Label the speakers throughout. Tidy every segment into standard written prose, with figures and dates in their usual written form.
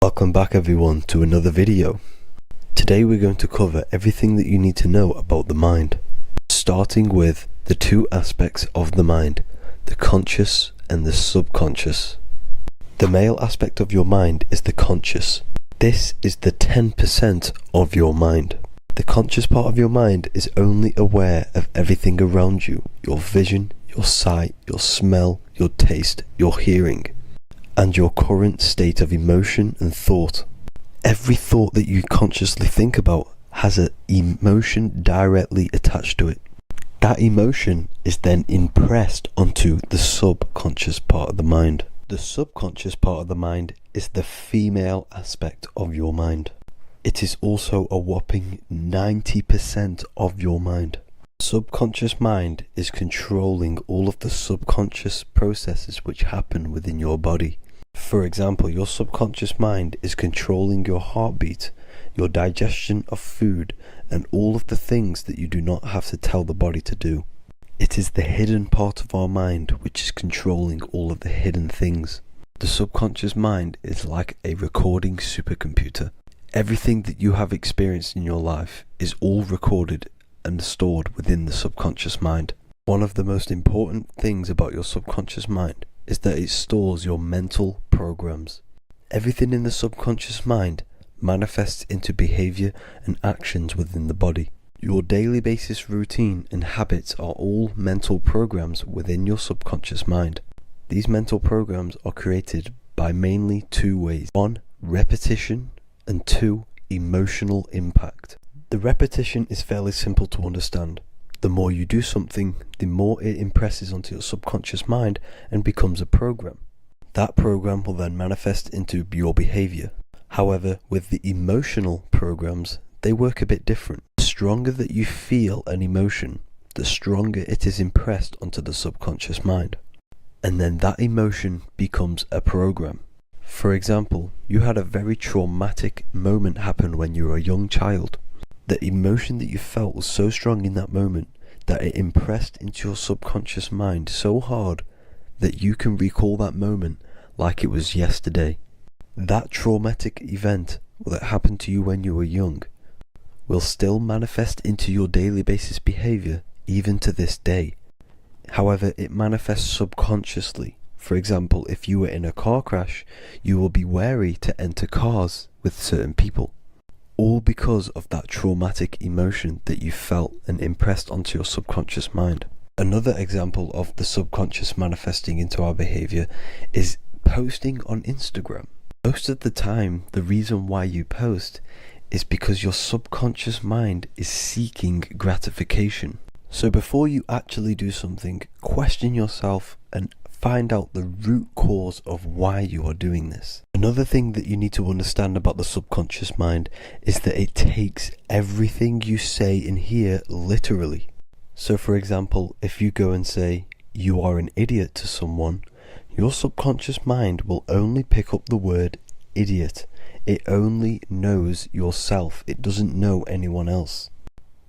Speaker 1: Welcome back everyone to another video. Today we're going to cover everything that you need to know about the mind, starting with the two aspects of the mind, the conscious and the subconscious. The male aspect of your mind is the conscious. This is the 10% of your mind. The conscious part of your mind is only aware of everything around you, your vision, your sight, your smell, your taste, your hearing, and your current state of emotion and thought. Every thought that you consciously think about has an emotion directly attached to it. That emotion is then impressed onto the subconscious part of the mind. The subconscious part of the mind is the female aspect of your mind. It is also a whopping 90% of your mind. Subconscious mind is controlling all of the subconscious processes which happen within your body. For example, your subconscious mind is controlling your heartbeat, your digestion of food, and all of the things that you do not have to tell the body to do. It is the hidden part of our mind which is controlling all of the hidden things. The subconscious mind is like a recording supercomputer. Everything that you have experienced in your life is all recorded and stored within the subconscious mind. One of the most important things about your subconscious mind is that it stores your mental programs. Everything in the subconscious mind manifests into behavior and actions within the body. Your daily basis routine and habits are all mental programs within your subconscious mind. These mental programs are created by mainly two ways. One, repetition, and two, emotional impact. The repetition is fairly simple to understand. The more you do something, the more it impresses onto your subconscious mind and becomes a program. That program will then manifest into your behavior. However, with the emotional programs, they work a bit different. The stronger that you feel an emotion, the stronger it is impressed onto the subconscious mind. And then that emotion becomes a program. For example, you had a very traumatic moment happen when you were a young child. The emotion that you felt was so strong in that moment that it impressed into your subconscious mind so hard that you can recall that moment like it was yesterday. That traumatic event that happened to you when you were young will still manifest into your daily basis behavior even to this day. However, it manifests subconsciously. For example, if you were in a car crash, you will be wary to enter cars with certain people. All because of that traumatic emotion that you felt and impressed onto your subconscious mind. Another example of the subconscious manifesting into our behavior is posting on Instagram. Most of the time, the reason why you post is because your subconscious mind is seeking gratification. So before you actually do something, question yourself and find out the root cause of why you are doing this. Another thing that you need to understand about the subconscious mind is that it takes everything you say and hear literally. So for example, if you go and say, "You are an idiot" to someone, your subconscious mind will only pick up the word idiot. It only knows yourself. It doesn't know anyone else.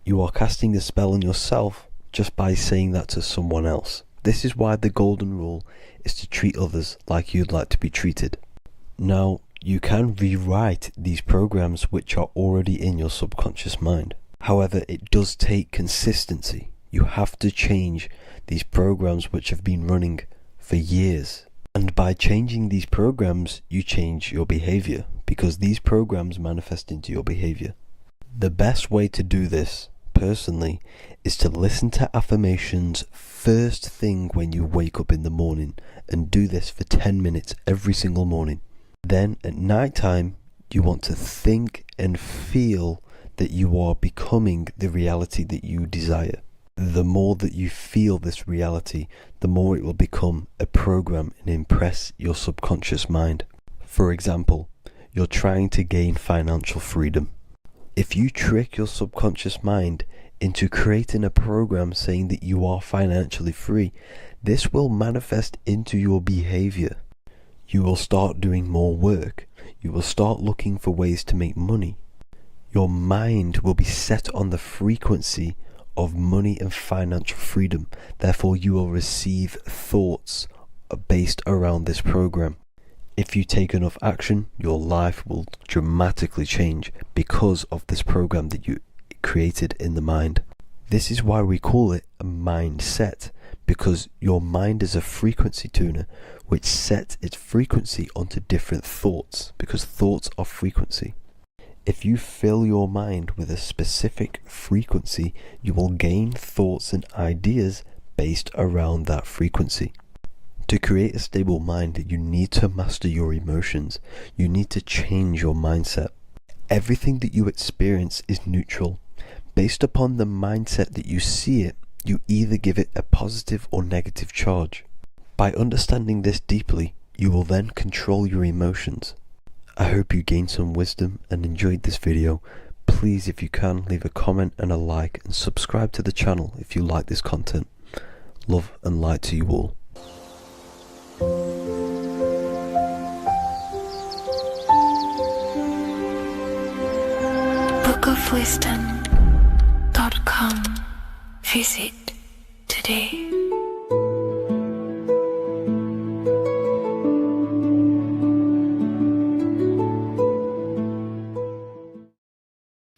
Speaker 1: You are casting a spell on yourself just by saying that to someone else. This is why the golden rule is to treat others like you'd like to be treated. Now, you can rewrite these programs which are already in your subconscious mind. However, it does take consistency. You have to change these programs which have been running for years. And by changing these programs, you change your behavior, because these programs manifest into your behavior. The best way to do this, personally, is to listen to affirmations first thing when you wake up in the morning, and do this for 10 minutes every single morning. Then at night time, you want to think and feel that you are becoming the reality that you desire. The more that you feel this reality, the more it will become a program and impress your subconscious mind. For example, you're trying to gain financial freedom. If you trick your subconscious mind into creating a program saying that you are financially free, this will manifest into your behavior. You will start doing more work. You will start looking for ways to make money. Your mind will be set on the frequency of money and financial freedom. Therefore, you will receive thoughts based around this program. If you take enough action, your life will dramatically change because of this program that you created in the mind. This is why we call it a mindset, because your mind is a frequency tuner which sets its frequency onto different thoughts, because thoughts are frequency. If you fill your mind with a specific frequency, you will gain thoughts and ideas based around that frequency. To create a stable mind, you need to master your emotions. You need to change your mindset. Everything that you experience is neutral. Based upon the mindset that you see it, you either give it a positive or negative charge. By understanding this deeply, you will then control your emotions. I hope you gained some wisdom and enjoyed this video. Please, if you can, leave a comment and a like, and subscribe to the channel if you like this content. Love and light to you all.
Speaker 2: bookofwisdom.com. Visit today.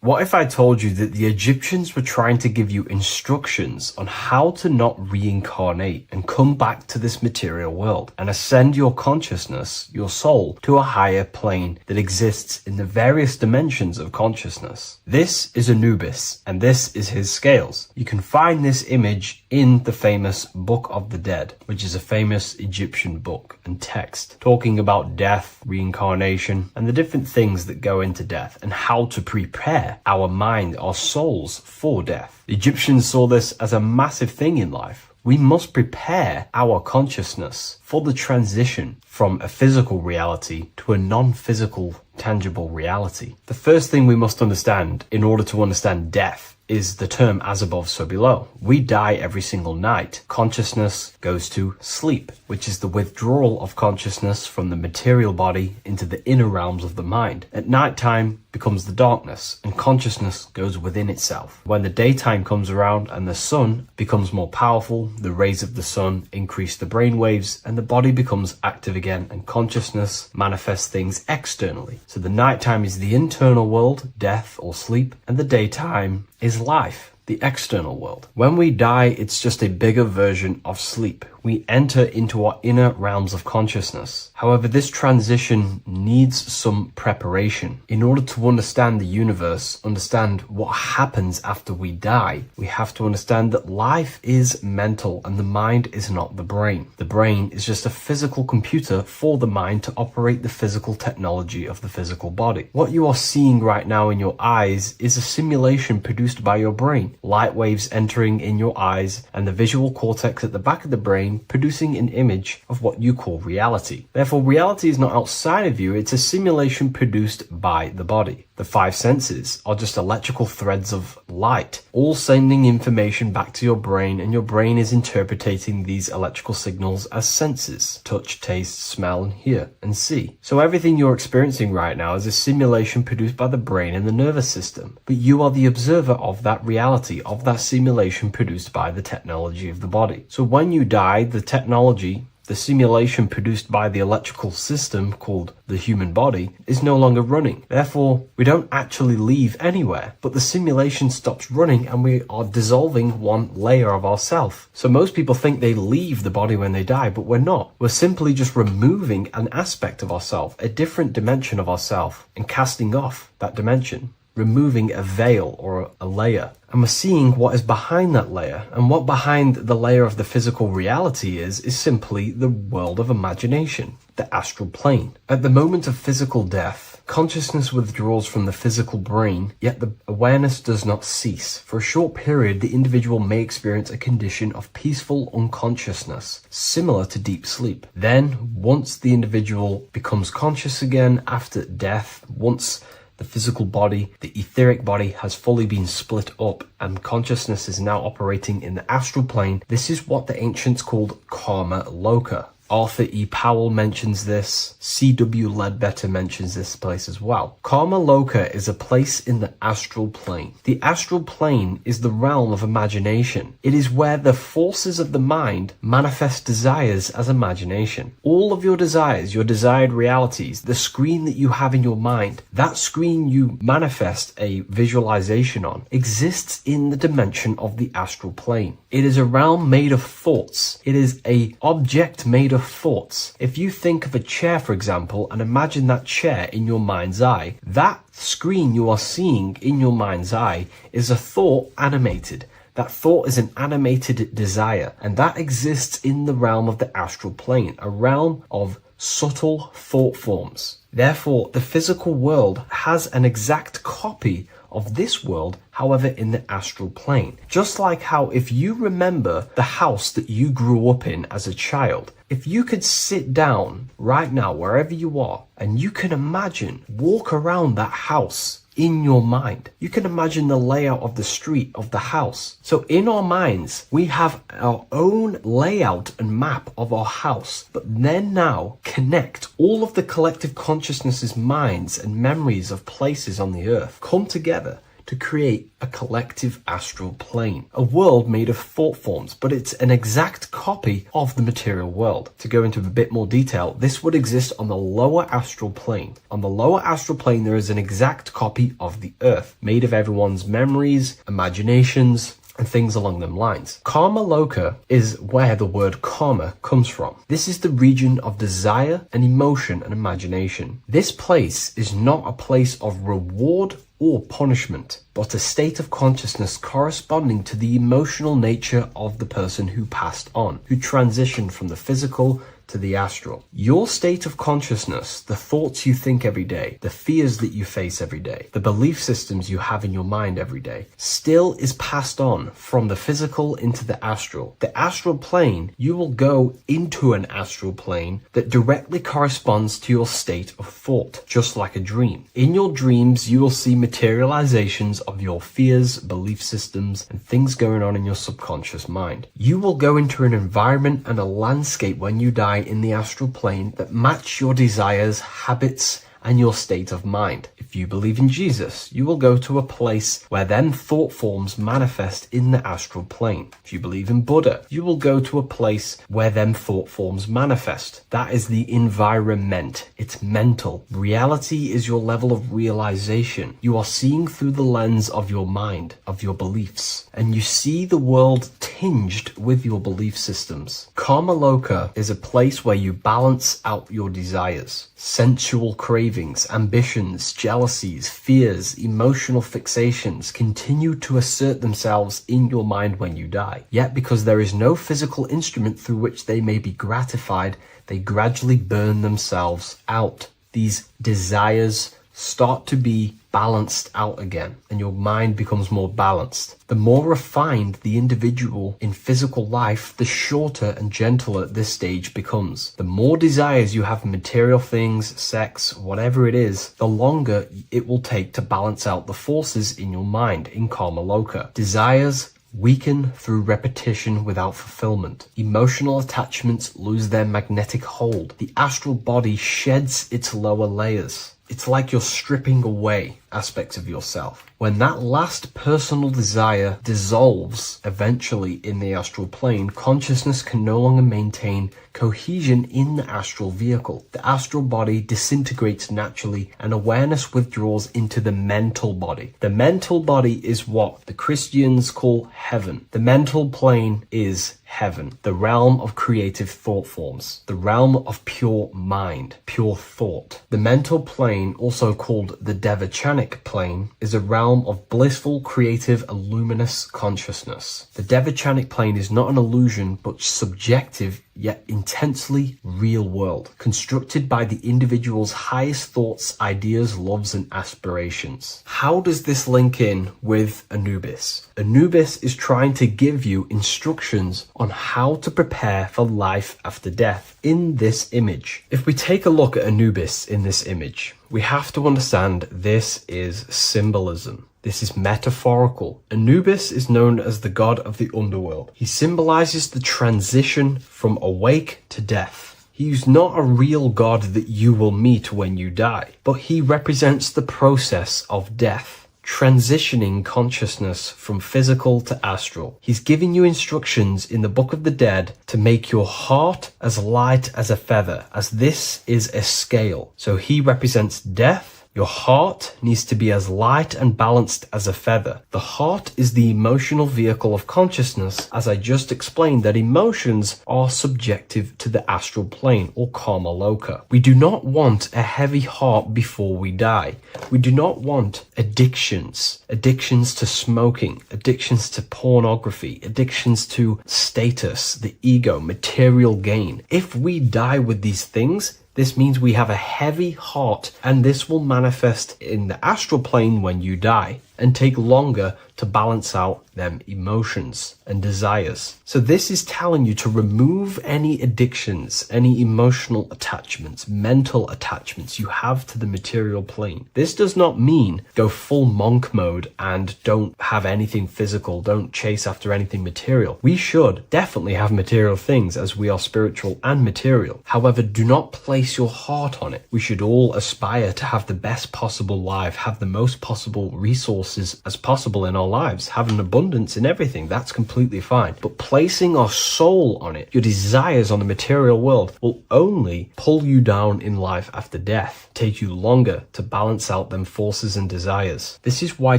Speaker 3: What if I told you that the Egyptians were trying to give you instructions on how to not reincarnate and come back to this material world and ascend your consciousness, your soul, to a higher plane that exists in the various dimensions of consciousness? This is Anubis, and this is his scales. You can find this image in the famous Book of the Dead, which is a famous Egyptian book and text talking about death, reincarnation, and the different things that go into death and how to prepare our mind, our souls for death. The Egyptians saw this as a massive thing in life. We must prepare our consciousness for the transition from a physical reality to a non-physical, tangible reality. The first thing we must understand in order to understand death is the term as above, so below. We die every single night. Consciousness goes to sleep, which is the withdrawal of consciousness from the material body into the inner realms of the mind. At night time becomes the darkness, and consciousness goes within itself. When the daytime comes around and the sun becomes more powerful, the rays of the sun increase the brain waves, and the body becomes active again, and consciousness manifests things externally. So the nighttime is the internal world, death or sleep, and the daytime is life, the external world. When we die, it's just a bigger version of sleep. We enter into our inner realms of consciousness. However, this transition needs some preparation. In order to understand the universe, understand what happens after we die, we have to understand that life is mental and the mind is not the brain. The brain is just a physical computer for the mind to operate the physical technology of the physical body. What you are seeing right now in your eyes is a simulation produced by your brain. Light waves entering in your eyes and the visual cortex at the back of the brain producing an image of what you call reality. Therefore, reality is not outside of you, it's a simulation produced by the body. The five senses are just electrical threads of light, all sending information back to your brain, and your brain is interpreting these electrical signals as senses: touch, taste, smell, and hear, and see. So everything you're experiencing right now is a simulation produced by the brain and the nervous system, but you are the observer of that reality, of that simulation produced by the technology of the body. So when you die, the technology, the simulation produced by the electrical system called the human body, is no longer running. Therefore, we don't actually leave anywhere, but the simulation stops running and we are dissolving one layer of ourself. So most people think they leave the body when they die, but we're not. We're simply just removing an aspect of ourself, a different dimension of ourself, and casting off that dimension, removing a veil or a layer. And we're seeing what is behind that layer. And what behind the layer of the physical reality is simply the world of imagination, the astral plane. At the moment of physical death, consciousness withdraws from the physical brain, yet the awareness does not cease. For a short period, the individual may experience a condition of peaceful unconsciousness, similar to deep sleep. Then, once the individual becomes conscious again after death, once the physical body, the etheric body, has fully been split up and consciousness is now operating in the astral plane, this is what the ancients called karma loka, Arthur E. Powell mentions this. C.W. Ledbetter mentions this place as well. Karma Loka is a place in the astral plane. The astral plane is the realm of imagination. It is where the forces of the mind manifest desires as imagination. All of your desires, your desired realities, the screen that you have in your mind, that screen you manifest a visualization on, exists in the dimension of the astral plane. It is a realm made of thoughts. It is an object made of thoughts. If you think of a chair, for example, and imagine that chair in your mind's eye, that screen you are seeing in your mind's eye is a thought animated. That thought is an animated desire, and that exists in the realm of the astral plane, a realm of subtle thought forms. Therefore, the physical world has an exact copy of this world, however, in the astral plane. Just like how if you remember the house that you grew up in as a child, if you could sit down right now, wherever you are, and you can imagine, walk around that house in your mind. You can imagine the layout of the street of the house. So in our minds, we have our own layout and map of our house, but then now connect all of the collective consciousness's minds and memories of places on the earth come together to create a collective astral plane, a world made of thought forms, but it's an exact copy of the material world. To go into a bit more detail, this would exist on the lower astral plane. On the lower astral plane, there is an exact copy of the earth, made of everyone's memories, imaginations, and things along them lines. Karma Loka is where the word karma comes from. This is the region of desire and emotion and imagination. This place is not a place of reward or punishment, but a state of consciousness corresponding to the emotional nature of the person who passed on, who transitioned from the physical to the astral. Your state of consciousness, the thoughts you think every day, the fears that you face every day, the belief systems you have in your mind every day, still is passed on from the physical into the astral. The astral plane, you will go into an astral plane that directly corresponds to your state of thought, just like a dream. In your dreams, you will see materializations of your fears, belief systems, and things going on in your subconscious mind. You will go into an environment and a landscape when you die in the astral plane that match your desires, habits, and your state of mind. If you believe in Jesus, you will go to a place where them thought forms manifest in the astral plane. If you believe in Buddha, you will go to a place where them thought forms manifest. That is the environment. It's mental. Reality is your level of realization. You are seeing through the lens of your mind, of your beliefs, and you see the world tinged with your belief systems. Karma Loka is a place where you balance out your desires, sensual cravings, ambitions, jealousies, fears, emotional fixations continue to assert themselves in your mind when you die. Yet because there is no physical instrument through which they may be gratified, they gradually burn themselves out. These desires start to be balanced out again, and your mind becomes more balanced. The more refined the individual in physical life, the shorter and gentler this stage becomes. The more desires you have in material things, sex, whatever it is, the longer it will take to balance out the forces in your mind in Karma Loka. Desires weaken through repetition without fulfillment. Emotional attachments lose their magnetic hold. The astral body sheds its lower layers. It's like you're stripping away aspects of yourself. When that last personal desire dissolves eventually in the astral plane, consciousness can no longer maintain cohesion in the astral vehicle. The astral body disintegrates naturally and awareness withdraws into the mental body. The mental body is what the Christians call heaven. The mental plane is heaven, the realm of creative thought forms, the realm of pure mind, pure thought. The mental plane, also called the Devachanic plane, is a realm of blissful, creative, and luminous consciousness. The Devachanic plane is not an illusion, but subjective yet intensely real world, constructed by the individual's highest thoughts, ideas, loves, and aspirations. How does this link in with Anubis? Anubis is trying to give you instructions on how to prepare for life after death in this image. If we take a look at Anubis in this image, we have to understand this is symbolism. This is metaphorical. Anubis is known as the god of the underworld. He symbolizes the transition from awake to death. He's not a real God that you will meet when you die, but he represents the process of death, transitioning consciousness from physical to astral. He's giving you instructions in the Book of the Dead to make your heart as light as a feather, as this is a scale. So he represents death. Your heart needs to be as light and balanced as a feather. The heart is the emotional vehicle of consciousness, as I just explained that emotions are subjective to the astral plane or karma loka. We do not want a heavy heart before we die. We do not want addictions to smoking, addictions to pornography, addictions to status, the ego, material gain. If we die with these things, this means we have a heavy heart, and this will manifest in the astral plane when you die and take longer to balance out them emotions and desires. So this is telling you to remove any addictions, any emotional attachments, mental attachments you have to the material plane. This does not mean go full monk mode and don't have anything physical, don't chase after anything material. We should definitely have material things as we are spiritual and material. However, do not place your heart on it. We should all aspire to have the best possible life, have the most possible resources as possible in our lives, have an abundance in everything. That's completely fine. But placing our soul on it, your desires on the material world, will only pull you down in life after death, take you longer to balance out them forces and desires. This is why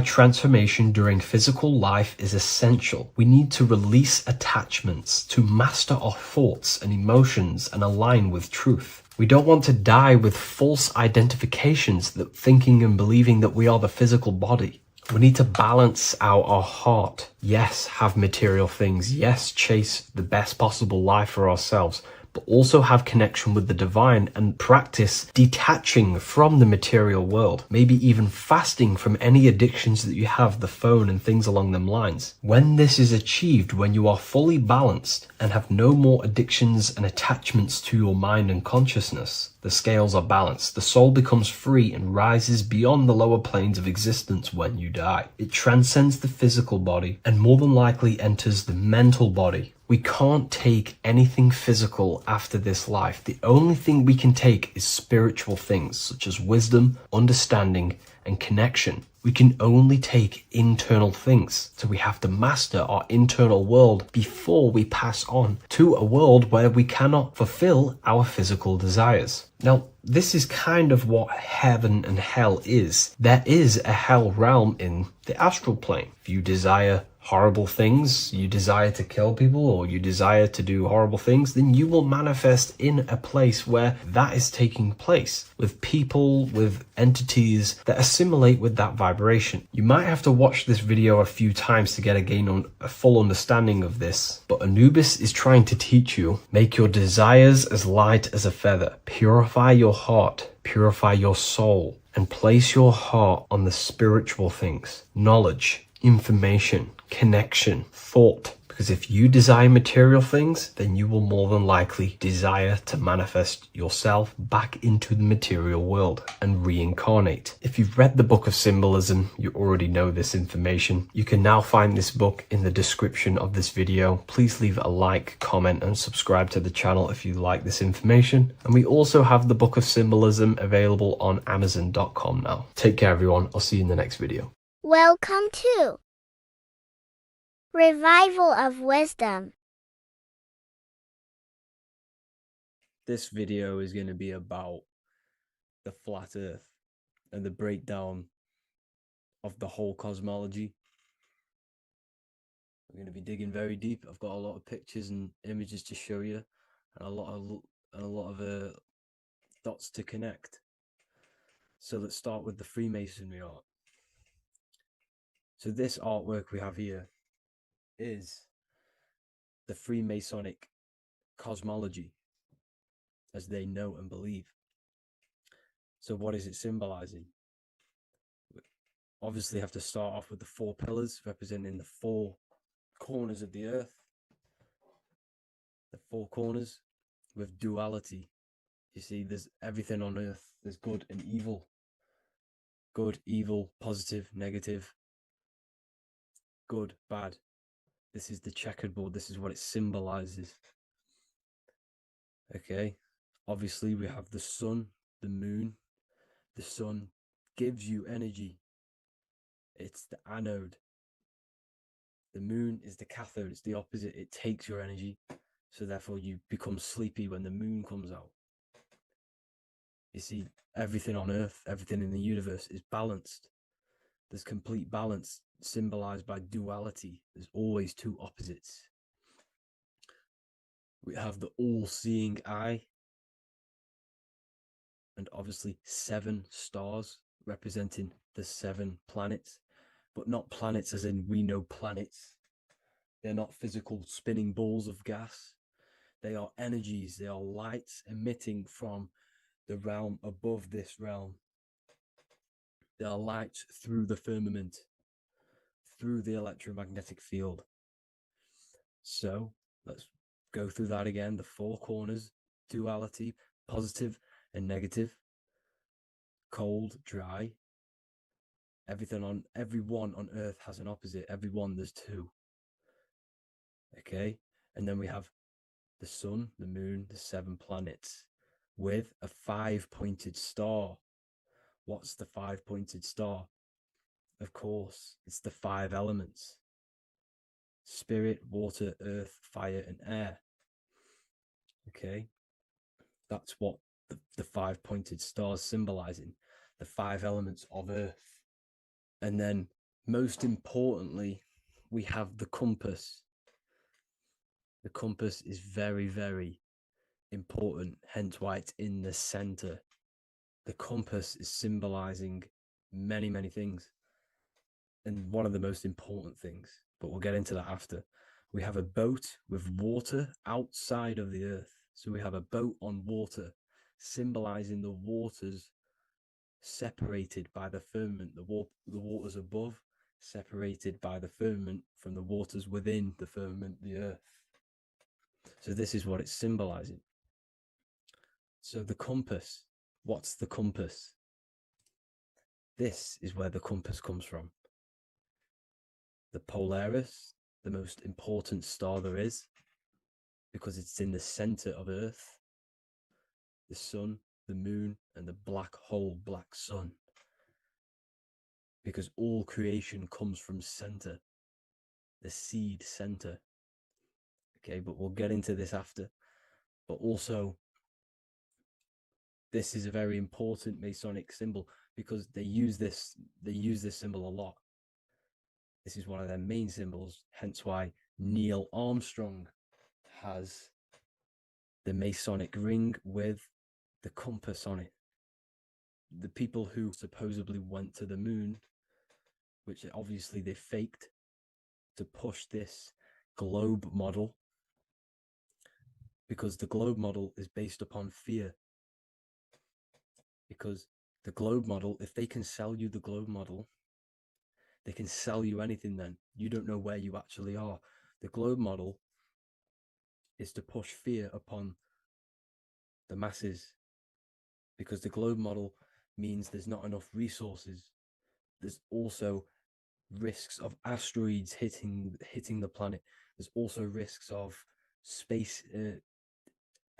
Speaker 3: transformation during physical life is essential. We need to release attachments to master our thoughts and emotions and align with truth. We don't want to die with false identifications, that thinking and believing that we are the physical body. We need to balance out our heart. Yes, have material things. Yes, chase the best possible life for ourselves, but also have connection with the divine and practice detaching from the material world, maybe even fasting from any addictions that you have, the phone and things along them lines. When this is achieved, when you are fully balanced and have no more addictions and attachments to your mind and consciousness, the scales are balanced. The soul becomes free and rises beyond the lower planes of existence when you die. It transcends the physical body and more than likely enters the mental body. We can't take anything physical after this life. The only thing we can take is spiritual things such as wisdom, understanding, and connection. We can only take internal things. So we have to master our internal world before we pass on to a world where we cannot fulfill our physical desires. Now, this is kind of what heaven and hell is. There is a hell realm in the astral plane. If you desire horrible things, you desire to kill people, or you desire to do horrible things, then you will manifest in a place where that is taking place, with people, with entities that assimilate with that vibration. You might have to watch this video a few times to get a full understanding of this, but Anubis is trying to teach you, make your desires as light as a feather, purify your heart, purify your soul, and place your heart on the spiritual things, knowledge, information, connection, thought. Because if you desire material things, then you will more than likely desire to manifest yourself back into the material world and reincarnate. If you've read the Book of Symbolism, you already know this information. You can now find this book in the description of this video. Please leave a like, comment, and subscribe to the channel if you like this information. And we also have the Book of Symbolism available on Amazon.com now. Take care, everyone. I'll see you in the next video.
Speaker 4: Welcome to Revival of Wisdom.
Speaker 1: This video is going to be about the flat earth and the breakdown of the whole cosmology. I'm going to be digging very deep. I've got a lot of pictures and images to show you, and a lot of dots to connect. So let's start with the Freemasonry art. So this artwork we have here is the Freemasonic cosmology as they know and believe. So what is it symbolizing? We obviously have to start off with the 4 pillars representing the 4 corners of the earth. The 4 corners with duality. You see, there's everything on earth. There's good and evil. Good, evil, positive, negative. Good, bad. This is the checkered board. This is what it symbolizes. Okay,
Speaker 3: Obviously, we have the sun, the moon. The sun gives you energy. It's the anode. The moon is the cathode. It's the opposite. It takes your energy. So therefore you become sleepy when the moon comes out. You see, everything on Earth, everything in the universe is balanced. There's complete balance symbolized by duality. There's always two opposites. We have the all-seeing eye, and obviously 7 stars representing the 7 planets, but not planets as in we know planets. They're not physical spinning balls of gas. They are energies. They are lights emitting from the realm above this realm. They are lights through the firmament, through the electromagnetic field. So let's go through that again. The 4 corners, duality, positive and negative, cold, dry. Everyone on Earth has an opposite. Everyone, there's 2. Okay, and then we have the sun, the moon, the 7 planets with a 5-pointed star. What's the 5-pointed star? Of course, it's the 5 elements: spirit, water, earth, fire, and air. Okay, that's what the 5-pointed stars symbolizing, the 5 elements of Earth. And then, most importantly, we have the compass. The compass is very, very important, hence why it's in the center. The compass is symbolizing many, many things. And one of the most important things, but we'll get into that after. We have a boat with water outside of the Earth. So we have a boat on water, symbolizing the waters separated by the firmament, the waters above, separated by the firmament from the waters within the firmament, the Earth. So this is what it's symbolizing. So the compass, what's the compass? This is where the compass comes from. The Polaris, the most important star there is, because it's in the center of Earth, the sun, the moon, and the black hole, black sun. Because all creation comes from center, the seed center. Okay, but we'll get into this after. But also, this is a very important Masonic symbol because they use this symbol a lot. This is one of their main symbols, hence why Neil Armstrong has the Masonic ring with the compass on it. The people who supposedly went to the moon, which obviously they faked to push this globe model, because the globe model is based upon fear. Because the globe model, if they can sell you the globe model, they can sell you anything then. You don't know where you actually are. The globe model is to push fear upon the masses, because the globe model means there's not enough resources. There's also risks of asteroids hitting the planet. There's also risks of space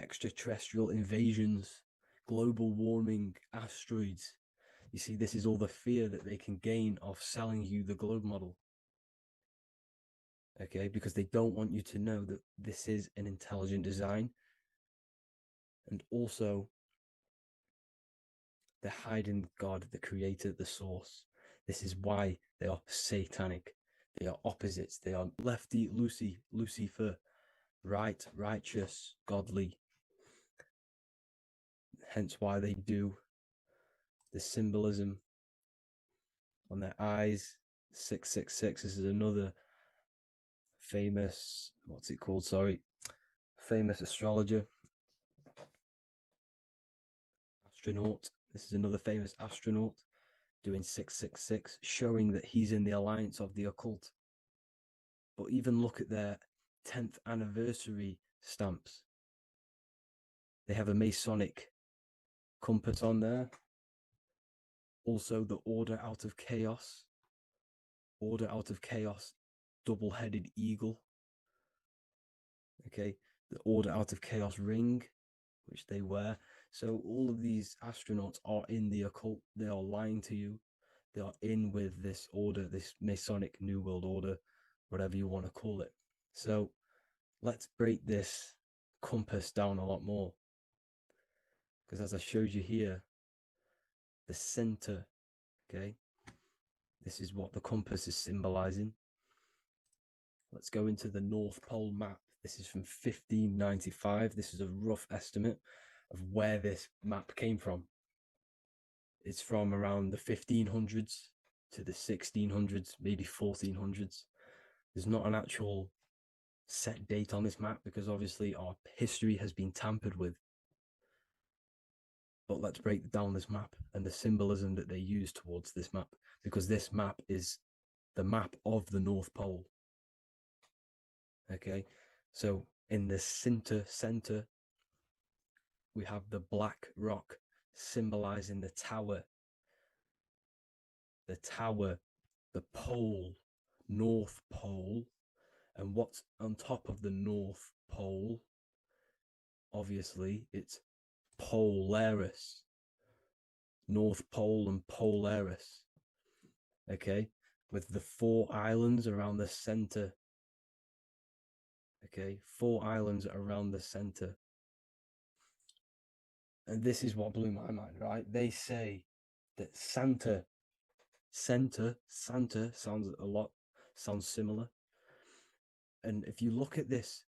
Speaker 3: extraterrestrial invasions, global warming, asteroids. You see, this is all the fear that they can gain off selling you the globe model. Okay, because they don't want you to know that this is an intelligent design. And also, they're hiding God, the creator, the source. This is why they are satanic. They are opposites. They are lefty, Lucifer, right, righteous, godly. Hence why they do the symbolism on their eyes. 666. This is another famous, famous astrologer, astronaut. This is another famous astronaut doing 666, showing that he's in the alliance of the occult. But even look at their 10th anniversary stamps. They have a Masonic compass on there. Also, the Order Out of Chaos. Order Out of Chaos, double-headed eagle. Okay, the Order Out of Chaos ring. which they wear. So all of these astronauts are in the occult. They are lying to you. They are in with this order, this Masonic New World Order, whatever you want to call it. So let's break this compass down a lot more. Because as I showed you here, the center, okay, this is what the compass is symbolizing. Let's go into the North Pole map. This is from 1595. This is a rough estimate of where this map came from. It's from around the 1500s to the 1600s, maybe 1400s. There's not an actual set date on this map because obviously our history has been tampered with. But let's break down this map and the symbolism that they use towards this map, because this map is the map of the North Pole. Okay, so in the center, we have the black rock symbolizing the tower, the pole, North Pole. And what's on top of the North Pole? Obviously, it's Polaris. North Pole and Polaris. Okay, with the 4 islands around the center. Okay, 4 islands around the center. And this is what blew my mind, right? They say that Santa sounds similar. And if you look at this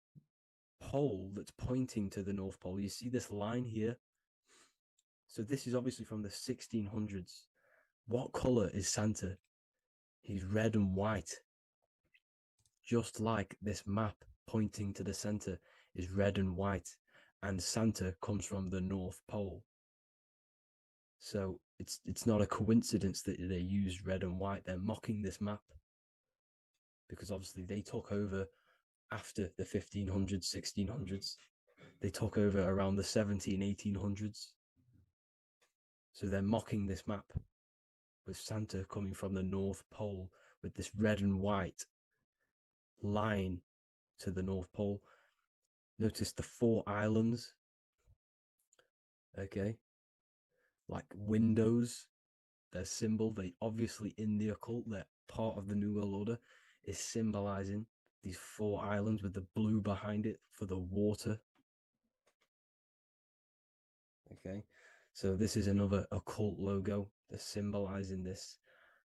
Speaker 3: pole that's pointing to the North Pole, you see this line here. So this is obviously from the 1600s. What color is Santa? He's red and white. Just like this map pointing to the center is red and white, and Santa comes from the North Pole. So it's not a coincidence that they use red and white. They're mocking this map because obviously they took over after the 1500s, 1600s. They took over around the 1800s. So they're mocking this map with Santa coming from the North Pole with this red and white line to the North Pole. Notice the 4 islands, okay, like windows, their symbol. They obviously in the occult, they're part of the New World Order, is symbolizing these 4 islands with the blue behind it for the water. Okay, so this is another occult logo. They're symbolizing this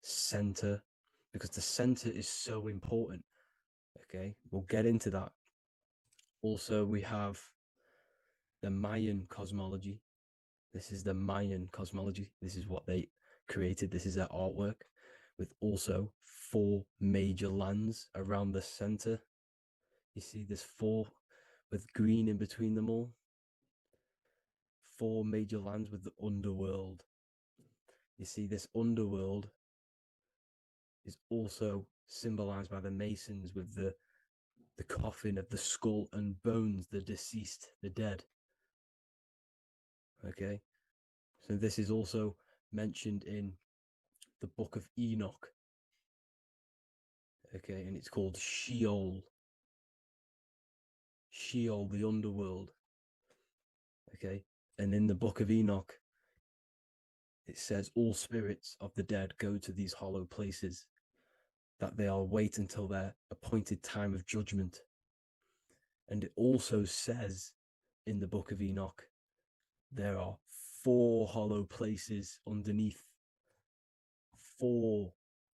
Speaker 3: center because the center is so important. Okay, we'll get into that. Also, we have the Mayan cosmology. This is the Mayan cosmology. This is what they created. This is their artwork, with also 4 major lands around the center. You see this 4 with green in between them all. 4 major lands with the underworld. You see this underworld is also symbolized by the Masons with the coffin of the skull and bones, the deceased, the dead. Okay, so this is also mentioned in the book of Enoch. Okay, and it's called Sheol. Sheol, the underworld. Okay, and in the book of Enoch, it says all spirits of the dead go to these hollow places, that they are wait until their appointed time of judgment. And it also says in the book of Enoch, there are 4 hollow places underneath. 4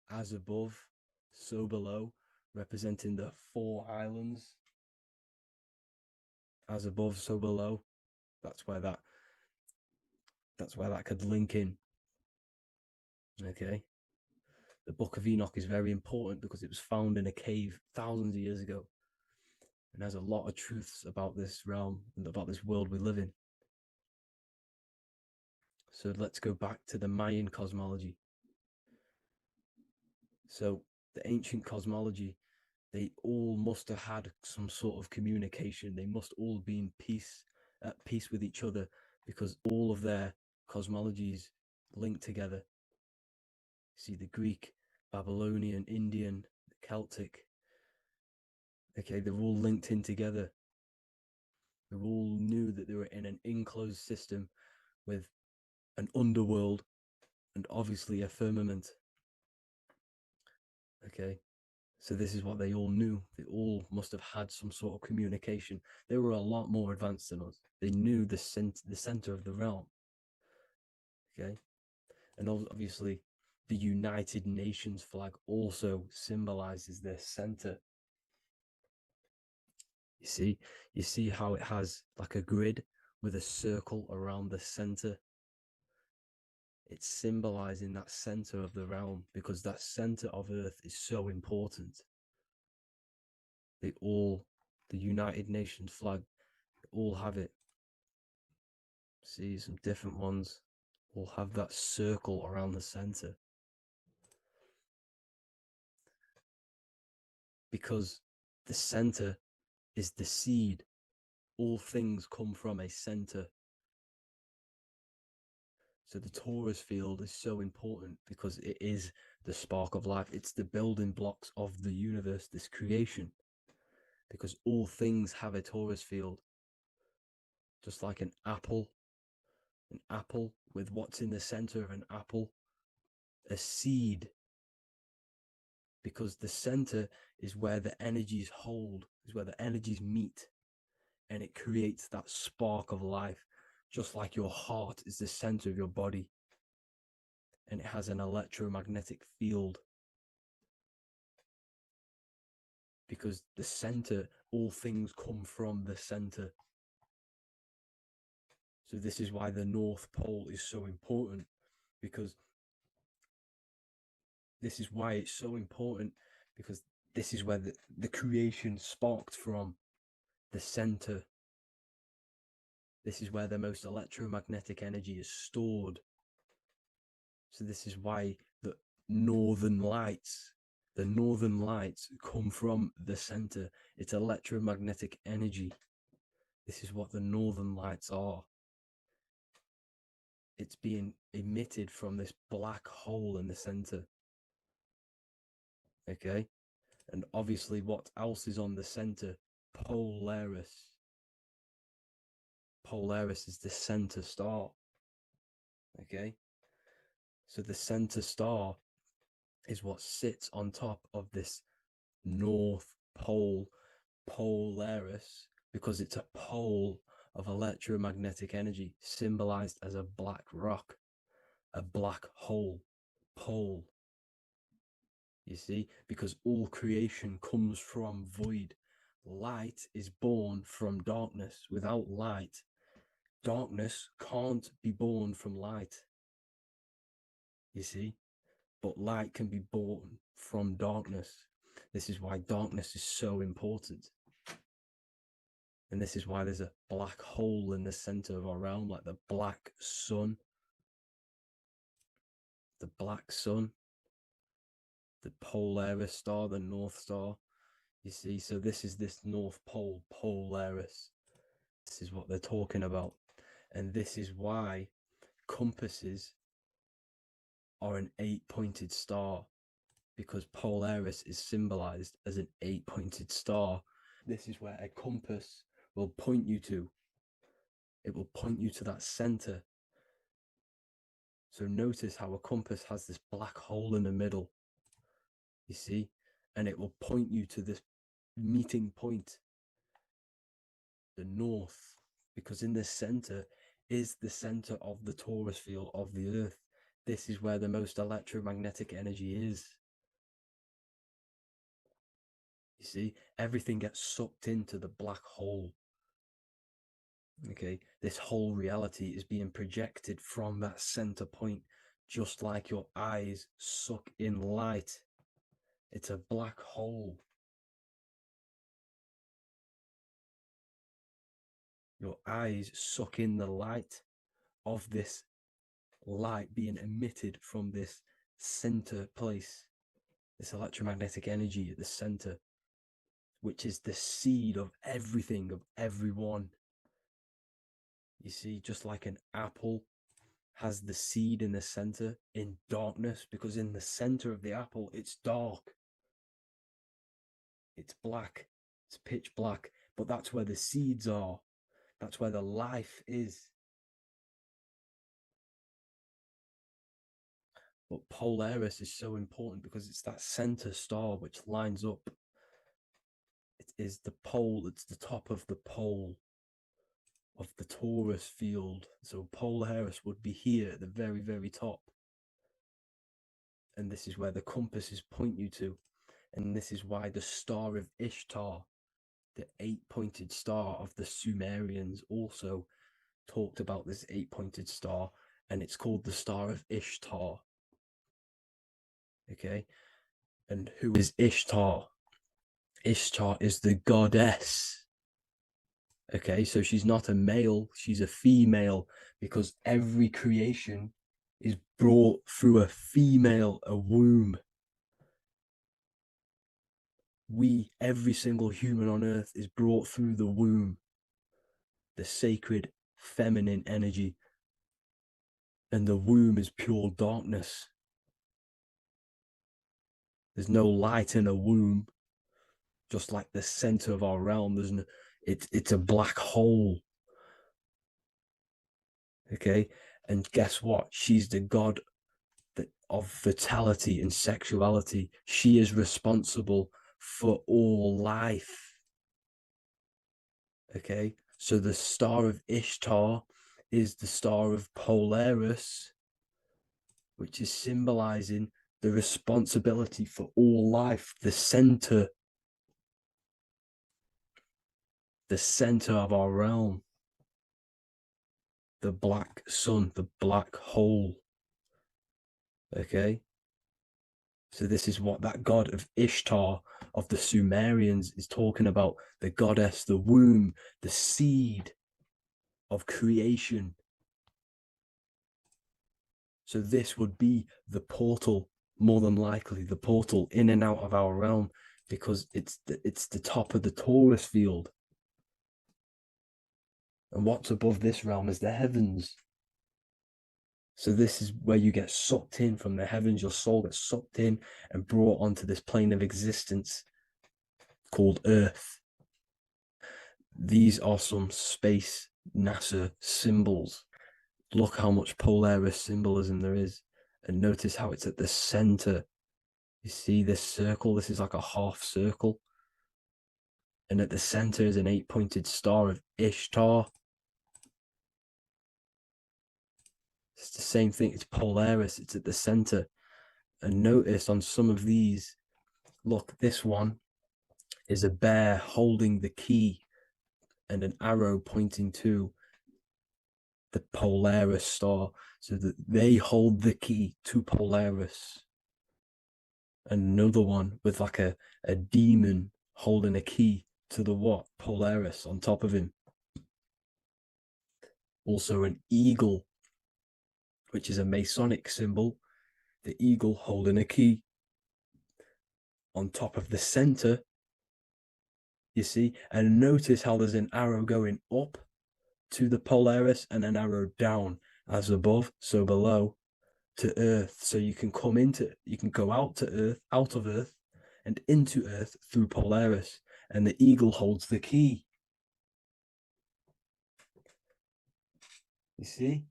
Speaker 3: as above, so below, representing the 4 islands. As above, so below. That's where that could link in. Okay. The Book of Enoch is very important because it was found in a cave thousands of years ago and has a lot of truths about this realm and about this world we live in. So let's go back to the Mayan cosmology. So the ancient cosmology, they all must have had some sort of communication. They must all be in at peace with each other, because all of their cosmologies link together. See the Greek, Babylonian, Indian, Celtic. Okay, they're all linked in together.
Speaker 1: They all knew that they were in an enclosed system with an underworld and obviously a firmament. Okay, so this is what they all knew. They all must have had some sort of communication. They were a lot more advanced than us. They knew the center of the realm. Okay, and obviously the United Nations flag also symbolizes their center. You see how it has like a grid with a circle around the center. It's symbolizing that center of the realm, because that center of Earth is so important. The United Nations flag, all have it. See, some different ones will have that circle around the center, because the center is the seed. All things come from a center. So the torus field is so important because it is the spark of life. It's the building blocks of the universe, this creation, because all things have a torus field. Just like an apple with what's in the center of an apple, a seed, because the center is where the energies hold, is where the energies meet, and it creates that spark of life. Just like your heart is the center of your body, and it has an electromagnetic field, because the center, all things come from the center. So this is why the North Pole is so important, because this is why it's so important, because this is where the creation sparked from, the center. This is where the most electromagnetic energy is stored. So this is why the northern lights come from the center. It's electromagnetic energy. This is what the northern lights are. It's being emitted from this black hole in the center. Okay, and obviously what else is on the center? Polaris. Polaris is the center star. Okay, so the center star is what sits on top of this North Pole, Polaris, because it's a pole of electromagnetic energy, symbolized as a black rock, a black hole, pole. You see, because all creation comes from void. Light is born from darkness. Without light, darkness can't be born from light. You see, but light can be born from darkness. This is why darkness is so important. And this is why there's a black hole in the center of our realm, like the black sun. The black sun, the Polaris star, the North Star. You see, so this is this North Pole, Polaris. This is what they're talking about. And this is why compasses are an 8-pointed star, because Polaris is symbolized as an 8-pointed star. This is where a compass will point you to. It will point you to that center. So notice how a compass has this black hole in the middle, you see, and it will point you to this meeting point, the north, because in the center is the center of the torus field of the earth. This is where the most electromagnetic energy is. You see, everything gets sucked into the black hole. Okay, this whole reality is being projected from that center point, just like your eyes suck in light. It's a black hole. Your eyes suck in the light of this light being emitted from this center place, this electromagnetic energy at the center, which is the seed of everything, of everyone. You see, just like an apple has the seed in the center in darkness, because in the center of the apple, it's dark. It's black. It's pitch black. But that's where the seeds are. That's where the life is. But Polaris is so important because it's that center star which lines up. It is the pole, it's the top of the pole of the Taurus field. So Polaris would be here at the very, very top. And this is where the compasses point you to. And this is why the Star of Ishtar, the 8-pointed star of the Sumerians, also talked about this 8-pointed star, and it's called the Star of Ishtar. Okay, and who is Ishtar? Ishtar is the goddess. Okay, so she's not a male, she's a female, because every creation is brought through a female, a womb. Every single human on earth is brought through the womb, the sacred feminine energy. And the womb is pure darkness. There's no light in a womb, just like the center of our realm. It's a black hole. Okay, and guess what? She's the god of vitality and sexuality. She is responsible for all life. Okay, so the Star of Ishtar is the Star of Polaris, which is symbolizing the responsibility for all life, the center of our realm, the black sun, the black hole. Okay, so this is what that god of Ishtar of the Sumerians is talking about, the goddess, the womb, the seed of creation. So this would be the portal, more than likely the portal in and out of our realm, because it's the top of the Taurus field. And what's above this realm is the heavens. So this is where you get sucked in from the heavens. Your soul gets sucked in and brought onto this plane of existence called Earth. These are some space NASA symbols. Look how much Polaris symbolism there is. And notice how it's at the center. You see this circle? This is like a half circle. And at the center is an 8-pointed star of Ishtar. It's the same thing. It's Polaris. It's at the center. And notice on some of these, look, this one is a bear holding the key and an arrow pointing to the Polaris star, so that they hold the key to Polaris. Another one with like a demon holding a key to the what? Polaris on top of him. Also an eagle, which is a Masonic symbol. The eagle holding a key on top of the center. You see, and notice how there's an arrow going up to the Polaris and an arrow down, as above, so below, to Earth. So you can go out of Earth and into Earth through Polaris, and the eagle holds the key. You see?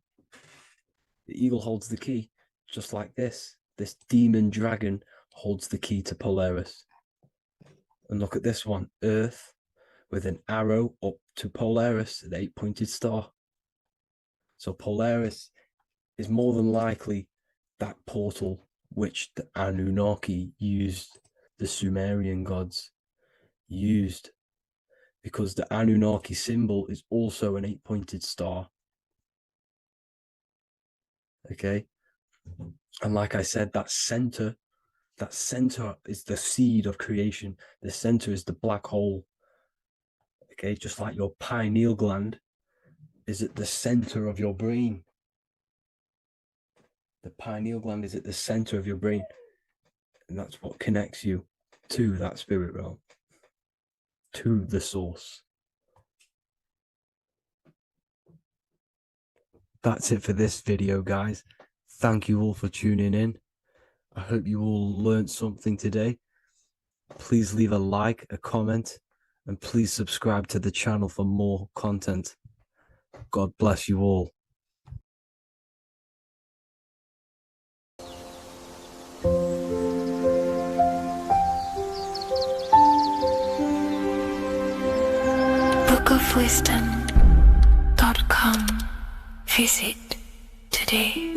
Speaker 1: The eagle holds the key, just like this. This demon dragon holds the key to Polaris. And look at this one, Earth, with an arrow up to Polaris, an 8-pointed star. So Polaris is more than likely that portal which the Anunnaki used, the Sumerian gods used, because the Anunnaki symbol is also an 8-pointed star. Okay, and like I said, that center is the seed of creation. The center is the black hole. Okay, just like your pineal gland is at the center of your brain. The pineal gland is at the center of your brain, and that's what connects you to that spirit realm, to the source. That's it for this video, guys. Thank you all for tuning in. I hope you all learned something today. Please leave a like, a comment, and please subscribe to the channel for more content.
Speaker 3: God bless you all.
Speaker 2: bookofwisdom.com. Visit today.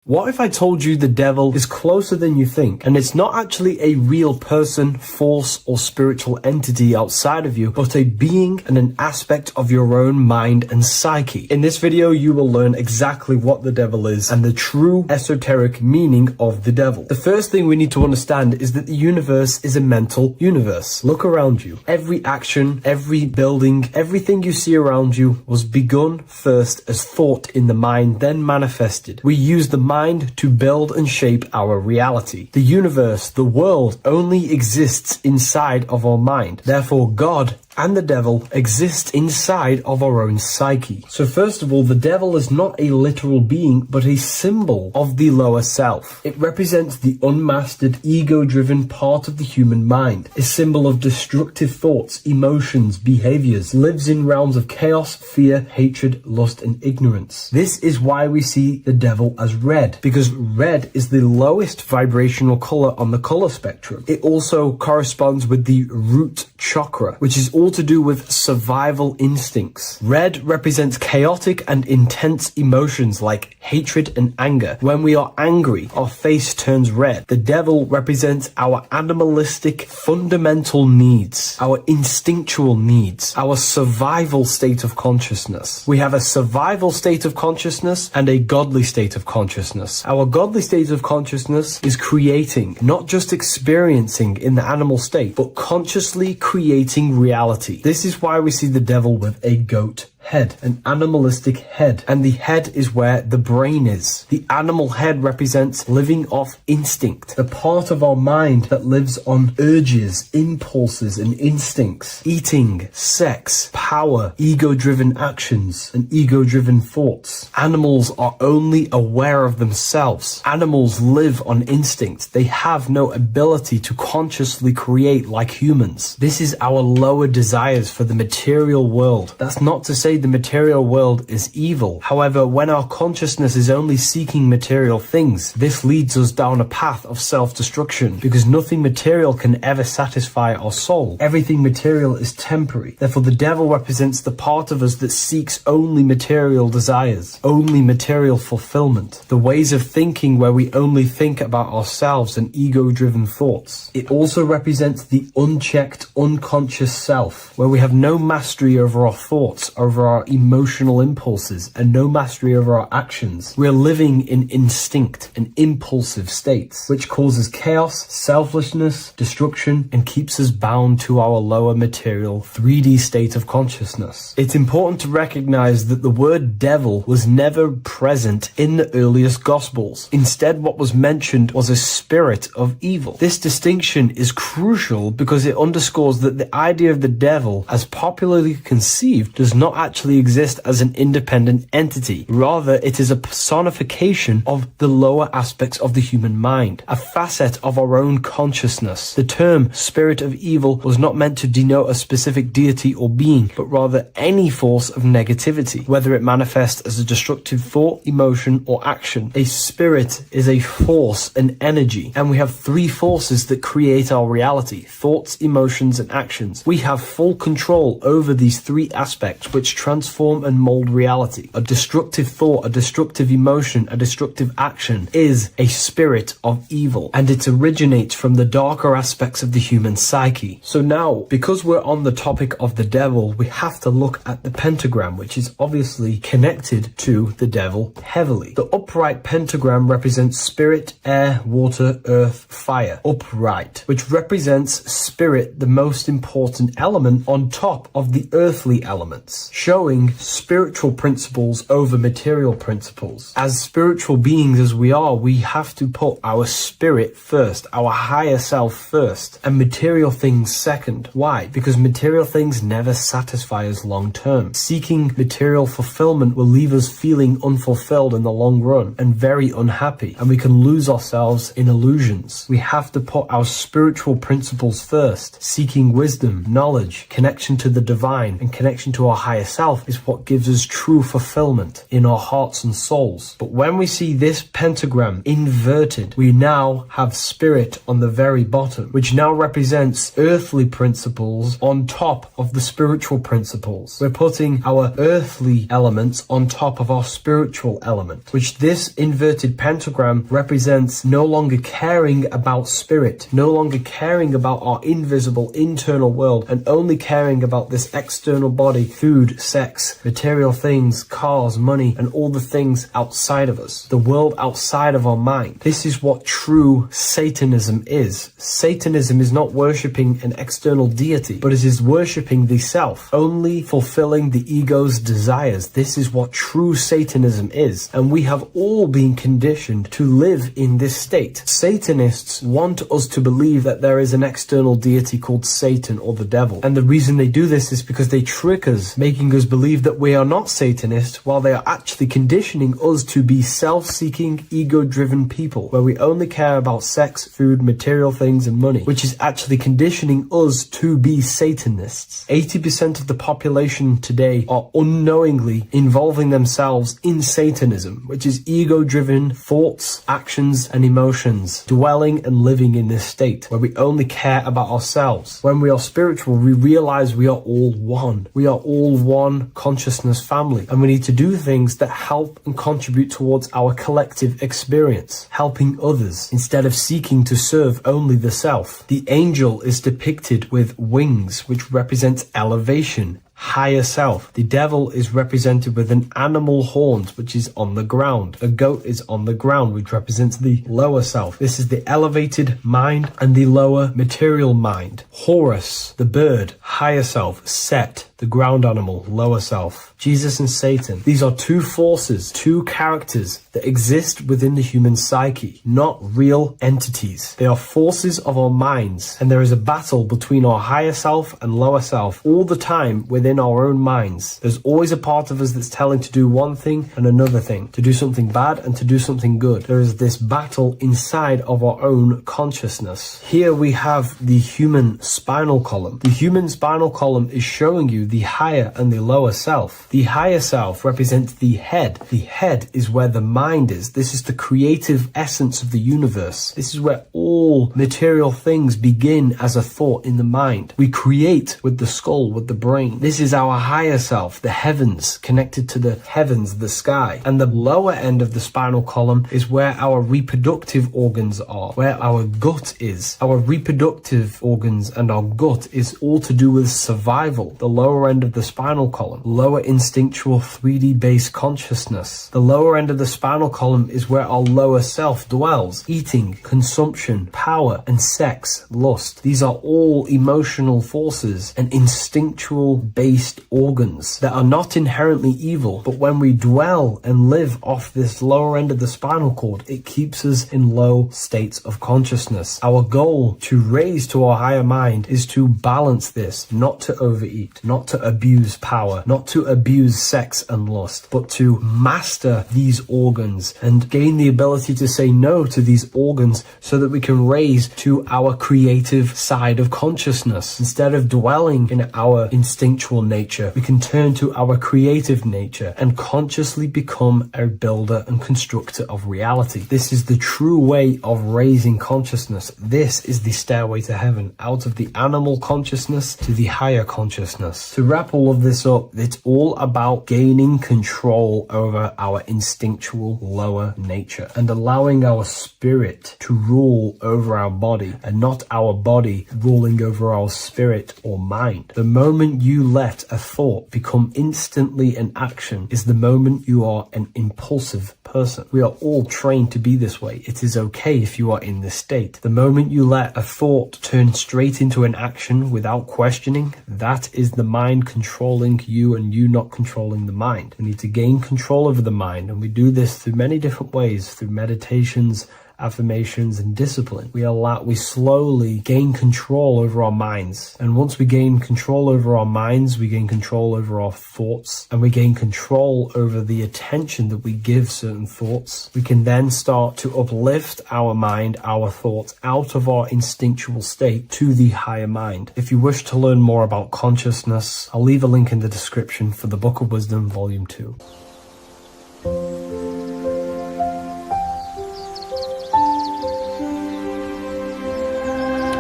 Speaker 3: What if I told you the devil is closer than you think, and it's not actually a real person, force, or spiritual entity outside of you, but a being and an aspect of your own mind and psyche? In this video, you will learn exactly what the devil is and the true esoteric meaning of the devil. The first thing we need to understand is that the universe is a mental universe. Look around you. Every action, every building, everything you see around you was begun first as thought in the mind, then manifested. We use the mind to build and shape our reality. The universe, the world, only exists inside of our mind. Therefore, God and the devil exist inside of our own psyche. So first of all, the devil is not a literal being, but a symbol of the lower self. It represents the unmastered, ego-driven part of the human mind, a symbol of destructive thoughts, emotions, behaviors, lives in realms of chaos, fear, hatred, lust, and ignorance. This is why we see the devil as red, because red is the lowest vibrational color on the color spectrum. It also corresponds with the root chakra, which is all to do with survival instincts. Red represents chaotic and intense emotions like hatred and anger. When we are angry, our face turns red. The devil represents our animalistic fundamental needs, our instinctual needs, our survival state of consciousness. We have a survival state of consciousness and a godly state of consciousness. Our godly state of consciousness is creating, not just experiencing in the animal state, but consciously creating reality. This is why we see the devil with a goat head, an animalistic head, and the head is where the brain is. The animal head represents living off instinct, the part of our mind that lives on urges, impulses, and instincts, eating, sex, power, ego-driven actions, and ego-driven thoughts. Animals are only aware of themselves. Animals live on instinct. They have no ability to consciously create like humans. This is our lower desires for the material world. That's not to say the material world is evil. However, when our consciousness is only seeking material things, this leads us down a path of self-destruction, because nothing material can ever satisfy our soul. Everything material is temporary. Therefore, the devil represents the part of us that seeks only material desires, only material fulfillment, the ways of thinking where we only think about ourselves and ego-driven thoughts. It also represents the unchecked, unconscious self, where we have no mastery over our thoughts, over our emotional impulses, and no mastery over our actions. We're living in instinct and impulsive states, which causes chaos, selflessness, destruction, and keeps us bound to our lower material 3D state of consciousness. It's important to recognize that the word devil was never present in the earliest Gospels. Instead, what was mentioned was a spirit of evil. This distinction is crucial because it underscores that the idea of the devil, as popularly conceived, does not actually exist as an independent entity. Rather, it is a personification of the lower aspects of the human mind, a facet of our own consciousness. The term spirit of evil was not meant to denote a specific deity or being, but rather any force of negativity, whether it manifests as a destructive thought, emotion, or action. A spirit is a force, an energy, and we have three forces that create our reality: thoughts, emotions, and actions. We have full control over these three aspects, which transform and mold reality. A destructive thought, a destructive emotion, a destructive action is a spirit of evil, and it originates from the darker aspects of the human psyche. So now, because we're on the topic of the devil, we have to look at the pentagram, which is obviously connected to the devil heavily. The upright pentagram represents spirit, air, water, earth, fire. Upright, which represents spirit, the most important element on top of the earthly elements, showing spiritual principles over material principles. As spiritual beings as we are, we have to put our spirit first, our higher self first, and material things second. Why? Because material things never satisfy us long term. Seeking material fulfillment will leave us feeling unfulfilled in the long run and very unhappy, and we can lose ourselves in illusions. We have to put our spiritual principles first. Seeking wisdom, knowledge, connection to the divine, and connection to our higher self is what gives us true fulfillment in our hearts and souls. But when we see this pentagram inverted, we now have spirit on the very bottom, which now represents earthly principles on top of the spiritual principles. We're putting our earthly elements on top of our spiritual element, which this inverted pentagram represents no longer caring about spirit, no longer caring about our invisible internal world, and only caring about this external body, food, sex, material things, cars, money, and all the things outside of us, the world outside of our mind. This is what true Satanism is. Satanism is not worshipping an external deity, but it is worshipping the self, only fulfilling the ego's desires. This is what true Satanism is, and we have all been conditioned to live in this state. Satanists want us to believe that there is an external deity called Satan or the devil, and the reason they do this is because they trick us, making us believe that we are not Satanists, while they are actually conditioning us to be self-seeking, ego-driven people, where we only care about sex, food, material things, and money, which is actually conditioning us to be Satanists. 80% of the population today are unknowingly involving themselves in Satanism, which is ego-driven thoughts, actions, and emotions, dwelling and living in this state, where we only care about ourselves. When we are spiritual, we realize we are all one. We are all one consciousness family, and we need to do things that help and contribute towards our collective experience, helping others, instead of seeking to serve only the self. The angel is depicted with wings, which represents elevation, higher self. The devil is represented with an animal horns, which is on the ground. A goat is on the ground, which represents the lower self. This is the elevated mind and the lower material mind. Horus, the bird, higher self. Set, the ground animal, lower self. Jesus and Satan. These are two forces, two characters that exist within the human psyche, not real entities. They are forces of our minds, and there is a battle between our higher self and lower self all the time within our own minds. There's always a part of us that's telling to do one thing and another thing, to do something bad and to do something good. There is this battle inside of our own consciousness. Here we have the human spinal column. The human spinal column is showing you the higher and the lower self. The higher self represents the head. The head is where the mind is. This is the creative essence of the universe. This is where all material things begin as a thought in the mind. We create with the skull, with the brain. This is our higher self, the heavens, connected to the heavens, the sky. And the lower end of the spinal column is where our reproductive organs are, where our gut is. Our reproductive organs and our gut is all to do with survival. The lower end of the spinal column, lower instinctual 3D based consciousness. The lower end of the spinal column is where our lower self dwells. Eating, consumption, power, and sex, lust. These are all emotional forces and instinctual based organs that are not inherently evil, but when we dwell and live off this lower end of the spinal cord, it keeps us in low states of consciousness. Our goal to raise to our higher mind is to balance this, not to overeat, not to abuse power, not to abuse sex and lust, but to master these organs and gain the ability to say no to these organs so that we can raise to our creative side of consciousness. Instead of dwelling in our instinctual nature, we can turn to our creative nature and consciously become a builder and constructor of reality. This is the true way of raising consciousness. This is the stairway to heaven, out of the animal consciousness to the higher consciousness. To wrap all of this up, it's all about gaining control over our instinctual lower nature and allowing our spirit to rule over our body and not our body ruling over our spirit or mind. The moment you let a thought become instantly an action is the moment you are an impulsive person. We are all trained to be this way. It is okay if you are in this state. The moment you let a thought turn straight into an action without questioning, that is the mind controlling you and you not controlling the mind. We need to gain control over the mind, and we do this through many different ways, through meditations, affirmations, and discipline. We slowly gain control over our minds. And once we gain control over our minds, we gain control over our thoughts, and we gain control over the attention that we give certain thoughts. We can then start to uplift our mind, our thoughts, out of our instinctual state to the higher mind. If you wish to learn more about consciousness, I'll leave a link in the description for the Book of Wisdom, Volume 2.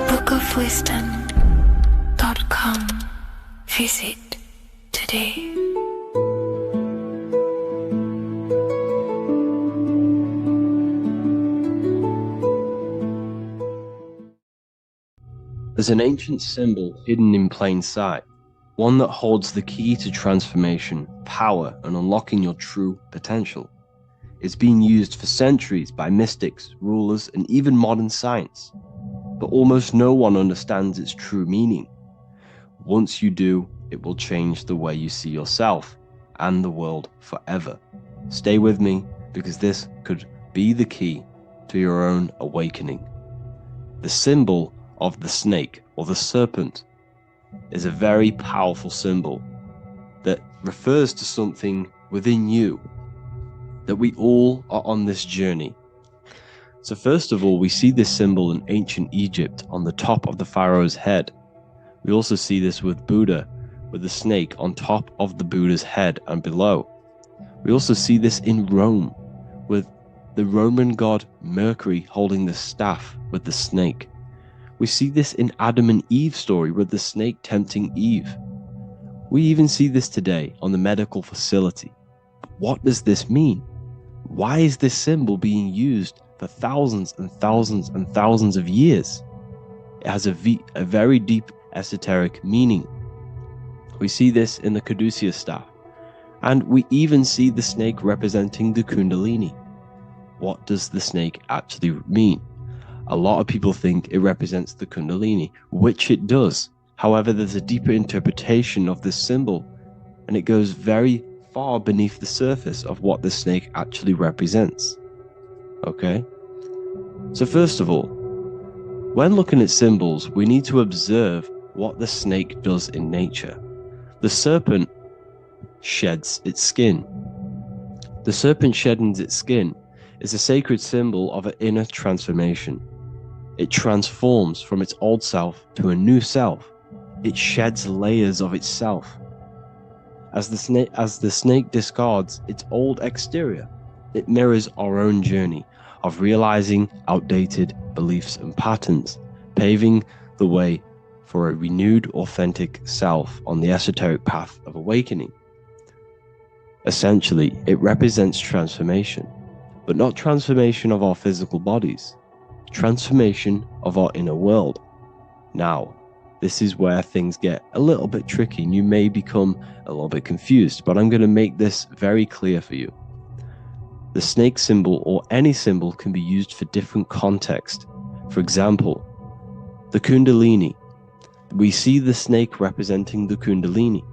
Speaker 2: bookofwisdom.com. Visit today.
Speaker 3: There's an ancient symbol hidden in plain sight, one that holds the key to transformation, power, and unlocking your true potential. It's been used for centuries by mystics, rulers, and even modern science. But almost no one understands its true meaning. Once you do, it will change the way you see yourself and the world forever. Stay with me, because this could be the key to your own awakening. The symbol of the snake, or the serpent, is a very powerful symbol that refers to something within you, that we all are on this journey. So first of all, we see this symbol in ancient Egypt on the top of the pharaoh's head. We also see this with Buddha, with the snake on top of the Buddha's head and below. We also see this in Rome, with the Roman god Mercury holding the staff with the snake. We see this in Adam and Eve story with the snake tempting Eve. We even see this today on the medical facility. But what does this mean? Why is this symbol being used for thousands and thousands and thousands of years? It has a very deep esoteric meaning. We see this in the caduceus staff, and we even see the snake representing the kundalini. What does the snake actually mean? A lot of people think it represents the kundalini, which it does. However, there's a deeper interpretation of this symbol, and it goes very far beneath the surface of what the snake actually represents. Okay? So first of all, when looking at symbols, we need to observe what the snake does in nature. The serpent sheds its skin. The serpent shedding its skin is a sacred symbol of an inner transformation. It transforms from its old self to a new self. It sheds layers of itself. As the snake discards its old exterior, it mirrors our own journey of realizing outdated beliefs and patterns, paving the way for a renewed, authentic self on the esoteric path of awakening. Essentially, it represents transformation, but not transformation of our physical bodies, transformation of our inner world. Now, this is where things get a little bit tricky and you may become a little bit confused, but I'm going to make this very clear for you. The snake symbol, or any symbol, can be used for different contexts. For example, the kundalini. We see the snake representing the kundalini.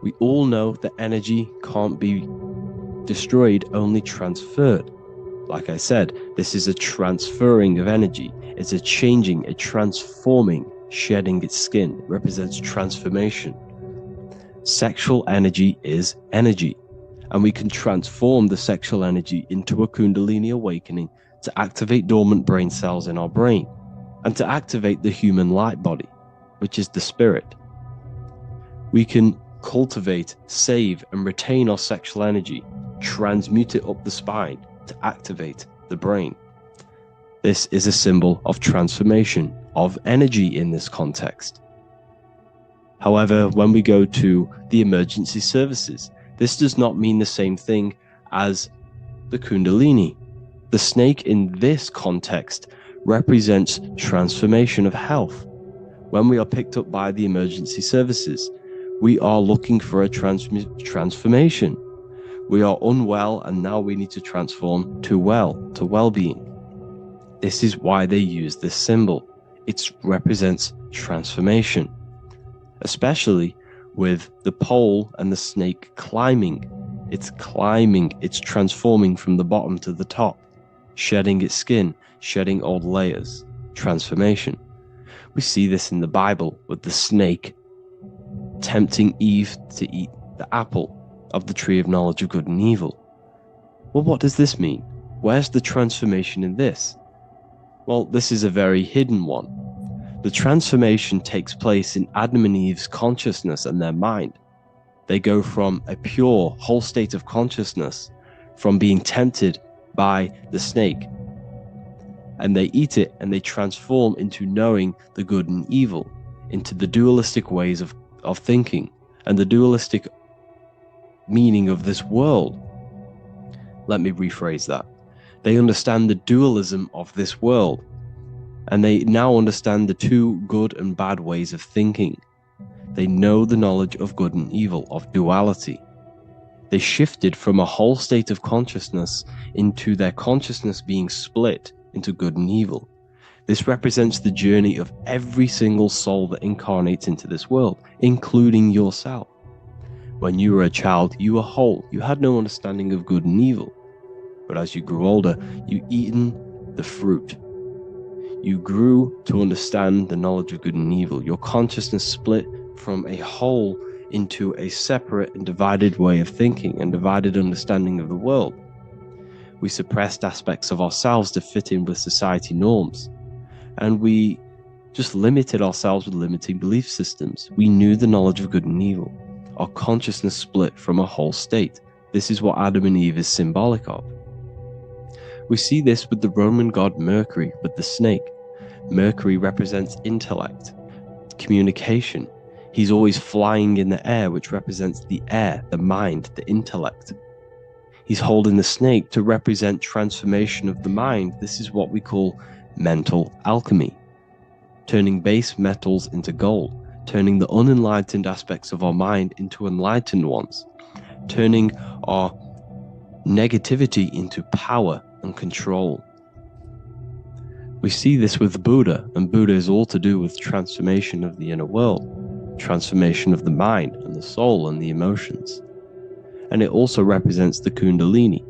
Speaker 3: We all know that energy can't be destroyed, only transferred. Like I said, this is a transferring of energy. It's a changing, a transforming, shedding its skin. It represents transformation. Sexual energy is energy, and we can transform the sexual energy into a kundalini awakening to activate dormant brain cells in our brain, and to activate the human light body, which is the spirit. We can cultivate, save, and retain our sexual energy, transmute it up the spine to activate the brain. This is a symbol of transformation, of energy in this context. However, when we go to the emergency services, this does not mean the same thing as the kundalini. The snake in this context represents transformation of health. When we are picked up by the emergency services, we are looking for a transformation. We are unwell, and now we need to transform to well-being. This is why they use this symbol. It represents transformation. especially with the pole and the snake climbing. It's climbing, it's transforming from the bottom to the top, shedding its skin, shedding old layers, transformation. We see this in the Bible with the snake tempting Eve to eat the apple of the tree of knowledge of good and evil. Well, what does this mean? Where's the transformation in this? Well, this is a very hidden one. The transformation takes place in Adam and Eve's consciousness and their mind. They go from a pure, whole state of consciousness, from being tempted by the snake, and they eat it and they transform into knowing the good and evil, into the dualistic ways of thinking and the dualistic meaning of this world. Let me rephrase that. They understand the dualism of this world, and they now understand the two good and bad ways of thinking. They know the knowledge of good and evil, of duality. They shifted from a whole state of consciousness into their consciousness being split into good and evil. This represents the journey of every single soul that incarnates into this world, including yourself. When you were a child, you were whole. You had no understanding of good and evil. But as you grew older, you eaten the fruit. You grew to understand the knowledge of good and evil. Your consciousness split from a whole into a separate and divided way of thinking and divided understanding of the world. We suppressed aspects of ourselves to fit in with society norms. And we just limited ourselves with limiting belief systems. We knew the knowledge of good and evil. Our consciousness split from a whole state. This is what Adam and Eve is symbolic of. We see this with the Roman god Mercury, with the snake. Mercury represents intellect, communication. He's always flying in the air, which represents the air, the mind, the intellect. He's holding the snake to represent transformation of the mind. This is what we call mental alchemy, turning base metals into gold, turning the unenlightened aspects of our mind into enlightened ones, turning our negativity into power and control. We see this with Buddha, and Buddha is all to do with transformation of the inner world, transformation of the mind and the soul and the emotions. And it also represents the Kundalini.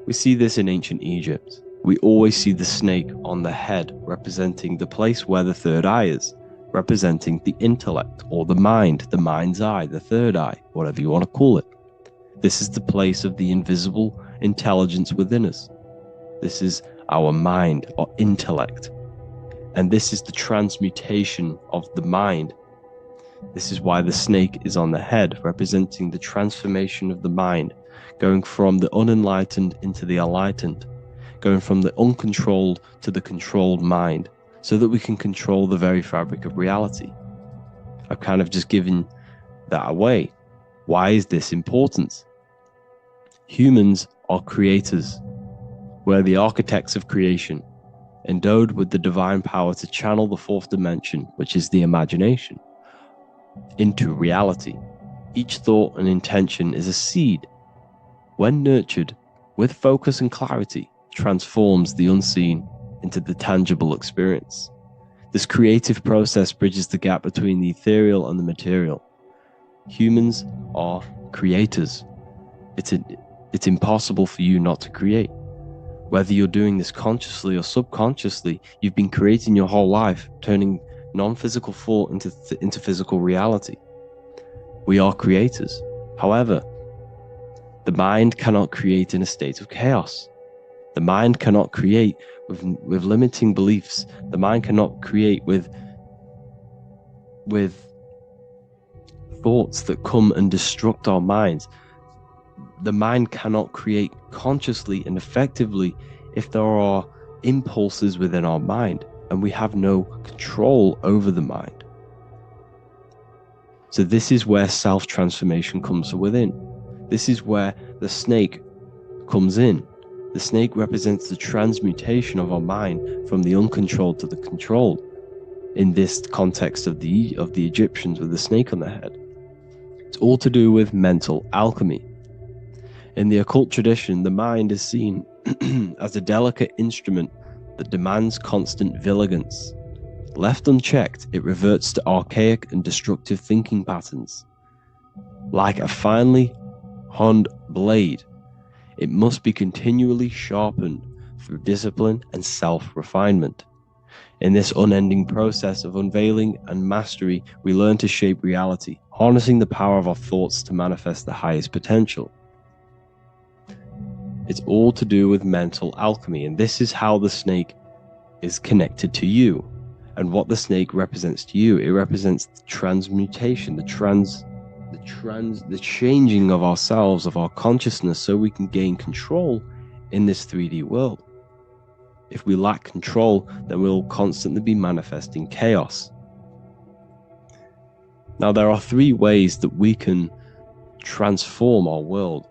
Speaker 3: We see this in ancient Egypt. We always see the snake on the head, representing the place where the third eye is, representing the intellect or the mind, the mind's eye, the third eye, whatever you want to call it. This is the place of the invisible intelligence within us. This is our mind or intellect. And this is the transmutation of the mind. This is why the snake is on the head, representing the transformation of the mind, going from the unenlightened into the enlightened, going from the uncontrolled to the controlled mind, so that we can control the very fabric of reality. I've kind of just given that away. Why is this important? Humans are creators. We're the architects of creation, endowed with the divine power to channel the fourth dimension, which is the imagination, into reality. Each thought and intention is a seed. When nurtured with focus and clarity, transforms the unseen into the tangible experience. This creative process bridges the gap between the ethereal and the material. Humans are creators. It's impossible for you not to create. Whether you're doing this consciously or subconsciously, you've been creating your whole life, turning non-physical thought into physical reality. We are creators. However, the mind cannot create in a state of chaos. The mind cannot create with limiting beliefs. The mind cannot create with thoughts that come and destruct our minds. The mind cannot create consciously and effectively if there are impulses within our mind and we have no control over the mind. So this is where self-transformation comes from within. This is where the snake comes in. The snake represents the transmutation of our mind from the uncontrolled to the controlled. In this context of the Egyptians with the snake on their head, it's all to do with mental alchemy. In the occult tradition, the mind is seen as a delicate instrument that demands constant vigilance. Left unchecked, it reverts to archaic and destructive thinking patterns. Like a finely honed blade, it must be continually sharpened through discipline and self-refinement. In this unending process of unveiling and mastery, we learn to shape reality, harnessing the power of our thoughts to manifest the highest potential. It's all to do with mental alchemy, and this is how the snake is connected to you. And what the snake represents to you, it represents the transmutation, the changing of ourselves, of our consciousness, so we can gain control in this 3D world. If we lack control, then we'll constantly be manifesting chaos. Now, there are 3 ways that we can transform our world,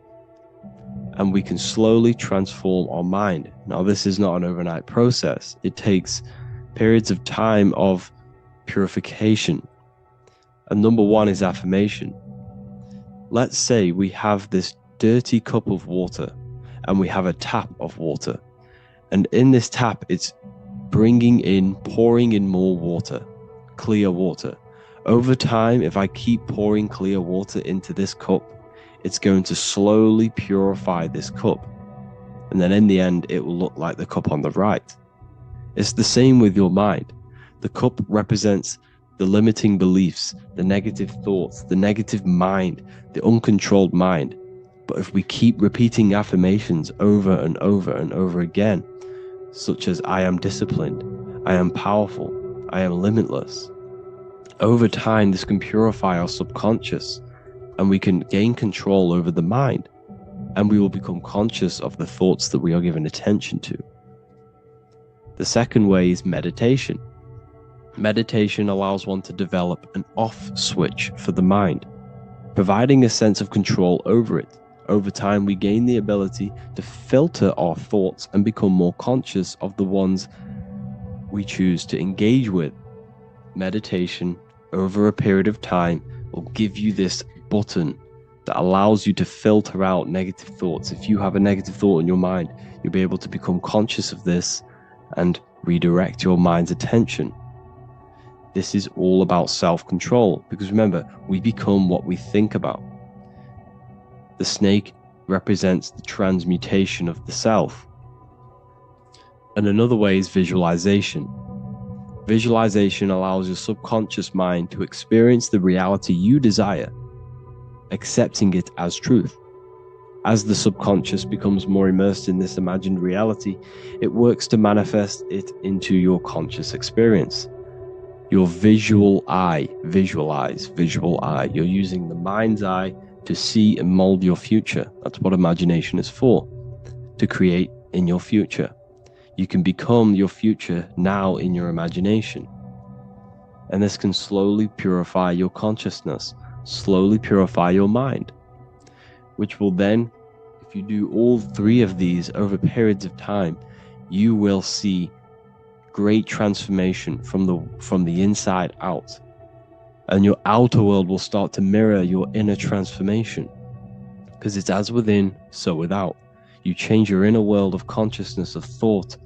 Speaker 3: and we can slowly transform our mind. Now, this is not an overnight process. It takes periods of time of purification. And number 1 is affirmation. Let's say we have this dirty cup of water and we have a tap of water. And in this tap, it's pouring in more water, clear water. Over time, if I keep pouring clear water into this cup, it's going to slowly purify this cup. And then in the end, it will look like the cup on the right. It's the same with your mind. The cup represents the limiting beliefs, the negative thoughts, the negative mind, the uncontrolled mind. But if we keep repeating affirmations over and over and over again, such as I am disciplined, I am powerful, I am limitless, over time this can purify our subconscious and we can gain control over the mind, and we will become conscious of the thoughts that we are giving attention to. The second way is meditation. Meditation allows one to develop an off switch for the mind, providing a sense of control over it. Over time, we gain the ability to filter our thoughts and become more conscious of the ones we choose to engage with. Meditation, over a period of time, will give you this button that allows you to filter out negative thoughts. If you have a negative thought in your mind, you'll be able to become conscious of this and redirect your mind's attention. This is all about self-control, because remember, we become what we think about. The snake represents the transmutation of the self. And another way is visualization. Visualization allows your subconscious mind to experience the reality you desire, accepting it as truth. As the subconscious becomes more immersed in this imagined reality, it works to manifest it into your conscious experience. Your visual eye, visual eye. You're using the mind's eye to see and mold your future. That's what imagination is for, to create in your future. You can become your future now in your imagination. And this can slowly purify your consciousness, slowly purify your mind, which will then, if you do all 3 of these over periods of time, you will see great transformation from the inside out. And your outer world will start to mirror your inner transformation, because it's as within, so without. You change your inner world of consciousness, of thought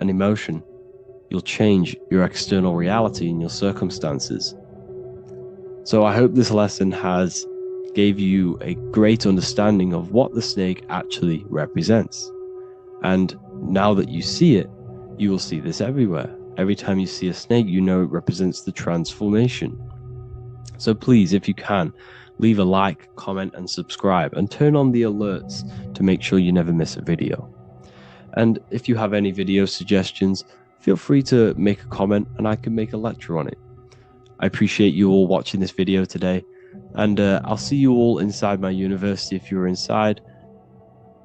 Speaker 3: and emotion, you'll change your external reality and your circumstances. So I hope this lesson has gave you a great understanding of what the snake actually represents. And now that you see it, you will see this everywhere. Every time you see a snake, you know it represents the transformation. So please, if you can, leave a like, comment, and subscribe, and turn on the alerts to make sure you never miss a video. And if you have any video suggestions, feel free to make a comment and I can make a lecture on it. I appreciate you all watching this video today, and I'll see you all inside my university if you're inside,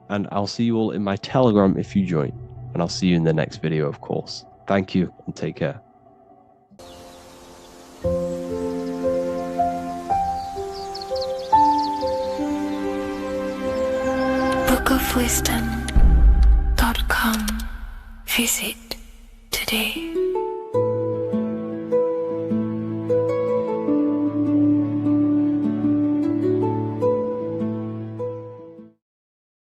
Speaker 3: and I'll see you all in my Telegram if you join, and I'll see you in the next video, of course. Thank you and take care.
Speaker 2: bookofwisdom.com. Visit today.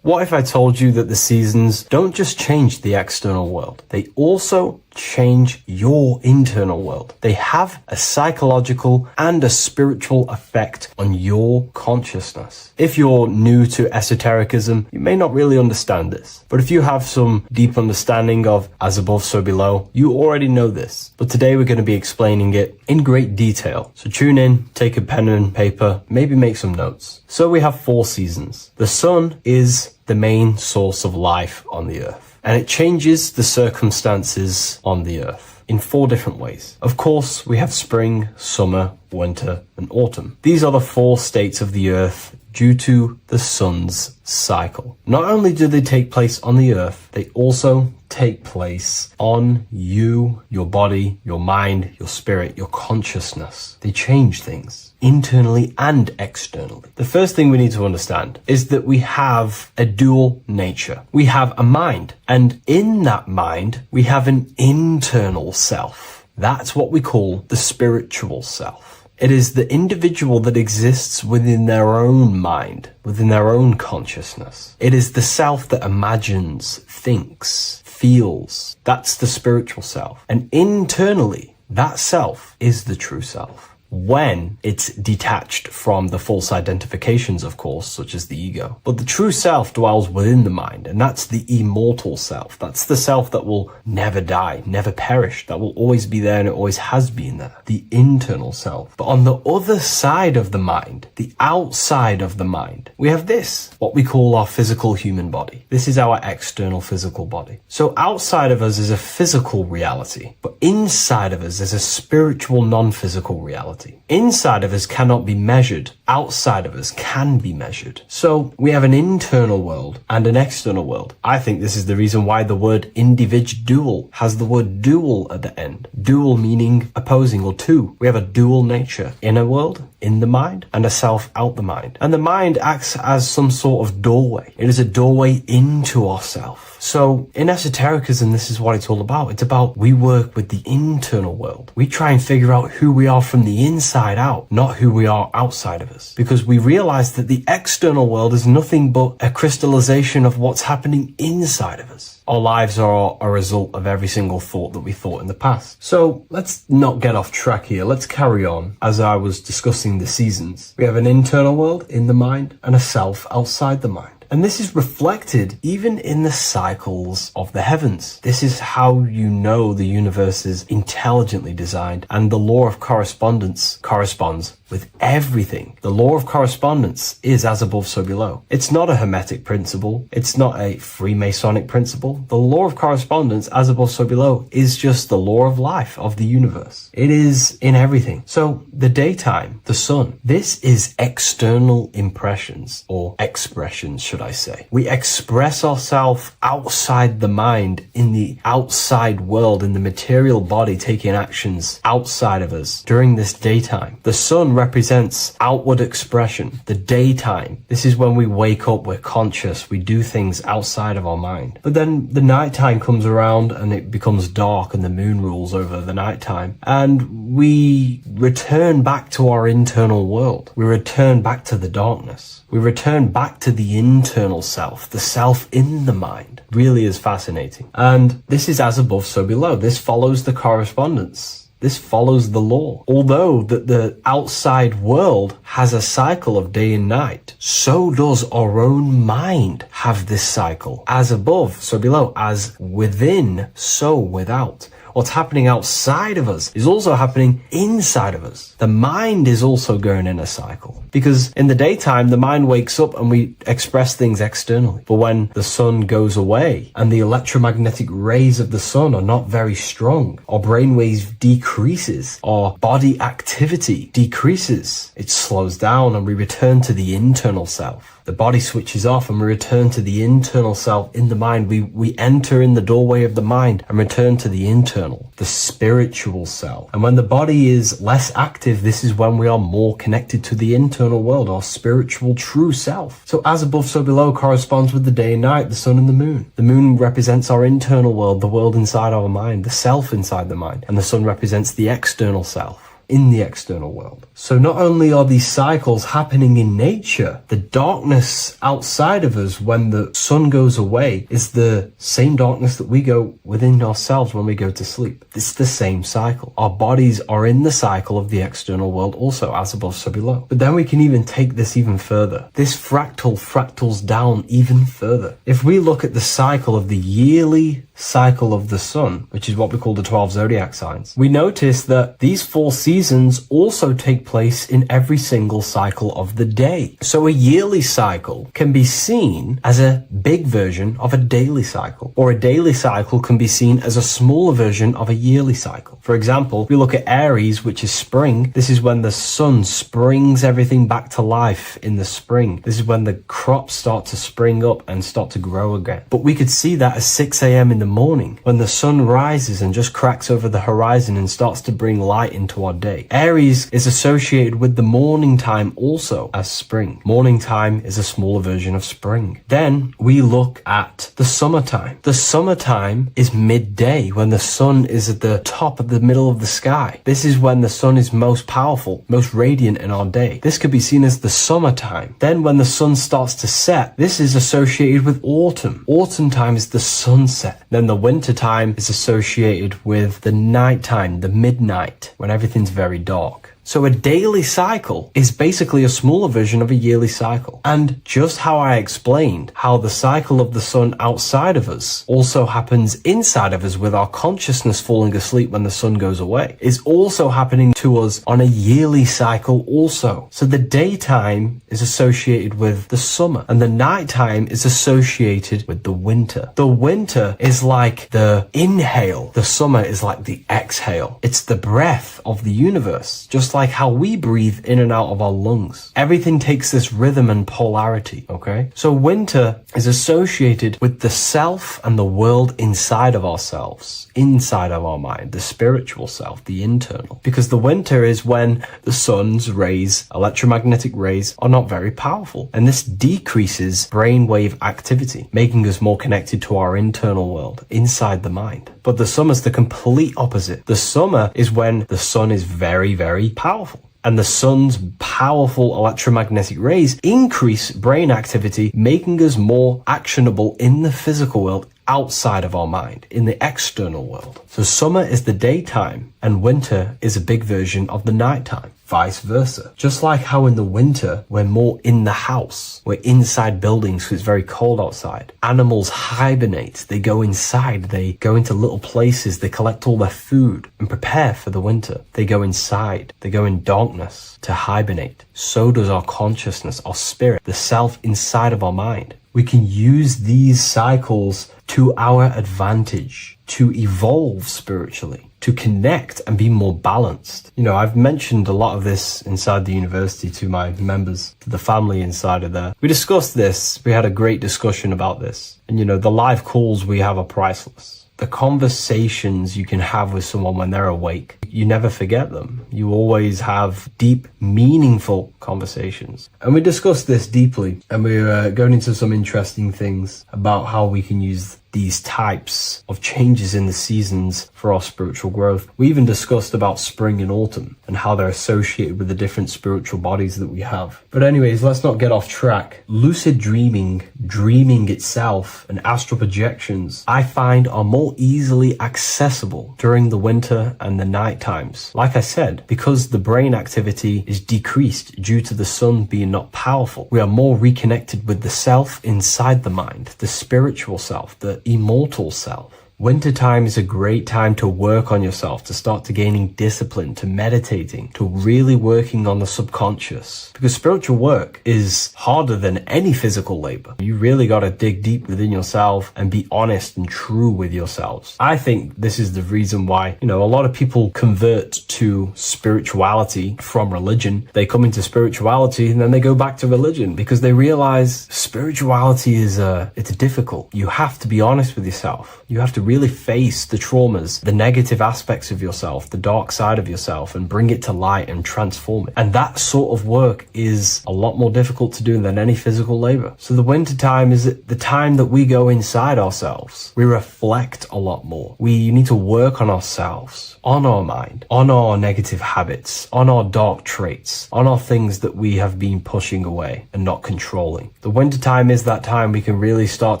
Speaker 3: What if I told you that the seasons don't just change the external world, they also change your internal world. They have a psychological and a spiritual effect on your consciousness. If you're new to esotericism, you may not really understand this. But if you have some deep understanding of as above, so below, you already know this. But today we're going to be explaining it in great detail. So tune in, take a pen and paper, maybe make some notes. So we have 4 seasons. The sun is the main source of life on the earth. And it changes the circumstances on the earth in 4 different ways. Of course, we have spring, summer, winter, and autumn. These are the 4 states of the earth due to the sun's cycle. Not only do they take place on the earth, they also take place on you, your body, your mind, your spirit, your consciousness. They change things internally and externally. The first thing we need to understand is that we have a dual nature. We have a mind, and in that mind, we have an internal self. That's what we call the spiritual self. It is the individual that exists within their own mind, within their own consciousness. It is the self that imagines, thinks, feels. That's the spiritual self. And internally, that self is the true self. When it's detached from the false identifications, of course, such as the ego. But the true self dwells within the mind, and that's the immortal self. That's the self that will never die, never perish, that will always be there and it always has been there. The internal self. But on the other side of the mind, the outside of the mind, we have this, what we call our physical human body. This is our external physical body. So outside of us is a physical reality, but inside of us is a spiritual non-physical reality. Inside of us cannot be measured. Outside of us can be measured. So we have an internal world and an external world. I think this is the reason why the word individual has the word dual at the end. Dual meaning opposing or two. We have a dual nature. Inner world, in the mind, and a self out the mind. And the mind acts as some sort of doorway. It is a doorway into ourself. So in esotericism, this is what it's all about. It's about we work with the internal world. We try and figure out who we are from the inside out, not who we are outside of us. Because we realize that the external world is nothing but a crystallization of what's happening inside of us. Our lives are a result of every single thought that we thought in the past. So let's not get off track here. Let's carry on. As I was discussing the seasons, we have an internal world in the mind and a self outside the mind. And this is reflected even in the cycles of the heavens. This is how you know the universe is intelligently designed, and the law of correspondence corresponds with everything. The law of correspondence is as above, so below. It's not a Hermetic principle. It's not a Freemasonic principle. The law of correspondence, as above, so below, is just the law of life of the universe. It is in everything. So the daytime, the sun, this is external impressions or expressions, should I say. We express ourselves outside the mind, in the outside world, in the material body, taking actions outside of us during this daytime. The sun represents outward expression, the daytime. This is when we wake up, we're conscious, we do things outside of our mind. But then the nighttime comes around and it becomes dark and the moon rules over the nighttime. And we return back to our internal world. We return back to the darkness. We return back to the internal self, the self in the mind. Really is fascinating. And this is as above, so below. This follows the correspondence. This follows the law. Although that the outside world has a cycle of day and night, so does our own mind have this cycle. As above, so below. As within, so without. What's happening outside of us is also happening inside of us. The mind is also going in a cycle. Because in the daytime, the mind wakes up and we express things externally. But when the sun goes away and the electromagnetic rays of the sun are not very strong, our brainwave decreases, our body activity decreases. It slows down and we return to the internal self. The body switches off and we return to the internal self in the mind. We enter in the doorway of the mind and return to the internal, the spiritual self. And when the body is less active, this is when we are more connected to the internal world, our spiritual true self. So as above, so below corresponds with the day and night, the sun and the moon. The moon represents our internal world, the world inside our mind, the self inside the mind. And the sun represents the external self. in the external world. So not only are these cycles happening in nature, the darkness outside of us when the sun goes away is the same darkness that we go within ourselves when we go to sleep. It's the same cycle. Our bodies are in the cycle of the external world also, as above, so below. But then we can even take this even further. This fractals down even further. If we look at the cycle of the yearly cycle of the sun, which is what we call the 12 zodiac signs, we notice that these 4 seasons also take place in every single cycle of the day. So a yearly cycle can be seen as a big version of a daily cycle, or a daily cycle can be seen as a smaller version of a yearly cycle. For example, if we look at Aries, which is spring, this is when the sun springs everything back to life in the spring. This is when the crops start to spring up and start to grow again. But we could see that at 6 a.m. in the morning, when the sun rises and just cracks over the horizon and starts to bring light into our day. Aries is associated with the morning time also as spring. Morning time is a smaller version of spring. Then we look at the summertime. The summertime is midday, when the sun is at the top of the middle of the sky. This is when the sun is most powerful, most radiant in our day. This could be seen as the summertime. Then when the sun starts to set, this is associated with autumn. Autumn time is the sunset. Then the winter time is associated with the nighttime, the midnight, when everything's very dark. So a daily cycle is basically a smaller version of a yearly cycle. And just how I explained how the cycle of the sun outside of us also happens inside of us with our consciousness falling asleep when the sun goes away, is also happening to us on a yearly cycle also. So the daytime is associated with the summer and the nighttime is associated with the winter. The winter is like the inhale. The summer is like the exhale. It's the breath of the universe, just like how we breathe in and out of our lungs. Everything takes this rhythm and polarity, okay? So winter is associated with the self and the world inside of ourselves, inside of our mind, the spiritual self, the internal. Because the winter is when the sun's rays, electromagnetic rays, are not very powerful. And this decreases brainwave activity, making us more connected to our internal world, inside the mind. But the summer's the complete opposite. The summer is when the sun is very, very powerful. And the sun's powerful electromagnetic rays increase brain activity, making us more actionable in the physical world outside of our mind, in the external world. So summer is the daytime and winter is a big version of the nighttime. Vice versa. Just like how in the winter, we're more in the house. We're inside buildings because it's very cold outside. Animals hibernate. They go inside. They go into little places. They collect all their food and prepare for the winter. They go inside. They go in darkness to hibernate. So does our consciousness, our spirit, the self inside of our mind. We can use these cycles to our advantage, to evolve spiritually, to connect and be more balanced. You know, I've mentioned a lot of this inside the university to my members, to the family inside of there. We discussed this. We had a great discussion about this. And, you know, the live calls we have are priceless. The conversations you can have with someone when they're awake, you never forget them. You always have deep, meaningful conversations. And we discussed this deeply, and we were going into some interesting things about how we can use these types of changes in the seasons for our spiritual growth. We even discussed about spring and autumn and how they're associated with the different spiritual bodies that we have. But anyways, let's not get off track. Lucid dreaming, dreaming itself, and astral projections, I find are more easily accessible during the winter and the night times. Like I said, because the brain activity is decreased due to the sun being not powerful, we are more reconnected with the self inside the mind, the spiritual self, the immortal self. Wintertime is a great time to work on yourself, to start to gaining discipline, to meditating, to really working on the subconscious. Because spiritual work is harder than any physical labor. You really got to dig deep within yourself and be honest and true with yourselves. I think this is the reason why, you know, a lot of people convert to spirituality from religion. They come into spirituality and then they go back to religion because they realize spirituality is it's difficult. You have to be honest with yourself. You have to really face the traumas, the negative aspects of yourself, the dark side of yourself, and bring it to light and transform it. And that sort of work is a lot more difficult to do than any physical labor. So the winter time is the time that we go inside ourselves. We reflect a lot more. We need to work on ourselves, on our mind, on our negative habits, on our dark traits, on our things that we have been pushing away and not controlling. The winter time is that time we can really start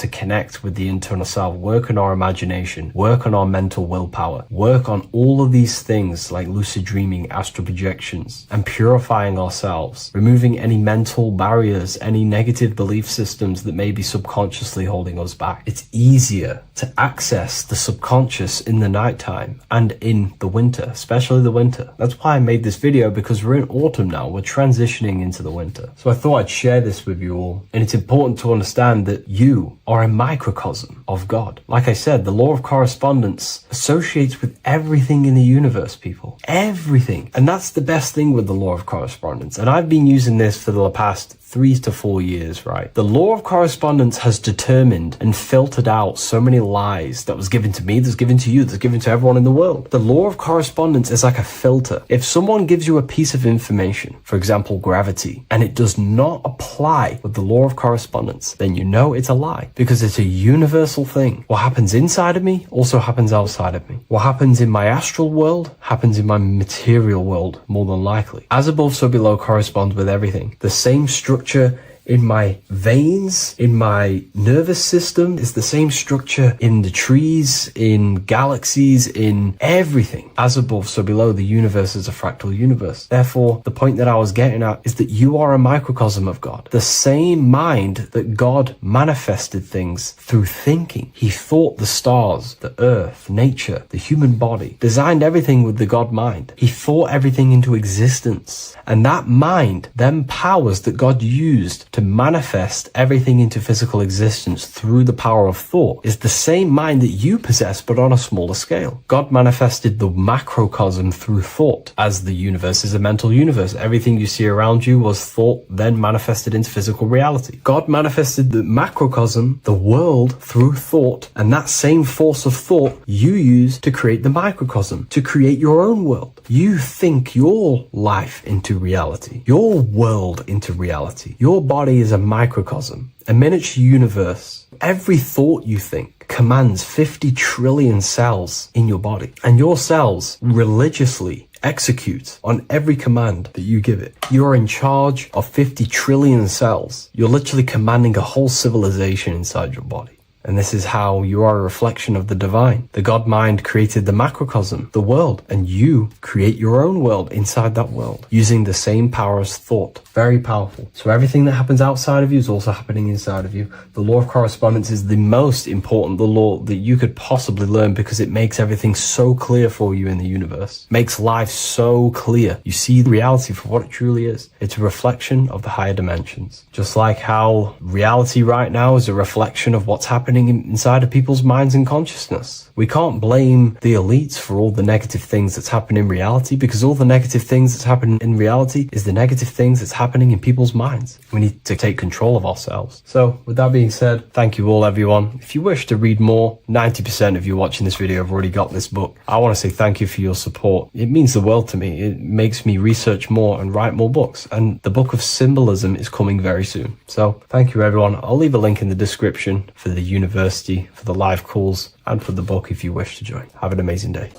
Speaker 3: to connect with the internal self, work on our imagination, work on our mental willpower, work on all of these things like lucid dreaming, astral projections, and purifying ourselves, removing any mental barriers, any negative belief systems that may be subconsciously holding us back. It's easier to access the subconscious in the nighttime and in the winter, especially the winter. That's why I made this video, because we're in autumn now. We're transitioning into the winter. So I thought I'd share this with you all. And it's important to understand that you are a microcosm of God. Like I said, the law of correspondence associates with everything in the universe, people. Everything. And that's the best thing with the law of correspondence. And I've been using this for the past 3 to 4 years, right? The law of correspondence has determined and filtered out so many lies that was given to me, that's given to you, that's given to everyone in the world. The law of correspondence is like a filter. If someone gives you a piece of information, for example, gravity, and it does not apply with the law of correspondence, then you know it's a lie, because it's a universal thing. What happens inside of me also happens outside of me. What happens in my astral world happens in my material world, more than likely. As above, so below corresponds with everything. The same structure in my veins, in my nervous system, is the same structure in the trees, in galaxies, in everything. As above, so below, the universe is a fractal universe. Therefore, the point that I was getting at is that you are a microcosm of God. The same mind that God manifested things through thinking. He thought the stars, the earth, nature, the human body, designed everything with the God mind. He thought everything into existence. And that mind then powers that God used to manifest everything into physical existence through the power of thought is the same mind that you possess, but on a smaller scale. God manifested the macrocosm through thought, as the universe is a mental universe. Everything you see around you was thought, then manifested into physical reality. God manifested the macrocosm, the world, through thought, and that same force of thought you use to create the microcosm, to create your own world. You think your life into reality, your world into reality. Your body is a microcosm, a miniature universe. Every thought you think commands 50 trillion cells in your body, and your cells religiously execute on every command that you give it. You're in charge of 50 trillion cells. You're literally commanding a whole civilization inside your body. And this is how you are a reflection of the divine. The God mind created the macrocosm, the world, and you create your own world inside that world using the same power as thought. Very powerful. So everything that happens outside of you is also happening inside of you. The law of correspondence is the most important, the law that you could possibly learn, because it makes everything so clear for you in the universe. Makes life so clear. You see reality for what it truly is. It's a reflection of the higher dimensions. Just like how reality right now is a reflection of what's happening inside of people's minds and consciousness. We can't blame the elites for all the negative things that's happening in reality, because all the negative things that's happening in reality is the negative things that's happening in people's minds. We need to take control of ourselves. So with that being said, thank you all, everyone. If you wish to read more, 90% of you watching this video have already got this book. I want to say thank you for your support. It means the world to me. It makes me research more and write more books. And the book of symbolism is coming very soon. So thank you, everyone. I'll leave a link in the description for the university, for the live calls, and for the book if you wish to join. Have an amazing day.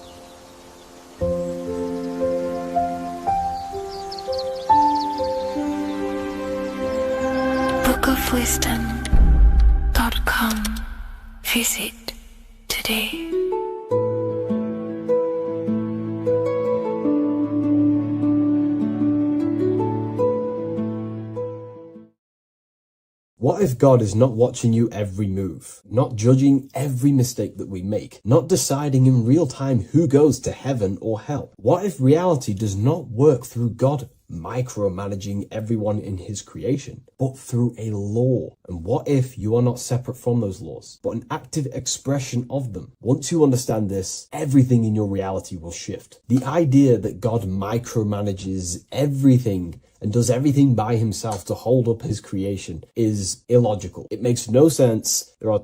Speaker 2: bookofwisdom.com. Visit today.
Speaker 3: What if God is not watching you every move, not judging every mistake that we make, not deciding in real time who goes to heaven or hell? What if reality does not work through God micromanaging everyone in his creation, but through a law? And what if you are not separate from those laws, but an active expression of them? Once you understand this, everything in your reality will shift. The idea that God micromanages everything and does everything by himself to hold up his creation is illogical. It makes no sense. There are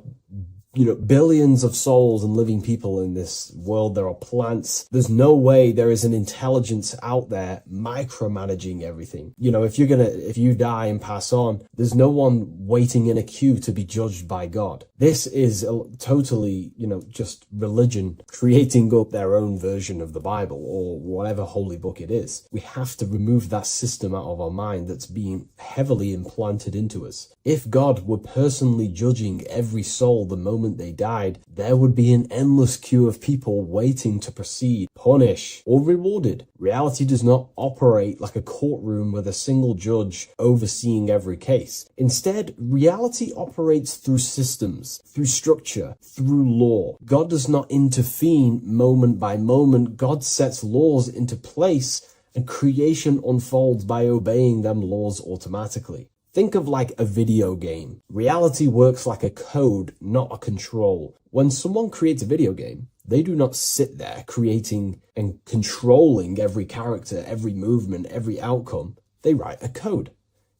Speaker 3: billions of souls and living people in this world. There are plants. There's no way there is an intelligence out there micromanaging everything. If you die and pass on, there's no one waiting in a queue to be judged by God. This is totally, just religion creating up their own version of the Bible or whatever holy book it is. We have to remove that system out of our mind that's being heavily implanted into us. If God were personally judging every soul the moment they died, there would be an endless queue of people waiting to proceed, punish, or rewarded. Reality does not operate like a courtroom with a single judge overseeing every case. Instead, reality operates through systems, through structure, through law. God does not intervene moment by moment. God sets laws into place, and creation unfolds by obeying them laws automatically. Think of like a video game. Reality works like a code, not a control. When someone creates a video game, they do not sit there creating and controlling every character, every movement, every outcome. They write a code.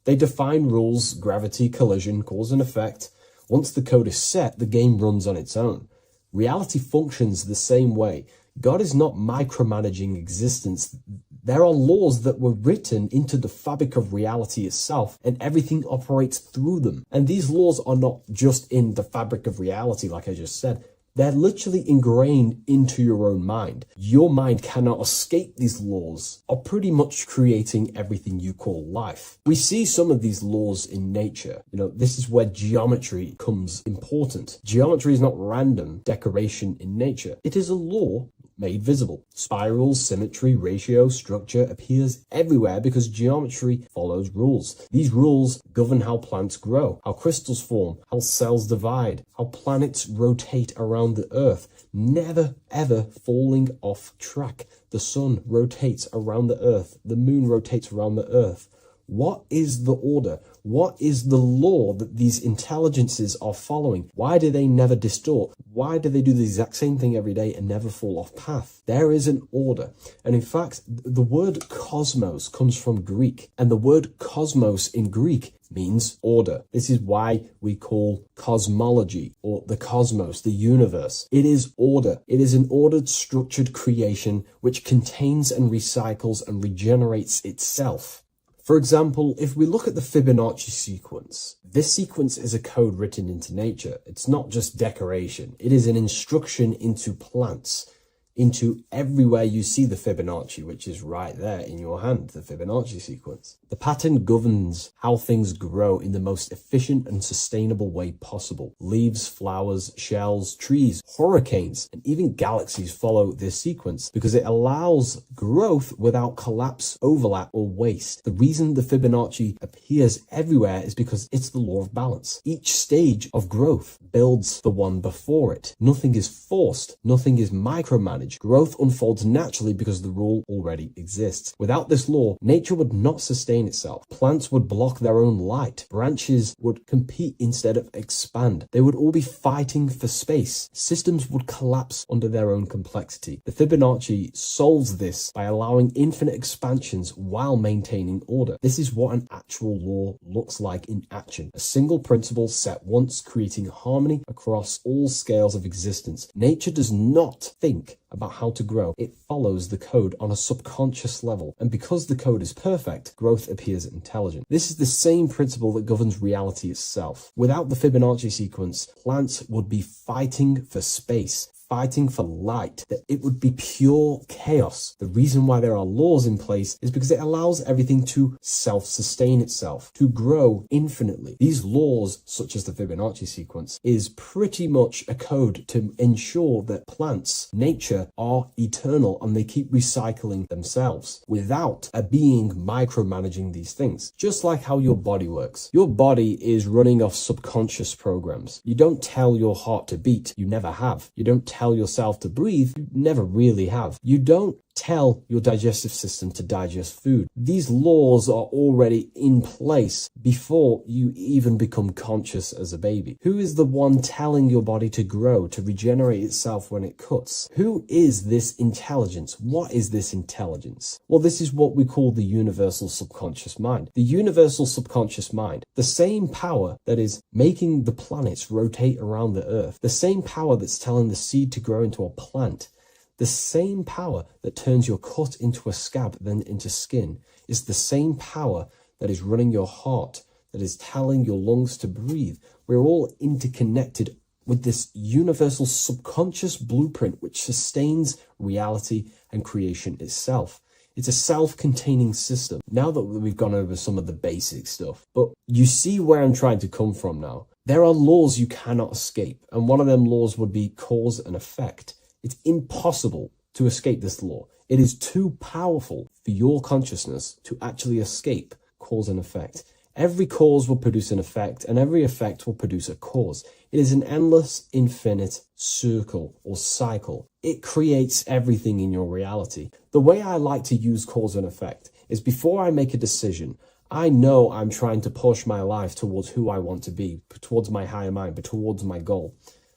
Speaker 3: They define rules, gravity, collision, cause and effect. Once the code is set, the game runs on its own. Reality functions the same way. God is not micromanaging existence. There are laws that were written into the fabric of reality itself, and everything operates through them. And these laws are not just in the fabric of reality, like I just said. They're literally ingrained into your own mind. Your mind cannot escape these laws, are pretty much creating everything you call life. We see some of these laws in nature. This is where geometry becomes important. Geometry is not random decoration in nature. It is a law made visible. Spirals, symmetry, ratio, structure appears everywhere because geometry follows rules. These rules govern how plants grow, how crystals form, how cells divide, how planets rotate around the Earth, never ever falling off track. The sun rotates around the Earth. The moon rotates around the Earth. What is the order? What is the law that these intelligences are following? Why do they never distort? Why do they do the exact same thing every day and never fall off path? There is an order. And in fact, the word cosmos comes from Greek, and the word cosmos in Greek means order. This is why we call cosmology or the cosmos, the universe. It is order. It is an ordered, structured creation which contains and recycles and regenerates itself. For example, if we look at the Fibonacci sequence, this sequence is a code written into nature. It's not just decoration. It is an instruction into plants, into everywhere you see the Fibonacci, which is right there in your hand, the Fibonacci sequence. The pattern governs how things grow in the most efficient and sustainable way possible. Leaves, flowers, shells, trees, hurricanes, and even galaxies follow this sequence because it allows growth without collapse, overlap, or waste. The reason the Fibonacci appears everywhere is because it's the law of balance. Each stage of growth builds the one before it. Nothing is forced. Nothing is micromanaged. Growth unfolds naturally because the rule already exists. Without this law, nature would not sustain itself. Plants would block their own light. Branches would compete instead of expand. They would all be fighting for space. Systems would collapse under their own complexity. The Fibonacci solves this by allowing infinite expansions while maintaining order. This is what an actual law looks like in action. A single principle set once, creating harmony across all scales of existence. Nature does not think about how to grow. It follows the code on a subconscious level. And because the code is perfect, growth appears intelligent. This is the same principle that governs reality itself. Without the Fibonacci sequence, plants would be fighting for space, fighting for light, that it would be pure chaos. The reason why there are laws in place is because it allows everything to self-sustain itself, to grow infinitely. These laws, such as the Fibonacci sequence, is pretty much a code to ensure that plants, nature, are eternal and they keep recycling themselves without a being micromanaging these things. Just like how your body works. Your body is running off subconscious programs. You don't tell your heart to beat, you never have. You don't tell yourself to breathe, you never really have. You don't tell your digestive system to digest food. These laws are already in place before you even become conscious as a baby. Who is the one telling your body to grow, to regenerate itself when it cuts? Who is this intelligence? What is this intelligence? Well, this is what we call the universal subconscious mind. The universal subconscious mind, the same power that is making the planets rotate around the earth, the same power that's telling the seed to grow into a plant, the same power that turns your cut into a scab, then into skin, is the same power that is running your heart, that is telling your lungs to breathe. We're all interconnected with this universal subconscious blueprint which sustains reality and creation itself. It's a self-containing system. Now that we've gone over some of the basic stuff, but you see where I'm trying to come from now. There are laws you cannot escape, and one of them laws would be cause and effect. It's impossible to escape this law. It is too powerful for your consciousness to actually escape cause and effect. Every cause will produce an effect, and every effect will produce a cause. It is an endless, infinite circle or cycle. It creates everything in your reality. The way I like to use cause and effect is before I make a decision, I know I'm trying to push my life towards who I want to be, towards my higher mind, but towards my goal.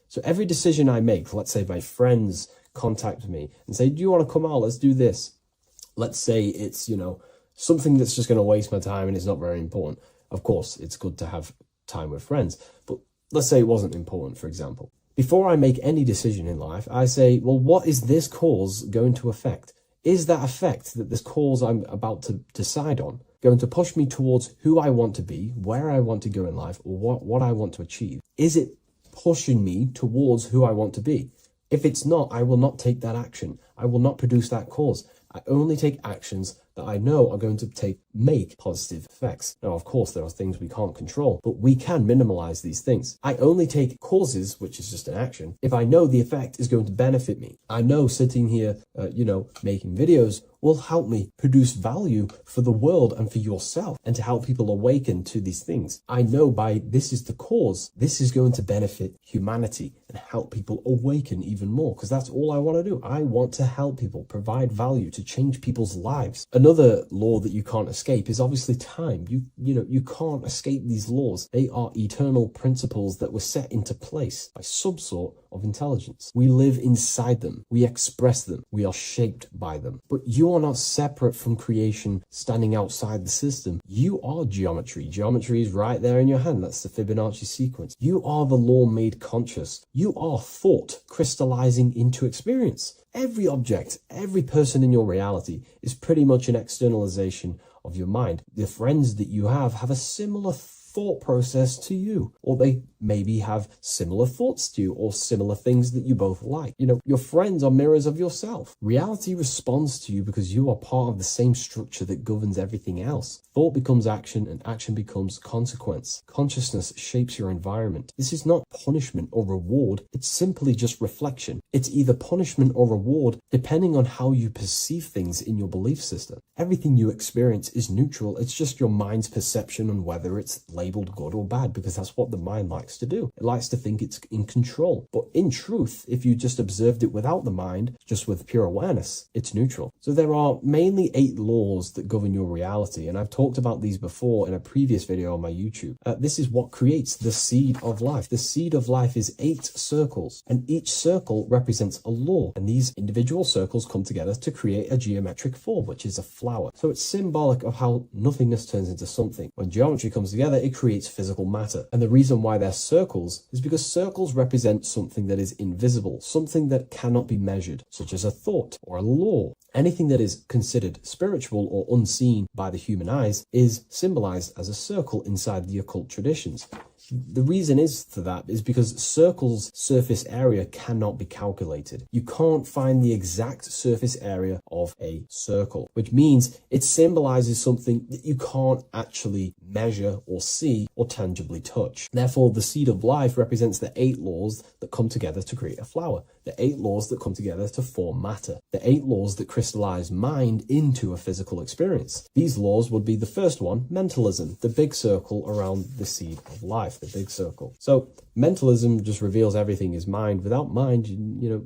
Speaker 3: So every decision I make, let's say my friends contact me and say, do you want to come out? Let's do this. Let's say it's, something that's just going to waste my time and it's not very important. Of course, it's good to have time with friends, but let's say it wasn't important, for example. Before I make any decision in life, I say, well, what is this cause going to affect? Is that effect that this cause I'm about to decide on going to push me towards who I want to be, where I want to go in life, or what I want to achieve? Is it pushing me towards who I want to be? If it's not, I will not take that action. I will not produce that cause. I only take actions that I know are going to make positive effects. Now, of course, there are things we can't control, but we can minimize these things. I only take causes, which is just an action, if I know the effect is going to benefit me. I know sitting here, making videos will help me produce value for the world and for yourself, and to help people awaken to these things. I know this is the cause, this is going to benefit humanity and help people awaken even more, because that's all I want to do. I want to help people, provide value, to change people's lives. Another law that you can't escape is obviously time. You can't escape these laws. They are eternal principles that were set into place by some sort of intelligence. We live inside them. We express them. We are shaped by them. But you are not separate from creation standing outside the system. You are geometry. Geometry is right there in your hand. That's the Fibonacci sequence. You are the law made conscious. You are thought crystallizing into experience. Every object, every person in your reality is pretty much an externalization of your mind. The friends that you have a similar thought process to you, or they maybe have similar thoughts to you, or similar things that you both like. Your friends are mirrors of yourself. Reality responds to you because you are part of the same structure that governs everything else. Thought becomes action, and action becomes consequence. Consciousness shapes your environment. This is not punishment or reward. It's simply just reflection. It's either punishment or reward depending on how you perceive things in your belief system. Everything you experience is neutral. It's just your mind's perception on whether it's labeled good or bad, because that's what the mind likes to do. It likes to think it's in control. But in truth, if you just observed it without the mind, just with pure awareness, it's neutral. So there are mainly 8 laws that govern your reality, and I've talked about these before in a previous video on my YouTube. This is what creates the seed of life. The seed of life is 8 circles, and each circle represents a law, and these individual circles come together to create a geometric form, which is a flower. So it's symbolic of how nothingness turns into something. When geometry comes together, it creates physical matter. And the reason why they're circles is because circles represent something that is invisible, something that cannot be measured, such as a thought or a law. Anything that is considered spiritual or unseen by the human eyes is symbolized as a circle inside the occult traditions. The reason for that is because circles' surface area cannot be calculated. You can't find the exact surface area of a circle, which means it symbolizes something that you can't actually measure or see or tangibly touch. Therefore, the seed of life represents the 8 laws that come together to create a flower, the 8 laws that come together to form matter, the 8 laws that crystallize mind into a physical experience. These laws would be the first one, mentalism, the big circle around the seed of life. The big circle. So mentalism just reveals everything is mind. Without mind,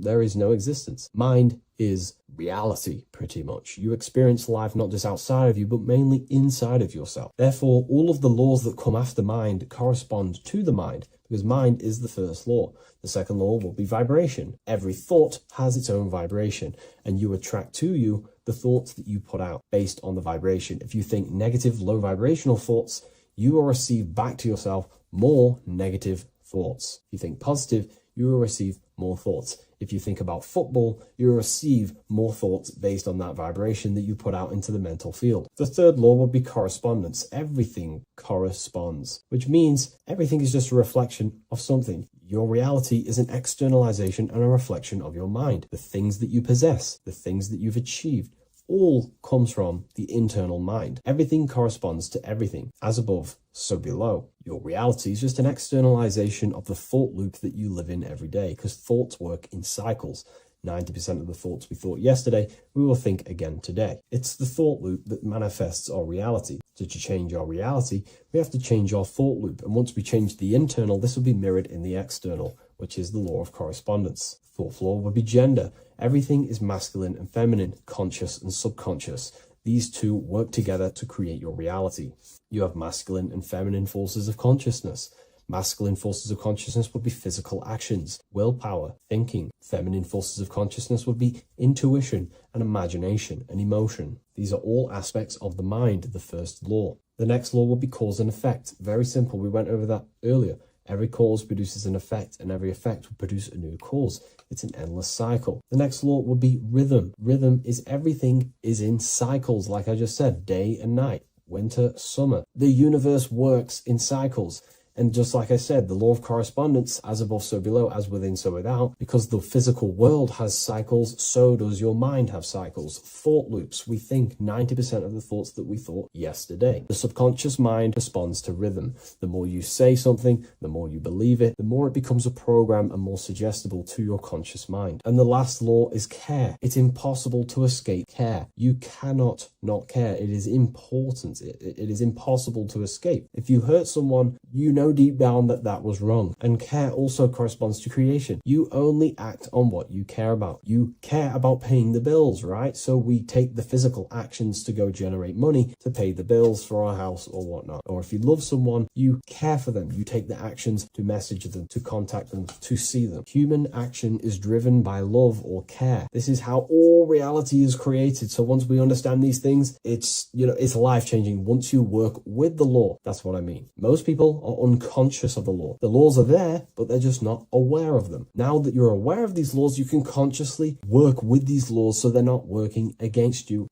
Speaker 3: there is no existence. Mind is reality, pretty much. You experience life not just outside of you, but mainly inside of yourself. Therefore, all of the laws that come after mind correspond to the mind, because mind is the first law. The second law will be vibration. Every thought has its own vibration, and you attract to you the thoughts that you put out based on the vibration. If you think negative, low vibrational thoughts, you will receive back to yourself more negative thoughts. If you think positive, you will receive more thoughts. If you think about football, you will receive more thoughts based on that vibration that you put out into the mental field. The third law would be correspondence. Everything corresponds, which means everything is just a reflection of something. Your reality is an externalization and a reflection of your mind. The things that you possess, the things that you've achieved, all comes from the internal mind. Everything corresponds to everything. As above, so below. Your reality is just an externalization of the thought loop that you live in every day, because thoughts work in cycles. 90% of the thoughts we thought yesterday, we will think again today. It's the thought loop that manifests our reality. So to change our reality, we have to change our thought loop. And once we change the internal, this will be mirrored in the external, which is the law of correspondence. Fourth law would be gender. Everything is masculine and feminine, conscious and subconscious. These two work together to create your reality. You have masculine and feminine forces of consciousness. Masculine forces of consciousness would be physical actions, willpower, thinking. Feminine forces of consciousness would be intuition and imagination and emotion. These are all aspects of the mind, the first law. The next law would be cause and effect. Very simple. We went over that earlier. Every cause produces an effect, and every effect will produce a new cause. It's an endless cycle. The next law would be rhythm. Rhythm is everything is in cycles, like I just said, day and night, winter, summer. The universe works in cycles. And just like I said, the law of correspondence, as above, so below, as within, so without, because the physical world has cycles, so does your mind have cycles. Thought loops. We think 90% of the thoughts that we thought yesterday. The subconscious mind responds to rhythm. The more you say something, the more you believe it, the more it becomes a program and more suggestible to your conscious mind. And the last law is care. It's impossible to escape care. You cannot not care. It is important. It is impossible to escape. If you hurt someone, you know deep down that that was wrong. And care also corresponds to creation. You only act on what you care about. You care about paying the bills, right? So we take the physical actions to go generate money to pay the bills for our house or whatnot. Or if you love someone, you care for them. You take the actions to message them, to contact them, to see them. Human action is driven by love or care. This is how all reality is created. So once we understand these things, it's life-changing once you work with the law. That's what I mean. Most people are unconscious of the law. The laws are there, but they're just not aware of them. Now that you're aware of these laws, you can consciously work with these laws so they're not working against you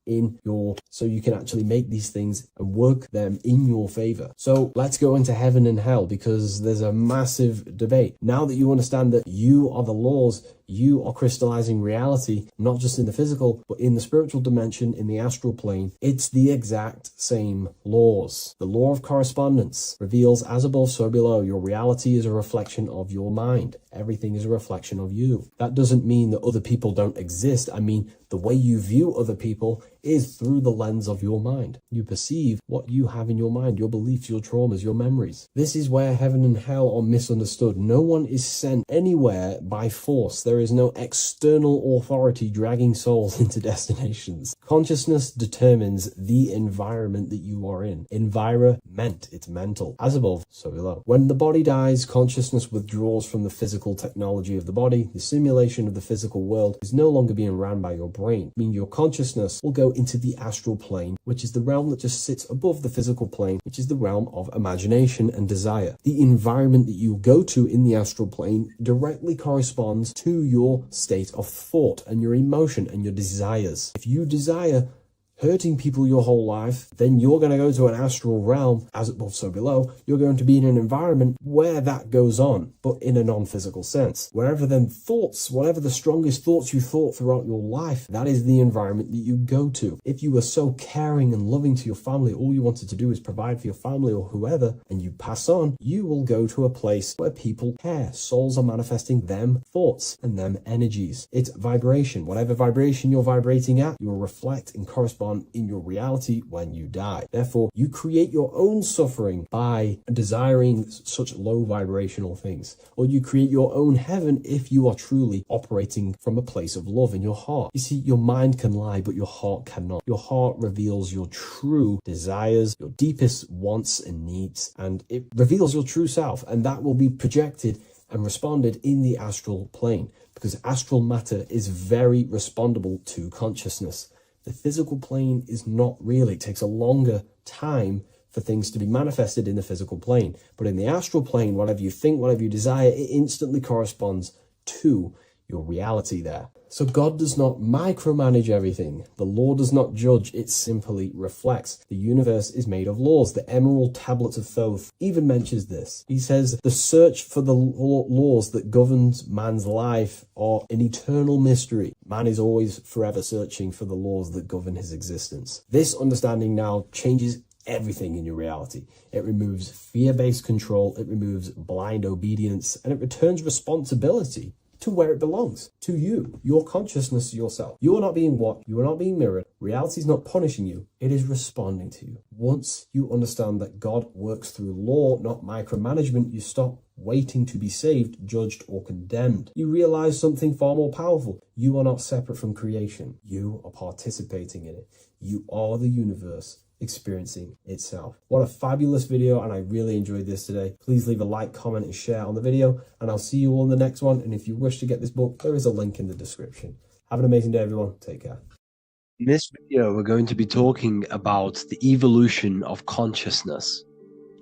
Speaker 3: so you can actually make these things and work them in your favor. So let's go into heaven and hell, because there's a massive debate. Now that you understand that you are the laws, you are crystallizing reality, not just in the physical, but in the spiritual dimension, in the astral plane. It's the exact same laws. The law of correspondence reveals, as above, so below. Your reality is a reflection of your mind. Everything is a reflection of you. That doesn't mean that other people don't exist. I mean, the way you view other people is through the lens of your mind. You perceive what you have in your mind, your beliefs, your traumas, your memories. This is where heaven and hell are misunderstood. No one is sent anywhere by force. There is no external authority dragging souls into destinations. Consciousness determines the environment that you are in. Environment, it's mental. As above, so below. When the body dies, consciousness withdraws from the physical technology of the body. The simulation of the physical world is no longer being ran by your brain. I mean, your consciousness will go into the astral plane, which is the realm that just sits above the physical plane, which is the realm of imagination and desire. The environment that you go to in the astral plane directly corresponds to your state of thought and your emotion and your desires. If you desire hurting people your whole life, then you're going to go to an astral realm, as above, so below. You're going to be in an environment where that goes on, but in a non-physical sense. Whatever the strongest thoughts you thought throughout your life, that is the environment that you go to. If you were so caring and loving to your family, all you wanted to do is provide for your family or whoever, and you pass on, you will go to a place where people care. Souls are manifesting them thoughts and them energies. It's vibration. Whatever vibration you're vibrating at, you will reflect and correspond on in your reality when you die. Therefore, you create your own suffering by desiring such low vibrational things, or you create your own heaven if you are truly operating from a place of love in your heart. You see, your mind can lie, but your heart cannot. Your heart reveals your true desires, your deepest wants and needs, and it reveals your true self, and that will be projected and responded in the astral plane, because astral matter is very respondable to consciousness. The physical plane is not really. It takes a longer time for things to be manifested in the physical plane. But in the astral plane, whatever you think, whatever you desire, it instantly corresponds to your reality there. So God does not micromanage everything. The law does not judge, it simply reflects. The universe is made of laws. The Emerald Tablets of Thoth even mentions this. He says, the search for the laws that governs man's life are an eternal mystery. Man is always forever searching for the laws that govern his existence. This understanding now changes everything in your reality. It removes fear-based control, it removes blind obedience, and it returns responsibility to where it belongs, to you, your consciousness, yourself. You are not being watched, you are not being mirrored. Reality is not punishing you, it is responding to you. Once you understand that God works through law, not micromanagement, you stop waiting to be saved, judged, or condemned. You realize something far more powerful. You are not separate from creation. You are participating in it. You are the universe experiencing itself. What a fabulous video, and I really enjoyed this today. Please leave a like, comment, and share on the video, and I'll see you all in the next one. And if you wish to get this book, there is a link in the description. Have an amazing day, everyone. Take care.
Speaker 1: In this video, we're going to be talking about the evolution of consciousness.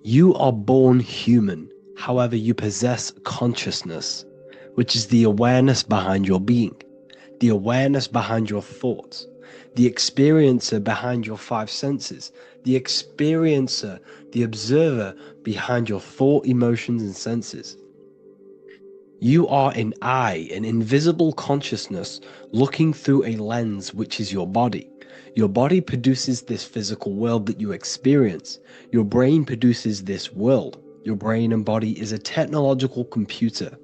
Speaker 1: You are born human, however, you possess consciousness, which is the awareness behind your being, the awareness behind your thoughts, the experiencer behind your five senses, the experiencer, the observer behind your thought, emotions, and senses. You are an eye, an invisible consciousness looking through a lens, which is your body. Your body produces this physical world that you experience. Your brain produces this world. Your brain and body is a technological computer.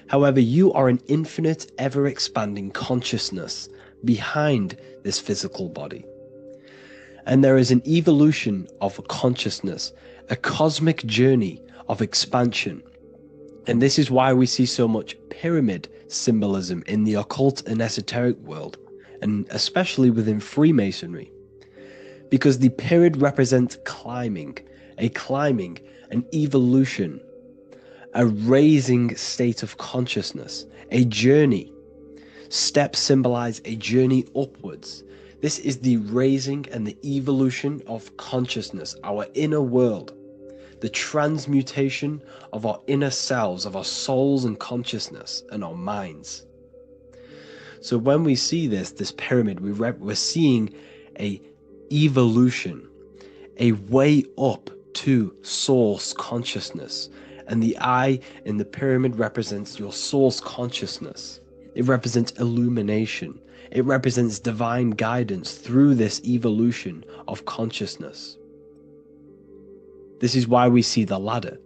Speaker 1: However, you are an infinite, ever-expanding consciousness behind this physical body. And there is an evolution of consciousness, a cosmic journey of expansion. And this is why we see so much pyramid symbolism in the occult and esoteric world, and especially within Freemasonry. Because the pyramid represents climbing, an evolution, a raising state of consciousness, a journey. Steps symbolize a journey upwards. This is the raising and the evolution of consciousness, our inner world, the transmutation of our inner selves, of our souls and consciousness and our minds. So when we see this pyramid, we're seeing a evolution, a way up to source consciousness. And the eye in the pyramid represents your source consciousness. It represents illumination. It represents divine guidance through this evolution of consciousness. This is why we see the ladder.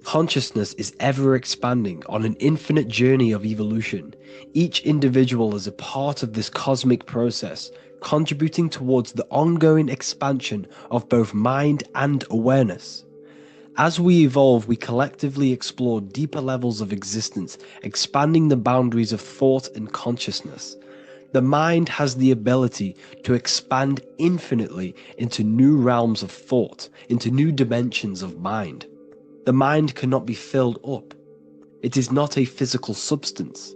Speaker 1: Consciousness is ever expanding on an infinite journey of evolution. Each individual is a part of this cosmic process, contributing towards the ongoing expansion of both mind and awareness. As we evolve, we collectively explore deeper levels of existence, expanding the boundaries of thought and consciousness. The mind has the ability to expand infinitely into new realms of thought, into new dimensions of mind. The mind cannot be filled up. It is not a physical substance.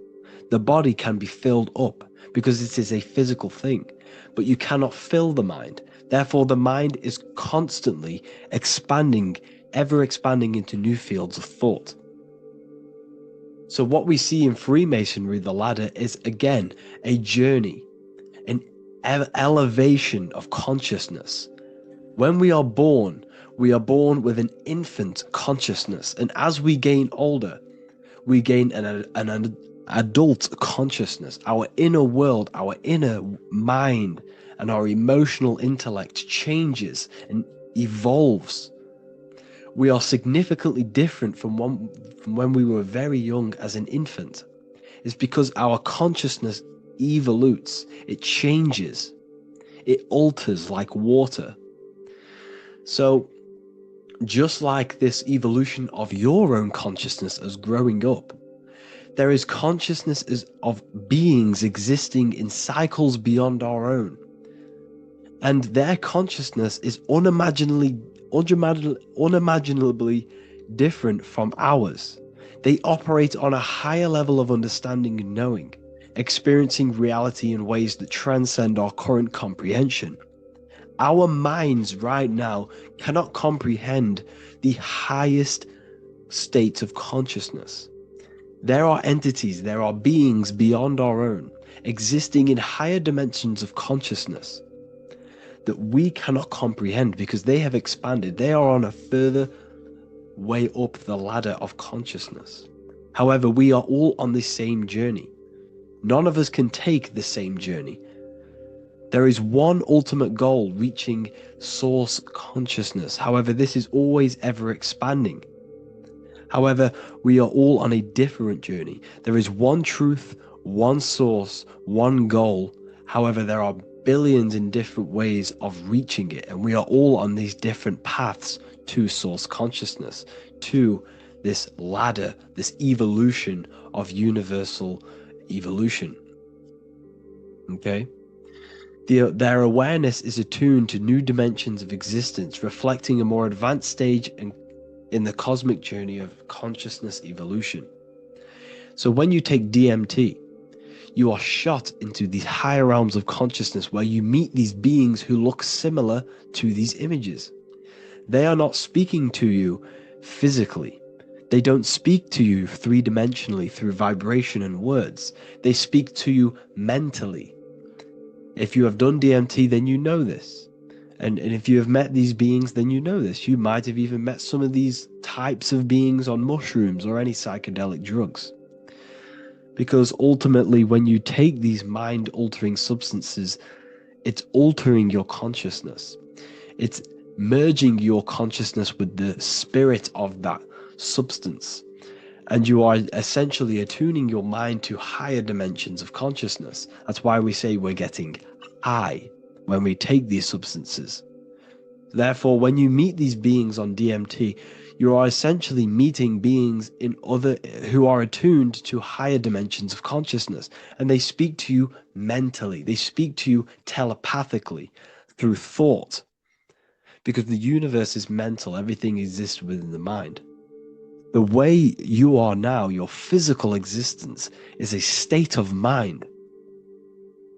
Speaker 1: The body can be filled up because it is a physical thing, but you cannot fill the mind. Therefore, the mind is constantly expanding, ever expanding into new fields of thought. So what we see in Freemasonry, the ladder, is again a journey, an elevation of consciousness. When we are born with an infant consciousness, and as we gain older, we gain an adult consciousness. Our inner world, our inner mind, and our emotional intellect changes and evolves. We are significantly different from when we were very young as an infant. It's because our consciousness evolutes, it changes, It alters like water. So just like this evolution of your own consciousness as growing up, there is consciousness of beings existing in cycles beyond our own. And their consciousness is unimaginably different from ours. They operate on a higher level of understanding and knowing, experiencing reality in ways that transcend our current comprehension. Our minds right now cannot comprehend the highest states of consciousness. There are entities, there are beings beyond our own, existing in higher dimensions of consciousness that we cannot comprehend because they have expanded. They are on a further way up the ladder of consciousness. However, we are all on the same journey. None of us can take the same journey. There is one ultimate goal, reaching source consciousness. However, this is always ever expanding. However, we are all on a different journey. There is one truth, one source, one goal. However, there are billions in different ways of reaching it, and we are all on these different paths to source consciousness, to this ladder, this evolution of universal evolution. Okay? Their awareness is attuned to new dimensions of existence, reflecting a more advanced stage in the cosmic journey of consciousness evolution. So when you take DMT, you are shot into these higher realms of consciousness where you meet these beings who look similar to these images. They are not speaking to you physically. They don't speak to you three-dimensionally through vibration and words. They speak to you mentally. If you have done DMT, then you know this. And if you have met these beings, then you know this. You might have even met some of these types of beings on mushrooms or any psychedelic drugs. Because ultimately, when you take these mind-altering substances, it's altering your consciousness. It's merging your consciousness with the spirit of that substance. And you are essentially attuning your mind to higher dimensions of consciousness. That's why we say we're getting high when we take these substances. Therefore, when you meet these beings on DMT, you are essentially meeting beings who are attuned to higher dimensions of consciousness, and they speak to you mentally. They speak to you telepathically through thought, because the universe is mental. Everything exists within the mind. The way you are now, your physical existence, is a state of mind.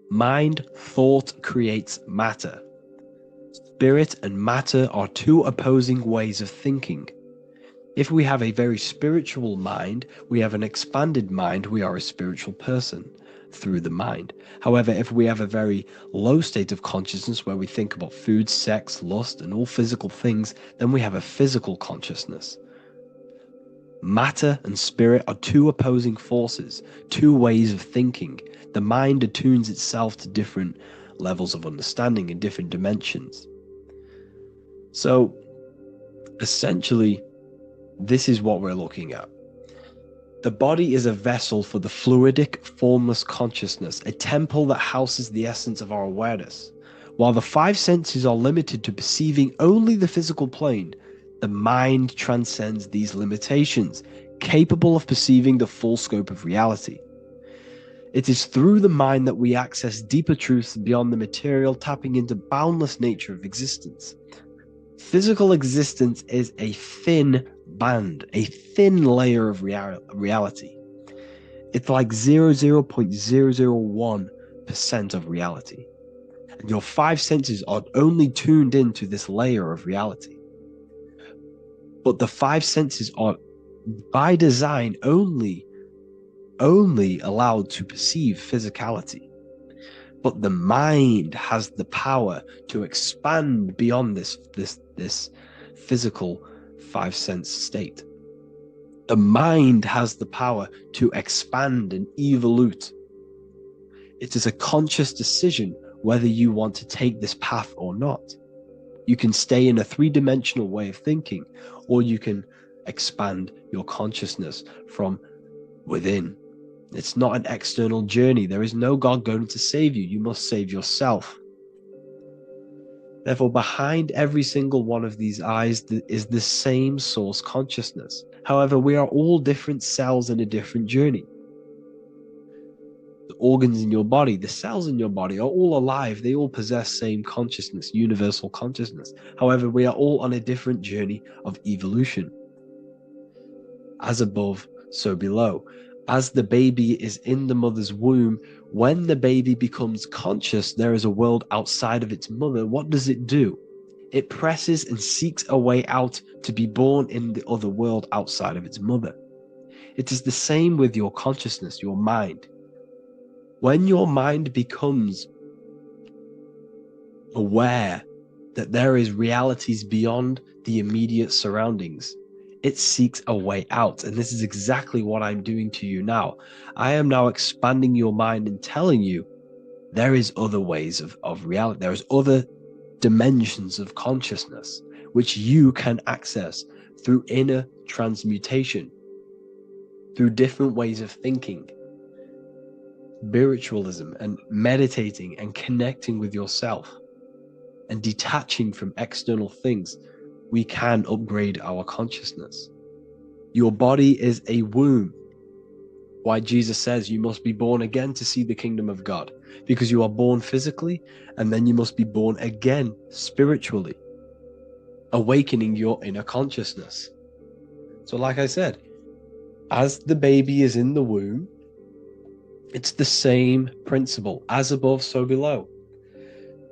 Speaker 1: Mind, thought creates matter. Spirit and matter are two opposing ways of thinking. If we have a very spiritual mind, we have an expanded mind, we are a spiritual person through the mind. However, if we have a very low state of consciousness where we think about food, sex, lust, and all physical things, then we have a physical consciousness. Matter and spirit are two opposing forces, two ways of thinking. The mind attunes itself to different levels of understanding in different dimensions. So, essentially, this is what we're looking at. The body is a vessel for the fluidic, formless consciousness, a temple that houses the essence of our awareness. While the five senses are limited to perceiving only the physical plane, the mind transcends these limitations, capable of perceiving the full scope of reality. It is through the mind that we access deeper truths beyond the material, tapping into boundless nature of existence. Physical existence is a thin band, a thin layer of reality. It's like 0.001% of reality. And your five senses are only tuned into this layer of reality. But the five senses are, by design, only allowed to perceive physicality. But the mind has the power to expand beyond this physical five sense state. The mind has the power to expand and evolute. It is a conscious decision whether you want to take this path or not. You can stay in a three-dimensional way of thinking, or you can expand your consciousness from within. It's not an external journey. There is no God going to save you. You must save yourself. Therefore, behind every single one of these eyes is the same source consciousness. However, we are all different cells in a different journey. The organs in your body, the cells in your body are all alive. They all possess same consciousness, universal consciousness. However, we are all on a different journey of evolution. As above, so below. As the baby is in the mother's womb, when the baby becomes conscious, there is a world outside of its mother. What does it do? It presses and seeks a way out to be born in the other world outside of its mother. It is the same with your consciousness, your mind. When your mind becomes aware that there is realities beyond the immediate surroundings, it seeks a way out. And this is exactly what I'm doing to you now. I am now expanding your mind and telling you there is other ways of reality. There is other dimensions of consciousness which you can access through inner transmutation, through different ways of thinking, spiritualism, and meditating and connecting with yourself and detaching from external things. We can upgrade our consciousness. Your body is a womb. Why Jesus says you must be born again to see the kingdom of God, because you are born physically and then you must be born again spiritually, awakening your inner consciousness. So like I said, as the baby is in the womb, it's the same principle. As above, so below.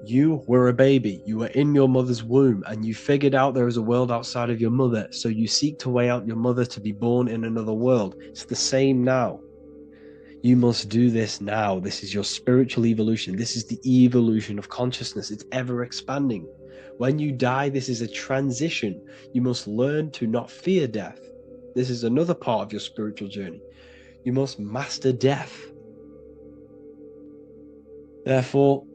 Speaker 1: You were a baby, you were in your mother's womb, and you figured out there is a world outside of your mother, so you seek to weigh out your mother to be born in another world. It's the same now. You must do this now. This is your spiritual evolution. This is the evolution of consciousness. It's ever expanding. When you die, this is a transition. You must learn to not fear death. This is another part of your spiritual journey. You must master death. Therefore,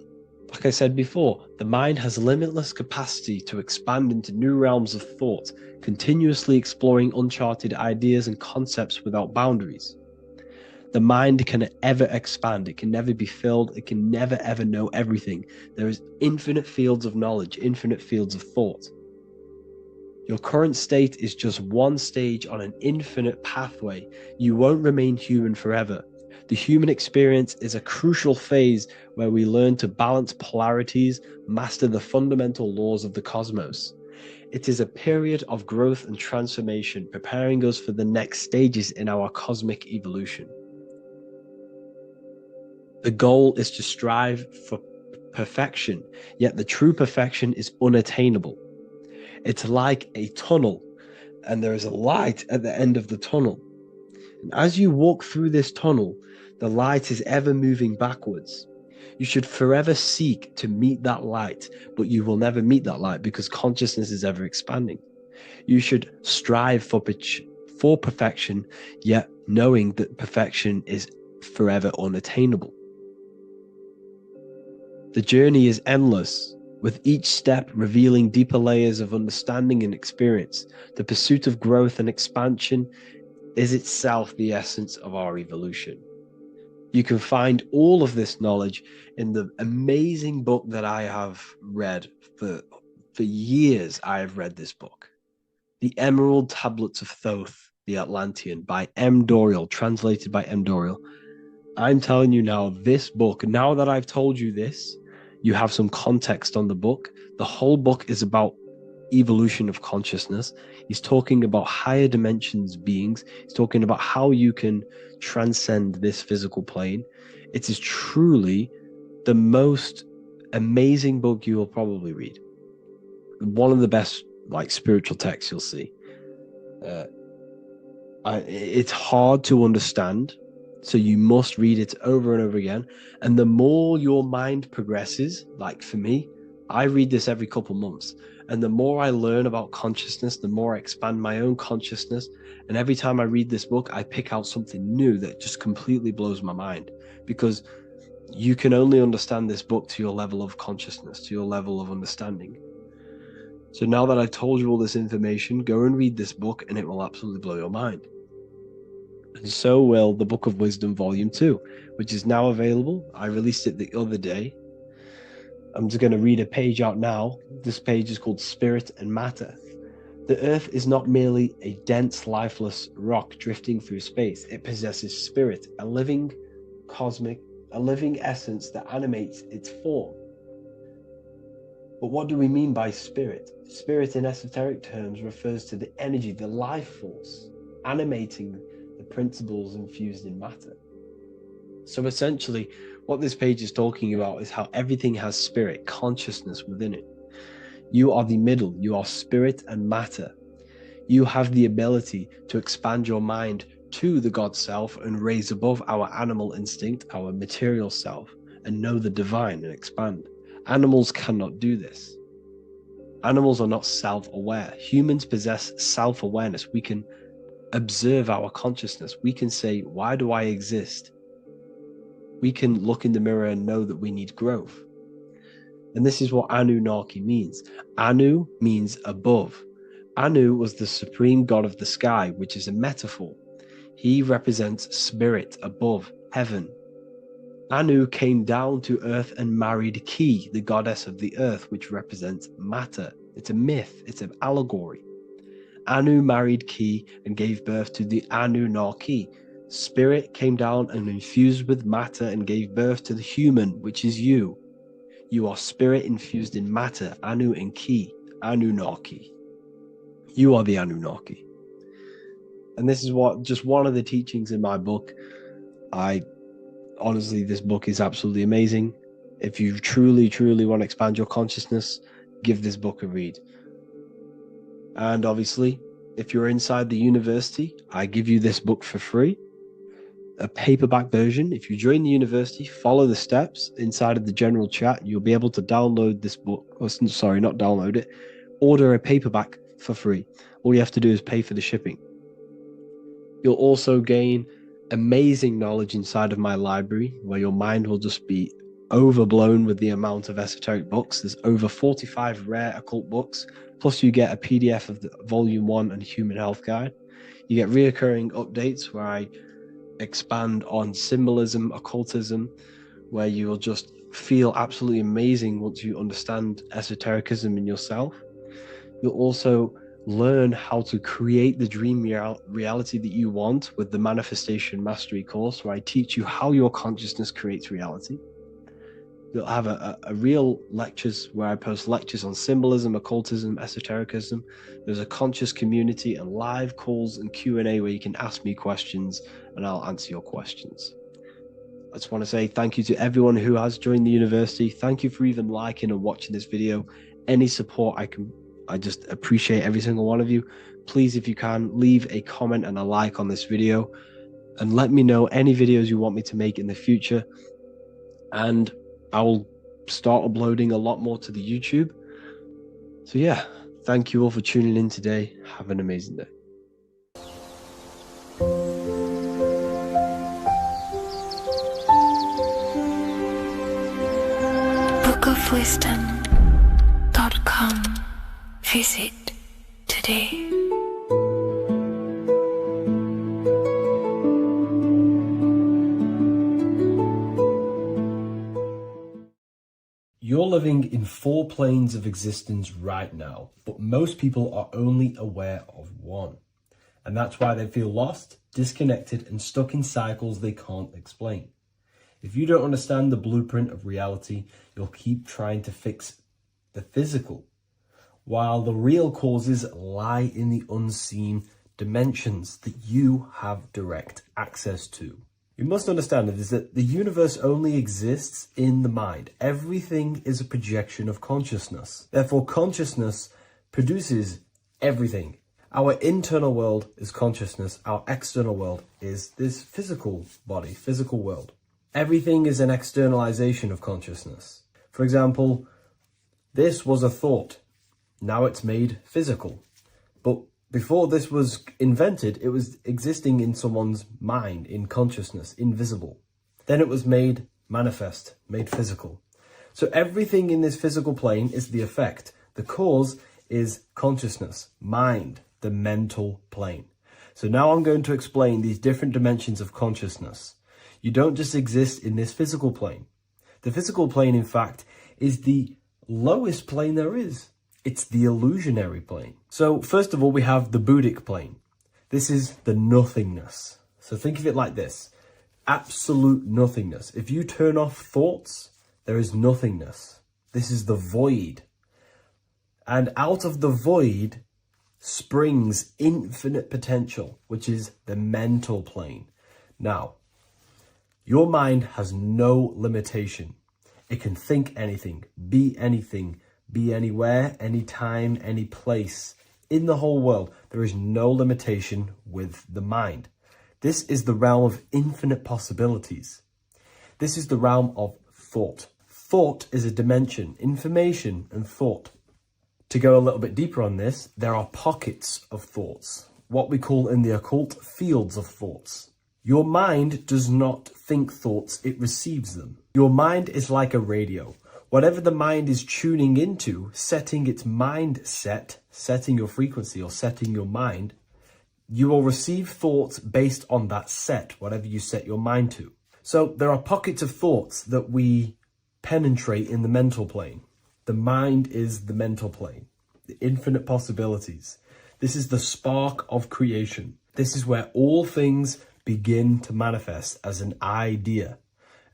Speaker 1: like I said before, the mind has limitless capacity to expand into new realms of thought, continuously exploring uncharted ideas and concepts without boundaries. The mind can ever expand. It can never be filled. It can never ever know everything. There is infinite fields of knowledge, infinite fields of thought. Your current state is just one stage on an infinite pathway. You won't remain human forever. The human experience is a crucial phase where we learn to balance polarities, master the fundamental laws of the cosmos. It is a period of growth and transformation, preparing us for the next stages in our cosmic evolution. The goal is to strive for perfection, yet the true perfection is unattainable. It's like a tunnel, and there is a light at the end of the tunnel. And as you walk through this tunnel, the light is ever moving backwards. You should forever seek to meet that light, but you will never meet that light because consciousness is ever expanding. You should strive for perfection, yet knowing that perfection is forever unattainable. The journey is endless, with each step revealing deeper layers of understanding and experience. The pursuit of growth and expansion is itself the essence of our evolution. You can find all of this knowledge in the amazing book that I have read for years. I have read this book, The Emerald Tablets of Thoth, the Atlantean, by M. Dorial, translated by M. Dorial. I'm telling you now, this book, now that I've told you this, you have some context on the book. The whole book is about evolution of consciousness. He's talking about higher dimensions beings. He's talking about how you can transcend this physical plane. It is truly the most amazing book you will probably read. One of the best spiritual texts you'll see. It's hard to understand, so you must read it over and over again. And the more your mind progresses, like for me, I read this every couple months. And the more I learn about consciousness, the more I expand my own consciousness. And every time I read this book, I pick out something new that just completely blows my mind, because you can only understand this book to your level of consciousness, to your level of understanding. So now that I've told you all this information, go and read this book and it will absolutely blow your mind. And so will the Book of Wisdom Volume 2, which is now available. I released it the other day.
Speaker 5: I'm just going to read a page out now. This page is called Spirit and Matter. The Earth is not merely a dense, lifeless rock drifting through space. It possesses spirit, a living essence that animates its form. But what do we mean by spirit? Spirit in esoteric terms refers to the energy, the life force, animating the principles infused in matter. So essentially, what this page is talking about is how everything has spirit, consciousness within it. You are the middle, you are spirit and matter. You have the ability to expand your mind to the God self and raise above our animal instinct, our material self, and know the divine and expand. Animals cannot do this. Animals are not self-aware. Humans possess self-awareness. We can observe our consciousness. We can say, why do I exist? We can look in the mirror and know that we need growth. And this is what Anunnaki means. Anu means above. Anu was the supreme god of the sky, which is a metaphor. He represents spirit above, heaven. Anu came down to earth and married Ki, the goddess of the earth, which represents matter. It's a myth, it's an allegory. Anu married Ki and gave birth to the Anunnaki. Spirit came down and infused with matter and gave birth to the human, which is you. You are spirit infused in matter, Anu and Ki, Anunnaki. You are the Anunnaki. And this is just one of the teachings in my book. Honestly, this book is absolutely amazing. If you truly, truly want to expand your consciousness, give this book a read. And obviously, if you're inside the university, I give you this book for free. A paperback version. If you join the university, follow the steps inside of the general chat, you'll be able to download this book, or sorry, not download it, order a paperback for free. All you have to do is pay for the shipping. You'll also gain amazing knowledge inside of my library, where your mind will just be overblown with the amount of esoteric books. There's over 45 rare occult books, plus you get a PDF of the Volume 1 and Human Health Guide. You get reoccurring updates where I expand on symbolism, occultism, where you will just feel absolutely amazing once you understand esotericism in yourself. You'll also learn how to create the dream reality that you want with the Manifestation Mastery course, where I teach you how your consciousness creates reality. You'll have a real lectures where I post lectures on symbolism, occultism, esotericism. There's a conscious community and live calls and Q&A where you can ask me questions and I'll answer your questions. I just want to say thank you to everyone who has joined the university. Thank you for even liking and watching this video. Any support I just appreciate every single one of you. Please, if you can, leave a comment and a like on this video and let me know any videos you want me to make in the future. And I will start uploading a lot more to the YouTube. So yeah, thank you all for tuning in today. Have an amazing day.
Speaker 2: bookofwisdom.com. Visit today.
Speaker 3: You're living in 4 planes of existence right now, but most people are only aware of one. And that's why they feel lost, disconnected, and stuck in cycles they can't explain. If you don't understand the blueprint of reality, you'll keep trying to fix the physical, while the real causes lie in the unseen dimensions that you have direct access to. You must understand that the universe only exists in the mind. Everything is a projection of consciousness. Therefore, consciousness produces everything. Our internal world is consciousness. Our external world is this physical body, physical world. Everything is an externalization of consciousness. For example, this was a thought. Now it's made physical. But before this was invented, it was existing in someone's mind, in consciousness, invisible. Then it was made manifest, made physical. So everything in this physical plane is the effect. The cause is consciousness, mind, the mental plane. So now I'm going to explain these different dimensions of consciousness. You don't just exist in this physical plane. The physical plane, in fact, is the lowest plane there is. It's the illusionary plane. So first of all, we have the Buddhic plane. This is the nothingness. So think of it like this. Absolute nothingness. If you turn off thoughts, there is nothingness. This is the void. And out of the void springs infinite potential, which is the mental plane. Now, your mind has no limitation. It can think anything, be anywhere, anytime, any place. In the whole world, there is no limitation with the mind. This is the realm of infinite possibilities. This is the realm of thought. Thought is a dimension, information and thought. To go a little bit deeper on this, there are pockets of thoughts, what we call in the occult fields of thoughts. Your mind does not think thoughts, it receives them. Your mind is like a radio. Whatever the mind is tuning into, setting its mindset, setting your frequency or setting your mind, you will receive thoughts based on that set, whatever you set your mind to. So there are pockets of thoughts that we penetrate in the mental plane. The mind is the mental plane, the infinite possibilities. This is the spark of creation. This is where all things begin to manifest as an idea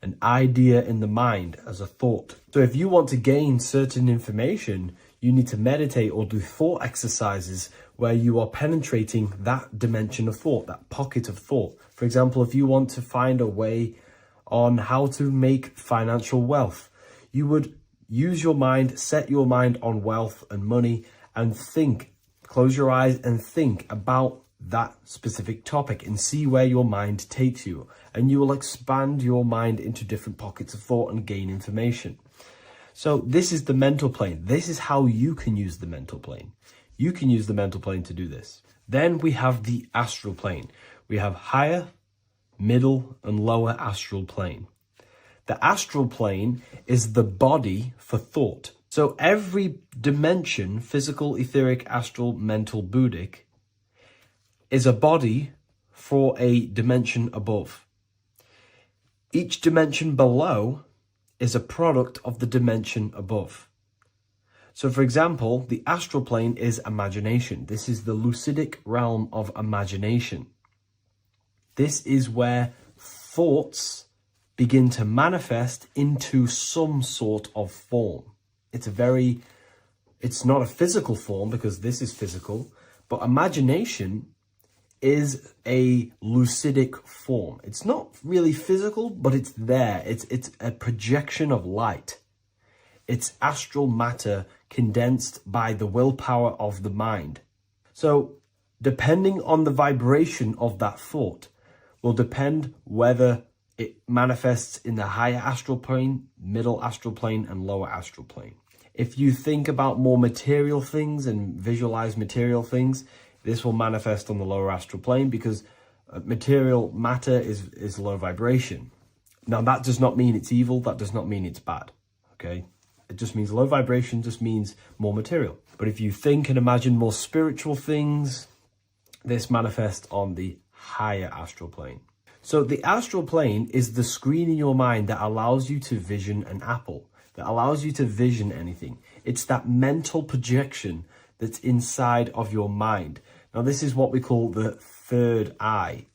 Speaker 3: in the mind as a thought. So if you want to gain certain information, you need to meditate or do thought exercises where you are penetrating that dimension of thought, that pocket of thought. For example, if you want to find a way on how to make financial wealth, you would use your mind, set your mind on wealth and money and think, close your eyes and think about that specific topic and see where your mind takes you. And you will expand your mind into different pockets of thought and gain information. So this is the mental plane. This is how you can use the mental plane. You can use the mental plane to do this. Then we have the astral plane. We have higher, middle, and lower astral plane. The astral plane is the body for thought. So every dimension, physical, etheric, astral, mental, Buddhic, is a body for a dimension above. Each dimension below is a product of the dimension above. So for example, the astral plane is imagination. This is the lucidic realm of imagination. This is where thoughts begin to manifest into some sort of form. It's not a physical form because this is physical, but imagination is a lucidic form. It's not really physical, but it's there. It's a projection of light. It's astral matter condensed by the willpower of the mind. So depending on the vibration of that thought will depend whether it manifests in the higher astral plane, middle astral plane, and lower astral plane. If you think about more material things and visualize material things, this will manifest on the lower astral plane because material matter is low vibration. Now, that does not mean it's evil. That does not mean it's bad. Okay? It just means low vibration just means more material. But if you think and imagine more spiritual things, this manifests on the higher astral plane. So the astral plane is the screen in your mind that allows you to vision an apple, that allows you to vision anything. It's that mental projection that's inside of your mind. Now, this is what we call the third eye.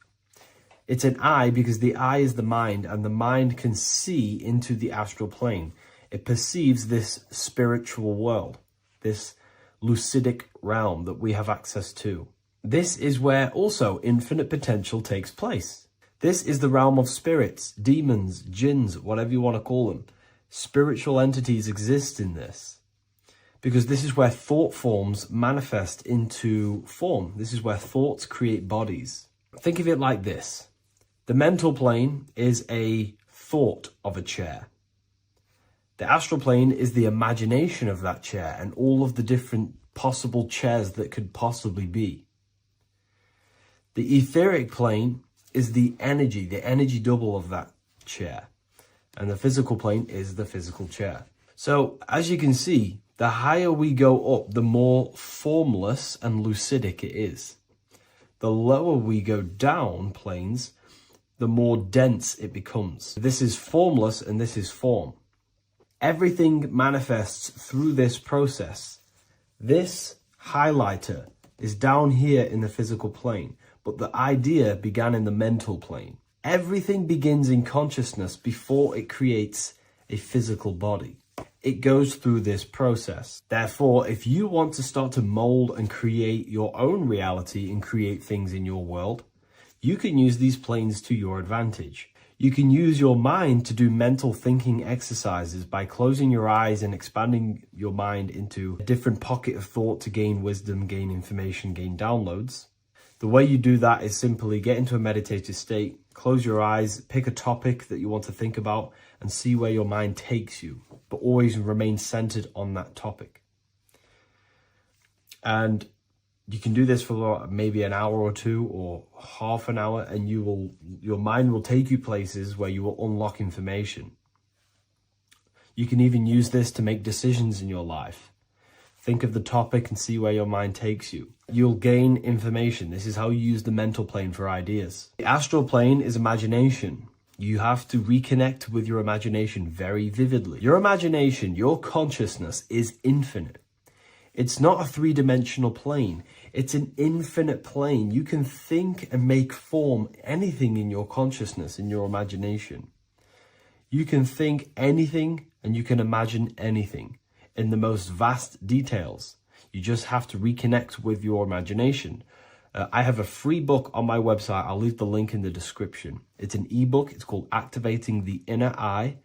Speaker 3: It's an eye because the eye is the mind, and the mind can see into the astral plane. It perceives this spiritual world, this lucidic realm that we have access to. This is where also infinite potential takes place. This is the realm of spirits, demons, jinns, whatever you want to call them. Spiritual entities exist in this because this is where thought forms manifest into form. This is where thoughts create bodies. Think of it like this. The mental plane is a thought of a chair. The astral plane is the imagination of that chair and all of the different possible chairs that could possibly be. The etheric plane is the energy double of that chair. And the physical plane is the physical chair. So as you can see, the higher we go up, the more formless and lucidic it is. The lower we go down planes, the more dense it becomes. This is formless and this is form. Everything manifests through this process. This highlighter is down here in the physical plane, but the idea began in the mental plane. Everything begins in consciousness before it creates a physical body. It goes through this process. Therefore, if you want to start to mold and create your own reality and create things in your world, you can use these planes to your advantage. You can use your mind to do mental thinking exercises by closing your eyes and expanding your mind into a different pocket of thought to gain wisdom, gain information, gain downloads. The way you do that is simply get into a meditative state, close your eyes, pick a topic that you want to think about, and see where your mind takes you, but always remain centered on that topic. And you can do this for maybe an hour or two or half an hour, and your mind will take you places where you will unlock information. You can even use this to make decisions in your life. Think of the topic and see where your mind takes you. You'll gain information. This is how you use the mental plane for ideas. The astral plane is imagination. You have to reconnect with your imagination very vividly. Your imagination, your consciousness is infinite. It's not a three-dimensional plane. It's an infinite plane. You can think and make form anything in your consciousness, in your imagination. You can think anything and you can imagine anything in the most vast details. You just have to reconnect with your imagination. I have a free book on my website. I'll leave the link in the description. It's an ebook. It's called Activating the Inner Eye.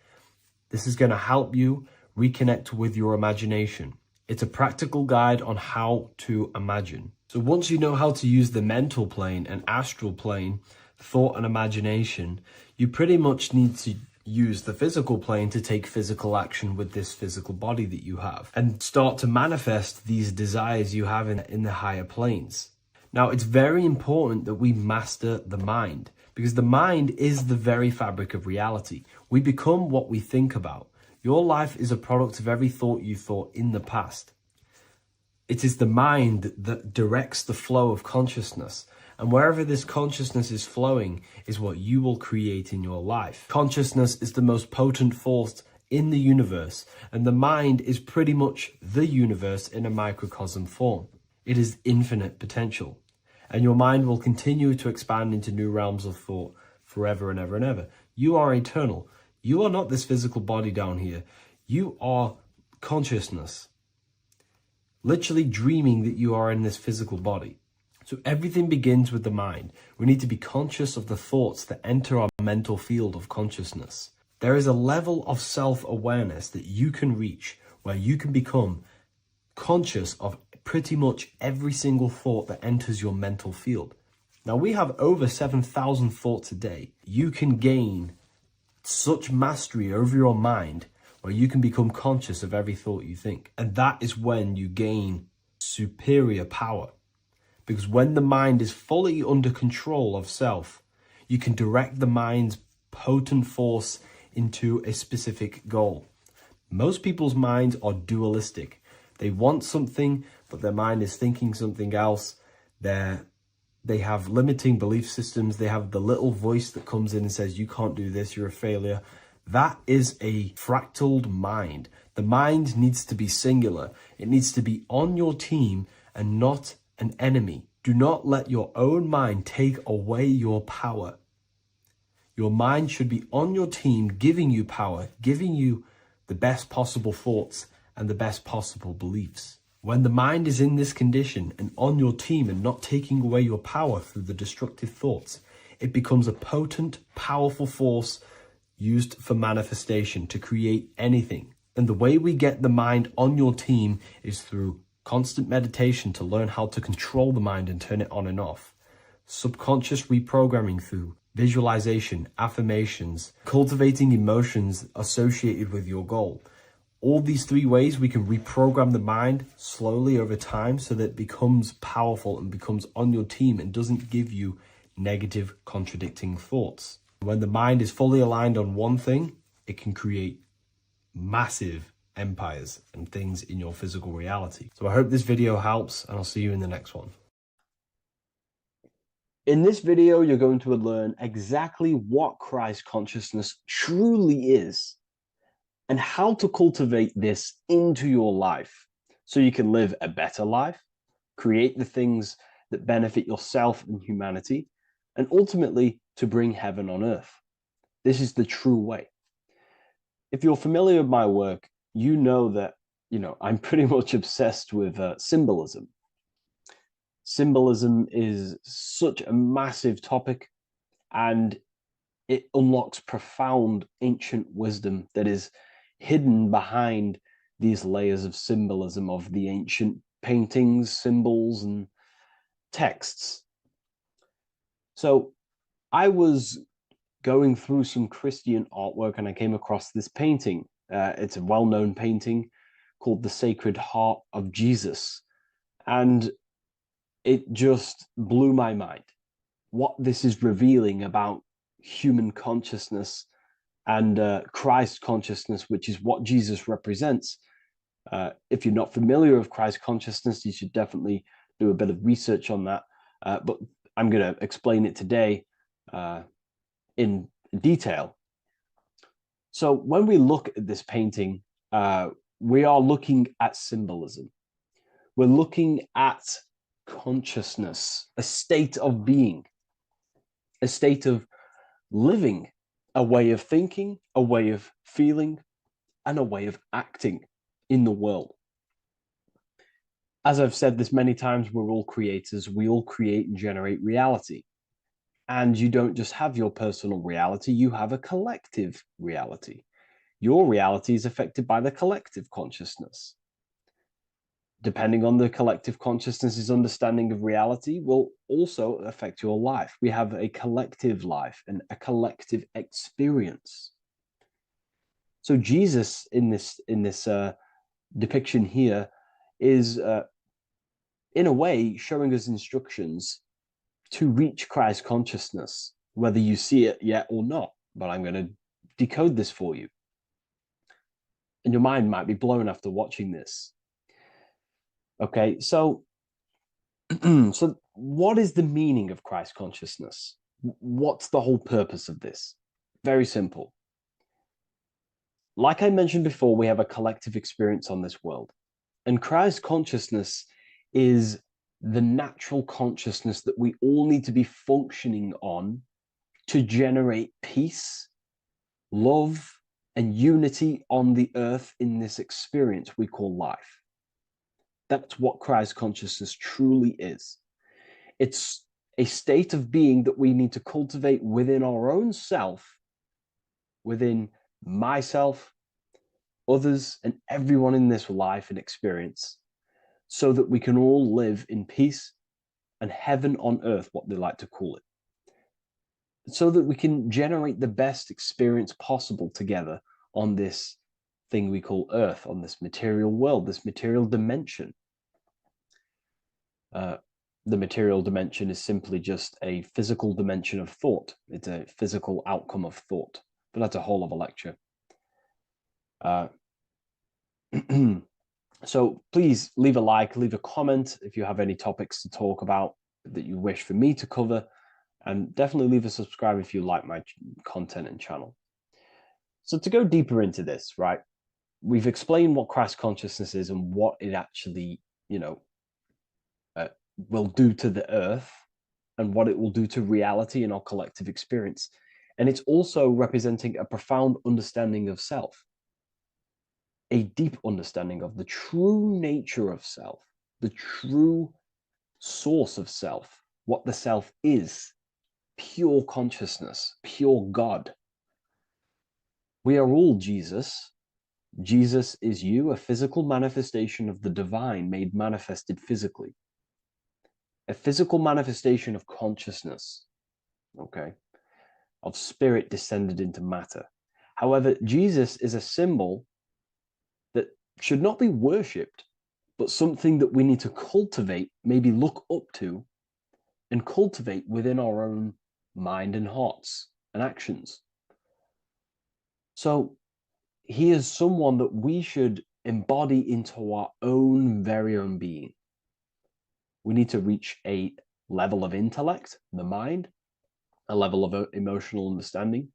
Speaker 3: This is going to help you reconnect with your imagination. It's a practical guide on how to imagine. So once you know how to use the mental plane and astral plane, thought and imagination, you pretty much need to use the physical plane to take physical action with this physical body that you have and start to manifest these desires you have in the higher planes. Now, it's very important that we master the mind, because the mind is the very fabric of reality. We become what we think about. Your life is a product of every thought you thought in the past. It is the mind that directs the flow of consciousness. And wherever this consciousness is flowing is what you will create in your life. Consciousness is the most potent force in the universe, and the mind is pretty much the universe in a microcosm form. It is infinite potential, and your mind will continue to expand into new realms of thought forever and ever and ever. You are eternal. You are not this physical body down here. You are consciousness, literally dreaming that you are in this physical body. So everything begins with the mind. We need to be conscious of the thoughts that enter our mental field of consciousness. There is a level of self-awareness that you can reach where you can become conscious of pretty much every single thought that enters your mental field. Now, we have over 7,000 thoughts a day. You can gain such mastery over your mind where you can become conscious of every thought you think. And that is when you gain superior power. Because when the mind is fully under control of self, you can direct the mind's potent force into a specific goal. Most people's minds are dualistic. They want something, but their mind is thinking something else. They have limiting belief systems. They have the little voice that comes in and says, you can't do this, you're a failure. That is a fractaled mind. The mind needs to be singular. It needs to be on your team and not an enemy. Do not let your own mind take away your power. Your mind should be on your team, giving you power, giving you the best possible thoughts and the best possible beliefs. When the mind is in this condition and on your team and not taking away your power through the destructive thoughts, it becomes a potent, powerful force used for manifestation to create anything. And the way we get the mind on your team is through constant meditation to learn how to control the mind and turn it on and off. Subconscious reprogramming through visualization, affirmations, cultivating emotions associated with your goal. All these three ways we can reprogram the mind slowly over time so that it becomes powerful and becomes on your team and doesn't give you negative contradicting thoughts. When the mind is fully aligned on one thing, it can create massive empires and things in your physical reality. So I hope this video helps, and I'll see you in the next one. In this video, you're going to learn exactly what Christ consciousness truly is
Speaker 5: and how to cultivate this into your life so you can live a better life, create the things that benefit yourself and humanity, and ultimately to bring heaven on earth. This is the true way. If you're familiar with my work, you know that, I'm pretty much obsessed with symbolism. Symbolism is such a massive topic, and it unlocks profound ancient wisdom that is hidden behind these layers of symbolism of the ancient paintings, symbols, and texts. So I was going through some Christian artwork and I came across this painting. It's a well-known painting called The Sacred Heart of Jesus. And it just blew my mind. What this is revealing about human consciousness and Christ consciousness, which is what Jesus represents. If you're not familiar with Christ consciousness, you should definitely do a bit of research on that. But I'm going to explain it today in detail. So when we look at this painting, we are looking at symbolism. We're looking at consciousness, a state of being, a state of living, a way of thinking, a way of feeling, and a way of acting in the world. As I've said this many times, we're all creators. We all create and generate reality. And you don't just have your personal reality, you have a collective reality. Your reality is affected by the collective consciousness. Depending on the collective consciousness's understanding of reality will also affect your life. We have a collective life and a collective experience. So Jesus in this depiction here is in a way showing us instructions to reach Christ consciousness, whether you see it yet or not. But I'm going to decode this for you. And your mind might be blown after watching this. Okay, so so what is the meaning of Christ consciousness? What's the whole purpose of this? Very simple. Like I mentioned before, we have a collective experience on this world. And Christ consciousness is the natural consciousness that we all need to be functioning on to generate peace, love, and unity on the earth in this experience we call life. That's what Christ consciousness truly is. It's a state of being that we need to cultivate within our own self, within myself, others, and everyone in this life and experience, so that we can all live in peace and heaven on earth, what they like to call it, so that we can generate the best experience possible together on this thing we call earth, on this material world, this material dimension. The material dimension is simply just a physical dimension of thought. It's a physical outcome of thought, but that's a whole other lecture. So please leave a like, leave a comment if you have any topics to talk about that you wish for me to cover, and definitely leave a subscribe if you like my content and channel. So to go deeper into this, right, we've explained what Christ consciousness is and what it actually, will do to the earth and what it will do to reality and our collective experience. And it's also representing a profound understanding of self, a deep understanding of the true nature of self, the true source of self, what the self is, pure consciousness, pure God. We are all Jesus. Jesus is you, a physical manifestation of the divine made manifested physically. A physical manifestation of consciousness, okay, of spirit descended into matter. However, Jesus is a symbol that should not be worshipped, but something that we need to cultivate, maybe look up to, and cultivate within our own mind and hearts and actions. So he is someone that we should embody into our own very own being. We need to reach a level of intellect, the mind, a level of emotional understanding,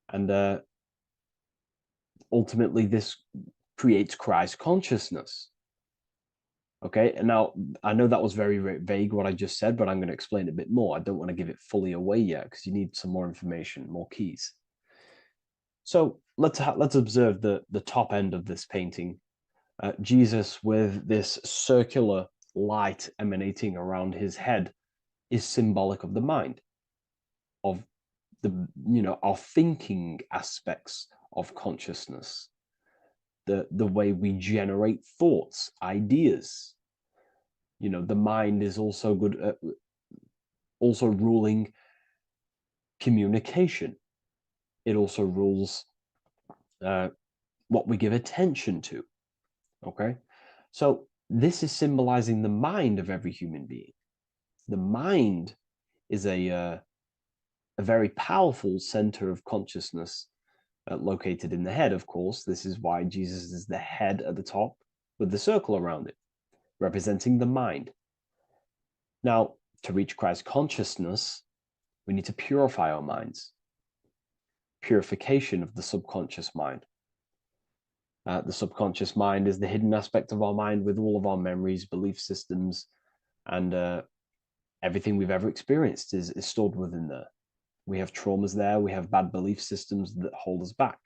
Speaker 5: and
Speaker 3: ultimately this creates Christ consciousness. Okay, and now I know that was very, very vague what I just said, but I'm going to explain it a bit more. I don't want to give it fully away yet because you need some more information, more keys. So let's observe the top end of this painting. Jesus with this circular light emanating around his head is symbolic of the mind, of our thinking aspects of consciousness, the way we generate thoughts, ideas. The mind is also good at also ruling communication. It also rules what we give attention to. Okay, so this is symbolizing the mind of every human being. The mind is a very powerful center of consciousness located in the head, of course. This is why Jesus is the head at the top with the circle around it, representing the mind. Now, to reach Christ consciousness, we need to purify our minds. Purification of the subconscious mind. The subconscious mind is the hidden aspect of our mind with all of our memories, belief systems, and everything we've ever experienced is stored within there. We have traumas there, we have bad belief systems that hold us back.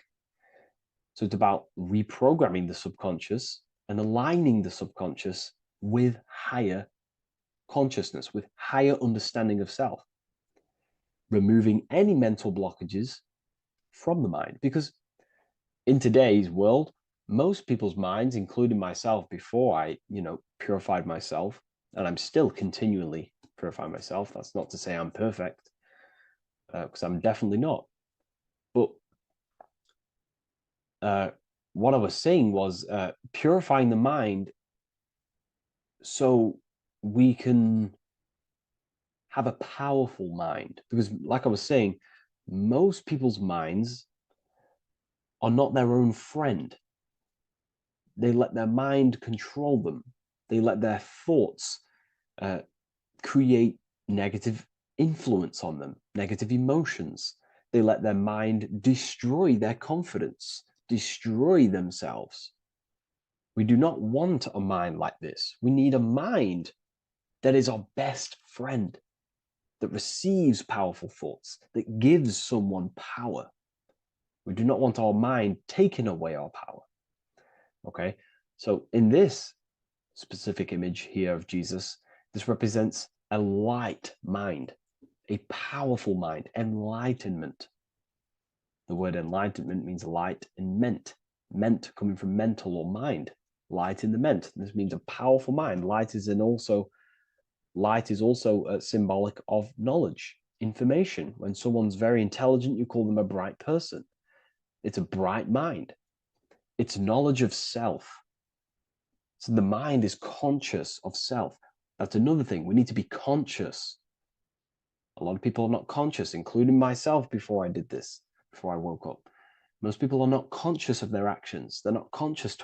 Speaker 3: So it's about reprogramming the subconscious and aligning the subconscious with higher consciousness, with higher understanding of self, removing any mental blockages from the mind. Because in today's world, most people's minds, including myself, before I, purified myself, and I'm still continually purifying myself. That's not to say I'm perfect, because I'm definitely not. But what I was saying was purifying the mind so we can have a powerful mind. Because like I was saying, most people's minds are not their own friend. They let their mind control them. They let their thoughts create negative influence on them, negative emotions. They let their mind destroy their confidence, destroy themselves. We do not want a mind like this. We need a mind that is our best friend, that receives powerful thoughts, that gives someone power. We do not want our mind taking away our power. Okay, so in this specific image here of Jesus, this represents a light mind, a powerful mind, enlightenment. The word enlightenment means light and ment coming from mental or mind, light in the ment. This means a powerful mind. Light is also symbolic of knowledge, information. When someone's very intelligent, you call them a bright person. It's a bright mind. It's knowledge of self. So the mind is conscious of self. That's another thing. We need to be conscious. A lot of people are not conscious, including myself before I did this, before I woke up. Most people are not conscious of their actions. They're not conscious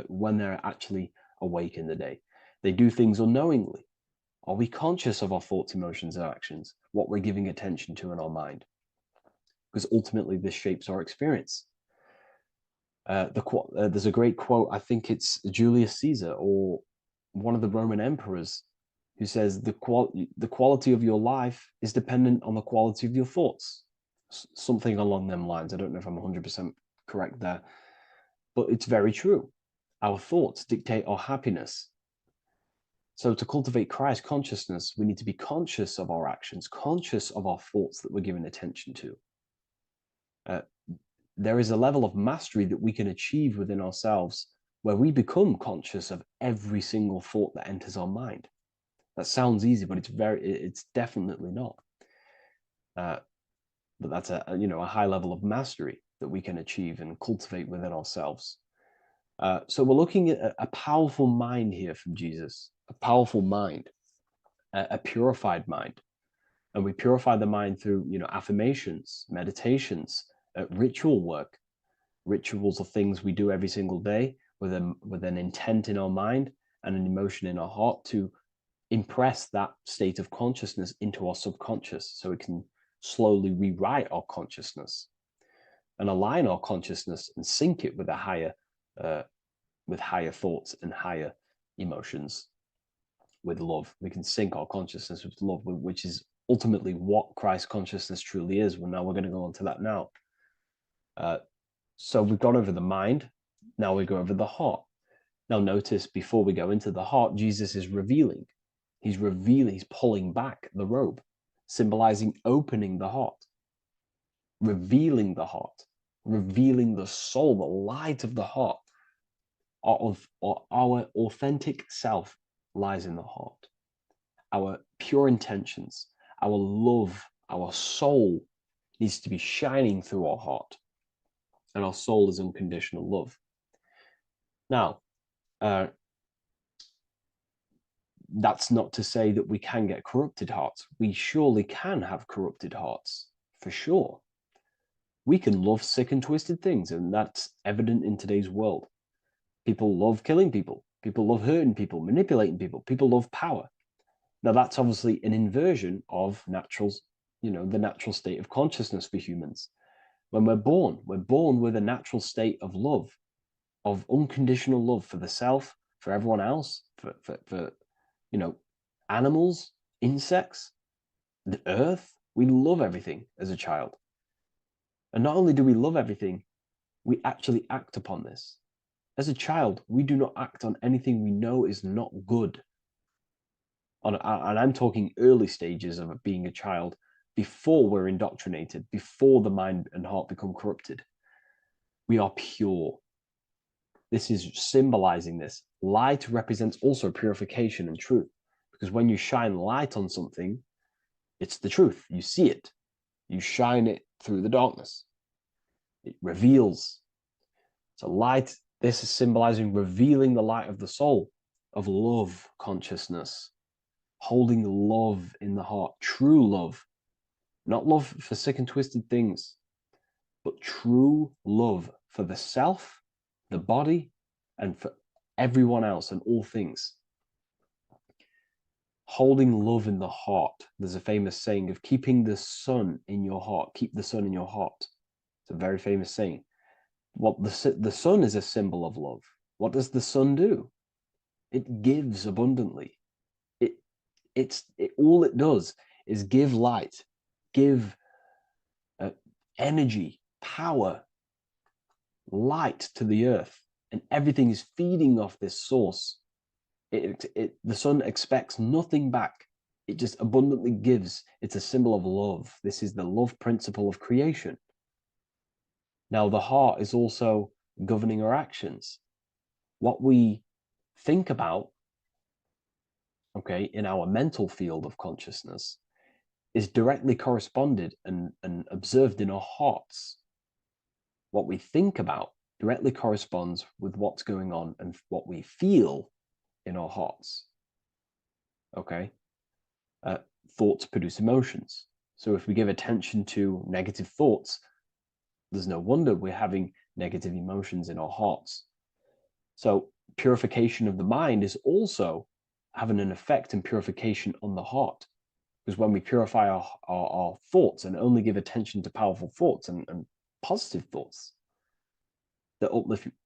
Speaker 3: when they're actually awake in the day. They do things unknowingly. Are we conscious of our thoughts, emotions, and actions, what we're giving attention to in our mind? Because ultimately this shapes our experience. There's a great quote, I think it's Julius Caesar or one of the Roman emperors, who says the quality of your life is dependent on the quality of your thoughts. Something along them lines. I don't know if I'm 100% correct there, but it's very true. Our thoughts dictate our happiness. So to cultivate Christ consciousness, we need to be conscious of our actions, conscious of our thoughts that we're giving attention to. There is a level of mastery that we can achieve within ourselves where we become conscious of every single thought that enters our mind. That sounds easy, but it's definitely not. But that's a high level of mastery that we can achieve and cultivate within ourselves. So we're looking at a powerful mind here from Jesus, a powerful mind, a purified mind. And we purify the mind through, affirmations, meditations, ritual work. Rituals are things we do every single day with an intent in our mind and an emotion in our heart to impress that state of consciousness into our subconscious so it can slowly rewrite our consciousness.
Speaker 5: and align our consciousness and sync it with a higher thoughts and higher emotions, with love. We can sync our consciousness with love, which is ultimately what Christ consciousness truly is. Well, now we're going to go on to that now. So we've gone over the mind. Now we go over the heart. Now notice, before we go into the heart, Jesus is revealing. He's pulling back the robe, symbolizing opening the heart, revealing the heart, revealing the soul, the light of the heart. Our authentic self lies in the heart. Our pure intentions, our love, our soul needs to be shining through our heart. And our soul is unconditional love. Now, that's not to say that we can get corrupted hearts. We surely can have corrupted hearts, for sure. We can love sick and twisted things, and that's evident in today's world. People love killing people. People love hurting people, manipulating people. People love power. Now, that's obviously an inversion of the natural state of consciousness for humans. When we're born with a natural state of love, of unconditional love for the self, for everyone else, for animals, insects, the earth. We love everything as a child. And not only do we love everything, we actually act upon this. As a child, we do not act on anything we know is not good. And I'm talking early stages of being a child, before we're indoctrinated, before the mind and heart become corrupted. We are pure. This is symbolizing this. Light represents also purification and truth, because when you shine light on something, it's the truth. You see it. You shine it through the darkness. It reveals. So light, this is symbolizing revealing the light of the soul, of love consciousness, holding love in the heart, true love, not love for sick and twisted things, but true love for the self, the body, and for everyone else and all things. Holding love in the heart. There's a famous saying of keeping the sun in your heart. Keep the sun in your heart. It's a very famous saying. What the sun is a symbol of love. What does the sun do? It gives abundantly. All it does is give light, give energy, power, light to the earth, and everything is feeding off this source. The sun expects nothing back. It just abundantly gives. It's a symbol of love. This is the love principle of creation. Now, the heart is also governing our actions. What we think about, in our mental field of consciousness, is directly corresponded and observed in our hearts. What we think about directly corresponds with what's going on and what we feel in our hearts. Thoughts produce emotions. So if we give attention to negative thoughts, there's no wonder we're having negative emotions in our hearts. So purification of the mind is also having an effect in purification on the heart. Because when we purify our thoughts and only give attention to powerful thoughts and positive thoughts that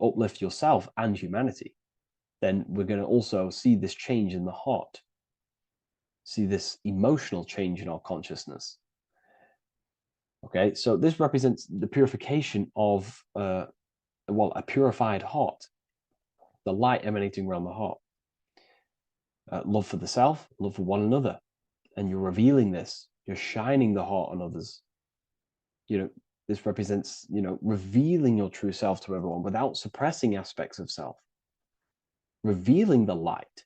Speaker 5: uplift yourself and humanity, then we're going to also see this change in the heart, see this emotional change in our consciousness. So this represents the purification of a purified heart, the light emanating around the heart. Love for the self, love for one another. And you're revealing this, you're shining the heart on others. This represents, revealing your true self to everyone without suppressing aspects of self. Revealing the light,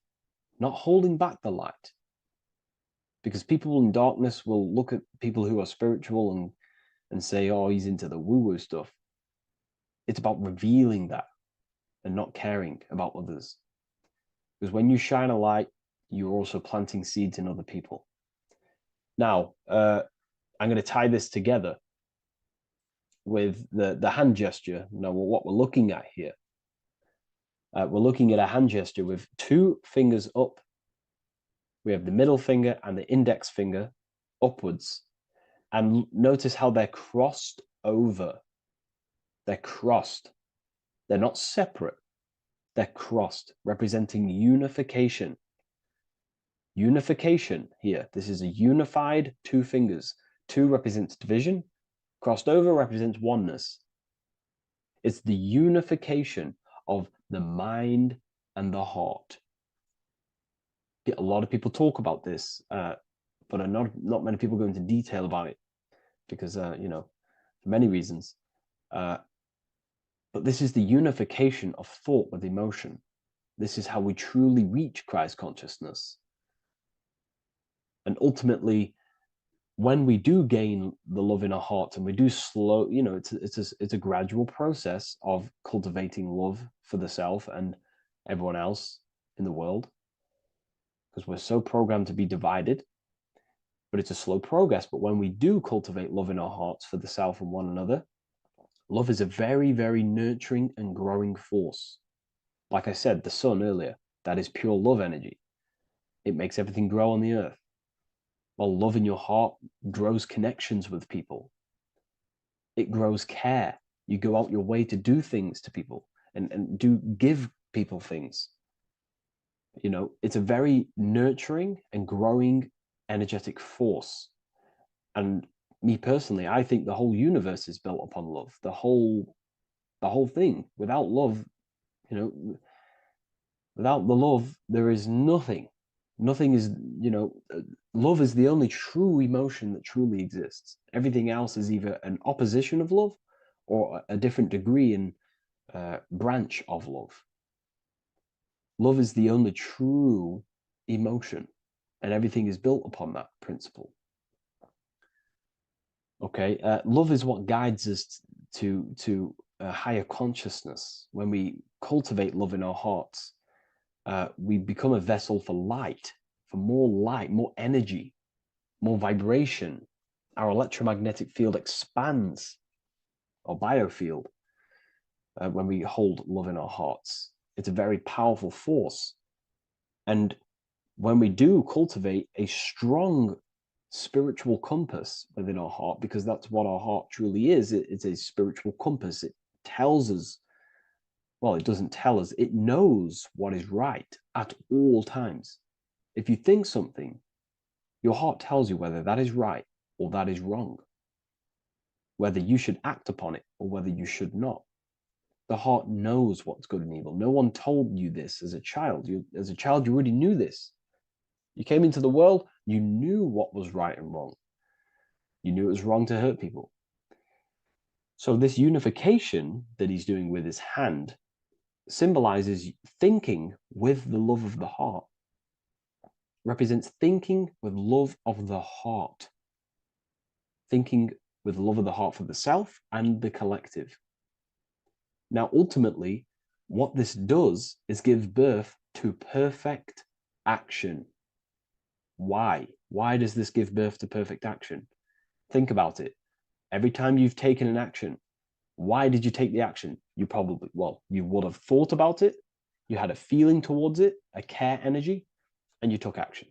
Speaker 5: not holding back the light. Because people in darkness will look at people who are spiritual and say, oh, he's into the woo-woo stuff. It's about revealing that and not caring about others. Because when you shine a light, you're also planting seeds in other people. Now, I'm going to tie this together with the hand gesture. Now, what we're looking at here, we're looking at a hand gesture with two fingers up. We have the middle finger and the index finger upwards. And notice how they're crossed over.
Speaker 3: They're crossed. They're not separate. They're crossed, representing unification. Unification here. This is a unified two fingers. Two represents division. Crossed over represents oneness. It's the unification of the mind and the heart. A lot of people talk about this, but not many people go into detail about it because, for many reasons. But this is the unification of thought with emotion. This is how we truly reach Christ consciousness. And ultimately, when we do gain the love in our hearts and we do slow, it's a gradual process of cultivating love for the self and everyone else in the world, because we're so programmed to be divided. But it's a slow progress. But when we do cultivate love in our hearts for the self and one another, love is a very, very nurturing and growing force. Like I said, the sun earlier, that is pure love energy. It makes everything grow on the earth. While love in your heart grows connections with people. It grows care. You go out your way to do things to people and give people things. It's a very nurturing and growing energetic force. And me personally, I think the whole universe is built upon love. The whole thing. Without love, without the love, there is nothing. Nothing is, love is the only true emotion that truly exists. Everything else is either an opposition of love or a different degree and branch of love. Love is the only true emotion, and everything is built upon that principle. Okay, love is what guides us to a higher consciousness. When we cultivate love in our hearts, we become a vessel for light, more energy, more vibration. Our electromagnetic field expands, or biofield, when we hold love in our hearts. It's a very powerful force. And when we do cultivate a strong spiritual compass within our heart, because that's what our heart truly is, it's a spiritual compass. It tells us, well, it doesn't tell us, it knows what is right at all times. If you think something, your heart tells you whether that is right or that is wrong, whether you should act upon it or whether you should not. The heart knows what's good and evil. No one told you this as a child. As a child, you already knew this. You came into the world, you knew what was right and wrong. You knew it was wrong to hurt people. So this unification that he's doing with his hand symbolizes thinking with the love of the heart. Represents thinking with love of the heart. Thinking with love of the heart for the self and the collective. Now, ultimately, what this does is give birth to perfect action. Why? Why does this give birth to perfect action? Think about it. Every time you've taken an action, why did you take the action? You would have thought about it, you had a feeling towards it, a care energy, and you took action.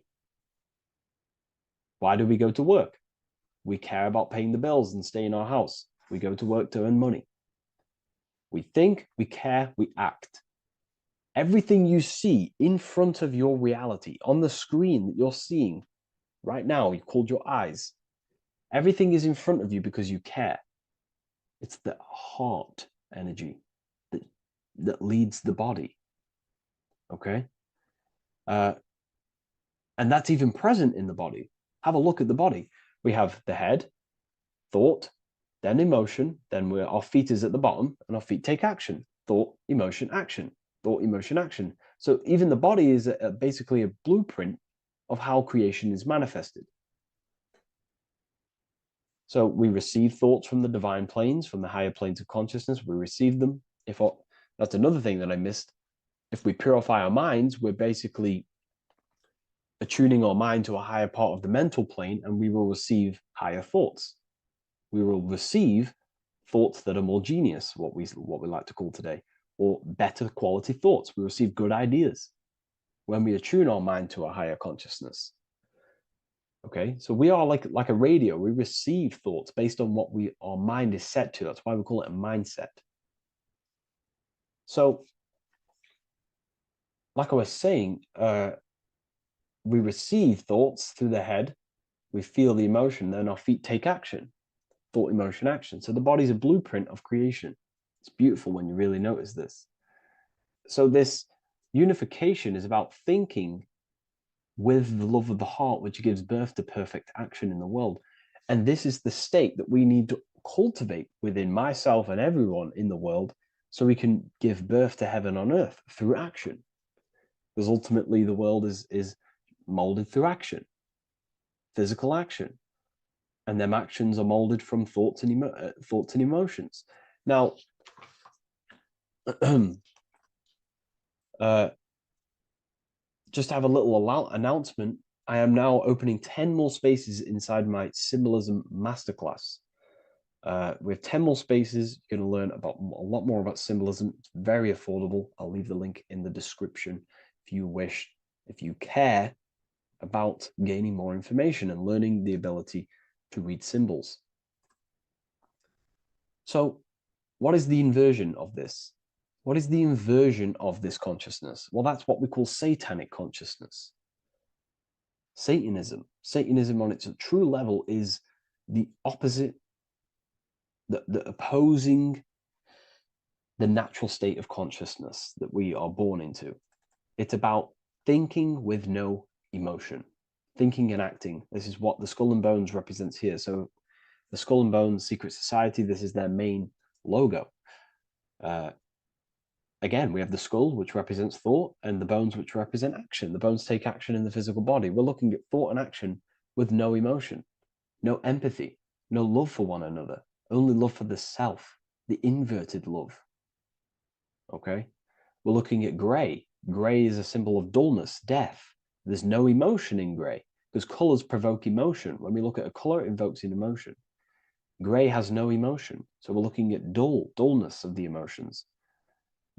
Speaker 3: Why do we go to work? We care about paying the bills and staying in our house. We go to work to earn money. We think, we care, we act. Everything you see in front of your reality, on the screen that you're seeing right now, you called your eyes. Everything is in front of you because you care. It's the heart energy that leads the body. Okay? And that's even present in the body. Have a look at the body. We have the head, thought, then emotion, then our feet is at the bottom, and our feet take action. Thought, emotion, action. Thought, emotion, action. So even the body is basically a blueprint of how creation is manifested. So we receive thoughts from the divine planes, from the higher planes of consciousness. We receive them. That's another thing that I missed. If we purify our minds, we're basically attuning our mind to a higher part of the mental plane, and we will receive higher thoughts. We will receive thoughts that are more genius, what we like to call today, or better quality thoughts. We receive good ideas when we attune our mind to a higher consciousness.
Speaker 5: Okay, so we are like a radio. We receive thoughts based on what our mind is set to. That's why we call it a mindset. So, like I was saying, we receive thoughts through the head. We feel the emotion, then our feet take action. Thought, emotion, action. So the body's a blueprint of creation. It's beautiful when you really notice this. So this unification is about thinking with the love of the heart, which gives birth to perfect action in the world. And this is the state that we need to cultivate within myself and everyone in the world so we can give birth to heaven on earth through action. Because ultimately the world is molded through action, physical action. And them actions are molded from thoughts and emotions. Now, just to have a little announcement, I am now opening 10 more spaces inside my symbolism masterclass. We have 10 more spaces. You're going to learn about a lot more about symbolism. It's very affordable. I'll leave the link in the description if you wish, if you care about gaining more information and learning the ability to read symbols. So, what is the inversion of this? What is the inversion of this consciousness? Well, that's what we call satanic consciousness. Satanism. Satanism on its true level is the opposite, the opposing the natural state of consciousness that we are born into. It's about thinking with no emotion, thinking and acting. This is what the Skull and Bones represents here. So the Skull and Bones Secret Society, this is their main logo. Again, we have the skull, which represents thought, and the bones, which represent action. The bones take action in the physical body. We're looking at thought and action with no emotion, no empathy, no love for one another, only love for the self, the inverted love. Okay? We're looking at gray. Gray is a symbol of dullness, death. There's no emotion in gray because colors provoke emotion. When we look at a color, it invokes an emotion. Gray has no emotion. So we're looking at dullness of the emotions.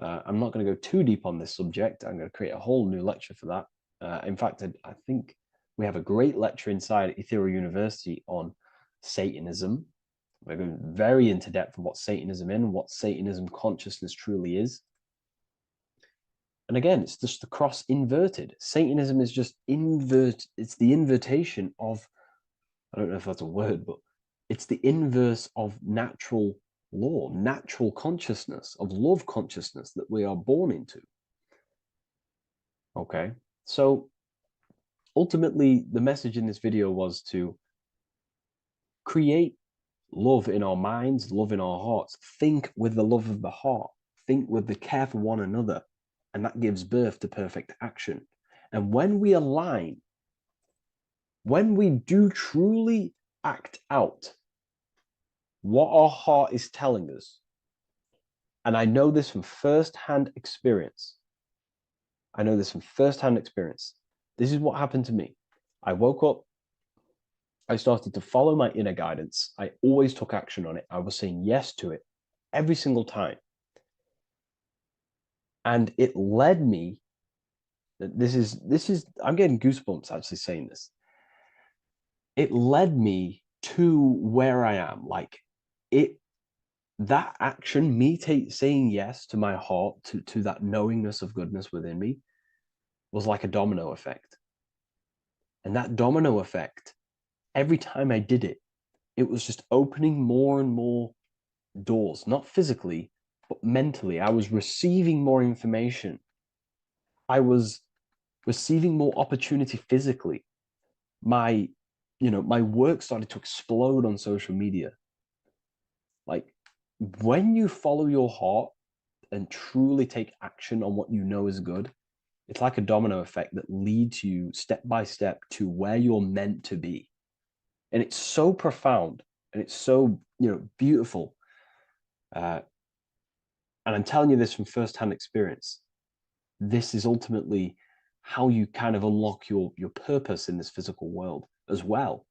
Speaker 5: I'm not going to go too deep on this subject. I'm going to create a whole new lecture for that. In fact, I think we have a great lecture inside Ethereal University on Satanism. We're going very into depth of what Satanism is and what Satanism consciousness truly is. And again, it's just the cross inverted. Satanism is just it's the invertation of, I don't know if that's a word, but it's the inverse of natural law, natural consciousness, of love consciousness that we are born into. Okay, so ultimately the message in this video was to create love in our minds, love in our hearts, think with the love of the heart, think with the care for one another, and that gives birth to perfect action. And when we align, when we do truly act out what our heart is telling us, and I know this from first-hand experience. This is what happened to me. I woke up, I started to follow my inner guidance. I always took action on it. I was saying yes to it every single time. And it led me, I'm getting goosebumps actually saying this. It led me to where I am. Like that action, me saying yes to my heart, to that knowingness of goodness within me, was like a domino effect. And that domino effect, every time I did it, it was just opening more and more doors, not physically, but mentally. I was receiving more information. I was receiving more opportunity physically. My work started to explode on social media. Like when you follow your heart and truly take action on what you know is good, it's like a domino effect that leads you step by step to where you're meant to be. And it's so profound and it's so, beautiful. And I'm telling you this from firsthand experience. This is ultimately how you kind of unlock your purpose in this physical world as well.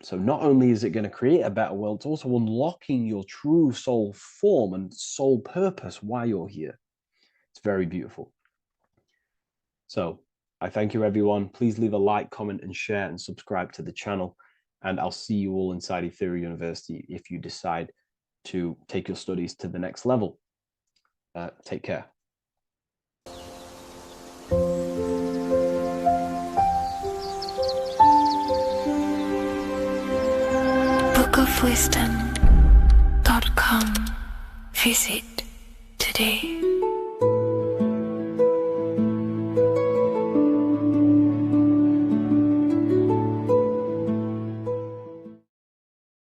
Speaker 5: So not only is it going to create a better world, it's also unlocking your true soul form and soul purpose while you're here. It's very beautiful. So I thank you, everyone. Please leave a like, comment, and share, and subscribe to the channel. And I'll see you all inside Ethereum University if you decide to take your studies to the next level. Take care.
Speaker 2: bookofwisdom.com. Visit today.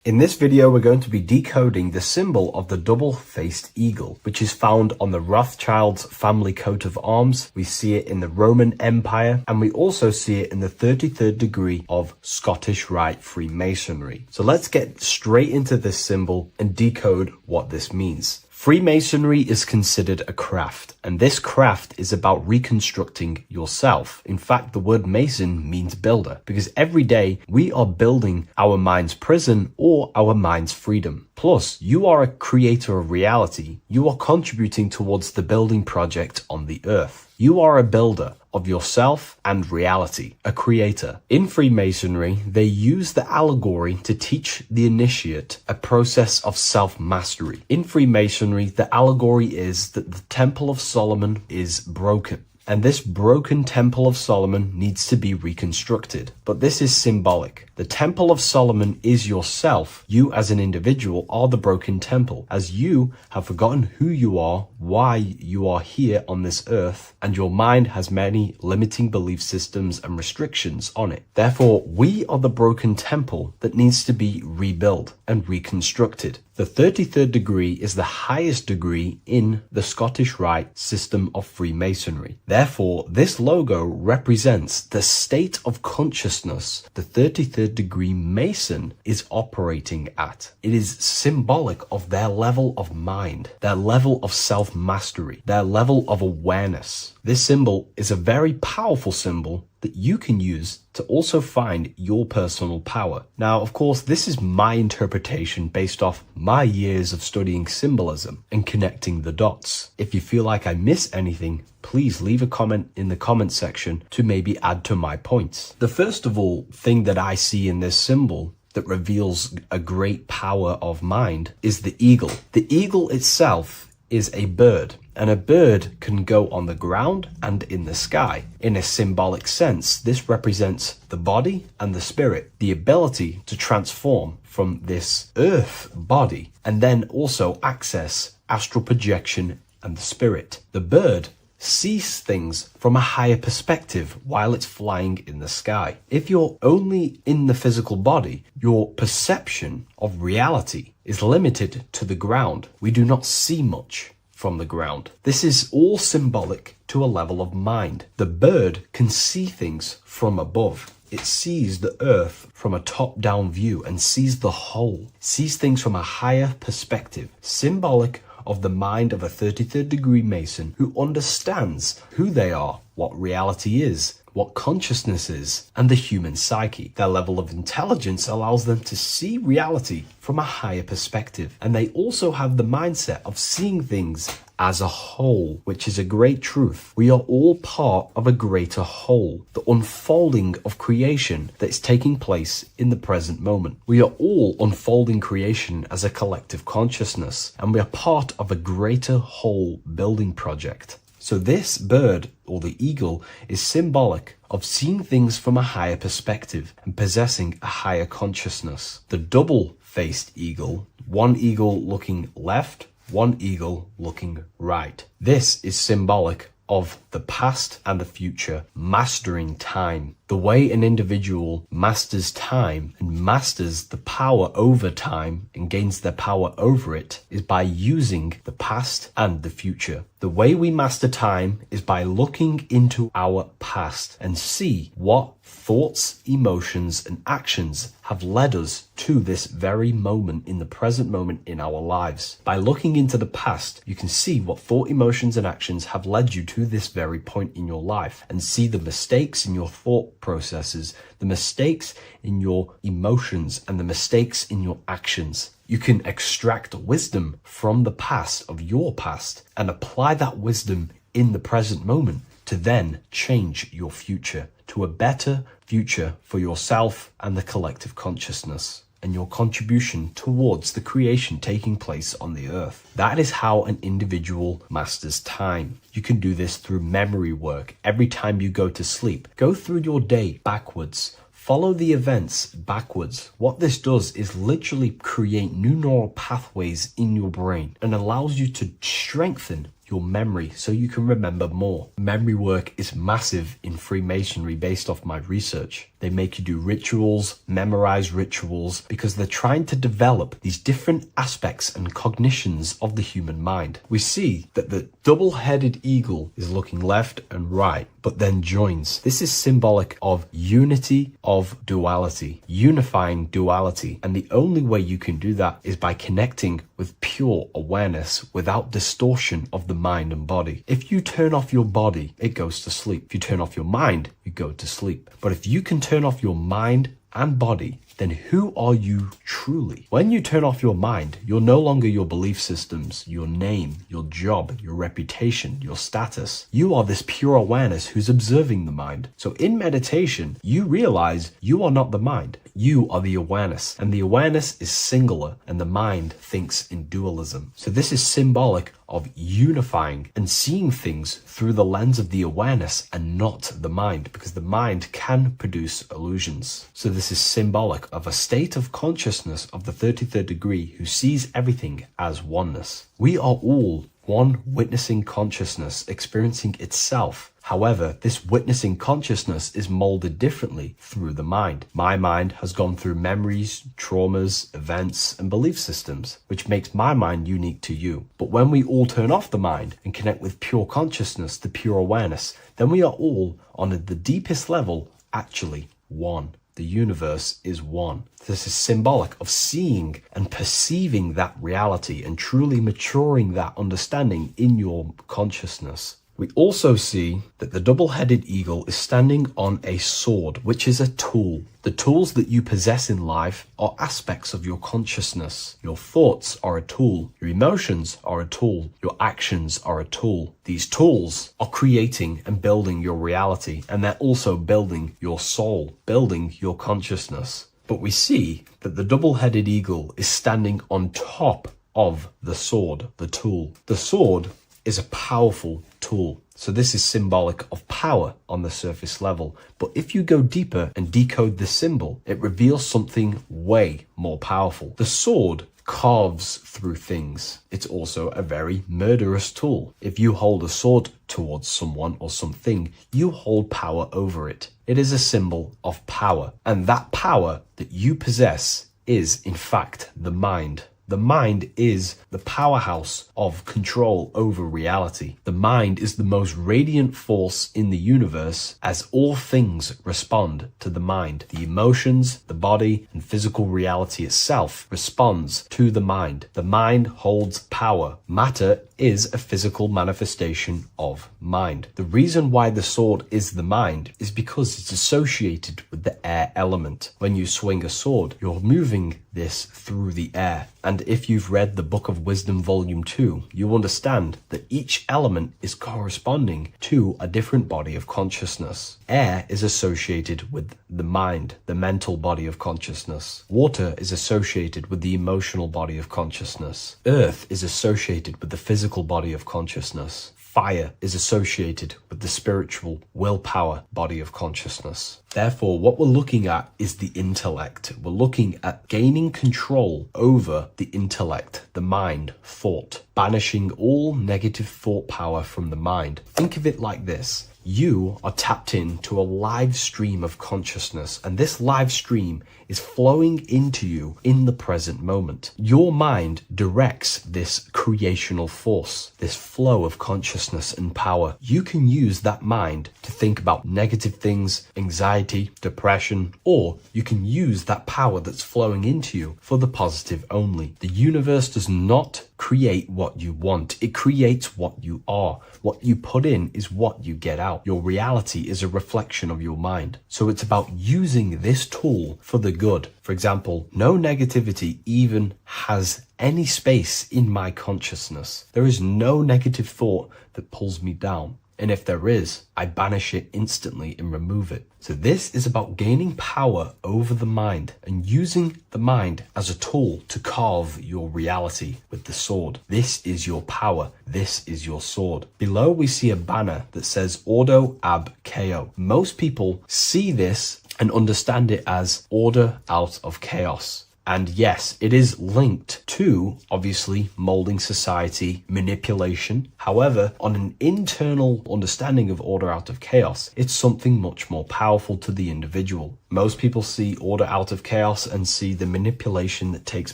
Speaker 3: In this video, we're going to be decoding the symbol of the double-faced eagle, which is found on the Rothschild's family coat of arms. We see it in the Roman Empire, and we also see it in the 33rd degree of Scottish Rite Freemasonry. So let's get straight into this symbol and decode what this means. Freemasonry is considered a craft, and this craft is about reconstructing yourself. In fact, the word mason means builder, because every day we are building our mind's prison or our mind's freedom. Plus, you are a creator of reality. You are contributing towards the building project on the earth. You are a builder of yourself and reality, a creator. In Freemasonry, they use the allegory to teach the initiate a process of self-mastery. In Freemasonry, the allegory is that the Temple of Solomon is broken, and this broken Temple of Solomon needs to be reconstructed. But this is symbolic. The Temple of Solomon is yourself. You as an individual are the broken temple, as you have forgotten who you are, why you are here on this earth, and your mind has many limiting belief systems and restrictions on it. Therefore, we are the broken temple that needs to be rebuilt and reconstructed. The 33rd degree is the highest degree in the Scottish Rite system of Freemasonry. Therefore, this logo represents the state of consciousness the 33rd degree Mason is operating at. It is symbolic of their level of mind, their level of self-mastery, their level of awareness. This symbol is a very powerful symbol that you can use to also find your personal power. Now, of course, this is my interpretation based off my years of studying symbolism and connecting the dots. If you feel like I miss anything, please leave a comment in the comment section to maybe add to my points. The first of all thing that I see in this symbol that reveals a great power of mind is the eagle. The eagle itself is a bird, and a bird can go on the ground and in the sky. In a symbolic sense, this represents the body and the spirit, the ability to transform from this earth body and then also access astral projection and the spirit. The bird sees things from a higher perspective while it's flying in the sky. If you're only in the physical body, your perception of reality is limited to the ground. We do not see much from the ground. This is all symbolic to a level of mind. The bird can see things from above. It sees the earth from a top-down view and sees the whole, sees things from a higher perspective, symbolic of the mind of a 33rd degree Mason who understands who they are, what reality is, what consciousness is, and the human psyche. Their level of intelligence allows them to see reality from a higher perspective, and they also have the mindset of seeing things as a whole, which is a great truth. We are all part of a greater whole, the unfolding of creation that is taking place in the present moment. We are all unfolding creation as a collective consciousness, and we are part of a greater whole building project. So this bird, or the eagle, is symbolic of seeing things from a higher perspective and possessing a higher consciousness. The double-faced eagle, one eagle looking left, one eagle looking right. This is symbolic of the past and the future, mastering time. The way an individual masters time and masters the power over time and gains their power over it is by using the past and the future. The way we master time is by looking into our past and see what thoughts, emotions, and actions have led us to this very moment in the present moment in our lives. By looking into the past, you can see what thought, emotions, and actions have led you to this very point in your life and see the mistakes in your thought processes, the mistakes in your emotions, and the mistakes in your actions. You can extract wisdom from the past of your past and apply that wisdom in the present moment to then change your future to a better future for yourself and the collective consciousness, and your contribution towards the creation taking place on the earth. That is how an individual masters time. You can do this through memory work. Every time you go to sleep, go through your day backwards. Follow the events backwards. What this does is literally create new neural pathways in your brain and allows you to strengthen your memory so you can remember more. Memory work is massive in Freemasonry based off my research. They make you do rituals, memorize rituals, because they're trying to develop these different aspects and cognitions of the human mind. We see that the double-headed eagle is looking left and right, but then joins. This is symbolic of unity of duality, unifying duality. And the only way you can do that is by connecting with pure awareness without distortion of the mind and body. If you turn off your body, it goes to sleep. If you turn off your mind, you go to sleep. But if you can turn off your mind and body, then who are you truly? When you turn off your mind, you're no longer your belief systems, your name, your job, your reputation, your status. You are this pure awareness who's observing the mind. So in meditation, you realize you are not the mind. You are the awareness, and the awareness is singular, and the mind thinks in dualism. So this is symbolic of unifying and seeing things through the lens of the awareness and not the mind, because the mind can produce illusions. So this is symbolic of a state of consciousness of the 33rd degree who sees everything as oneness. We are all one witnessing consciousness experiencing itself. However, this witnessing consciousness is molded differently through the mind. My mind has gone through memories, traumas, events, and belief systems, which makes my mind unique to you. But when we all turn off the mind and connect with pure consciousness, the pure awareness, then we are all, on the deepest level, actually one. The universe is one. This is symbolic of seeing and perceiving that reality and truly maturing that understanding in your consciousness. We also see that the double-headed eagle is standing on a sword, which is a tool. The tools that you possess in life are aspects of your consciousness. Your thoughts are a tool. Your emotions are a tool. Your actions are a tool. These tools are creating and building your reality, and they're also building your soul, building your consciousness. But we see that the double-headed eagle is standing on top of the sword, the tool. The sword is a powerful tool. So this is symbolic of power on the surface level. But if you go deeper and decode the symbol, it reveals something way more powerful. The sword carves through things. It's also a very murderous tool. If you hold a sword towards someone or something, you hold power over it. It is a symbol of power. And that power that you possess is, in fact, the mind. The mind is the powerhouse of control over reality. The mind is the most radiant force in the universe, as all things respond to the mind. The emotions, the body, and physical reality itself responds to the mind. The mind holds power. Matter is a physical manifestation of mind. The reason why the sword is the mind is because it's associated with the air element. When you swing a sword, you're moving this through the air. And if you've read the Book of Wisdom Volume 2, you understand that each element is corresponding to a different body of consciousness. Air is associated with the mind, the mental body of consciousness. Water is associated with the emotional body of consciousness. Earth is associated with the physical body of consciousness. Fire is associated with the spiritual willpower body of consciousness. Therefore, what we're looking at is the intellect. We're looking at gaining control over the intellect, the mind, thought, banishing all negative thought power from the mind. Think of it like this. You are tapped into a live stream of consciousness, and this live stream is flowing into you in the present moment. Your mind directs this creational force, this flow of consciousness and power. You can use that mind to think about negative things, anxiety, depression, or you can use that power that's flowing into you for the positive only. The universe does not create what you want. It creates what you are. What you put in is what you get out. Your reality is a reflection of your mind. So it's about using this tool for the good. For example, no negativity even has any space in my consciousness. There is no negative thought that pulls me down. And if there is, I banish it instantly and remove it. So this is about gaining power over the mind and using the mind as a tool to carve your reality with the sword. This is your power. This is your sword. Below we see a banner that says Ordo ab Chaos. Most people see this and understand it as order out of chaos. And yes, it is linked to, obviously, molding society, manipulation. However, on an internal understanding of order out of chaos, it's something much more powerful to the individual. Most people see order out of chaos and see the manipulation that takes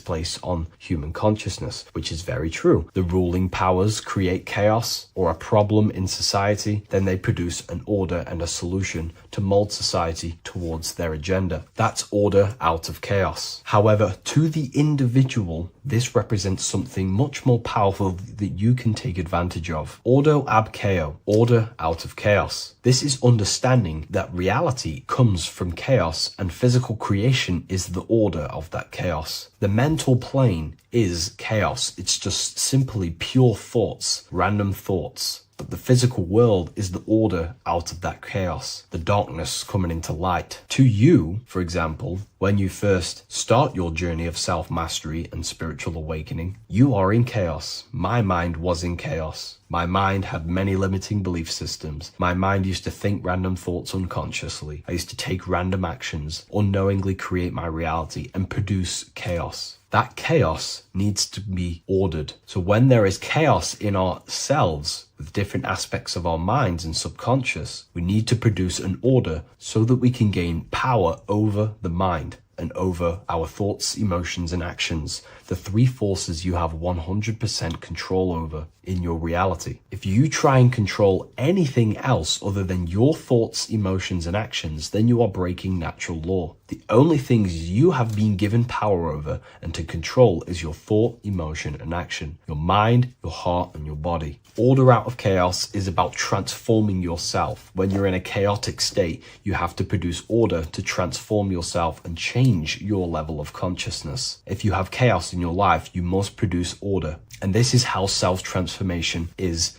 Speaker 3: place on human consciousness, which is very true. The ruling powers create chaos or a problem in society, then they produce an order and a solution to mold society towards their agenda. That's order out of chaos. However, to the individual, this represents something much more powerful that you can take advantage of. Ordo ab chaos, order out of chaos. This is understanding that reality comes from chaos and physical creation is the order of that chaos. The mental plane is chaos. It's just simply pure thoughts, random thoughts. But the physical world is the order out of that chaos, the darkness coming into light. To you, for example, when you first start your journey of self-mastery and spiritual awakening, you are in chaos. My mind was in chaos. My mind had many limiting belief systems. My mind used to think random thoughts unconsciously. I used to take random actions, unknowingly create my reality and produce chaos. That chaos needs to be ordered. So when there is chaos in ourselves, with different aspects of our minds and subconscious, we need to produce an order so that we can gain power over the mind and over our thoughts, emotions, and actions, the three forces you have 100% control over in your reality. If you try and control anything else other than your thoughts, emotions, and actions, then you are breaking natural law. The only things you have been given power over and to control is your thought, emotion, and action, your mind, your heart, and your body. Order out of chaos is about transforming yourself. When you're in a chaotic state, you have to produce order to transform yourself and change your level of consciousness. If you have chaos in your life, you must produce order. And this is how self-transformation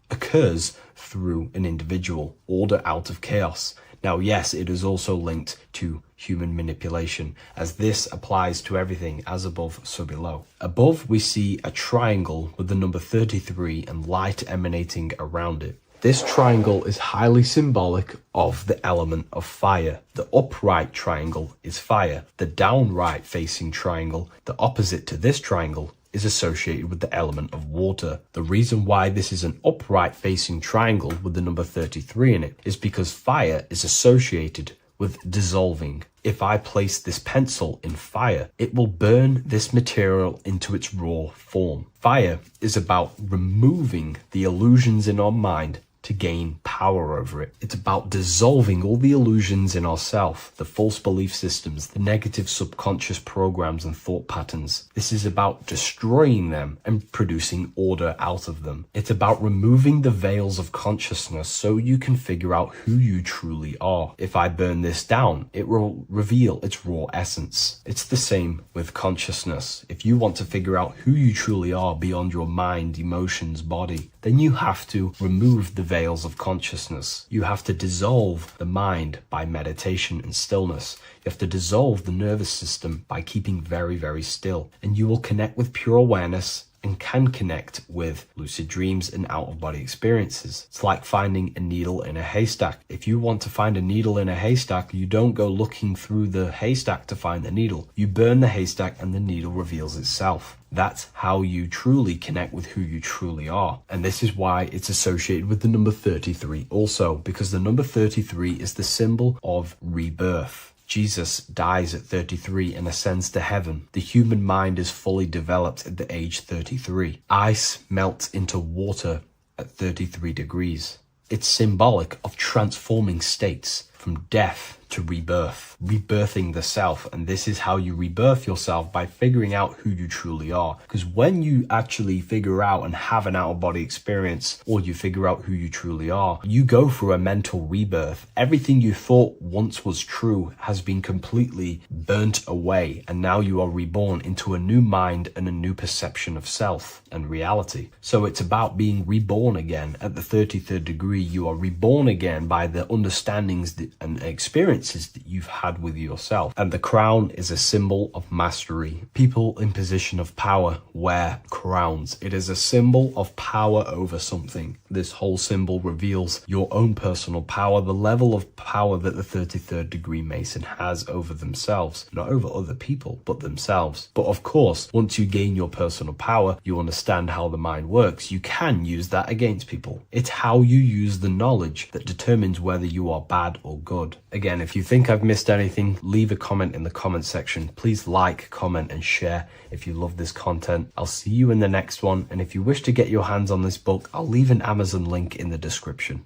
Speaker 3: occurs through an individual. Order out of chaos. Now, yes, it is also linked to human manipulation, as this applies to everything as above, so below. Above, we see a triangle with the number 33 and light emanating around it. This triangle is highly symbolic of the element of fire. The upright triangle is fire. The downright facing triangle, the opposite to this triangle, is associated with the element of water. The reason why this is an upright facing triangle with the number 33 in it is because fire is associated with dissolving. If I place this pencil in fire, it will burn this material into its raw form. Fire is about removing the illusions in our mind to gain power over it. It's about dissolving all the illusions in ourself, the false belief systems, the negative subconscious programs and thought patterns. This is about destroying them and producing order out of them. It's about removing the veils of consciousness so you can figure out who you truly are. If I burn this down, it will reveal its raw essence. It's the same with consciousness. If you want to figure out who you truly are beyond your mind, emotions, body, then you have to remove the veils of consciousness. You have to dissolve the mind by meditation and stillness. You have to dissolve the nervous system by keeping very, very still. And you will connect with pure awareness and can connect with lucid dreams and out-of-body experiences. It's like finding a needle in a haystack. If you want to find a needle in a haystack, you don't go looking through the haystack to find the needle. You burn the haystack and the needle reveals itself. That's how you truly connect with who you truly are. And this is why it's associated with the number 33 also, because the number 33 is the symbol of rebirth. Jesus dies at 33 and ascends to heaven. The human mind is fully developed at the age 33. Ice melts into water at 33 degrees. It's symbolic of transforming states from death to rebirthing the self. And this is how you rebirth yourself, by figuring out who you truly are. Because when you actually figure out and have an out-of-body experience, or you figure out who you truly are, you go through a mental rebirth. Everything you thought once was true has been completely burnt away, and now you are reborn into a new mind and a new perception of self and reality. So it's about being reborn again. At the 33rd degree, you are reborn again by the understandings and experiences that you've had with yourself. And the crown is a symbol of mastery. People in position of power wear crowns. It is a symbol of power over something. This whole symbol reveals your own personal power, the level of power that the 33rd degree Mason has over themselves, not over other people, but themselves. But of course, once you gain your personal power, you understand how the mind works. You can use that against people. It's how you use the knowledge that determines whether you are bad or good. Again, if you think I've missed anything, leave a comment in the comment section. Please like, comment, and share if you love this content. I'll see you in the next one. And if you wish to get your hands on this book, I'll leave an Amazon link in the description.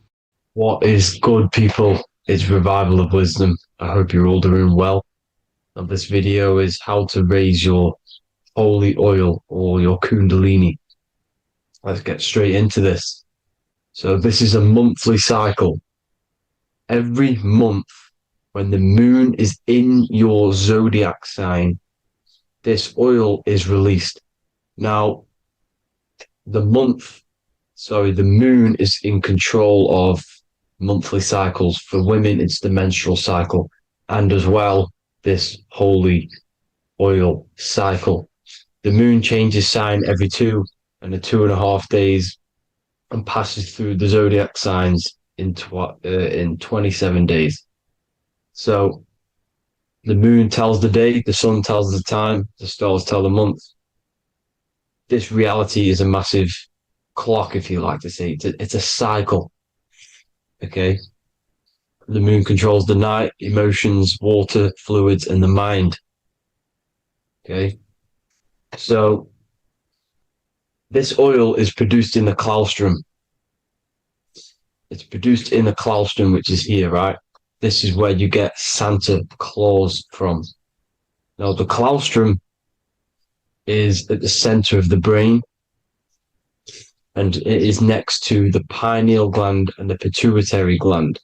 Speaker 6: What is good, people? It's Revival of Wisdom. I hope you're all doing well. And this video is how to raise your holy oil or your kundalini. Let's get straight into this. So this is a monthly cycle. Every month, when the moon is in your zodiac sign, this oil is released. Now, the moon is in control of monthly cycles. For women, it's the menstrual cycle, and as well, this holy oil cycle. The moon changes sign every 2.5 days and passes through the zodiac signs in 27 days. So the moon tells the day, the sun tells the time, the stars tell the month. This reality is a massive clock, if you like to say. It's a cycle. Okay. The moon controls the night, emotions, water, fluids, and the mind. Okay. So this oil is produced in the claustrum. It's produced in the claustrum, which is here, right? This is where you get Santa Claus from. Now, the claustrum is at the center of the brain, and it is next to the pineal gland and the pituitary gland.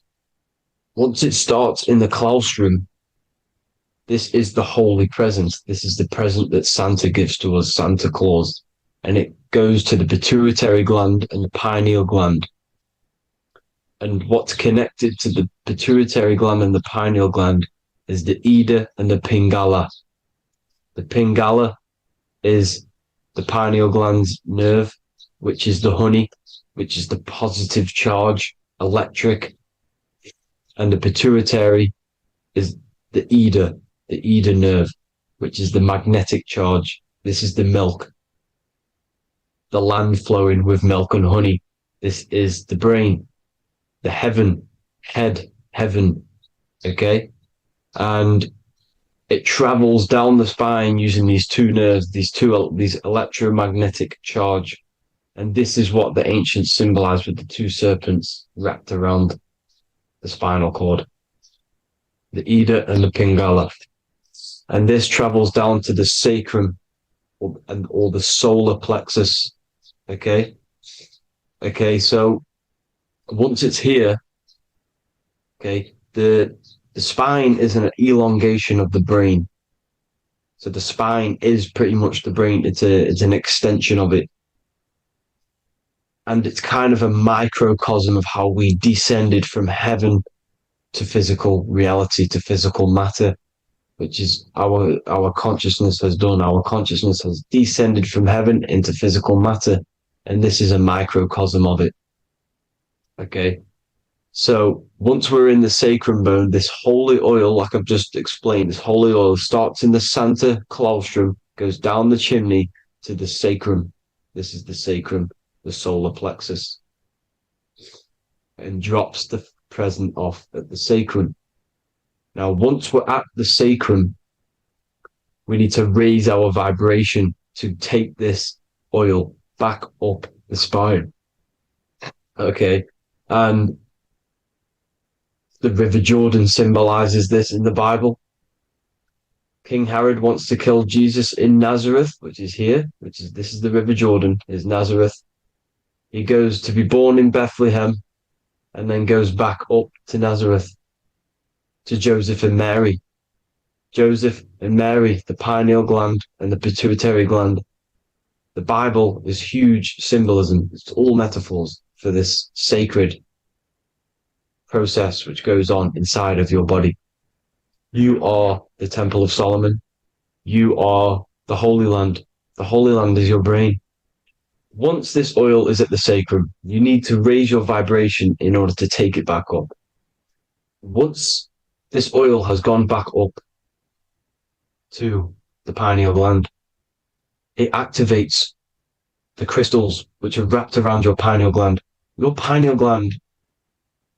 Speaker 6: Once it starts in the claustrum, this is the holy present. This is the present that Santa gives to us, Santa Claus. And it goes to the pituitary gland and the pineal gland. And what's connected to the pituitary gland and the pineal gland is the Ida and the Pingala. The Pingala is the pineal gland's nerve, which is the honey, which is the positive charge, electric. And the pituitary is the Ida nerve, which is the magnetic charge. This is the milk, the land flowing with milk and honey. This is the brain, the heaven, okay? And it travels down the spine using these two nerves, these electromagnetic charge. And this is what the ancients symbolized with the two serpents wrapped around the spinal cord, the Ida and the Pingala. And this travels down to the sacrum or the solar plexus. Okay. So once it's here, okay, the spine is an elongation of the brain. So the spine is pretty much the brain. It's an extension of it. And it's kind of a microcosm of how we descended from heaven to physical reality, to physical matter, which is our consciousness has done. Our consciousness has descended from heaven into physical matter. And this is a microcosm of it. Okay. So once we're in the sacrum bone, this holy oil, like I've just explained, this holy oil starts in the Santa Claustrum, goes down the chimney to the sacrum. This is the sacrum, the solar plexus, and drops the present off at the sacrum. Now, once we're at the sacrum, we need to raise our vibration to take this oil back up the spine. Okay. And The River Jordan symbolizes this in the Bible. King Herod wants to kill Jesus in Nazareth, which is here, this is the River Jordan, is Nazareth. He goes to be born in Bethlehem and then goes back up to Nazareth to Joseph and Mary. Joseph and Mary, the pineal gland and the pituitary gland. The Bible is huge symbolism. It's all metaphors for this sacred process which goes on inside of your body. You are the Temple of Solomon. You are the Holy Land. The Holy Land is your brain. Once this oil is at the sacrum, you need to raise your vibration in order to take it back up. Once this oil has gone back up to the pineal gland, it activates the crystals which are wrapped around your pineal gland. Your pineal gland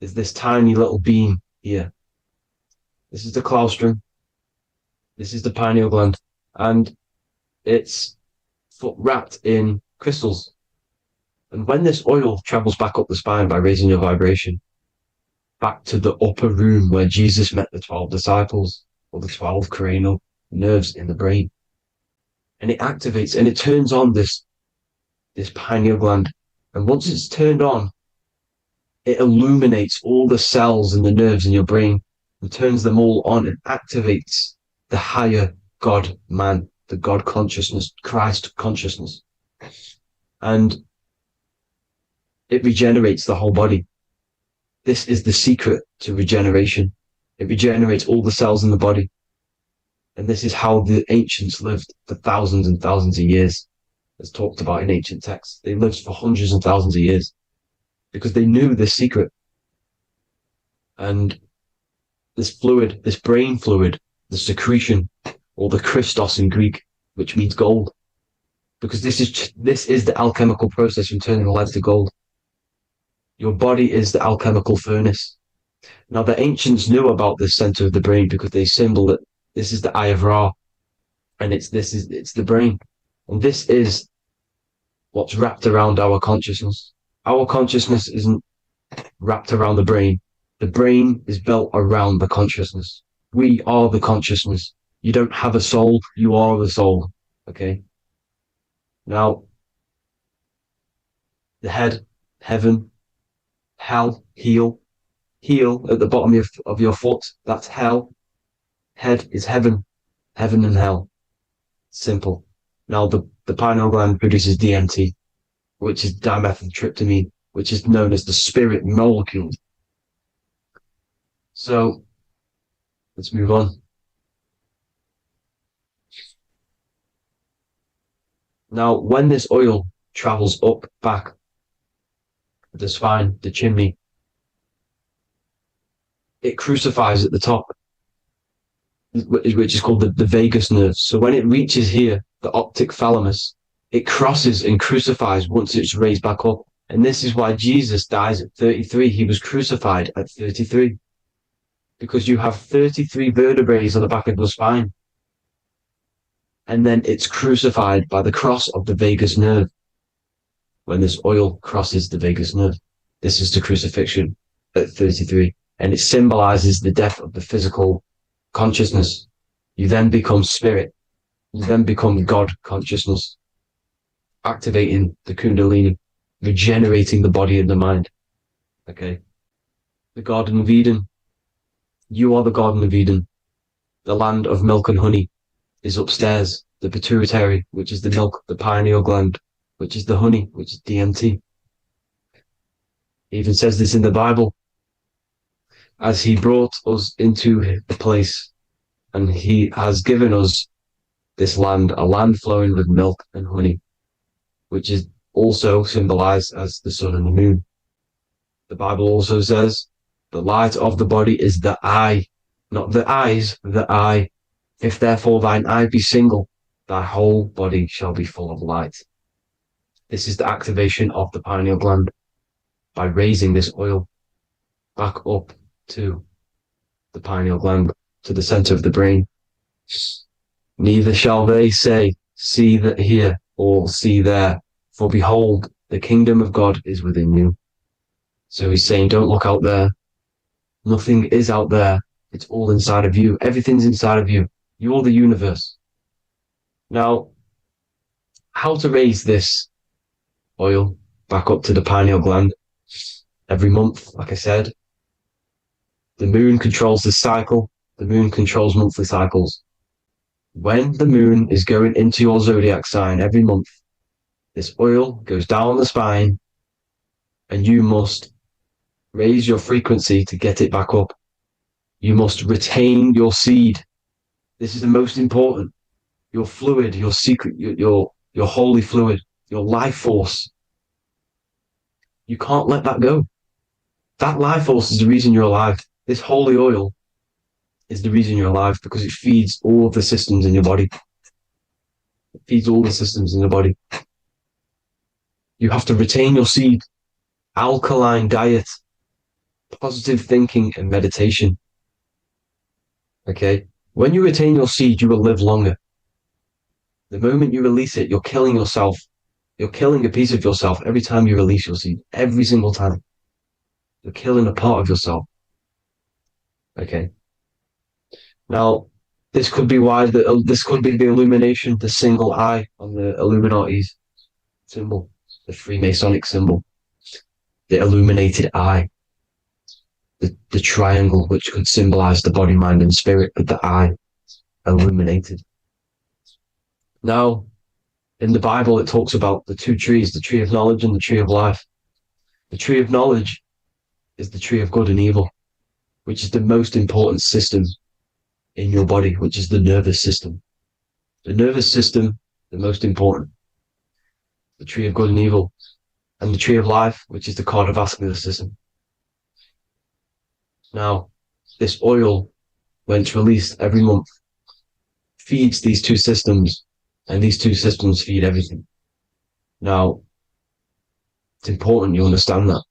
Speaker 6: is this tiny little beam here. This is the claustrum. This is the pineal gland. And it's wrapped in crystals. And when this oil travels back up the spine by raising your vibration, back to the upper room where Jesus met the 12 disciples, or the 12 cranial nerves in the brain, and it activates and it turns on this pineal gland. And once it's turned on, it illuminates all the cells and the nerves in your brain and turns them all on and activates the higher God man, the God consciousness, Christ consciousness. And it regenerates the whole body. This is the secret to regeneration. It regenerates all the cells in the body. And this is how the ancients lived for thousands and thousands of years, as talked about in ancient texts. They lived for hundreds and thousands of years because they knew this secret. And this fluid, this brain fluid, the secretion, or the Christos in Greek, which means gold, because this is the alchemical process from turning lead to gold. Your body is the alchemical furnace. Now, the ancients knew about this center of the brain because they symboled it. This is the eye of Ra, and it's the brain. And this is what's wrapped around our consciousness. Our consciousness isn't wrapped around the brain. The brain is built around the consciousness. We are the consciousness. You don't have a soul, you are the soul. Okay? Now, the head, heaven, hell, heel at the bottom of your foot, that's hell. Head is heaven and hell. Simple. Now, the pineal gland produces DMT, which is dimethyltryptamine, which is known as the spirit molecule. So, let's move on. Now, when this oil travels up, back, the spine, the chimney, it crucifies at the top, which is called the vagus nerve. So when it reaches here, the optic thalamus, it crosses and crucifies once it's raised back up. And this is why Jesus dies at 33. He was crucified at 33. Because you have 33 vertebrae on the back of the spine. And then it's crucified by the cross of the vagus nerve. When this oil crosses the vagus nerve, this is the crucifixion at 33. And it symbolizes the death of the physical consciousness. You then become spirit. You then become God consciousness, activating the Kundalini, regenerating the body and the mind. Okay. The Garden of Eden. You are the Garden of Eden. The land of milk and honey is upstairs. The pituitary, which is the milk, the pineal gland, which is the honey, which is DMT. It even says this in the Bible. As he brought us into the place, and he has given us this land, a land flowing with milk and honey, which is also symbolized as the sun and the moon. The Bible also says, the light of the body is the eye, not the eyes, the eye. If therefore thine eye be single, thy whole body shall be full of light. This is the activation of the pineal gland by raising this oil back up to the pineal gland, to the center of the brain. Neither shall they say, see that here, or see there, for behold, the kingdom of God is within you. So he's saying, don't look out there. Nothing is out there. It's all inside of you. Everything's inside of you. You're the universe. Now, how to raise this oil back up to the pineal gland? Every month, like I said, the moon controls the cycle. The moon controls monthly cycles. When the moon is going into your zodiac sign every month, this oil goes down the spine and you must raise your frequency to get it back up. You must retain your seed. This is the most important. Your fluid, your secret, your holy fluid, your life force. You can't let that go. That life force is the reason you're alive. This holy oil is the reason you're alive because it feeds all of the systems in your body. It feeds all the systems in your body. You have to retain your seed, alkaline diet, positive thinking, and meditation. Okay? When you retain your seed, you will live longer. The moment you release it, you're killing yourself. You're killing a piece of yourself every time you release your seed. Every single time. You're killing a part of yourself. Okay? Now, this could be why this could be the illumination, the single eye on the Illuminati's symbol, the Freemasonic symbol, the illuminated eye, the triangle, which could symbolize the body, mind, and spirit, but the eye illuminated. Now, in the Bible, it talks about the two trees, the tree of knowledge and the tree of life. The tree of knowledge is the tree of good and evil, which is the most important system in your body, which is the nervous system. The nervous system, the most important. The tree of good and evil. And the tree of life, which is the cardiovascular system. Now, this oil, when it's released every month, feeds these two systems, and these two systems feed everything. Now, it's important you understand that.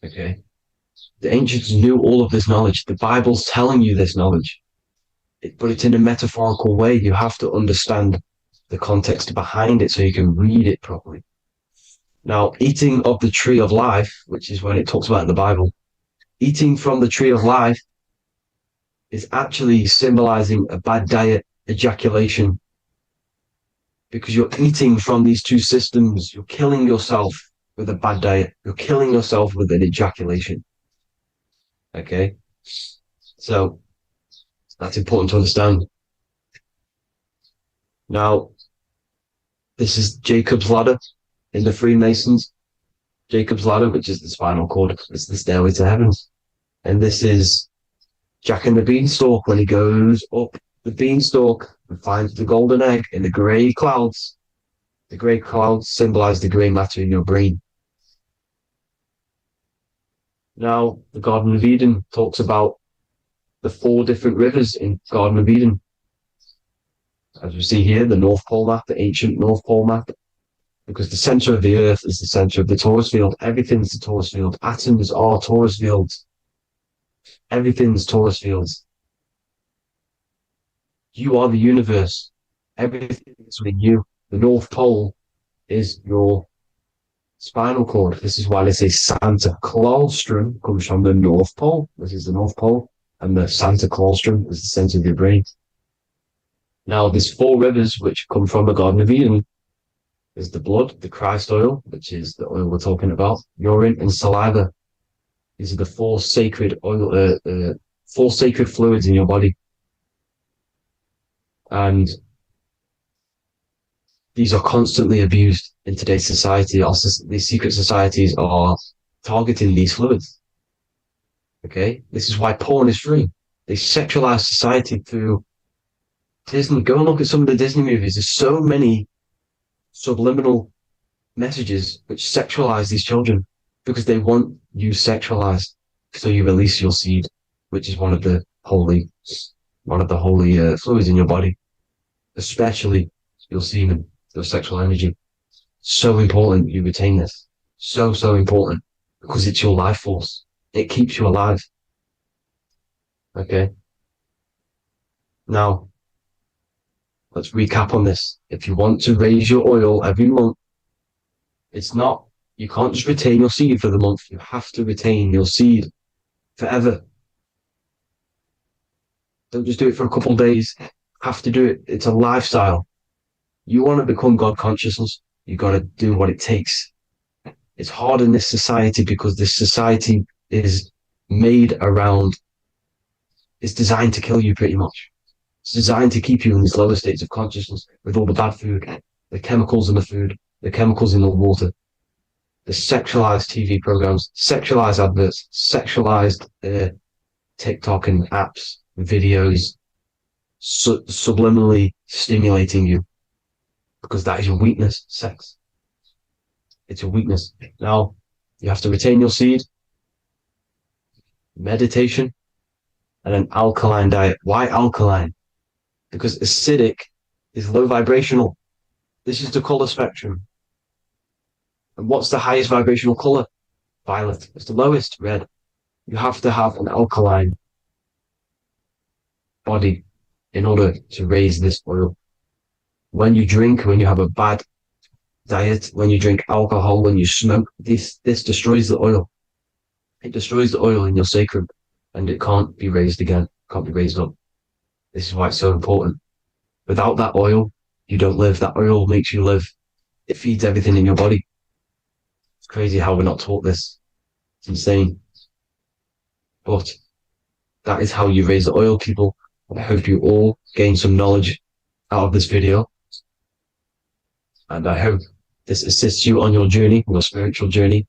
Speaker 6: Okay? The ancients knew all of this knowledge. The Bible's telling you this knowledge. But it's in a metaphorical way. You have to understand the context behind it so you can read it properly. Now, eating of the tree of life, which is what it talks about in the Bible, eating from the tree of life is actually symbolizing a bad diet, ejaculation, because you're eating from these two systems. You're killing yourself with a bad diet. You're killing yourself with an ejaculation. Okay? So, that's important to understand. Now, this is Jacob's ladder in the Freemasons. Jacob's ladder, which is the spinal cord. It's the stairway to heaven. And this is Jack and the Beanstalk when he goes up the beanstalk and finds the golden egg in the grey clouds. The grey clouds symbolize the grey matter in your brain. Now, the Garden of Eden talks about the 4 different rivers in Garden of Eden. As we see here, the North Pole map, the ancient North Pole map, because the center of the earth is the center of the torus field. Everything's the torus field. Atoms are torus fields. Everything's torus fields. You are the universe. Everything is within you. The North Pole is your spinal cord. This is why they say Santa Claustrum comes from the North Pole. This is the North Pole. And the Santa Claustrum is the center of your brain. Now, there's 4 rivers which come from the Garden of Eden. There's the blood, the Christ oil, which is the oil we're talking about, urine, and saliva. These are the 4 sacred oil, 4 sacred fluids in your body. And these are constantly abused in today's society. These secret societies are targeting these fluids. Okay? This is why porn is free. They sexualize society through Disney. Go and look at some of the Disney movies. There's so many subliminal messages which sexualize these children because they want you sexualized. So you release your seed, which is one of the holy fluids in your body, especially your semen, your sexual energy. So important you retain this. So important because it's your life force. It keeps you alive. Okay. Now, let's recap on this. If you want to raise your oil every month, you can't just retain your seed for the month. You have to retain your seed forever. Don't just do it for a couple of days. Have to do it. It's a lifestyle. You want to become God consciousness, you got to do what it takes. It's hard in this society because this society is made around, it's designed to kill you pretty much. It's designed to keep you in these lower states of consciousness with all the bad food, the chemicals in the food, the chemicals in the water, the sexualized TV programs, sexualized adverts, sexualized TikTok and apps, videos, subliminally stimulating you because that is your weakness, sex. It's your weakness. Now, you have to retain your seed, meditation, and an alkaline diet. Why alkaline? Because acidic is low vibrational. This is the color spectrum. And what's the highest vibrational color? Violet. It's the lowest, red. You have to have an alkaline body in order to raise this oil. When you drink, when you have a bad diet, when you drink alcohol, when you smoke, this destroys the oil. It destroys the oil in your sacrum and it can't be raised again, can't be raised up. This is why it's so important. Without that oil, you don't live. That oil makes you live. It feeds everything in your body. It's crazy how we're not taught this. It's insane. But that is how you raise the oil, people. I hope you all gain some knowledge out of this video. And I hope this assists you on your journey, your spiritual journey.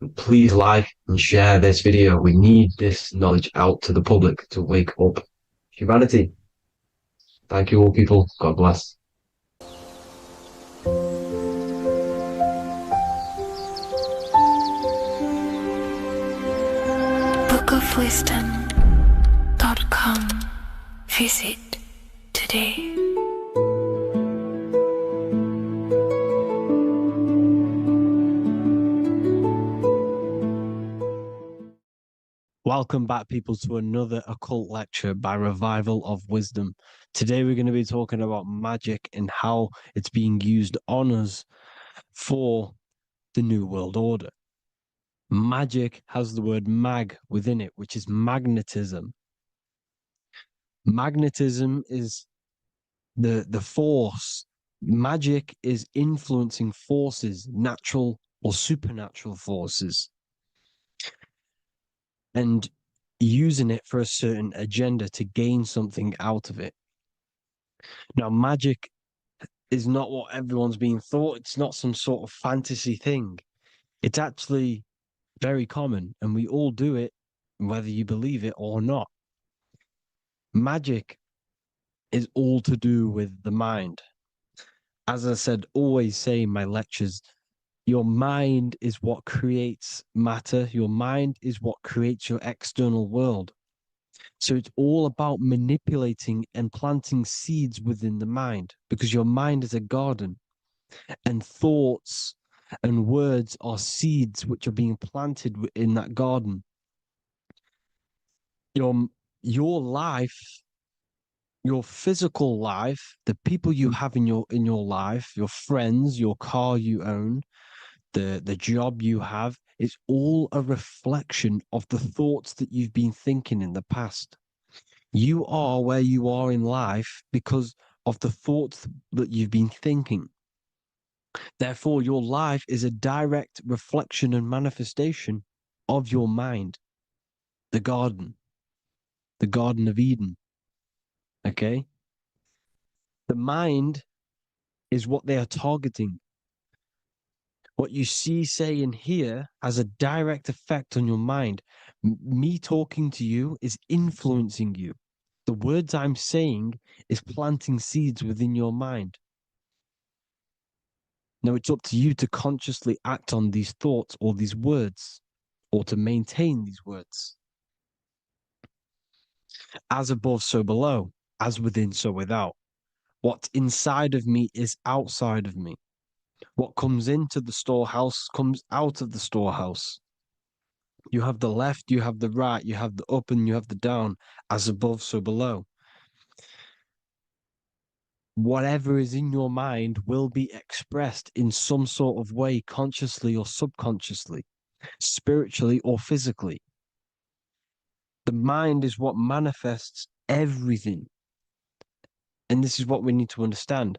Speaker 6: And please like and share this video. We need this knowledge out to the public to wake up humanity. Thank you all, people. God bless.
Speaker 2: bookofwisdom.com. Visit today.
Speaker 5: Welcome back, people, to another occult lecture by Revival of Wisdom. Today we're going to be talking about magic and how it's being used on us for the New World Order. Magic has the word mag within it, which is magnetism. Magnetism is the force. Magic is influencing forces, natural or supernatural forces, and using it for a certain agenda to gain something out of it. Now, magic is not what everyone's being thought. It's not some sort of fantasy thing. It's actually very common, and we all do it, whether you believe it or not. Magic is all to do with the mind. As I said, always say in my lectures, your mind is what creates matter. Your mind is what creates your external world. So it's all about manipulating and planting seeds within the mind, because your mind is a garden, and thoughts and words are seeds which are being planted in that garden. Your life, your physical life, the people you have in your life, your friends, your car you own, the job you have, is all a reflection of the thoughts that you've been thinking in the past. You are where you are in life because of the thoughts that you've been thinking. Therefore, your life is a direct reflection and manifestation of your mind, the Garden of Eden. Okay? The mind is what they are targeting. What you see, say, and hear has a direct effect on your mind. Me talking to you is influencing you. The words I'm saying is planting seeds within your mind. Now it's up to you to consciously act on these thoughts or these words, or to maintain these words. As above, so below. As within, so without. What's inside of me is outside of me. What comes into the storehouse comes out of the storehouse. You have the left, you have the right, you have the up, and you have the down. As above, so below. Whatever is in your mind will be expressed in some sort of way, consciously or subconsciously, spiritually or physically. The mind is what manifests everything. And this is what we need to understand.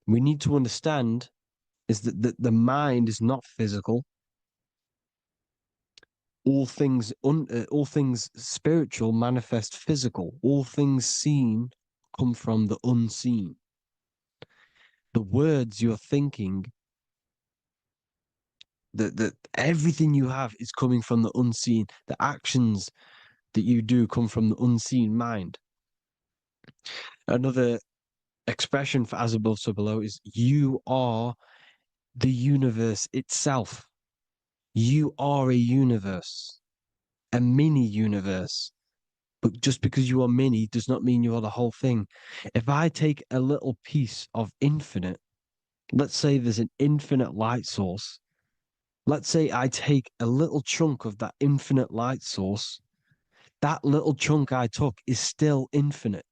Speaker 5: We need to understand is that the mind is not physical. All things spiritual manifest physical. All things seen come from the unseen. The words you're thinking, that everything you have is coming from the unseen. The actions that you do come from the unseen mind. Another expression for as above, so below is you are the universe itself. You are a universe, a mini universe. But just because you are mini does not mean you are the whole thing. If I take a little piece of infinite, let's say there's an infinite light source. Let's say I take a little chunk of that infinite light source. That little chunk I took is still infinite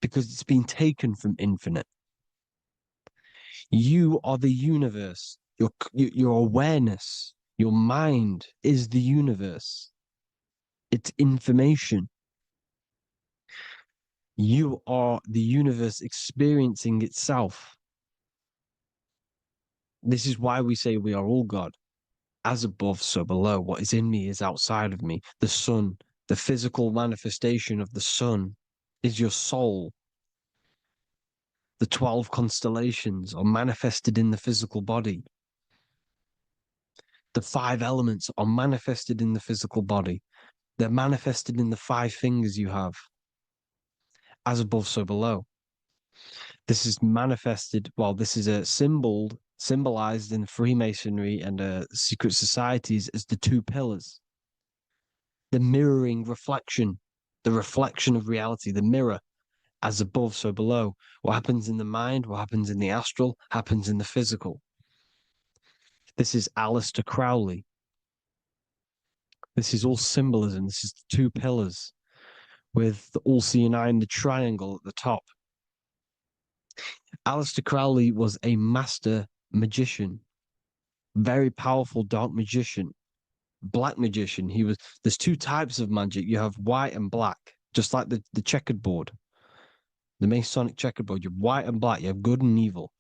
Speaker 5: because it's been taken from infinite. You are the universe. Your awareness, your mind is the universe. It's information. You are the universe experiencing itself. This is why we say we are all God. As above, so below. What is in me is outside of me. The sun, the physical manifestation of the sun is your soul. The 12 constellations are manifested in the physical body. The 5 elements are manifested in the physical body. They're manifested in the 5 fingers you have. As above, so below. This is manifested, well, this is a symbolized in Freemasonry and secret societies as the 2 pillars. The mirroring reflection, the reflection of reality, the mirror, as above, so below. What happens in the mind, what happens in the astral, happens in the physical. This is Aleister Crowley. This is all symbolism. This is the 2 pillars with the all-seeing eye and the triangle at the top. Aleister Crowley was a master magician, very powerful dark magician, black magician. There's 2 types of magic. You have white and black, just like the checkered board, the Masonic checkered board. You have white and black, you have good and evil.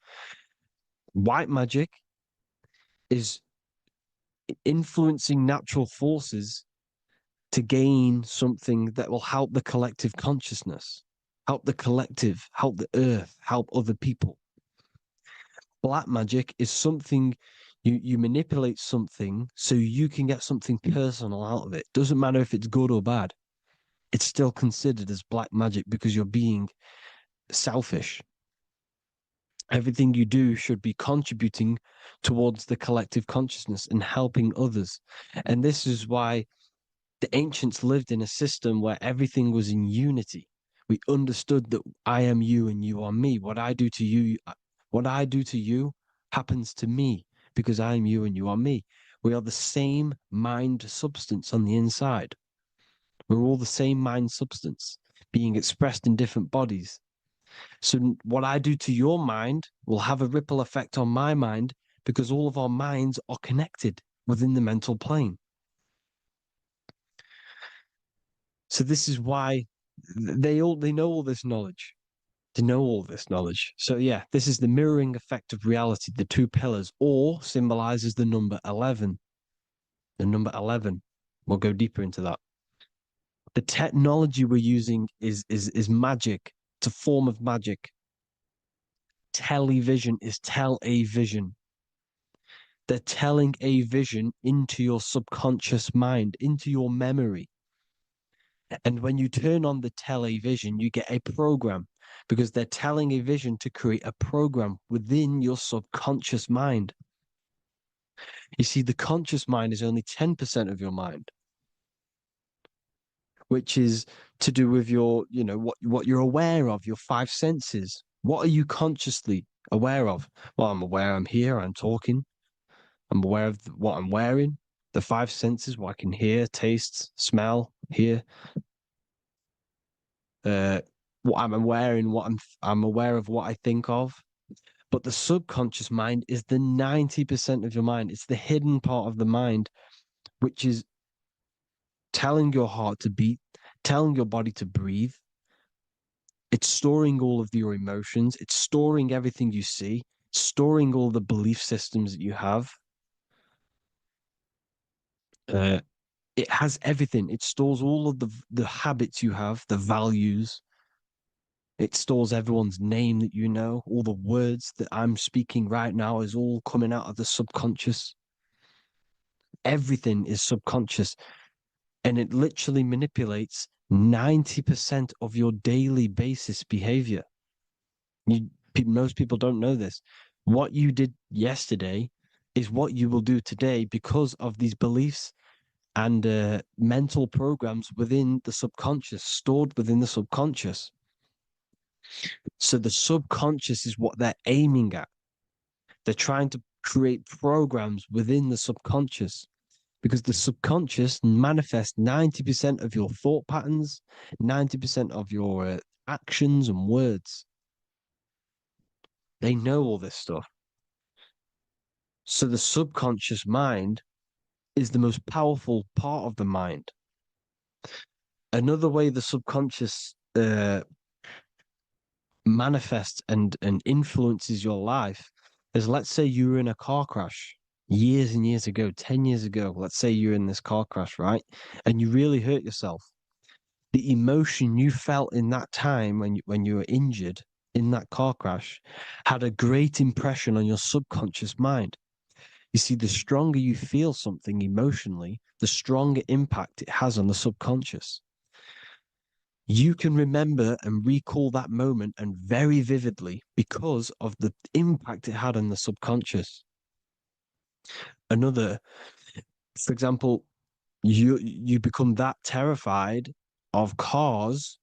Speaker 5: White magic is influencing natural forces to gain something that will help the collective consciousness, help the collective, help the earth, help other people. Black magic is something you manipulate something so you can get something personal out of it. Doesn't matter if it's good or bad. It's still considered as black magic because you're being selfish. Everything you do should be contributing towards the collective consciousness and helping others. And this is why the ancients lived in a system where everything was in unity. We understood that I am you and you are me. What I do to you happens to me because I am you and you are me. We are the same mind substance on the inside. We're all the same mind substance being expressed in different bodies. So what I do to your mind will have a ripple effect on my mind because all of our minds are connected within the mental plane. So this is why they know all this knowledge. They know all this knowledge. So yeah, this is the mirroring effect of reality, the 2 pillars, or symbolizes the number 11. The number 11. We'll go deeper into that. The technology we're using is magic. It's a form of magic. Television is tell a vision. They're telling a vision into your subconscious mind, into your memory. And when you turn on the television, you get a program because they're telling a vision to create a program within your subconscious mind. You see, the conscious mind is only 10% of your mind, which is to do with your, what you're aware of, your 5 senses. What are you consciously aware of? Well, I'm aware I'm here, I'm talking. I'm aware of what I'm wearing, the 5 senses, what I can hear, taste, smell, hear. What I'm wearing, I'm aware of what I think of. But the subconscious mind is the 90% of your mind. It's the hidden part of the mind, which is telling your heart to beat, telling your body to breathe. It's storing all of your emotions. It's storing everything you see, storing all the belief systems that you have. It has everything. It stores all of the habits you have, the values. It stores everyone's name that you know. All the words that I'm speaking right now is all coming out of the subconscious. Everything is subconscious. And it literally manipulates 90% of your daily basis behavior. Most people don't know this. What you did yesterday is what you will do today because of these beliefs and mental programs within the subconscious, stored within the subconscious. So the subconscious is what they're aiming at. They're trying to create programs within the subconscious because the subconscious manifests 90% of your thought patterns, 90% of your actions and words. They know all this stuff. So the subconscious mind is the most powerful part of the mind. Another way the subconscious manifests and influences your life is, let's say you were in a car crash years and years ago, 10 years ago. Let's say you're in this car crash, right? And you really hurt yourself. The emotion you felt in that time when you were injured in that car crash had a great impression on your subconscious mind. You see, the stronger you feel something emotionally, the stronger impact it has on the subconscious. You can remember and recall that moment and very vividly because of the impact it had on the subconscious. Another, for example, you become that terrified of cars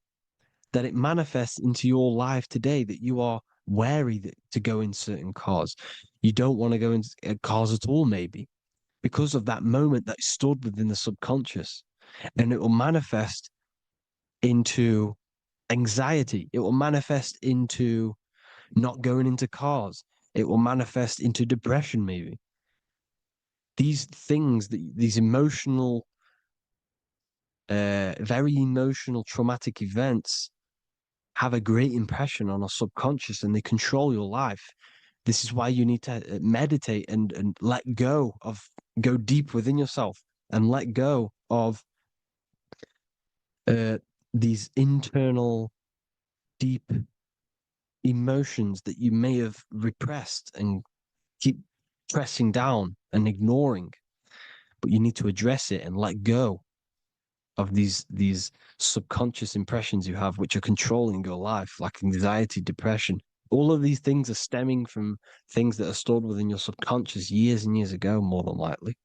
Speaker 5: that it manifests into your life today that you are wary to go in certain cars. You don't want to go into cars at all, maybe, because of that moment that stood within the subconscious. And it will manifest into anxiety. It will manifest into not going into cars. It will manifest into depression, maybe. These things, these emotional, very emotional, traumatic events have a great impression on our subconscious and they control your life. This is why you need to meditate and let go deep within yourself and let go of these internal, deep emotions that you may have repressed and keep pressing down and ignoring. But you need to address it and let go of these subconscious impressions you have, which are controlling your life, like anxiety, depression. All of these things are stemming from things that are stored within your subconscious years and years ago, more than likely.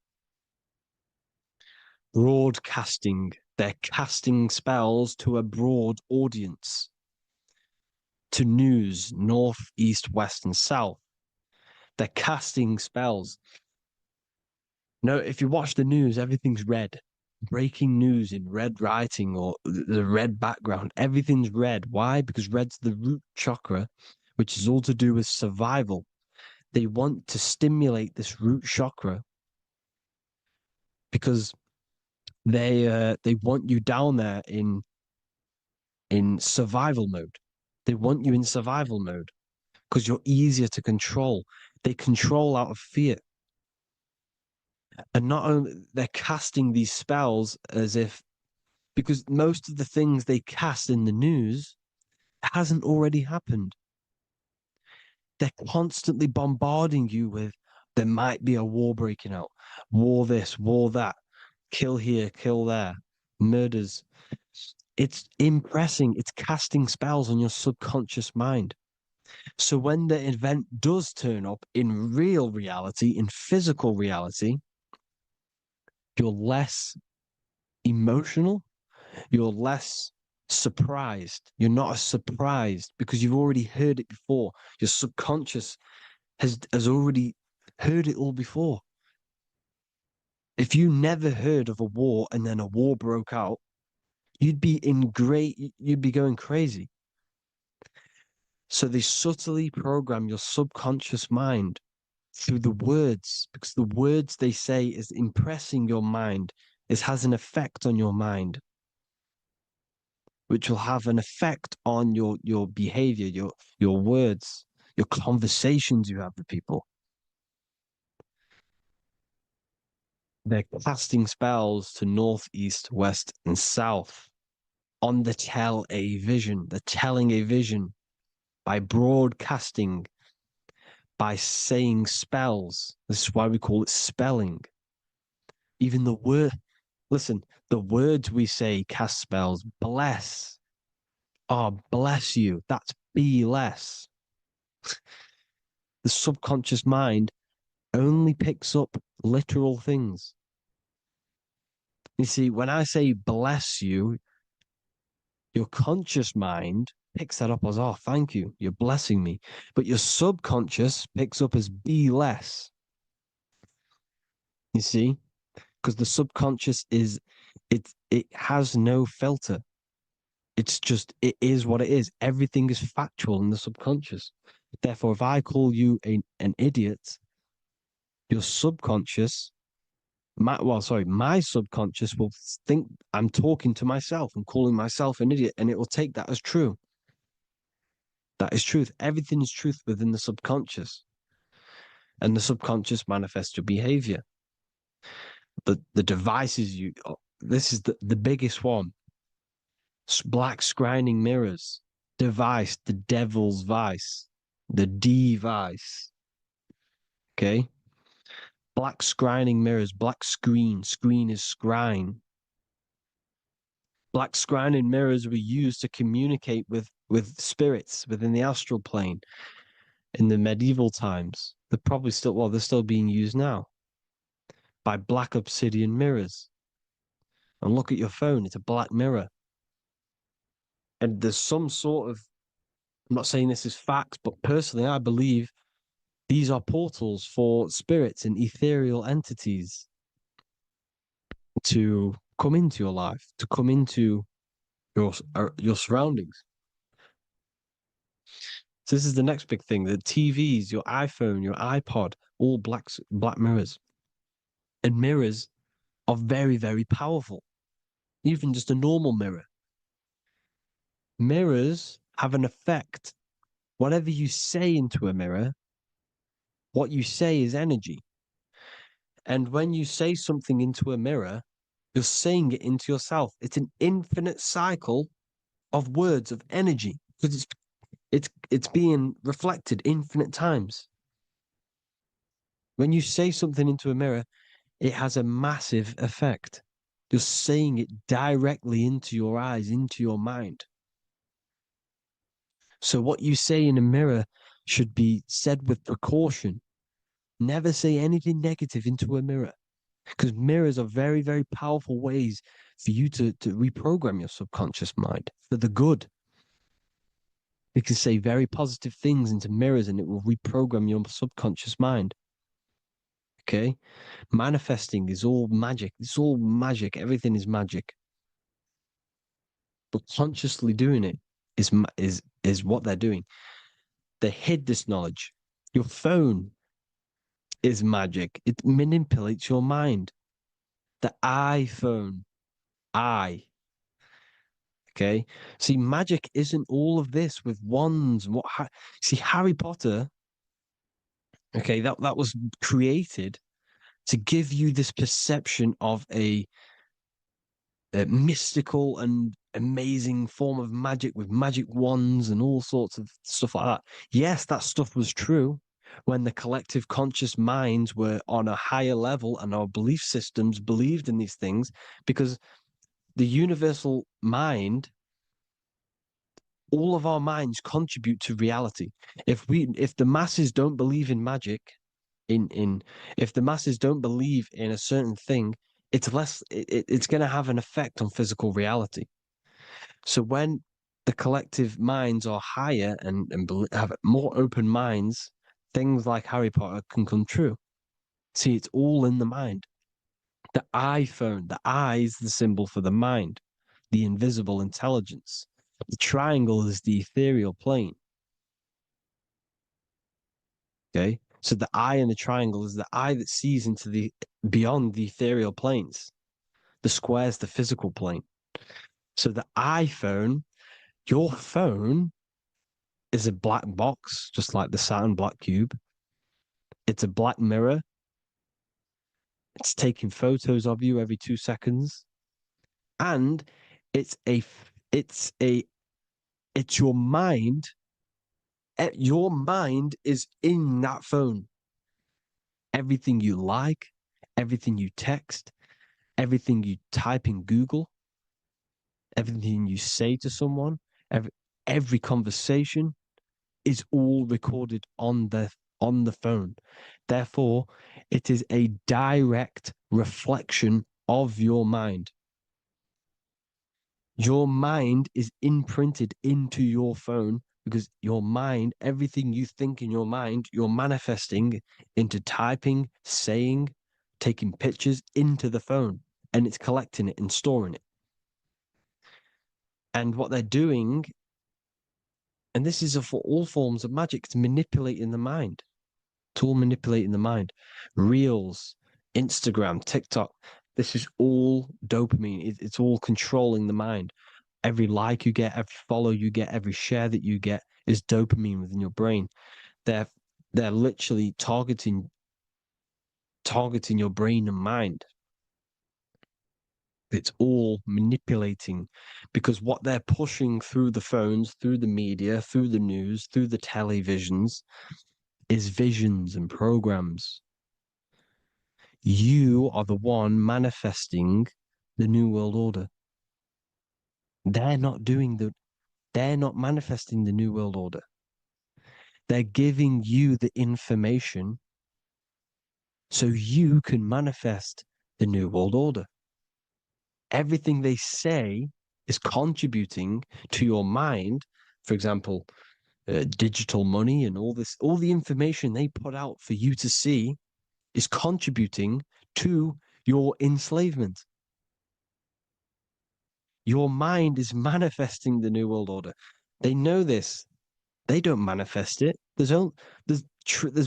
Speaker 5: Broadcasting. They're casting spells to a broad audience, to news, north, east, west, and south. They're casting spells. No, if you watch the news, everything's red. Breaking news in red writing or the red background, everything's red. Why? Because red's the root chakra, which is all to do with survival. They want to stimulate this root chakra because they want you down there in survival mode. They want you in survival mode because you're easier to control. They control out of fear. And not only they're casting these spells as if, because most of the things they cast in the news hasn't already happened. They're constantly bombarding you with there might be a war breaking out, war this, war that, kill here, kill there, murders. It's impressing, it's casting spells on your subconscious mind. So when the event does turn up in real reality, in physical reality, you're less emotional, you're less surprised. You're not as surprised because you've already heard it before. Your subconscious has already heard it all before. If you never heard of a war and then a war broke out, you'd be going crazy. So they subtly program your subconscious mind through the words, because the words they say is impressing your mind This has an effect on your mind, which will have an effect on your behavior, your words, your conversations you have with people. They're casting spells to north, east, west, and south on the tell a vision. They're telling a vision by broadcasting, by saying spells. This is why we call it spelling. Even the word, listen, the words we say cast spells. Bless. Oh, bless you. That's be less. The subconscious mind only picks up literal things. You see, when I say bless you, your conscious mind picks that up as, oh, thank you, you're blessing me. But your subconscious picks up as be less. You see? Because the subconscious it has no filter. It's just, it is what it is. Everything is factual in the subconscious. Therefore, if I call you an idiot, your subconscious, my subconscious will think I'm talking to myself and calling myself an idiot, and it will take that as true. That is truth. Everything is truth within the subconscious. And the subconscious manifests your behavior. The devices this is the biggest one. Black scrying mirrors, device, the devil's vice, the device. Okay. Black scrying mirrors, black screen is scrying. Black scrying mirrors were used to communicate with spirits within the astral plane in the medieval times. They're still being used now by black obsidian mirrors. And look at your phone, it's a black mirror. And there's some sort of, I'm not saying this is facts, but personally, I believe these are portals for spirits and ethereal entities to come into your life, to come into your surroundings. So this is the next big thing: the TVs, your iPhone, your iPod, all black mirrors, and mirrors are very, very powerful. Even just a normal mirror. Mirrors have an effect. Whatever you say into a mirror, what you say is energy. And when you say something into a mirror, you're saying it into yourself. It's an infinite cycle of words of energy because it's being reflected infinite times. When you say something into a mirror, it has a massive effect. You're saying it directly into your eyes, into your mind. So what you say in a mirror should be said with precaution. Never say anything negative into a mirror, because mirrors are very, very powerful ways for you to reprogram your subconscious mind for the good. You can say very positive things into mirrors and it will reprogram your subconscious mind. Okay? Manifesting is all magic. It's all magic. Everything is magic. But consciously doing it is what they're doing. They hid this knowledge. Your phone is magic. It manipulates your mind. The iPhone, okay. See, magic isn't all of this with wands. See, Harry Potter, okay, that was created to give you this perception of a mystical and amazing form of magic with magic wands and all sorts of stuff like that. Yes, that stuff was true when the collective conscious minds were on a higher level and our belief systems believed in these things, because the universal mind, all of our minds contribute to reality. If the masses don't believe in magic, if the masses don't believe in a certain thing, it's going to have an effect on physical reality. So when the collective minds are higher and have more open minds, things like Harry Potter can come true. See, it's all in the mind. The iPhone, the eye is the symbol for the mind, the invisible intelligence. The triangle is the ethereal plane. Okay. So the eye in the triangle is the eye that sees into the beyond the ethereal planes. The square is the physical plane. So the iPhone, your phone is a black box, just like the Saturn black cube. It's a black mirror. It's taking photos of you every 2 seconds. And it's your mind. Your mind is in that phone. Everything you like, everything you text, everything you type in Google, everything you say to someone, every conversation is all recorded on the phone. Therefore, it is a direct reflection of your mind. Your mind is imprinted into your phone because your mind, everything you think in your mind, you're manifesting into typing, saying, taking pictures into the phone, and it's collecting it and storing it. And what they're doing, and this is for all forms of magic, it's manipulating the mind. It's all manipulating the mind. Reels, Instagram, TikTok, this is all dopamine. It's all controlling the mind. Every like you get, every follow you get, every share that you get is dopamine within your brain. They're literally targeting your brain and mind. It's all manipulating because what they're pushing through the phones, through the media, through the news, through the televisions is visions and programs. You are the one manifesting the New World Order. They're not manifesting the New World Order. They're giving you the information so you can manifest the New World Order. Everything they say is contributing to your mind. For example, digital money and all the information they put out for you to see is contributing to your enslavement. Your mind is manifesting the New World Order. They know this. They don't manifest it. There's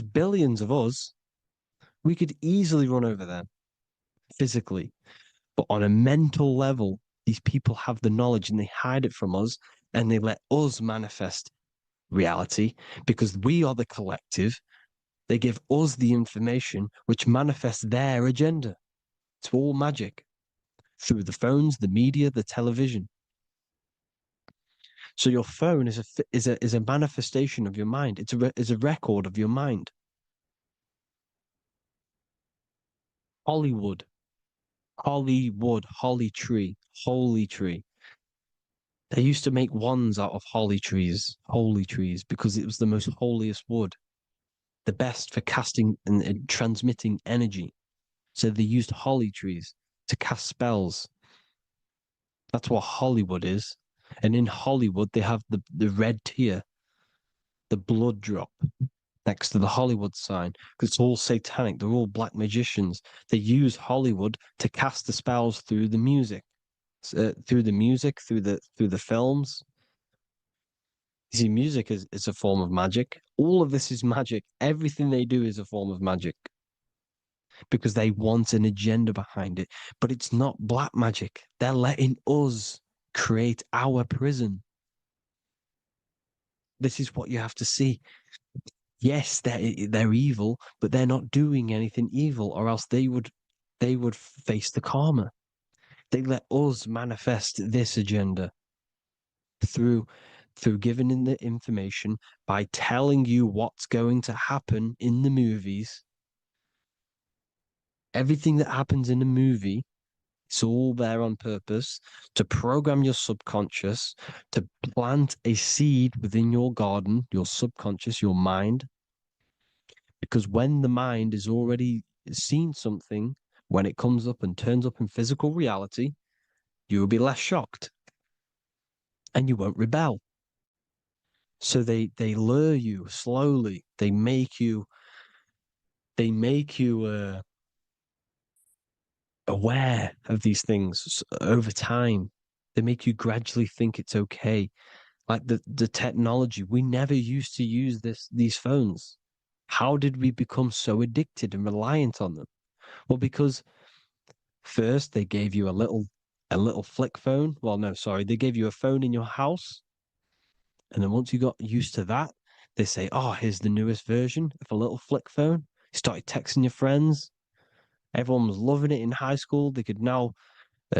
Speaker 5: billions of us. We could easily run over them physically. But on a mental level, these people have the knowledge and they hide it from us and they let us manifest reality because we are the collective. They give us the information which manifests their agenda. It's all magic through the phones, the media, the television. So your phone is a manifestation of your mind. It's a record of your mind. Hollywood, holly tree, holy tree. They used to make wands out of holy trees, because it was the most holiest wood, the best for casting and transmitting energy. So they used holly trees to cast spells. That's what Hollywood is. And in Hollywood, they have the red tear, the blood drop next to the Hollywood sign, because it's all satanic. They're all black magicians. They use Hollywood to cast the spells through the music, through the films. You see, music is a form of magic. All of this is magic. Everything they do is a form of magic because they want an agenda behind it. But it's not black magic. They're letting us create our prison. This is what you have to see. Yes, they're evil, but they're not doing anything evil, or else they would face the karma. They let us manifest this agenda through giving in the information by telling you what's going to happen in the movies. Everything that happens in a movie, it's all there on purpose to program your subconscious, to plant a seed within your garden, your subconscious, your mind. Because when the mind is already seen something, when it comes up and turns up in physical reality, you will be less shocked and you won't rebel. So they lure you slowly. They make you aware of these things over time. They make you gradually think it's okay. Like the technology, we never used to use these phones. How did we become so addicted and reliant on them? Well, because First, they gave you a little flick phone. Well, no, sorry, they gave you a phone in your house. And then once you got used to that, they say, oh, here's the newest version of a little flick phone. You started texting your friends. Everyone was loving it in high school. They could now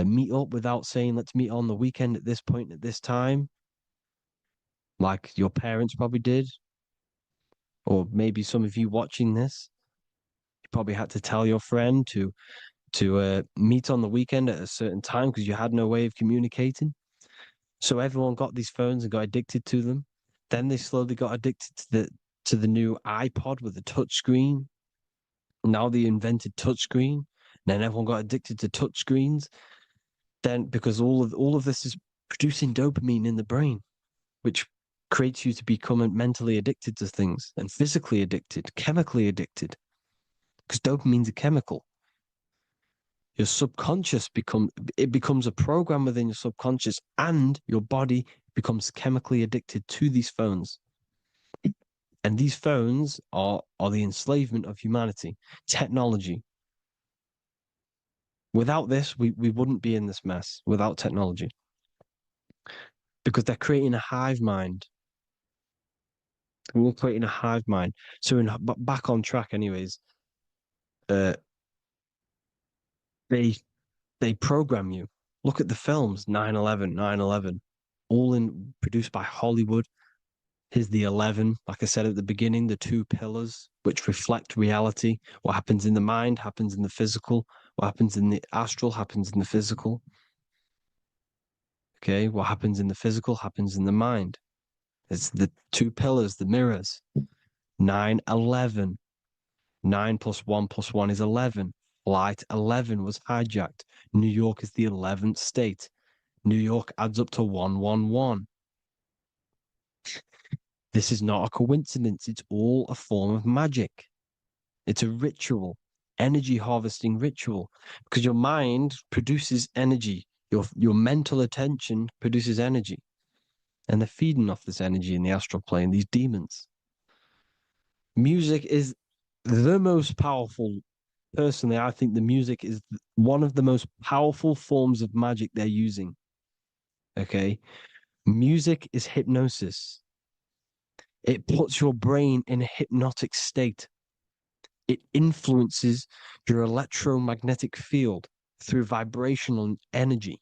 Speaker 5: meet up without saying, let's meet on the weekend at this point at this time, like your parents probably did. Or maybe some of you watching this, you probably had to tell your friend to meet on the weekend at a certain time because you had no way of communicating. So everyone got these phones and got addicted to them. Then they slowly got addicted to the new iPod with the touch screen. Now they invented touchscreen. Then everyone got addicted to touchscreens. Then because all of this is producing dopamine in the brain, which creates you to become mentally addicted to things and physically addicted, chemically addicted. Because dopamine's a chemical. Your subconscious becomes a program within your subconscious, and your body becomes chemically addicted to these phones. And these phones are the enslavement of humanity, technology. Without this, we wouldn't be in this mess without technology. Because they're creating a hive mind. We're creating a hive mind. So back on track anyways, they program you. Look at the films, 9/11, 9/11, all produced by Hollywood. Here's the 11, like I said at the beginning, the two pillars which reflect reality. What happens in the mind happens in the physical. What happens in the astral happens in the physical. Okay, what happens in the physical happens in the mind. It's the two pillars, the mirrors. 9/11. 9 plus 1 is 11. Flight 11 was hijacked. New York is the 11th state. New York adds up to 111. This is not a coincidence. It's all a form of magic. It's a ritual, energy harvesting ritual, because your mind produces energy. Your mental attention produces energy. And they're feeding off this energy in the astral plane, these demons. Music is the most powerful. Personally, I think the music is one of the most powerful forms of magic they're using. Okay. Music is hypnosis. It puts your brain in a hypnotic state. It influences your electromagnetic field through vibrational energy.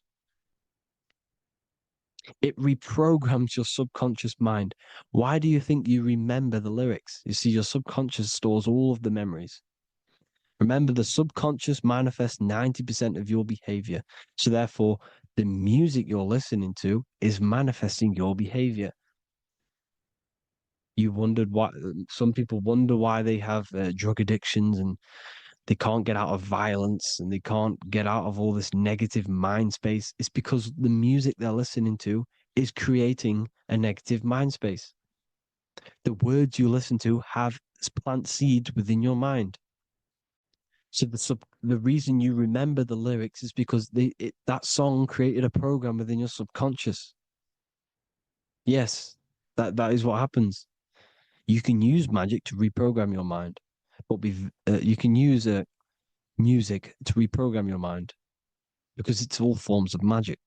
Speaker 5: It reprograms your subconscious mind. Why do you think you remember the lyrics? You see, your subconscious stores all of the memories. Remember, the subconscious manifests 90% of your behavior. So therefore, the music you're listening to is manifesting your behavior. You wondered why some people wonder why they have drug addictions and they can't get out of violence and they can't get out of all this negative mind space. It's because the music they're listening to is creating a negative mind space. The words you listen to have plant seeds within your mind. So the reason you remember the lyrics is because that song created a program within your subconscious. Yes, that is what happens. You can use magic to reprogram your mind, but you can use music to reprogram your mind because it's all forms of magic.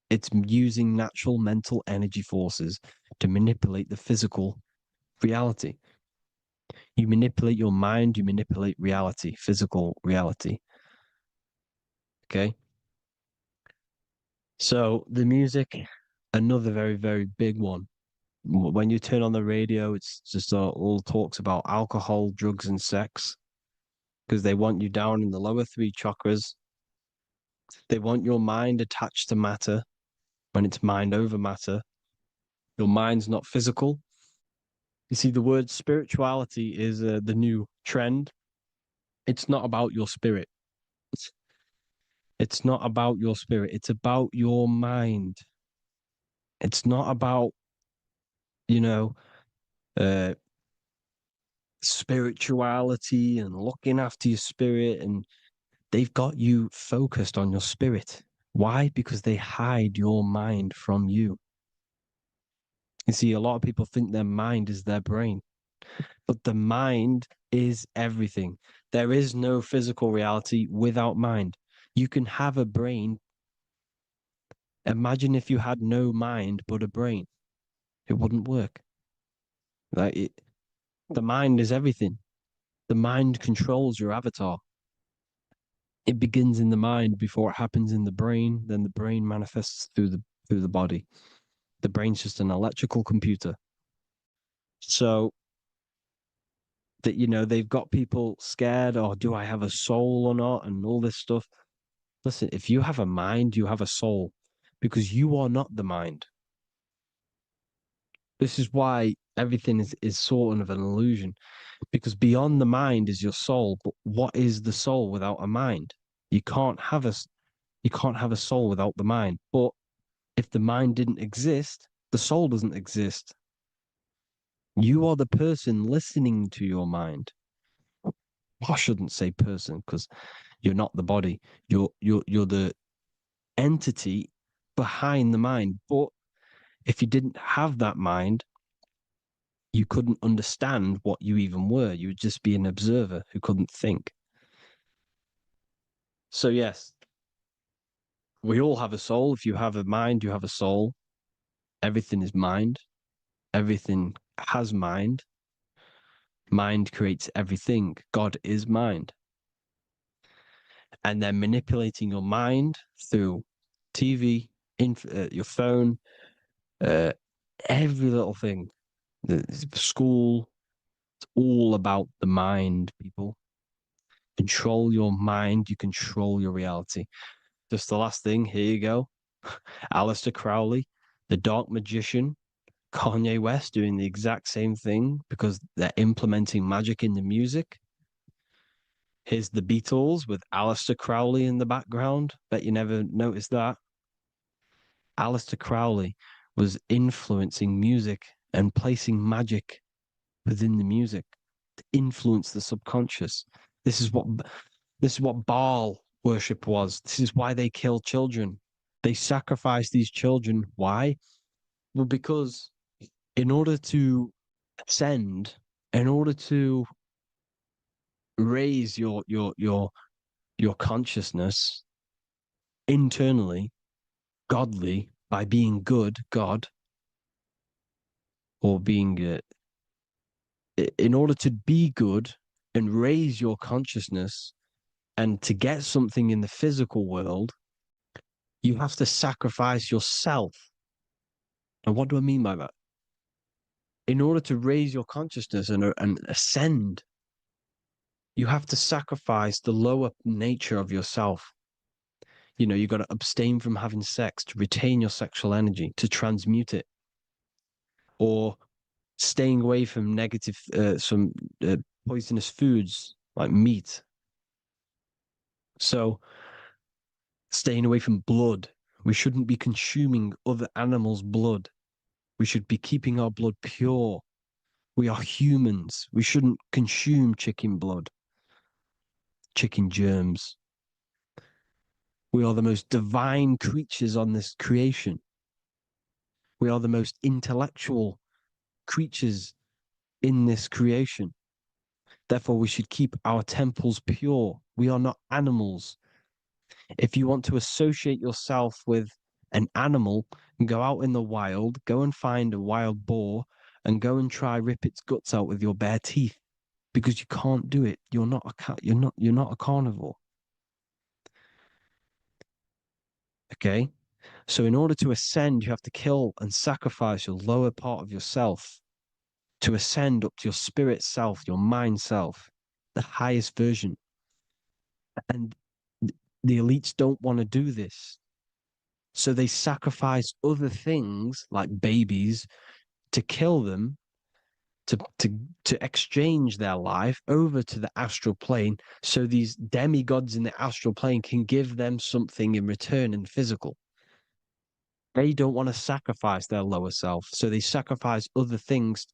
Speaker 5: It's using natural mental energy forces to manipulate the physical reality. You manipulate your mind, you manipulate reality, physical reality. Okay. So the music, another very, very big one. When you turn on the radio, it's just all talks about alcohol, drugs, and sex because they want you down in the lower three chakras. They want your mind attached to matter when it's mind over matter. Your mind's not physical. You see, the word spirituality is the new trend. It's not about your spirit. It's not about your spirit. It's about your mind. It's not about, you know, uh, spirituality and looking after your spirit. And they've got you focused on your spirit. Why? Because they hide your mind from you. You see, a lot of people think their mind is their brain, but the mind is everything. There is no physical reality without mind. You can have a brain. Imagine if you had no mind but a brain. It wouldn't work. The mind is everything. The mind controls your avatar. It begins in the mind before it happens in the brain. Then the brain manifests through the body. The brain's just an electrical computer. So that they've got people scared, or do I have a soul or not, and all this stuff. Listen, if you have a mind, you have a soul, because you are not the mind. This is why everything is sort of an illusion, because beyond the mind is your soul. But what is the soul without a mind? You can't have a soul without the mind. But if the mind didn't exist, the soul doesn't exist. You are the person listening to your mind. I shouldn't say person, because you're not the body. You're the entity behind the mind. But if you didn't have that mind, you couldn't understand what you even were. You would just be an observer who couldn't think. So yes, we all have a soul. If you have a mind, you have a soul. Everything is mind. Everything has mind. Mind creates everything. God is mind. And then manipulating your mind through TV, your phone, every little thing, the school, it's all about the mind, people. Control your mind, you control your reality. Just the last thing, here you go. Aleister Crowley, the dark magician, Kanye West doing the exact same thing because they're implementing magic in the music. Here's the Beatles with Aleister Crowley in the background. Bet you never noticed that. Aleister Crowley was influencing music and placing magic within the music to influence the subconscious. This is what Baal worship was. This is why they kill children. They sacrifice these children. Why? Well, because in order to ascend, in order to raise your consciousness internally, godly, by being good, God, or being in order to be good and raise your consciousness and to get something in the physical world, you have to sacrifice yourself. And what do I mean by that? In order to raise your consciousness and ascend, you have to sacrifice the lower nature of yourself. You got to abstain from having sex to retain your sexual energy, to transmute it, or staying away from some poisonous foods like meat. So, staying away from blood. We shouldn't be consuming other animals' blood. We should be keeping our blood pure. We are humans. We shouldn't consume chicken blood, chicken germs. We are the most divine creatures on this creation. We are the most intellectual creatures in this creation. Therefore, we should keep our temples pure. We are not animals. If you want to associate yourself with an animal and go out in the wild, go and find a wild boar and go and try rip its guts out with your bare teeth, because you can't do it. You're not a carnivore. Okay? So in order to ascend, you have to kill and sacrifice your lower part of yourself to ascend up to your spirit self, your mind self, the highest version. And the elites don't want to do this. So they sacrifice other things like babies to kill them, to exchange their life over to the astral plane, so these demigods in the astral plane can give them something in return in physical. They don't want to sacrifice their lower self, so they sacrifice other things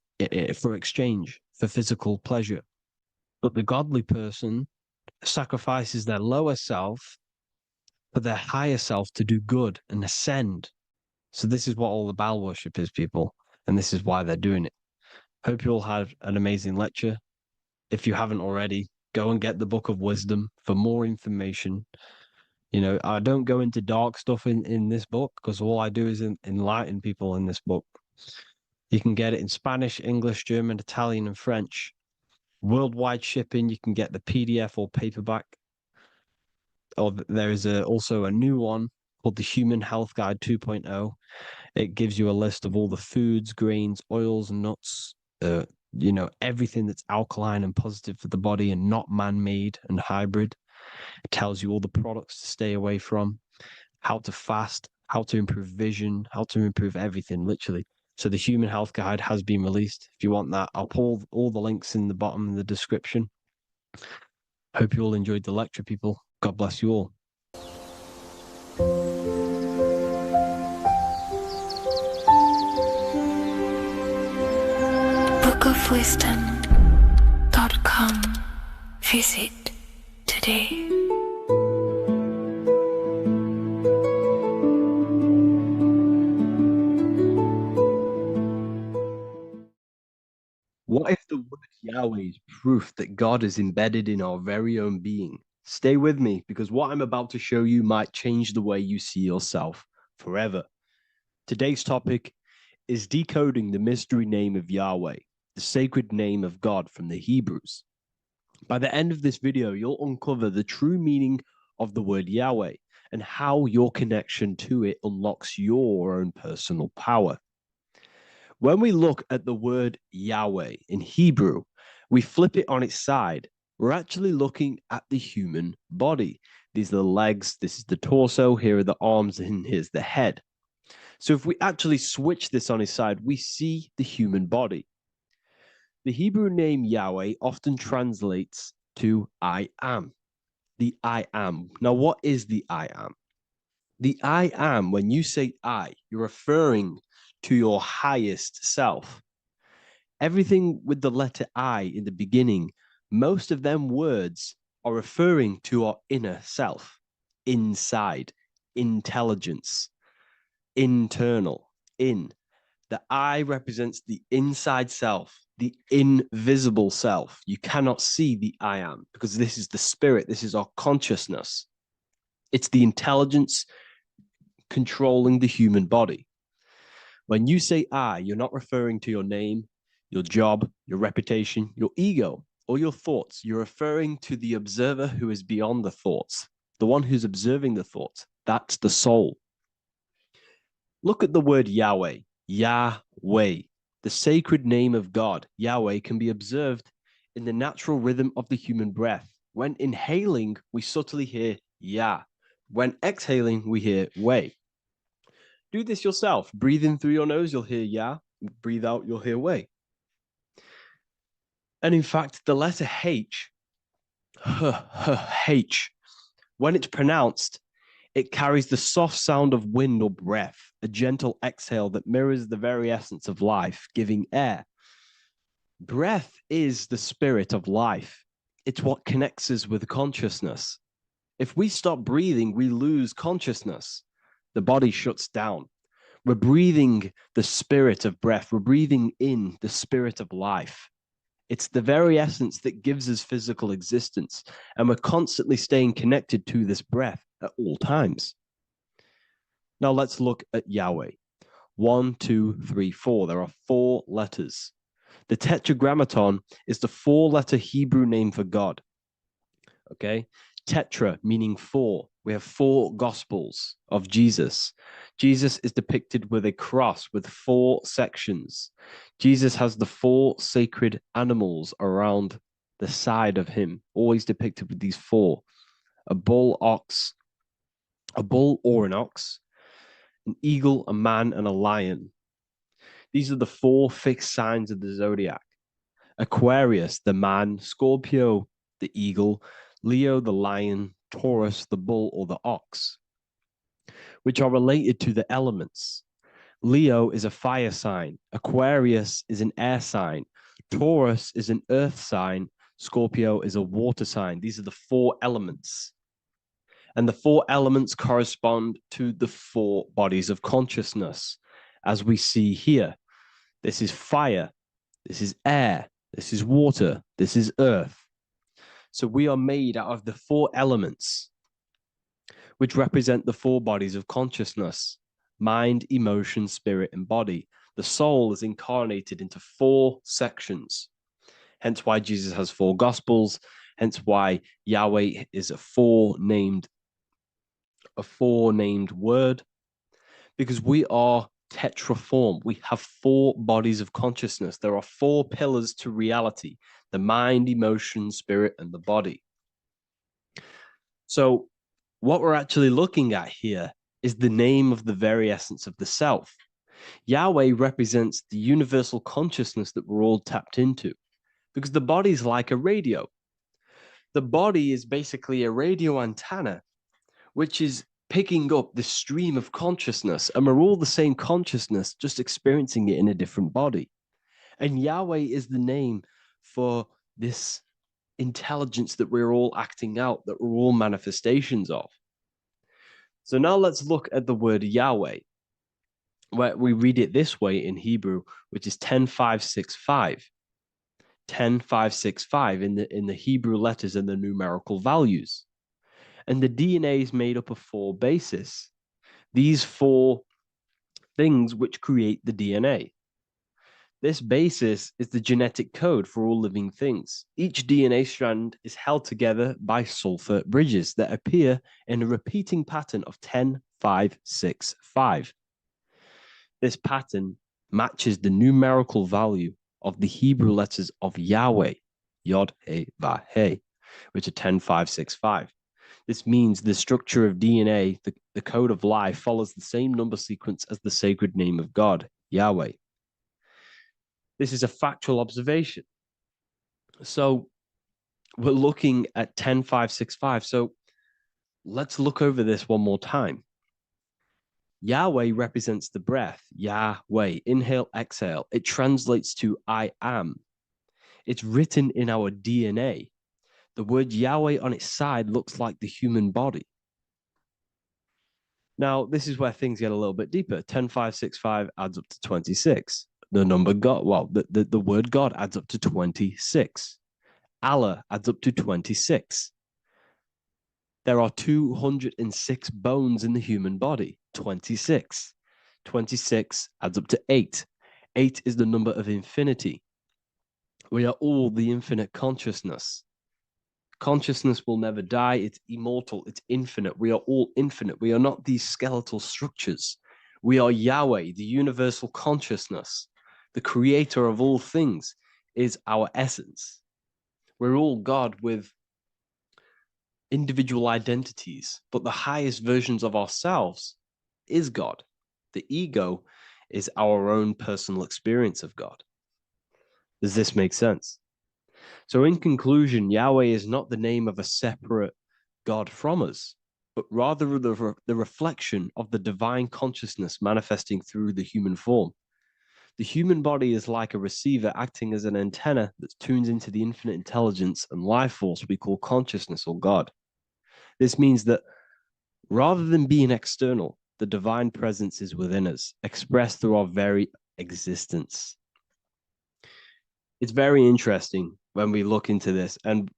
Speaker 5: for exchange, for physical pleasure. But the godly person sacrifices their lower self for their higher self to do good and ascend. So this is what all the Baal worship is, people, and this is why they're doing it. Hope you all had an amazing lecture. If you haven't already, go and get the Book of Wisdom for more information. I don't go into dark stuff in this book because all I do is enlighten people in this book. You can get it in Spanish, English, German, Italian, and French. Worldwide shipping, you can get the PDF or paperback. Or there is also a new one called the Human Health Guide 2.0. It gives you a list of all the foods, grains, oils, nuts, everything that's alkaline and positive for the body and not man-made and hybrid. It tells you all the products to stay away from, how to fast, how to improve vision, how to improve everything, literally. So the Human Health Guide has been released. If you want that, I'll pull all the links in the bottom of the description. Hope you all enjoyed the lecture, people. God bless you all.
Speaker 2: bookofwisdom.com. Visit today.
Speaker 5: What if the word Yahweh is proof that God is embedded in our very own being? Stay with me because what I'm about to show you might change the way you see yourself forever. Today's topic is decoding the mystery name of Yahweh, the sacred name of God from the Hebrews. By the end of this video, you'll uncover the true meaning of the word Yahweh and how your connection to it unlocks your own personal power. When we look at the word Yahweh in Hebrew, we flip it on its side. We're actually looking at the human body. These are the legs, this is the torso, here are the arms, and here's the head. So if we actually switch this on its side, we see the human body. The Hebrew name Yahweh often translates to I am. The I am. Now, what is the I am? The I am, when you say I, you're referring to your highest self. Everything with the letter I in the beginning, most of them words are referring to our inner self, inside, intelligence, internal, in. The I represents the inside self, the invisible self. You cannot see the I am because this is the spirit, this is our consciousness. It's the intelligence controlling the human body. When you say I, you're not referring to your name, your job, your reputation, your ego, or your thoughts. You're referring to the observer who is beyond the thoughts, the one who's observing the thoughts. That's the soul. Look at the word Yahweh, Yahweh, the sacred name of God. Yahweh can be observed in the natural rhythm of the human breath. When inhaling, we subtly hear Yah. When exhaling, we hear Way. Do this yourself. Breathe in through your nose, you'll hear Yah. Breathe out, you'll hear Way. And in fact, the letter H, H, when it's pronounced, it carries the soft sound of wind or breath, a gentle exhale that mirrors the very essence of life, giving air. Breath is the spirit of life. It's what connects us with consciousness. If we stop breathing, we lose consciousness. The body shuts down. We're breathing the spirit of breath. We're breathing in the spirit of life. It's the very essence that gives us physical existence, and we're constantly staying connected to this breath at all times. Now let's look at Yahweh. 1, 2, 3, 4. There are 4 letters. The Tetragrammaton is the 4-letter Hebrew name for God. Okay? Tetra meaning 4. We have 4 gospels of Jesus. Jesus is depicted with a cross with 4 sections. Jesus has the 4 sacred animals around the side of him, always depicted with these 4. A bull or an ox, an eagle, a man, and a lion. These are the 4 fixed signs of the zodiac. Aquarius, the man, Scorpio, the eagle, Leo, the lion, Taurus, the bull or the ox, which are related to the elements. Leo is a fire sign. Aquarius is an air sign. Taurus is an earth sign. Scorpio is a water sign. These are the 4 elements. And the 4 elements correspond to the 4 bodies of consciousness, as we see here. This is fire. This is air. This is water. This is earth. So we are made out of the 4 elements. which represent the four bodies of consciousness: mind, emotion, spirit, and body. The soul is incarnated into four sections. Hence why Jesus has four gospels. Hence why Yahweh is a four-named word, because we are tetraform. We have four bodies of consciousness. There are four pillars to reality: the mind, emotion, spirit, and the body. So what we're actually looking at here is the name of the very essence of the self. Yahweh represents the universal consciousness that we're all tapped into, because the body is like a radio. The body is basically a radio antenna, which is picking up this stream of consciousness, and we're all the same consciousness, just experiencing it in a different body. And Yahweh is the name for this intelligence that we're all acting out, that we're all manifestations of. So now let's look at the word Yahweh, where we read it this way in Hebrew, which is 10565. 10565 in the Hebrew letters and the numerical values. And the DNA is made up of four bases. These four things which create the DNA. This basis is the genetic code for all living things. Each DNA strand is held together by sulfur bridges that appear in a repeating pattern of 10565. This pattern matches the numerical value of the Hebrew letters of Yahweh, Yod, He, Vah, He, which are 10565. This means the structure of DNA, the code of life, follows the same number sequence as the sacred name of God, Yahweh. This is a factual observation. So we're looking at 10565. So let's look over this one more time. Yahweh represents the breath, Yahweh, inhale, exhale. It translates to I am. It's written in our DNA. The word Yahweh on its side looks like the human body. Now, this is where things get a little bit deeper. 10565 adds up to 26. The number God, well, the word God adds up to 26. Allah adds up to 26. There are 206 bones in the human body, 26. 26 adds up to 8. 8 is the number of infinity. We are all the infinite consciousness. Consciousness will never die. It's immortal. It's infinite. We are all infinite. We are not these skeletal structures. We are Yahweh, the universal consciousness. The creator of all things is our essence. We're all God with individual identities, but the highest versions of ourselves is God. The ego is our own personal experience of God. Does this make sense? So in conclusion, Yahweh is not the name of a separate God from us, but rather the reflection of the divine consciousness manifesting through the human form. The human body is like a receiver acting as an antenna that tunes into the infinite intelligence and life force we call consciousness or God. This means that rather than being external, the divine presence is within us, expressed through our very existence. It's very interesting when we look into this, and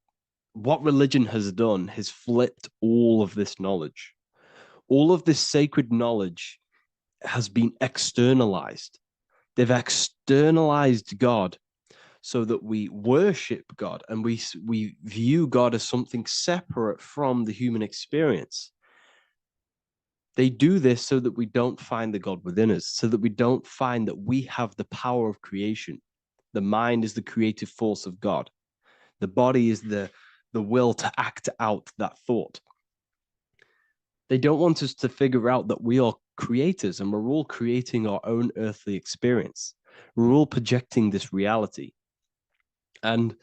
Speaker 5: what religion has done has flipped all of this knowledge. All of this sacred knowledge has been externalized. They've externalized God so that we worship God and we view God as something separate from the human experience. They do this so that we don't find the God within us, so that we don't find that we have the power of creation. The mind is the creative force of God. The body is the will to act out that thought. They don't want us to figure out that we are creators and we're all creating our own earthly experience. We're all projecting this reality. And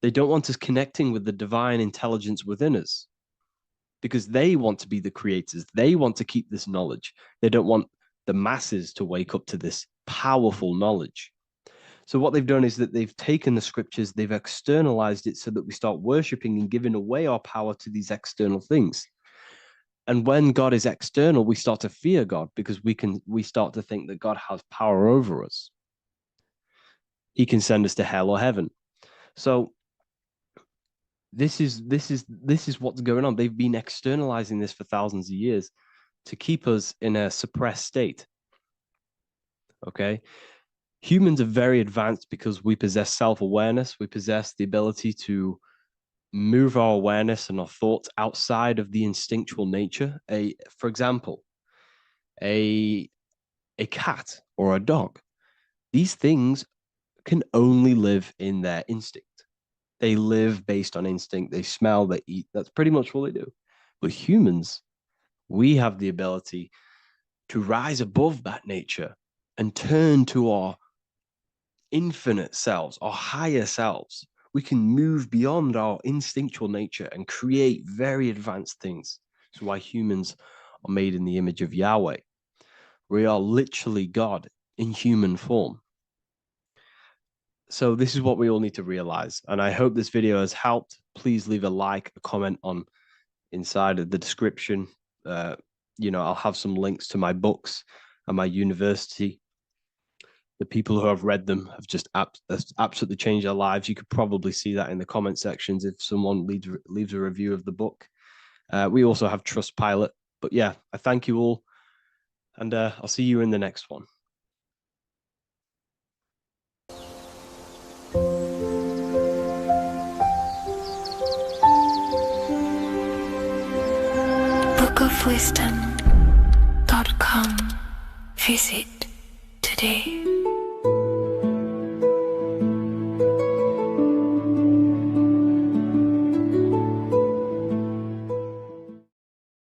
Speaker 5: they don't want us connecting with the divine intelligence within us because they want to be the creators. They want to keep this knowledge. They don't want the masses to wake up to this powerful knowledge. So what they've done is that they've taken the scriptures, they've externalized it so that we start worshiping and giving away our power to these external things. And when God is external, we start to fear God because we start to think that God has power over us. He can send us to hell or heaven. So This is what's going on. They've been externalizing this for thousands of years to keep us in a suppressed state. Okay? Humans are very advanced because we possess self-awareness. We possess the ability to move our awareness and our thoughts outside of the instinctual nature. For example, a cat or a dog. These things can only live in their instinct. They live based on instinct. They smell, they eat. That's pretty much what they do. But humans, we have the ability to rise above that nature and turn to our infinite selves, our higher selves. We can move beyond our instinctual nature and create very advanced things. That's why humans are made in the image of Yahweh. We are literally God in human form. So this is what we all need to realize. And I hope this video has helped. Please leave a like, a comment on inside of the description. I'll have some links to my books and my university. The people who have read them have just absolutely changed their lives. You could probably see that in the comment sections if someone leaves a review of the book. We also have Trustpilot. But yeah, I thank you all. And I'll see you in the next one.
Speaker 2: bookofwisdom.com. Visit today.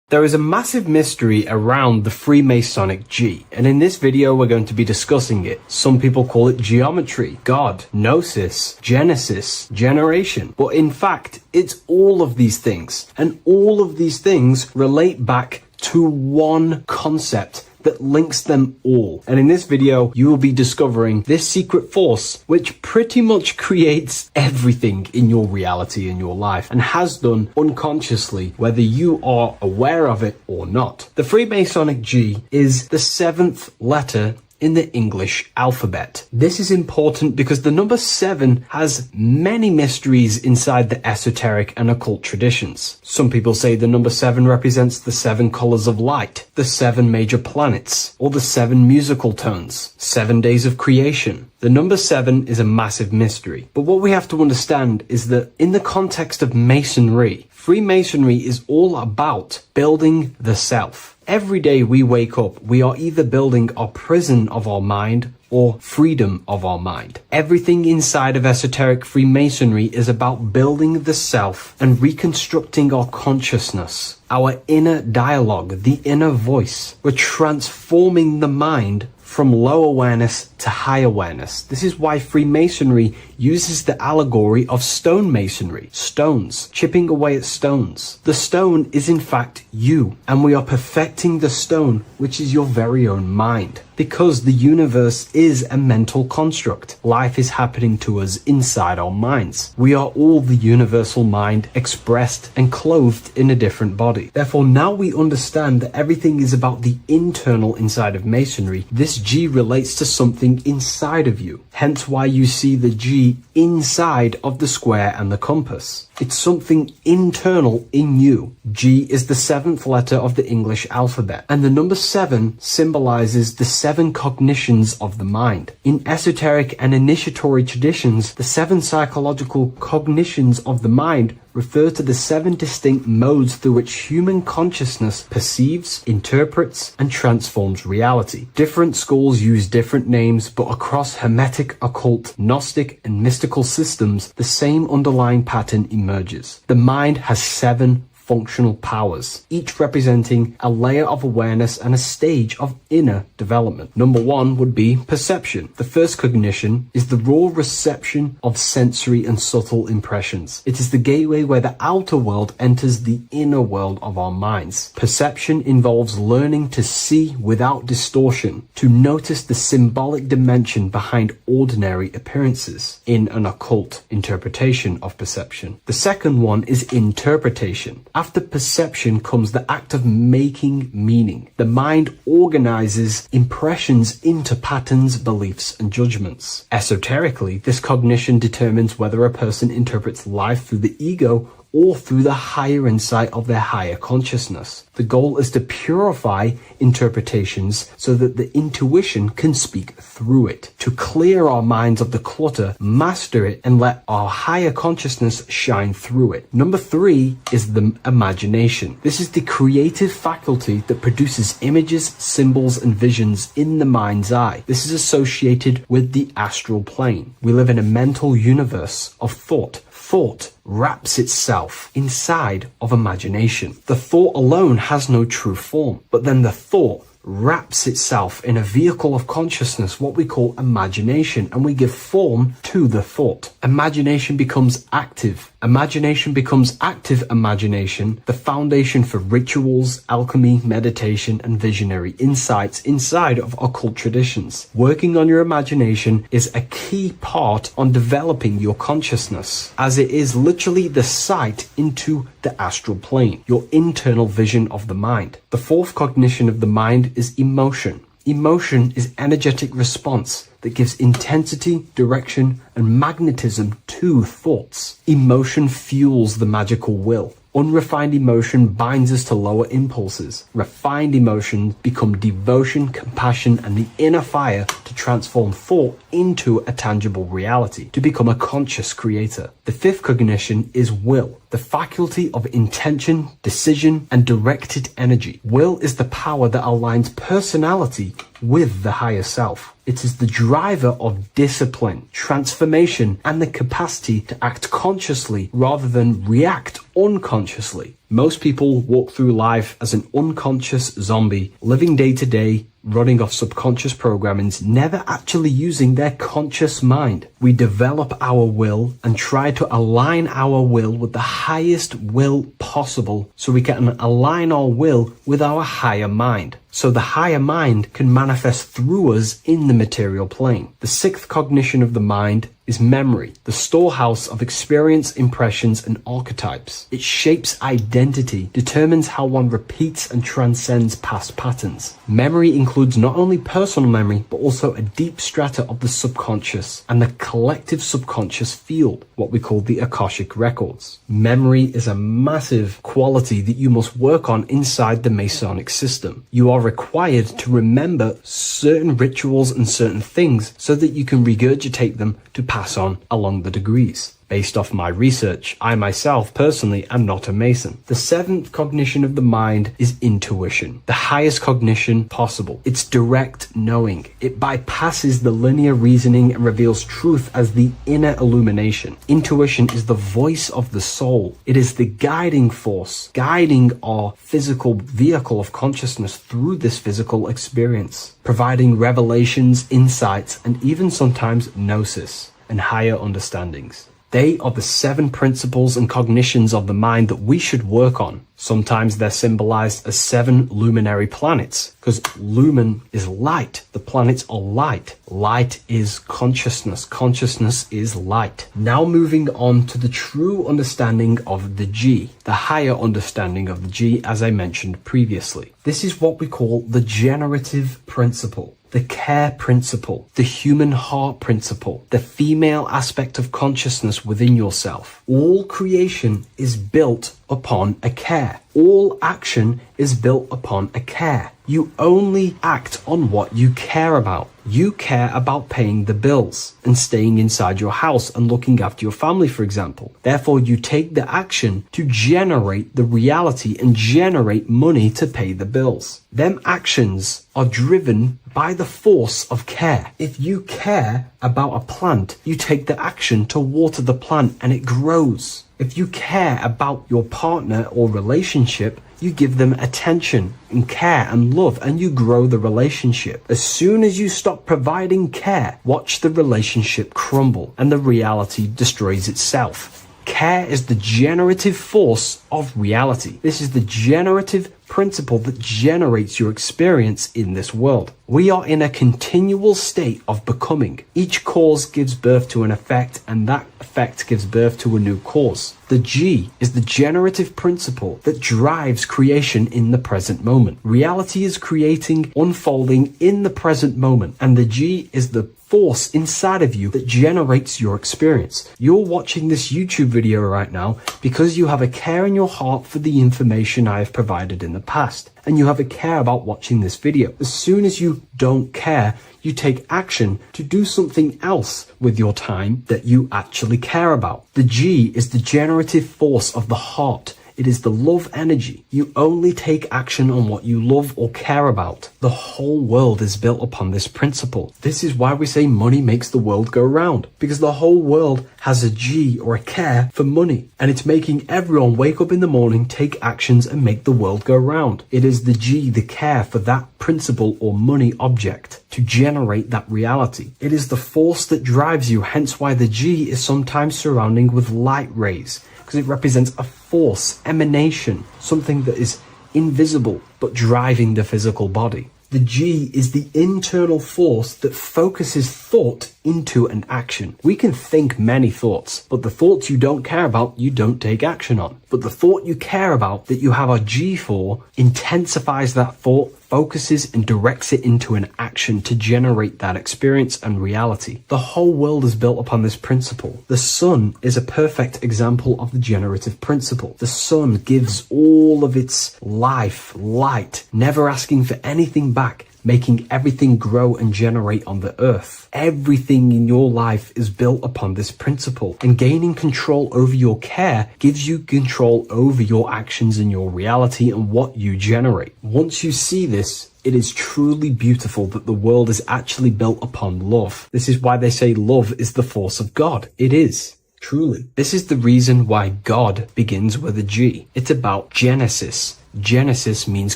Speaker 3: There is a massive mystery around the Freemasonic G, and in this video we're going to be discussing it. Some people call it geometry, God, gnosis, genesis, generation, but in fact it's all of these things, and all of these things relate back to one concept that links them all. And in this video, you will be discovering this secret force, which pretty much creates everything in your reality, in your life, and has done unconsciously, whether you are aware of it or not. The Freemasonic G is the 7th letter in the English alphabet. This is important because the number 7 has many mysteries inside the esoteric and occult traditions. Some people say the number 7 represents the 7 colors of light, the 7 major planets, or the 7 musical tones, 7 days of creation. The number 7 is a massive mystery. But what we have to understand is that in the context of Masonry, Freemasonry is all about building the self. Every day we wake up, we are either building our prison of our mind or freedom of our mind. Everything inside of esoteric Freemasonry is about building the self and reconstructing our consciousness, our inner dialogue, the inner voice. We're transforming the mind from low awareness to high awareness. This is why Freemasonry uses the allegory of stonemasonry, stones, chipping away at stones. The stone is in fact you, and we are perfecting the stone, which is your very own mind. Because the universe is a mental construct. Life is happening to us inside our minds. We are all the universal mind expressed and clothed in a different body. Therefore, now we understand that everything is about the internal inside of Masonry. This G relates to something inside of you. Hence why you see the G inside of the square and the compass. It's something internal in you. G is the 7th letter of the English alphabet, and the number 7 symbolizes the 7 cognitions of the mind. In esoteric and initiatory traditions, the 7 psychological cognitions of the mind refer to the 7 distinct modes through which human consciousness perceives, interprets, and transforms reality. Different schools use different names, but across Hermetic, occult, Gnostic, and mystical systems, the same underlying pattern emerges. The mind has 7 functional powers, each representing a layer of awareness and a stage of inner development. Number 1 would be perception. The first cognition is the raw reception of sensory and subtle impressions. It is the gateway where the outer world enters the inner world of our minds. Perception involves learning to see without distortion, to notice the symbolic dimension behind ordinary appearances in an occult interpretation of perception. The second one is interpretation. After perception comes the act of making meaning. The mind organizes impressions into patterns, beliefs, and judgments. Esoterically, this cognition determines whether a person interprets life through the ego or through the higher insight of their higher consciousness. The goal is to purify interpretations so that the intuition can speak through it, to clear our minds of the clutter, master it, and let our higher consciousness shine through it. Number 3 is the imagination. This is the creative faculty that produces images, symbols, and visions in the mind's eye. This is associated with the astral plane. We live in a mental universe of thought. Thought wraps itself inside of imagination. The thought alone has no true form, but then the thought wraps itself in a vehicle of consciousness, what we call imagination, and we give form to the thought. Imagination becomes active. Imagination becomes active imagination, the foundation for rituals, alchemy, meditation, and visionary insights inside of occult traditions. Working on your imagination is a key part on developing your consciousness, as it is literally the sight into the astral plane, your internal vision of the mind. The 4th cognition of the mind is emotion. Emotion is energetic response that gives intensity, direction, and magnetism to thoughts. Emotion fuels the magical will. Unrefined emotion binds us to lower impulses. Refined emotions become devotion, compassion, and the inner fire to transform thought into a tangible reality, to become a conscious creator. The 5th cognition is will, the faculty of intention, decision, and directed energy. Will is the power that aligns personality with the higher self. It is the driver of discipline, transformation, and the capacity to act consciously rather than react unconsciously. Most people walk through life as an unconscious zombie, living day to day, running off subconscious programmings, never actually using their conscious mind. We develop our will and try to align our will with the highest will possible so we can align our will with our higher mind, so the higher mind can manifest through us in the material plane. The 6th cognition of the mind is memory, the storehouse of experience, impressions, and archetypes. It shapes identity, determines how one repeats and transcends past patterns. Memory includes not only personal memory, but also a deep strata of the subconscious and the collective subconscious field, what we call the Akashic records. Memory is a massive quality that you must work on inside the Masonic system. You are required to remember certain rituals and certain things so that you can regurgitate them to pass on along the degrees. Based off my research, I myself personally am not a Mason. The 7th cognition of the mind is intuition, the highest cognition possible. It's direct knowing. It bypasses the linear reasoning and reveals truth as the inner illumination. Intuition is the voice of the soul. It is the guiding force, guiding our physical vehicle of consciousness through this physical experience, providing revelations, insights, and even sometimes gnosis and higher understandings. They are the 7 principles and cognitions of the mind that we should work on. Sometimes they're symbolized as 7 luminary planets, because lumen is light. The planets are light. Light is consciousness. Consciousness is light. Now moving on to the true understanding of the G, the higher understanding of the G, as I mentioned previously. This is what we call the generative principle, the care principle, the human heart principle, the female aspect of consciousness within yourself. All creation is built upon a care. All action is built upon a care. You only act on what you care about. You care about paying the bills and staying inside your house and looking after your family, for example. Therefore, you take the action to generate the reality and generate money to pay the bills. Them actions are driven by the force of care. If you care about a plant, you take the action to water the plant and it grows. If you care about your partner or relationship, you give them attention and care and love, and you grow the relationship. As soon as you stop providing care, watch the relationship crumble and the reality destroys itself. Care is the generative force of reality. This is the generative principle that generates your experience in this world. We are in a continual state of becoming. Each cause gives birth to an effect, and that effect gives birth to a new cause. The G is the generative principle that drives creation in the present moment. Reality is creating, unfolding in the present moment, and the G is the force inside of you that generates your experience. You're watching this YouTube video right now because you have a care in your heart for the information I have provided in the past, and you have a care about watching this video. As soon as you don't care, you take action to do something else with your time that you actually care about. The G is the generative force of the heart. It is the love energy. You only take action on what you love or care about. The whole world is built upon this principle. This is why we say money makes the world go round, because the whole world has a G or a care for money, and it's making everyone wake up in the morning, take actions, and make the world go round. It is the G, the care for that principle or money object to generate that reality. It is the force that drives you, hence why the G is sometimes surrounding with light rays, because it represents a force, emanation, something that is invisible but driving the physical body. The G is the internal force that focuses thought into an action. We can think many thoughts, but the thoughts you don't care about, you don't take action on. But the thought you care about, that you have a G for, intensifies that thought, focuses and directs it into an action to generate that experience and reality. The whole world is built upon this principle. The sun is a perfect example of the generative principle. The sun gives all of its life, light, never asking for anything back, making everything grow and generate on the earth. Everything in your life is built upon this principle, and gaining control over your care gives you control over your actions and your reality and what you generate. Once you see this, it is truly beautiful that the world is actually built upon love. This is why they say love is the force of God. It is. Truly. This is the reason why God begins with a G. It's about Genesis. Genesis means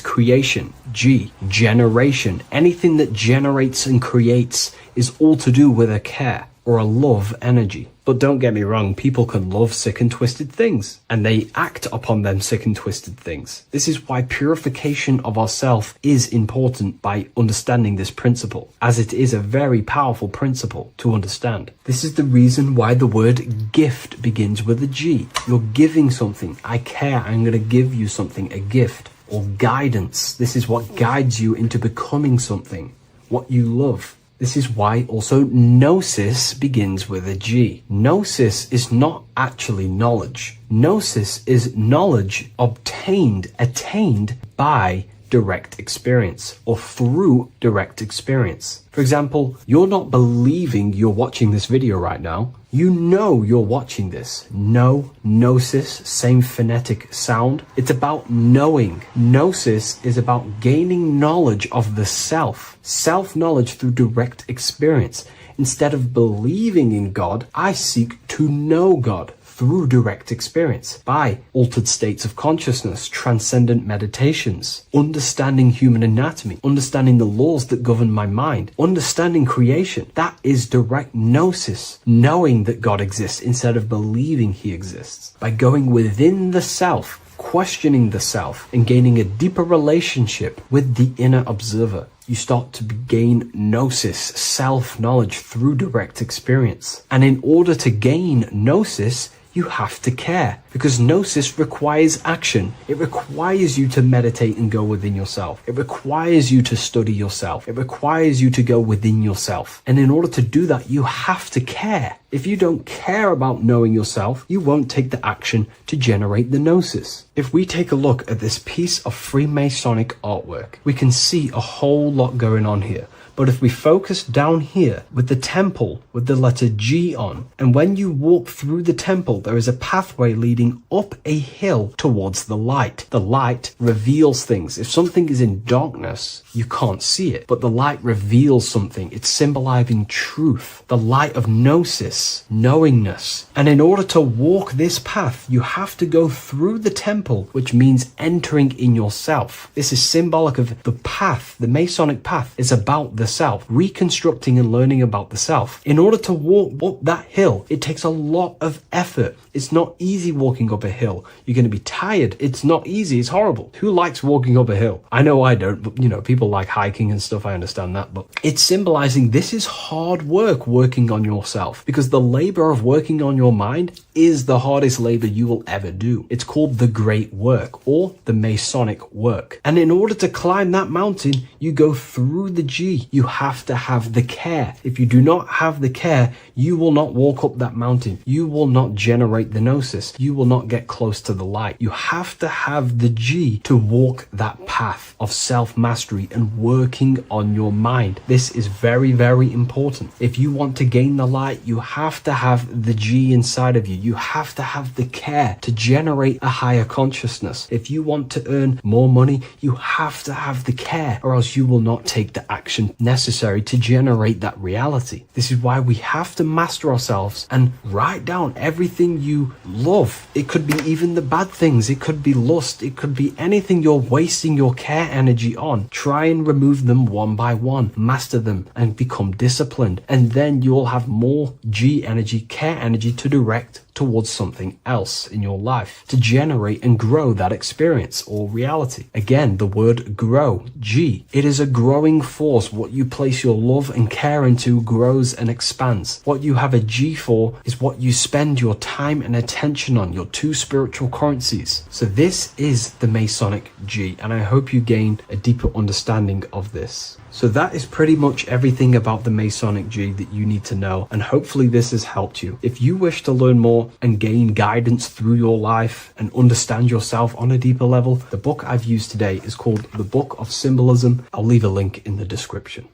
Speaker 3: creation. G, generation. Anything that generates and creates is all to do with a care or a love energy. But don't get me wrong, people can love sick and twisted things, and they act upon them sick and twisted things. This is why purification of ourself is important by understanding this principle, as it is a very powerful principle to understand. This is the reason why the word gift begins with a G. You're giving something. I care. I'm going to give you something, a gift. Or guidance. This is what guides you into becoming something, what you love. This is why also gnosis begins with a G. Gnosis is not actually knowledge. Gnosis is knowledge obtained, attained by direct experience or through direct experience. For example, you're not believing you're watching this video right now. You know you're watching this. Know, gnosis, same phonetic sound. It's about knowing. Gnosis is about gaining knowledge of the self. Self-knowledge through direct experience. Instead of believing in God, I seek to know God through direct experience, by altered states of consciousness, transcendent meditations, understanding human anatomy, understanding the laws that govern my mind, understanding creation. That is direct gnosis, knowing that God exists instead of believing he exists. By going within the self, questioning the self, and gaining a deeper relationship with the inner observer, you start to gain gnosis, self-knowledge through direct experience. And in order to gain gnosis, you have to care, because gnosis requires action. It requires you to meditate and go within yourself. It requires you to study yourself. It requires you to go within yourself. And in order to do that, you have to care. If you don't care about knowing yourself, you won't take the action to generate the gnosis. If we take a look at this piece of Freemasonic artwork, we can see a whole lot going on here. But if we focus down here with the temple with the letter G on, and when you walk through the temple, there is a pathway leading up a hill towards the light. The light reveals things. If something is in darkness, you can't see it, but the light reveals something. It's symbolizing truth, the light of gnosis, knowingness. And in order to walk this path, you have to go through the temple, which means entering in yourself. This is symbolic of the path. The Masonic path is about the self, reconstructing and learning about the self. In order to walk up that hill, it takes a lot of effort. It's not easy walking up a hill. You're going to be tired. It's not easy. It's horrible. Who likes walking up a hill? I know I don't, but people like hiking and stuff. I understand that, but it's symbolizing this is hard work working on yourself, because the labor of working on your mind is the hardest labor you will ever do. It's called the great work, or the Masonic work. And in order to climb that mountain, you go through the G. You have to have the care. If you do not have the care, you will not walk up that mountain. You will not generate the gnosis. You will not get close to the light. You have to have the G to walk that path of self-mastery and working on your mind. This is very, very important. If you want to gain the light, you have to have the G inside of you. You have to have the care to generate a higher consciousness. If you want to earn more money, you have to have the care, or else you will not take the action necessary to generate that reality. This is why we have to master ourselves and write down everything you love. It could be even the bad things. It could be lust. It could be anything you're wasting your care energy on. Try and remove them one by one. Master them and become disciplined. And then you'll have more G energy, care energy to direct towards something else in your life to generate and grow that experience or reality. Again, the word grow, G. It is a growing force. What you place your love and care into grows and expands. What you have a G for is what you spend your time and attention on, your two spiritual currencies. So this is the Masonic G, and I hope you gain a deeper understanding of this. So that is pretty much everything about the Masonic G that you need to know, and hopefully this has helped you. If you wish to learn more and gain guidance through your life and understand yourself on a deeper level, the book I've used today is called The Book of Symbolism. I'll leave a link in the description.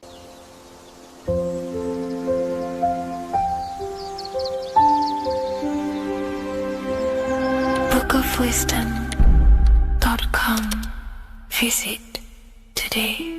Speaker 2: bookofwisdom.com. Visit today.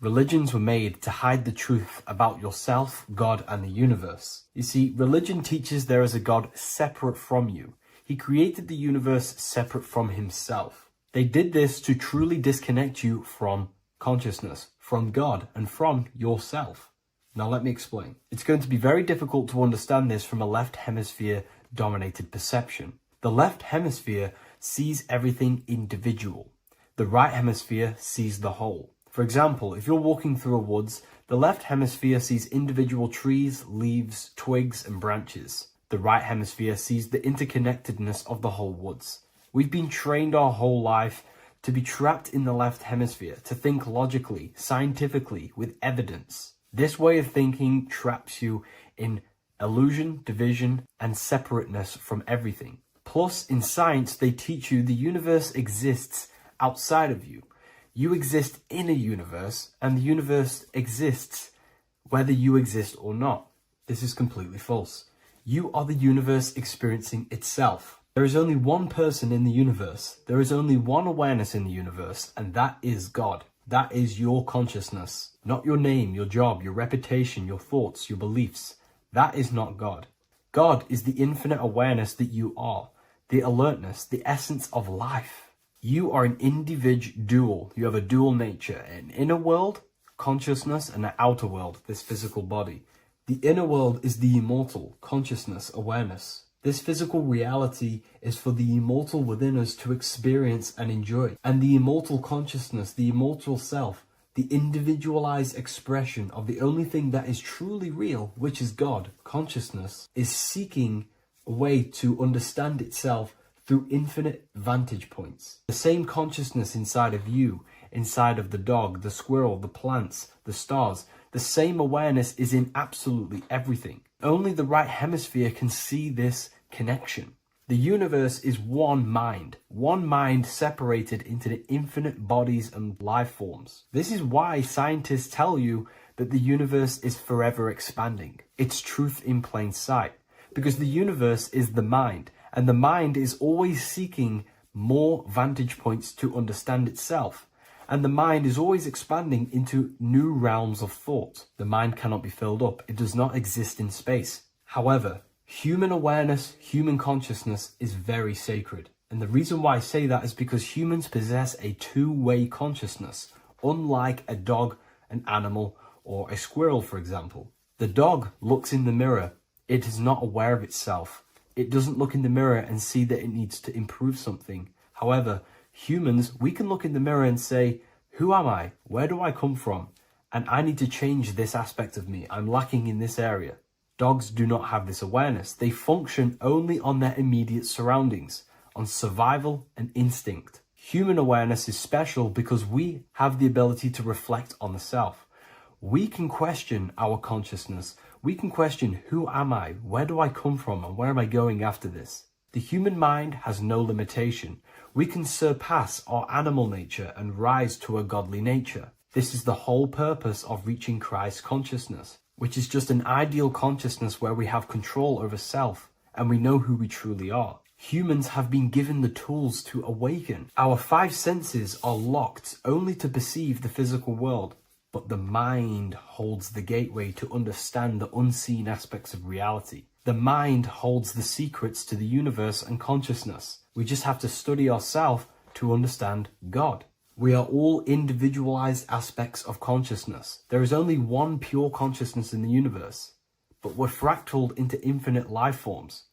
Speaker 3: Religions were made to hide the truth about yourself, God, and the universe. You see, religion teaches there is a God separate from you. He created the universe separate from himself. They did this to truly disconnect you from consciousness, from God, and from yourself. Now let me explain. It's going to be very difficult to understand this from a left hemisphere dominated perception. The left hemisphere sees everything individual. The right hemisphere sees the whole. For example, if you're walking through a woods, the left hemisphere sees individual trees, leaves, twigs, and branches. The right hemisphere sees the interconnectedness of the whole woods. We've been trained our whole life to be trapped in the left hemisphere, to think logically, scientifically, with evidence. This way of thinking traps you in illusion, division, and separateness from everything. Plus, in science, they teach you the universe exists outside of you. You exist in a universe, and the universe exists whether you exist or not. This is completely false. You are the universe experiencing itself. There is only one person in the universe. There is only one awareness in the universe, and that is God. That is your consciousness. Not your name, your job, your reputation, your thoughts, your beliefs. That is not God. God is the infinite awareness that you are, the alertness, the essence of life. You are an individual. You have a dual nature, an inner world, consciousness, and an outer world, this physical body. The inner world is the immortal, consciousness, awareness. This physical reality is for the immortal within us to experience and enjoy. And the immortal consciousness, the immortal self, the individualized expression of the only thing that is truly real, which is God, consciousness, is seeking a way to understand itself through infinite vantage points. The same consciousness inside of you, inside of the dog, the squirrel, the plants, the stars, the same awareness is in absolutely everything. Only the right hemisphere can see this connection. The universe is one mind separated into the infinite bodies and life forms. This is why scientists tell you that the universe is forever expanding. It's truth in plain sight, because the universe is the mind. And the mind is always seeking more vantage points to understand itself. And the mind is always expanding into new realms of thought. The mind cannot be filled up. It does not exist in space. However, Human awareness, human consciousness is very sacred. And the reason why I say that is because humans possess a two-way consciousness, unlike a dog, an animal, or a squirrel, for example. The dog looks in the mirror. It is not aware of itself. It doesn't look in the mirror and see that it needs to improve something. However, humans, we can look in the mirror and say, who am I? Where do I come from? And I need to change this aspect of me. I'm lacking in this area. Dogs do not have this awareness. They function only on their immediate surroundings, on survival and instinct. Human awareness is special because we have the ability to reflect on the self. We can question our consciousness. We can question, who am I? Where do I come from? And where am I going after this? The human mind has no limitation. We can surpass our animal nature and rise to a godly nature. This is the whole purpose of reaching Christ consciousness, which is just an ideal consciousness where we have control over self and we know who we truly are. Humans have been given the tools to awaken. Our five senses are locked only to perceive the physical world, but the mind holds the gateway to understand the unseen aspects of reality. The mind holds the secrets to the universe and consciousness. We just have to study ourselves to understand God. We are all individualized aspects of consciousness. There is only one pure consciousness in the universe, but we're fractaled into infinite life forms,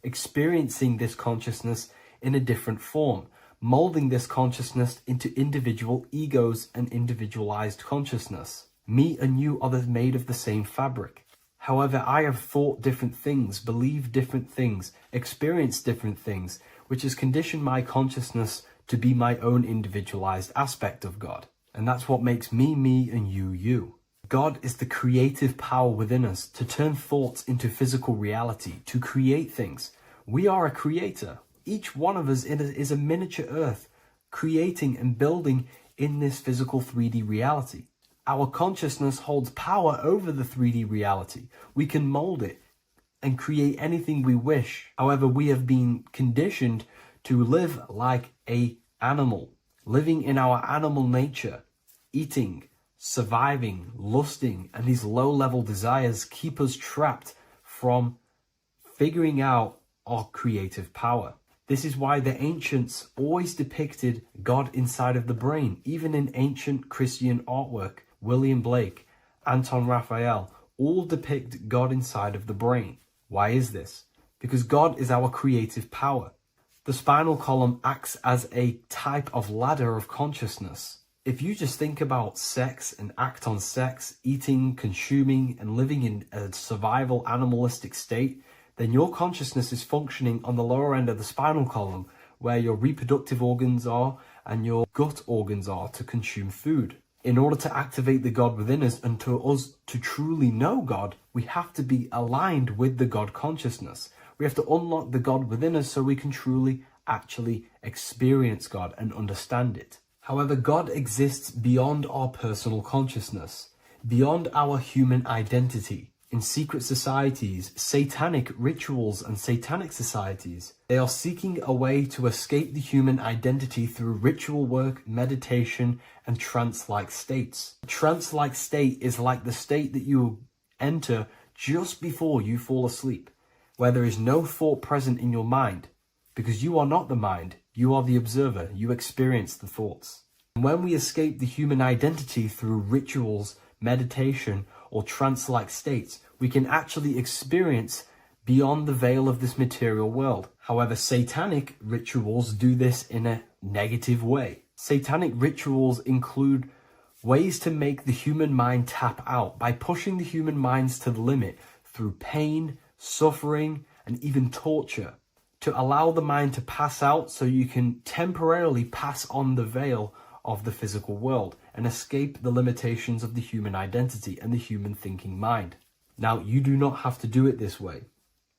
Speaker 3: experiencing this consciousness in a different form, molding this consciousness into individual egos and individualized consciousness. Me and you are made of the same fabric. However, I have thought different things, believed different things, experienced different things, which has conditioned my consciousness to be my own individualized aspect of God. And that's what makes me, me, and you, you. God is the creative power within us to turn thoughts into physical reality, to create things. We are a creator. Each one of us is a miniature earth, creating and building in this physical 3D reality. Our consciousness holds power over the 3D reality. We can mold it and create anything we wish. However, we have been conditioned to live like an animal, living in our animal nature, eating, surviving, lusting, and these low-level desires keep us trapped from figuring out our creative power. This is why the ancients always depicted God inside of the brain. Even in ancient Christian artwork, William Blake, Anton Raphael, all depict God inside of the brain. Why is this? Because God is our creative power. The spinal column acts as a type of ladder of consciousness. If you just think about sex and act on sex, eating, consuming, and living in a survival animalistic state, then your consciousness is functioning on the lower end of the spinal column, where your reproductive organs are and your gut organs are to consume food. In order to activate the God within us and to us to truly know God, we have to be aligned with the God consciousness. We have to unlock the God within us so we can truly actually experience God and understand it. However, God exists beyond our personal consciousness, beyond our human identity. In secret societies, satanic rituals and satanic societies, they are seeking a way to escape the human identity through ritual work, meditation, and trance-like states. A trance-like state is like the state that you enter just before you fall asleep, where there is no thought present in your mind, because you are not the mind, you are the observer, you experience the thoughts. And when we escape the human identity through rituals, meditation, or trance-like states, we can actually experience beyond the veil of this material world. However, satanic rituals do this in a negative way. Satanic rituals include ways to make the human mind tap out by pushing the human minds to the limit through pain, suffering, and even torture, to allow the mind to pass out so you can temporarily pass on the veil of the physical world and escape the limitations of the human identity and the human thinking mind. Now, you do not have to do it this way.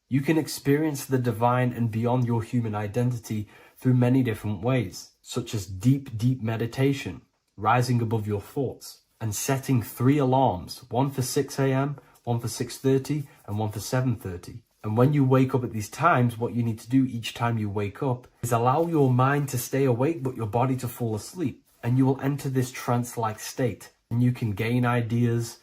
Speaker 3: You can experience the divine and beyond your human identity through many different ways, such as deep, deep meditation, rising above your thoughts, and setting 3 alarms, one for 6 a.m., one for 6:30, and one for 7:30. And when you wake up at these times, what you need to do each time you wake up is allow your mind to stay awake but your body to fall asleep. And you will enter this trance-like state. And you can gain ideas,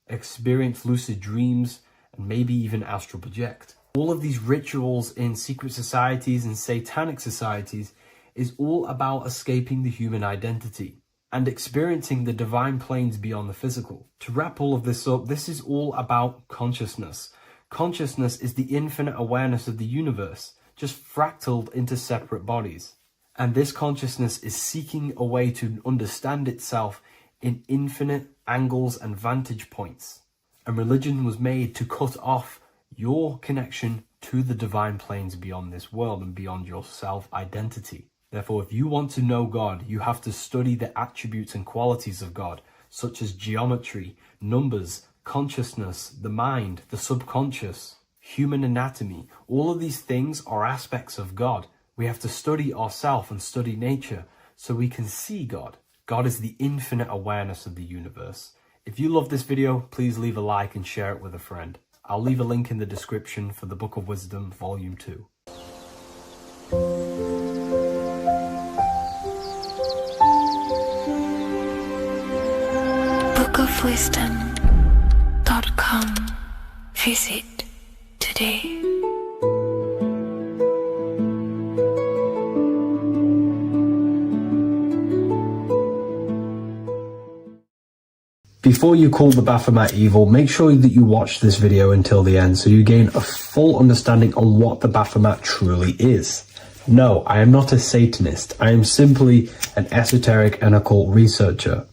Speaker 3: experience lucid dreams, and maybe even astral project. All of these rituals in secret societies and satanic societies is all about escaping the human identity and experiencing the divine planes beyond the physical. To wrap all of this up, this is all about consciousness. Consciousness is the infinite awareness of the universe, just fractaled into separate bodies. And this consciousness is seeking a way to understand itself in infinite angles and vantage points. And religion was made to cut off your connection to the divine planes beyond this world and beyond your self-identity. Therefore, if you want to know God, you have to study the attributes and qualities of God, such as geometry, numbers, consciousness, the mind, the subconscious, human anatomy. All of these things are aspects of God. We have to study ourselves and study nature so we can see God. God is the infinite awareness of the universe. If you love this video, please leave a like and share it with a friend. I'll leave a link in the description for the Book of Wisdom, Volume 2.
Speaker 2: bookofwisdom.com. Visit today.
Speaker 3: Before you call the Baphomet evil, make sure that you watch this video until the end so you gain a full understanding on what the Baphomet truly is. No, I am not a Satanist. I am simply an esoteric and occult researcher.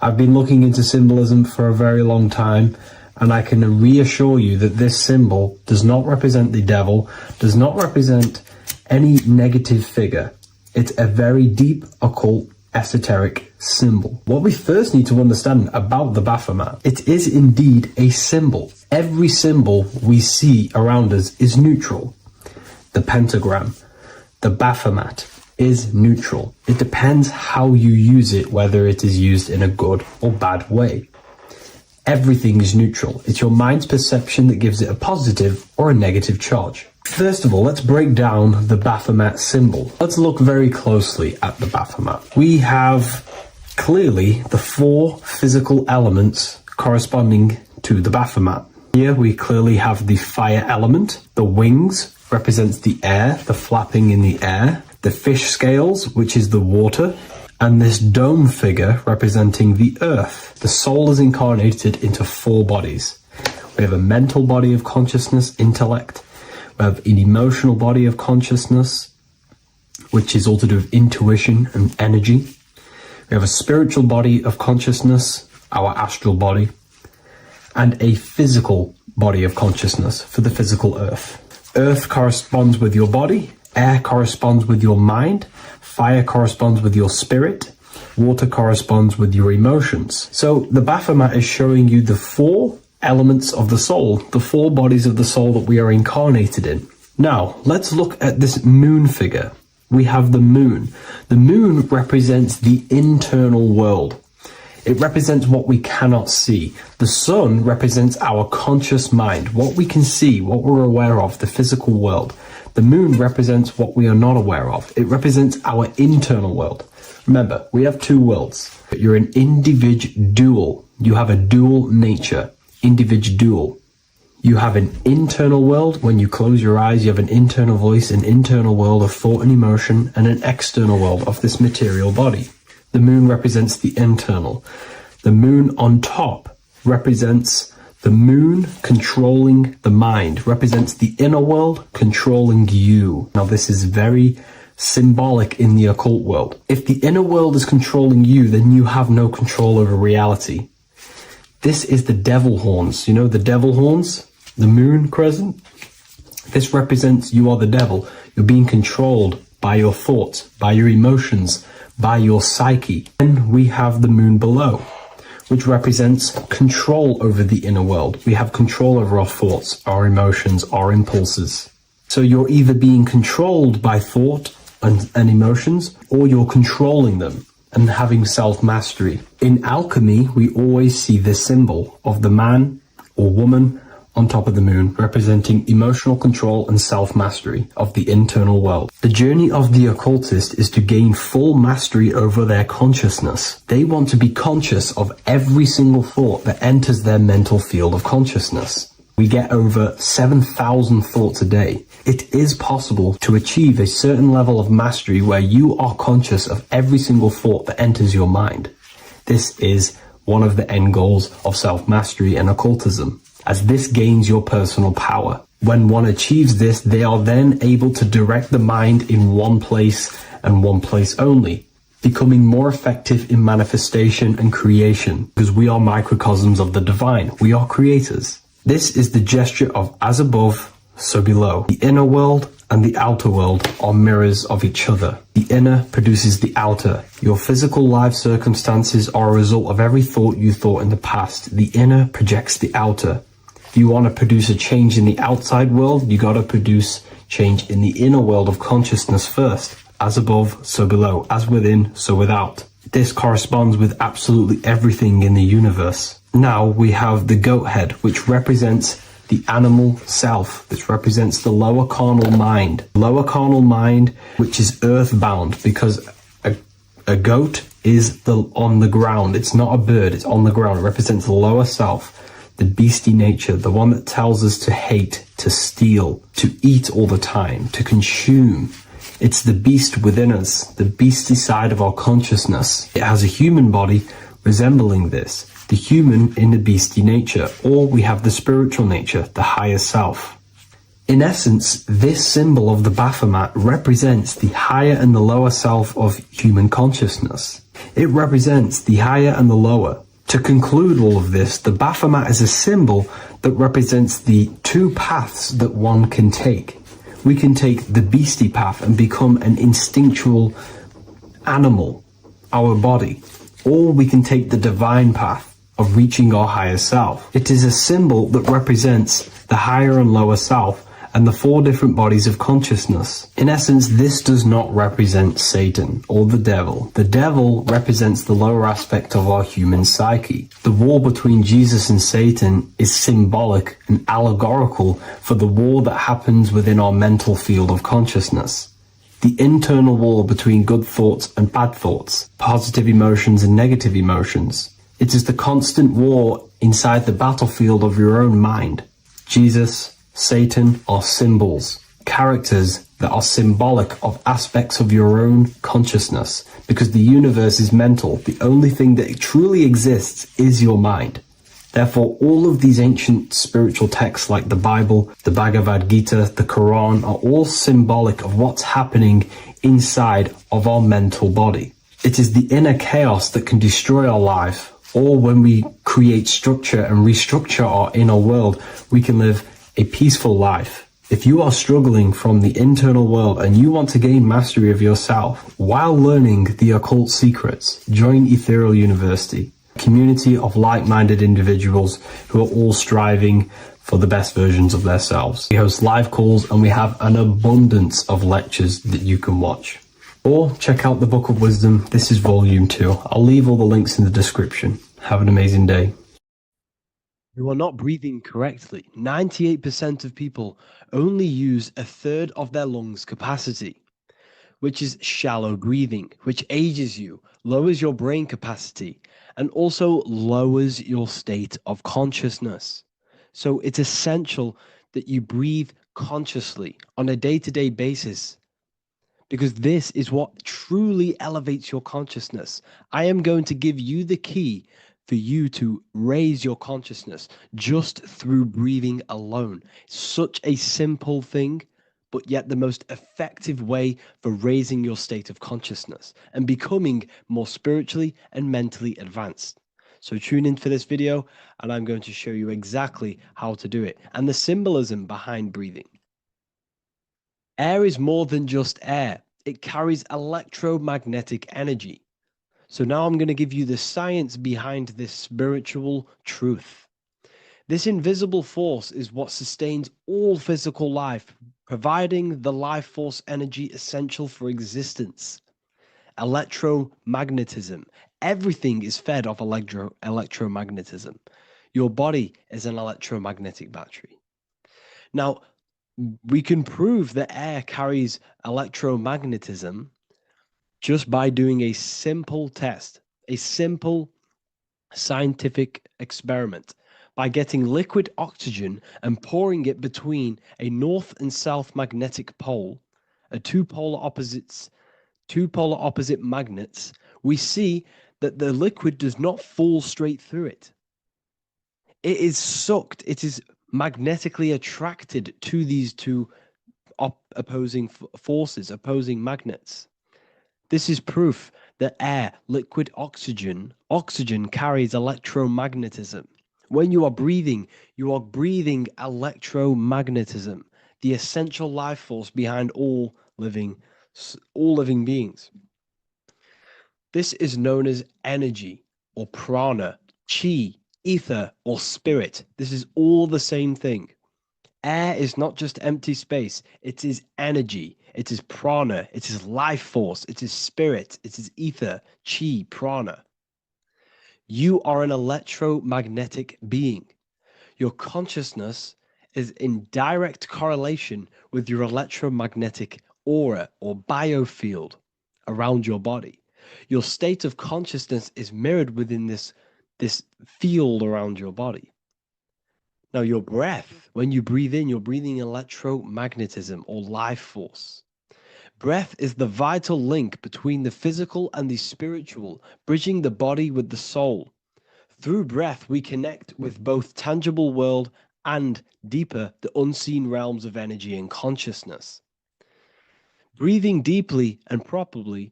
Speaker 3: I've been looking into symbolism for a very long time, and I can reassure you that this symbol does not represent the devil, does not represent any negative figure. It's a very deep, occult, esoteric symbol. What we first need to understand about the Baphomet, it is indeed a symbol. Every symbol we see around us is neutral. The pentagram, the Baphomet, is neutral. It depends how you use it, whether it is used in a good or bad way. Everything is neutral. It's your mind's perception that gives it a positive or a negative charge. First of all, let's break down the Baphomet symbol. Let's look very closely at the Baphomet. We have clearly the 4 physical elements corresponding to the Baphomet. Here we clearly have the fire element. The wings represents the air, the flapping in the air. The fish scales, which is the water, and this dome figure representing the earth. The soul is incarnated into 4 bodies. We have a mental body of consciousness, intellect. We have an emotional body of consciousness, which is all to do with intuition and energy. We have a spiritual body of consciousness, our astral body, and a physical body of consciousness for the physical earth. Earth corresponds with your body. Air corresponds with your mind, fire corresponds with your spirit, water corresponds with your emotions. So the Baphomet is showing you the 4 elements of the soul, the 4 bodies of the soul that we are incarnated in. Now, let's look at this moon figure. We have the moon. The moon represents the internal world. It represents what we cannot see. The sun represents our conscious mind, what we can see, what we're aware of, the physical world. The moon represents what we are not aware of. It represents our internal world. Remember, we have 2 worlds, but you're an individual. You have a dual nature, individual. You have an internal world. When you close your eyes, you have an internal voice, an internal world of thought and emotion, and an external world of this material body. The moon represents the internal. The moon on top represents the moon controlling the mind, represents the inner world controlling you. Now, this is very symbolic in the occult world. If the inner world is controlling you, then you have no control over reality. This is the devil horns. You know the devil horns? The moon crescent? This represents you are the devil. You're being controlled by your thoughts, by your emotions, by your psyche. Then we have the moon below, which represents control over the inner world. We have control over our thoughts, our emotions, our impulses. So you're either being controlled by thought and emotions, or you're controlling them and having self-mastery. In alchemy, we always see this symbol of the man or woman on top of the moon, representing emotional control and self-mastery of the internal world. The journey of the occultist is to gain full mastery over their consciousness. They want to be conscious of every single thought that enters their mental field of consciousness. We get over 7,000 thoughts a day. It is possible to achieve a certain level of mastery where you are conscious of every single thought that enters your mind. This is one of the end goals of self-mastery and occultism, as this gains your personal power. When one achieves this, they are then able to direct the mind in one place and one place only, becoming more effective in manifestation and creation, because we are microcosms of the divine. We are creators. This is the gesture of as above, so below. The inner world and the outer world are mirrors of each other. The inner produces the outer. Your physical life circumstances are a result of every thought you thought in the past. The inner projects the outer. If you want to produce a change in the outside world, you got to produce change in the inner world of consciousness first. As above, so below. As within, so without. This corresponds with absolutely everything in the universe. Now we have the goat head, which represents the animal self. This represents the lower carnal mind. Lower carnal mind, which is earthbound, because a goat is on the ground. It's not a bird, it's on the ground. It represents the lower self. The beastie nature, the one that tells us to hate, to steal, to eat all the time, to consume. It's the beast within us, the beastie side of our consciousness. It has a human body resembling this, the human in the beastie nature, or we have the spiritual nature, the higher self. In essence, this symbol of the Baphomet represents the higher and the lower self of human consciousness. It represents the higher and the lower. To conclude all of this, the Baphomet is a symbol that represents the two paths that one can take. We can take the beastie path and become an instinctual animal, our body, or we can take the divine path of reaching our higher self. It is a symbol that represents the higher and lower self and the four different bodies of consciousness. In essence, this does not represent Satan or the devil. The devil represents the lower aspect of our human psyche. The war between Jesus and Satan is symbolic and allegorical for the war that happens within our mental field of consciousness. The internal war between good thoughts and bad thoughts, positive emotions and negative emotions. It is the constant war inside the battlefield of your own mind. Jesus, Satan are symbols, characters that are symbolic of aspects of your own consciousness, because the universe is mental. The only thing that truly exists is your mind. Therefore, all of these ancient spiritual texts like the Bible, the Bhagavad Gita, the Quran are all symbolic of what's happening inside of our mental body. It is the inner chaos that can destroy our life, or when we create structure and restructure our inner world, we can live a peaceful life. If you are struggling from the internal world and you want to gain mastery of yourself while learning the occult secrets, join Ethereal University, a community of like-minded individuals who are all striving for the best versions of themselves. We host live calls and we have an abundance of lectures that you can watch. Or check out the Book of Wisdom. This is volume 2. I'll leave all the links in the description. Have an amazing day.
Speaker 5: You are not breathing correctly. 98% of people only use a third of their lungs capacity, which is shallow breathing, which ages you, lowers your brain capacity, and also lowers your state of consciousness. So it's essential that you breathe consciously on a day-to-day basis, because this is what truly elevates your consciousness. I am going to give you the key for you to raise your consciousness just through breathing alone. Such a simple thing, but yet the most effective way for raising your state of consciousness and becoming more spiritually and mentally advanced. So tune in for this video and I'm going to show you exactly how to do it and the symbolism behind breathing. Air is more than just air. It carries electromagnetic energy. So now I'm going to give you the science behind this spiritual truth. This invisible force is what sustains all physical life, providing the life force energy essential for existence. Electromagnetism. Everything is fed off electromagnetism. Your body is an electromagnetic battery. Now, we can prove that air carries electromagnetism just by doing a simple test, a simple scientific experiment, by getting liquid oxygen and pouring it between a north and south magnetic pole, two polar opposite magnets, we see that the liquid does not fall straight through it. It is sucked, it is magnetically attracted to these two opposing forces, opposing magnets. This is proof that air, liquid oxygen carries electromagnetism. When you are breathing electromagnetism, the essential life force behind all living beings. This is known as energy or prana, chi, ether, or spirit. This is all the same thing. Air is not just empty space, it is energy, it is prana, it is life force, it is spirit, it is ether, chi, prana. You are an electromagnetic being. Your consciousness is in direct correlation with your electromagnetic aura or biofield around your body. Your state of consciousness is mirrored within this field around your body. Now, your breath, when you breathe in, you're breathing electromagnetism or life force. Breath is the vital link between the physical and the spiritual, bridging the body with the soul. Through breath, we connect with both tangible world and deeper, the unseen realms of energy and consciousness. Breathing deeply and properly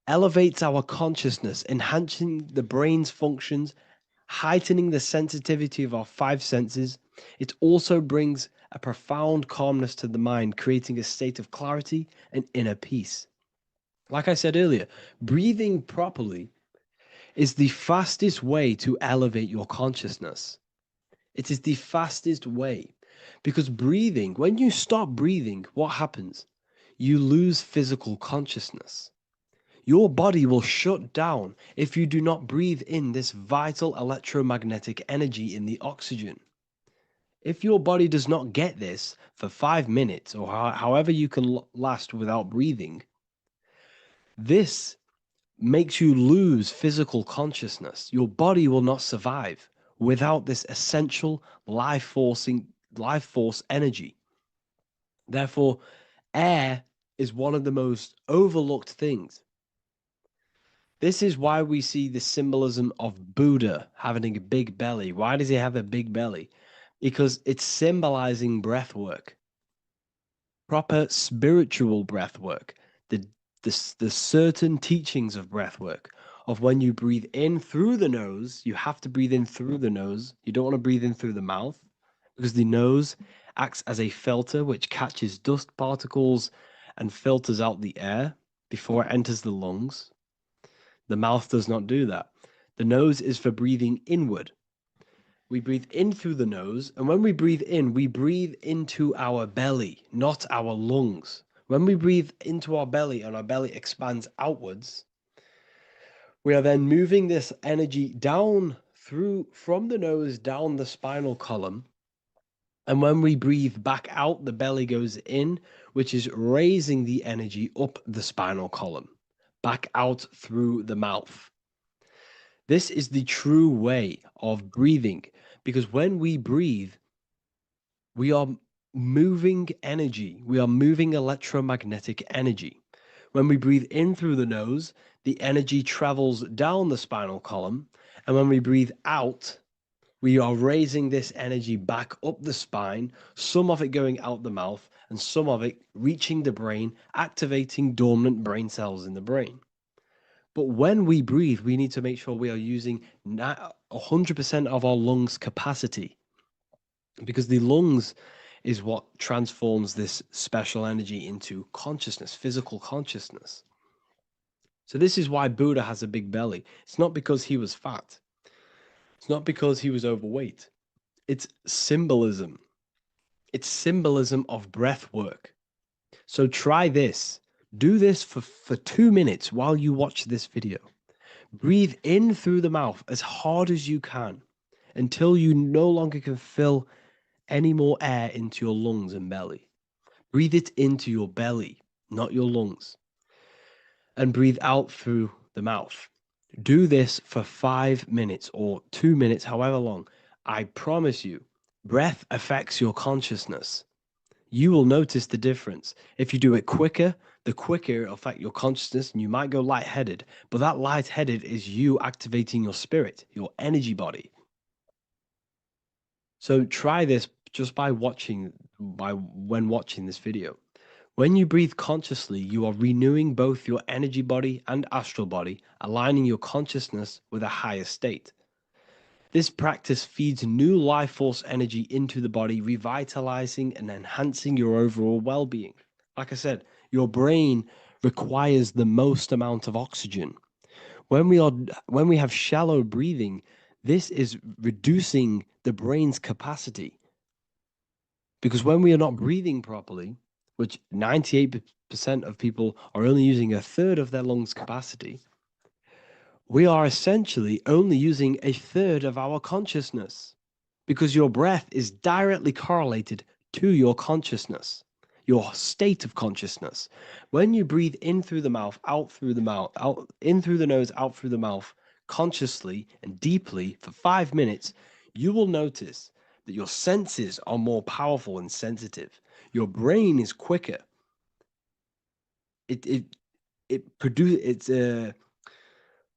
Speaker 5: elevates our consciousness, enhancing the brain's functions, heightening the sensitivity of our five senses. It also brings a profound calmness to the mind, creating a state of clarity and inner peace. Like I said earlier, breathing properly is the fastest way to elevate your consciousness. It is the fastest way because breathing, when you stop breathing, what happens? You lose physical consciousness. Your body will shut down if you do not breathe in this vital electromagnetic energy in the oxygen. If your body does not get this for 5 minutes or however you can last without breathing, this makes you lose physical consciousness. Your body will not survive without this essential life force energy. Therefore, air is one of the most overlooked things. This is why we see the symbolism of Buddha having a big belly. Why does he have a big belly? Because it's symbolizing breath work, proper spiritual breath work, the certain teachings of breath work, of when you breathe in through the nose, you have to breathe in through the nose. You don't want to breathe in through the mouth because the nose acts as a filter which catches dust particles and filters out the air before it enters the lungs. The mouth does not do that. The nose is for breathing inward. We breathe in through the nose, and when we breathe into our belly, not our lungs. When we breathe into our belly and our belly expands outwards, we are then moving this energy down from the nose down the spinal column. And when we breathe back out, the belly goes in, which is raising the energy up the spinal column, back out through the mouth. This is the true way of breathing because when we breathe, we are moving energy. We are moving electromagnetic energy. When we breathe in through the nose, the energy travels down the spinal column. And when we breathe out, we are raising this energy back up the spine, some of it going out the mouth and some of it reaching the brain, activating dormant brain cells in the brain. But when we breathe, we need to make sure we are using 100% of our lungs capacity because the lungs is what transforms this special energy into consciousness, physical consciousness. So this is why Buddha has a big belly. It's not because he was fat. It's not because he was overweight. It's symbolism. It's symbolism of breath work. So try this. Do this for 2 minutes while you watch this video. Breathe in through the mouth as hard as you can until you no longer can fill any more air into your lungs and belly. Breathe it into your belly, not your lungs. And breathe out through the mouth. Do this for 5 minutes or 2 minutes, however long. I promise you, breath affects your consciousness. You will notice the difference. If you do it quicker, the quicker it'll affect your consciousness, and you might go lightheaded. But that lightheaded is you activating your spirit, your energy body. So try this just when watching this video. When you breathe consciously, you are renewing both your energy body and astral body, aligning your consciousness with a higher state. This practice feeds new life force energy into the body, revitalizing and enhancing your overall well being. Like I said, your brain requires the most amount of oxygen. When we have shallow breathing, this is reducing the brain's capacity. Because when we are not breathing properly, which 98% of people are only using a third of their lungs capacity, we are essentially only using a third of our consciousness, because your breath is directly correlated to your consciousness, your state of consciousness. When you breathe in through the mouth, out through the mouth, out in through the nose, out through the mouth, consciously and deeply for 5 minutes, you will notice that your senses are more powerful and sensitive. Your brain is quicker.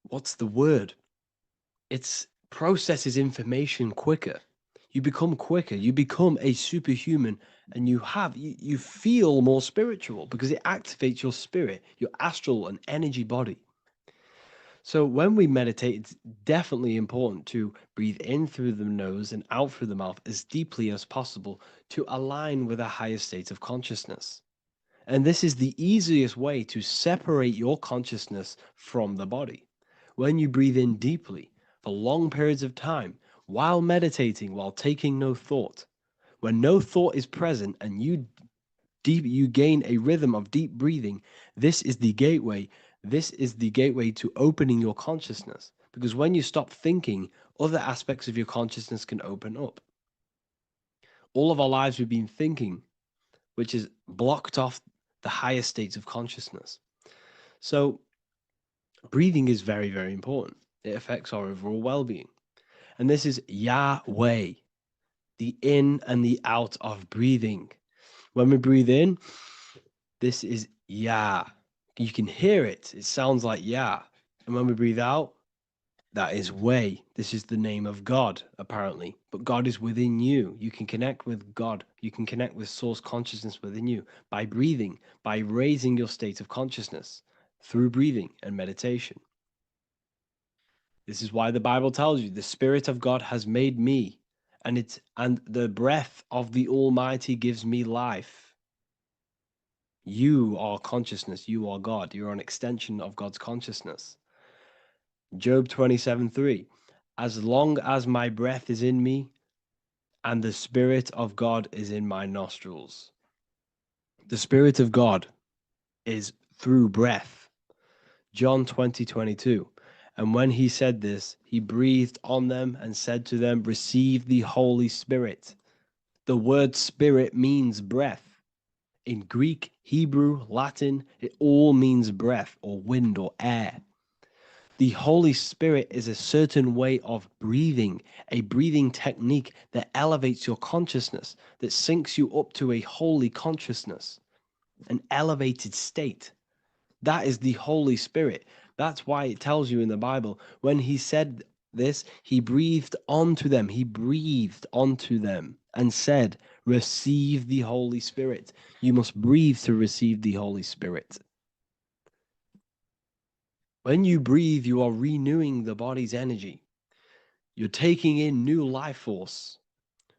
Speaker 5: What's the word? It processes information quicker. You become quicker. You become a superhuman, and you feel more spiritual because it activates your spirit, your astral and energy body. So when we meditate, it's definitely important to breathe in through the nose and out through the mouth as deeply as possible to align with a higher state of consciousness. And this is the easiest way to separate your consciousness from the body. When you breathe in deeply for long periods of time, while meditating, while taking no thought, when no thought is present and you gain a rhythm of deep breathing, this is the gateway. This is the gateway to opening your consciousness. Because when you stop thinking, other aspects of your consciousness can open up. All of our lives we've been thinking, which has blocked off the higher states of consciousness. So breathing is very, very important. It affects our overall well-being. And this is Yahweh, the in and the out of breathing. When we breathe in, this is Yah. You can hear it. It sounds like Yah. And when we breathe out, that is Way. This is the name of God, apparently. But God is within you. You can connect with God. You can connect with source consciousness within you by breathing, by raising your state of consciousness through breathing and meditation. This is why the Bible tells you the Spirit of God has made me, and the breath of the Almighty gives me life. You are consciousness. You are God. You're an extension of God's consciousness. Job 27:3. As long as my breath is in me and the Spirit of God is in my nostrils. The Spirit of God is through breath. John 20:22. And when he said this, he breathed on them and said to them, receive the Holy Spirit. The word spirit means breath. In Greek, Hebrew, Latin, it all means breath or wind or air. The Holy Spirit is a certain way of breathing, a breathing technique that elevates your consciousness, that sinks you up to a holy consciousness, an elevated state. That is the Holy Spirit. That's why it tells you in the Bible, when he said this, he breathed onto them. He breathed onto them and said, receive the Holy Spirit. You must breathe to receive the Holy Spirit. When you breathe, you are renewing the body's energy. You're taking in new life force,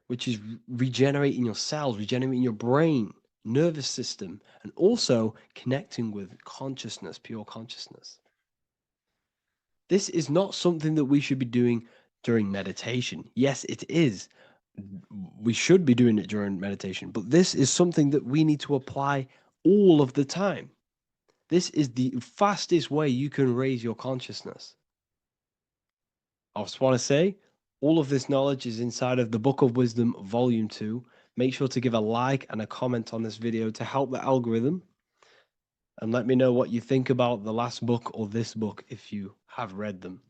Speaker 5: which is regenerating your cells, regenerating your brain, nervous system, and also connecting with consciousness, pure consciousness. This is not something that we should be doing during meditation. Yes, it is. We should be doing it during meditation, but this is something that we need to apply all of the time. This is the fastest way you can raise your consciousness. I just want to say, all of this knowledge is inside of the Book of Wisdom, Volume 2. Make sure to give a like and a comment on this video to help the algorithm. And let me know what you think about the last book or this book if you have read them,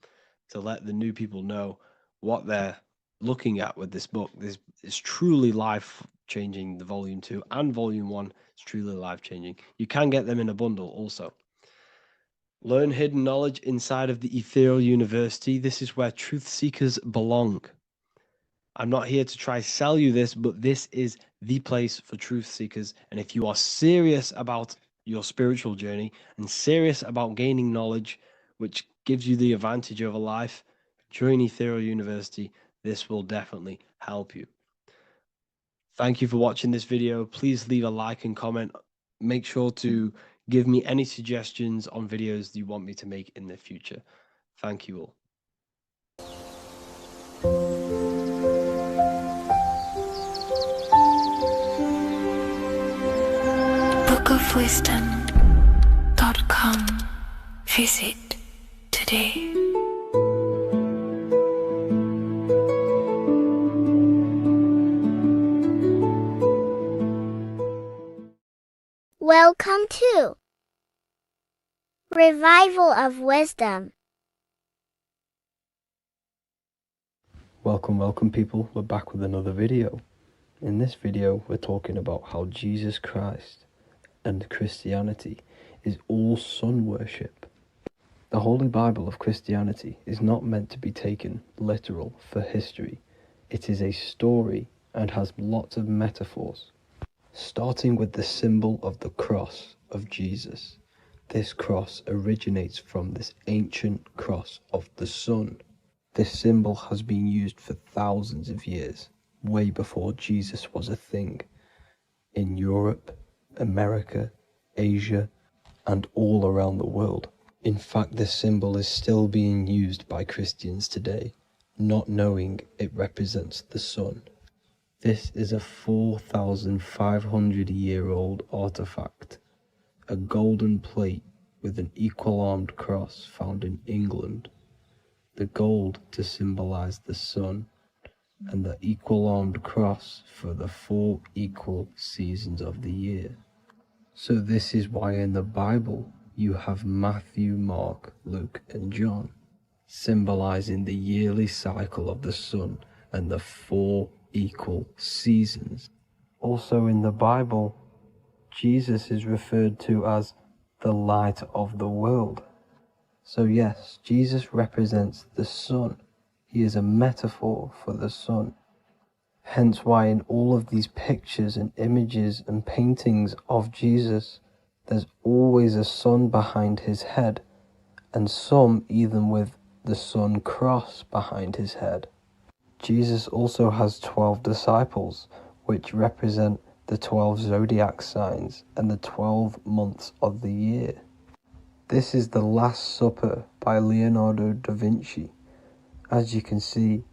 Speaker 5: to let the new people know what they're looking at with this book. This is truly life changing. The volume 2 and volume 1 is truly life changing. You can get them in a bundle also. Learn hidden knowledge inside of the Ethereal University. This is where truth seekers belong. I'm not here to try sell you this, but this is the place for truth seekers. And if you are serious about your spiritual journey and serious about gaining knowledge, which gives you the advantage over life, join Ethereal University. This will definitely help you. Thank you for watching this video. Please leave a like and comment. Make sure to give me any suggestions on videos you want me to make in the future. Thank you all.
Speaker 2: bookofwisdom.com. Visit today.
Speaker 4: Welcome to Revival of Wisdom.
Speaker 1: Welcome people, we're back with another video. In this video we're talking about how Jesus Christ and Christianity is all sun worship. The Holy Bible of Christianity is not meant to be taken literal for history. It is a story and has lots of metaphors. Starting with the symbol of the cross of Jesus. This cross originates from this ancient cross of the sun. This symbol has been used for thousands of years, way before Jesus was a thing, in Europe, America, Asia, and all around the world. In fact, this symbol is still being used by Christians today, not knowing it represents the sun. This is a 4,500-year-old artifact, a golden plate with an equal-armed cross found in England. The gold to symbolize the sun, and the equal-armed cross for the 4 equal seasons of the year. So this is why in the Bible you have Matthew, Mark, Luke, and John, symbolizing the yearly cycle of the sun and the 4 equal seasons. Also in the Bible, Jesus is referred to as the light of the world. So yes, Jesus represents the sun. He is a metaphor for the sun. Hence why in all of these pictures and images and paintings of Jesus, there's always a sun behind his head, and some even with the sun cross behind his head. Jesus also has 12 disciples, which represent the 12 zodiac signs and the 12 months of the year. This is the Last Supper by Leonardo da Vinci. As you can see,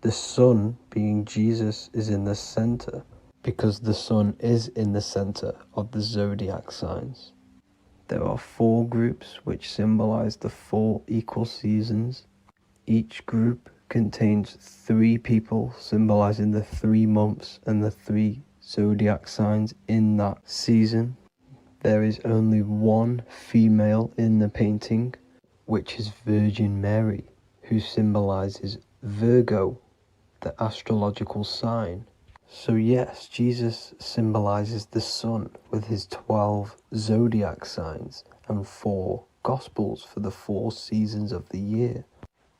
Speaker 1: the sun, being Jesus, is in the center, because the sun is in the center of the zodiac signs. There are 4 groups which symbolize the 4 equal seasons. Each group contains 3 people symbolizing the 3 months and the 3 zodiac signs in that season. There is only 1 female in the painting, which is Virgin Mary, who symbolizes Virgo, the astrological sign. So yes, Jesus symbolizes the sun with his 12 zodiac signs and 4 gospels for the 4 seasons of the year.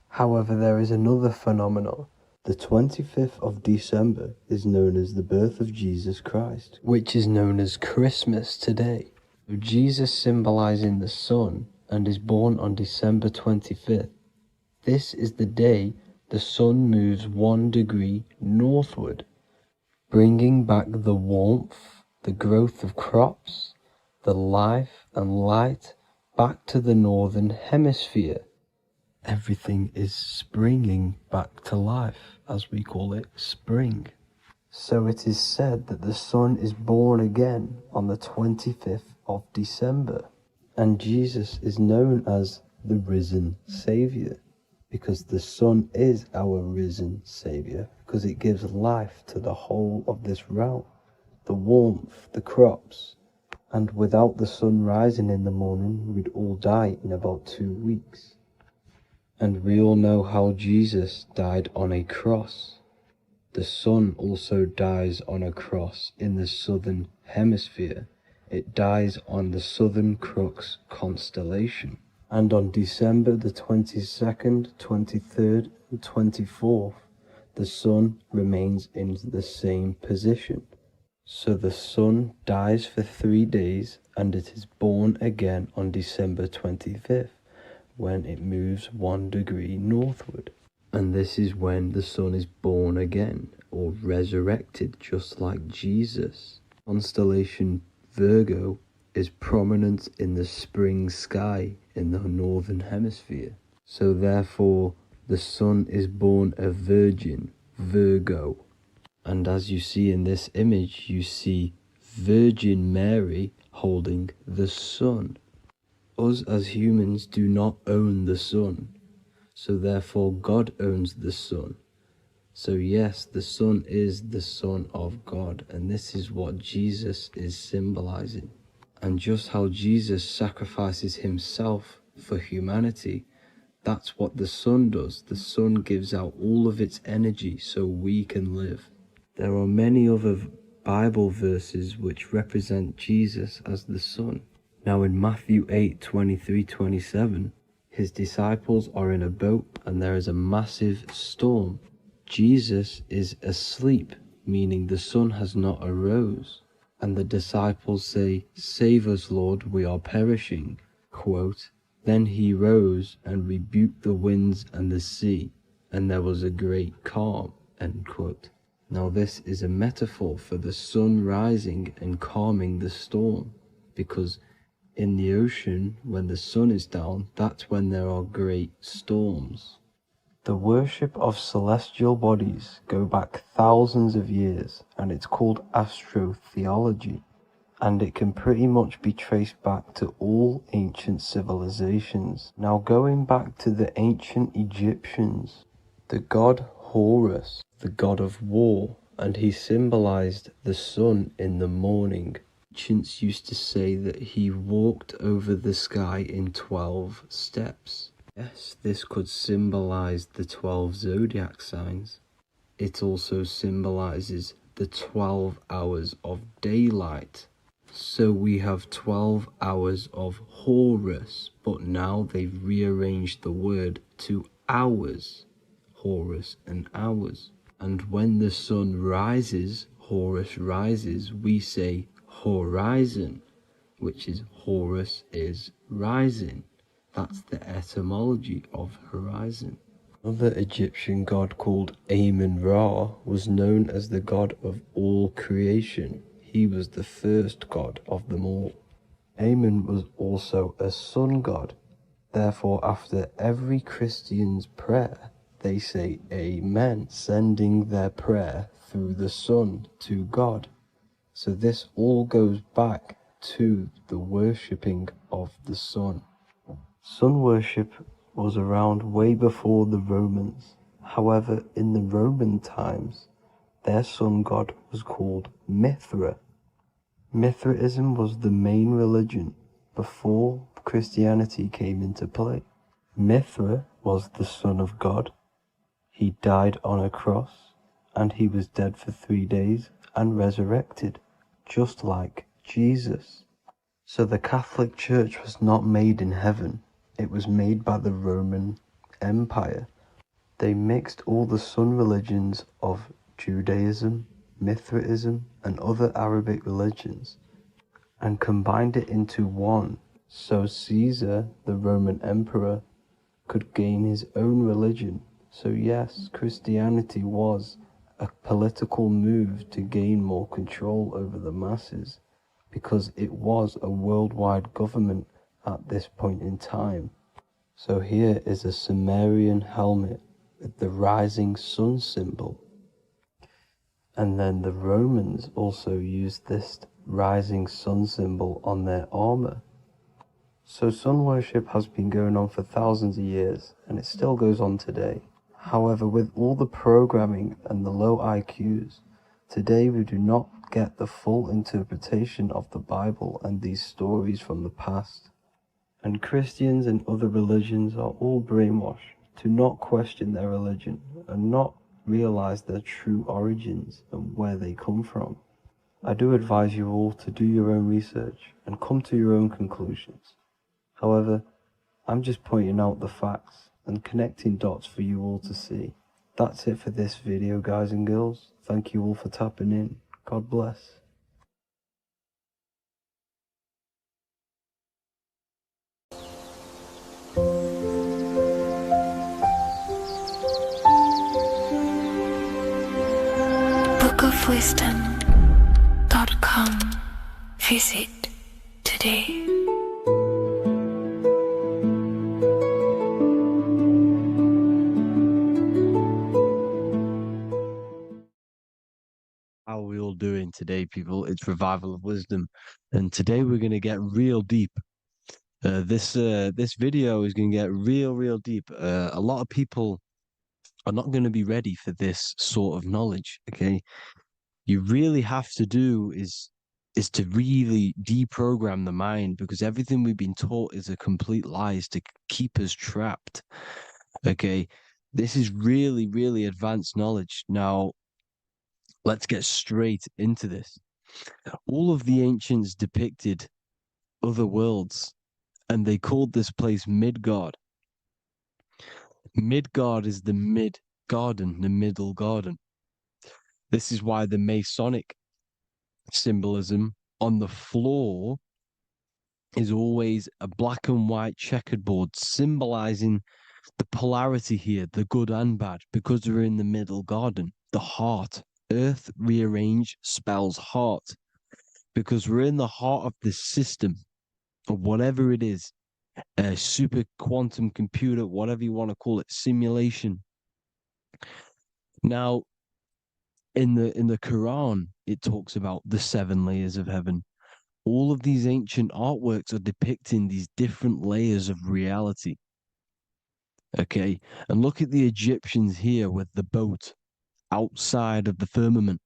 Speaker 1: However, there is another phenomenon. The 25th of December is known as the birth of Jesus Christ, which is known as Christmas today. So Jesus symbolizing the sun and is born on December 25th. This is the day the sun moves 1 degree northward, bringing back the warmth, the growth of crops, the life and light back to the northern hemisphere. Everything is springing back to life, as we call it, spring. So it is said that the sun is born again on the 25th of December, and Jesus is known as the risen Saviour, because the sun is our risen Saviour, because it gives life to the whole of this realm, the warmth, the crops, and without the sun rising in the morning, we'd all die in about 2 weeks. And we all know how Jesus died on a cross. The sun also dies on a cross in the southern hemisphere. It dies on the Southern Crux constellation. And on December the 22nd, 23rd, and 24th, the sun remains in the same position. So the sun dies for 3 days and it is born again on December 25th, when it moves 1 degree northward. And this is when the sun is born again, or resurrected, just like Jesus. Constellation Virgo is prominent in the spring sky in the northern hemisphere. So therefore, the sun is born a virgin, Virgo. And as you see in this image, you see Virgin Mary holding the sun. Us as humans do not own the sun, so therefore God owns the sun. So yes, the sun is the Son of God, and this is what Jesus is symbolizing. And just how Jesus sacrifices himself for humanity, that's what the sun does. The sun gives out all of its energy so we can live. There are many other Bible verses which represent Jesus as the sun. Now in Matthew 8:23-27, his disciples are in a boat and there is a massive storm. Jesus is asleep, meaning the sun has not arose. And the disciples say, "Save us, Lord, we are perishing." Quote, "Then he rose and rebuked the winds and the sea, and there was a great calm." End quote. Now this is a metaphor for the sun rising and calming the storm, because in the ocean, when the sun is down, that's when there are great storms. The worship of celestial bodies go back thousands of years, and it's called astrotheology, and it can pretty much be traced back to all ancient civilizations. Now going back to the ancient Egyptians, the god Horus, the god of war, and he symbolized the sun in the morning. Ancients used to say that he walked over the sky in 12 steps. Yes, this could symbolize the 12 zodiac signs. It also symbolizes the 12 hours of daylight. So we have 12 hours of Horus, but now they've rearranged the word to hours. Horus and hours. And when the sun rises, Horus rises, we say horizon, which is Horus is rising. That's the etymology of horizon. Another Egyptian god called Amun-Ra was known as the god of all creation. He was the first god of them all. Amun was also a sun god. Therefore, after every Christian's prayer, they say Amen, sending their prayer through the sun to God. So this all goes back to the worshipping of the sun. Sun worship was around way before the Romans. However, in the Roman times, their sun god was called Mithra. Mithraism was the main religion before Christianity came into play. Mithra was the son of God. He died on a cross, and he was dead for 3 days and resurrected, just like Jesus. So the Catholic Church was not made in heaven. It was made by the Roman Empire. They mixed all the sun religions of Judaism, Mithraism, and other Arabic religions, and combined it into one, so Caesar, the Roman emperor, could gain his own religion. So yes, Christianity was a political move to gain more control over the masses, because it was a worldwide government at this point in time. So here is a Sumerian helmet with the rising sun symbol. And then the Romans also used this rising sun symbol on their armor. So sun worship has been going on for thousands of years, and it still goes on today. However, with all the programming and the low IQs, today we do not get the full interpretation of the Bible and these stories from the past. And Christians and other religions are all brainwashed to not question their religion and not realize their true origins and where they come from. I do advise you all to do your own research and come to your own conclusions. However, I'm just pointing out the facts and connecting dots for you all to see. That's it for this video, guys and girls. Thank you all for tapping in. God bless.
Speaker 2: bookofwisdom.com. Visit today.
Speaker 5: How are we all doing today, people? It's Revival of Wisdom, and today we're going to get real deep. This video is going to get real deep. A lot of people are not going to be ready for this sort of knowledge. Okay, you really have to do is to really deprogram the mind, because everything we've been taught is a complete lie, is to keep us trapped. Okay, this is really advanced knowledge. Now, let's get straight into this. All of the ancients depicted other worlds, and they called this place Midgard. Midgard is the mid garden, the middle garden. This is why the Masonic symbolism on the floor is always a black and white checkered board, symbolizing the polarity here, the good and bad, because we're in the middle garden, the heart. Earth rearranged spells heart, because we're in the heart of this system, or whatever it is, a super quantum computer, whatever you want to call it, simulation. Now, in the Quran, it talks about the 7 layers of heaven. All of these ancient artworks are depicting these different layers of reality. Okay, and look at the Egyptians here with the boat outside of the firmament.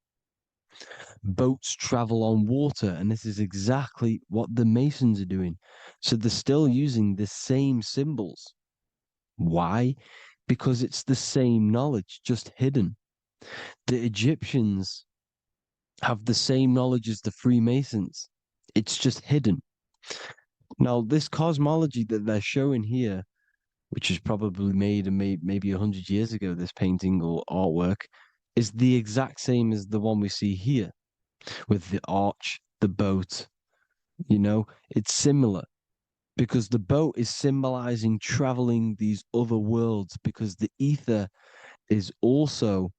Speaker 5: Boats travel on water, and this is exactly what the Masons are doing. So they're still using the same symbols. Why? Because it's the same knowledge, just hidden. The Egyptians have the same knowledge as the Freemasons. It's just hidden. Now, this cosmology that they're showing here, which is probably made maybe 100 years ago, this painting or artwork, is the exact same as the one we see here, with the arch, the boat. You know, it's similar, because the boat is symbolizing traveling these other worlds, because the ether is also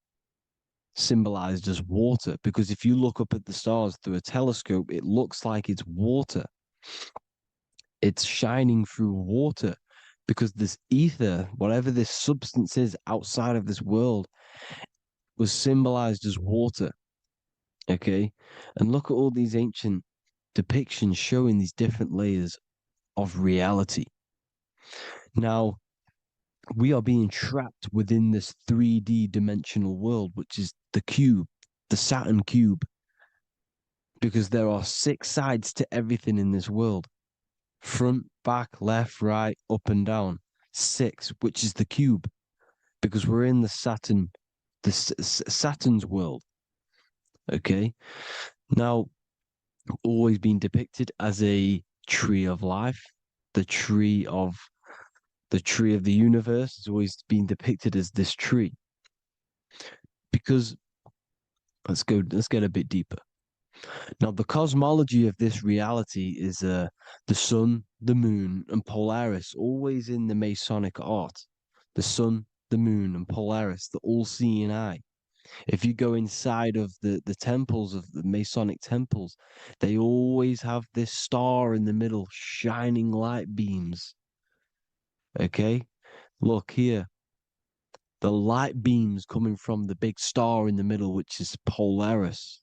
Speaker 5: symbolized as water, because if you look up at the stars through a telescope, it looks like it's water. It's shining through water, because this ether, whatever this substance is outside of this world, was symbolized as water. Okay, and look at all these ancient depictions showing these different layers of reality. Now, we are being trapped within this 3D dimensional world, which is the cube, the Saturn cube, because there are 6 sides to everything in this world: front, back, left, right, up and down. 6, which is the cube, because we're in the Saturn, Saturn's world. Okay, now, always been depicted as a tree of life, the tree of the universe has always been depicted as this tree. Because let's get a bit deeper. Now, the cosmology of this reality is the sun, the moon, and Polaris, always in the Masonic art. The sun, the moon, and Polaris, the all-seeing eye. If you go inside of the temples, of the Masonic temples, they always have this star in the middle, shining light beams. Okay, look here. The light beams coming from the big star in the middle, which is Polaris.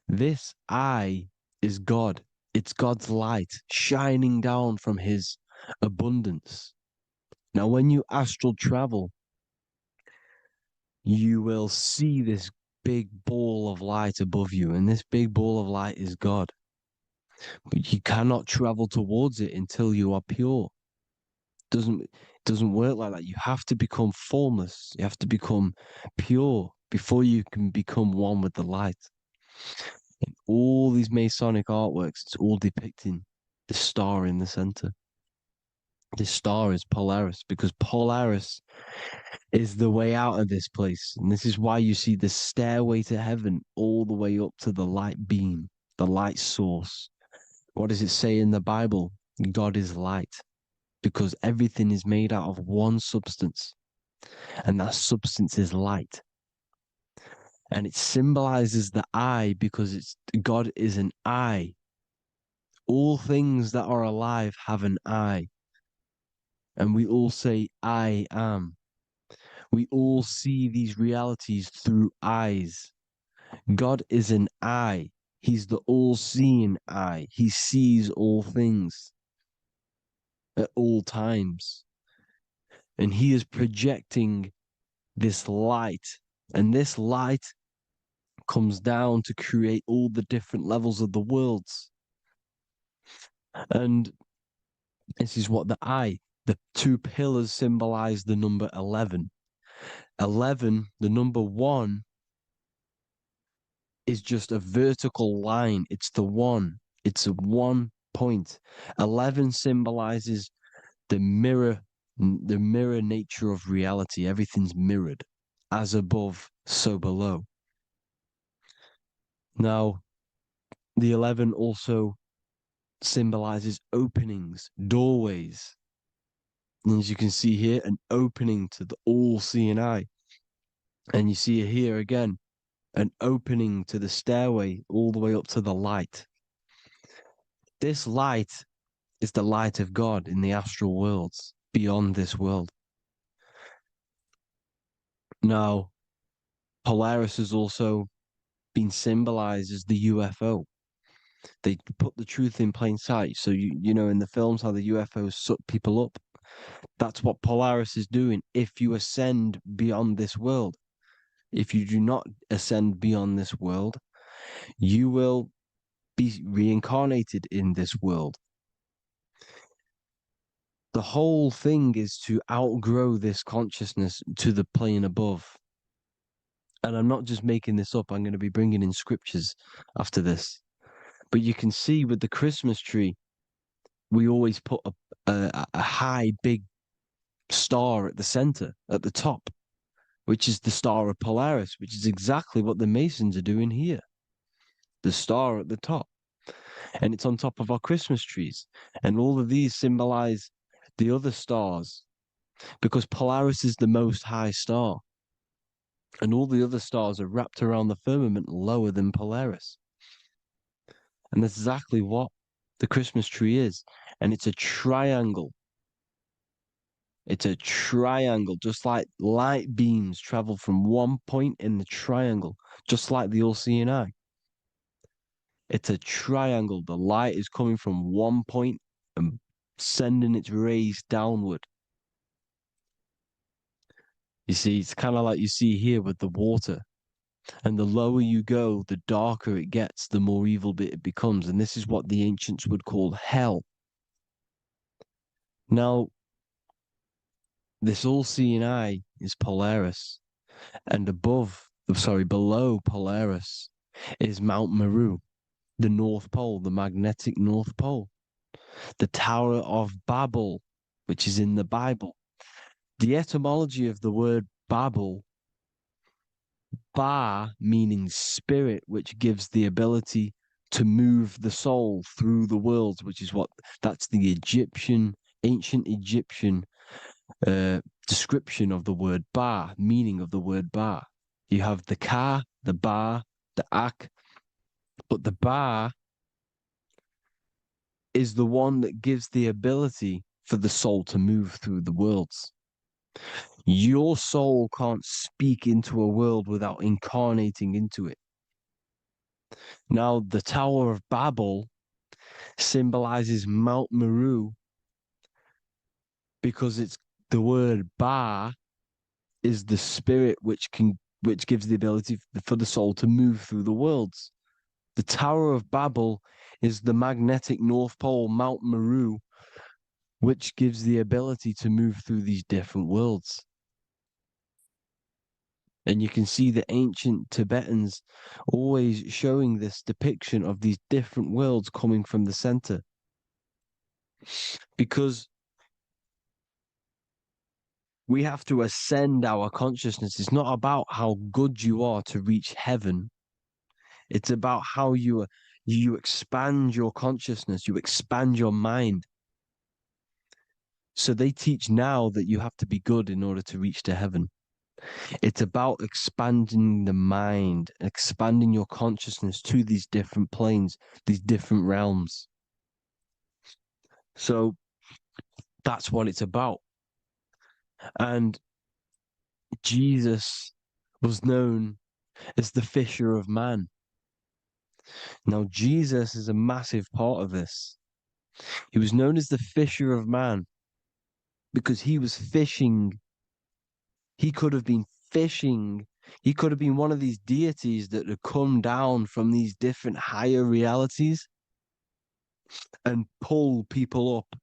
Speaker 5: This eye is God. It's God's light shining down from his abundance. Now, when you astral travel, you will see this big ball of light above you, and this big ball of light is God. But you cannot travel towards it until you are pure. Doesn't work like that. You have to become formless. You have to become pure before you can become one with the light. In all these Masonic artworks, it's all depicting the star in the center. This star is Polaris because Polaris is the way out of this place. And this is why you see the stairway to heaven all the way up to the light beam, the light source. What does it say in the Bible? God is light because everything is made out of one substance, and that substance is light. And it symbolizes the eye because God is an eye. All things that are alive have an eye. And we all say, I am. We all see these realities through eyes. God is an eye. He's the all-seeing eye. He sees all things at all times. And he is projecting this light. And this light comes down to create all the different levels of the worlds. And this is what the two pillars symbolize the number 11. 11, the number 1, is just a vertical line. It's the one. It's a 1 point. 11 symbolizes the mirror nature of reality. Everything's mirrored. As above, so below. Now, the 11 also symbolizes openings, doorways. And as you can see here, an opening to the all-seeing eye. And you see here again, an opening to the stairway all the way up to the light. This light is the light of God in the astral worlds, beyond this world. Now, Polaris has also been symbolized as the UFO. They put the truth in plain sight. So, you know, in the films, how the UFOs suck people up. That's what Polaris is doing. If you ascend beyond this world, if you do not ascend beyond this world, you will be reincarnated in this world. The whole thing is to outgrow this consciousness to the plane above. And I'm not just making this up. I'm going to be bringing in scriptures after this. But you can see with the Christmas tree, we always put a high, big star at the center, at the top, which is the star of Polaris, which is exactly what the Masons are doing here. The star at the top. And it's on top of our Christmas trees. And all of these symbolize the other stars because Polaris is the most high star. And all the other stars are wrapped around the firmament lower than Polaris. And that's exactly what the Christmas tree is. And it's a triangle. It's a triangle, just like light beams travel from one point in the triangle, just like the all-seeing eye. It's a triangle. The light is coming from one point and sending its rays downward. You see, it's kind of like you see here with the water. And the lower you go, the darker it gets, the more evil it becomes. And this is what the ancients would call hell. Now, this all-seeing eye is Polaris. And below Polaris is Mount Meru, the North Pole, the magnetic North Pole. The Tower of Babel, which is in the Bible. The etymology of the word Babel, Ba meaning spirit, which gives the ability to move the soul through the worlds, that's the ancient Egyptian description of the word Ba, meaning of the word Ba. You have the Ka, the Ba, the Ak, but the Ba is the one that gives the ability for the soul to move through the worlds. Your soul can't speak into a world without incarnating into it. Now, the Tower of Babel symbolizes Mount Meru because it's the word Ba is the spirit which gives the ability for the soul to move through the worlds. The Tower of Babel is the magnetic North Pole, Mount Meru, which gives the ability to move through these different worlds. And you can see the ancient Tibetans always showing this depiction of these different worlds coming from the center. Because we have to ascend our consciousness. It's not about how good you are to reach heaven. It's about how you expand your consciousness, you expand your mind. So they teach now that you have to be good in order to reach to heaven. It's about expanding the mind, expanding your consciousness to these different planes, these different realms. So that's what it's about. And Jesus was known as the fisher of man. Now, Jesus is a massive part of this. He was known as the fisher of man because he was fishing. He could have been fishing. He could have been one of these deities that had come down from these different higher realities and pull people up.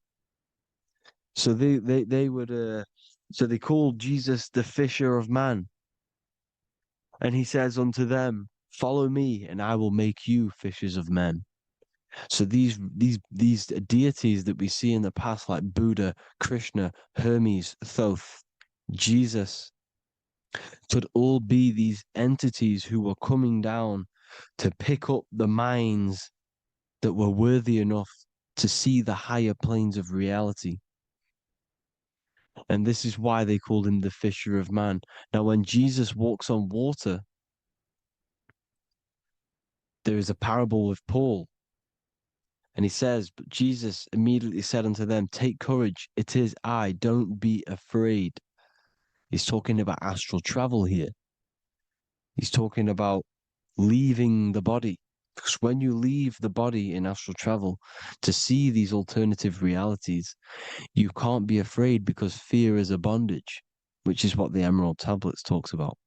Speaker 5: So they would so they called Jesus the fisher of man. And he says unto them, follow me and I will make you fishers of men. So these deities that we see in the past, like Buddha, Krishna, Hermes, Thoth, Jesus, could all be these entities who were coming down to pick up the minds that were worthy enough to see the higher planes of reality. And this is why they called him the fisher of man. Now, when Jesus walks on water, there is a parable with Paul. And he says, but Jesus immediately said unto them, take courage, it is I, don't be afraid. He's talking about astral travel here. He's talking about leaving the body. Because when you leave the body in astral travel to see these alternative realities, you can't be afraid because fear is a bondage, which is what the Emerald Tablets talks about.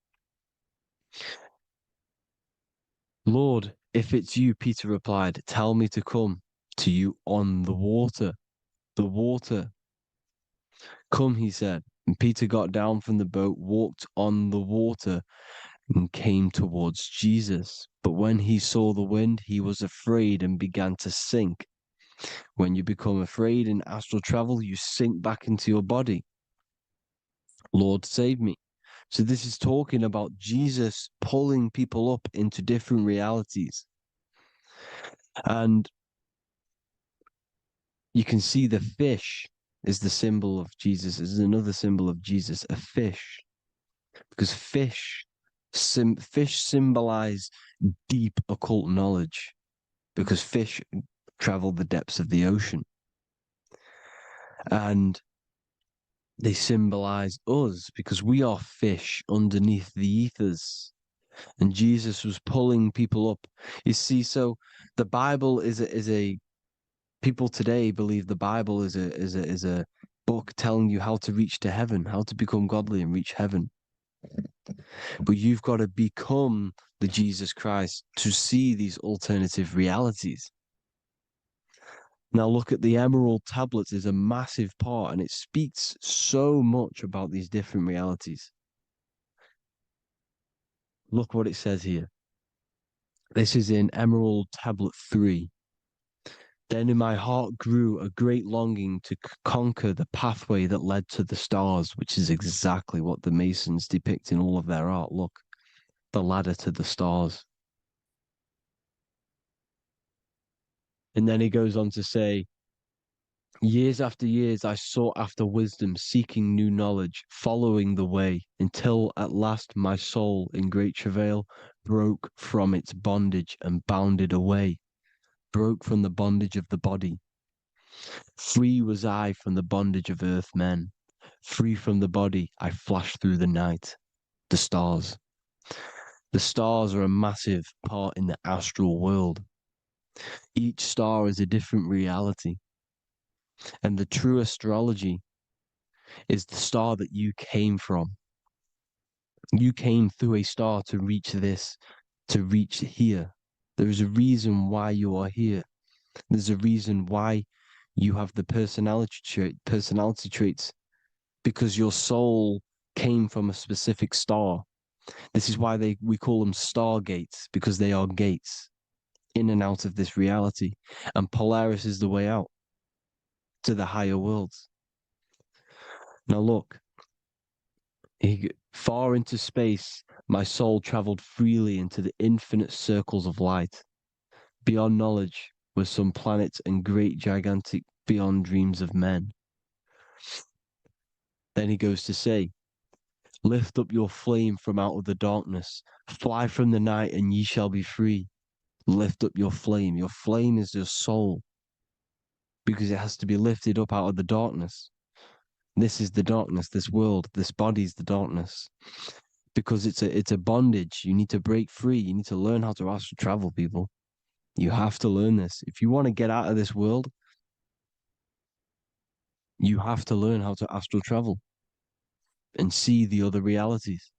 Speaker 5: Lord, if it's you, Peter replied, tell me to come to you on the water. The water. Come, he said. And Peter got down from the boat, walked on the water, and came towards Jesus. But when he saw the wind, he was afraid and began to sink. When you become afraid in astral travel, you sink back into your body. Lord, save me. So this is talking about Jesus pulling people up into different realities. And you can see the fish is the symbol of Jesus. Is another symbol of Jesus, a fish. Because fish symbolize deep occult knowledge. Because fish travel the depths of the ocean. And they symbolize us because we are fish underneath the ethers. And Jesus was pulling people up. You see, so the Bible is a people today believe the Bible is a book telling you how to reach to heaven, how to become godly and reach heaven. But you've got to become the Jesus Christ to see these alternative realities. Now look at the Emerald Tablets is a massive part and it speaks so much about these different realities. Look what it says here. This is in Emerald Tablet 3. Then in my heart grew a great longing to conquer the pathway that led to the stars, which is exactly what the Masons depict in all of their art. Look, the ladder to the stars. And then he goes on to say, years after years, I sought after wisdom, seeking new knowledge, following the way, until at last my soul, in great travail, broke from its bondage and bounded away, broke from the bondage of the body. Free was I from the bondage of earth men. Free from the body, I flashed through the night. The stars. The stars are a massive part in the astral world. Each star is a different reality. And the true astrology is the star that you came from. You came through a star to reach this, to reach here. There is a reason why you are here. There's a reason why You have the personality traits because your soul came from a specific star. This is why we call them stargates, because they are gates in and out of this reality. And Polaris is the way out to the higher worlds. Now look, far into space, my soul traveled freely into the infinite circles of light. Beyond knowledge were some planets and great gigantic beyond dreams of men. Then he goes to say, lift up your flame from out of the darkness, fly from the night and ye shall be free. Lift up your flame. Your flame is your soul, because it has to be lifted up out of the darkness. This is the darkness, this world, this body's the darkness. Because it's a bondage. You need to break free. You need to learn how to astral travel, people. You have to learn this. If you want to get out of this world, you have to learn how to astral travel and see the other realities.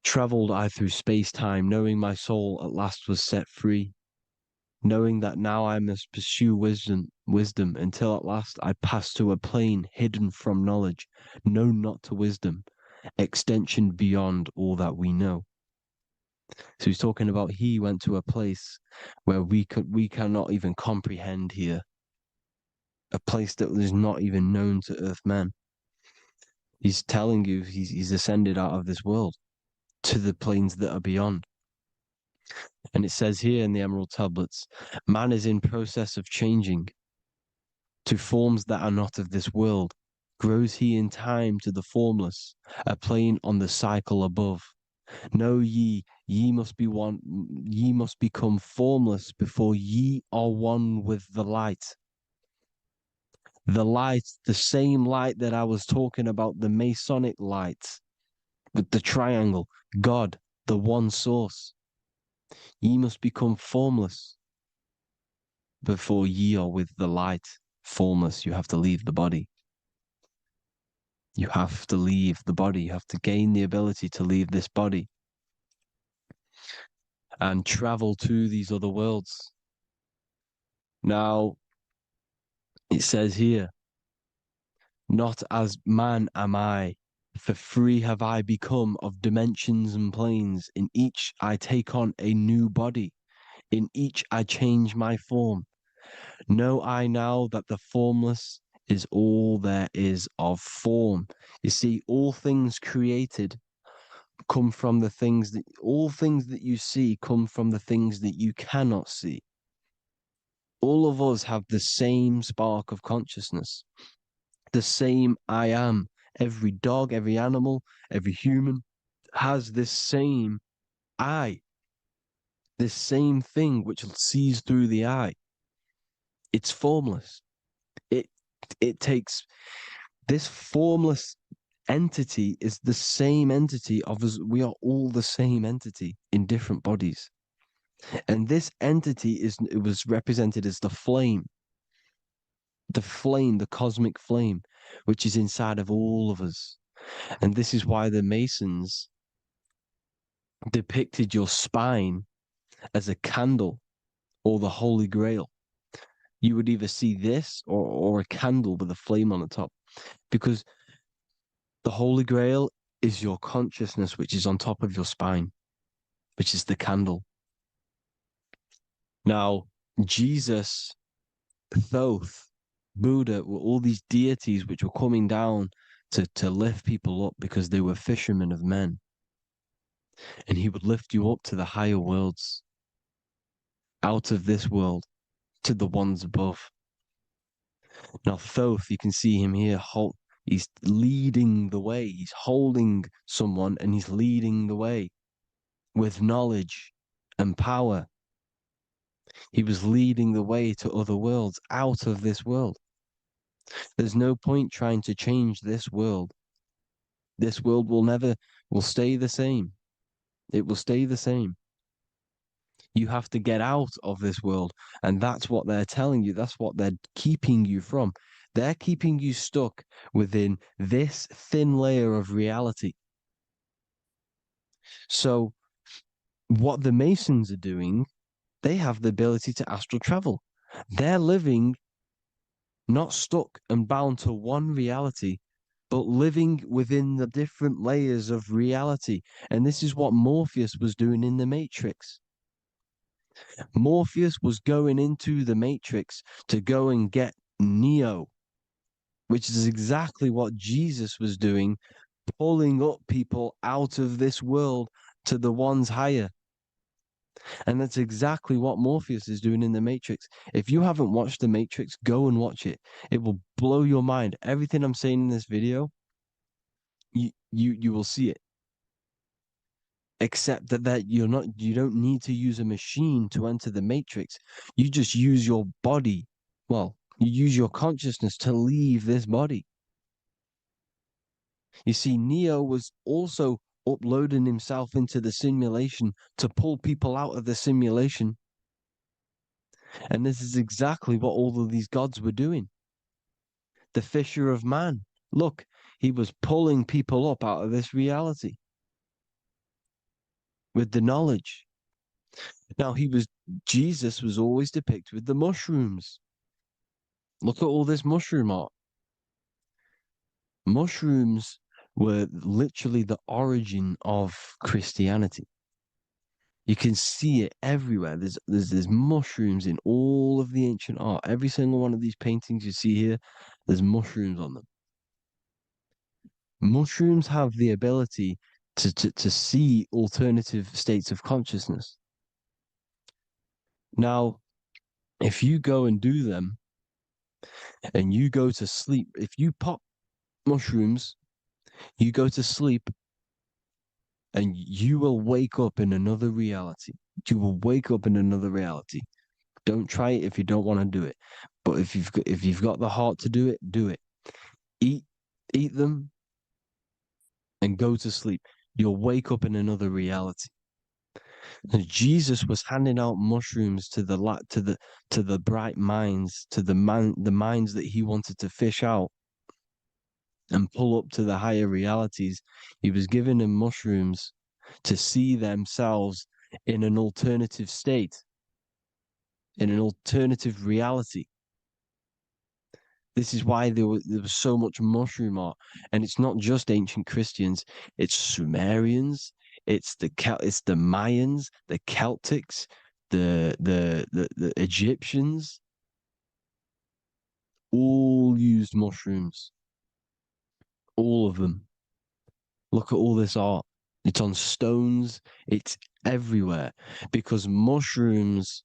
Speaker 5: Traveled I through space-time, knowing my soul at last was set free, knowing that now I must pursue wisdom until at last I pass to a plane hidden from knowledge, known not to wisdom, extension beyond all that we know. So he's talking about he went to a place where we cannot even comprehend here, a place that is not even known to earth men. He's telling you he's ascended out of this world to the planes that are beyond. And it says here in the Emerald Tablets, man is in process of changing to forms that are not of this world. Grows he in time to the formless, a plane on the cycle above. Know ye must be one, ye must become formless before ye are one with the light. The light, the same light that I was talking about, the Masonic light, with the triangle, God, the one source. Ye must become formless before ye are with the light. Formless, you have to leave the body. You have to leave the body. You have to gain the ability to leave this body and travel to these other worlds. Now, it says here, not as man am I, for free have I become of dimensions and planes. In each I take on a new body. In each I change my form. Know I now that the formless is all there is of form. You see, all things created come from the things that, all things that you see come from the things that you cannot see. All of us have the same spark of consciousness, the same I am. Every dog, every animal, every human has this same I, this same thing which sees through the eye. It's formless. It takes this formless entity is the same entity of us. We are all the same entity in different bodies. And this entity it was represented as the flame, the cosmic flame, which is inside of all of us. And this is why the Masons depicted your spine as a candle or the Holy Grail. You would either see this or a candle with a flame on the top, because the Holy Grail is your consciousness, which is on top of your spine, which is the candle. Now, Jesus, Thoth, Buddha were all these deities which were coming down to lift people up because they were fishermen of men. And he would lift you up to the higher worlds, out of this world, to the ones above. Now, Thoth, you can see him here, he's leading the way. He's holding someone and he's leading the way with knowledge and power. He was leading the way to other worlds, out of this world. There's no point trying to change this world. This world will stay the same. It will stay the same. You have to get out of this world. And that's what they're telling you. That's what they're keeping you from. They're keeping you stuck within this thin layer of reality. So what the Masons are doing, they have the ability to astral travel. They're living not stuck and bound to one reality, but living within the different layers of reality. And this is what Morpheus was doing in the Matrix. Morpheus was going into the Matrix to go and get Neo, which is exactly what Jesus was doing, pulling up people out of this world to the ones higher. And that's exactly what Morpheus is doing in the Matrix. If you haven't watched the Matrix, go and watch it. It will blow your mind. Everything I'm saying in this video, you will see it. Except that you don't need to use a machine to enter the Matrix. You just use your body. Well, you use your consciousness to leave this body. You see, Neo was also uploading himself into the simulation to pull people out of the simulation. And this is exactly what all of these gods were doing. The Fisher of Man. Look, he was pulling people up out of this reality with the knowledge. Now, Jesus was always depicted with the mushrooms. Look at all this mushroom art. Mushrooms were literally the origin of Christianity. You can see it everywhere. There's mushrooms in all of the ancient art. Every single one of these paintings you see here, there's mushrooms on them. Mushrooms have the ability to see alternative states of consciousness. Now, if you go and do them and you go to sleep, if you pop mushrooms, you go to sleep and you will wake up in another reality. You will wake up in another reality. Don't try it if you don't want to do it. But if you've got the heart to do it, do it. Eat them and go to sleep. You'll wake up in another reality. And Jesus was handing out mushrooms to the bright minds, to the minds that he wanted to fish out and pull up to the higher realities. He was giving them mushrooms to see themselves in an alternative state, in an alternative reality. This is why there was so much mushroom art, and it's not just ancient Christians; it's Sumerians, it's the Mayans, the Celtics, the Egyptians, all used mushrooms, all of them. Look at all this art; it's on stones, it's everywhere, because mushrooms.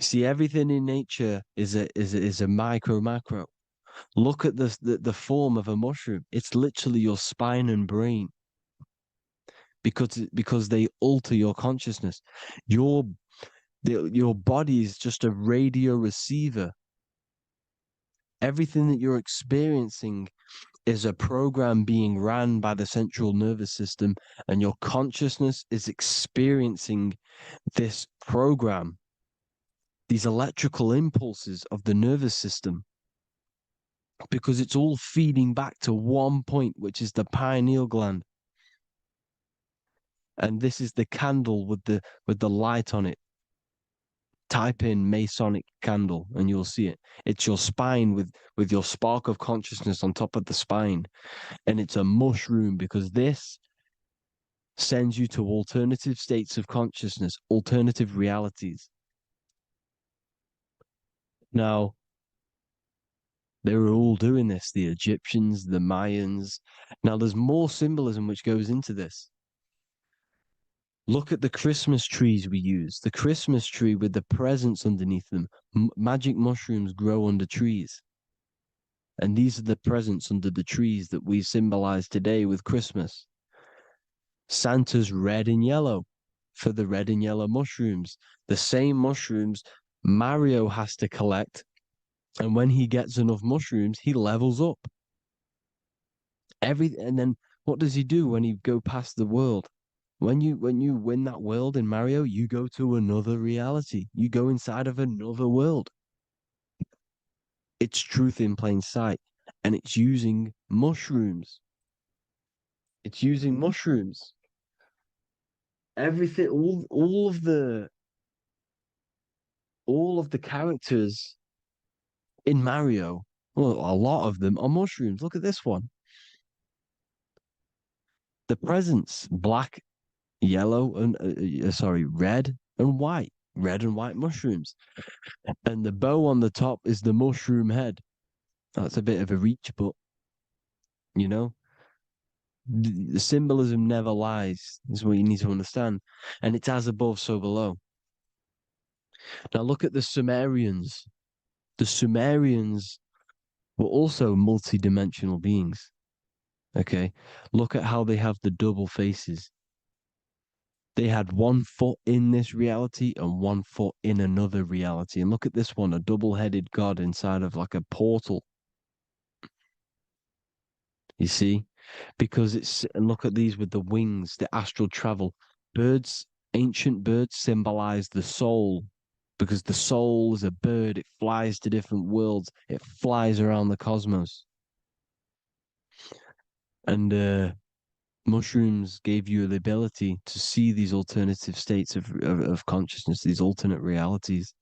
Speaker 5: See, everything in nature is a micro macro. Look at the form of a mushroom. It's literally your spine and brain because they alter your consciousness. Your body is just a radio receiver. Everything that you're experiencing is a program being ran by the central nervous system, and your consciousness is experiencing this program, these electrical impulses of the nervous system, because it's all feeding back to one point, which is the pineal gland. And this is the candle with the light on it. Type in Masonic candle and you'll see it. It's your spine with your spark of consciousness on top of the spine. And it's a mushroom because this sends you to alternative states of consciousness, alternative realities. Now, they were all doing this, the Egyptians, the Mayans. Now, there's more symbolism which goes into this. Look at the Christmas trees we use. The Christmas tree with the presents underneath them. Magic mushrooms grow under trees. And these are the presents under the trees that we symbolize today with Christmas. Santa's red and yellow for the red and yellow mushrooms. The same mushrooms Mario has to collect. And when he gets enough mushrooms, he levels up. And then what does he do when he go past the world? When you win that world in Mario, you go to another reality. You go inside of another world. It's truth in plain sight. And it's using mushrooms. It's using mushrooms. Everything, all of the all of the characters in Mario, well, a lot of them are mushrooms. Look at this one. The presents, black, yellow, and red and white. Red and white mushrooms. And the bow on the top is the mushroom head. That's a bit of a reach, but you know, the symbolism never lies, is what you need to understand. And it's as above, so below. Now look at the Sumerians. The Sumerians were also multi-dimensional beings. Okay, look at how they have the double faces. They had 1 foot in this reality and 1 foot in another reality. And look at this one, a double-headed god inside of like a portal. You see? Because and look at these with the wings, the astral travel. Birds, ancient birds symbolize the soul because the soul is a bird. It flies to different worlds. It flies around the cosmos. And mushrooms gave you the ability to see these alternative states of consciousness, these alternate realities,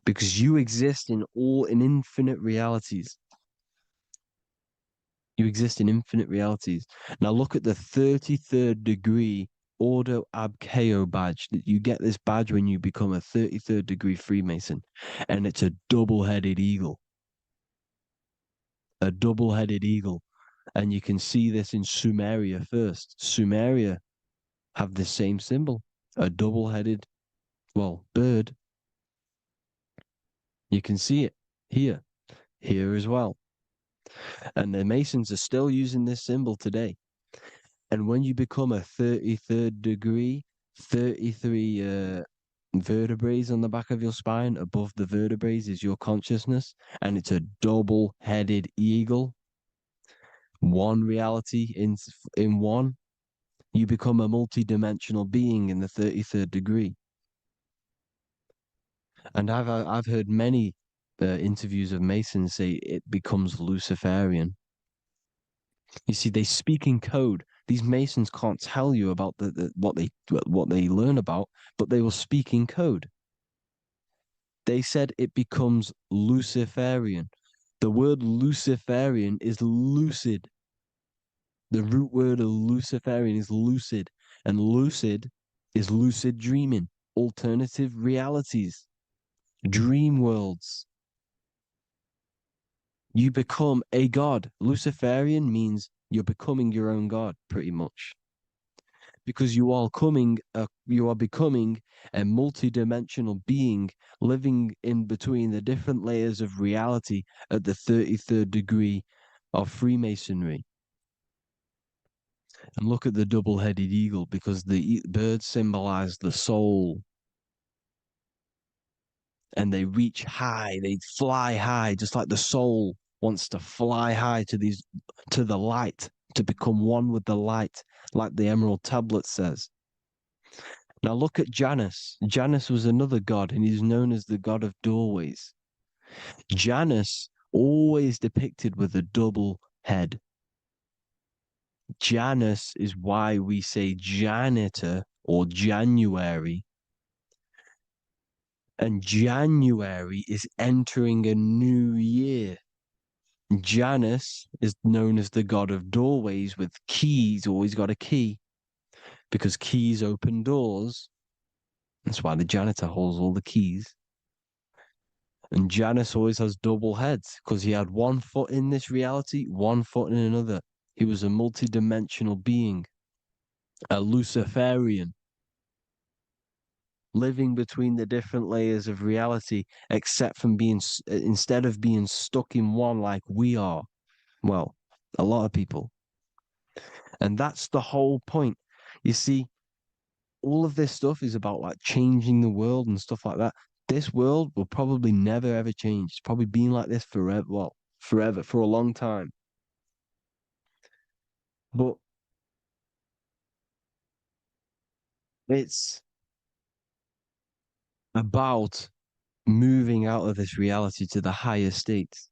Speaker 5: because you exist in infinite realities. You exist in infinite realities. Now look at the 33rd degree Ordo Ab Chao badge. You get this badge when you become a 33rd degree Freemason, and it's a double-headed eagle. A double-headed eagle. And you can see this in Sumeria first. Sumeria have the same symbol, a double-headed, well, bird. You can see it here as well. And the Masons are still using this symbol today. And when you become a 33rd degree, 33 vertebrae on the back of your spine, above the vertebrae is your consciousness, and it's a double-headed eagle. One reality in one. You become a multi-dimensional being in the 33rd degree. And I've heard many interviews of Masons say it becomes Luciferian. You see, they speak in code. These Masons can't tell you about what they learn about, but they will speak in code. They said it becomes Luciferian. The word Luciferian is lucid. The root word of Luciferian is lucid, and lucid is lucid dreaming, alternative realities, dream worlds. You become a god. Luciferian means you're becoming your own god, pretty much. Because you are becoming a multi-dimensional being living in between the different layers of reality at the 33rd degree of Freemasonry. And look at the double-headed eagle, because the birds symbolize the soul. And they reach high, they fly high, just like the soul wants to fly high to the light, to become one with the light, like the Emerald Tablet says. Now look at Janus. Janus was another god, and he's known as the god of doorways. Janus always depicted with a double head. Janus is why we say janitor or January. And January is entering a new year. Janus is known as the god of doorways with keys, always got a key, because keys open doors. That's why the janitor holds all the keys. And Janus always has double heads, because he had 1 foot in this reality, 1 foot in another. He was a multi-dimensional being, a Luciferian, living between the different layers of reality, except from instead of being stuck in one like we are. Well, a lot of people. And that's the whole point. You see, all of this stuff is about like changing the world and stuff like that. This world will probably never ever change. It's probably been like this forever. Well, forever, for a long time. But it's about moving out of this reality to the higher states.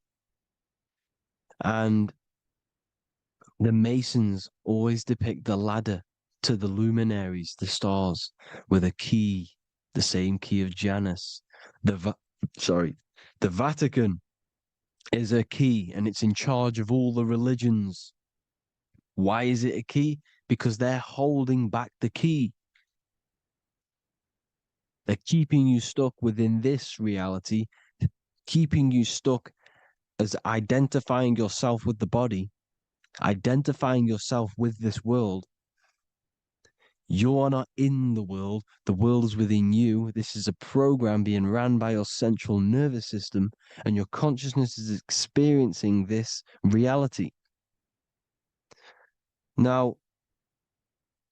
Speaker 5: And the Masons always depict the ladder to the luminaries, the stars, with a key, the same key of Janus, The Vatican is a key, and it's in charge of all the religions. Why is it a key? Because they're holding back the key. They're keeping you stuck within this reality, keeping you stuck as identifying yourself with the body, identifying yourself with this world. You are not in the world is within you. This is a program being ran by your central nervous system, and your consciousness is experiencing this reality. Now,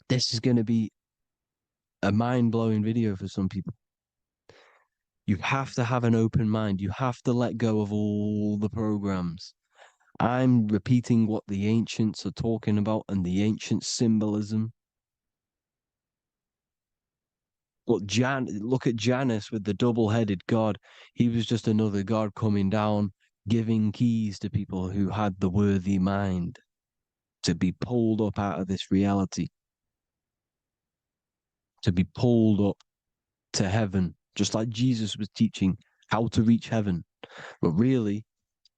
Speaker 5: this is going to be a mind-blowing video for some people. You have to have an open mind. You have to let go of all the programs. I'm repeating what the ancients are talking about and the ancient symbolism. Look at Janus with the double-headed god. He was just another god coming down, giving keys to people who had the worthy mind to be pulled up out of this reality, to be pulled up to heaven, just like Jesus was teaching how to reach heaven. But really,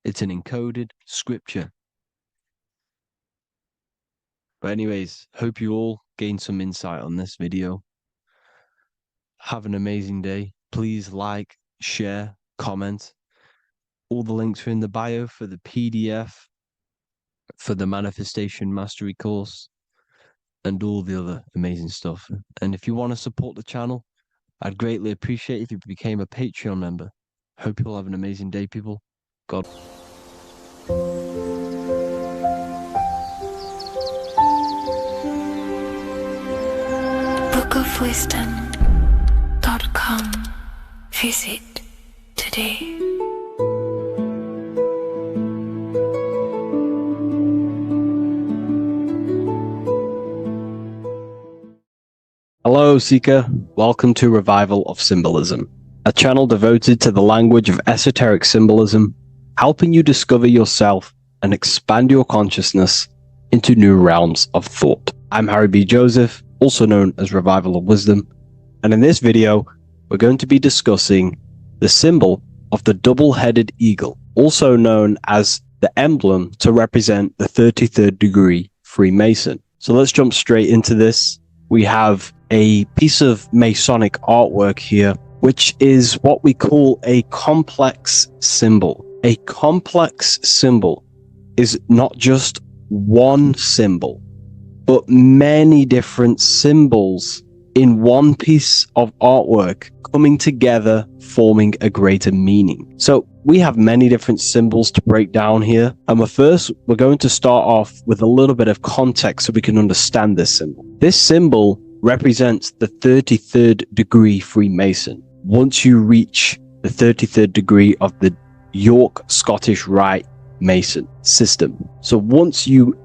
Speaker 5: it's an encoded scripture. But anyways, hope you all gained some insight on this video. Have an amazing day. Please like, share, comment. All the links are in the bio for the PDF, for the Manifestation Mastery course, and all the other amazing stuff. And if you want to support the channel, I'd greatly appreciate if you became a Patreon member. Hope you'll have an amazing day, people. God.
Speaker 2: bookofwisdom.com. Visit today.
Speaker 5: Hello, Seeker. Welcome to Revival of Symbolism, a channel devoted to the language of esoteric symbolism, helping you discover yourself and expand your consciousness into new realms of thought. I'm Harry B. Joseph, also known as Revival of Wisdom, and in this video, we're going to be discussing the symbol of the double-headed eagle, also known as the emblem to represent the 33rd degree Freemason. So let's jump straight into this. We have a piece of Masonic artwork here, which is what we call a complex symbol. A complex symbol is not just one symbol, but many different symbols in one piece of artwork coming together, forming a greater meaning. So we have many different symbols to break down here. And we're going to start off with a little bit of context so we can understand this symbol. This symbol represents the 33rd degree Freemason. Once you reach the 33rd degree of the York Scottish Rite Mason system. So once you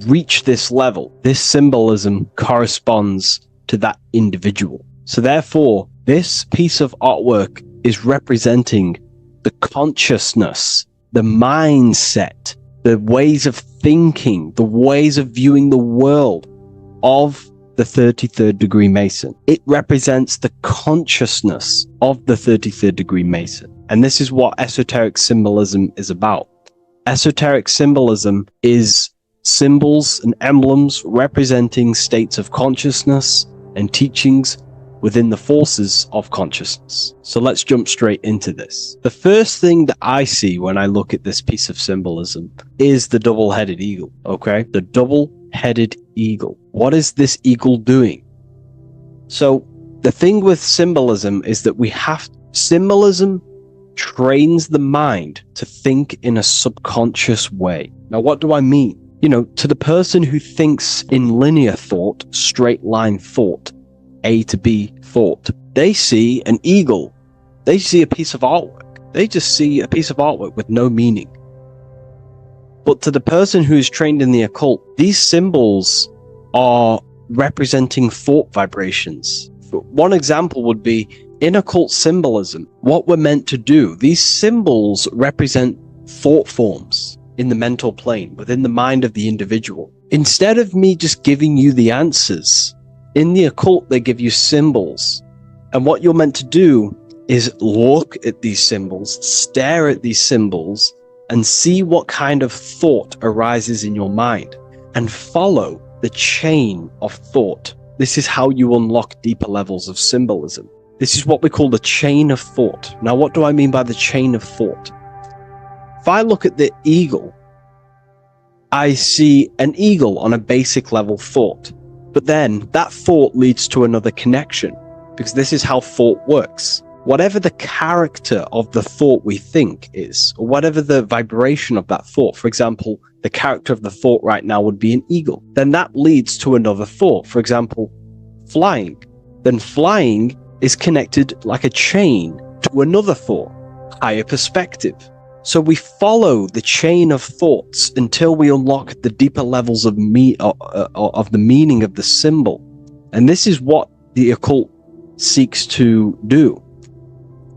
Speaker 5: reach this level, this symbolism corresponds to that individual. So therefore, this piece of artwork is representing the consciousness, the mindset, the ways of thinking, the ways of viewing the world of the 33rd degree Mason. It represents the consciousness of the 33rd degree Mason. And this is what esoteric symbolism is about. Esoteric symbolism is symbols and emblems representing states of consciousness and teachings within the forces of consciousness. So let's jump straight into this. The first thing that I see when I look at this piece of symbolism is the double-headed eagle, okay? The double-headed eagle. What is this eagle doing? So the thing with symbolism is that symbolism trains the mind to think in a subconscious way. Now, what do I mean? You know, to the person who thinks in linear thought, straight line thought, A to B thought, they see an eagle. They see a piece of artwork. They just see a piece of artwork with no meaning. But to the person who is trained in the occult, these symbols are representing thought vibrations. One example would be in occult symbolism, what we're meant to do. These symbols represent thought forms in the mental plane, within the mind of the individual. Instead of me just giving you the answers, in the occult, they give you symbols. And what you're meant to do is look at these symbols, stare at these symbols, and see what kind of thought arises in your mind, and follow the chain of thought. This is how you unlock deeper levels of symbolism. This is what we call the chain of thought. Now, what do I mean by the chain of thought? If I look at the eagle, I see an eagle on a basic level thought, but then that thought leads to another connection, because this is how thought works. Whatever the character of the thought we think is, or whatever the vibration of that thought, for example, the character of the thought right now would be an eagle, then that leads to another thought. For example, flying. Then flying is connected like a chain to another thought, higher perspective. So we follow the chain of thoughts until we unlock the deeper levels of the meaning of the symbol. And this is what the occult seeks to do.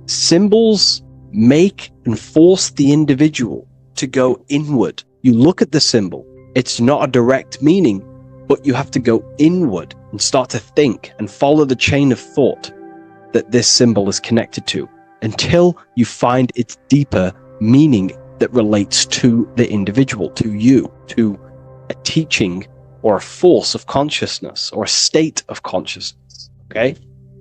Speaker 5: Symbols make and force the individual to go inward. You look at the symbol, it's not a direct meaning, but you have to go inward and start to think and follow the chain of thought that this symbol is connected to until you find its deeper meaning that relates to the individual, to you, to a teaching or a force of consciousness or a state of consciousness. Okay?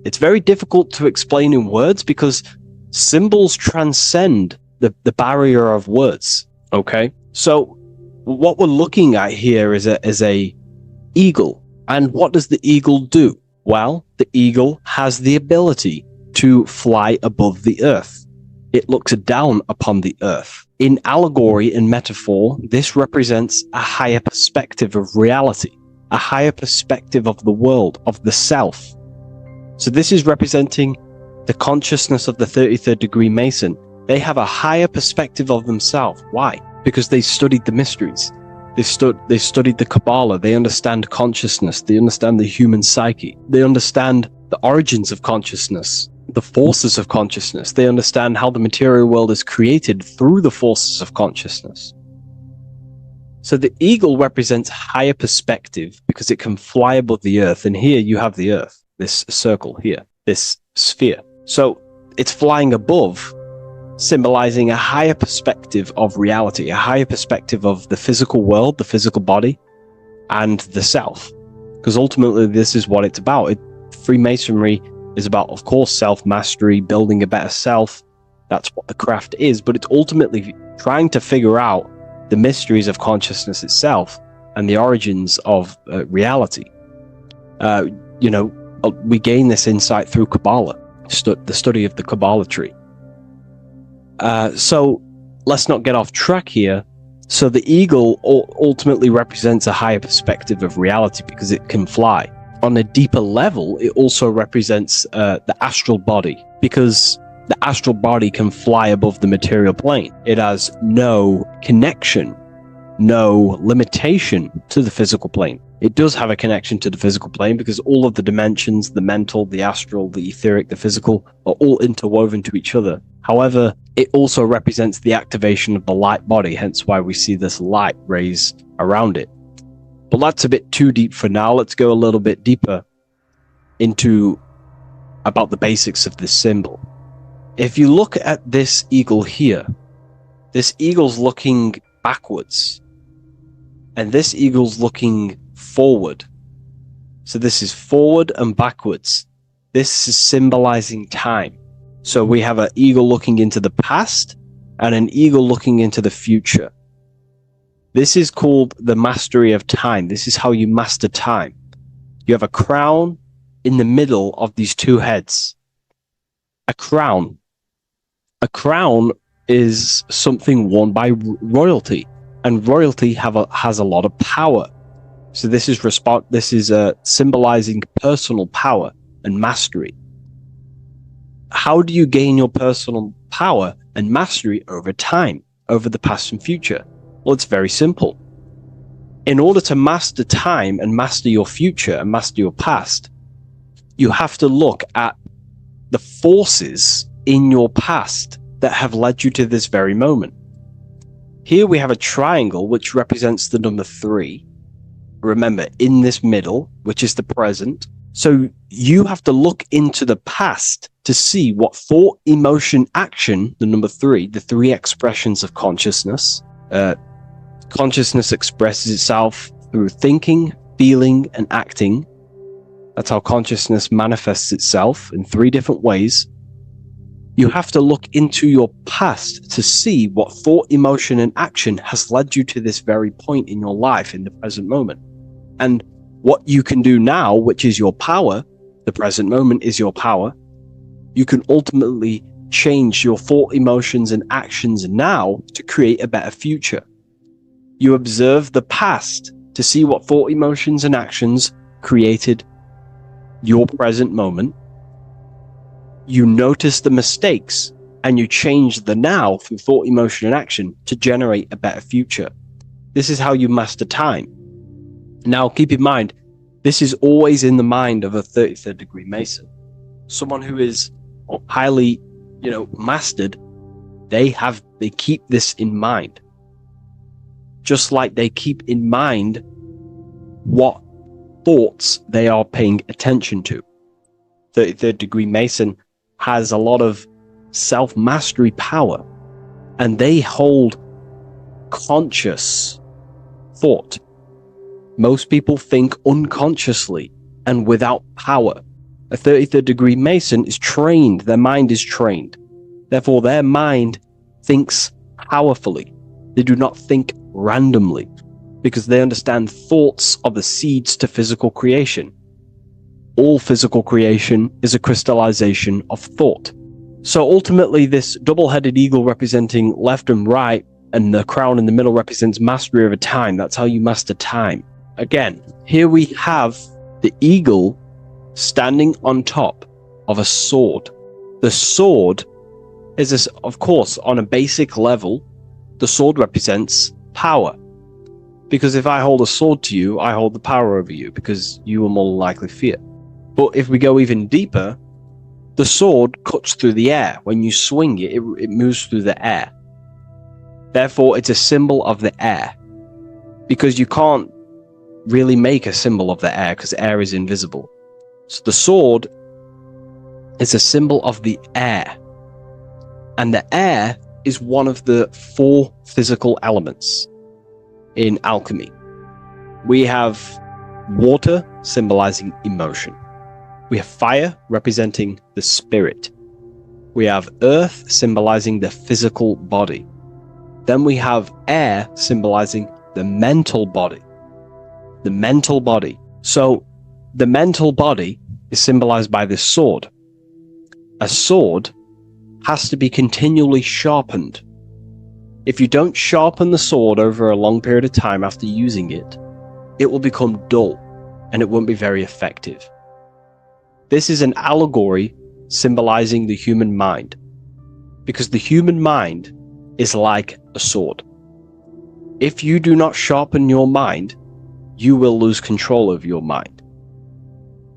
Speaker 5: It's very difficult to explain in words because symbols transcend the barrier of words. Okay? So what we're looking at here is a eagle. And what does the eagle do? Well, the eagle has the ability to fly above the earth. It looks down upon the earth. In allegory and metaphor, this represents a higher perspective of reality, a higher perspective of the world, of the self. So this is representing the consciousness of the 33rd degree Mason. They have a higher perspective of themselves. Why? Because they studied the mysteries. They studied the Kabbalah. They understand consciousness. They understand the human psyche. They understand the origins of consciousness, the forces of consciousness. They understand how the material world is created through the forces of consciousness. So the eagle represents higher perspective because it can fly above the earth. And here you have the earth, this circle here, this sphere. So it's flying above, symbolizing a higher perspective of reality, a higher perspective of the physical world, the physical body, and the self. Because ultimately this is what it's about. Freemasonry is about, of course, self-mastery, building a better self. That's what the craft is, but it's ultimately trying to figure out the mysteries of consciousness itself and the origins of reality. We gain this insight through Kabbalah, the study of the Kabbalah tree. So let's not get off track here. So the eagle ultimately represents a higher perspective of reality because it can fly. On a deeper level, it also represents the astral body because the astral body can fly above the material plane. It has no connection, no limitation to the physical plane. It does have a connection to the physical plane because all of the dimensions, the mental, the astral, the etheric, the physical, are all interwoven to each other. However, it also represents the activation of the light body, hence why we see this light rays around it. But that's a bit too deep for now. Let's go a little bit deeper into about the basics of this symbol. If you look at this eagle here, this eagle's looking backwards, and this eagle's looking forward. So this is forward and backwards. This is symbolizing time. So we have an eagle looking into the past and an eagle looking into the future. This is called the mastery of time. This is how you master time. You have a crown in the middle of these two heads. A crown. A crown is something worn by royalty, and royalty has a lot of power. So this is symbolizing personal power and mastery. How do you gain your personal power and mastery over time, over the past and future? Well, it's very simple. In order to master time and master your future and master your past, you have to look at the forces in your past that have led you to this very moment. Here we have a triangle which represents the number 3. Remember, in this middle, which is the present. So you have to look into the past to see what thought, emotion, action, the number three, the three expressions of consciousness. Consciousness expresses itself through thinking, feeling, and acting. That's how consciousness manifests itself in three different ways. You have to look into your past to see what thought, emotion, and action has led you to this very point in your life in the present moment. And what you can do now, which is your power, the present moment is your power, you can ultimately change your thought, emotions, and actions now to create a better future. You observe the past to see what thought, emotions, and actions created your present moment. You notice the mistakes and you change the now through thought, emotion, and action to generate a better future. This is how you master time. Now, keep in mind, this is always in the mind of a 33rd degree Mason. Someone who is highly, mastered, they keep this in mind. Just like they keep in mind what thoughts they are paying attention to. 33rd degree Mason has a lot of self-mastery power, and they hold conscious thought. Most people think unconsciously and without power. A 33rd degree Mason is trained, their mind is trained. Therefore, their mind thinks powerfully. They do not think randomly, because they understand thoughts are the seeds to physical creation. All physical creation is a crystallization of thought. So ultimately, this double-headed eagle representing left and right, and the crown in the middle represents mastery over time. That's how you master time. Again, here we have the eagle standing on top of a sword. The sword is, of course, on a basic level, the sword represents power. Because if I hold a sword to you, I hold the power over you, because you will more likely fear. But if we go even deeper, the sword cuts through the air. When you swing it, it moves through the air. Therefore, it's a symbol of the air. Because you can't really make a symbol of the air, because air is invisible. So the sword is a symbol of the air. And the air is one of the four physical elements in alchemy. We have water symbolizing emotion. We have fire representing the spirit. We have earth symbolizing the physical body. Then we have air symbolizing the mental body. The mental body. So the mental body is symbolized by this sword. A sword has to be continually sharpened. If you don't sharpen the sword over a long period of time after using it, it will become dull and it won't be very effective. This is an allegory symbolizing the human mind, because the human mind is like a sword. If you do not sharpen your mind, you will lose control of your mind.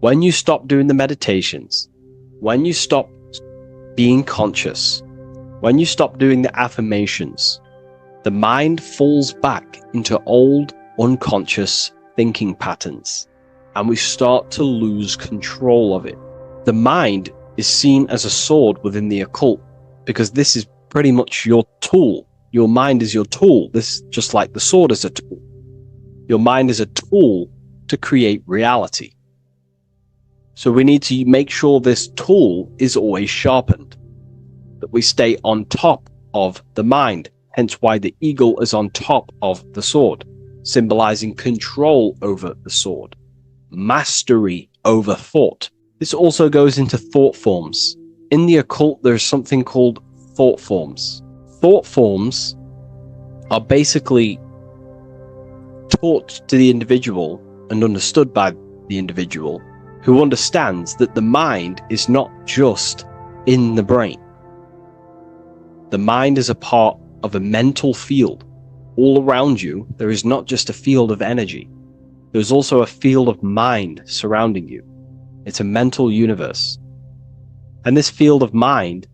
Speaker 5: When you stop doing the meditations, when you stop being conscious, when you stop doing the affirmations, the mind falls back into old, unconscious thinking patterns, and we start to lose control of it. The mind is seen as a sword within the occult, because this is pretty much your tool. Your mind is your tool. This, just like the sword is a tool. Your mind is a tool to create reality. So we need to make sure this tool is always sharpened, that we stay on top of the mind, hence why the eagle is on top of the sword, symbolizing control over the sword, mastery over thought. This also goes into thought forms. In the occult, there's something called thought forms. Thought forms are basically taught to the individual and understood by the individual, who understands that the mind is not just in the brain. The mind is a part of a mental field. All around you, there is not just a field of energy. There's also a field of mind surrounding you. It's a mental universe. And this field of mind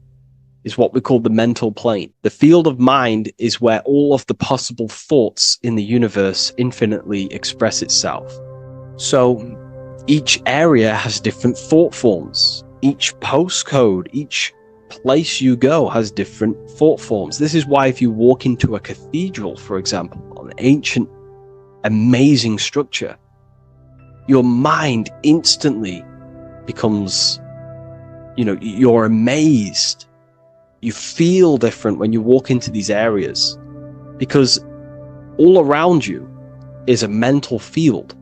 Speaker 5: is what we call the mental plane. The field of mind is where all of the possible thoughts in the universe infinitely express itself. So each area has different thought forms. Each postcode, each place you go has different thought forms. This is why if you walk into a cathedral, for example, an ancient, amazing structure, your mind instantly becomes, you're amazed. You feel different when you walk into these areas because all around you is a mental field,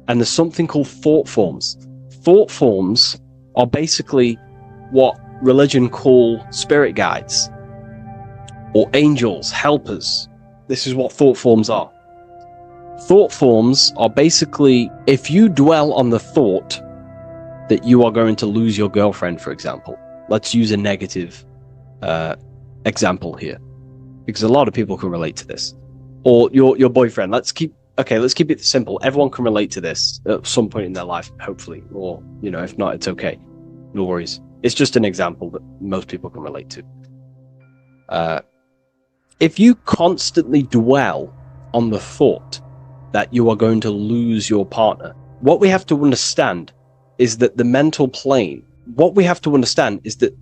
Speaker 5: and there's something called thought forms. Thought forms are basically what religion call spirit guides or angels, helpers. This is what thought forms are. Thought forms are basically, if you dwell on the thought that you are going to lose your girlfriend, for example, let's use a negative example here, because a lot of people can relate to this, or your boyfriend. Let's keep it simple. Everyone can relate to this at some point in their life, hopefully, or if not, it's okay, no worries. It's just an example that most people can relate to. If you constantly dwell on the thought that you are going to lose your partner, what we have to understand is that the mental plane, what we have to understand is that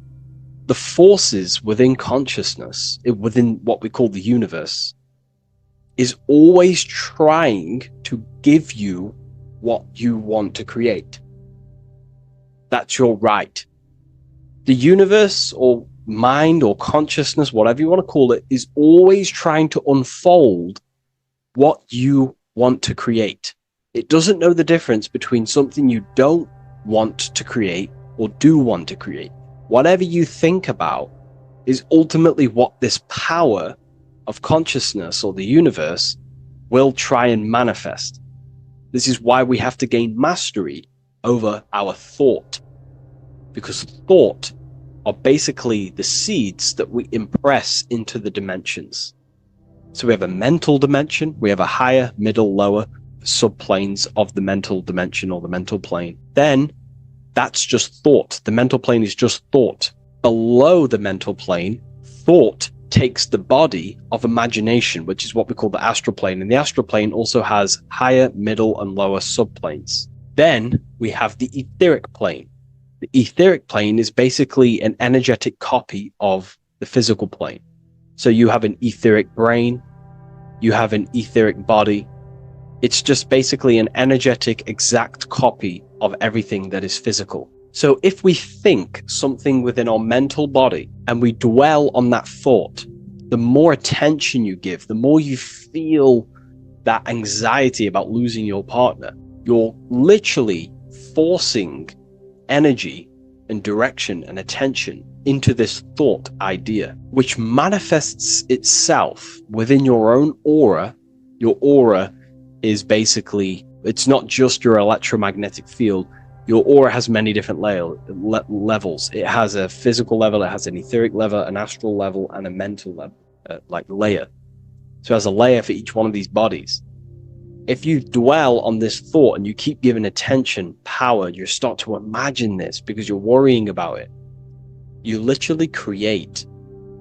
Speaker 5: the forces within consciousness, within what we call the universe, is always trying to give you what you want to create. That's your right. The universe or mind or consciousness, whatever you want to call it, is always trying to unfold what you want to create. It doesn't know the difference between something you don't want to create or do want to create. Whatever you think about is ultimately what this power of consciousness or the universe will try and manifest. This is why we have to gain mastery over our thought, because thought are basically the seeds that we impress into the dimensions. So we have a mental dimension, we have a higher, middle, lower subplanes of the mental dimension or the mental plane. Then that's just thought. The mental plane is just thought. Below the mental plane, thought takes the body of imagination, which is what we call the astral plane. And the astral plane also has higher, middle, and lower subplanes. Then we have the etheric plane. The etheric plane is basically an energetic copy of the physical plane. So you have an etheric brain, you have an etheric body. It's just basically an energetic exact copy of everything that is physical. So if we think something within our mental body and we dwell on that thought, the more attention you give, the more you feel that anxiety about losing your partner, you're literally forcing energy and direction and attention into this thought idea, which manifests itself within your own aura. Your aura is basically, it's not just your electromagnetic field. Your aura has many different levels. It has a physical level, it has an etheric level, an astral level, and a mental level, layer. So it has a layer for each one of these bodies. If you dwell on this thought and you keep giving attention, power, you start to imagine this because you're worrying about it, you literally create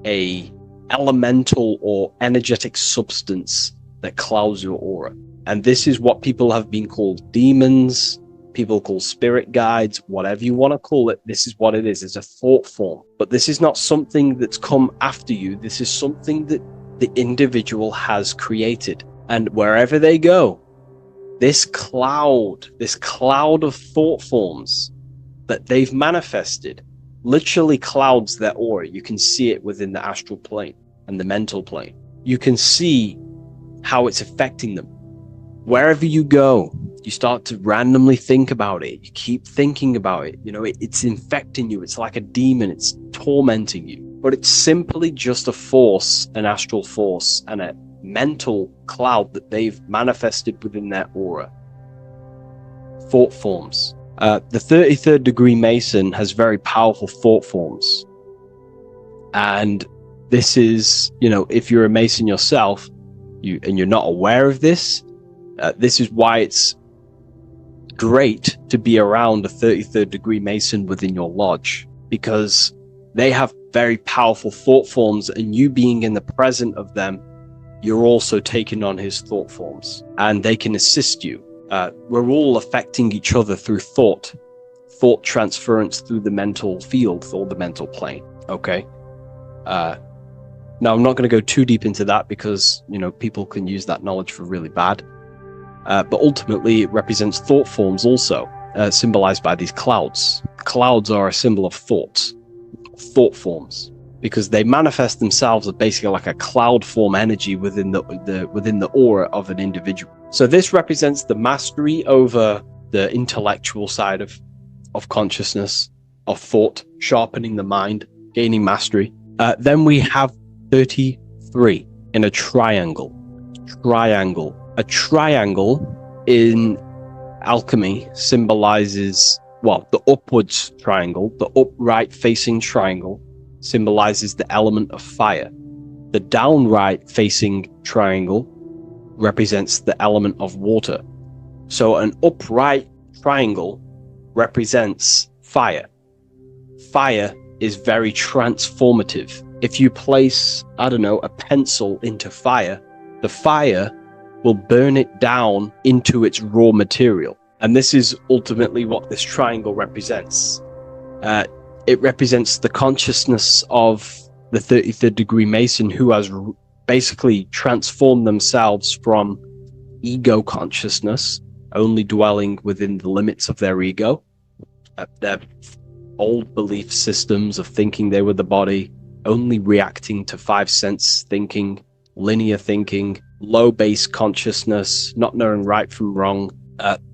Speaker 5: a elemental or energetic substance that clouds your aura. And this is what people have been called demons, people call spirit guides, whatever you want to call it. This is what it is. It's a thought form. But this is not something that's come after you. This is something that the individual has created. And wherever they go, this cloud of thought forms that they've manifested literally clouds their aura. You can see it within the astral plane and the mental plane. You can see how it's affecting them. Wherever you go, you start to randomly think about it. You keep thinking about it. It's infecting you. It's like a demon. It's tormenting you. But it's simply just a force, an astral force, and a mental cloud that they've manifested within their aura. Thought forms. The 33rd degree Mason has very powerful thought forms. And this is, if you're a Mason yourself, and you're not aware of this, this is why it's great to be around a 33rd degree Mason within your lodge, because they have very powerful thought forms, and you being in the present of them, you're also taking on his thought forms, and they can assist you. We're all affecting each other through thought, thought transference through the mental field or the mental plane. Okay. Now I'm not going to go too deep into that because, people can use that knowledge for really bad. But ultimately, it represents thought forms also, symbolized by these clouds. Clouds are a symbol of thoughts, thought forms, because they manifest themselves as basically like a cloud form energy within the aura of an individual. So this represents the mastery over the intellectual side of consciousness, of thought, sharpening the mind, gaining mastery. Then we have 33 in a triangle. A triangle in alchemy symbolizes, the upwards triangle, the upright facing triangle symbolizes the element of fire. The downright facing triangle represents the element of water. So an upright triangle represents fire. Fire is very transformative. If you place, a pencil into fire, the fire will burn it down into its raw material. And this is ultimately what this triangle represents. It represents the consciousness of the 33rd degree Mason who has basically transformed themselves from ego consciousness, only dwelling within the limits of their ego, their old belief systems of thinking they were the body, only reacting to five sense thinking, linear thinking, low base consciousness, not knowing right from wrong.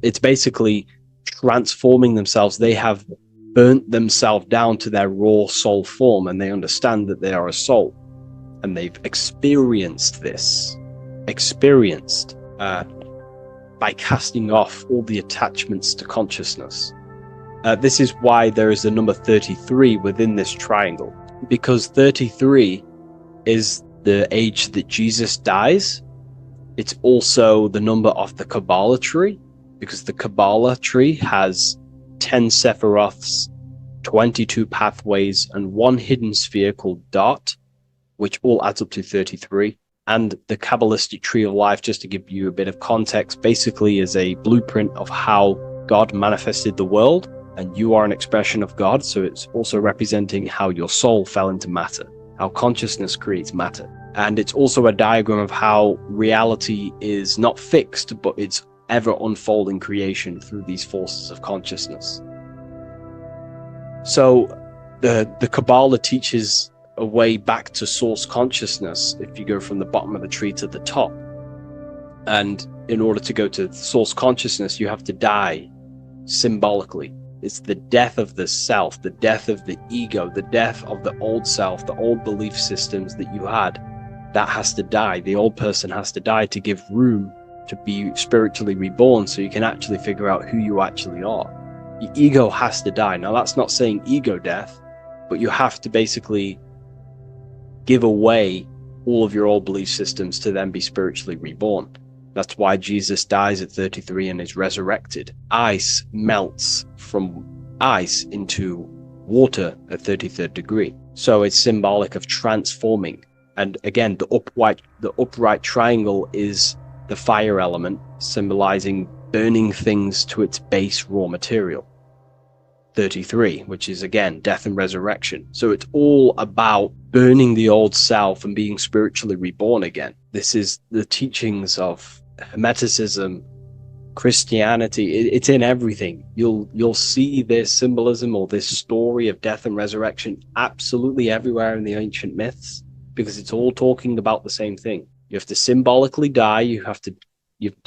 Speaker 5: It's basically transforming themselves. They have burnt themselves down to their raw soul form, and they understand that they are a soul, and they've experienced this, by casting off all the attachments to consciousness. This is why there is the number 33 within this triangle, because 33 is the age that Jesus dies. It's also the number of the Kabbalah tree, because the Kabbalah tree has 10 Sephiroths, 22 pathways, and one hidden sphere called Dot, which all adds up to 33. And the Kabbalistic tree of life, just to give you a bit of context, basically is a blueprint of how God manifested the world, and you are an expression of God. So it's also representing how your soul fell into matter, how consciousness creates matter. And it's also a diagram of how reality is not fixed, but it's ever unfolding creation through these forces of consciousness. So the Kabbalah teaches a way back to source consciousness if you go from the bottom of the tree to the top. And in order to go to source consciousness, you have to die symbolically. It's the death of the self, the death of the ego, the death of the old self, the old belief systems that you had. That has to die. The old person has to die to give room to be spiritually reborn, so you can actually figure out who you actually are. Your ego has to die. Now, that's not saying ego death, but you have to basically give away all of your old belief systems to then be spiritually reborn. That's why Jesus dies at 33 and is resurrected. Ice melts from ice into water at 33rd degree. So it's symbolic of transforming. And again, the upright triangle is the fire element, symbolizing burning things to its base raw material. 33, which is again death and resurrection. So it's all about burning the old self and being spiritually reborn again. This is the teachings of Hermeticism, Christianity. It's in everything. You'll see this symbolism or this story of death and resurrection absolutely everywhere in the ancient myths, because it's all talking about the same thing. You have to symbolically die. You have to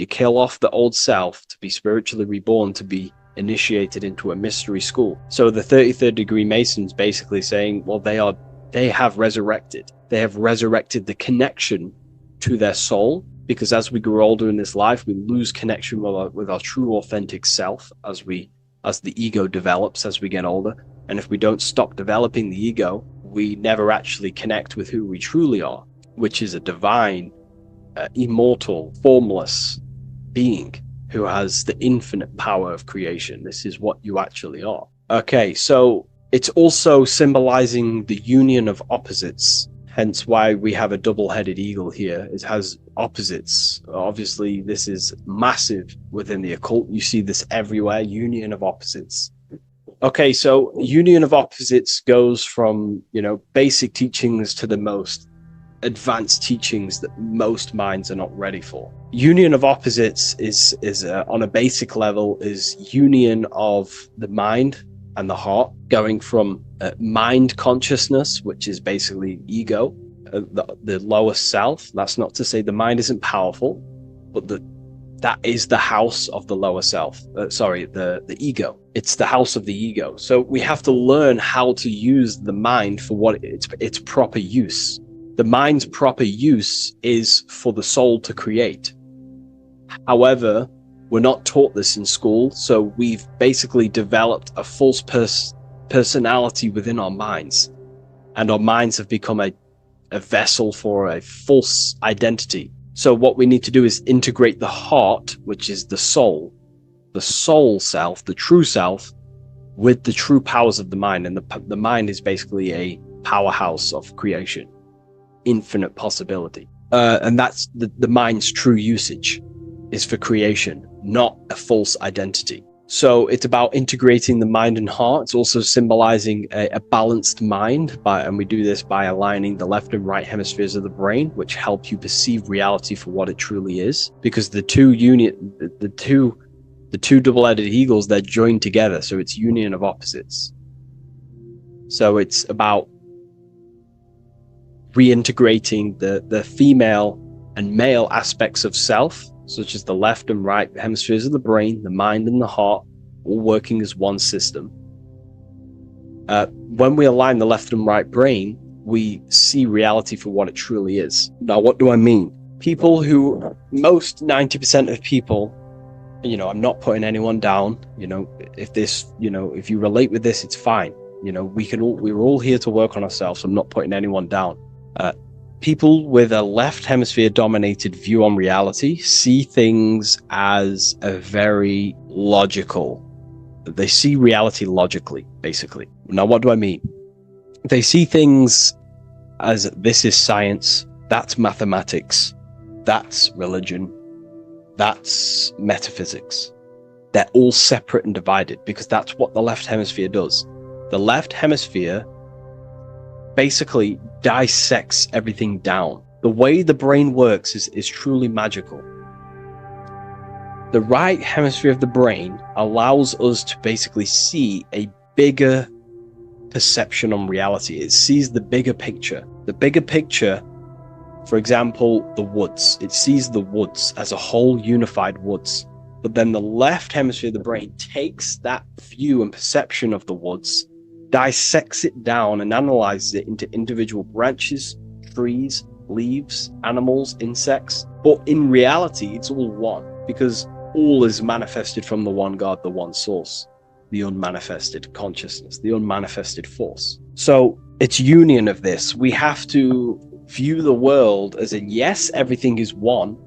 Speaker 5: kill off the old self to be spiritually reborn, to be initiated into a mystery school. So the 33rd degree Masons basically saying, well, they have resurrected. They have resurrected the connection to their soul, because as we grow older in this life, we lose connection with our true authentic self as the ego develops as we get older. And if we don't stop developing the ego, we never actually connect with who we truly are, which is a divine, immortal, formless being who has the infinite power of creation. This is what you actually are. Okay, so it's also symbolizing the union of opposites, hence why we have a double-headed eagle here. It has opposites. Obviously, this is massive within the occult. You see this everywhere, union of opposites. Okay, so union of opposites goes from, basic teachings to the most advanced teachings that most minds are not ready for. Union of opposites is on a basic level is union of the mind and the heart, going from mind consciousness, which is basically ego, the lower self. That's not to say the mind isn't powerful, but that is the house of the lower self. The ego. It's the house of the ego. So we have to learn how to use the mind for what its proper use. The mind's proper use is for the soul to create. However, we're not taught this in school, so we've basically developed a false personality within our minds, and our minds have become a vessel for a false identity. So what we need to do is integrate the heart, which is the soul self, the true self, with the true powers of the mind. And the mind is basically a powerhouse of creation, infinite possibility. And that's the mind's true usage is for creation, not a false identity. So it's about integrating the mind and heart. It's also symbolizing a balanced mind, and we do this by aligning the left and right hemispheres of the brain, which help you perceive reality for what it truly is. Because the two double-headed eagles, they're joined together, so it's union of opposites. So it's about reintegrating the female and male aspects of self, such as the left and right hemispheres of the brain, the mind and the heart, all working as one system. When we align the left and right brain, we see reality for what it truly is. Now, what do I mean? Most 90% of people, I'm not putting anyone down, if you relate with this, it's fine. We're all here to work on ourselves. I'm not putting anyone down. People with a left hemisphere dominated view on reality see things as a very logical. They see reality logically, basically. Now, what do I mean? They see things as this is science, that's mathematics, that's religion, that's metaphysics. They're all separate and divided because that's what the left hemisphere does. The left hemisphere basically dissects everything down. The way the brain works is truly magical. The right hemisphere of the brain allows us to basically see a bigger perception on reality. It sees the bigger picture. The bigger picture, for example, the woods. It sees the woods as a whole unified woods. But then the left hemisphere of the brain takes that view and perception of the woods, dissects it down and analyzes it into individual branches, trees, leaves, animals, insects. But in reality, it's all one, because all is manifested from the one God, the one source, the unmanifested consciousness, the unmanifested force. So it's union of this. We have to view the world as in, yes, everything is one,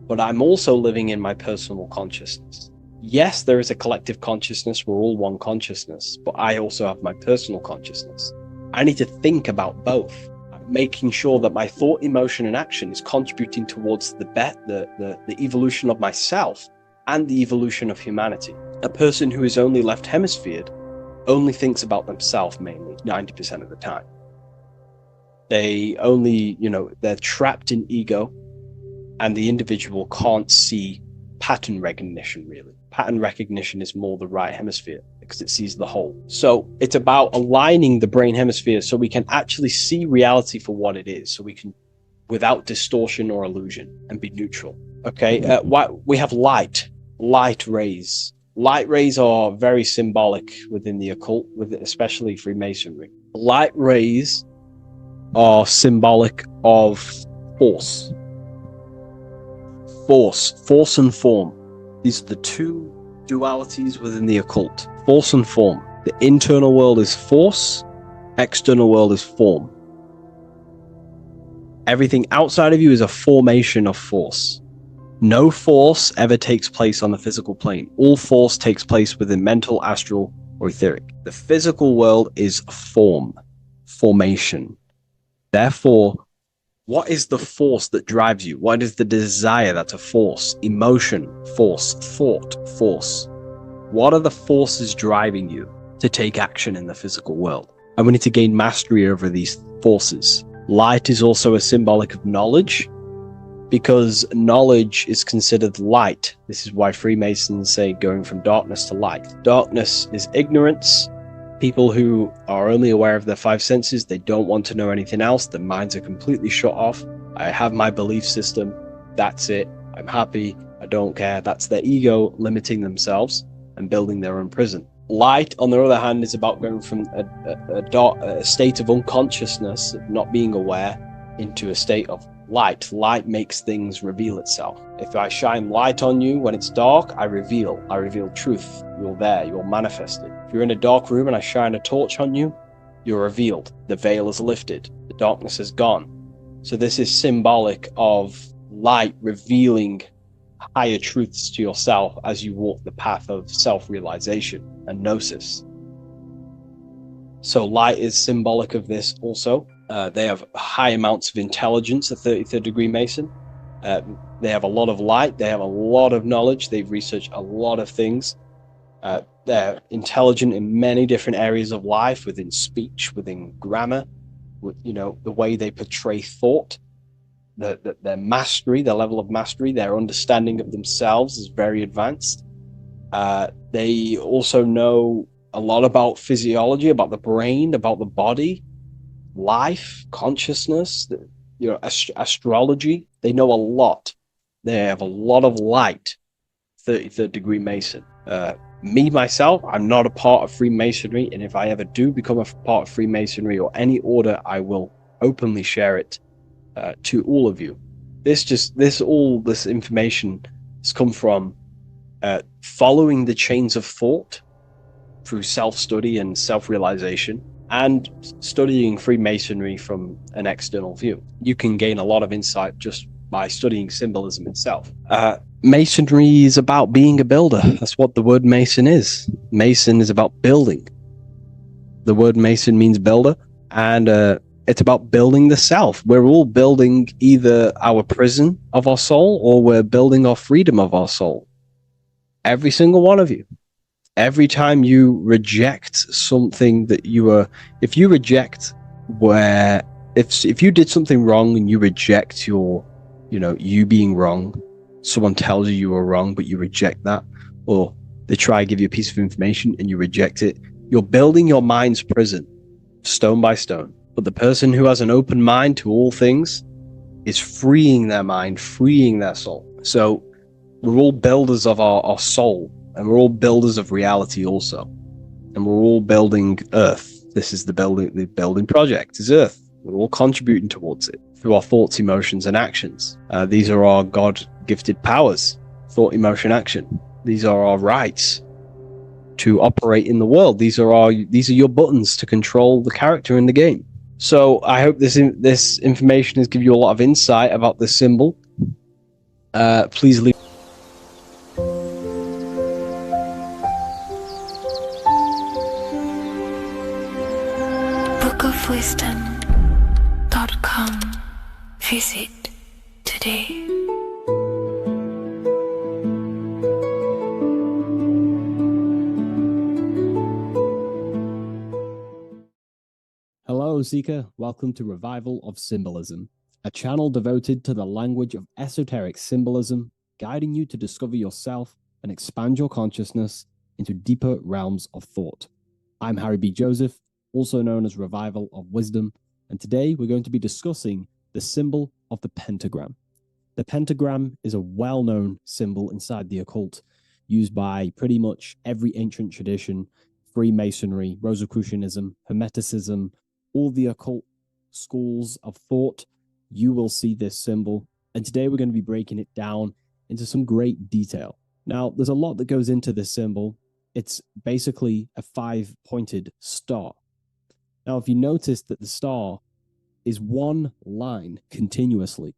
Speaker 5: but I'm also living in my personal consciousness. Yes, there is a collective consciousness. We're all one consciousness, but I also have my personal consciousness. I need to think about both, making sure that my thought, emotion, and action is contributing towards the evolution of myself and the evolution of humanity. A person who is only left hemisphered only thinks about themselves mainly, 90% of the time. They only, they're trapped in ego, and the individual can't see pattern recognition, really. Pattern recognition is more the right hemisphere because it sees the whole. So it's about aligning the brain hemisphere so we can actually see reality for what it is, so we can, without distortion or illusion, and be neutral. Okay, we have light rays. Light rays are very symbolic within the occult, especially Freemasonry. Light rays are symbolic of force and form. These are the two dualities within the occult, force and form. The internal world is force, external world is form. Everything outside of you is a formation of force. No force ever takes place on the physical plane. All force takes place within mental, astral, or etheric. The physical world is formation. Therefore, what is the force that drives you? What is the desire that's a force? Emotion, force, thought, force. What are the forces driving you? to take action in the physical world. And we need to gain mastery over these forces. Light is also a symbolic of knowledge, because knowledge is considered light. This is why Freemasons say going from darkness to light. Darkness is ignorance. People who are only aware of their five senses, they don't want to know anything else. Their minds are completely shut off. I have my belief system. That's it. I'm happy. I don't care. That's their ego limiting themselves and building their own prison. Light, on the other hand, is about going from a state of unconsciousness, of not being aware, into a state of light. Light makes things reveal itself. If I shine light on you when it's dark, I reveal truth. You're there, you're manifested. If you're in a dark room and I shine a torch on you, you're revealed. The veil is lifted. The darkness is gone. So this is symbolic of light revealing higher truths to yourself as you walk the path of self-realization and gnosis. So light is symbolic of this also. They have high amounts of intelligence, a 33rd degree Mason. They have a lot of light. They have a lot of knowledge. They've researched a lot of things. They're intelligent in many different areas of life, within speech, within grammar, the way they portray thought, their mastery, their level of mastery, their understanding of themselves is very advanced. They also know a lot about physiology, about the brain, about the body, life, consciousness, astrology. They know a lot. They have a lot of light. 33rd degree Mason. Me, myself, I'm not a part of Freemasonry, and if I ever do become a part of Freemasonry or any order, I will openly share it to all of you. This information has come from following the chains of thought through self-study and self-realization, and studying Freemasonry from an external view. You can gain a lot of insight just by studying symbolism itself. Masonry is about being a builder. That's what the word Mason is. Mason is about building. The word Mason means builder, and it's about building the self. We're all building either our prison of our soul, or we're building our freedom of our soul. Every single one of you. Every time you reject something that if you did something wrong and you reject you being wrong, someone tells you were wrong, but you reject that, or they try to give you a piece of information and you reject it, you're building your mind's prison, stone by stone. But the person who has an open mind to all things is freeing their mind, freeing their soul. So we're all builders of our soul, and we're all builders of reality also. And we're all building Earth. This is the building project is Earth. We're all contributing towards it through our thoughts, emotions, and actions. These are our God-gifted powers: thought, emotion, action. These are our rights to operate in the world. These are your buttons to control the character in the game. So I hope this information has given you a lot of insight about this symbol. Please leave.
Speaker 2: bookofwisdom.com. Visit today.
Speaker 7: Hello, Seeker. Welcome to Revival of Symbolism, a channel devoted to the language of esoteric symbolism, guiding you to discover yourself and expand your consciousness into deeper realms of thought. I'm Harry B. Joseph, also known as Revival of Wisdom, and today we're going to be discussing the symbol of the pentagram. The pentagram is a well-known symbol inside the occult, used by pretty much every ancient tradition: Freemasonry, Rosicrucianism, Hermeticism, all the occult schools of thought. You will see this symbol, and today we're going to be breaking it down into some great detail. Now, there's a lot that goes into this symbol. It's basically a 5-pointed star. Now, if you notice that the star is one line continuously,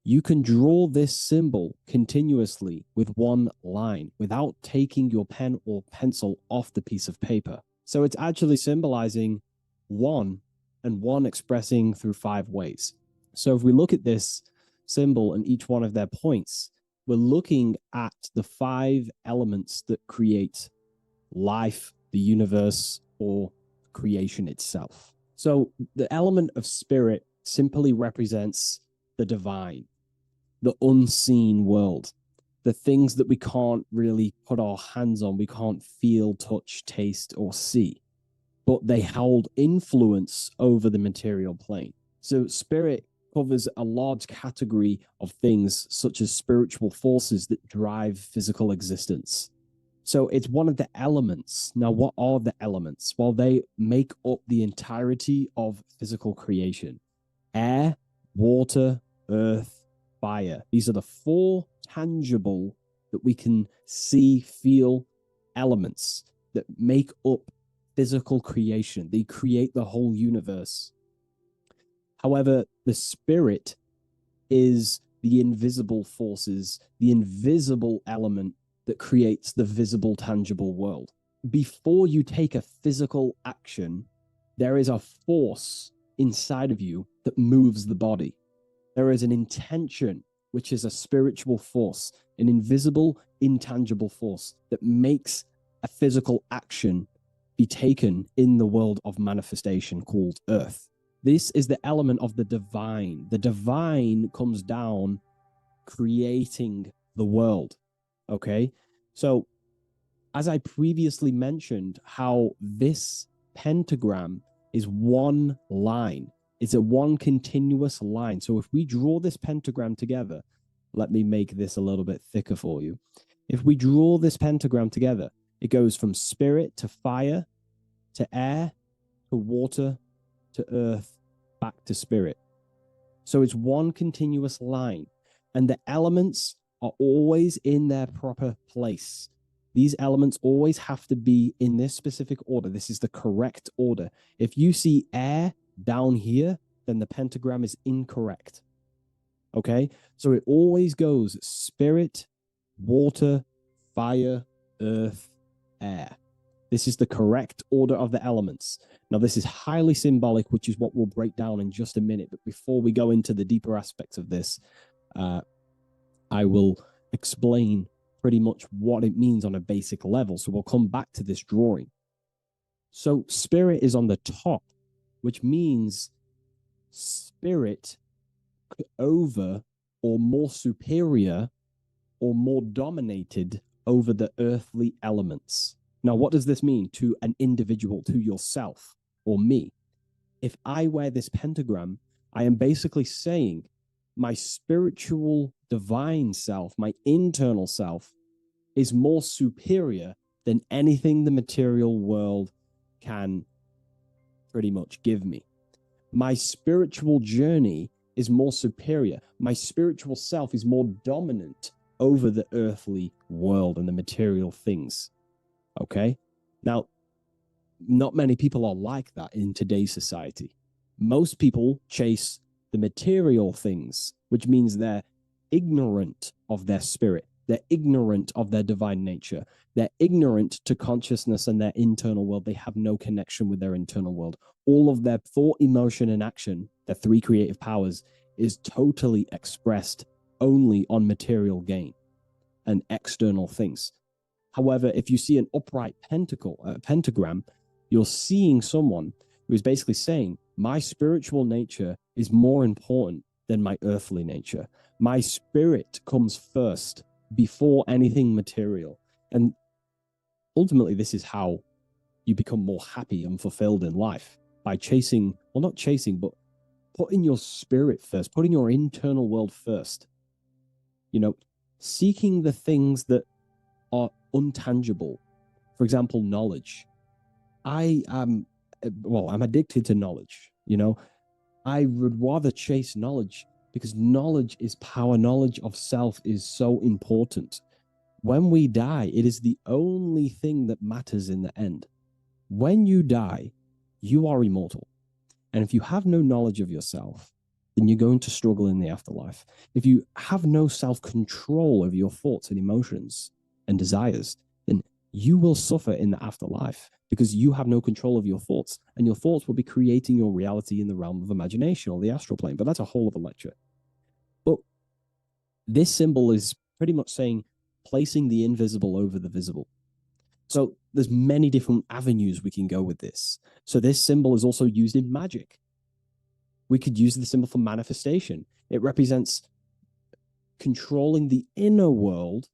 Speaker 7: you can draw this symbol continuously with one line without taking your pen or pencil off the piece of paper. So it's actually symbolizing one, and one expressing through 5 ways. So if we look at this symbol and each one of their points, we're looking at the 5 elements that create life, the universe, or creation itself. So the element of spirit simply represents the divine, the unseen world, the things that we can't really put our hands on, we can't feel, touch, taste, or see, but they hold influence over the material plane. So spirit covers a large category of things such as spiritual forces that drive physical existence. So it's one of the elements. Now, what are the elements? Well, they make up the entirety of physical creation: air, water, earth, fire. These are the four tangible that we can see, feel elements that make up physical creation. They create the whole universe. However, the spirit is the invisible forces, the invisible element that creates the visible, tangible world. Before you take a physical action, there is a force inside of you that moves the body. There is an intention, which is a spiritual force, an invisible, intangible force that makes a physical action be taken in the world of manifestation called Earth. This is the element of the divine. The divine comes down creating the world. Okay? So, as I previously mentioned, how this pentagram is one line. It's a one continuous line. So if we draw this pentagram together, let me make this a little bit thicker for you. If we draw this pentagram together, it goes from spirit to fire, to air, to water, to earth, back to spirit. So it's one continuous line, and the elements are always in their proper place. These elements always have to be in this specific order. This is the correct order. If you see air down here, then the pentagram is incorrect. Okay? So it always goes spirit, water, fire, earth, air. This is the correct order of the elements. Now, this is highly symbolic, which is what we'll break down in just a minute. But before we go into the deeper aspects of this, I will explain pretty much what it means on a basic level. So we'll come back to this drawing. So spirit is on the top, which means spirit over or more superior or more dominated over the earthly elements. Now, what does this mean to an individual, to yourself or me? If I wear this pentagram, I am basically saying my spiritual divine self, my internal self, is more superior than anything the material world can pretty much give me. My spiritual journey is more superior. My spiritual self is more dominant over the earthly world and the material things. Okay? Now, not many people are like that in today's society. Most people chase the material things, which means they're ignorant of their spirit. They're ignorant of their divine nature. They're ignorant to consciousness and their internal world. They have no connection with their internal world. All of their thought, emotion, and action, their three creative powers, is totally expressed only on material gain and external things. However, if you see an upright pentagram, you're seeing someone who is basically saying, my spiritual nature is more important than my earthly nature. My spirit comes first before anything material. And ultimately, this is how you become more happy and fulfilled in life, by chasing, well, not chasing, but putting your spirit first, putting your internal world first. You know, seeking the things that are untangible. For example, knowledge. I'm addicted to knowledge. You know, I would rather chase knowledge because knowledge is power. Knowledge of self is so important. When we die, it is the only thing that matters in the end. When you die, you are immortal. And if you have no knowledge of yourself, then you're going to struggle in the afterlife. If you have no self-control over your thoughts and emotions and desires, then you will suffer in the afterlife because you have no control of your thoughts, and your thoughts will be creating your reality in the realm of imagination or the astral plane. But that's a whole other lecture. But this symbol is pretty much saying placing the invisible over the visible. So there's many different avenues we can go with this. So this symbol is also used in magic. We could use the symbol for manifestation. It represents controlling the inner world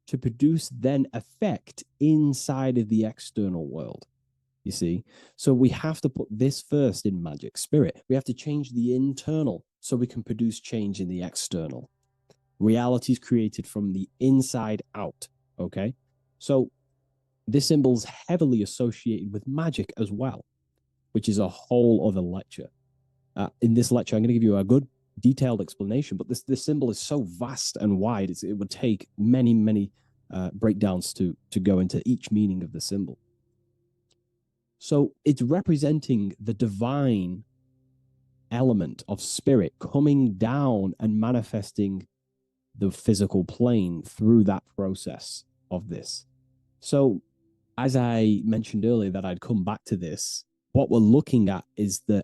Speaker 7: to produce then effect inside of the external world. You see? So we have to put this first in magic spirit. We have to change the internal so we can produce change in the external. Reality is created from the inside out. Okay? So this symbol is heavily associated with magic as well, which is a whole other lecture. In this lecture, I'm going to give you a good detailed explanation, but this symbol is so vast and wide, it would take many breakdowns to go into each meaning of the symbol. So it's representing the divine element of spirit coming down and manifesting the physical plane through that process of this. So as I mentioned earlier that I'd come back to this, what we're looking at is the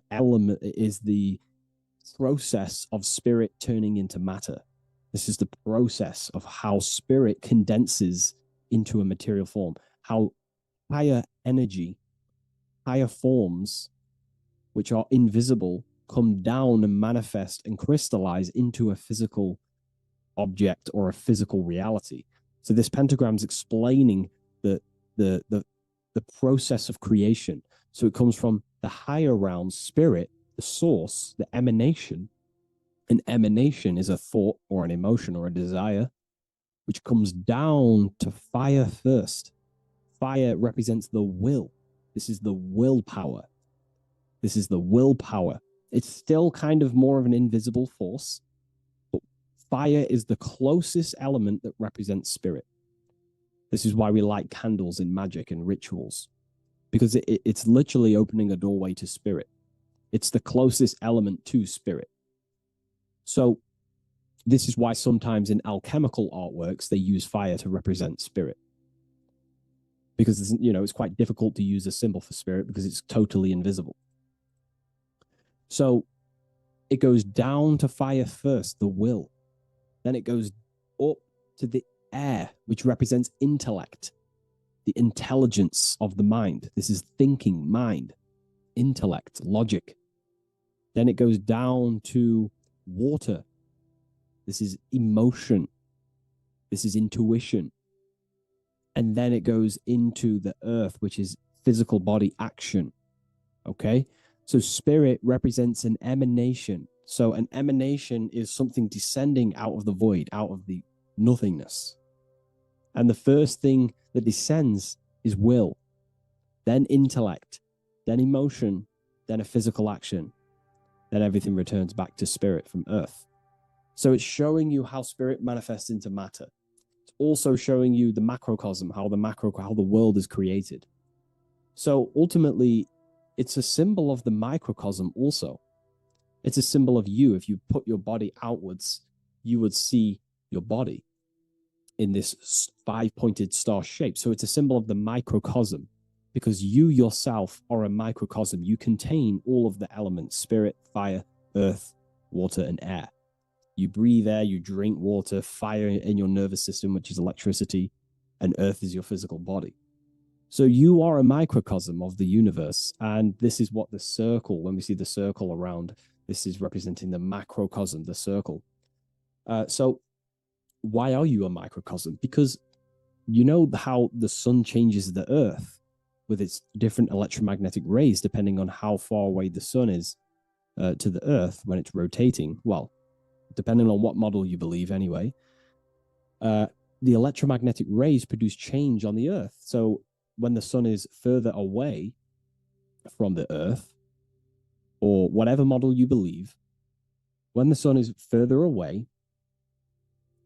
Speaker 7: process of spirit turning into matter. This is the process of how spirit condenses into a material form, how higher energy, higher forms, which are invisible, come down and manifest and crystallize into a physical object or a physical reality. So this pentagram is explaining the process of creation. So it comes from the higher realm, spirit, the source, the emanation. An emanation is a thought or an emotion or a desire, which comes down to fire first. Fire represents the will. This is the willpower. This is the willpower. It's still kind of more of an invisible force, but fire is the closest element that represents spirit. This is why we light candles in magic and rituals, because it's literally opening a doorway to spirit. It's the closest element to spirit. So this is why sometimes in alchemical artworks, they use fire to represent spirit. Because, it's quite difficult to use a symbol for spirit because it's totally invisible. So it goes down to fire first, the will. Then it goes up to the air, which represents intellect, the intelligence of the mind. This is thinking, mind, intellect, logic. Then it goes down to water. This is emotion. This is intuition. And then it goes into the earth, which is physical body action. Okay? So spirit represents an emanation. So an emanation is something descending out of the void, out of the nothingness. And the first thing that descends is will, then intellect, then emotion, then a physical action. Then everything returns back to spirit from earth. So it's showing you how spirit manifests into matter. It's also showing you the macrocosm, how the world is created. So ultimately, it's a symbol of the microcosm also. It's a symbol of you. If you put your body outwards, you would see your body in this 5-pointed star shape. So it's a symbol of the microcosm, because you yourself are a microcosm. You contain all of the elements: spirit, fire, earth, water, and air. You breathe air, you drink water, fire in your nervous system, which is electricity, and earth is your physical body. So you are a microcosm of the universe. And this is what the circle, when we see the circle around, this is representing the macrocosm, the circle. So why are you a microcosm? Because you know how the sun changes the earth with its different electromagnetic rays, depending on how far away the sun is to the earth when it's rotating. Well, depending on what model you believe anyway, the electromagnetic rays produce change on the earth. So when the sun is further away from the earth, or whatever model you believe, when the sun is further away,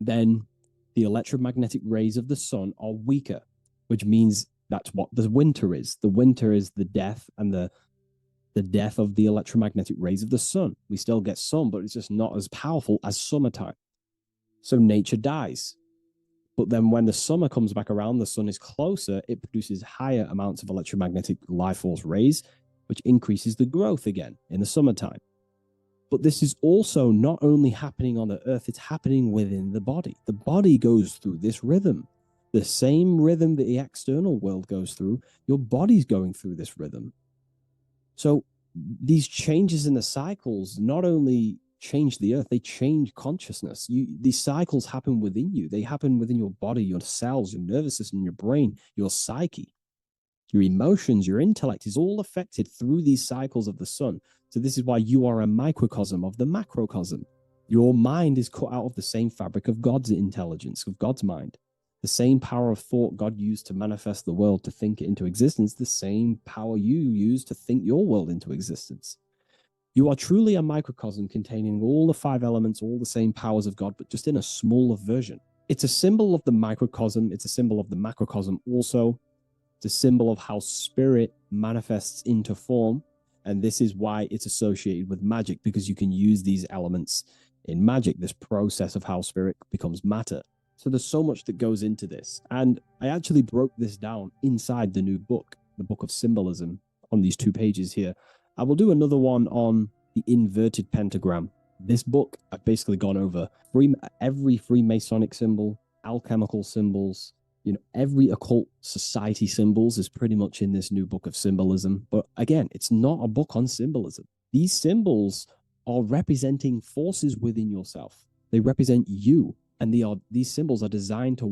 Speaker 7: then the electromagnetic rays of the sun are weaker, which means that's what the winter is. The winter is the death and the death of the electromagnetic rays of the sun. We still get sun, but it's just not as powerful as summertime. So nature dies. But then when the summer comes back around, the sun is closer, it produces higher amounts of electromagnetic life force rays, which increases the growth again in the summertime. But this is also not only happening on the earth, it's happening within the body. The body goes through this rhythm. The same rhythm that the external world goes through, your body's going through this rhythm. So these changes in the cycles not only change the earth, they change consciousness. These cycles happen within you. They happen within your body, your cells, your nervous system, your brain, your psyche, your emotions, your intellect is all affected through these cycles of the sun. So this is why you are a microcosm of the macrocosm. Your mind is cut out of the same fabric of God's intelligence, of God's mind. The same power of thought God used to manifest the world, to think it into existence, the same power you use to think your world into existence. You are truly a microcosm containing all the 5 elements, all the same powers of God, but just in a smaller version. It's a symbol of the microcosm. It's a symbol of the macrocosm also. It's a symbol of how spirit manifests into form. And this is why it's associated with magic, because you can use these elements in magic, this process of how spirit becomes matter. So there's so much that goes into this. And I actually broke this down inside the new book, the Book of Symbolism, on these 2 pages here. I will do another one on the inverted pentagram. This book, I've basically gone over every Freemasonic symbol, alchemical symbols, every occult society symbols is pretty much in this new Book of Symbolism. But again, it's not a book on symbolism. These symbols are representing forces within yourself. They represent you. And these symbols are designed to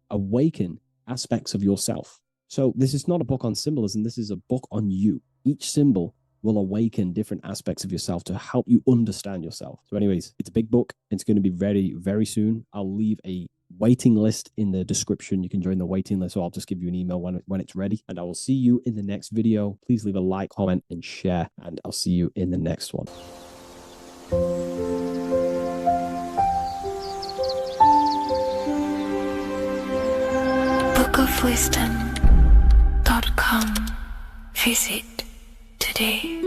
Speaker 7: awaken aspects of yourself. So this is not a book on symbolism. This is a book on you. Each symbol will awaken different aspects of yourself to help you understand yourself. So anyways, it's a big book. It's going to be very, very soon. I'll leave a waiting list in the description. You can join the waiting list, or I'll just give you an email when it's ready. And I will see you in the next video. Please leave a like, comment, and share. And I'll see you in the next one.
Speaker 2: bookofwisdom.com. Visit today.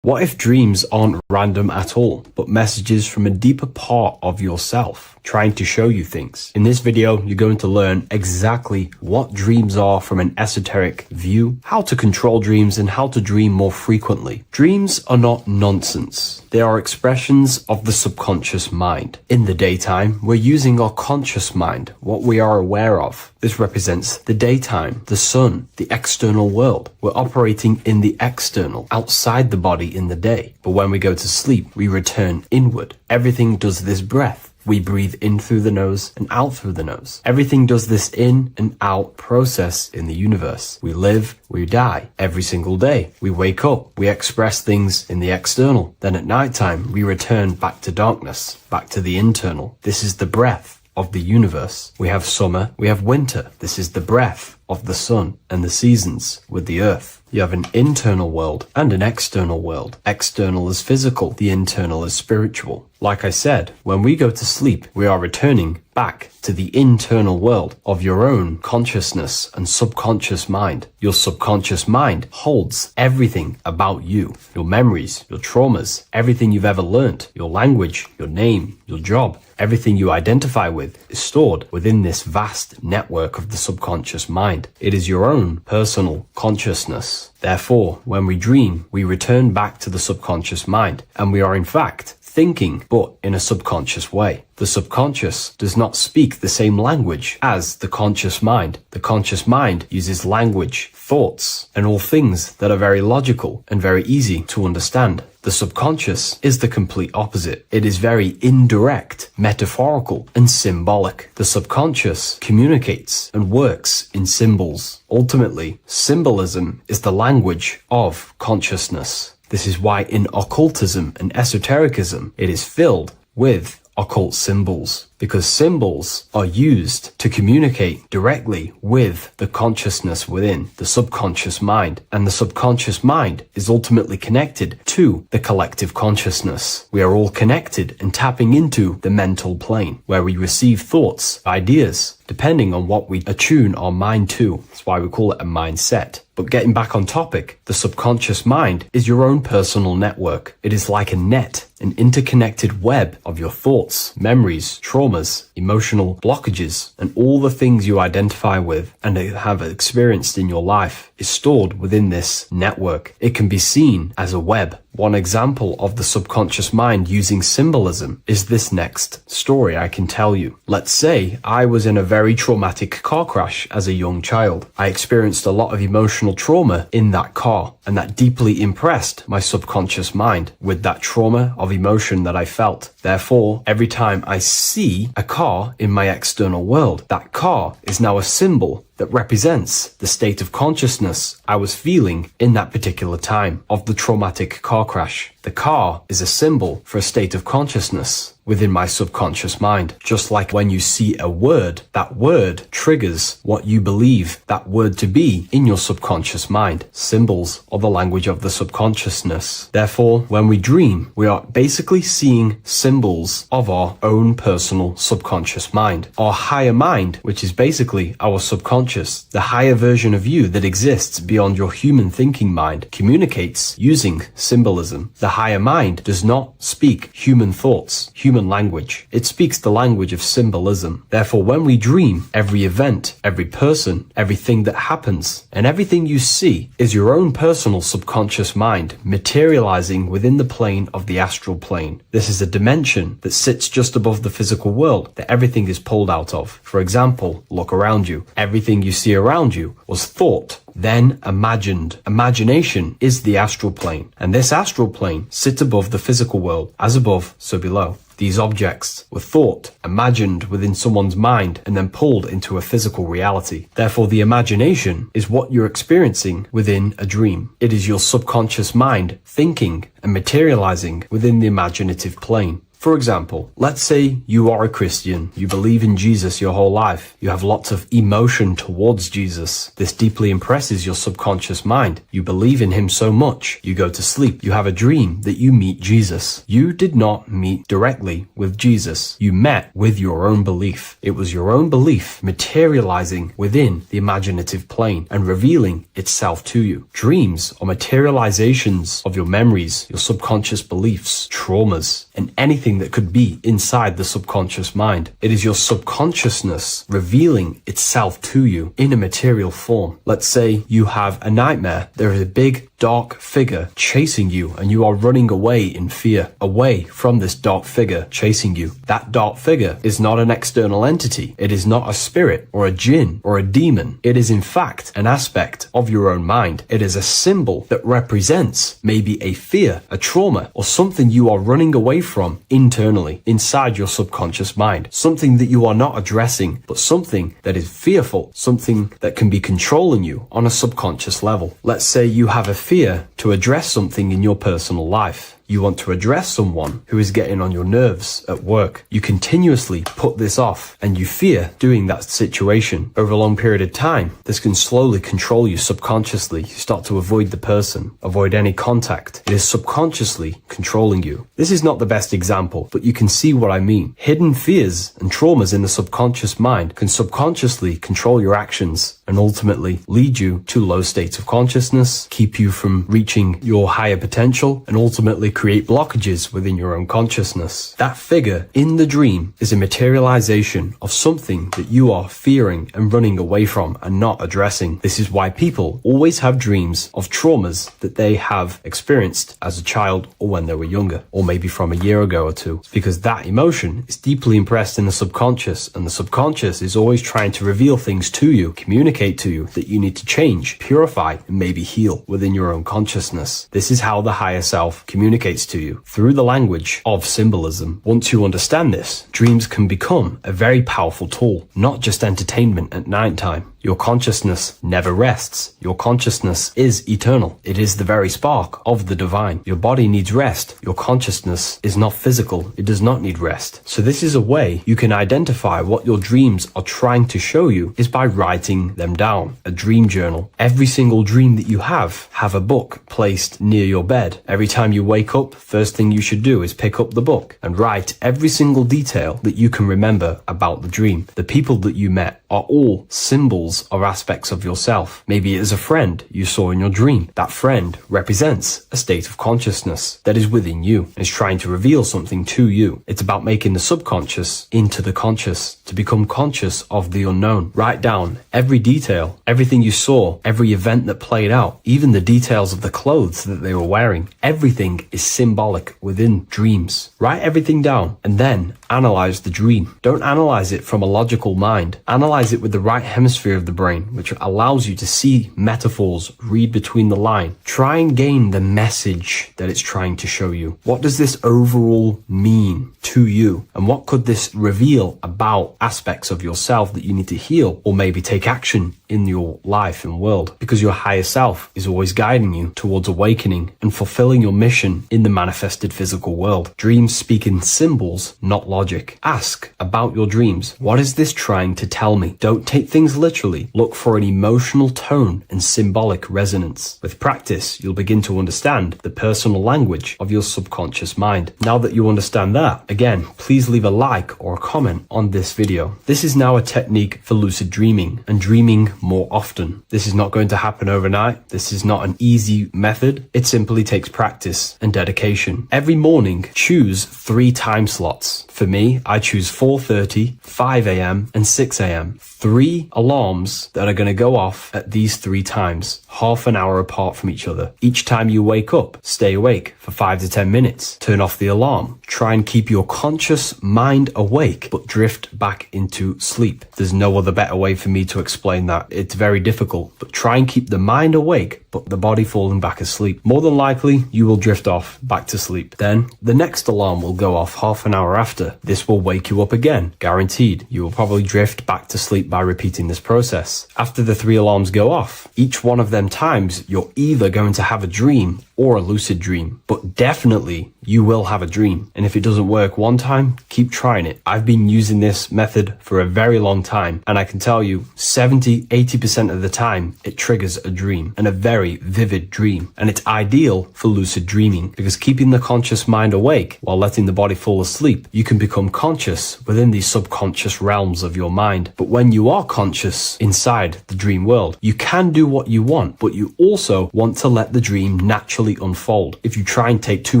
Speaker 3: What if dreams aren't random at all, but messages from a deeper part of yourself, trying to show you things? In this video, you're going to learn exactly what dreams are from an esoteric view, how to control dreams, and how to dream more frequently. Dreams are not nonsense. They are expressions of the subconscious mind. In the daytime, we're using our conscious mind, what we are aware of. This represents the daytime, the sun, the external world. We're operating in the external, outside the body in the day. But when we go to sleep, we return inward. Everything does this breath. We breathe in through the nose and out through the nose. Everything does this in and out process in the universe. We live, we die every single day. We wake up, we express things in the external. Then at nighttime, we return back to darkness, back to the internal. This is the breath of the universe. We have summer, we have winter. This is the breath of the sun and the seasons with the earth. You have an internal world and an external world. External is physical, the internal is spiritual. Like I said, when we go to sleep, we are returning back to the internal world of your own consciousness and subconscious mind. Your subconscious mind holds everything about you, your memories, your traumas, everything you've ever learnt, your language, your name, your job, everything you identify with is stored within this vast network of the subconscious mind. It is your own personal consciousness. Therefore, when we dream, we return back to the subconscious mind, and we are in fact thinking, but in a subconscious way. The subconscious does not speak the same language as the conscious mind. The conscious mind uses language, thoughts, and all things that are very logical and very easy to understand. The subconscious is the complete opposite. It is very indirect, metaphorical, and symbolic. The subconscious communicates and works in symbols. Ultimately, symbolism is the language of consciousness. This is why in occultism and esotericism, it is filled with occult symbols, because symbols are used to communicate directly with the consciousness within the subconscious mind, and the subconscious mind is ultimately connected to the collective consciousness. We are all connected and tapping into the mental plane, where we receive thoughts, ideas, depending on what we attune our mind to. That's why we call it a mindset. But getting back on topic, the subconscious mind is your own personal network. It is like a net, an interconnected web of your thoughts, memories, traumas, emotional blockages, and all the things you identify with and have experienced in your life is stored within this network. It can be seen as a web. One example of the subconscious mind using symbolism is this next story I can tell you. Let's say I was in a very traumatic car crash as a young child. I experienced a lot of emotional trauma in that car, and that deeply impressed my subconscious mind with that trauma of emotion that I felt. Therefore, every time I see a car in my external world, that car is now a symbol that represents the state of consciousness I was feeling in that particular time of the traumatic car crash. The car is a symbol for a state of consciousness within my subconscious mind. Just like when you see a word, that word triggers what you believe that word to be in your subconscious mind. Symbols are the language of the subconsciousness. Therefore, when we dream, we are basically seeing symbols of our own personal subconscious mind. Our higher mind, which is basically our subconscious, the higher version of you that exists beyond your human thinking mind, communicates using symbolism. The higher mind does not speak human thoughts, human language. It speaks the language of symbolism. Therefore, when we dream, every event, every person, everything that happens, and everything you see is your own personal subconscious mind materializing within the plane of the astral plane. This is a dimension that sits just above the physical world that everything is pulled out of. For example, look around you. Everything you see around you was thought, then imagined. Imagination is the astral plane, and this astral plane sits above the physical world. As above, so below. These objects were thought, imagined within someone's mind, and then pulled into a physical reality. Therefore, the imagination is what you're experiencing within a dream. It is your subconscious mind thinking and materializing within the imaginative plane. For example, let's say you are a Christian, you believe in Jesus your whole life, you have lots of emotion towards Jesus. This deeply impresses your subconscious mind. You believe in him so much, you go to sleep, you have a dream that you meet Jesus. You did not meet directly with Jesus. You met with your own belief. It was your own belief materializing within the imaginative plane and revealing itself to you. Dreams are materializations of your memories, your subconscious beliefs, traumas, and anything that could be inside the subconscious mind. It is your subconsciousness revealing itself to you in a material form. Let's say you have a nightmare. There is a big dark figure chasing you and you are running away in fear, away from this dark figure chasing you. That dark figure is not an external entity. It is not a spirit or a jinn or a demon. It is in fact an aspect of your own mind. It is a symbol that represents maybe a fear, a trauma, or something you are running away from internally inside your subconscious mind. Something that you are not addressing, but something that is fearful, something that can be controlling you on a subconscious level. Let's say you have a fear to address something in your personal life. You want to address someone who is getting on your nerves at work. You continuously put this off and you fear doing that situation. Over a long period of time, this can slowly control you subconsciously. You start to avoid the person, avoid any contact. It is subconsciously controlling you. This is not the best example, but you can see what I mean. Hidden fears and traumas in the subconscious mind can subconsciously control your actions and ultimately lead you to low states of consciousness, keep you from reaching your higher potential, and ultimately create blockages within your own consciousness. That figure in the dream is a materialization of something that you are fearing and running away from and not addressing. This is why people always have dreams of traumas that they have experienced as a child or when they were younger, or maybe from a year ago or two. It's because that emotion is deeply impressed in the subconscious, and the subconscious is always trying to reveal things to you, communicate to you that you need to change, purify, and maybe heal within your own consciousness. This is how the higher self communicates to you through the language of symbolism. Once you understand this, dreams can become a very powerful tool, not just entertainment at night time. Your consciousness never rests. Your consciousness is eternal. It is the very spark of the divine. Your body needs rest. Your consciousness is not physical. It does not need rest. So this is a way you can identify what your dreams are trying to show you is by writing them down. A dream journal. Every single dream that you have a book placed near your bed. Every time you wake up, first thing you should do is pick up the book and write every single detail that you can remember about the dream. The people that you met are all symbols or aspects of yourself. Maybe it is a friend you saw in your dream. That friend represents a state of consciousness that is within you and is trying to reveal something to you. It's about making the subconscious into the conscious, to become conscious of the unknown. Write down every detail, everything you saw, every event that played out, even the details of the clothes that they were wearing. Everything is symbolic within dreams. Write everything down and then analyze the dream. Don't analyze it from a logical mind. Analyze it with the right hemisphere of the brain, which allows you to see metaphors, read between the line. Try and gain the message that it's trying to show you. What does this overall mean to you? And what could this reveal about aspects of yourself that you need to heal or maybe take action in your life and world? Because your higher self is always guiding you towards awakening and fulfilling your mission in the manifested physical world. Dreams speak in symbols, not logic. Ask about your dreams. What is this trying to tell me? Don't take things literally. Look for an emotional tone and symbolic resonance. With practice, you'll begin to understand the personal language of your subconscious mind. Now that you understand that, again, please leave a like or a comment on this video. This is now a technique for lucid dreaming and dreaming more often. This is not going to happen overnight. This is not an easy method. It simply takes practice and dedication. Every morning, choose 3 time slots. For me, I choose 4:30, 5 a.m. and 6 a.m. 3 alarms that are going to go off at these 3 times, half an hour apart from each other. Each time you wake up, stay awake for 5 to 10 minutes. Turn off the alarm. Try and keep your conscious mind awake, but drift back into sleep. There's no other better way for me to explain that. It's very difficult, but try and keep the mind awake, but the body falling back asleep. More than likely, you will drift off back to sleep. Then the next alarm will go off half an hour after. This will wake you up again, guaranteed. You will probably drift back to sleep by repeating this process. After the 3 alarms go off, each one of them times, you're either going to have a dream or a lucid dream, but definitely you will have a dream. And if it doesn't work one time, keep trying it. I've been using this method for a very long time, and I can tell you 70-80% of the time it triggers a dream, and a very vivid dream. And it's ideal for lucid dreaming because keeping the conscious mind awake while letting the body fall asleep, you can become conscious within these subconscious realms of your mind. But when you are conscious inside the dream world, you can do what you want, but you also want to let the dream naturally unfold. If you try and take too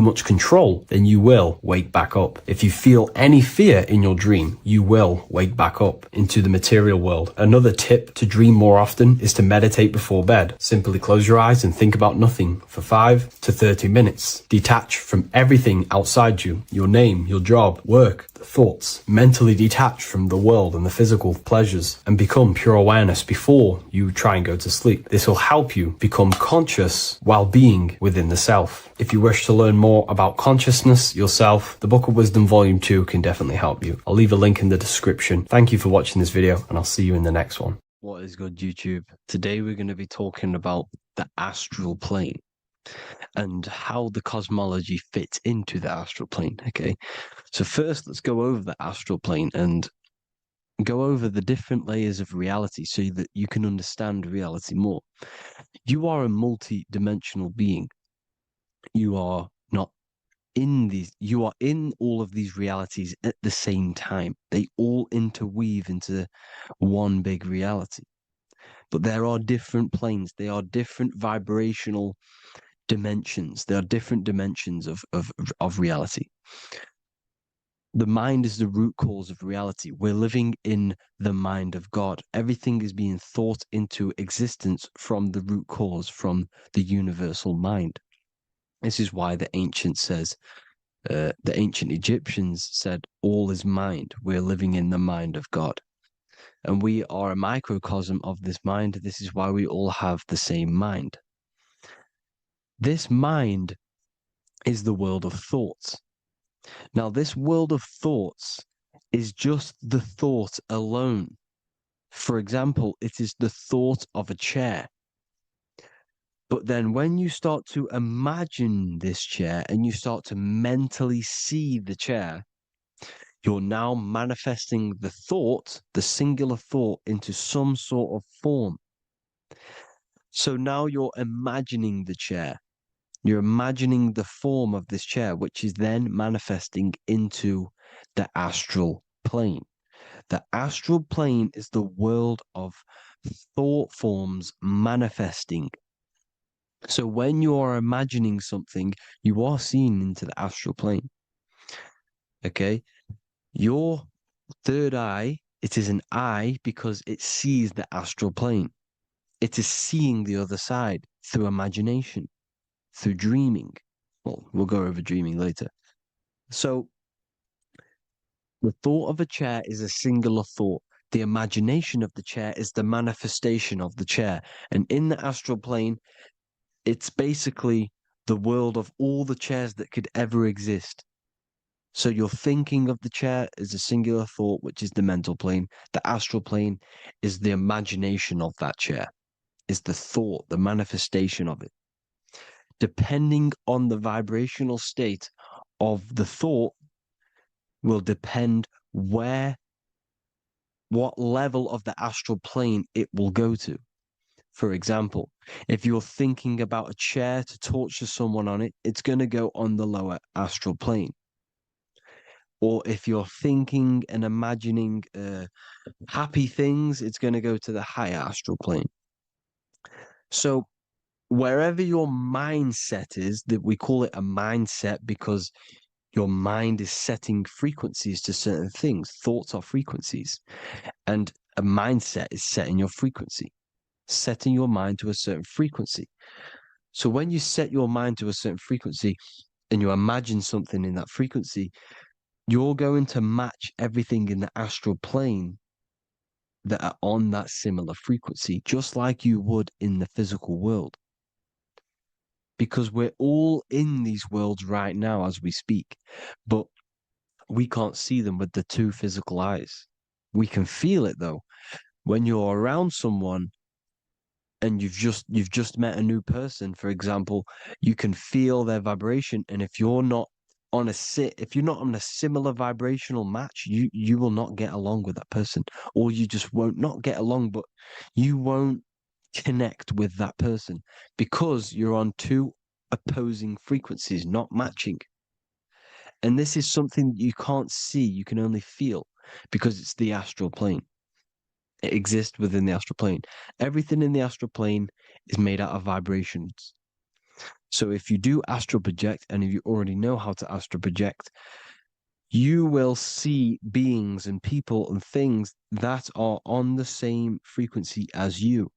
Speaker 3: much control, then you will wake back up. If you feel any fear in your dream, you will wake back up into the material world. Another tip to dream more often is to meditate before bed. Simply close your eyes and think about nothing for 5 to 30 minutes. Detach from everything outside you, your name, your job, work, thoughts. Mentally detach from the world and the physical pleasures and become pure awareness before you try and go to sleep. This will help you become conscious while being within the self. If you wish to learn more about consciousness, yourself, the Book of Wisdom Volume 2 can definitely help you. I'll leave a link in the description. Thank you for watching this video, and I'll see you in the next one.
Speaker 5: What is good, YouTube? Today we're going to be talking about the astral plane and how the cosmology fits into the astral plane. Okay, so first let's go over the astral plane and go over the different layers of reality so that you can understand reality more. You are a multi-dimensional being. You are not in these, you are in all of these realities at the same time. They all interweave into one big reality. But there are different planes. They are different vibrational dimensions. There are different dimensions of reality. The mind is the root cause of reality. We're living in the mind of God. Everything is being thought into existence from the root cause, from the universal mind. This is why the ancient Egyptians said, all is mind. We're living in the mind of God. And we are a microcosm of this mind. This is why we all have the same mind. This mind is the world of thoughts. Now, this world of thoughts is just the thought alone. For example, it is the thought of a chair. But then when you start to imagine this chair and you start to mentally see the chair, you're now manifesting the thought, the singular thought, into some sort of form. So now you're imagining the chair. You're imagining the form of this chair, which is then manifesting into the astral plane. The astral plane is the world of thought forms manifesting. So when you are imagining something, you are seeing into the astral plane. Okay? Your third eye, it is an eye because it sees the astral plane. It is seeing the other side through imagination, through dreaming. Well, we'll go over dreaming later. So the thought of a chair is a singular thought. The imagination of the chair is the manifestation of the chair. And in the astral plane, it's basically the world of all the chairs that could ever exist. So your thinking of the chair is a singular thought, which is the mental plane. The astral plane is the imagination of that chair, is the thought, the manifestation of it. Depending on the vibrational state of the thought will depend what level of the astral plane it will go to. For example, if you're thinking about a chair to torture someone on it, it's going to go on the lower astral plane. Or if you're thinking and imagining happy things, it's going to go to the higher astral plane. So wherever your mindset is, that we call it a mindset because your mind is setting frequencies to certain things. Thoughts are frequencies. And a mindset is setting your frequency, setting your mind to a certain frequency. So when you set your mind to a certain frequency and you imagine something in that frequency, you're going to match everything in the astral plane that are on that similar frequency, just like you would in the physical world. Because we're all in these worlds right now as we speak, but we can't see them with the two physical eyes. We can feel it though. When you're around someone and you've just met a new person, for example, you can feel their vibration. And if you're not on a similar vibrational match, you will not get along with that person, or you just won't not get along, but you won't connect with that person because you're on two opposing frequencies, not matching. And this is something you can't see, you can only feel because it's the astral plane. It exists within the astral plane. Everything in the astral plane is made out of vibrations. So if you do astral project, and if you already know how to astral project, you will see beings and people and things that are on the same frequency as you.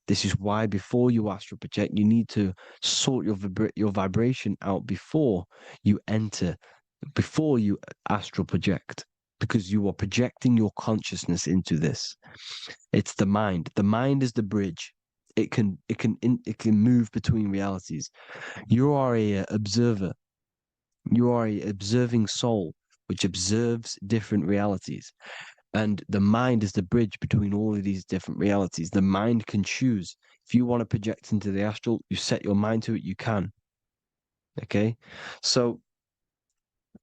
Speaker 5: This is why before you astral project, you need to sort your vibration out before you astral project, because you are projecting your consciousness into this. It's the mind. The mind is the bridge. It can move between realities. You are a observer. You are a observing soul which observes different realities. And the mind is the bridge between all of these different realities. The mind can choose. If you want to project into the astral, you set your mind to it, you can. Okay? So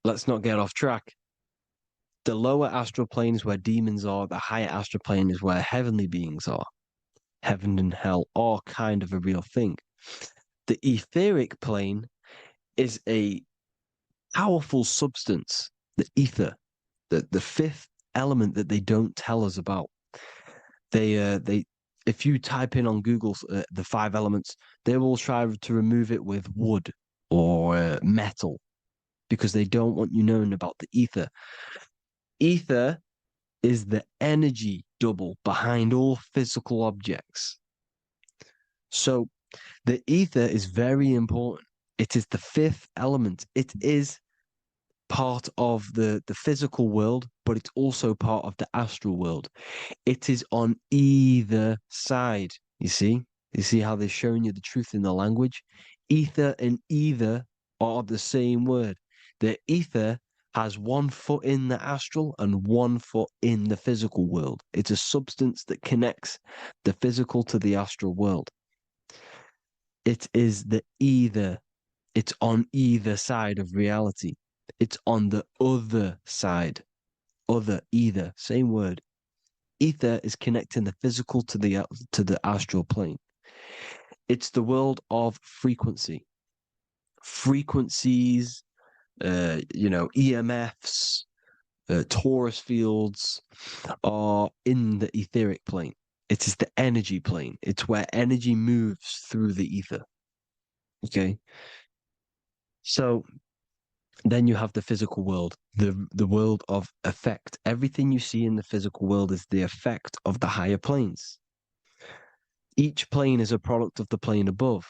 Speaker 5: let's not get off track. The lower astral plane is where demons are. The higher astral plane is where heavenly beings are. Heaven and hell are kind of a real thing. The etheric plane is a powerful substance, the ether, the fifth element that they don't tell us about. If you type in on Google the 5 elements, they will try to remove it with wood or metal because they don't want you knowing about the ether. Ether is the energy double behind all physical objects. So the ether is very important. It is the 5th element. It is part of the physical world, but it's also part of the astral world. It is on either side. You see how they're showing you the truth in the language? Ether and either are the same word. The ether has 1 foot in the astral and 1 foot in the physical world. It's a substance that connects the physical to the astral world. It is the either. It's on either side of reality. It's on the other side. Other, either, same word. Ether is connecting the physical to the astral plane. It's the world of frequency. frequencies, EMFs, torus fields are in the etheric plane. It is the energy plane. It's where energy moves through the ether. Okay. So then you have the physical world, the world of effect. Everything you see in the physical world is the effect of the higher planes. Each plane is a product of the plane above.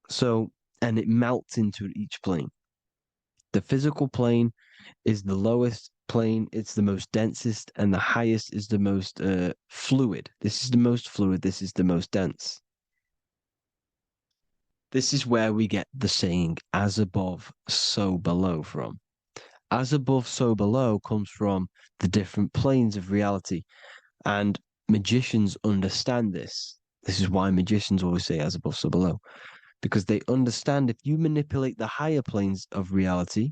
Speaker 5: So, and it melts into each plane. The physical plane is the lowest plane, it's the most densest, and the highest is the most fluid. This is the most fluid, this is the most dense. This is where we get the saying, as above, so below from. As above, so below comes from the different planes of reality. And magicians understand this. This is why magicians always say as above, so below. Because they understand if you manipulate the higher planes of reality,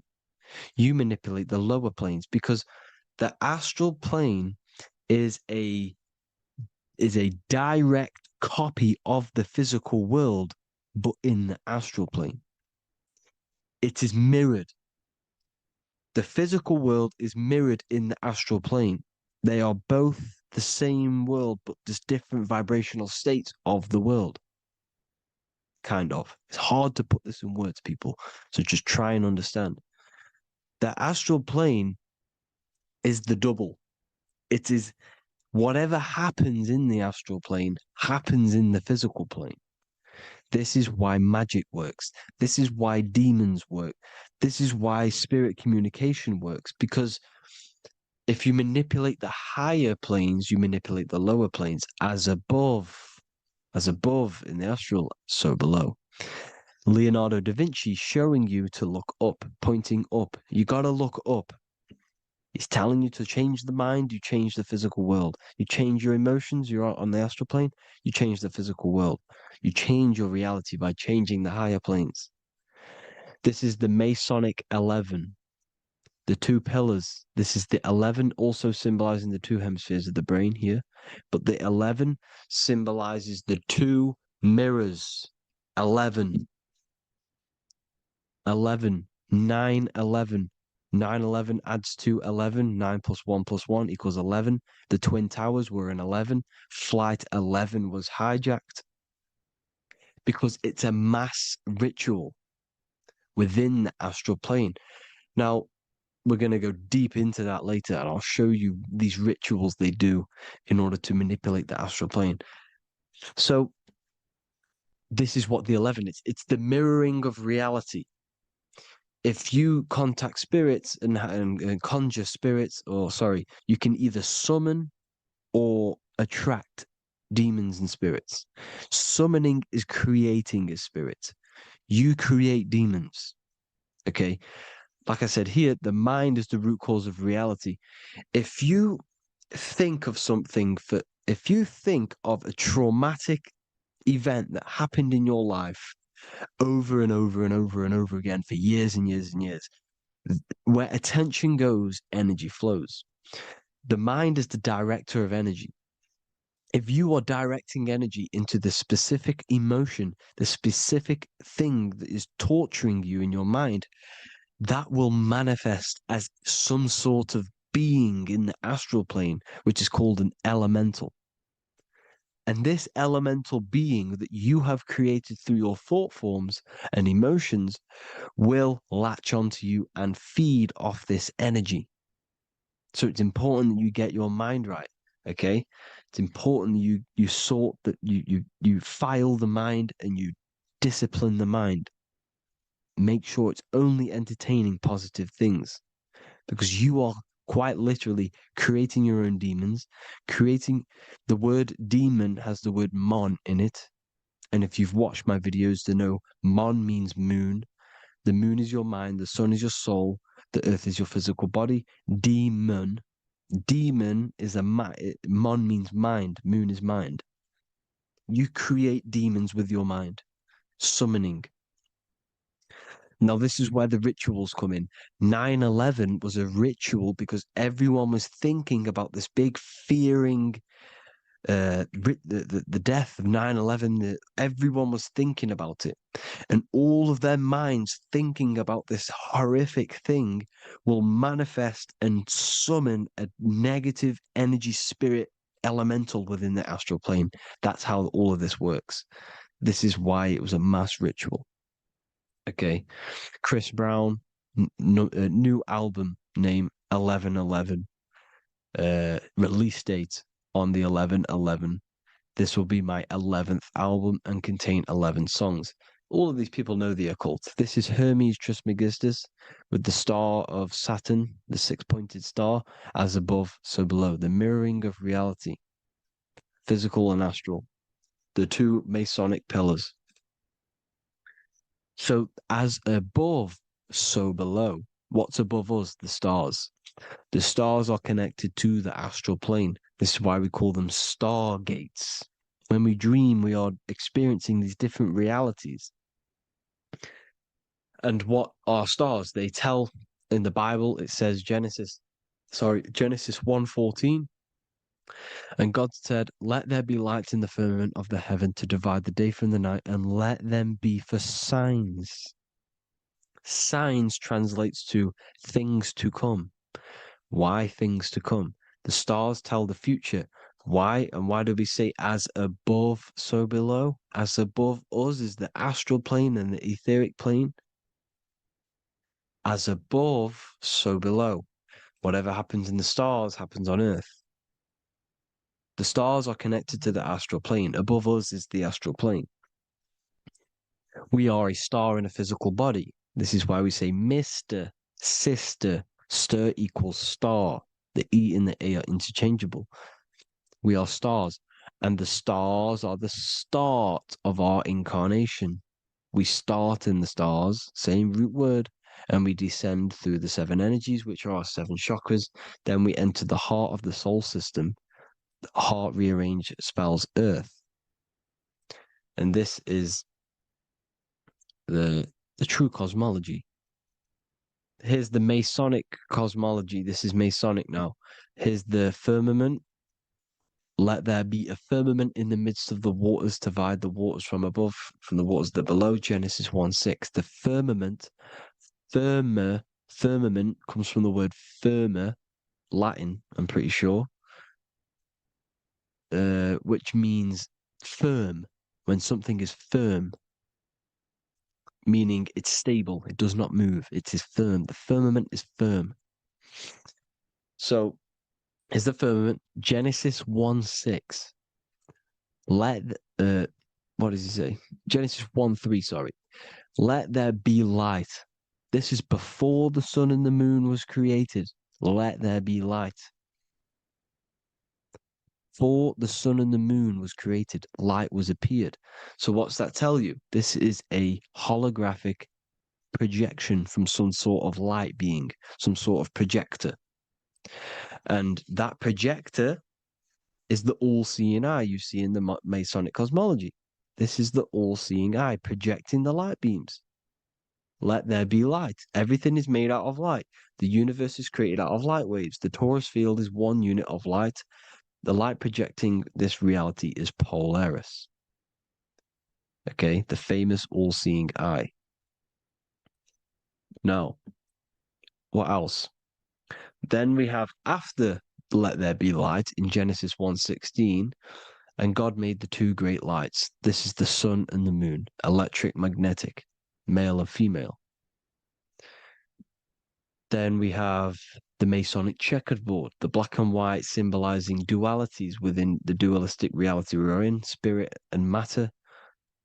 Speaker 5: you manipulate the lower planes. Because the astral plane is a direct copy of the physical world, but in the astral plane. It is mirrored. The physical world is mirrored in the astral plane. They are both the same world, but just different vibrational states of the world. Kind of. It's hard to put this in words, people. So just try and understand. The astral plane is the double. It is whatever happens in the astral plane happens in the physical plane. This is why magic works. This is why demons work. This is why spirit communication works. Because if you manipulate the higher planes, you manipulate the lower planes. As above in the astral, so below. Leonardo da Vinci showing you to look up, pointing up. You got to look up. He's telling you to change the mind, you change the physical world. You change your emotions, you're on the astral plane, you change the physical world. You change your reality by changing the higher planes. This is the Masonic 11, the two pillars. This is the 11, also symbolizing the two hemispheres of the brain here. But the 11 symbolizes the two mirrors. 11, 11, 9, 11. 9, 11 adds to 11. 9 plus 1 plus 1 equals 11. The Twin Towers were in 11. Flight 11 was hijacked because it's a mass ritual within the astral plane. Now, we're going to go deep into that later, and I'll show you these rituals they do in order to manipulate the astral plane. So, this is what the 11 is. It's the mirroring of reality. If you contact spirits and conjure spirits, you can either summon or attract demons and spirits. Summoning is creating a spirit. You create demons. Okay? Like I said here, the mind is the root cause of reality. If you think of if you think of a traumatic event that happened in your life over and over and over and over again for years and years and years, where attention goes, energy flows. The mind is the director of energy. If you are directing energy into the specific emotion, the specific thing that is torturing you in your mind, that will manifest as some sort of being in the astral plane, which is called an elemental. And this elemental being that you have created through your thought forms and emotions will latch onto you and feed off this energy. So it's important that you get your mind right. Okay, it's important that you sort that you file the mind and you discipline the mind. Make sure it's only entertaining positive things, because you are quite literally creating your own demons. Creating the word demon has the word mon in it, and if you've watched my videos to know mon means moon. The moon is your mind, the sun is your soul, the earth is your physical body. Demon is mon means mind, moon is mind. You create demons with your mind. Summoning. Now, this is where the rituals come in. 9/11 was a ritual because everyone was thinking about this big fearing the death of 9/11, everyone was thinking about it. And all of their minds thinking about this horrific thing will manifest and summon a negative energy spirit elemental within the astral plane. That's how all of this works. This is why it was a mass ritual. Okay. Chris Brown, new album name 11/11. Release date on the 11/11. This will be my 11th album and contain 11 songs. All of these people know the occult. This is Hermes Trismegistus with the star of Saturn, the six-pointed star, as above, so below. The mirroring of reality, physical and astral, the two Masonic pillars. So as above, so below. What's above us? The stars. The stars are connected to the astral plane. This is why we call them stargates. When we dream, we are experiencing these different realities. And what are stars? They tell in the Bible, it says Genesis 1:14. And God said, "Let there be lights in the firmament of the heaven to divide the day from the night, and let them be for signs." Signs translates to things to come. Why things to come? The stars tell the future. Why? And why do we say as above, so below? As above us is the astral plane and the etheric plane. As above, so below. Whatever happens in the stars happens on Earth. The stars are connected to the astral plane. Above us is the astral plane. We are a star in a physical body. This is why we say Mr., sister, stir equals star. The E and the A are interchangeable. We are stars, and the stars are the start of our incarnation. We start in the stars, same root word, and we descend through the seven energies, which are our seven chakras. Then we enter the heart of the soul system. The heart rearranged spells earth. And this is the true cosmology. Here's the Masonic cosmology. This is Masonic now. Here's the firmament. Let there be a firmament in the midst of the waters to divide the waters from above, from the waters that below. Genesis 1:6. The firmament, firmament comes from the word firma, Latin, I'm pretty sure, which means firm. When something is firm, meaning it's stable, it does not move, it is firm. The firmament is firm. So, is the firmament Genesis 1:6. What does he say? Genesis 1:3, sorry. Let there be light. This is before the sun and the moon was created. Let there be light. Before the sun and the moon was created, light was appeared. So what's that tell you? This is a holographic projection from some sort of light being, some sort of projector. And that projector is the all-seeing eye you see in the Masonic cosmology. This is the all-seeing eye projecting the light beams. Let there be light. Everything is made out of light. The universe is created out of light waves. The torus field is one unit of light. The light projecting this reality is Polaris. Okay, the famous all-seeing eye. Now, what else? Then we have after let there be light in Genesis 1:16, and God made the two great lights. This is the sun and the moon, electric, magnetic, male and female. Then we have the Masonic checkerboard, the black and white symbolizing dualities within the dualistic reality we're in, spirit and matter,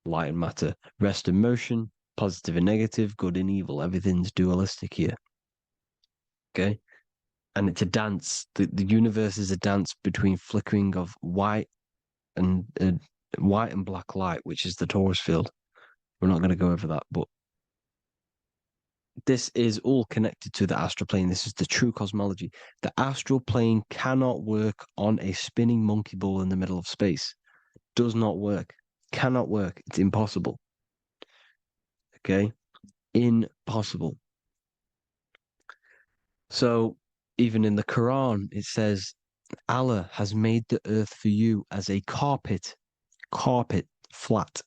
Speaker 5: light and matter, rest and motion, positive and negative, good and evil. Everything's dualistic here. Okay? And it's a dance. The universe is a dance between flickering of white and black light, which is the torus field. We're not going to go over that, but this is all connected to the astral plane. This is the true cosmology. The astral plane cannot work on a spinning monkey ball in the middle of space. Does not work. Cannot work. It's impossible. Okay? Impossible. So even in the Quran, it says Allah has made the earth for you as a carpet, flat.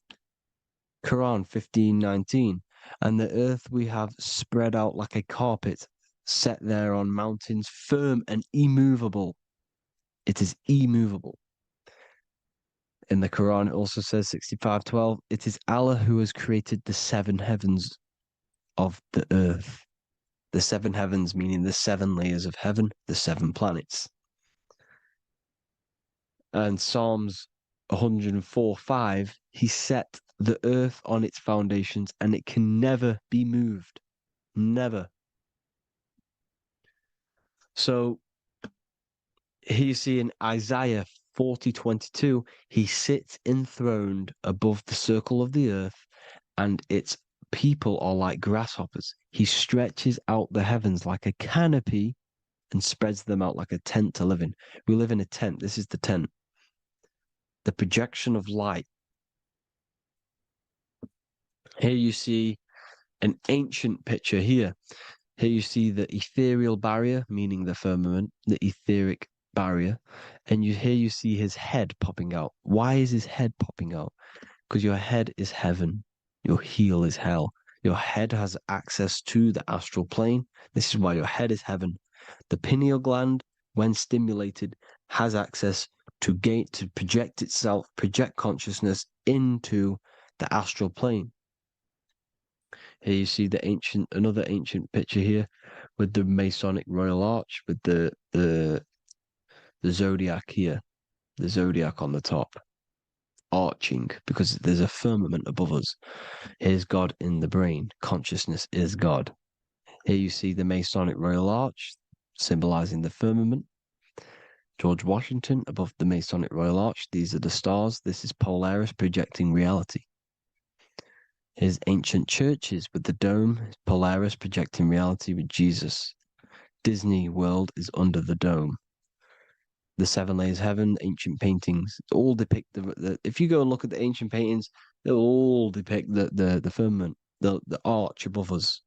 Speaker 5: Quran 15:19. And the earth we have spread out like a carpet, set there on mountains, firm and immovable. It is immovable. In the Quran, it also says 65:12, it is Allah who has created the seven heavens of the earth. The seven heavens meaning the seven layers of heaven, the seven planets. And Psalms 104:5, he set the earth on its foundations and it can never be moved. Never. So here you see in Isaiah 40:22, he sits enthroned above the circle of the earth, and its people are like grasshoppers. He stretches out the heavens like a canopy and spreads them out like a tent to live in. We live in a tent. This is the tent. The projection of light. Here you see an ancient picture here. Here you see the ethereal barrier, meaning the firmament, the etheric barrier. And here you see his head popping out. Why is his head popping out? Because your head is heaven. Your heel is hell. Your head has access to the astral plane. This is why your head is heaven. The pineal gland, when stimulated, has access to project itself, project consciousness into the astral plane. Here you see another ancient picture here with the Masonic Royal Arch, with the zodiac here, the zodiac on the top, arching because there's a firmament above us. Here's God in the brain. Consciousness is God. Here you see the Masonic Royal Arch, symbolizing the firmament. George Washington above the Masonic Royal Arch. These are the stars. This is Polaris projecting reality. Here's ancient churches with the dome. Polaris projecting reality with Jesus. Disney World is under the dome. The seven layers of heaven, ancient paintings, all depict if you go and look at the ancient paintings, they'll all depict the firmament, the arch above us.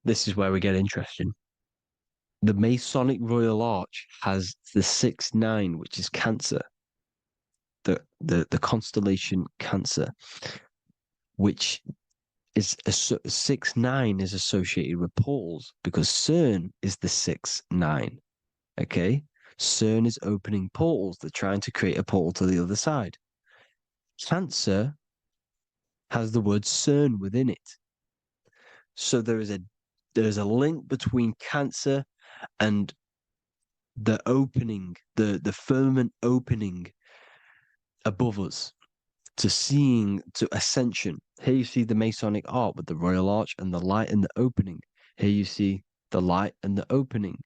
Speaker 5: This is where we get interesting. The Masonic Royal Arch has the 6-9, which is Cancer. The constellation Cancer, which is 6-9 is associated with portals because CERN is the 6-9. Okay, CERN is opening portals. They're trying to create a portal to the other side. Cancer has the word CERN within it, so there is a link between Cancer and the opening, the firmament opening above us to ascension. Here you see the Masonic art with the Royal Arch and the light and the opening. Here you see the light and the opening.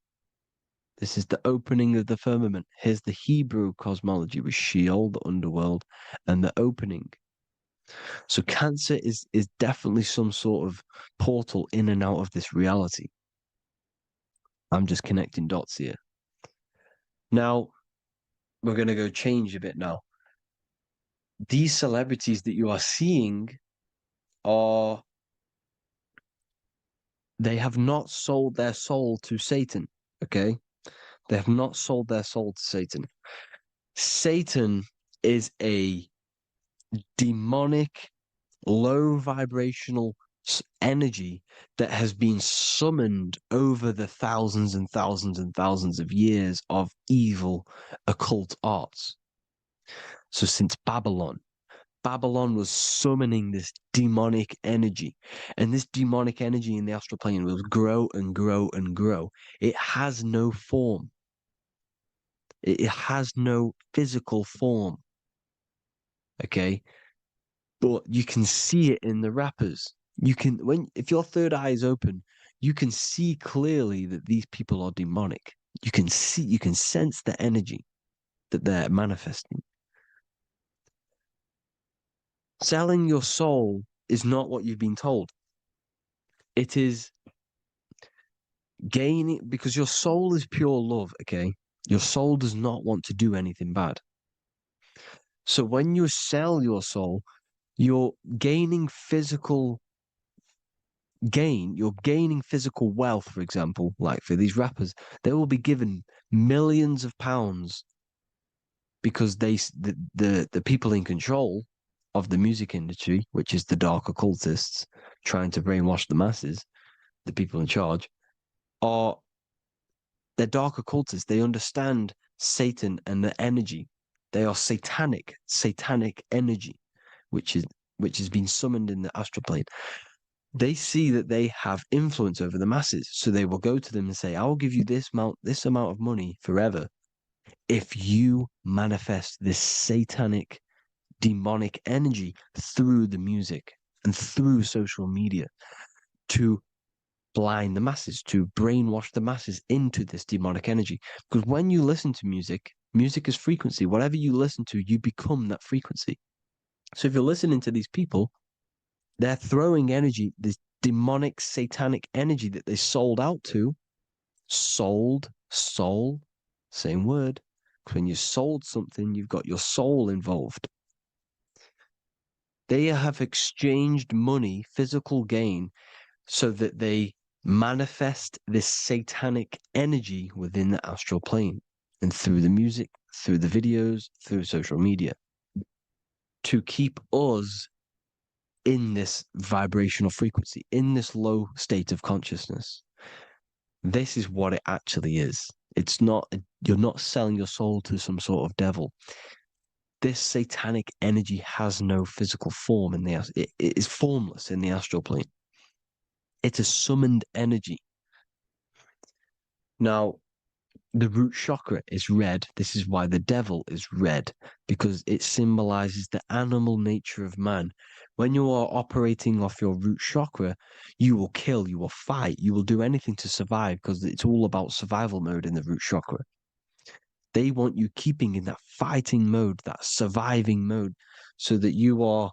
Speaker 5: This is the opening of the firmament. Here's the Hebrew cosmology with Sheol, the underworld, and the opening. So Cancer is definitely some sort of portal in and out of this reality. I'm just connecting dots here. Now, we're going to go change a bit now. These celebrities that you are seeing they have not sold their soul to Satan, okay? They have not sold their soul to Satan. Satan is a demonic, low vibrational energy that has been summoned over the thousands and thousands and thousands of years of evil occult arts. So since Babylon was summoning this demonic energy, and this demonic energy in the astral plane will grow and grow and grow. It has no form. It has no physical form. Okay, but you can see it in the rappers. If your third eye is open, you can see clearly that these people are demonic. You can sense the energy that they're manifesting. Selling your soul is not what you've been told. It is gaining, because your soul is pure love, okay? Your soul does not want to do anything bad. So when you sell your soul, you're gaining physical you're gaining physical wealth, for example, like for these rappers, they will be given millions of pounds because the people in control of the music industry, which is the dark occultists trying to brainwash the masses, the people in charge, they're dark occultists. They understand Satan and the energy. They are satanic energy, which has been summoned in the astral plane. They see that they have influence over the masses, so they will go to them and say, "I will give you this amount of money forever if you manifest this satanic, demonic energy through the music and through social media to blind the masses, to brainwash the masses into this demonic energy." Because when you listen to music, music is frequency. Whatever you listen to, you become that frequency. So if you're listening to these people, they're throwing energy, this demonic, satanic energy that they sold out to. Soul, same word. When you sold something, you've got your soul involved. They have exchanged money, physical gain, so that they manifest this satanic energy within the astral plane and through the music, through the videos, through social media to keep us in this vibrational frequency, in this low state of consciousness. This is what it actually is. It's not, you're not selling your soul to some sort of devil. This satanic energy has no physical form it is formless in the astral plane. It's a summoned energy. Now, the root chakra is red. This is why the devil is red, because it symbolizes the animal nature of man. When you are operating off your root chakra, you will kill, you will fight, you will do anything to survive because it's all about survival mode in the root chakra. They want you keeping in that fighting mode, that surviving mode, so that you are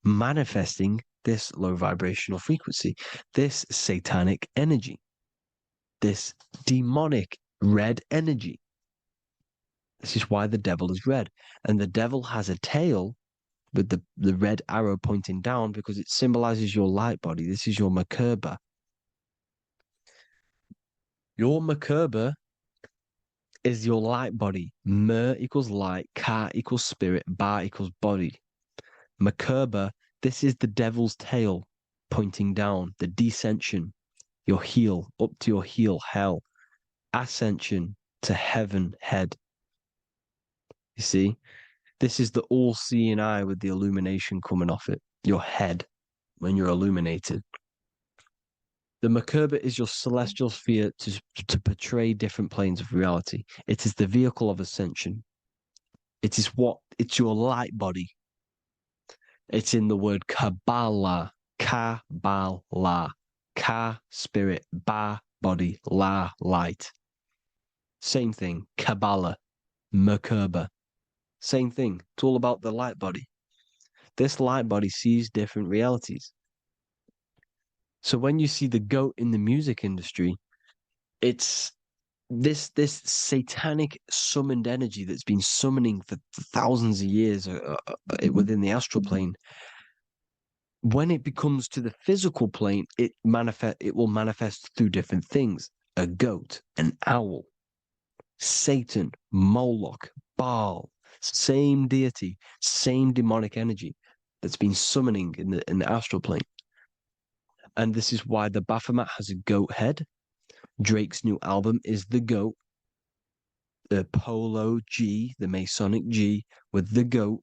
Speaker 5: manifesting this low vibrational frequency, this satanic energy, this demonic red energy. This is why the devil is red. And the devil has a tail with the red arrow pointing down because it symbolizes your light body. This is your Merkaba. Your Merkaba is your light body. Mer equals light, Ka equals spirit, Ba equals body. Merkaba, this is the devil's tail pointing down, the descension, your heel, up to your heel, hell. Ascension to heaven, head. You see, this is the all-seeing eye with the illumination coming off it, your head, when you're illuminated. The Merkaba is your celestial sphere to portray different planes of reality. It is the vehicle of ascension. It's your light body. It's in the word Kabbalah, Kabbalah, Ka, spirit, Ba, body, La, light. Same thing, Kabbalah, Merkaba. Same thing. It's all about the light body. This light body sees different realities. So when you see the goat in the music industry, it's this satanic summoned energy that's been summoning for thousands of years within the astral plane. When it becomes to the physical plane, it will manifest through different things. A goat, an owl, Satan, Moloch, Baal, same deity, same demonic energy that's been summoning in the astral plane. And this is why the Baphomet has a goat head. Drake's new album is the goat. The Polo G, the Masonic G, with the goat.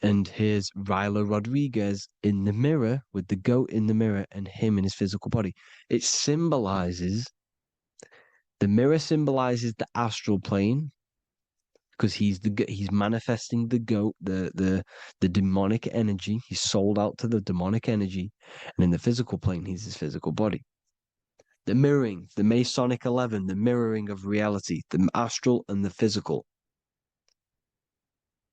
Speaker 5: And here's Rylo Rodriguez in the mirror with the goat in the mirror and him in his physical body. It symbolizes, the mirror symbolizes the astral plane because he's manifesting the goat, the demonic energy. He's sold out to the demonic energy. And in the physical plane, he's his physical body. The mirroring, the Masonic 11, the mirroring of reality, the astral and the physical.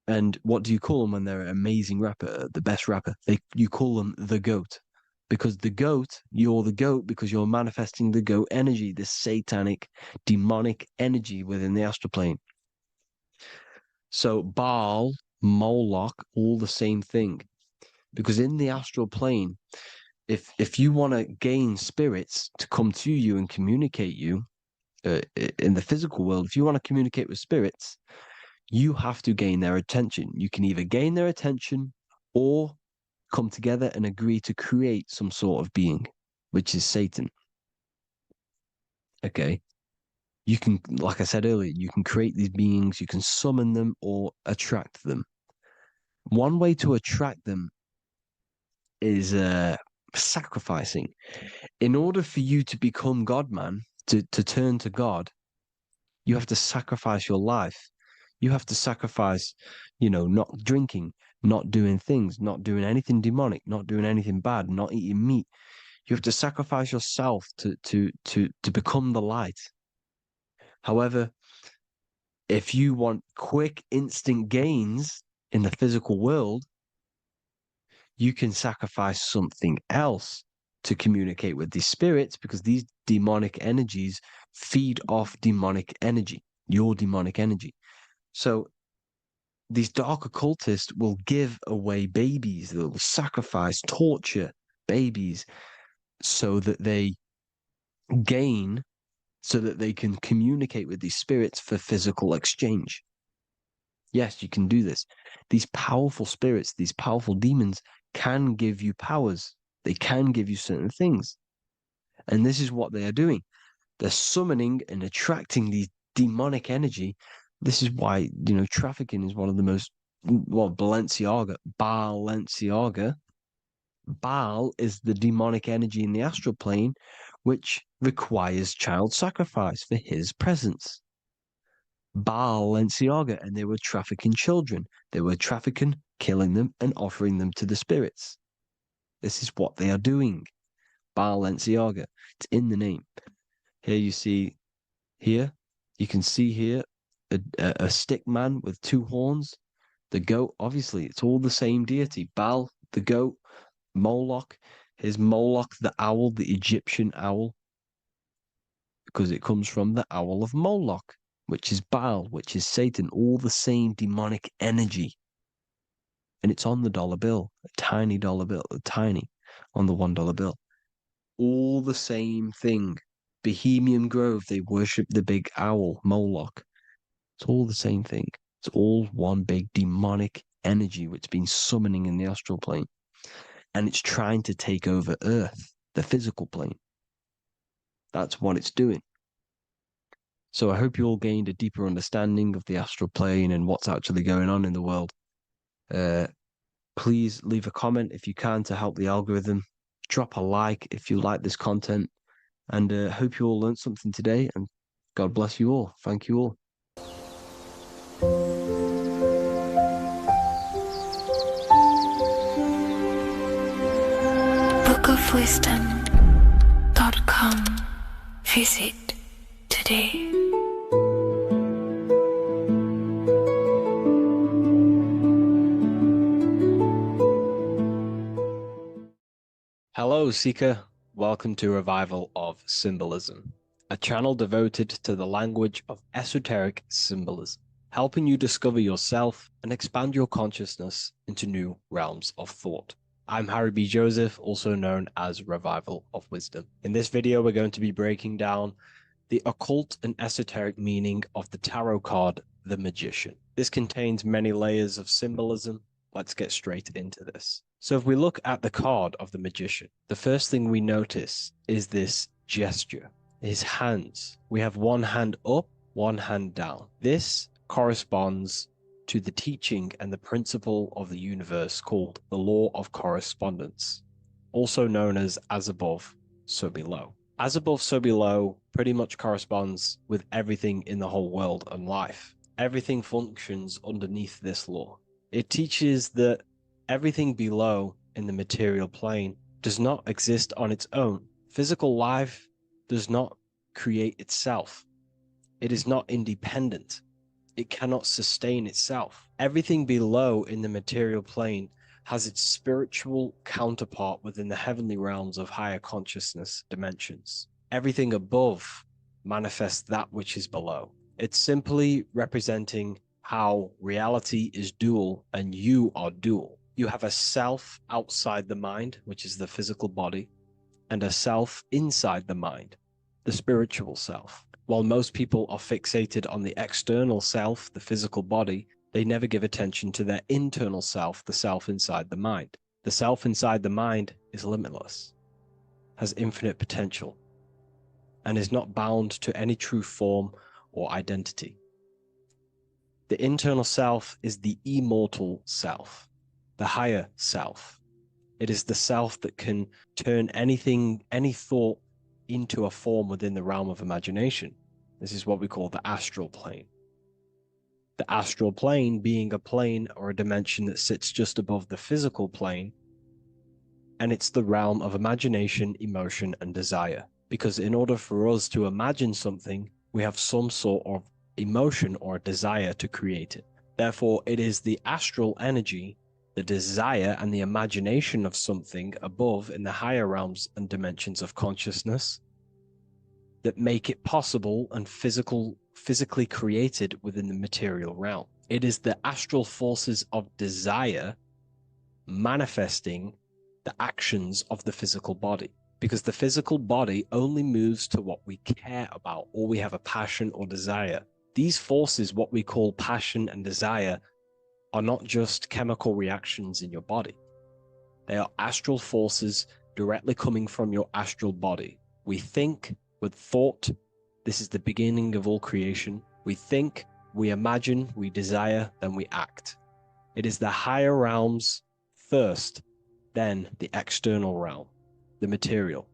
Speaker 5: And what do you call them when they're an amazing rapper, the best rapper? You call them the GOAT. Because you're the GOAT because you're manifesting the GOAT energy, this satanic, demonic energy within the astral plane. So Baal, Moloch, all the same thing. Because in the astral plane, if you want to gain spirits to come to you and communicate you in the physical world, if you want to communicate with spirits, you have to gain their attention. You can either gain their attention or come together and agree to create some sort of being, which is Satan. Okay. You can, like I said earlier, you can create these beings, you can summon them or attract them. One way to attract them is sacrificing. In order for you to become God, man, to turn to God, you have to sacrifice your life. You have to sacrifice, not drinking, not doing things, not doing anything demonic, not doing anything bad, not eating meat. You have to sacrifice yourself to become the light. However, if you want quick, instant gains in the physical world, you can sacrifice something else to communicate with these spirits, because these demonic energies feed off demonic energy, your demonic energy. So these dark occultists will give away babies, they will sacrifice, torture babies so that they gain, so that they can communicate with these spirits for physical exchange. Yes, you can do this. These powerful spirits, these powerful demons can give you powers. They can give you certain things. And this is what they are doing. They're summoning and attracting these demonic energy. This is why, trafficking is one of the most, Balenciaga. Baal is the demonic energy in the astral plane, which requires child sacrifice for his presence. Balenciaga, and they were trafficking children. They were trafficking, killing them, and offering them to the spirits. This is what they are doing. Balenciaga. It's in the name. Here you see, you can see here a stick man with two horns. The goat, obviously, it's all the same deity. Baal, the goat, Moloch, here's Moloch, the owl, the Egyptian owl, because it comes from the owl of Moloch, which is Baal, which is Satan, all the same demonic energy. And it's on the dollar bill, a tiny dollar bill, tiny, on the $1 bill. All the same thing. Bohemian Grove, they worship the big owl, Moloch. It's all the same thing. It's all one big demonic energy which has been summoning in the astral plane. And it's trying to take over Earth, the physical plane. That's what it's doing. So I hope you all gained a deeper understanding of the astral plane and what's actually going on in the world. Please leave a comment if you can to help the algorithm. Drop a like if you like this content. And hope you all learned something today. And God bless you all. Thank you all.
Speaker 2: bookofwisdom.com. Visit today.
Speaker 7: Hello, Seeker. Welcome to Revival of Symbolism, a channel devoted to the language of esoteric symbolism, helping you discover yourself and expand your consciousness into new realms of thought. I'm Harry B. Joseph, also known as Revival of Wisdom. In this video, we're going to be breaking down the occult and esoteric meaning of the tarot card, the Magician. This contains many layers of symbolism. Let's get straight into this. So if we look at the card of the Magician, the first thing we notice is this gesture, his hands. We have one hand up, one hand down. This corresponds to the teaching and the principle of the universe called the law of correspondence, also known as above, so below. As above, so below pretty much corresponds with everything in the whole world and life. Everything functions underneath this law. It teaches that everything below in the material plane does not exist on its own. Physical life does not create itself. It is not independent. It cannot sustain itself. Everything below in the material plane has its spiritual counterpart within the heavenly realms of higher consciousness dimensions. Everything above manifests that which is below. It's simply representing how reality is dual and you are dual.
Speaker 5: You have a self outside the mind, which is the physical body, and a self inside the mind, the spiritual self. While most people are fixated on the external self, the physical body, they never give attention to their internal self, the self inside the mind. The self inside the mind is limitless, has infinite potential, and is not bound to any true form or identity. The internal self is the immortal self, the higher self. It is the self that can turn anything, any thought, into a form within the realm of imagination. This is what we call the astral plane. The astral plane being a plane or a dimension that sits just above the physical plane, and it's the realm of imagination, emotion, and desire. Because in order for us to imagine something, we have some sort of emotion or desire to create it. Therefore, it is the astral energy, the desire and the imagination of something above in the higher realms and dimensions of consciousness that make it possible and physically created within the material realm. It is the astral forces of desire manifesting the actions of the physical body, because the physical body only moves to what we care about or we have a passion or desire. These forces, what we call passion and desire, are not just chemical reactions in your body. They are astral forces directly coming from your astral body. We think with thought. This is the beginning of all creation. We think, we imagine, we desire, then we act. It is the higher realms first, then the external realm, the material.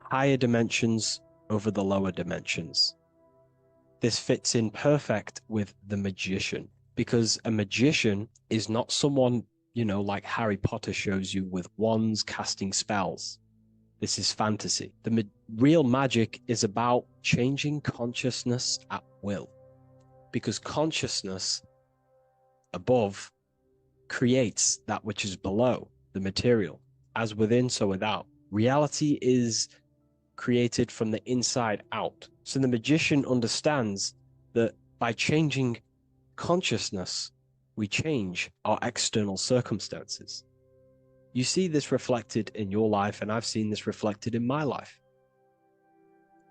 Speaker 5: Higher dimensions over the lower dimensions. This fits in perfect with the magician, because a magician is not someone, like Harry Potter shows you with wands casting spells. This is fantasy. The real magic is about changing consciousness at will, because consciousness above creates that which is below, the material, as within, so without. Reality is created from the inside out. So the magician understands that by changing consciousness, we change our external circumstances. You see this reflected in your life, and I've seen this reflected in my life.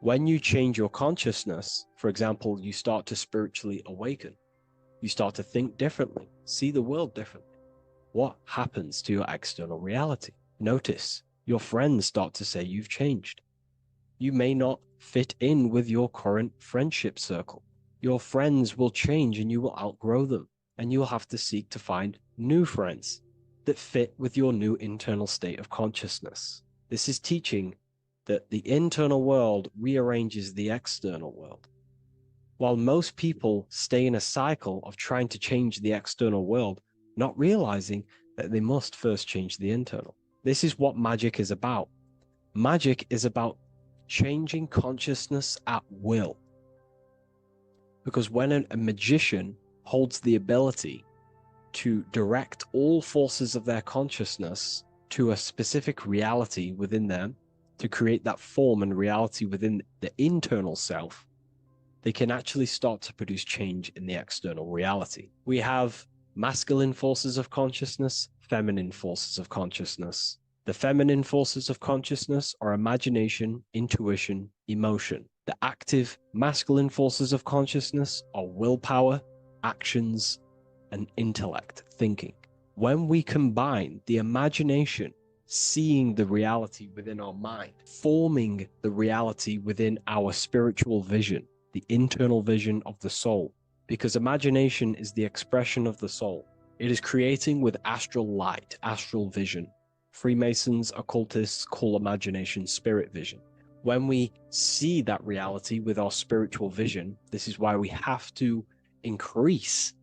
Speaker 5: When you change your consciousness, for example, you start to spiritually awaken. You start to think differently, see the world differently. What happens to your external reality? Notice your friends start to say you've changed. You may not fit in with your current friendship circle. Your friends will change and you will outgrow them, and you will have to seek to find new friends that fit with your new internal state of consciousness. This is teaching that the internal world rearranges the external world. While most people stay in a cycle of trying to change the external world, not realizing that they must first change the internal. This is what magic is about. Magic is about changing consciousness at will. Because when a magician holds the ability to direct all forces of their consciousness to a specific reality within them, to create that form and reality within the internal self, they can actually start to produce change in the external reality. We have masculine forces of consciousness, feminine forces of consciousness. The feminine forces of consciousness are imagination, intuition, emotion. The active masculine forces of consciousness are willpower, actions, and intellect, thinking. When we combine the imagination, seeing the reality within our mind, forming the reality within our spiritual vision, the internal vision of the soul, because imagination is the expression of the soul. It is creating with astral light, astral vision. Freemasons, occultists call imagination spirit vision. When we see that reality with our spiritual vision, this is why we have to increase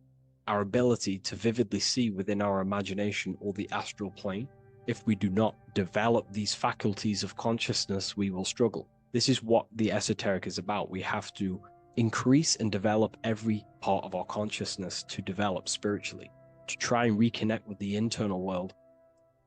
Speaker 5: our ability to vividly see within our imagination or the astral plane. If we do not develop these faculties of consciousness, we will struggle. This is what the esoteric is about. We have to increase and develop every part of our consciousness to develop spiritually, to try and reconnect with the internal world,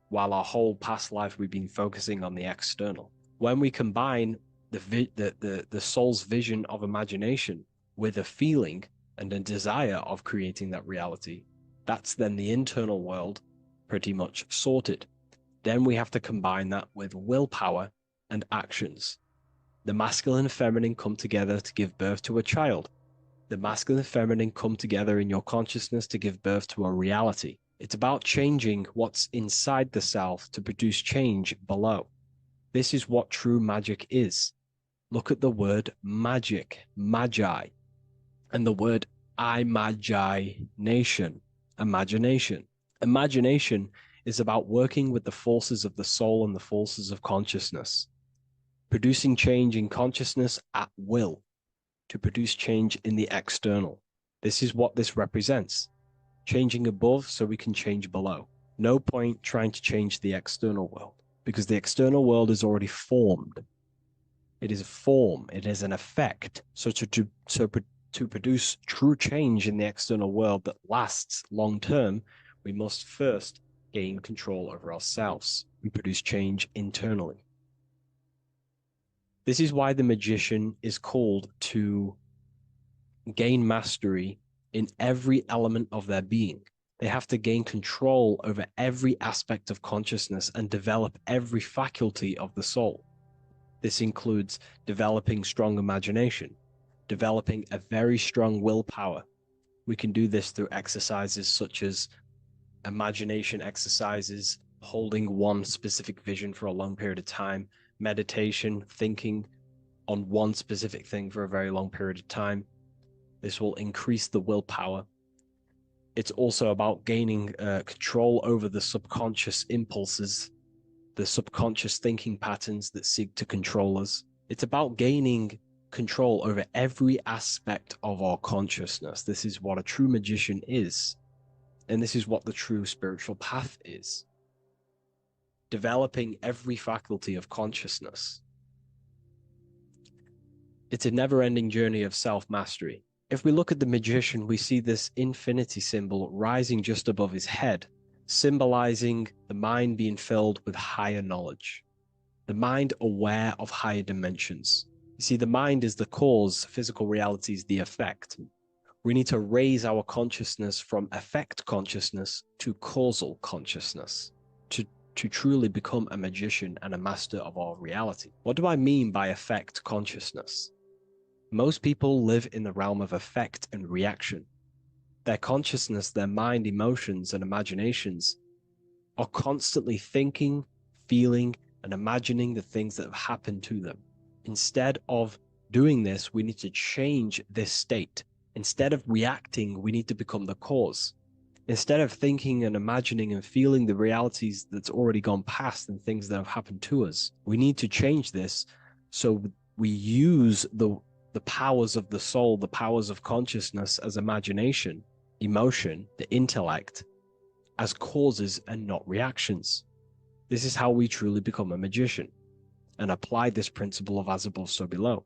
Speaker 5: while our whole past life we've been focusing on the external. When we combine the soul's vision of imagination with a feeling and a desire of creating that reality, that's then the internal world pretty much sorted. Then we have to combine that with willpower and actions. The masculine and feminine come together to give birth to a child. The masculine and feminine come together in your consciousness to give birth to a reality. It's about changing what's inside the self to produce change below. This is what true magic is. Look at the word magic, magi, and the word imagination, imagination. Imagination is about working with the forces of the soul and the forces of consciousness, producing change in consciousness at will to produce change in the external. This is what this represents. Changing above so we can change below. No point trying to change the external world because the external world is already formed. It is a form, it is an effect. So to produce true change in the external world that lasts long term, we must first gain control over ourselves and produce change internally. This is why the magician is called to gain mastery in every element of their being. They have to gain control over every aspect of consciousness and develop every faculty of the soul. This includes developing strong imagination, developing a very strong willpower. We can do this through exercises such as imagination exercises, holding one specific vision for a long period of time, meditation, thinking on one specific thing for a very long period of time. This will increase the willpower. It's also about gaining control over the subconscious impulses, the subconscious thinking patterns that seek to control us. It's about gaining control over every aspect of our consciousness. This is what a true magician is. And this is what the true spiritual path is. Developing every faculty of consciousness. It's a never-ending journey of self-mastery. If we look at the magician, we see this infinity symbol rising just above his head, symbolizing the mind being filled with higher knowledge. The mind aware of higher dimensions. You see, the mind is the cause, physical reality is the effect. We need to raise our consciousness from effect consciousness to causal consciousness to truly become a magician and a master of our reality. What do I mean by effect consciousness? Most people live in the realm of effect and reaction. Their consciousness, their mind, emotions, and imaginations are constantly thinking, feeling, and imagining the things that have happened to them. Instead of doing this, we need to change this state. Instead of reacting, we need to become the cause. Instead of thinking and imagining and feeling the realities that's already gone past and things that have happened to us, we need to change this so we use the powers of the soul, the powers of consciousness as imagination, emotion, the intellect, as causes and not reactions. This is how we truly become a magician and apply this principle of as above, so below.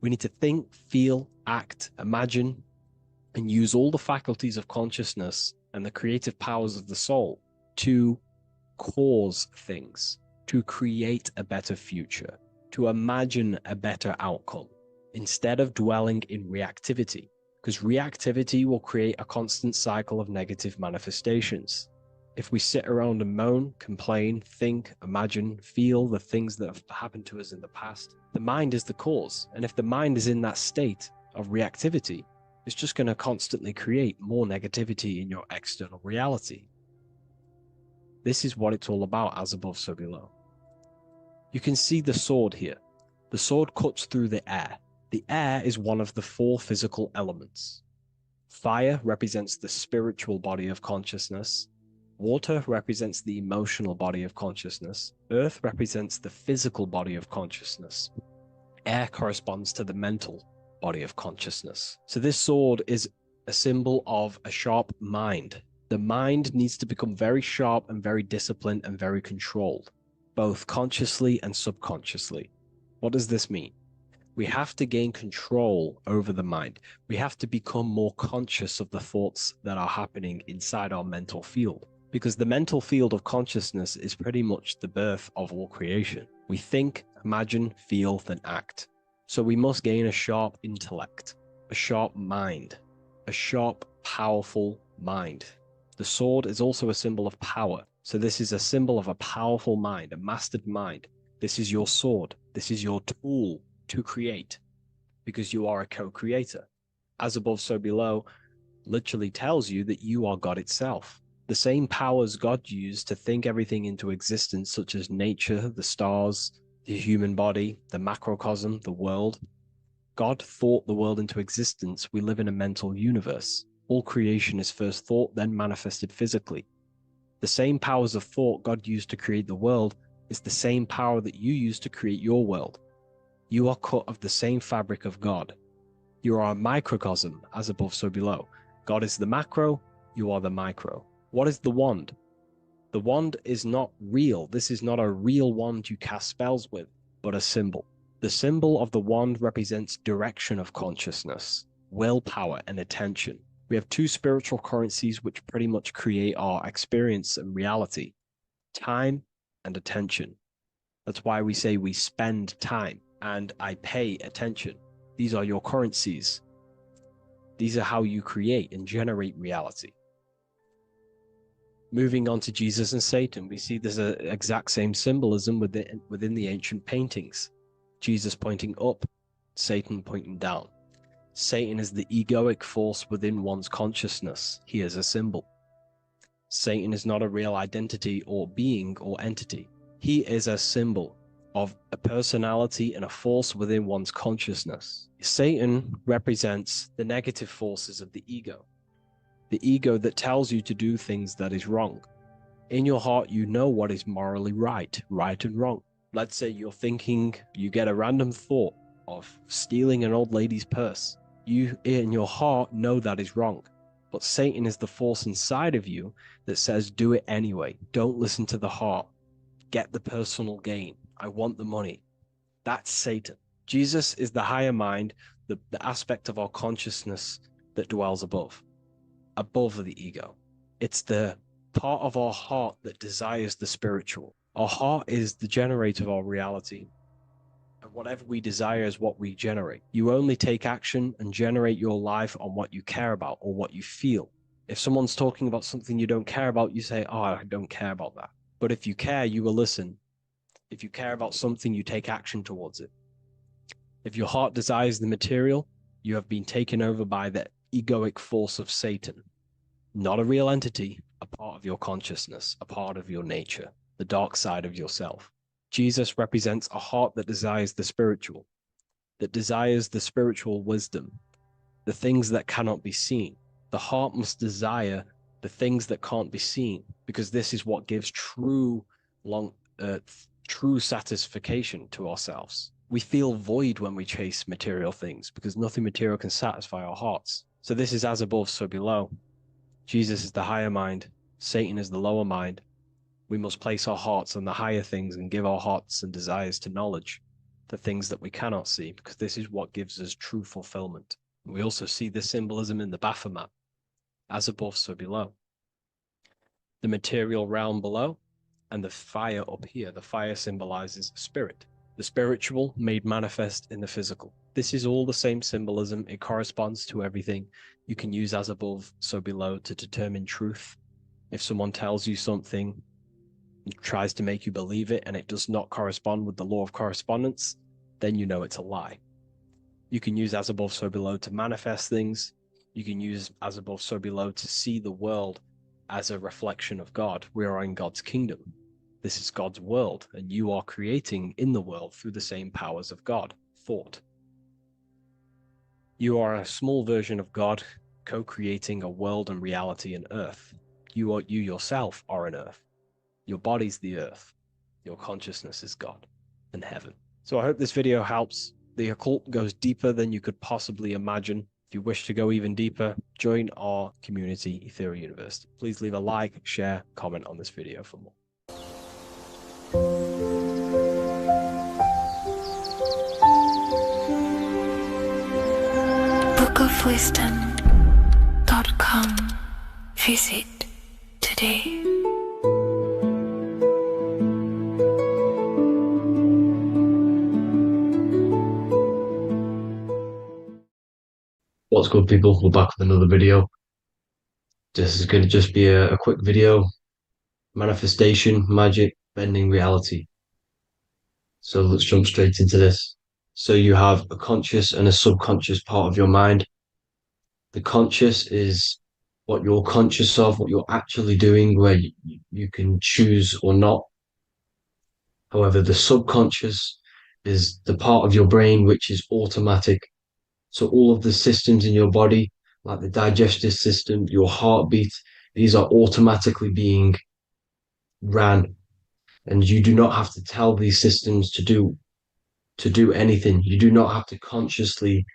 Speaker 5: We need to think, feel, act, imagine, and use all the faculties of consciousness and the creative powers of the soul to cause things, to create a better future, to imagine a better outcome, instead of dwelling in reactivity, because reactivity will create a constant cycle of negative manifestations. If we sit around and moan, complain, think, imagine, feel the things that have happened to us in the past, the mind is the cause. And if the mind is in that state of reactivity, it's just going to constantly create more negativity in your external reality. This is what it's all about, as above, so below. You can see the sword here. The sword cuts through the air. The air is one of the 4 physical elements. Fire represents the spiritual body of consciousness. Water represents the emotional body of consciousness. Earth represents the physical body of consciousness. Air corresponds to the mental body of consciousness. So this sword is a symbol of a sharp mind. The mind needs to become very sharp and very disciplined and very controlled, both consciously and subconsciously. What does this mean? We have to gain control over the mind. We have to become more conscious of the thoughts that are happening inside our mental field, because the mental field of consciousness is pretty much the birth of all creation. We think, imagine, feel, then act. So we must gain a sharp intellect, a sharp mind, a sharp, powerful mind The sword is also a symbol of power. So this is a symbol of a powerful mind, a mastered mind. This is your sword. This is your tool to create, because you are a co-creator. As above, so below literally tells you that you are God itself. The same powers God used to think everything into existence, such as nature, the stars, the human body, the macrocosm, the world. God thought the world into existence. We live in a mental universe. All creation is first thought, then manifested physically. The same powers of thought God used to create the world is the same power that you use to create your world. You are cut of the same fabric of God. You are a microcosm, as above, so below. God is the macro, you are the micro. What is the wand? The wand is not real. This is not a real wand you cast spells with, but a symbol. The symbol of the wand represents direction of consciousness, willpower, and attention. We have two spiritual currencies which pretty much create our experience and reality: time and attention. That's why we say we spend time and I pay attention. These are your currencies. These are how you create and generate reality. Moving on to Jesus and Satan, we see there's an exact same symbolism within the ancient paintings. Jesus pointing up, Satan pointing down. Satan is the egoic force within one's consciousness. He is a symbol. Satan is not a real identity or being or entity. He is a symbol of a personality and a force within one's consciousness. Satan represents the negative forces of the ego that tells you to do things that is wrong. In your heart, you know what is morally right and wrong. Let's say you're thinking, you get a random thought of stealing an old lady's purse. You, in your heart, know that is wrong. But Satan is the force inside of you that says, do it anyway. Don't listen to the heart. Get the personal gain. I want the money. That's Satan. Jesus is the higher mind, the aspect of our consciousness that dwells above the ego. It's the part of our heart that desires the spiritual. Our heart is the generator of our reality. And whatever we desire is what we generate. You only take action and generate your life on what you care about or what you feel. If someone's talking about something you don't care about, you say, oh, I don't care about that. But if you care, you will listen. If you care about something, you take action towards it. If your heart desires the material, you have been taken over by the egoic force of Satan. Not a real entity, a part of your consciousness, a part of your nature, the dark side of yourself. Jesus represents a heart that desires the spiritual wisdom, the things that cannot be seen. The heart must desire the things that can't be seen, because this is what gives true satisfaction to ourselves. We feel void when we chase material things, because nothing material can satisfy our hearts. So this is as above, so below. Jesus is the higher mind. Satan is the lower mind. We must place our hearts on the higher things and give our hearts and desires to knowledge, the things that we cannot see, because this is what gives us true fulfillment. We also see the symbolism in the Baphomet. As above, so below. The material realm below and the fire up here. The fire symbolizes spirit. The spiritual made manifest in the physical. This is all the same symbolism. It corresponds to everything. You can use as above, so below to determine truth. If someone tells you something, tries to make you believe it, and it does not correspond with the law of correspondence, then you know it's a lie. You can use as above, so below to manifest things. You can use as above, so below to see the world as a reflection of God. We are in God's kingdom. This is God's world, and you are creating in the world through the same powers of God, thought. You are a small version of God, co-creating a world and reality in earth. You yourself are an earth. Your body's the earth. Your consciousness is God and heaven. So I hope this video helps. The occult goes deeper than you could possibly imagine. If you wish to go even deeper, join our community, Ethereal University. Please leave a like, share, comment on this video for more.
Speaker 2: bookofwisdom.com. Visit today.
Speaker 6: What's good, people? We're back with another video. This is going to just be a quick video. Manifestation, magic, bending reality. So let's jump straight into this. So you have a conscious and a subconscious part of your mind. The conscious is what you're conscious of, what you're actually doing, where you can choose or not. However, the subconscious is the part of your brain which is automatic. So all of the systems in your body, like the digestive system, your heartbeat, these are automatically being ran. And you do not have to tell these systems to do anything. You do not have to consciously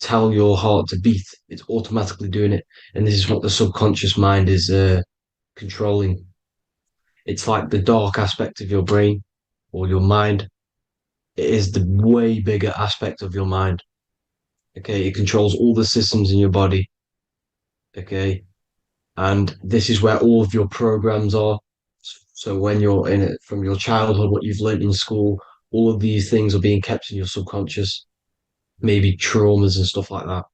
Speaker 6: tell your heart to beat. It's automatically doing it. And this is what the subconscious mind is controlling. It's like the dark aspect of your brain or your mind. It is the way bigger aspect of your mind. Okay, it controls all the systems in your body. Okay, and this is where all of your programs are. So when you're in it from your childhood, what you've learned in school, all of these things are being kept in your subconscious, maybe traumas and stuff like that.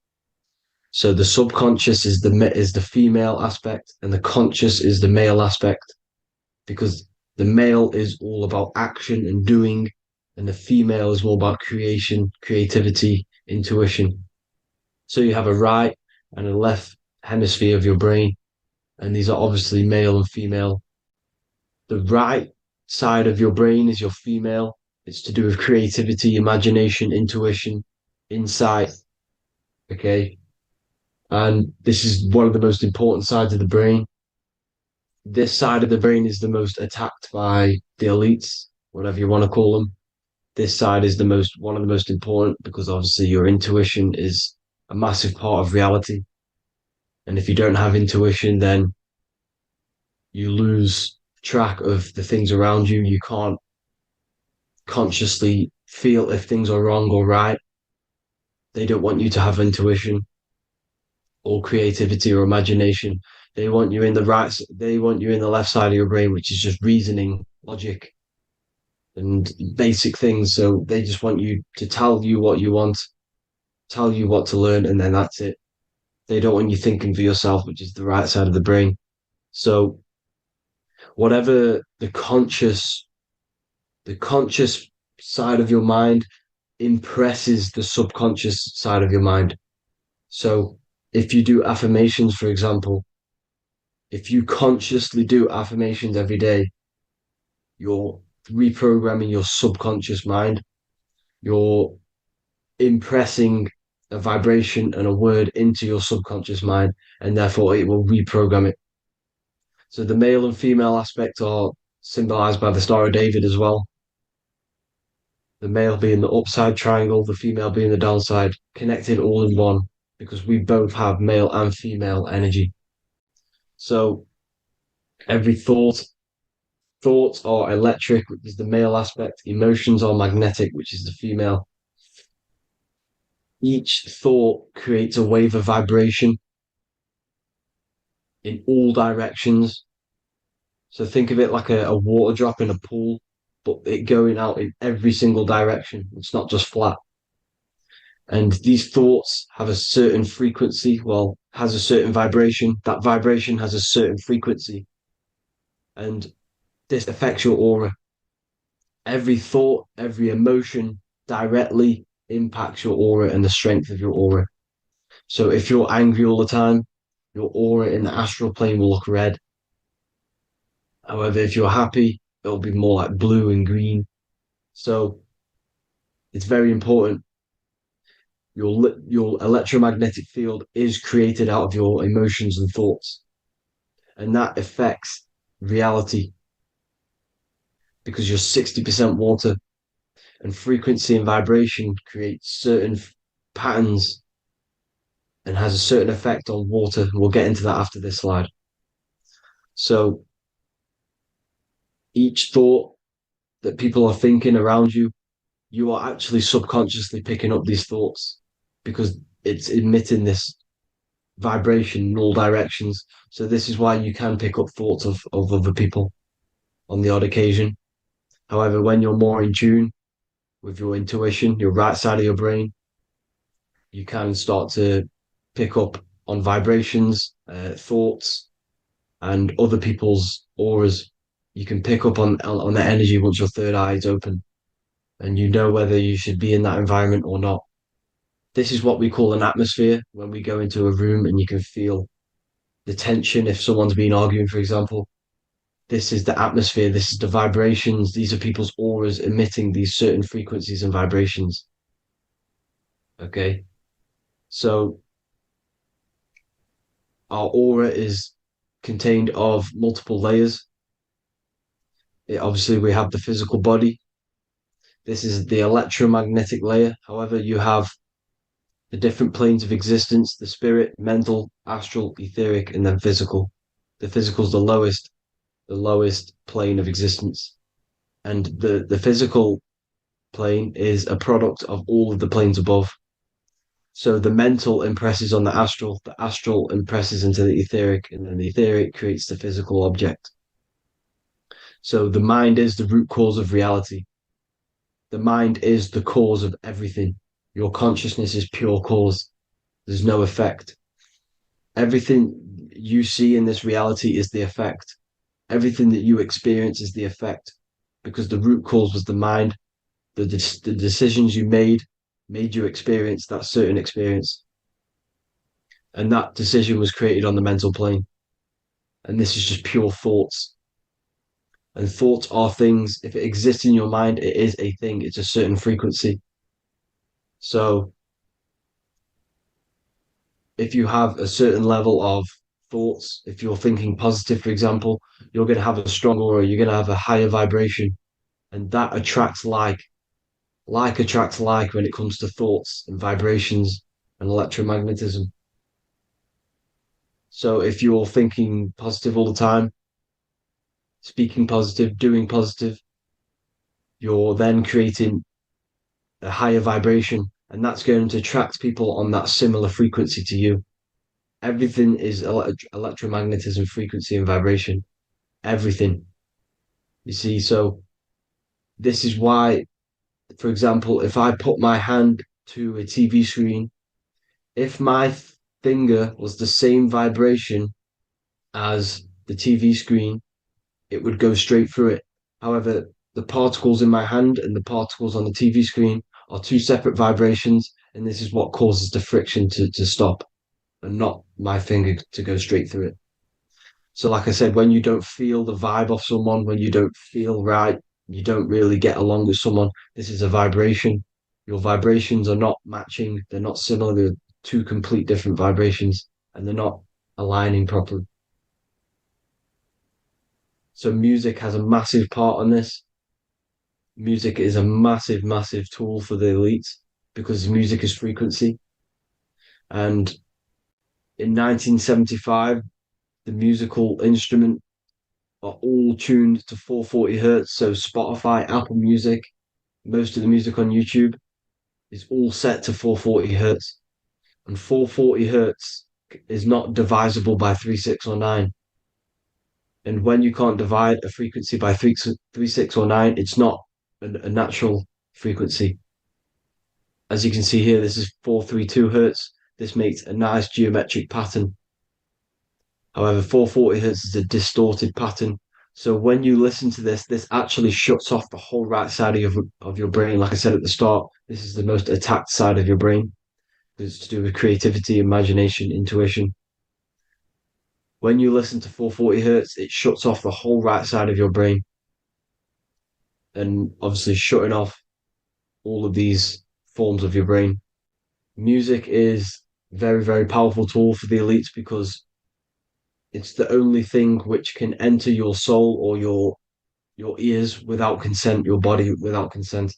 Speaker 6: So the subconscious is the female aspect, and the conscious is the male aspect, because the male is all about action and doing, and the female is more about creation, creativity, intuition. So you have a right and a left hemisphere of your brain, and these are obviously male and female. The right side of your brain is your female. It's to do with creativity, imagination, intuition, insight. Okay. And this is one of the most important sides of the brain. This side of the brain is the most attacked by the elites, whatever you want to call them. This side is one of the most important because obviously your intuition is a massive part of reality. And if you don't have intuition, then you lose track of the things around you. You can't consciously feel if things are wrong or right. They don't want you to have intuition or creativity or imagination. They want you in the left side of your brain, which is just reasoning, logic, and basic things. So they just want you to tell you what you want, tell you what to learn, and then that's it. They don't want you thinking for yourself, which is the right side of the brain. So whatever the conscious side of your mind impresses the subconscious side of your mind. So if you do affirmations, for example, if you consciously do affirmations every day, you're reprogramming your subconscious mind. You're impressing a vibration and a word into your subconscious mind, and therefore it will reprogram it. So the male and female aspect are symbolized by the Star of David as well. The male being the upside triangle, the female being the downside, connected all in one, because we both have male and female energy. So every thoughts are electric, which is the male aspect. Emotions are magnetic, which is the female. Each thought creates a wave of vibration in all directions. So think of it like a water drop in a pool, but it going out in every single direction. It's not just flat. And these thoughts have a certain frequency, has a certain vibration. That vibration has a certain frequency. And this affects your aura. Every thought, every emotion directly impacts your aura and the strength of your aura. So if you're angry all the time, your aura in the astral plane will look red. However, if you're happy, it'll be more like blue and green. So it's very important. Your electromagnetic field is created out of your emotions and thoughts, and that affects reality because you're 60% water, and frequency and vibration create certain patterns and has a certain effect on water. We'll get into that after this slide. So each thought that people are thinking around you, you are actually subconsciously picking up these thoughts because it's emitting this vibration in all directions. So this is why you can pick up thoughts of other people on the odd occasion. However, when you're more in tune with your intuition, your right side of your brain, you can start to pick up on vibrations, thoughts, and other people's auras. You can pick up on the energy once your third eye is open, and you know whether you should be in that environment or not. This is what we call an atmosphere when we go into a room and you can feel the tension if someone's been arguing, for example. This is the atmosphere, this is the vibrations, these are people's auras emitting these certain frequencies and vibrations. Okay. So our aura is contained of multiple layers. Obviously, we have the physical body. This is the electromagnetic layer. However, you have the different planes of existence, the spirit, mental, astral, etheric, and then physical. The physical is the lowest plane of existence. And the physical plane is a product of all of the planes above. So the mental impresses on the astral impresses into the etheric, and then the etheric creates the physical object. So the mind is the root cause of reality. The mind is the cause of everything. Your consciousness is pure cause. There's no effect. Everything you see in this reality is the effect. Everything that you experience is the effect, because the root cause was the mind. The decisions you made you experience that certain experience. And that decision was created on the mental plane. And this is just pure thoughts. And thoughts are things. If it exists in your mind, it is a thing. It's a certain frequency. So if you have a certain level of thoughts, if you're thinking positive, for example, you're going to have a strong aura, you're going to have a higher vibration. And that attracts like. Like attracts like when it comes to thoughts and vibrations and electromagnetism. So if you're thinking positive all the time, speaking positive, doing positive, you're then creating a higher vibration, and that's going to attract people on that similar frequency to you. Everything is electromagnetism, frequency, and vibration. Everything. You see, so this is why, for example, if I put my hand to a TV screen, if my finger was the same vibration as the TV screen, it would go straight through it. However, the particles in my hand and the particles on the TV screen are two separate vibrations, and this is what causes the friction to stop and not my finger to go straight through it. So, like I said, when you don't feel the vibe of someone, when you don't feel right, you don't really get along with someone, this is a vibration. Your vibrations are not matching, they're not similar, they're two complete different vibrations, and they're not aligning properly. So music has a massive part on this. Music is a massive, massive tool for the elites because music is frequency. And in 1975, the musical instrument are all tuned to 440 hertz. So Spotify, Apple Music, most of the music on YouTube is all set to 440 hertz. And 440 hertz is not divisible by 3, 6, or 9. And when you can't divide a frequency by 3, 6, or 9, it's not a natural frequency. As you can see here, this is 432 hertz. This makes a nice geometric pattern. However, 440 hertz is a distorted pattern. So when you listen to this actually shuts off the whole right side of your brain. Like I said at the start, this is the most attacked side of your brain. It's to do with creativity, imagination, intuition. When you listen to 440 hertz, it shuts off the whole right side of your brain. And obviously shutting off all of these forms of your brain. Music is a very, very powerful tool for the elites because it's the only thing which can enter your soul or your ears without consent, your body without consent.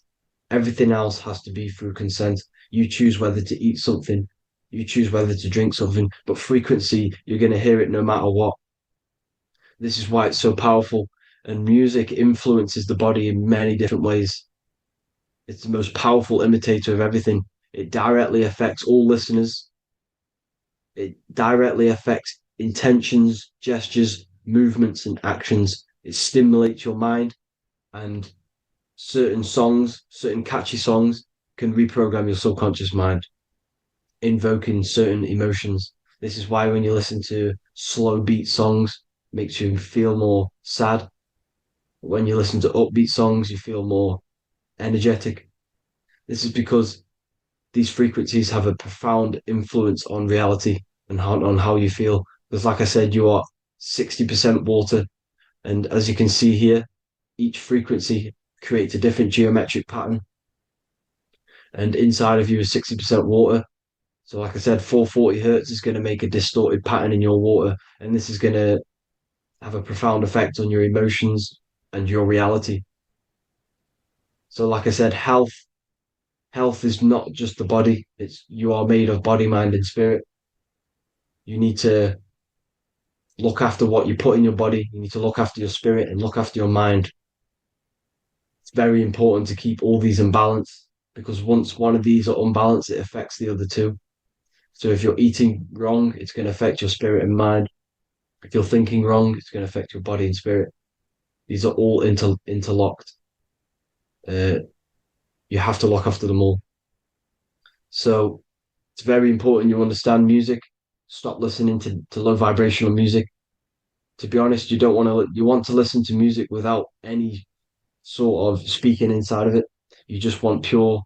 Speaker 6: Everything else has to be through consent. You choose whether to eat something, you choose whether to drink something, but frequency, you're going to hear it no matter what. This is why it's so powerful. And music influences the body in many different ways. It's the most powerful imitator of everything. It directly affects all listeners. It directly affects intentions, gestures, movements, and actions. It stimulates your mind, and certain songs, certain catchy songs, can reprogram your subconscious mind, invoking certain emotions. This is why when you listen to slow beat songs, it makes you feel more sad. When you listen to upbeat songs, you feel more energetic. This is because these frequencies have a profound influence on reality and on how you feel. Because, like I said, you are 60% water. And as you can see here, each frequency creates a different geometric pattern. And inside of you is 60% water. So, like I said, 440 hertz is going to make a distorted pattern in your water. And this is going to have a profound effect on your emotions and your reality. So, like I said, health is not just the body. It's you are made of body, mind, and spirit. You need to look after what you put in your body. You need to look after your spirit and look after your mind. It's very important to keep all these in balance because once one of these are unbalanced, it affects the other two. So if you're eating wrong, it's going to affect your spirit and mind. If you're thinking wrong, it's going to affect your body and spirit. These are all interlocked. Uh, you have to look after them all. So it's very important you understand music. Stop listening to low vibrational music. To be honest, you want to listen to music without any sort of speaking inside of it. You just want pure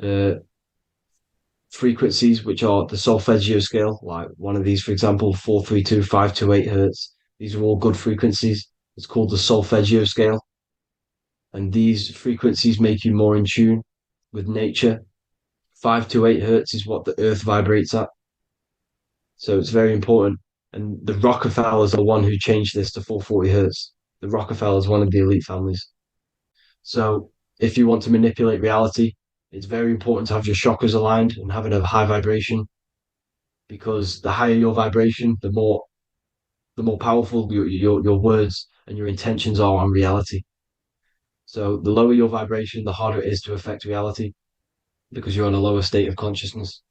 Speaker 6: uh, frequencies, which are the solfeggio scale, like one of these, for example, 432, 528 hertz. These are all good frequencies. It's called the solfeggio scale. And these frequencies make you more in tune with nature. 528 hertz is what the earth vibrates at. So it's very important. And the Rockefellers are the one who changed this to 440 hertz. The Rockefellers, one of the elite families. So if you want to manipulate reality, it's very important to have your chakras aligned and having a high vibration because the higher your vibration, the more powerful your words and your intentions are on reality. So the lower your vibration, the harder it is to affect reality because you're on a lower state of consciousness.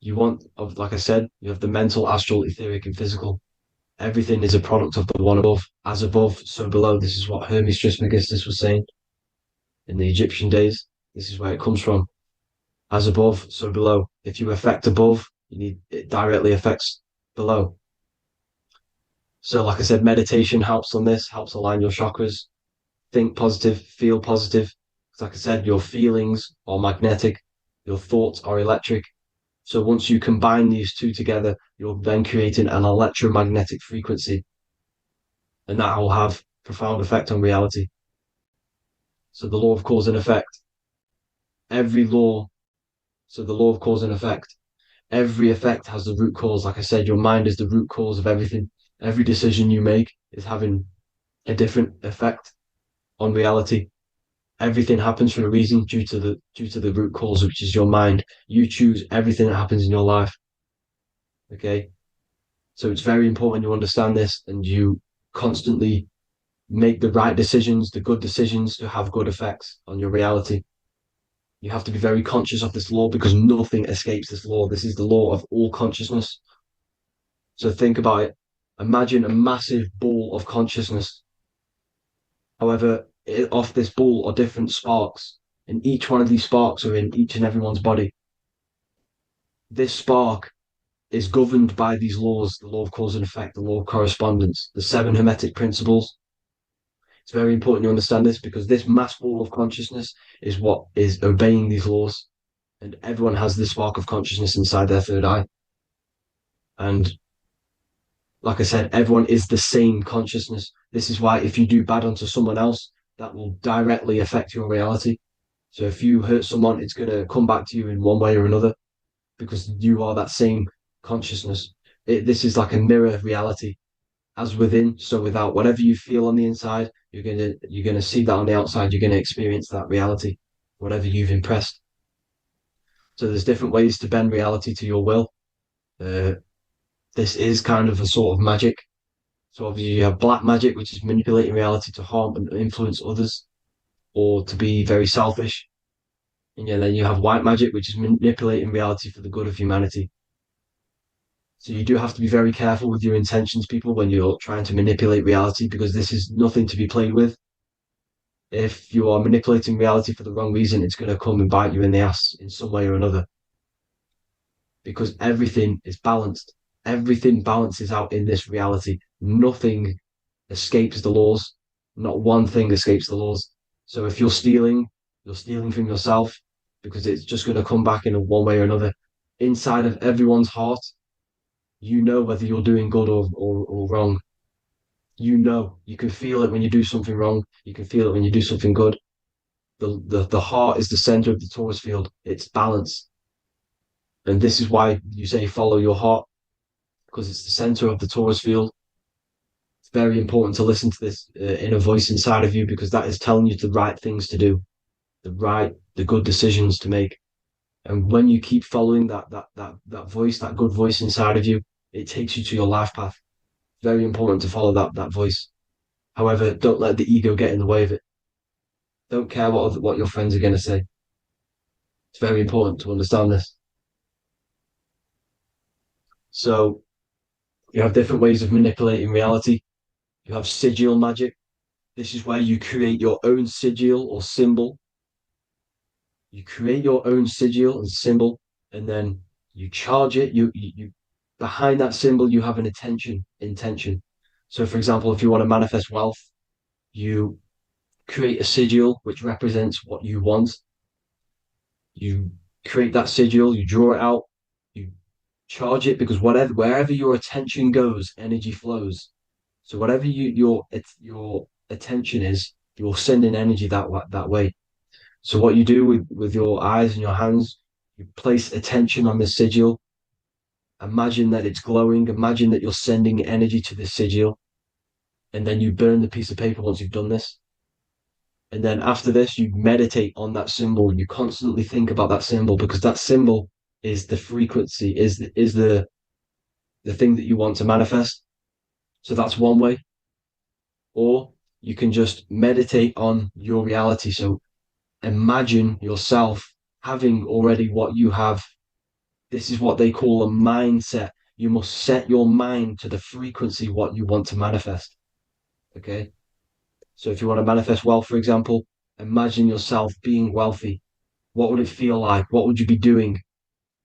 Speaker 6: Like I said, you have the mental, astral, etheric, and physical. Everything is a product of the one above. As above, so below. This is what Hermes Trismegistus was saying in the Egyptian days. This is where it comes from. As above, so below. If you affect above, it directly affects below. So, like I said, meditation helps on this, helps align your chakras. Think positive, feel positive. Like I said, your feelings are magnetic, your thoughts are electric. So once you combine these two together, you're then creating an electromagnetic frequency, and that will have profound effect on reality. So the law of cause and effect. Every law, so the law of cause and effect. Every effect has the root cause. Like I said, your mind is the root cause of everything. Every decision you make is having a different effect on reality. Everything happens for a reason due to the root cause, which is your mind. You choose everything that happens in your life. Okay. So it's very important you understand this and you constantly make the right decisions, the good decisions to have good effects on your reality. You have to be very conscious of this law because nothing escapes this law. This is the law of all consciousness. So think about it. Imagine a massive ball of consciousness. However, off this ball are different sparks, and each one of these sparks are in each and everyone's body. This spark is governed by these laws, the law of cause and effect, the law of correspondence, the seven hermetic principles. It's very important you understand this because this mass ball of consciousness is what is obeying these laws. And everyone has this spark of consciousness inside their third eye. And like I said, everyone is the same consciousness. This is why if you do bad onto someone else, that will directly affect your reality. So if you hurt someone, it's going to come back to you in one way or another because you are that same consciousness. This is like a mirror reality, as within, so without. Whatever you feel on the inside, you're gonna see that on the outside. You're gonna experience that reality, whatever you've impressed. So there's different ways to bend reality to your will. This is kind of a sort of magic. So obviously you have black magic, which is manipulating reality to harm and influence others, or to be very selfish. And yeah, then you have white magic, which is manipulating reality for the good of humanity. So you do have to be very careful with your intentions, people, when you're trying to manipulate reality, because this is nothing to be played with. If you are manipulating reality for the wrong reason, it's going to come and bite you in the ass in some way or another. because everything is balanced. Everything balances out in this reality. Nothing escapes the laws. Not one thing escapes the laws. So if you're stealing from yourself because it's just going to come back in one way or another. Inside of everyone's heart, you know whether you're doing good or wrong. You know, you can feel it when you do something wrong. You can feel it when you do something good. The heart is the center of the torus field. It's balance. And this is why you say follow your heart, because it's the center of the torus field. It's very important to listen to this inner voice inside of you, because that is telling you the right things to do, the good decisions to make. And when you keep following that voice, that good voice inside of you, it takes you to your life path. Very important to follow that voice. However, don't let the ego get in the way of it. Don't care what your friends are going to say. It's very important to understand this. So you have different ways of manipulating reality. You have sigil magic. This is where you create your own sigil or symbol. You create your own sigil and symbol, and then you charge it. You behind that symbol, you have an intention. So, for example, if you want to manifest wealth, you create a sigil which represents what you want. You create that sigil, you draw it out, you charge it, because wherever your attention goes, energy flows. So whatever your attention is, you're sending energy that way. So what you do with your eyes and your hands, you place attention on the sigil. Imagine that it's glowing. Imagine that you're sending energy to the sigil, and then you burn the piece of paper once you've done this. And then after this, you meditate on that symbol. You constantly think about that symbol, because that symbol is the frequency, is the thing that you want to manifest. So that's one way. Or you can just meditate on your reality. So imagine yourself having already what you have. This is what they call a mindset. You must set your mind to the frequency what you want to manifest. Okay. So if you want to manifest wealth, for example, imagine yourself being wealthy. What would it feel like? What would you be doing?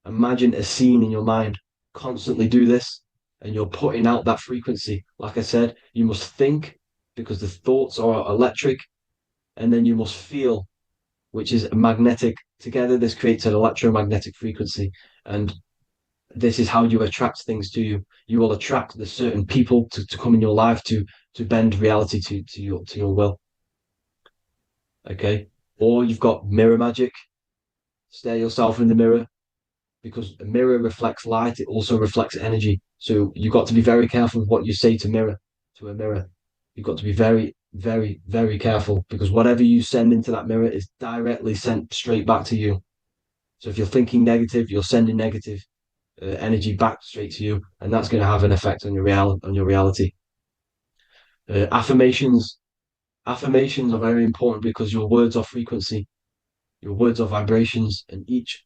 Speaker 6: Imagine a scene in your mind. Constantly do this, and you're putting out that frequency. Like I said, you must think, because the thoughts are electric, and then you must feel, which is magnetic. Together, this creates an electromagnetic frequency. And this is how you attract things to you. You will attract the certain people to come in your life to bend reality to your will. Okay. Or you've got mirror magic. Stare yourself in the mirror, because a mirror reflects light. It also reflects energy. So you've got to be very careful with what you say to a mirror. You've got to be very, very, very careful, because whatever you send into that mirror is directly sent straight back to you. So if you're thinking negative, you're sending negative energy back straight to you, and that's going to have an effect on your reality. Affirmations are very important, because your words are frequency, your words are vibrations, and each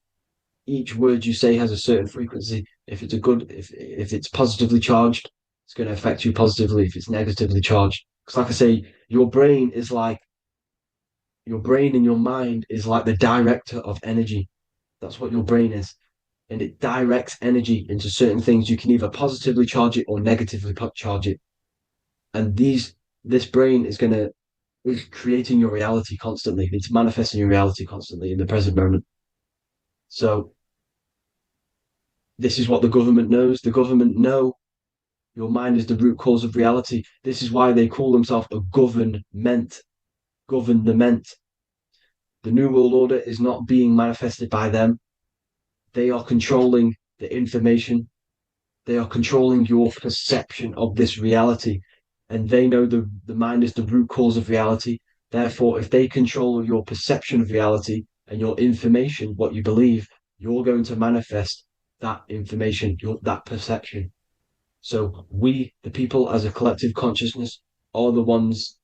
Speaker 6: word you say has a certain frequency. If it's positively charged, it's going to affect you positively. If it's negatively charged, because like I say, your brain and your mind is like the director of energy. That's what your brain is. And it directs energy into certain things. You can either positively charge it or negatively charge it. And this brain is creating your reality constantly. It's manifesting your reality constantly in the present moment. So this is what the government knows. The government know your mind is the root cause of reality. This is why they call themselves a government. Government. The New World Order is not being manifested by them. They are controlling the information. They are controlling your perception of this reality. And they know the mind is the root cause of reality. Therefore, if they control your perception of reality and your information, what you believe, you're going to manifest that information, that perception. So we, the people as a collective consciousness, are the ones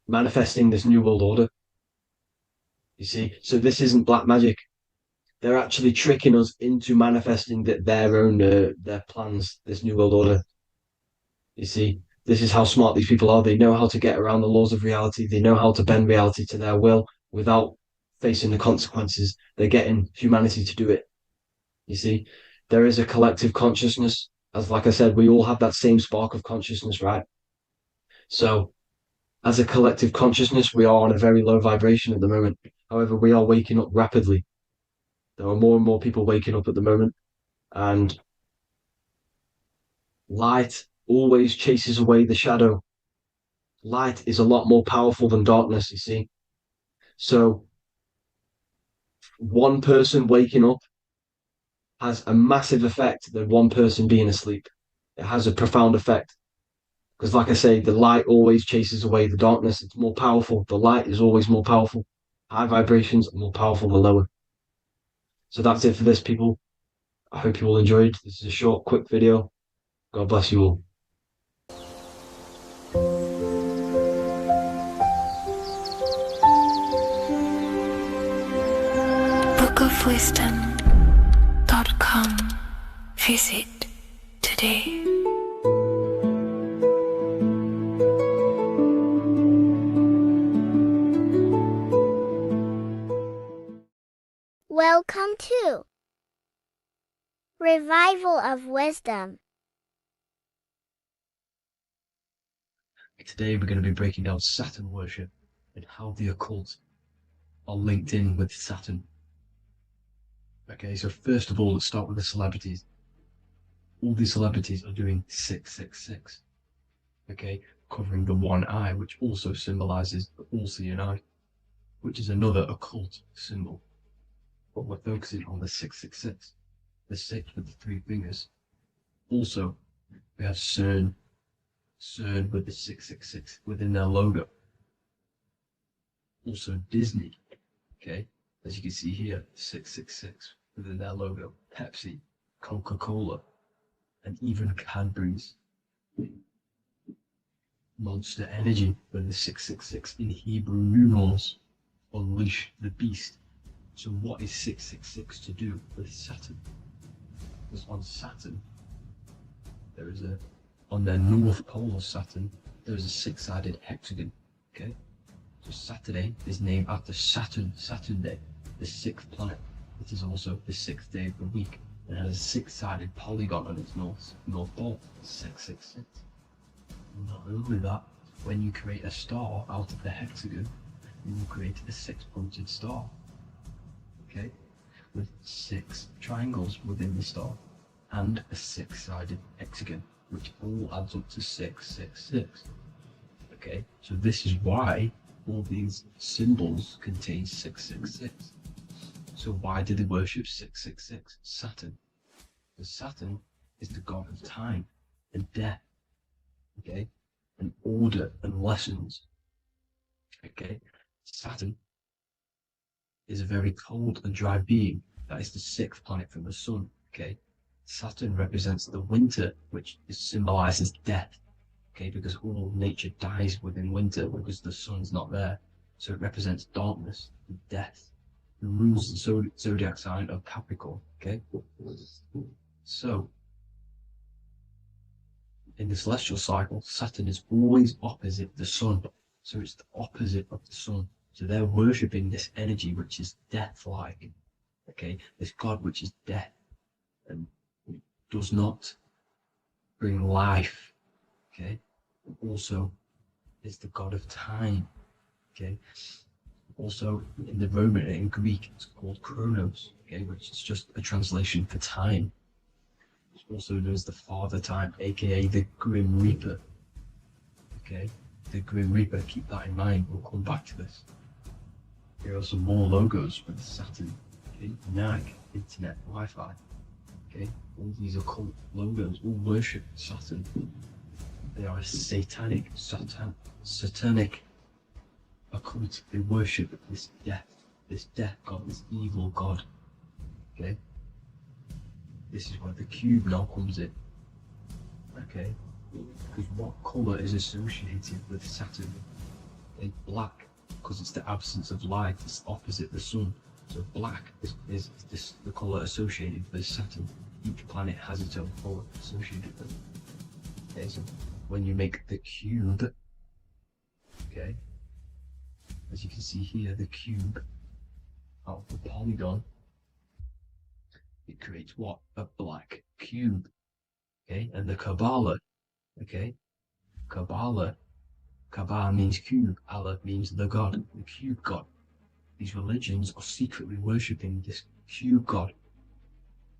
Speaker 6: manifesting this New World Order. You see, so this isn't black magic. They're actually tricking us into manifesting their own their plans, this New World Order. You see, this is how smart these people are. They know how to get around the laws of reality. They know how to bend reality to their will without facing the consequences. They're getting humanity to do it. You see, there is a collective consciousness. As like I said, we all have that same spark of consciousness, right? So as a collective consciousness, we are on a very low vibration at the moment. However, we are waking up rapidly. There are more and more people waking up at the moment, and light always chases away the shadow. Light is a lot more powerful than darkness, you see. So one person waking up has a massive effect than one person being asleep. It has a profound effect. Because, like I say, the light always chases away the darkness. It's more powerful. The light is always more powerful. High vibrations are more powerful than lower. So that's it for this, people. I hope you all enjoyed. This is a short, quick video. God bless you all.
Speaker 2: bookofwisdom.com. Visit today.
Speaker 4: Welcome to Revival of Wisdom.
Speaker 3: Today we're going to be breaking down Saturn worship and how the occult are linked in with Saturn. Okay, so first of all, let's start with the celebrities. All these celebrities are doing 666. Okay, covering the one eye, which also symbolizes the all-seeing eye, which is another occult symbol. But we're focusing on the 666, the 6 with the 3 fingers. Also, we have CERN with the 666 within their logo. Also Disney, okay, as you can see here, 666 within their logo. Pepsi, Coca-Cola, and even Cadbury's. Monster Energy with the 666 in Hebrew numerals. Unleash the beast. So what is 666 to do with Saturn? Because on Saturn, there is on their north pole of Saturn, there is a 6-sided hexagon, okay? So Saturday is named after Saturn Day, the 6th planet. It is also the 6th day of the week, and has a 6-sided polygon on its north pole, 666. Not only that, when you create a star out of the hexagon, you will create a 6-pointed star, okay, with 6 triangles within the star, and a 6-sided hexagon, which all adds up to 666. Okay, so this is why all these symbols contain 666. So why do they worship 666? Saturn. Because Saturn is the god of time and death, okay, and order and lessons. Okay, Saturn is a very cold and dry being. That is the 6th planet from the sun. Okay, Saturn represents the winter, which symbolizes death. Okay, because all nature dies within winter because the sun's not there. So it represents darkness and death. It rules the zodiac sign of Capricorn. Okay, so in the celestial cycle, Saturn is always opposite the sun. So it's the opposite of the sun. So they're worshipping this energy which is death-like. Okay, this god which is death and does not bring life. Okay, and also is the god of time. Okay, also in the Roman and in Greek it's called Chronos. Okay, which is just a translation for time. It's also known as the Father Time, aka the Grim Reaper. Okay, the Grim Reaper. Keep that in mind. We'll come back to this. Here are some more logos with Saturn. Okay, NAG, Internet, Wi-Fi. Okay, all these occult logos all worship Saturn. They are a satanic occult. They worship this death god, this evil god. Okay, this is where the cube now comes in. Okay, because what color is associated with Saturn? Okay, black, because it's the absence of light. It's opposite the sun. So black is the color associated with Saturn. Each planet has its own color associated with it. Okay, so when you make the cube, okay, as you can see here, the cube
Speaker 6: out of the polygon, it creates what? A black cube. Okay, and the Kabbalah, okay, Kabbalah means cube, Allah means the God, the cube God. These religions are secretly worshipping this cube God,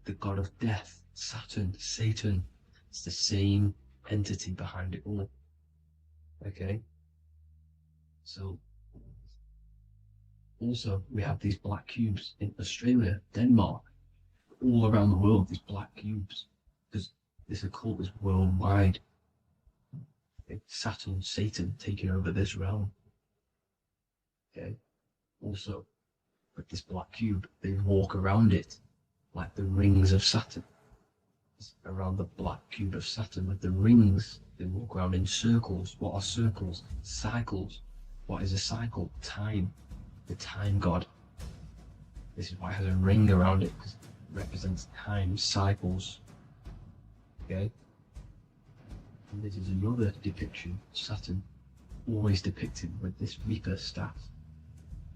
Speaker 6: the God of death, Saturn, Satan. It's the same entity behind it all. Okay, so also we have these black cubes in Australia, Denmark, all around the world, these black cubes, because this occult is worldwide. Saturn, Satan taking over this realm. Okay, also with this black cube, they walk around it like the rings of Saturn. It's around the black cube of Saturn with the rings, they walk around in circles. What are circles? Cycles. What is a cycle? Time. The time god. This is why it has a ring around it, because it represents time, cycles. Okay? And this is another depiction of Saturn, always depicted with this Reaper staff.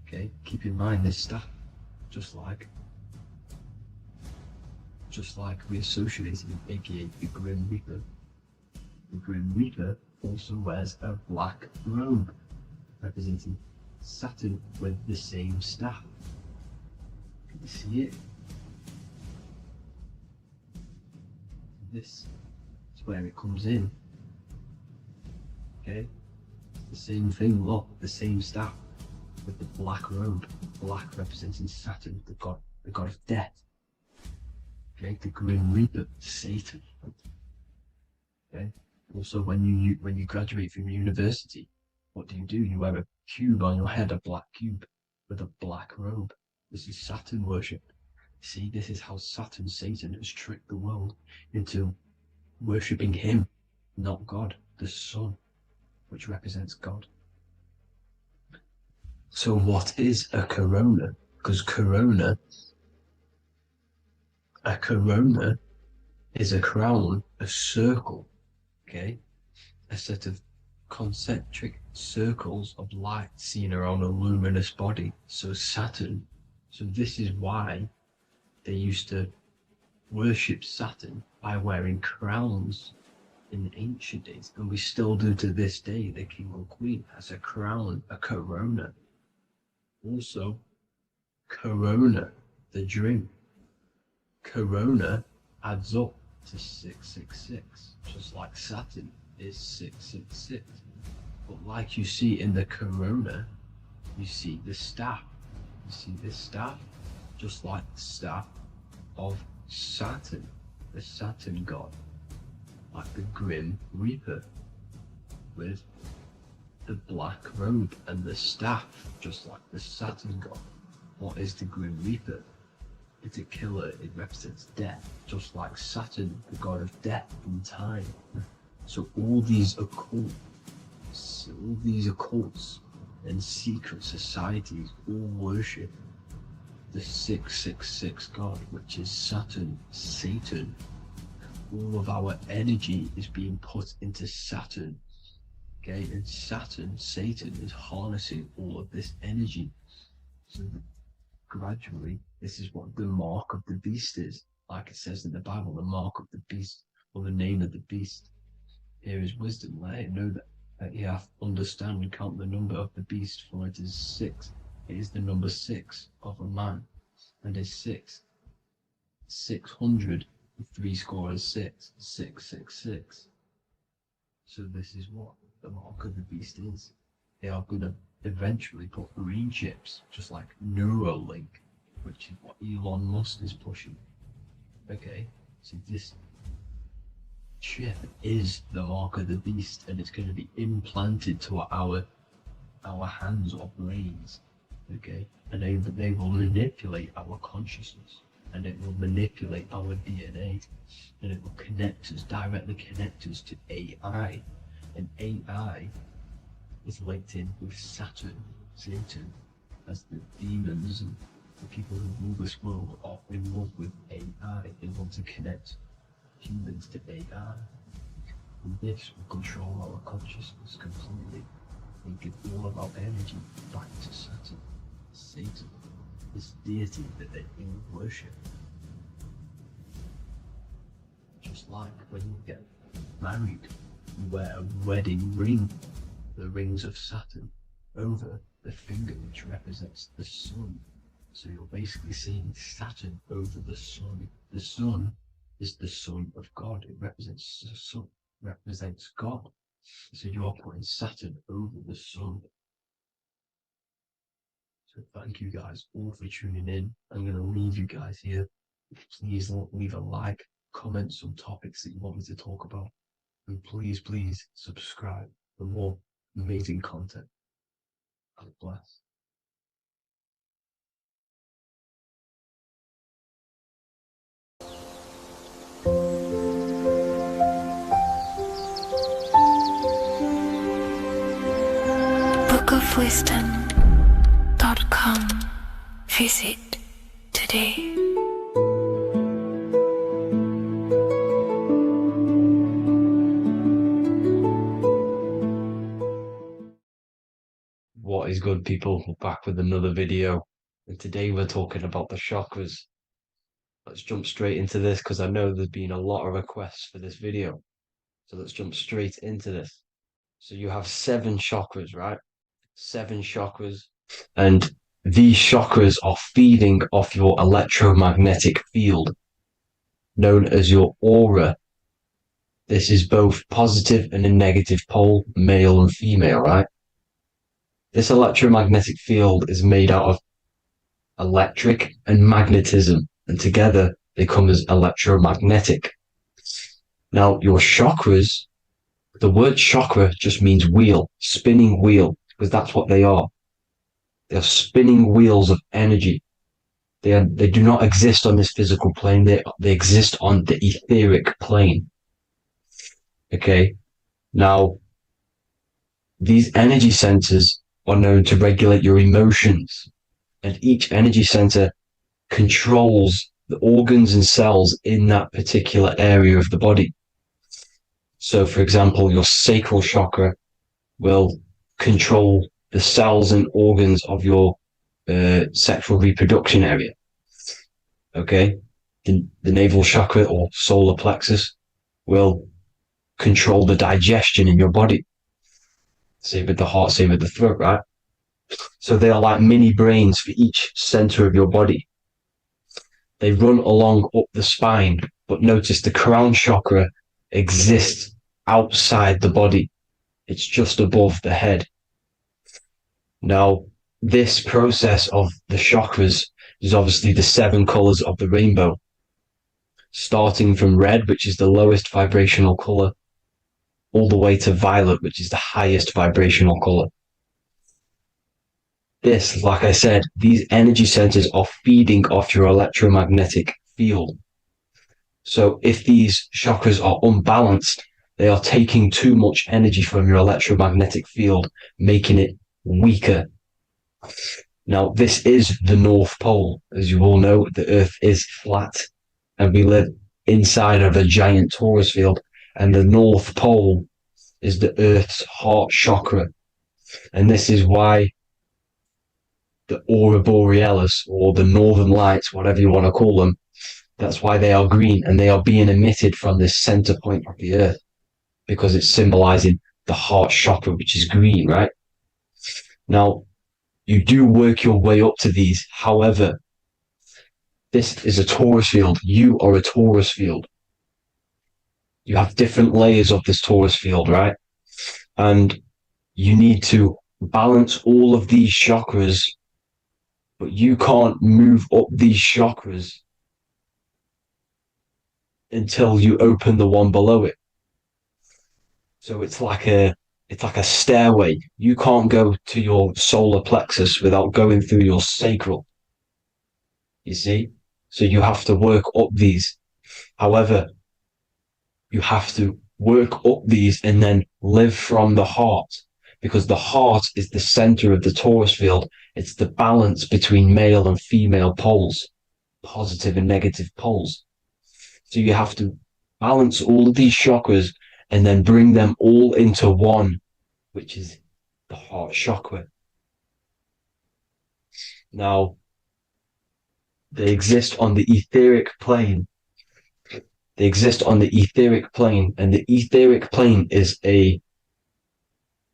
Speaker 6: Okay? Keep in mind this staff, just like we associated him, aka the Grim Reaper. The Grim Reaper also wears a black robe, representing Saturn with the same staff. Can you see it? This is where it comes in. Okay? The same thing, look, the same staff with the black robe, black representing Saturn, the god of death. Okay, the Grim Reaper, Satan. Okay. Also, when you graduate from university, what do? You wear a cube on your head, a black cube with a black robe. This is Saturn worship. See, this is how Saturn, Satan, has tricked the world into worshipping him, not God, the sun, which represents God. So what is a corona? Because a corona is a crown, a circle, okay? A set of concentric circles of light seen around a luminous body. So Saturn, so this is why they used to worship Saturn by wearing crowns in ancient days, and we still do to this day. The king or queen has a crown, a corona. Also, corona, the dream. Corona adds up to 666, just like Saturn is 666. But like you see in the corona, you see the staff. You see this staff, just like the staff of Saturn, the Saturn god, like the Grim Reaper, with the black robe and the staff, just like the Saturn god. What is the Grim Reaper? It's a killer, it represents death, just like Saturn, the god of death and time. So all these occults and secret societies all worship the 666 god, which is Saturn, Satan. All of our energy is being put into Saturn. Okay, and Saturn, Satan, is harnessing all of this energy. So gradually, this is what the mark of the beast is. Like it says in the Bible, the mark of the beast, or the name of the beast. Here is wisdom, let it know that you have to understand and count the number of the beast, for it is 6. It is the number 6 of a man, and is 600, 3 score is 6, 666. So this is what the mark of the beast is. They are going to eventually put green chips, just like Neuralink, which is what Elon Musk is pushing. Okay, so this chip is the mark of the beast, and it's going to be implanted to our hands or brains. Okay, and they will manipulate our consciousness, and it will manipulate our DNA, and it will directly connect us to AI, and AI is linked in with Saturn, Satan, as the demons and the people who rule this world are in love with AI. They want to connect humans to AI. And this will control our consciousness completely and give all of our energy back to Saturn, Satan. this deity that they worship. Just like when you get married, you wear a wedding ring, the rings of Saturn, over the finger, which represents the sun. So you're basically seeing Saturn over the sun. The sun is the son of God. It represents the sun, represents God. So you're putting Saturn over the sun. So thank you guys all for tuning in. I'm going to leave you guys here. Please leave a like, comment some topics that you want me to talk about. And please subscribe for more amazing content. God bless.
Speaker 2: bookofwisdom.com. Visit today.
Speaker 6: What is good, people? We're back with another video, and today we're talking about the chakras. Let's jump straight into this because I know there's been a lot of requests for this video. So let's jump straight into this. So you have 7 chakras, right? 7 chakras, and these chakras are feeding off your electromagnetic field, known as your aura. This is both positive and a negative pole, male and female, right? This electromagnetic field is made out of electric and magnetism, and together they come as electromagnetic. Now, your chakras, the word chakra just means wheel, spinning wheel, because that's what they are. They are spinning wheels of energy. They do not exist on this physical plane. They exist on the etheric plane. Okay. Now, these energy centers are known to regulate your emotions, and each energy center controls the organs and cells in that particular area of the body. So, for example, your sacral chakra will control the cells and organs of your sexual reproduction area. Okay, the navel chakra or solar plexus will control the digestion in your body. Same with the heart, same with the throat, right? So they are like mini brains for each center of your body. They run along up the spine, but notice the crown chakra exists outside the body. It's just above the head. Now, this process of the chakras is obviously the 7 colors of the rainbow, starting from red, which is the lowest vibrational color, all the way to violet, which is the highest vibrational color. This, like I said, these energy centers are feeding off your electromagnetic field. So if these chakras are unbalanced, they are taking too much energy from your electromagnetic field, making it weaker. Now, this is the North Pole. As you all know, the Earth is flat, and we live inside of a giant torus field, and the North Pole is the Earth's heart chakra. And this is why the aurora borealis, or the northern lights, whatever you want to call them, that's why they are green, and they are being emitted from this center point of the Earth, because it's symbolizing the heart chakra, which is green, right? Now, you do work your way up to these. However, this is a torus field. You are a torus field. You have different layers of this torus field, right? And you need to balance all of these chakras, but you can't move up these chakras until you open the one below it. So it's like a stairway. You can't go to your solar plexus without going through your sacral. You see? So you have to work up these. However, you have to work up these and then live from the heart, because the heart is the center of the torus field. It's the balance between male and female poles, positive and negative poles. So you have to balance all of these chakras and then bring them all into one, which is the heart chakra. Now, They exist on the etheric plane. They exist on the etheric plane, and the etheric plane is a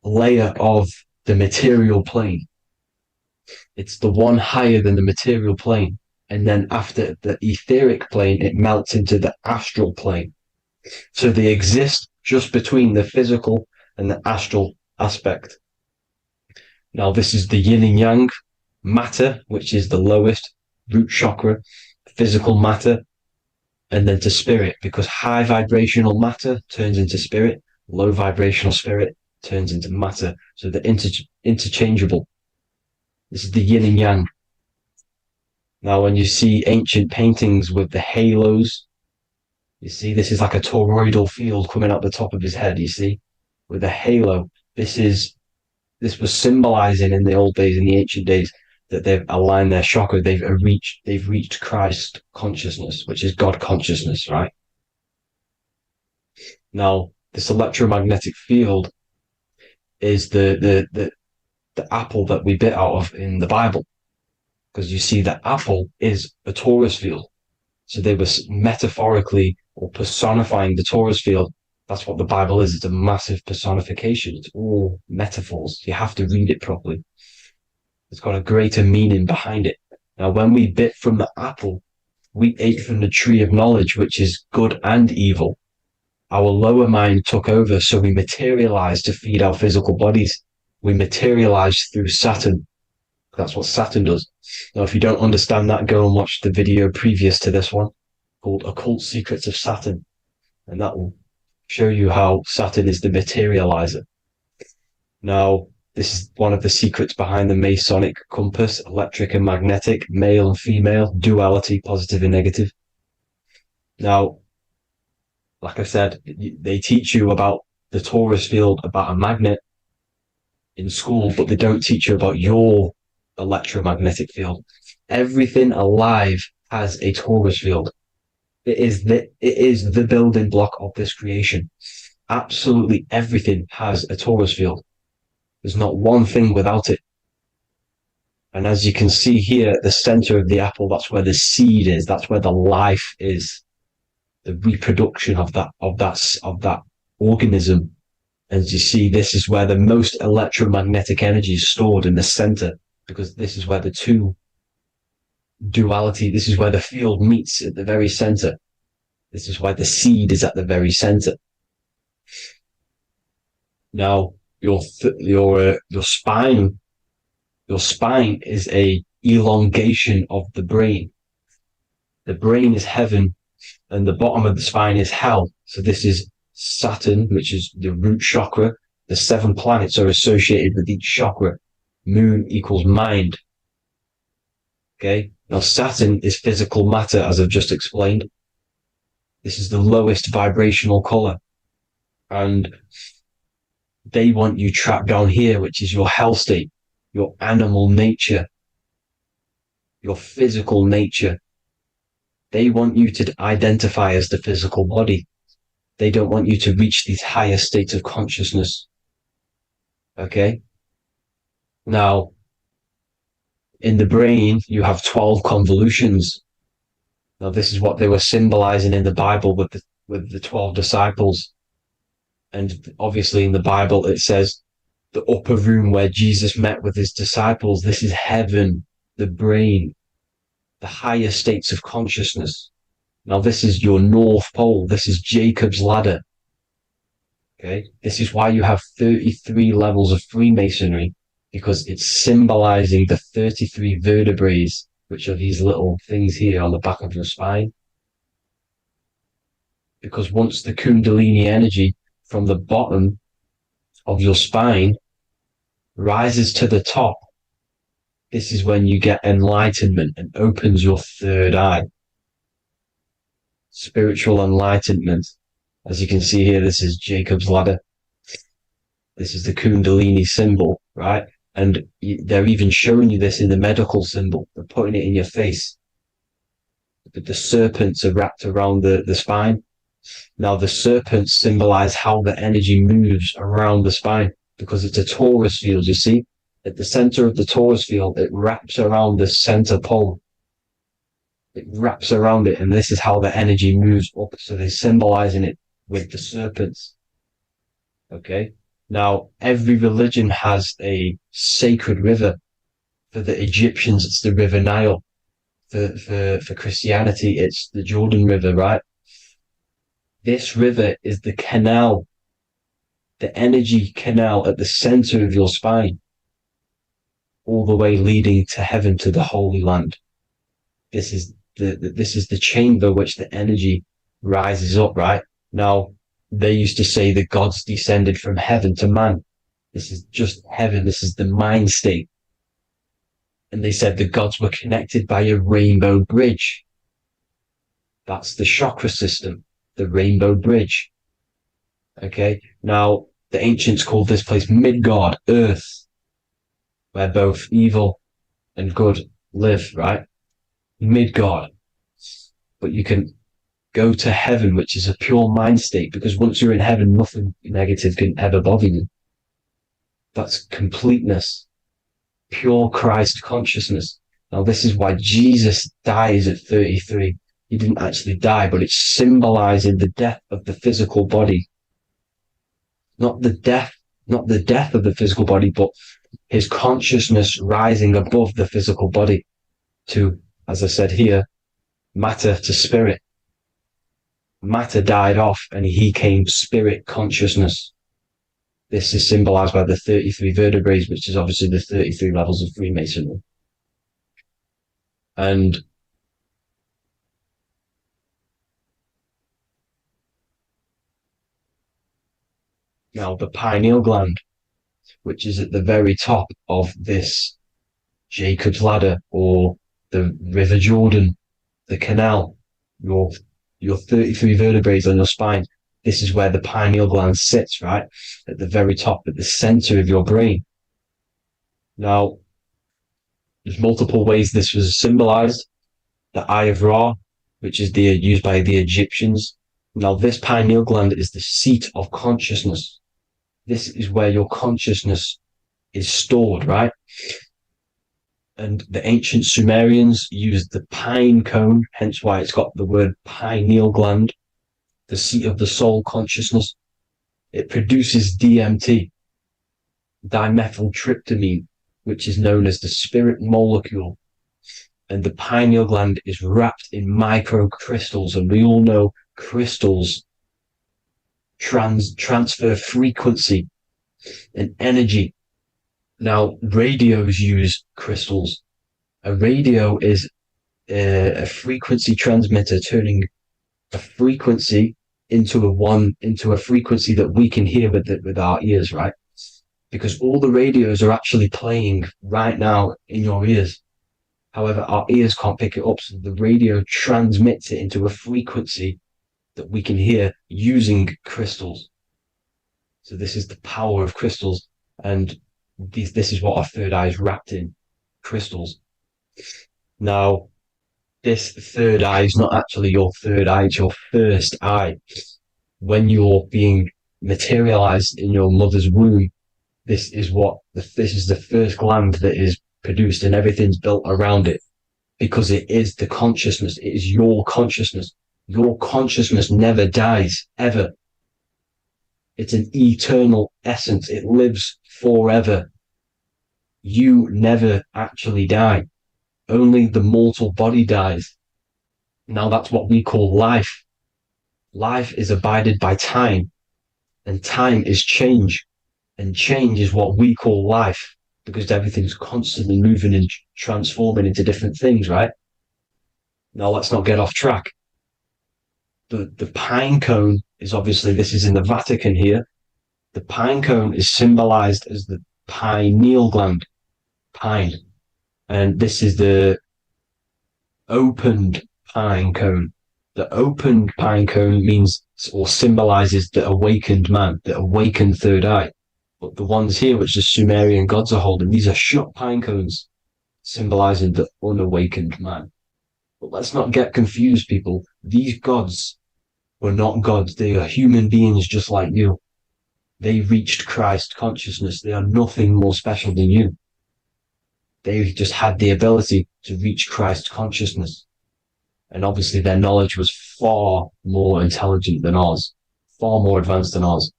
Speaker 6: layer of the material plane. It's the one higher than the material plane. And then after the etheric plane, it melts into the astral plane. So they exist just between the physical and the astral aspect. Now, this is the yin and yang matter, which is the lowest root chakra, physical matter, and then to spirit, because high vibrational matter turns into spirit, low vibrational spirit turns into matter. So they're interchangeable. This is the yin and yang. Now, when you see ancient paintings with the halos, you see this is like a toroidal field coming out the top of his head, you see, with a halo. This was symbolizing in the old days, in the ancient days, that they've aligned their chakra, they've reached Christ consciousness, which is God consciousness, right? Now, this electromagnetic field is the apple that we bit out of in the Bible, because you see that apple is a torus field. So they were metaphorically or personifying the torus field. That's what the Bible is. It's a massive personification. It's all metaphors. You have to read it properly. It's got a greater meaning behind it. Now, when we bit from the apple, we ate from the tree of knowledge, which is good and evil. Our lower mind took over, so we materialized to feed our physical bodies. We materialized through Saturn. That's what Saturn does. Now, if you don't understand that, go and watch the video previous to this one called Occult Secrets of Saturn. And that will show you how Saturn is the materializer. Now, this is one of the secrets behind the Masonic compass, electric and magnetic, male and female, duality, positive and negative. Now, like I said, they teach you about the torus field, about a magnet in school, but they don't teach you about your electromagnetic field. Everything alive has a torus field. It is the building block of this creation. Absolutely everything has a torus field. There's not one thing without it. And as you can see here at the center of the apple, that's where the seed is. That's where the life is. The reproduction of that organism. As you see, this is where the most electromagnetic energy is stored, in the center, because this is where the two duality, this is where the field meets, at the very center. This is why the seed is at the very center. Now, your spine is a elongation of the brain. The brain is heaven, and the bottom of the spine is hell. So this is Saturn, which is the root chakra. The 7 planets are associated with each chakra. Moon equals mind. Okay. Now, Saturn is physical matter, as I've just explained. This is the lowest vibrational color. And they want you trapped down here, which is your hell state, your animal nature, your physical nature. They want you to identify as the physical body. They don't want you to reach these higher states of consciousness. Okay? Now, in the brain, you have 12 convolutions. Now, this is what they were symbolizing in the Bible with the 12 disciples. And obviously in the Bible, it says the upper room where Jesus met with his disciples. This is heaven, the brain, the higher states of consciousness. Now, this is your North Pole. This is Jacob's ladder. Okay. This is why you have 33 levels of Freemasonry, because it's symbolizing the 33 vertebrae, which are these little things here on the back of your spine. Because once the Kundalini energy from the bottom of your spine rises to the top, this is when you get enlightenment and opens your third eye. Spiritual enlightenment. As you can see here, this is Jacob's ladder. This is the Kundalini symbol, right? And they're even showing you this in the medical symbol. They're putting it in your face. The serpents are wrapped around the spine. Now, the serpents symbolize how the energy moves around the spine, because it's a torus field, you see? At the center of the torus field, it wraps around the center pole. it wraps around it, and this is how the energy moves up. So they're symbolizing it with the serpents. Okay. Now, every religion has a sacred river. For the Egyptians, it's the River Nile. For Christianity, it's the Jordan River, right? This river is the canal, the energy canal at the center of your spine, all the way leading to heaven, to the Holy Land. This is the chamber which the energy rises up, right? Now, they used to say the gods descended from heaven to man. This is just heaven. This is the mind state. And they said the gods were connected by a rainbow bridge. That's the chakra system, the rainbow bridge. Okay. Now, the ancients called this place Midgard, Earth, where both evil and good live, right? Midgard. But you can go to heaven, which is a pure mind state, because once you're in heaven, nothing negative can ever bother you. That's completeness, pure Christ consciousness. Now, this is why Jesus dies at 33. He didn't actually die, but it's symbolizing the death of the physical body. Not the death of the physical body, but his consciousness rising above the physical body to, as I said here, matter to spirit. Matter died off and he came spirit consciousness. This is symbolized by the 33 vertebrae, which is obviously the 33 levels of Freemasonry. And now the pineal gland, which is at the very top of this Jacob's ladder, or the River Jordan, the canal, your 33 vertebrae on your spine. This is where the pineal gland sits, right? At the very top, at the center of your brain. Now, there's multiple ways this was symbolized. The Eye of Ra, which is used by the Egyptians. Now, this pineal gland is the seat of consciousness. This is where your consciousness is stored, right? And the ancient Sumerians used the pine cone, hence why it's got the word pineal gland, the seat of the soul consciousness. It produces DMT, dimethyltryptamine, which is known as the spirit molecule. And the pineal gland is wrapped in microcrystals, and we all know crystals transfer frequency and energy. Now, radios use crystals. A radio is a frequency transmitter, turning a frequency into a frequency that we can hear with our ears, right? Because all the radios are actually playing right now in your ears. However, our ears can't pick it up, so the radio transmits it into a frequency that we can hear using crystals. So this is the power of crystals, and this is what our third eye is wrapped in, crystals. Now, this third eye is not actually your third eye, it's your first eye. When you're being materialized in your mother's womb, this is the first gland that is produced, and everything's built around it, because it is the consciousness. It is your consciousness. Your consciousness never dies, ever. It's an eternal essence. It lives forever. You never actually die. Only the mortal body dies. Now that's what we call life. Life is abided by time, and time is change. And change is what we call life, because everything's constantly moving and transforming into different things, right? Now let's not get off track. The pine cone is obviously, this is in the Vatican here. The pine cone is symbolized as the pineal gland, pine. And this is the opened pine cone. The opened pine cone means, or symbolizes, the awakened man, the awakened third eye. But the ones here, which the Sumerian gods are holding, these are shut pine cones, symbolizing the unawakened man. But let's not get confused, people. These gods were not gods. They are human beings just like you. They reached Christ consciousness. They are nothing more special than you. They just had the ability to reach Christ consciousness. And obviously their knowledge was far more intelligent than ours, far more advanced than ours.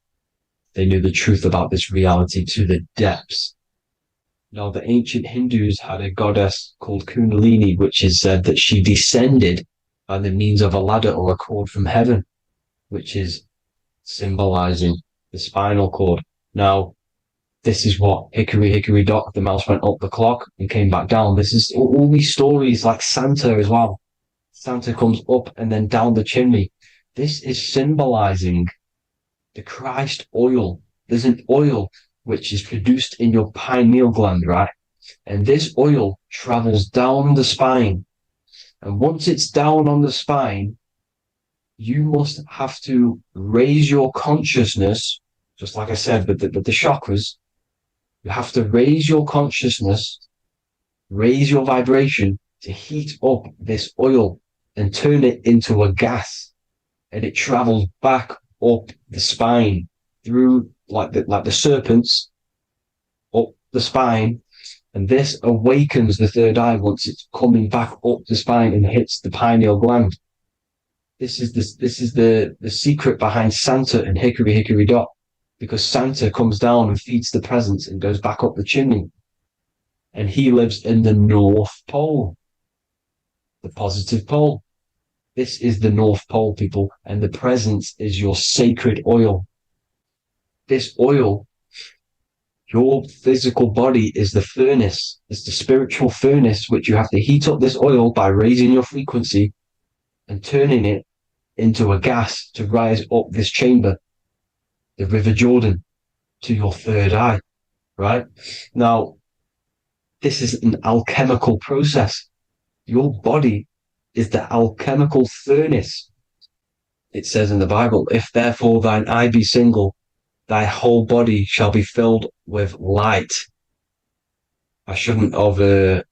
Speaker 6: They knew the truth about this reality to the depths. Now, the ancient Hindus had a goddess called Kundalini, which is said that she descended by the means of a ladder or a cord from heaven, which is symbolizing the spinal cord. Now, this is what hickory hickory dock, the mouse went up the clock and came back down. This is all these stories like Santa as well. Santa comes up and then down the chimney. This is symbolizing the Christ oil. There's an oil which is produced in your pineal gland, right? And this oil travels down the spine. And once it's down on the spine, you must have to raise your consciousness, just like I said, with the chakras. You have to raise your consciousness, raise your vibration to heat up this oil and turn it into a gas. And it travels back up the spine through like the serpents up the spine. And this awakens the third eye once it's coming back up the spine and hits the pineal gland. This is the secret behind Santa and hickory hickory dock, because Santa comes down and feeds the presents and goes back up the chimney. And he lives in the North Pole, the positive pole. This is the North Pole, people, and the presence is your sacred oil. This oil, your physical body is the furnace. It's the spiritual furnace, which you have to heat up this oil by raising your frequency and turning it into a gas to rise up this chamber, the River Jordan, to your third eye, right? Now, this is an alchemical process. Your body is the alchemical furnace. It says in the Bible, if therefore thine eye be single, thy whole body shall be filled with light. I shouldn't have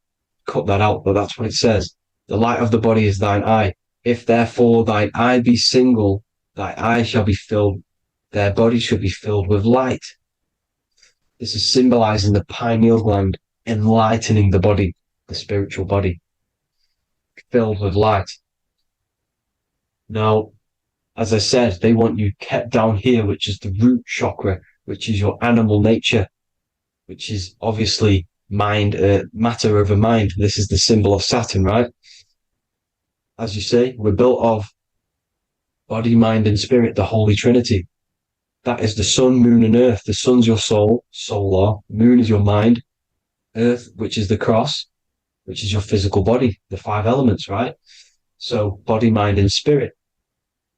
Speaker 6: cut that out, but that's what it says. The light of the body is thine eye. If therefore thine eye be single, thy eye shall be filled, their body shall be filled with light. This is symbolizing the pineal gland, enlightening the body, the spiritual body, filled with light. Now, as I said, they want you kept down here, which is the root chakra, which is your animal nature, which is obviously mind, matter over mind. This is the symbol of Saturn, right? As you say, we're built of body, mind, and spirit, the Holy Trinity. That is the sun, moon, and earth. The sun's your soul, solar. Moon is your mind. Earth, which is the cross, which is your physical body, the 5 elements, right? So body, mind, and spirit.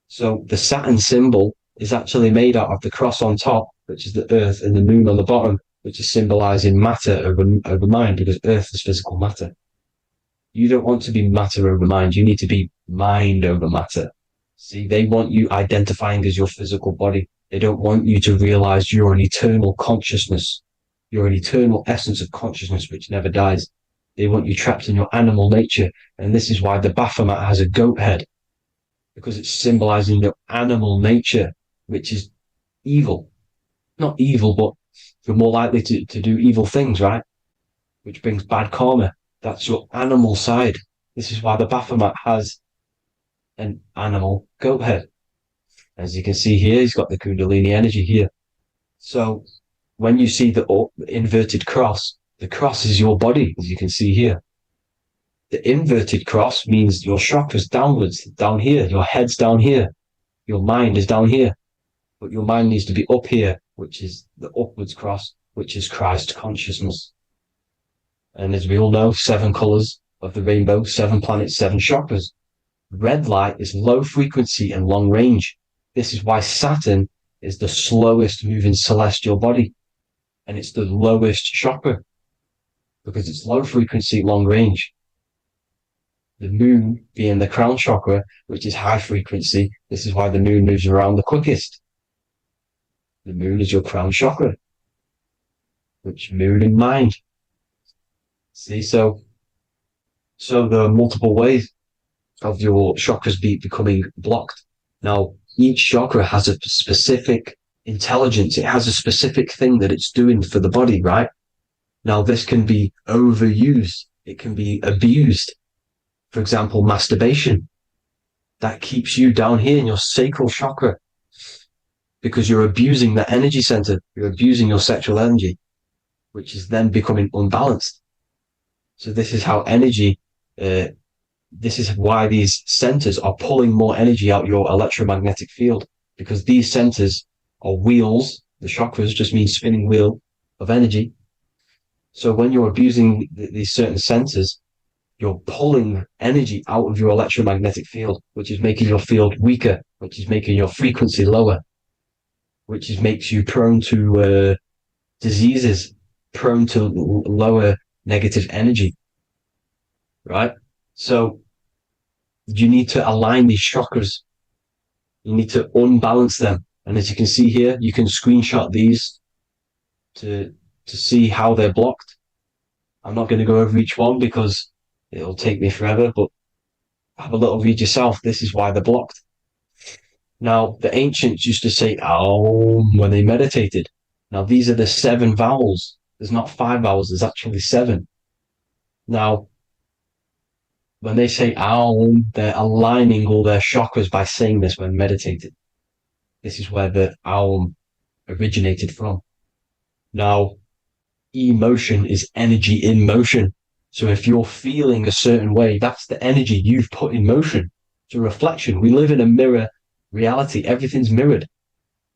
Speaker 6: So the Saturn symbol is actually made out of the cross on top, which is the earth, and the moon on the bottom, which is symbolizing matter over mind, because earth is physical matter. You don't want to be matter over mind. You need to be mind over matter. See, they want you identifying as your physical body. They don't want you to realize you're an eternal consciousness. You're an eternal essence of consciousness which never dies. They want you trapped in your animal nature. And this is why the Baphomet has a goat head, because it's symbolizing your animal nature, which is evil. Not evil, but you're more likely to do evil things, right? Which brings bad karma. That's your animal side. This is why the Baphomet has an animal goat head. As you can see here, he's got the Kundalini energy here. So when you see the inverted cross, the cross is your body, as you can see here. The inverted cross means your chakras downwards, down here. Your head's down here. Your mind is down here. But your mind needs to be up here, which is the upwards cross, which is Christ consciousness. And as we all know, 7 colors of the rainbow, 7 planets, 7 chakras. Red light is low frequency and long range. This is why Saturn is the slowest moving celestial body. And it's the lowest chakra, because it's low frequency, long range. The moon being the crown chakra, which is high frequency. This is why the moon moves around the quickest. The moon is your crown chakra, which moon in mind. See, so there are multiple ways of your chakras becoming blocked. Now, each chakra has a specific intelligence. It has a specific thing that it's doing for the body, right? Now, this can be overused. It can be abused. For example, masturbation. that keeps you down here in your sacral chakra, because you're abusing that energy center. You're abusing your sexual energy, which is then becoming unbalanced. So this is how energy, this is why these centers are pulling more energy out your electromagnetic field, because these centers are wheels. The chakras just mean spinning wheel of energy. So when you're abusing these certain centers, you're pulling energy out of your electromagnetic field, which is making your field weaker, which is making your frequency lower, which makes you prone to diseases, prone to lower negative energy, right? So you need to align these chakras. You need to unbalance them. And as you can see here, you can screenshot these to see how they're blocked. I'm not going to go over each one because it'll take me forever, but have a little read yourself. This is why they're blocked. Now, the ancients used to say Aum when they meditated. Now, these are the 7 vowels. There's not 5 vowels, there's actually 7. Now, when they say Aum, they're aligning all their chakras by saying this when meditated. This is where the Aum originated from. Now, emotion is energy in motion. So if you're feeling a certain way, that's the energy you've put in motion. It's a reflection. We live in a mirror reality. Everything's mirrored.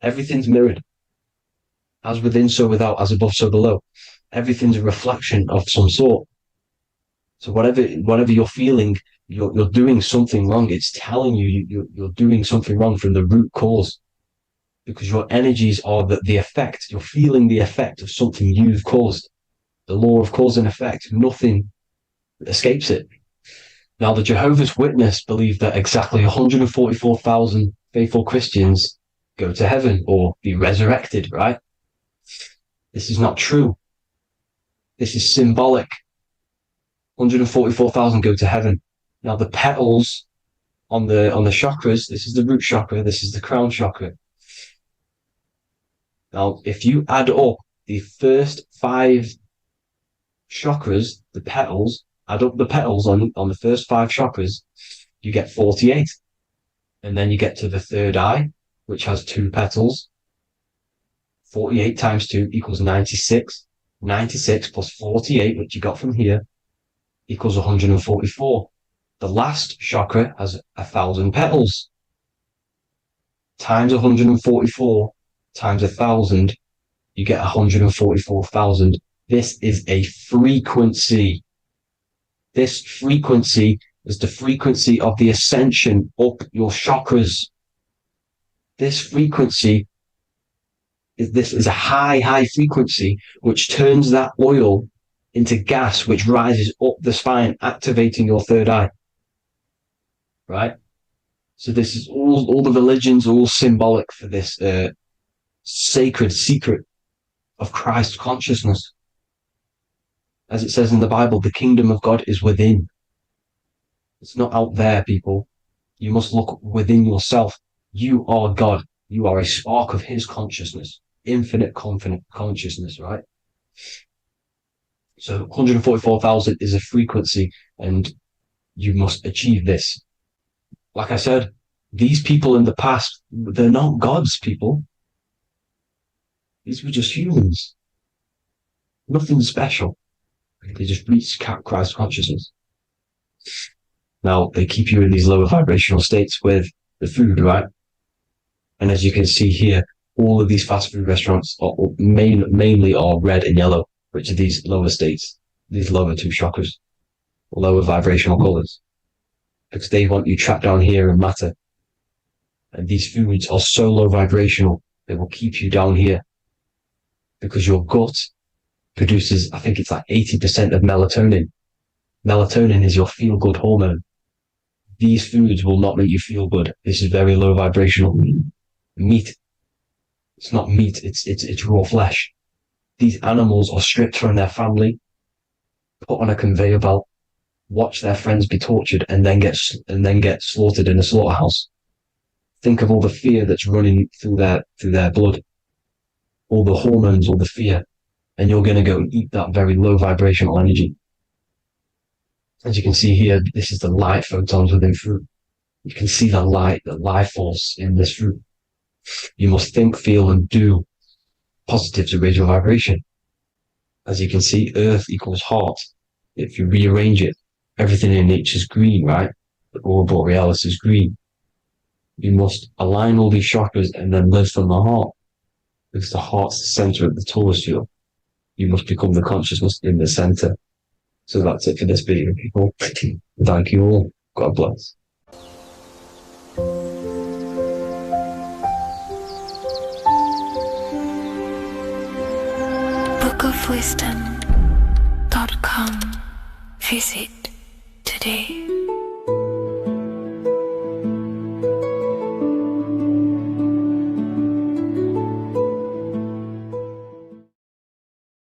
Speaker 6: Everything's mirrored. As within, so without, as above, so below. Everything's a reflection of some sort. So whatever you're feeling, you're doing something wrong. It's telling you you're doing something wrong from the root cause. Because your energies are the effect. You're feeling the effect of something you've caused. The law of cause and effect. Nothing escapes it. Now, the Jehovah's Witness believe that exactly 144,000 faithful Christians go to heaven or be resurrected, right? This is not true. This is symbolic. 144,000 go to heaven. Now, the petals on the chakras, this is the root chakra, this is the crown chakra. Now, if you add up the first 5 chakras, the petals, add up the petals on the first 5 chakras, you get 48. And then you get to the third eye, which has 2 petals. 48 times 2 equals 96. 96 plus 48, which you got from here, equals 144. The last chakra has 1,000 petals. Times 144 times 1,000, you get 144,000. This is a frequency. This frequency is the frequency of the ascension up your chakras. This frequency is a high frequency which turns that oil into gas, which rises up the spine, activating your third eye. Right? So this is all the religions are all symbolic for this sacred secret of Christ consciousness. As it says in the Bible, the kingdom of God is within. It's not out there, people. You must look within yourself. You are God. You are a spark of his consciousness, infinite consciousness, right? So 144,000 is a frequency, and you must achieve this. Like I said, these people in the past, they're not gods, people. These were just humans. Nothing special. They just reached Christ consciousness. Now, they keep you in these lower vibrational states with the food, right? And as you can see here, all of these fast food restaurants are mainly are red and yellow, which are these lower states, these lower 2 chakras, lower vibrational colors, because they want you trapped down here in matter. And these foods are so low vibrational, they will keep you down here, because your gut produces, I think it's like 80% of melatonin. Melatonin is your feel-good hormone. These foods will not make you feel good. This is very low vibrational. Meat. It's not meat, it's raw flesh. These animals are stripped from their family, put on a conveyor belt, watch their friends be tortured, and then get slaughtered in a slaughterhouse. Think of all the fear that's running through their blood, all the hormones, all the fear, and you're going to go and eat that very low vibrational energy. As you can see here, this is the light photons within fruit. You can see the light, the life force in this room. You must think, feel, and do positive to raise your vibration. As you can see, earth equals heart. If you rearrange it, everything in nature is green, right? The aurora borealis is green. You must align all these chakras and then live from the heart, because the heart's the center of the Taurus field. You must become the consciousness in the center. So that's it for this video, people. Thank you all. God bless.
Speaker 2: bookofwisdom.com. Visit today.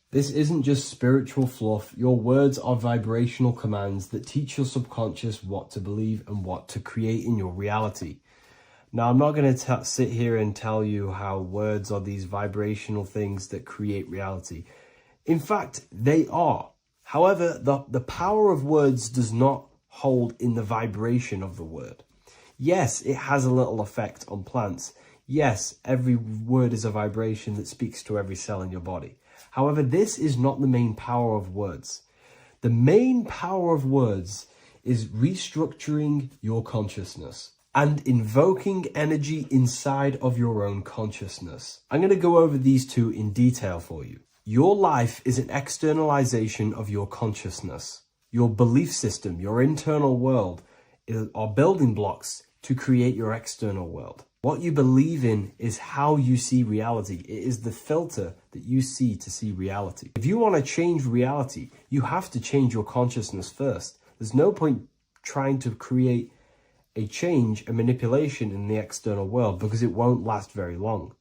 Speaker 3: This isn't just spiritual fluff. Your words are vibrational commands that teach your subconscious what to believe and what to create in your reality. Now, I'm not going to sit here and tell you how words are these vibrational things that create reality. In fact, they are. However, the power of words does not hold in the vibration of the word. Yes, it has a little effect on plants. Yes, every word is a vibration that speaks to every cell in your body. However, this is not the main power of words. The main power of words is restructuring your consciousness and invoking energy inside of your own consciousness. I'm going to go over these two in detail for you. Your life is an externalization of your consciousness. Your belief system, your internal world, are building blocks to create your external world. What you believe in is how you see reality. It is the filter that you see to see reality. If you want to change reality, you have to change your consciousness first. There's no point trying to create a change, a manipulation in the external world, because it won't last very long.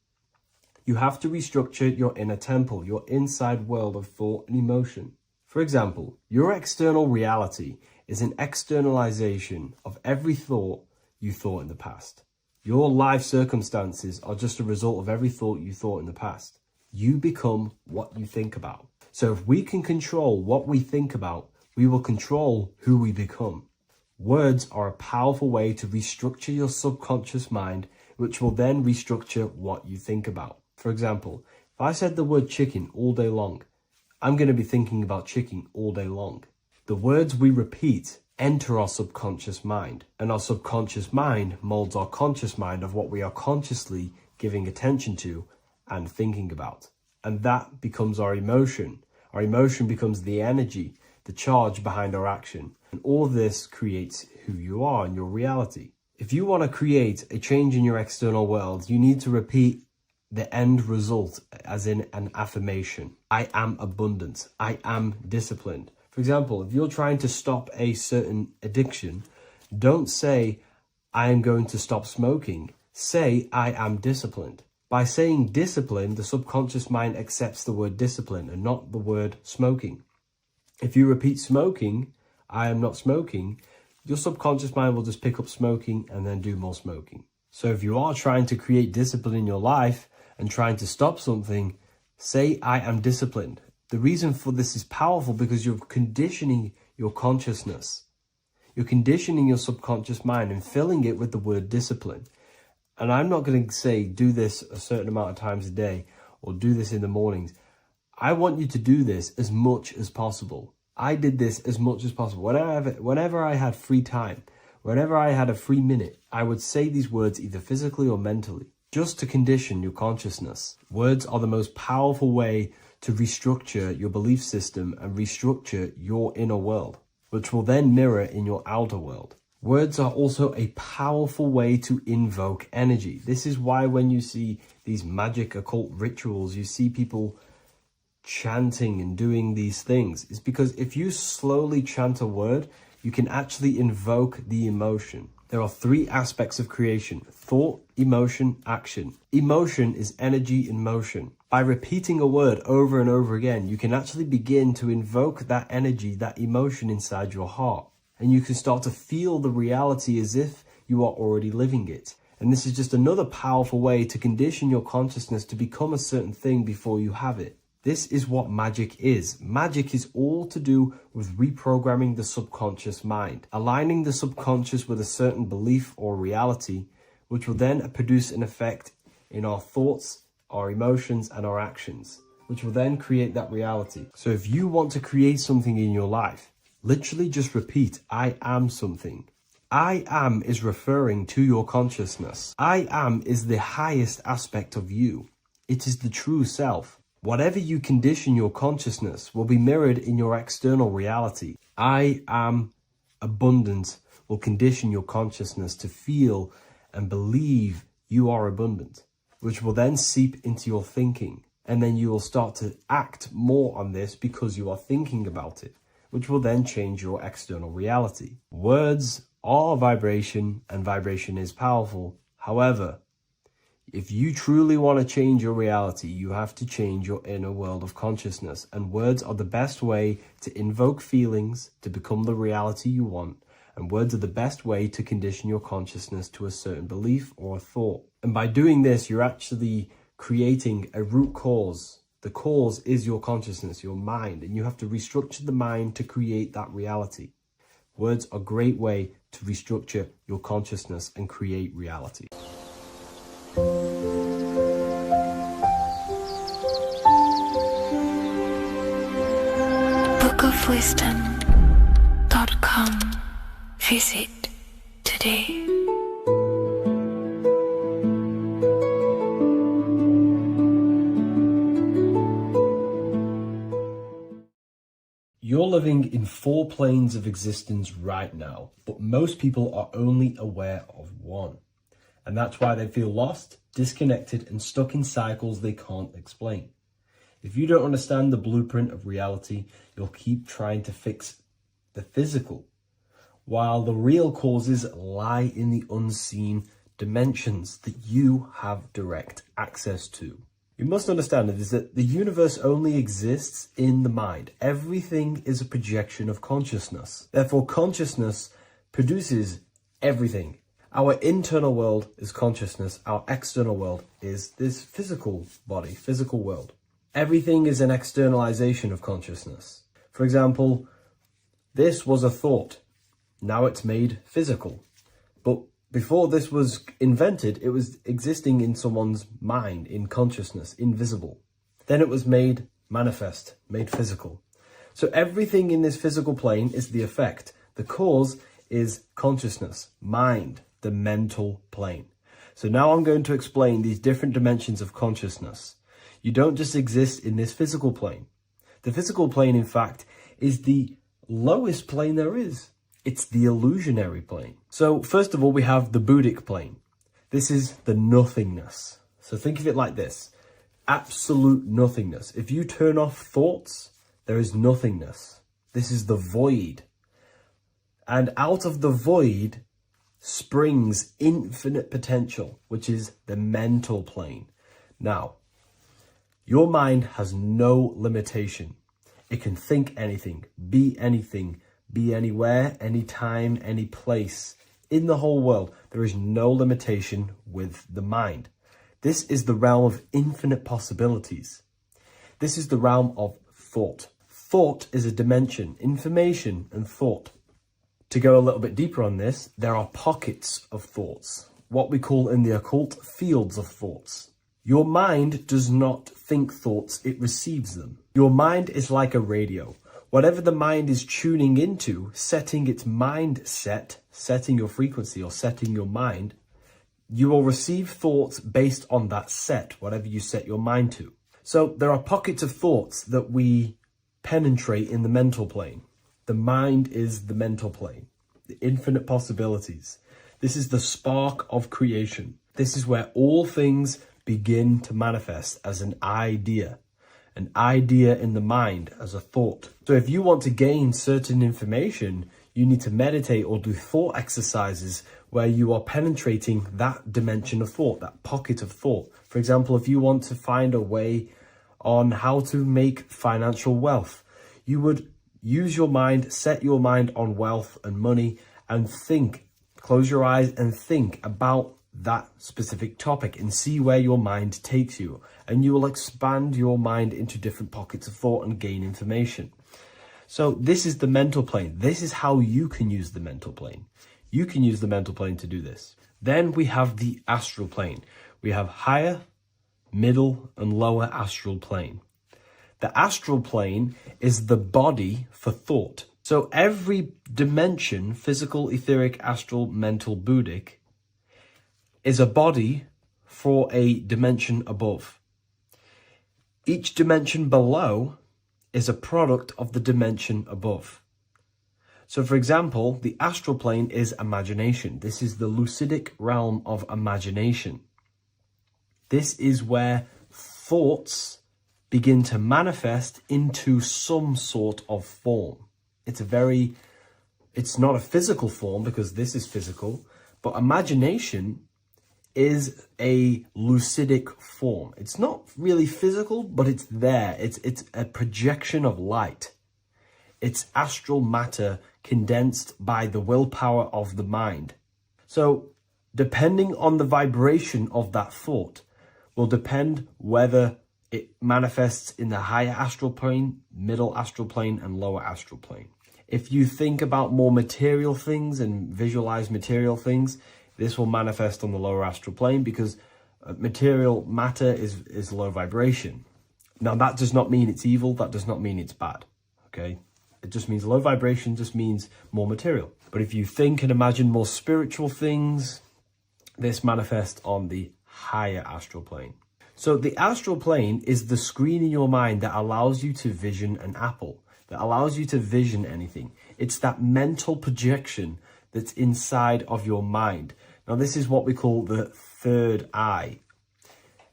Speaker 3: You have to restructure your inner temple, your inside world of thought and emotion. For example, your external reality is an externalization of every thought you thought in the past. Your life circumstances are just a result of every thought you thought in the past. You become what you think about. So if we can control what we think about, we will control who we become. Words are a powerful way to restructure your subconscious mind, which will then restructure what you think about. For example, if I said the word chicken all day long, I'm going to be thinking about chicken all day long. The words we repeat enter our subconscious mind, and our subconscious mind molds our conscious mind of what we are consciously giving attention to and thinking about. And that becomes our emotion. Our emotion becomes the energy, the charge behind our action. And all of this creates who you are and your reality. If you want to create a change in your external world, you need to repeat the end result as in an affirmation. I am abundant. I am disciplined. For example, if you're trying to stop a certain addiction, don't say, I am going to stop smoking. Say, I am disciplined. By saying discipline, the subconscious mind accepts the word discipline and not the word smoking. If you repeat smoking, I am not smoking, your subconscious mind will just pick up smoking and then do more smoking. So if you are trying to create discipline in your life and trying to stop something, say, I am disciplined. The reason for this is powerful because you're conditioning your consciousness. You're conditioning your subconscious mind and filling it with the word discipline. And I'm not going to say do this a certain amount of times a day or do this in the mornings. I want you to do this as much as possible. I did this as much as possible. Whenever I had free time, whenever I had a free minute, I would say these words either physically or mentally, just to condition your consciousness. Words are the most powerful way to restructure your belief system and restructure your inner world, which will then mirror in your outer world. Words are also a powerful way to invoke energy. This is why when you see these magic occult rituals, you see people chanting and doing these things. It's because if you slowly chant a word, you can actually invoke the emotion. There are three aspects of creation: thought, emotion, action. Emotion is energy in motion. By repeating a word over and over again, you can actually begin to invoke that energy, that emotion inside your heart. And you can start to feel the reality as if you are already living it. And this is just another powerful way to condition your consciousness to become a certain thing before you have it. This is what magic is. Magic is all to do with reprogramming the subconscious mind, aligning the subconscious with a certain belief or reality, which will then produce an effect in our thoughts, our emotions, and our actions, which will then create that reality. So if you want to create something in your life, literally just repeat, I am something. I am is referring to your consciousness. I am is the highest aspect of you. It is the true self. Whatever you condition your consciousness will be mirrored in your external reality. I am abundant will condition your consciousness to feel and believe you are abundant, which will then seep into your thinking. And then you will start to act more on this because you are thinking about it, which will then change your external reality. Words are vibration, and vibration is powerful. However, if you truly want to change your reality, you have to change your inner world of consciousness. And words are the best way to invoke feelings to become the reality you want. And words are the best way to condition your consciousness to a certain belief or a thought. And by doing this, you're actually creating a root cause. The cause is your consciousness, your mind, and you have to restructure the mind to create that reality. Words are a great way to restructure your consciousness and create reality.
Speaker 2: bookofwisdom.com. Visit today.
Speaker 3: You're living in 4 planes of existence right now, but most people are only aware of one. And that's why they feel lost, disconnected, and stuck in cycles they can't explain. If you don't understand the blueprint of reality, you'll keep trying to fix the physical, while the real causes lie in the unseen dimensions that you have direct access to. You must understand it is that the universe only exists in the mind. Everything is a projection of consciousness. Therefore, consciousness produces everything. Our internal world is consciousness. Our external world is this physical body, physical world. Everything is an externalization of consciousness. For example, this was a thought. Now it's made physical. But before this was invented, it was existing in someone's mind, in consciousness, invisible. Then it was made manifest, made physical. So everything in this physical plane is the effect. The cause is consciousness, mind, the mental plane. So now I'm going to explain these different dimensions of consciousness. You don't just exist in this physical plane. The physical plane, in fact, is the lowest plane there is. It's the illusionary plane. So first of all, we have the Buddhic plane. This is the nothingness. So think of it like this. Absolute nothingness. If you turn off thoughts, there is nothingness. This is the void. And out of the void springs infinite potential, which is the mental plane. Now, your mind has no limitation. It can think anything, be anywhere, anytime, any place. In the whole world, there is no limitation with the mind. This is the realm of infinite possibilities. This is the realm of thought. Thought is a dimension, information and thought. To go a little bit deeper on this, there are pockets of thoughts, what we call in the occult fields of thoughts. Your mind does not think thoughts, it receives them. Your mind is like a radio. Whatever the mind is tuning into, setting its mindset, setting your frequency or setting your mind, you will receive thoughts based on that set, whatever you set your mind to. So there are pockets of thoughts that we penetrate in the mental plane. The mind is the mental plane, the infinite possibilities. This is the spark of creation. This is where all things begin to manifest as an idea in the mind as a thought. So if you want to gain certain information, you need to meditate or do thought exercises where you are penetrating that dimension of thought, that pocket of thought. For example, if you want to find a way on how to make financial wealth, you would use your mind, set your mind on wealth and money and think, close your eyes and think about that specific topic and see where your mind takes you. And you will expand your mind into different pockets of thought and gain information. So this is the mental plane. This is how you can use the mental plane. You can use the mental plane to do this. Then we have the astral plane. We have higher, middle, and lower astral plane. The astral plane is the body for thought. So every dimension, physical, etheric, astral, mental, Buddhic, is a body for a dimension above. Each dimension below is a product of the dimension above. So for example, the astral plane is imagination. This is the lucidic realm of imagination. This is where thoughts begin to manifest into some sort of form. It's not a physical form because this is physical, but imagination is a lucidic form. It's not really physical, but it's there. It's a projection of light. It's astral matter condensed by the willpower of the mind. So depending on the vibration of that thought will depend whether it manifests in the higher astral plane, middle astral plane, and lower astral plane. If you think about more material things and visualize material things, this will manifest on the lower astral plane because material matter is low vibration. Now that does not mean it's evil, that does not mean it's bad, okay? It just means low vibration just means more material. But if you think and imagine more spiritual things, this manifests on the higher astral plane. So the astral plane is the screen in your mind that allows you to vision an apple, that allows you to vision anything. It's that mental projection that's inside of your mind. Now this is what we call the third eye.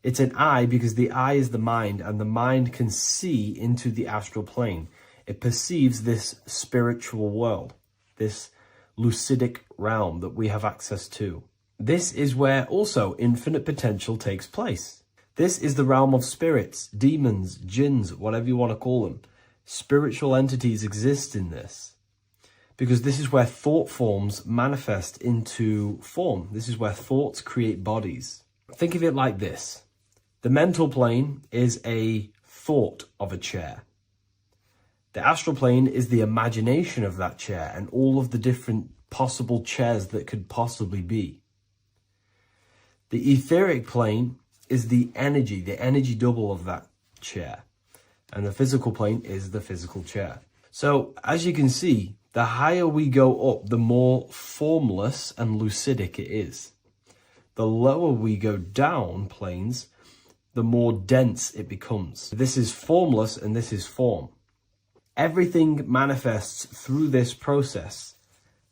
Speaker 3: It's an eye because the eye is the mind, and the mind can see into the astral plane. It perceives this spiritual world, this lucidic realm that we have access to. This is where also infinite potential takes place. This is the realm of spirits, demons, jinns, whatever you want to call them. Spiritual entities exist in this because this is where thought forms manifest into form. This is where thoughts create bodies. Think of it like this. The mental plane is a thought of a chair. The astral plane is the imagination of that chair and all of the different possible chairs that could possibly be. The etheric plane is the energy double of that chair. And the physical plane is the physical chair. So as you can see, the higher we go up, the more formless and lucidic it is. The lower we go down planes, the more dense it becomes. This is formless and this is form. Everything manifests through this process.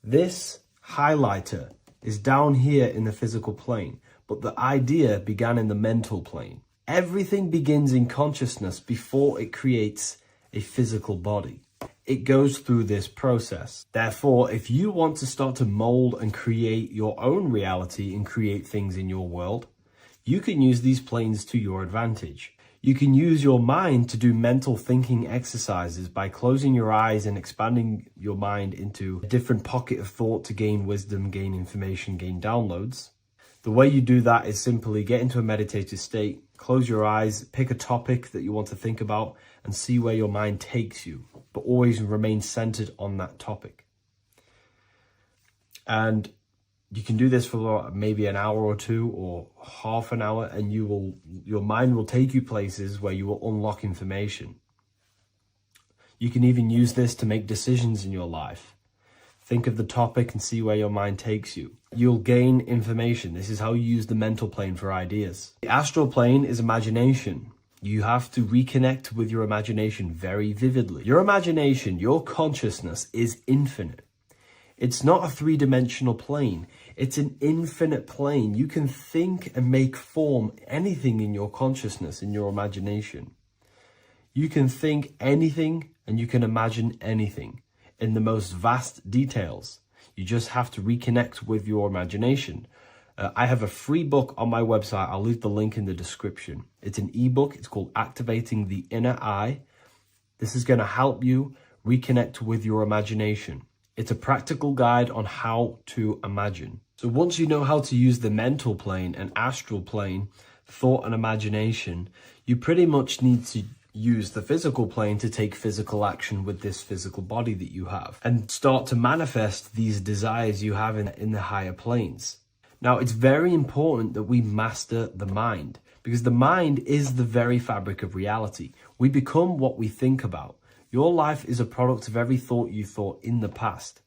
Speaker 3: This highlighter is down here in the physical plane, but the idea began in the mental plane. Everything begins in consciousness before it creates a physical body. It goes through this process. Therefore, if you want to start to mold and create your own reality and create things in your world, you can use these planes to your advantage. You can use your mind to do mental thinking exercises by closing your eyes and expanding your mind into a different pocket of thought to gain wisdom, gain information, gain downloads. The way you do that is simply get into a meditative state, close your eyes, pick a topic that you want to think about and see where your mind takes you, but always remain centered on that topic. And you can do this for maybe an hour or two or half an hour, and your mind will take you places where you will unlock information. You can even use this to make decisions in your life. Think of the topic and see where your mind takes you. You'll gain information. This is how you use the mental plane for ideas. The astral plane is imagination. You have to reconnect with your imagination very vividly. Your imagination, your consciousness is infinite. It's not a three-dimensional plane. It's an infinite plane. You can think and make form anything in your consciousness, in your imagination. You can think anything and you can imagine anything in the most vast details. You just have to reconnect with your imagination. I have a free book on my website. I'll leave the link in the description. It's an ebook. It's called Activating the Inner Eye. This is going to help you reconnect with your imagination. It's a practical guide on how to imagine. So once you know how to use the mental plane and astral plane, thought and imagination, you pretty much need to use the physical plane to take physical action with this physical body that you have and start to manifest these desires you have in the higher planes. Now, it's very important that we master the mind, because the mind is the very fabric of reality. We become what we think about. Your life is a product of every thought you thought in the past.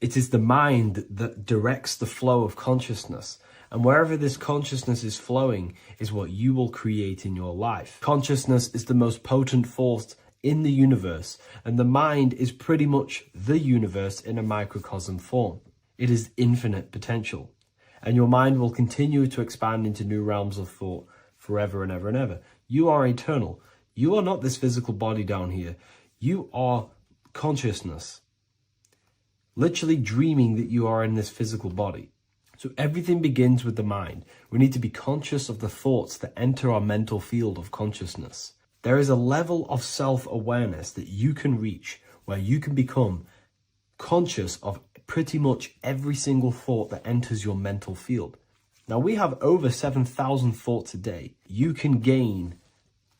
Speaker 3: It is the mind that directs the flow of consciousness. And wherever this consciousness is flowing is what you will create in your life. Consciousness is the most potent force in the universe, and the mind is pretty much the universe in a microcosm form. It is infinite potential, and your mind will continue to expand into new realms of thought forever and ever and ever. You are eternal. You are not this physical body down here. You are consciousness, literally dreaming that you are in this physical body. So everything begins with the mind. We need to be conscious of the thoughts that enter our mental field of consciousness. There is a level of self-awareness that you can reach where you can become conscious of pretty much every single thought that enters your mental field. Now, we have over 7,000 thoughts a day. You can gain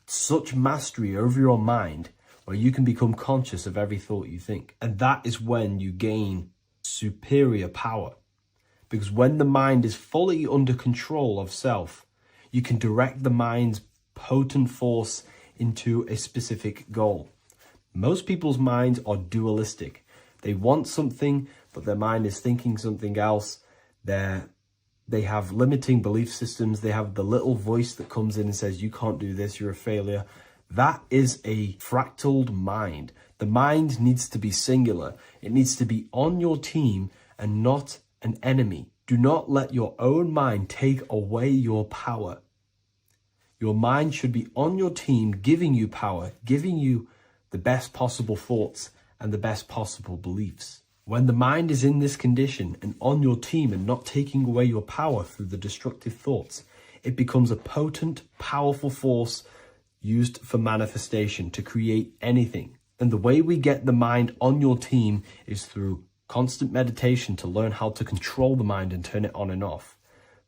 Speaker 3: such mastery over your mind where you can become conscious of every thought you think. And that is when you gain superior power. Because when the mind is fully under control of self, you can direct the mind's potent force into a specific goal. Most people's minds are dualistic. They want something, but their mind is thinking something else. They have limiting belief systems. They have the little voice that comes in and says, you can't do this, you're a failure. That is a fractaled mind. The mind needs to be singular. It needs to be on your team and not an enemy. Do not let your own mind take away your power. Your mind should be on your team, giving you power, giving you the best possible thoughts and the best possible beliefs. When the mind is in this condition and on your team and not taking away your power through the destructive thoughts, it becomes a potent, powerful force used for manifestation to create anything. And the way we get the mind on your team is through constant meditation to learn how to control the mind and turn it on and off.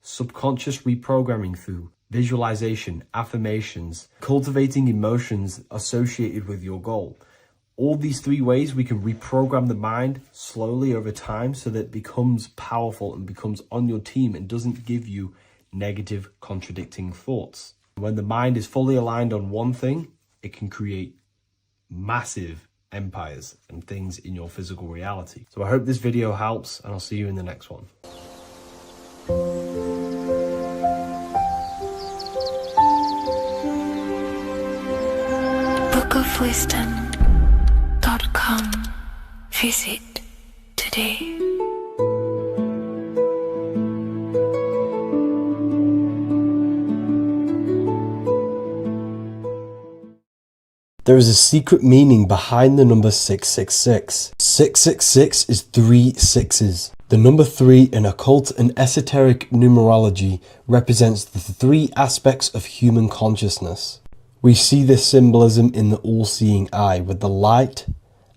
Speaker 3: Subconscious reprogramming through visualization, affirmations, cultivating emotions associated with your goal. All these three ways we can reprogram the mind slowly over time so that it becomes powerful and becomes on your team and doesn't give you negative contradicting thoughts. When the mind is fully aligned on one thing, it can create massive empires and things in your physical reality. So I hope this video helps, and I'll see you in the next one.
Speaker 2: bookofwisdom.com. Visit today.
Speaker 1: There is a secret meaning behind the number 666. 666 is 3 sixes. The number 3 in occult and esoteric numerology represents the 3 aspects of human consciousness. We see this symbolism in the all-seeing eye with the light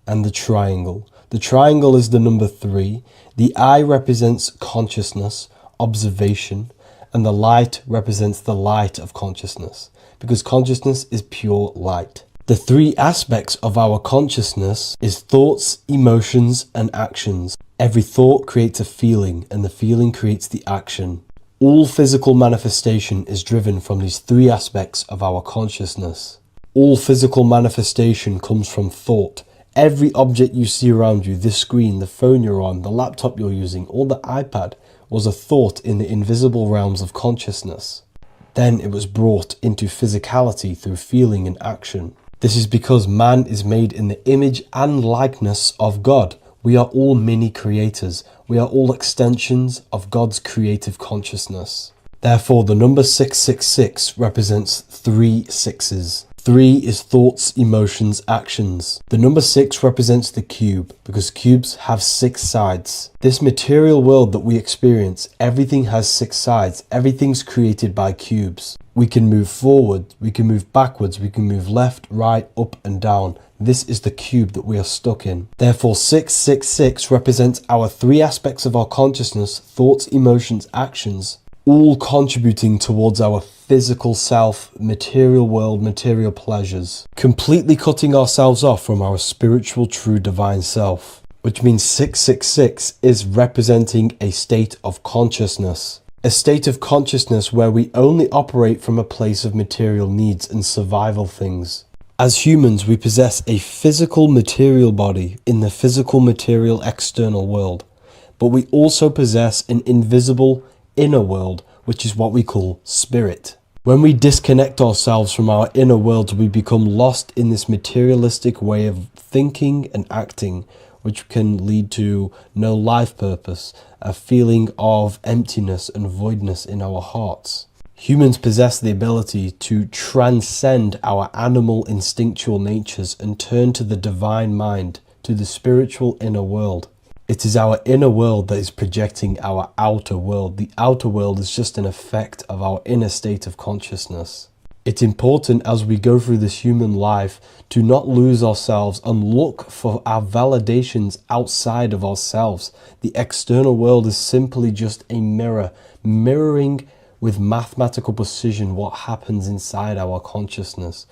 Speaker 1: and the triangle. The triangle is the number 3. The eye represents consciousness, observation, and the light represents the light of consciousness, because consciousness is pure light. The 3 aspects of our consciousness is thoughts, emotions, and actions. Every thought creates a feeling, and the feeling creates the action. All physical manifestation is driven from these 3 aspects of our consciousness. All physical manifestation comes from thought. Every object you see around you, this screen, the phone you're on, the laptop you're using, or the iPad, was a thought in the invisible realms of consciousness. Then it was brought into physicality through feeling and action. This is because man is made in the image and likeness of God. We are all mini creators. We are all extensions of God's creative consciousness. Therefore, the number 666 represents 3 sixes. 3 is thoughts, emotions, actions. The number 6 represents the cube because cubes have 6 sides. This material world that we experience, everything has 6 sides. Everything's created by cubes. We can move forward, we can move backwards, we can move left, right, up and down. This is the cube that we are stuck in. Therefore, 666 represents our 3 aspects of our consciousness, thoughts, emotions, actions, all contributing towards our physical self, material world, material pleasures, completely cutting ourselves off from our spiritual, true, divine self, which means 666 is representing a state of consciousness. A state of consciousness where we only operate from a place of material needs and survival things. As humans, we possess a physical material body in the physical material external world, but we also possess an invisible inner world, which is what we call spirit. When we disconnect ourselves from our inner world, we become lost in this materialistic way of thinking and acting, which can lead to no life purpose, a feeling of emptiness and voidness in our hearts. Humans possess the ability to transcend our animal instinctual natures and turn to the divine mind, to the spiritual inner world. It is our inner world that is projecting our outer world. The outer world is just an effect of our inner state of consciousness. It's important as we go through this human life to not lose ourselves and look for our validations outside of ourselves. The external world is simply just a mirror, mirroring with mathematical precision what happens inside our consciousness.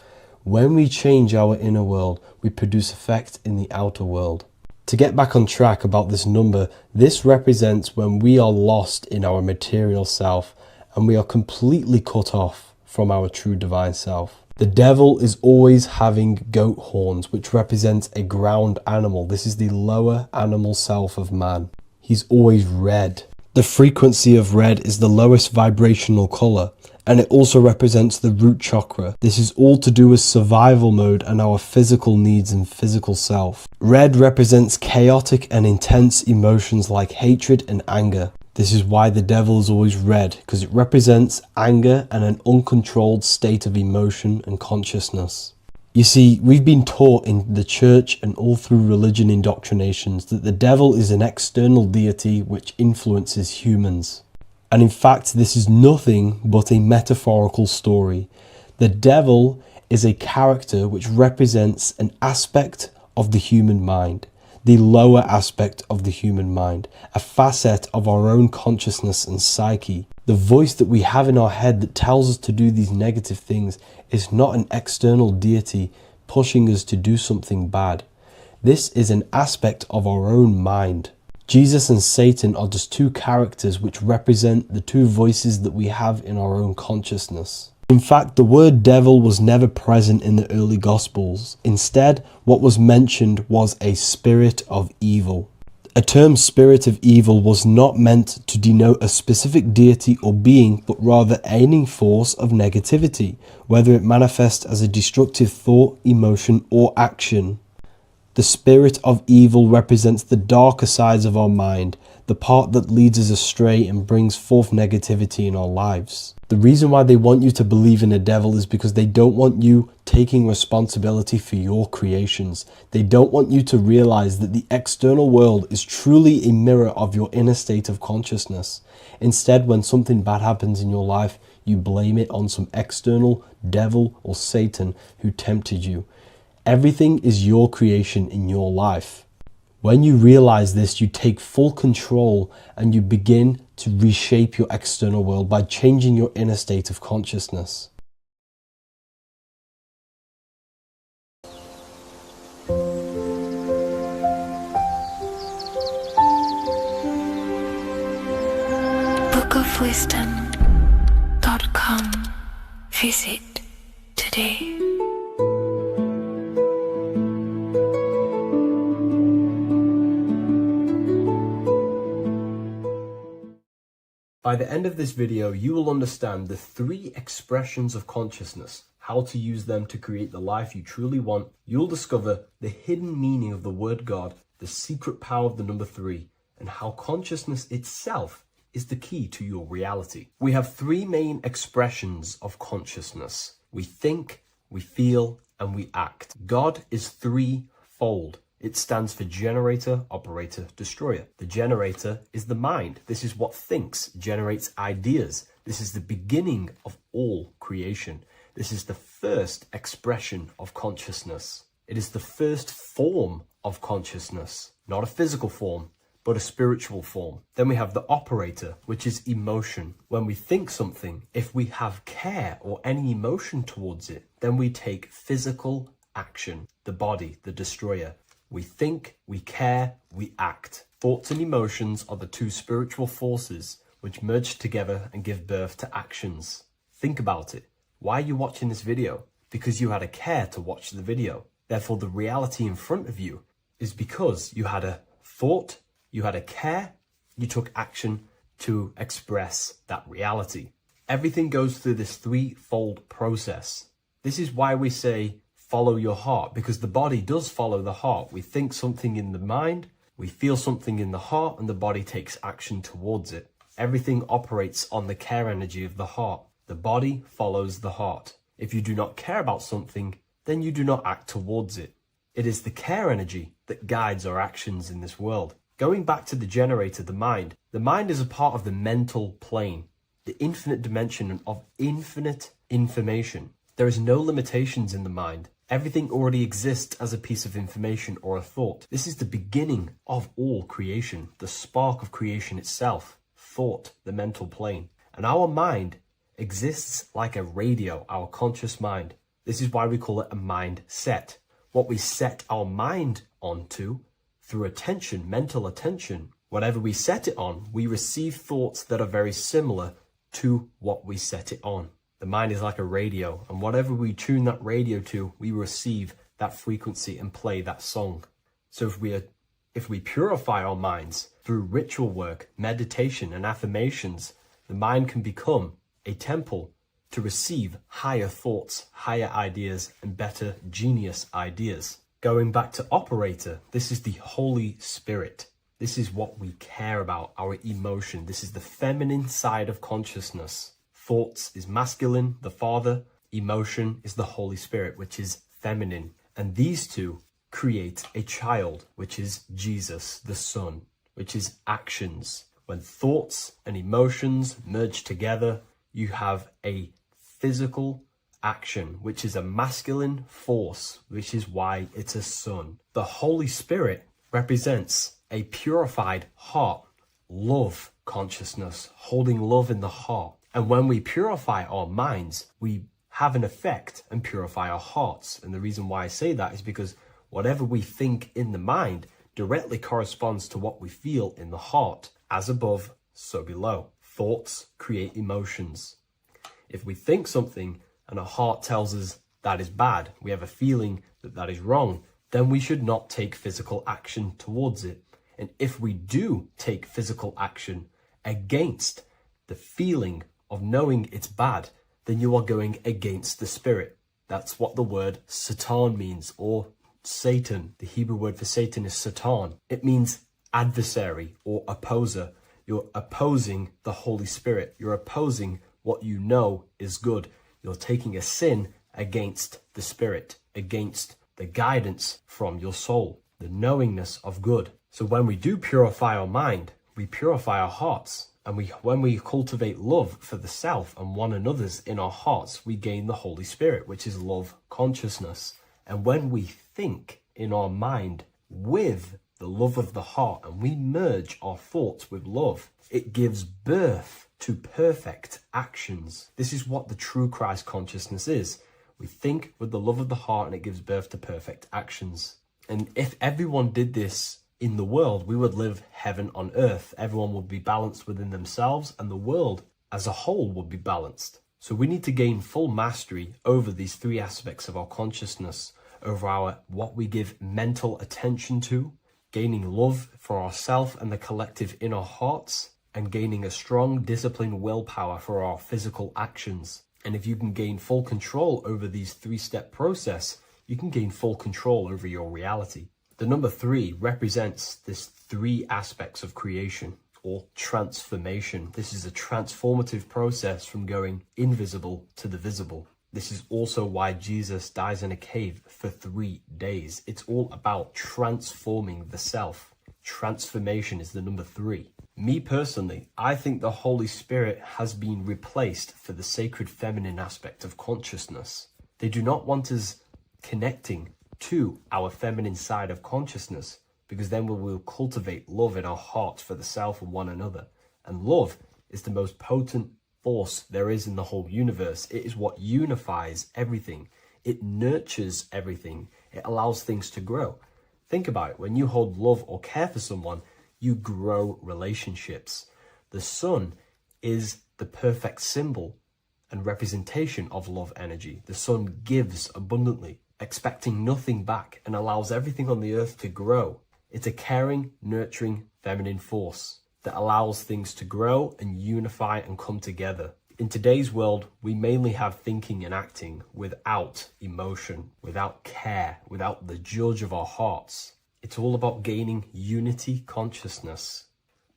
Speaker 1: When we change our inner world, we produce effect in the outer world. To get back on track about this number, this represents when we are lost in our material self and we are completely cut off from our true divine self. The devil is always having goat horns, which represents a ground animal. This is the lower animal self of man. He's always red. The frequency of red is the lowest vibrational color, and it also represents the root chakra. This is all to do with survival mode and our physical needs and physical self. Red represents chaotic and intense emotions like hatred and anger. This is why the devil is always red, because it represents anger and an uncontrolled state of emotion and consciousness. You see, we've been taught in the church and all through religion indoctrinations that the devil is an external deity which influences humans. And in fact, this is nothing but a metaphorical story. The devil is a character which represents an aspect of the human mind, the lower aspect of the human mind, a facet of our own consciousness and psyche. The voice that we have in our head that tells us to do these negative things is not an external deity pushing us to do something bad. This is an aspect of our own mind. Jesus and Satan are just 2 characters which represent the 2 voices that we have in our own consciousness. In fact, the word devil was never present in the early Gospels. Instead, what was mentioned was a spirit of evil. A term spirit of evil was not meant to denote a specific deity or being, but rather any force of negativity, whether it manifests as a destructive thought, emotion, or action. The spirit of evil represents the darker sides of our mind, the part that leads us astray and brings forth negativity in our lives. The reason why they want you to believe in a devil is because they don't want you taking responsibility for your creations. They don't want you to realize that the external world is truly a mirror of your inner state of consciousness. Instead, when something bad happens in your life, you blame it on some external devil or Satan who tempted you. Everything is your creation in your life. When you realize this, you take full control and you begin to reshape your external world by changing your inner state of consciousness.
Speaker 2: bookofwisdom.com. Visit today.
Speaker 3: By the end of this video, you will understand the 3 expressions of consciousness, how to use them to create the life you truly want. You'll discover the hidden meaning of the word God, the secret power of the number 3, and how consciousness itself is the key to your reality. We have 3 main expressions of consciousness. We think, we feel, and we act. God is threefold. It stands for generator, operator, destroyer. The generator is the mind. This is what thinks, generates ideas. This is the beginning of all creation. This is the first expression of consciousness. It is the first form of consciousness, not a physical form, but a spiritual form. Then we have the operator, which is emotion. When we think something, if we have care or any emotion towards it, then we take physical action. The body, the destroyer. We think, we care, we act. Thoughts and emotions are the two spiritual forces which merge together and give birth to actions. Think about it. Why are you watching this video? Because you had a care to watch the video. Therefore, the reality in front of you is because you had a thought, you had a care, you took action to express that reality. Everything goes through this threefold process. This is why we say follow your heart, because the body does follow the heart. We think something in the mind, we feel something in the heart, and the body takes action towards it. Everything operates on the care energy of the heart. The body follows the heart. If you do not care about something, then you do not act towards it. It is the care energy that guides our actions in this world. Going back to the generator, the mind is a part of the mental plane, the infinite dimension of infinite information. There is no limitations in the mind. Everything already exists as a piece of information or a thought. This is the beginning of all creation, the spark of creation itself, thought, the mental plane. And our mind exists like a radio, our conscious mind. This is why we call it a mindset. What we set our mind onto through attention, mental attention, whatever we set it on, we receive thoughts that are very similar to what we set it on. The mind is like a radio, and whatever we tune that radio to, we receive that frequency and play that song. So if we purify our minds through ritual work, meditation, and affirmations, the mind can become a temple to receive higher thoughts, higher ideas, and better genius ideas. Going back to operator, this is the Holy Spirit. This is what we care about, our emotion. This is the feminine side of consciousness. Thoughts is masculine, the Father. Emotion is the Holy Spirit, which is feminine. And these two create a child, which is Jesus, the Son, which is actions. When thoughts and emotions merge together, you have a physical action, which is a masculine force, which is why it's a son. The Holy Spirit represents a purified heart, love consciousness, holding love in the heart. And when we purify our minds, we have an effect and purify our hearts. And the reason why I say that is because whatever we think in the mind directly corresponds to what we feel in the heart. As above, so below. Thoughts create emotions. If we think something and our heart tells us that is bad, we have a feeling that that is wrong, then we should not take physical action towards it. And if we do take physical action against the feeling of knowing it's bad, then you are going against the spirit. That's what the word Satan means, or Satan. The Hebrew word for Satan is Satan. It means adversary or opposer. You're opposing the Holy Spirit. You're opposing what you know is good. You're taking a sin against the Spirit, against the guidance from your soul, the knowingness of good. So when we do purify our mind, we purify our hearts. And when we cultivate love for the self and one another's in our hearts, we gain the Holy Spirit, which is love consciousness. And when we think in our mind with the love of the heart and we merge our thoughts with love, it gives birth to perfect actions. This is what the true Christ consciousness is. We think with the love of the heart and it gives birth to perfect actions. And if everyone did this in the world, we would live heaven on earth. Everyone would be balanced within themselves and the world as a whole would be balanced. So we need to gain full mastery over these three aspects of our consciousness, over what we give mental attention to, gaining love for ourselves and the collective in our hearts, and gaining a strong disciplined willpower for our physical actions. And if you can gain full control over these three-step process, you can gain full control over your reality. The number 3 represents this 3 aspects of creation or transformation. This is a transformative process from going invisible to the visible. This is also why Jesus dies in a cave for 3 days. It's all about transforming the self. Transformation is the number 3. Me personally, I think the Holy Spirit has been replaced for the sacred feminine aspect of consciousness. They do not want us connecting to our feminine side of consciousness, because then we will cultivate love in our hearts for the self and one another. And love is the most potent force there is in the whole universe. It is what unifies everything. It nurtures everything. It allows things to grow. Think about it. When you hold love or care for someone, you grow relationships. The sun is the perfect symbol and representation of love energy. The sun gives abundantly, expecting nothing back, and allows everything on the earth to grow. It's a caring, nurturing, feminine force that allows things to grow and unify and come together. In today's world, we mainly have thinking and acting without emotion, without care, without the judge of our hearts. It's all about gaining unity consciousness.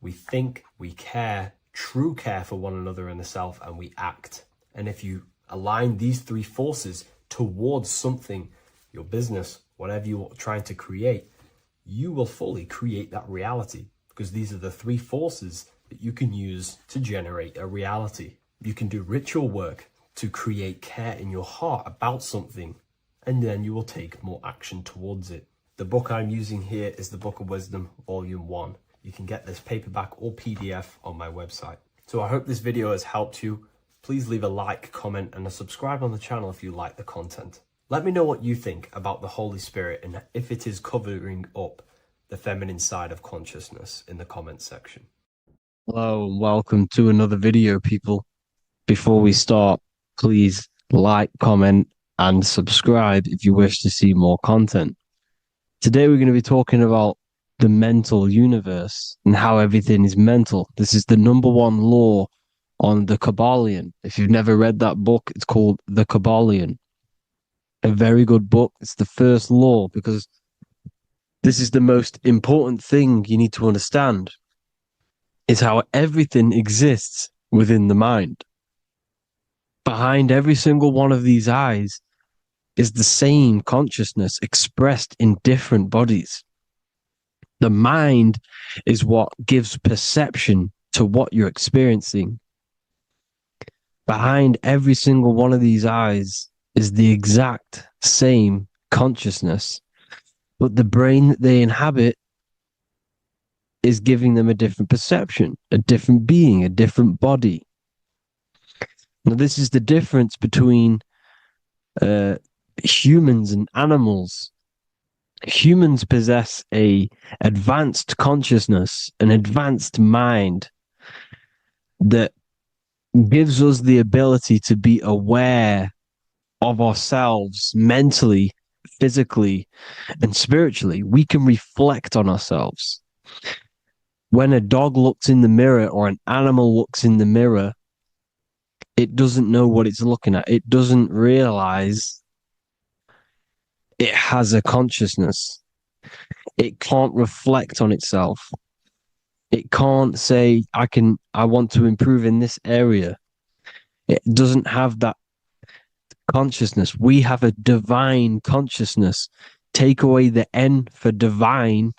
Speaker 3: We think, we care, true care for one another and the self, and we act. And if you align these 3 forces towards something, your business, whatever you're trying to create, you will fully create that reality. Because these are the 3 forces that you can use to generate a reality. You can do ritual work to create care in your heart about something, and then you will take more action towards it. The book I'm using here is the Book of Wisdom, Volume 1. You can get this paperback or PDF on my website. So I hope this video has helped you. Please leave a like, comment, and a subscribe on the channel if you like the content. Let me know what you think about the Holy Spirit and if it is covering up the feminine side of consciousness in the comments section.
Speaker 6: Hello and welcome to another video, people. Before we start, please like, comment, and subscribe if you wish to see more content. Today we're going to be talking about the mental universe and how everything is mental. This is the number 1 law on the Kabbalion. If you've never read that book, it's called The Kabbalion. A very good book. It's the first law, because this is the most important thing you need to understand, is how everything exists within the mind. Behind every single one of these eyes is the same consciousness expressed in different bodies. The mind is what gives perception to what you're experiencing. Behind every single one of these eyes is the exact same consciousness, but the brain that they inhabit is giving them a different perception, a different being, a different body. Now, this is the difference between humans and animals. Humans possess a advanced consciousness, an advanced mind that gives us the ability to be aware of ourselves mentally, physically, and spiritually. We can reflect on ourselves. When a dog looks in the mirror or an animal looks in the mirror, it doesn't know what it's looking at. It doesn't realize it has a consciousness. It can't reflect on itself. It can't say, I want to improve in this area. It doesn't have that consciousness. We have a divine consciousness. Take away the N for divine,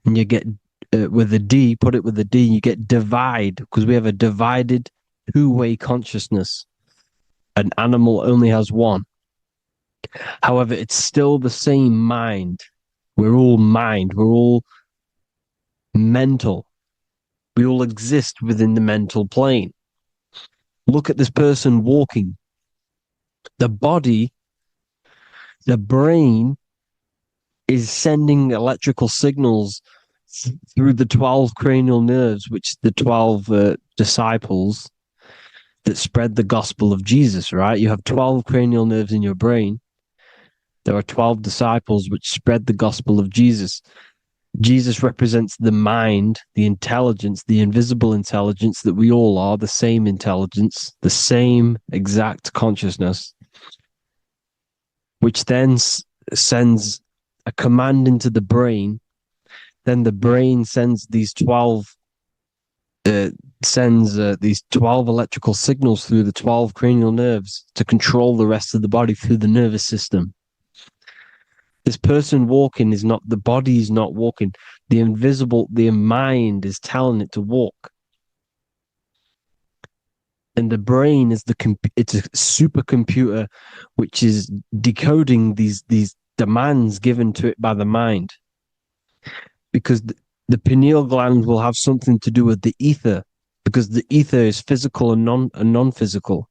Speaker 6: and you get with a D, put it with a D, you get divide, because we have a divided 2-way consciousness. An animal only has 1. However, it's still the same mind. We're all mind. We're all mental. We all exist within the mental plane. Look at this person walking. The body, the brain, is sending electrical signals through the 12 cranial nerves, which the 12 disciples that spread the gospel of Jesus, right? You have 12 cranial nerves in your brain. There are 12 disciples which spread the gospel of Jesus. Jesus represents the mind, the intelligence, the invisible intelligence that we all are, the same intelligence, the same exact consciousness, which then sends a command into the brain. Then the brain sends these 12 sends these 12 electrical signals through the 12 cranial nerves to control the rest of the body through the nervous system. This person walking is not, the body is not walking. The mind is telling it to walk. And the brain is it's a supercomputer which is decoding these demands given to it by the mind. Because the pineal gland will have something to do with the ether, because the ether is physical and non-physical.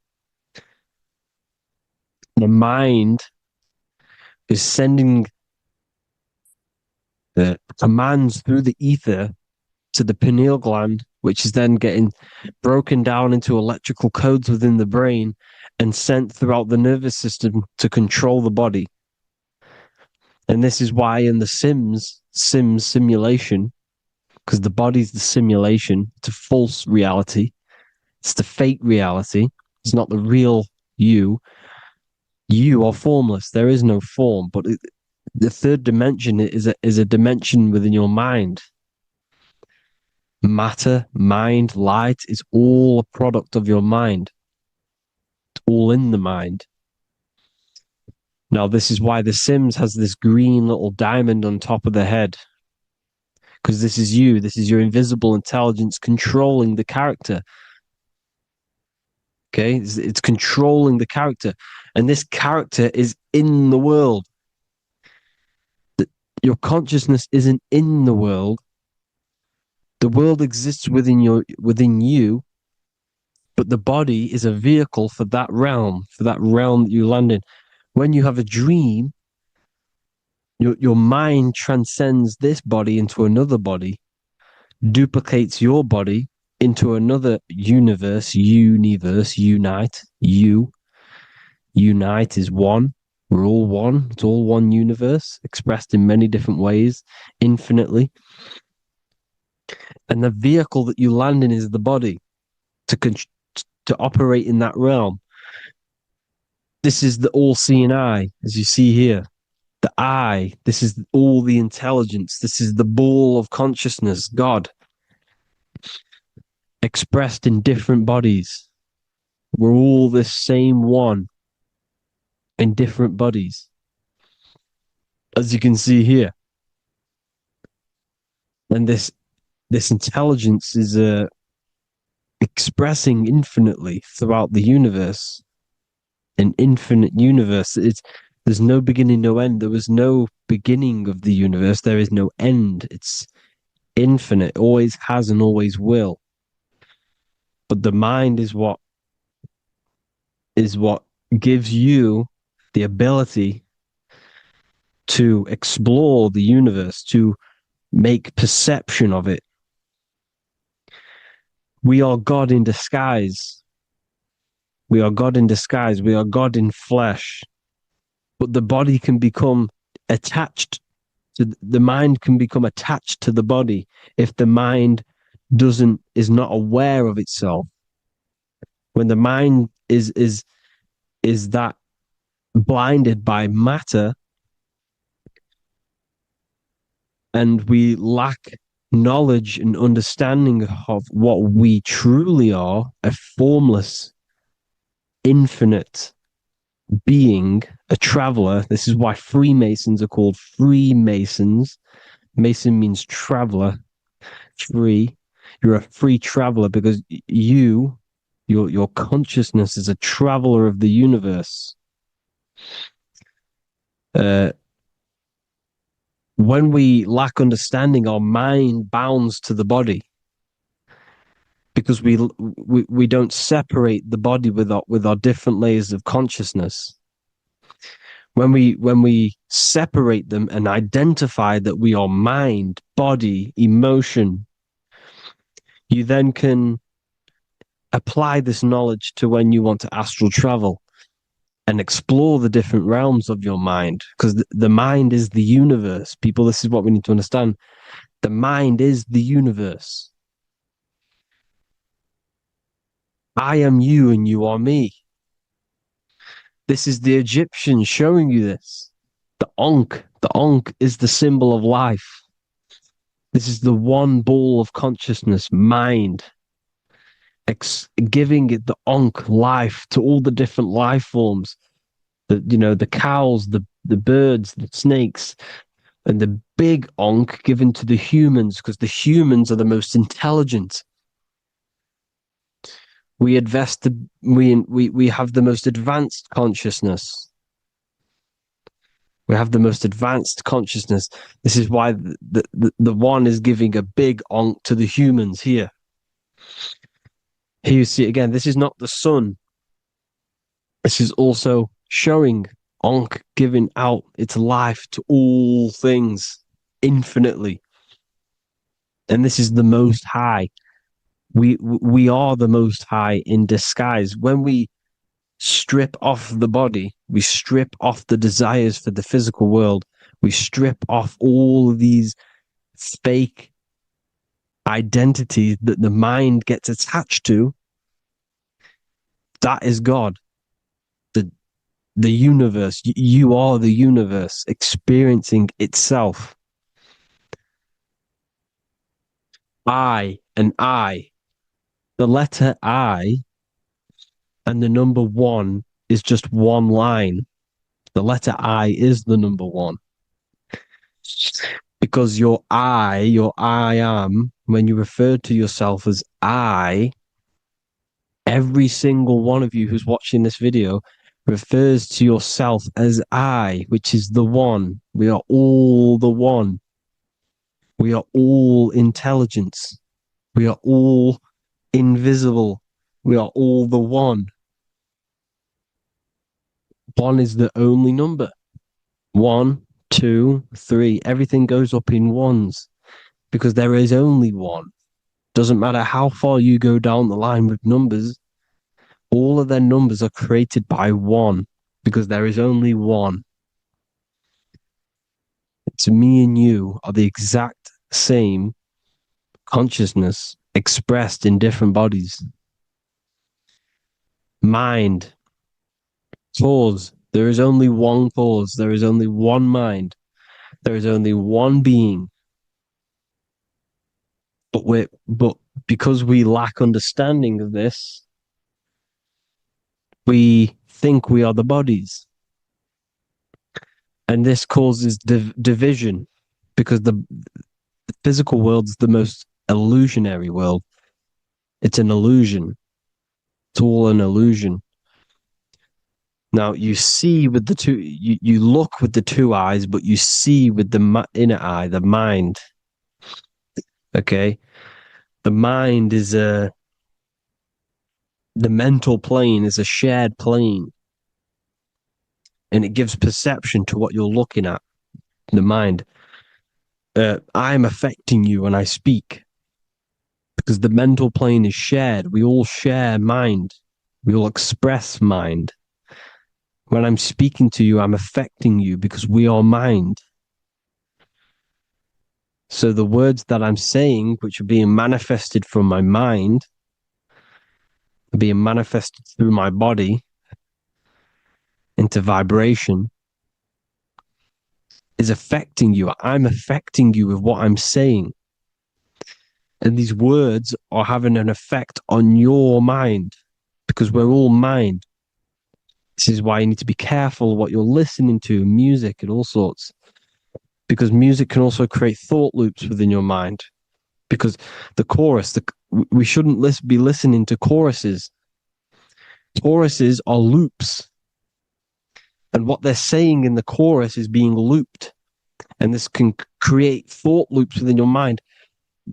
Speaker 6: The mind is sending the commands through the ether to the pineal gland, which is then getting broken down into electrical codes within the brain and sent throughout the nervous system to control the body. And this is why in the Sims simulation, because the body's the simulation, it's a false reality, it's the fake reality, it's not the real you. You are formless. There is no form, but the third dimension is a dimension within your mind. Matter, mind, light is all a product of your mind. It's all in the mind. Now, this is why The Sims has this green little diamond on top of the head. Because this is you. This is your invisible intelligence controlling the character. Okay? It's controlling the character. And this character is in the world. Your consciousness isn't in the world. The world exists within you, but the body is a vehicle for that realm that you land in. When you have a dream, your mind transcends this body into another body, duplicates your body into another universe, unite. Unite is one. We're all one. It's all one universe, expressed in many different ways, infinitely. And the vehicle that you land in is the body to operate in that realm. This is the all-seeing eye, as you see here. The eye, this is all the intelligence. This is the ball of consciousness, God, expressed in different bodies. We're all this same one in different bodies, as you can see here. And this intelligence is expressing infinitely throughout the universe. An infinite universe. There's no beginning, no end. There was no beginning of the universe. There is no end. It's infinite. Always has and always will. But the mind is what gives you the ability to explore the universe, to make perception of it. We are God in disguise. We are God in disguise. We are God in flesh. But the body can become attached to the mind, can become attached to the body if the mind is not aware of itself. When the mind is that blinded by matter, and we lack knowledge and understanding of what we truly are, a formless, infinite being, a traveler. This is why Freemasons are called Freemasons. Mason means traveler. Free. You're a free traveler because your consciousness is a traveler of the universe. When we lack understanding, our mind bounds to the body because we don't separate the body with our different layers of consciousness. When we separate them and identify that we are mind, body, emotion, you then can apply this knowledge to when you want to astral travel and explore the different realms of your mind, because the mind is the universe. People, this is what we need to understand. The mind is the universe. I am you and you are me. This is the Egyptians showing you this. The Ankh is the symbol of life. This is the one ball of consciousness, mind.
Speaker 5: giving it the onk life to all the different life forms. The cows, the birds, the snakes, and the big onk given to the humans, because the humans are the most intelligent. We have the most advanced consciousness. We have the most advanced consciousness. This is why the one is giving a big onk to the humans here. Here you see again, this is not the sun. This is also showing onk giving out its life to all things infinitely. And this is the most high. We are the most high in disguise. When we strip off the body, we strip off the desires for the physical world, we strip off all of these fake identities that the mind gets attached to. That is God, the universe. You are the universe experiencing itself. I and I, the letter I and the number one is just one line. The letter I is the number one. Because your I am, when you refer to yourself as I, every single one of you who's watching this video refers to yourself as I, which is the one. We are all the one. We are all intelligence. We are all invisible. We are all the one. One is the only number. 1, 2, 3. Everything goes up in ones because there is only one. Doesn't matter how far you go down the line with numbers, all of their numbers are created by one because there is only one. It's me and you are the exact same consciousness expressed in different bodies. Mind. Cause. There is only one cause. There is only one mind. There is only one being. But because we lack understanding of this, we think we are the bodies. And this causes division because the physical world is the most illusionary world. It's an illusion. It's all an illusion. Now you see with the two, you look with the two eyes, but you see with the inner eye, the mind. Okay, the mind is the mental plane is a shared plane, and it gives perception to what you're looking at. The mind. I'm affecting you when I speak because the mental plane is shared. We all share mind. We all express mind. When I'm speaking to you, I'm affecting you because we are mind. So the words that I'm saying, which are being manifested from my mind, are being manifested through my body into vibration, is affecting you. I'm affecting you with what I'm saying. And these words are having an effect on your mind because we're all mind. This is why you need to be careful what you're listening to, music and all sorts. Because music can also create thought loops within your mind. Because the chorus, we shouldn't be listening to choruses. Choruses are loops. And what they're saying in the chorus is being looped. And this can create thought loops within your mind.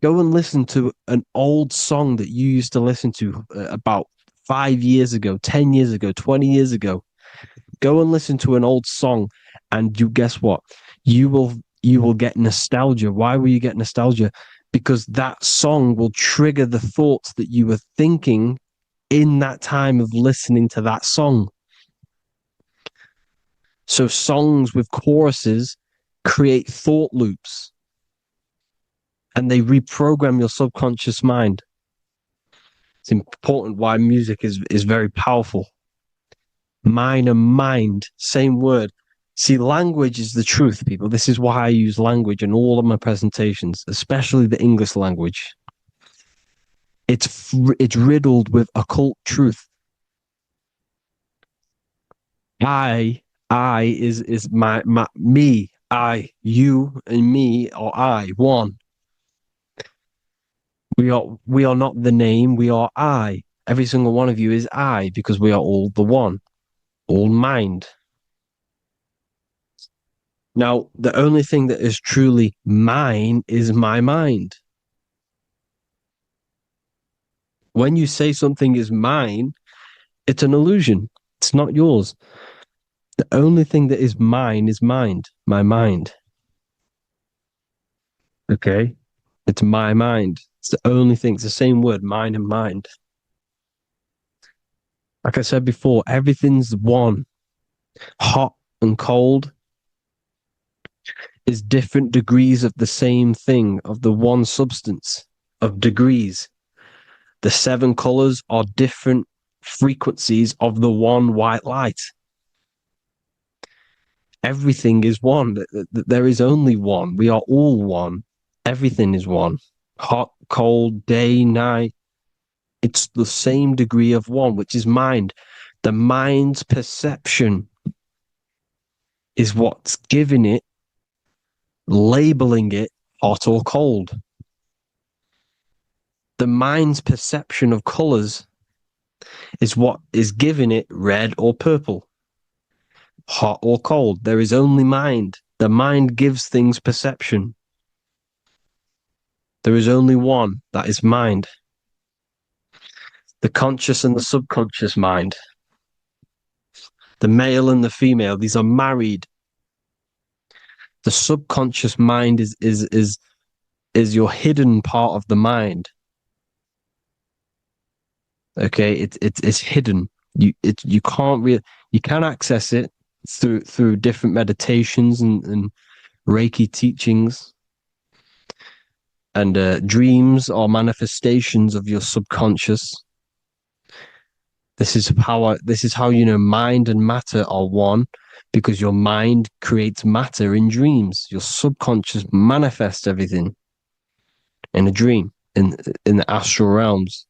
Speaker 5: Go and listen to an old song that you used to listen to about 5 years ago, 10 years ago, 20 years ago. Go and listen to an old song and you guess what? You will get nostalgia. Why will you get nostalgia? Because that song will trigger the thoughts that you were thinking in that time of listening to that song. So songs with choruses create thought loops and they reprogram your subconscious mind. It's important why music is very powerful. Mine and mind, same word. See, language is the truth, people. This is why I use language in all of my presentations, especially the English language. It's riddled with occult truth. I is my me, I, you, and me, or I, one. We are not the name, we are I. Every single one of you is I, because we are all the one, all mind. Now, the only thing that is truly mine is my mind. When you say something is mine, it's an illusion. It's not yours. The only thing that is mine is mind, my mind. Okay? It's my mind. It's the only thing. It's the same word, mind and mind. Like I said before, everything's one. Hot and cold is different degrees of the same thing, of the one substance, of degrees. The 7 colors are different frequencies of the one white light. Everything is one. There is only one. We are all one. Everything is one. Hot, cold, day, night. It's the same degree of one, which is mind. The mind's perception is what's giving it, labeling it hot or cold. The mind's perception of colors is what is giving it red or purple, hot or cold. There is only mind. The mind gives things perception. There is only one, that is mind. The conscious and the subconscious mind. The male and the female, these are married. The subconscious mind is your hidden part of the mind. Okay, it's hidden. You can't really, you can access it through different meditations and Reiki teachings, and dreams or manifestations of your subconscious. This is how you know mind and matter are one, because your mind creates matter in dreams. Your subconscious manifests everything in a dream, in the astral realms.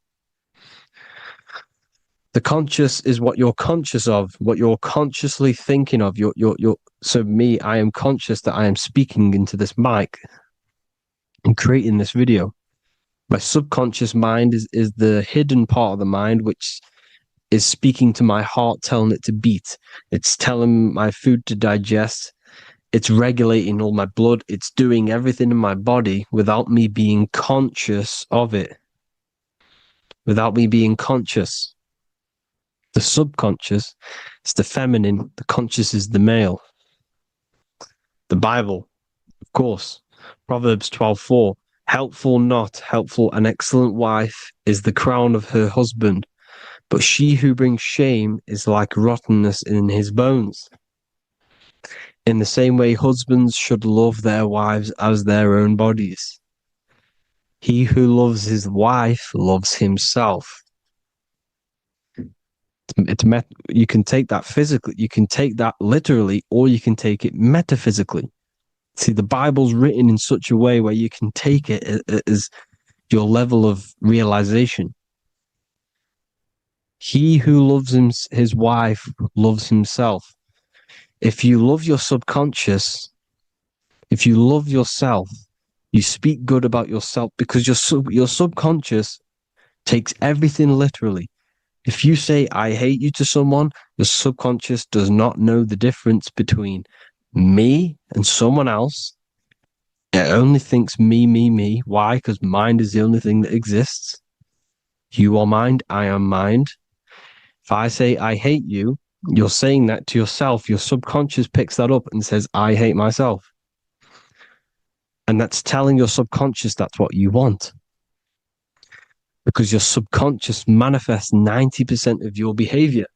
Speaker 5: The conscious is what you're conscious of, what you're consciously thinking of. So me, I am conscious that I am speaking into this mic and creating this video. My subconscious mind is the hidden part of the mind, which is speaking to my heart, telling it to beat. It's telling my food to digest. It's regulating all my blood. It's doing everything in my body without me being conscious of it. Without me being conscious. The subconscious is the feminine. The conscious is the male. The Bible, of course. Proverbs 12:4. Helpful, not helpful, an excellent wife is the crown of her husband, but she who brings shame is like rottenness in his bones. In the same way, husbands should love their wives as their own bodies. He who loves his wife loves himself. You can take that physically, you can take that literally, or you can take it metaphysically. See, the Bible's written in such a way where you can take it as your level of realization. He who loves his wife loves himself. If you love your subconscious, if you love yourself, you speak good about yourself, because your subconscious takes everything literally. If you say, I hate you to someone, your subconscious does not know the difference between me and someone else. It only thinks me, me, me. Why? Because mind is the only thing that exists. You are mind, I am mind. If I say, I hate you, you're saying that to yourself. Your subconscious picks that up and says, I hate myself. And that's telling your subconscious that's what you want. Because your subconscious manifests 90% of your behavior.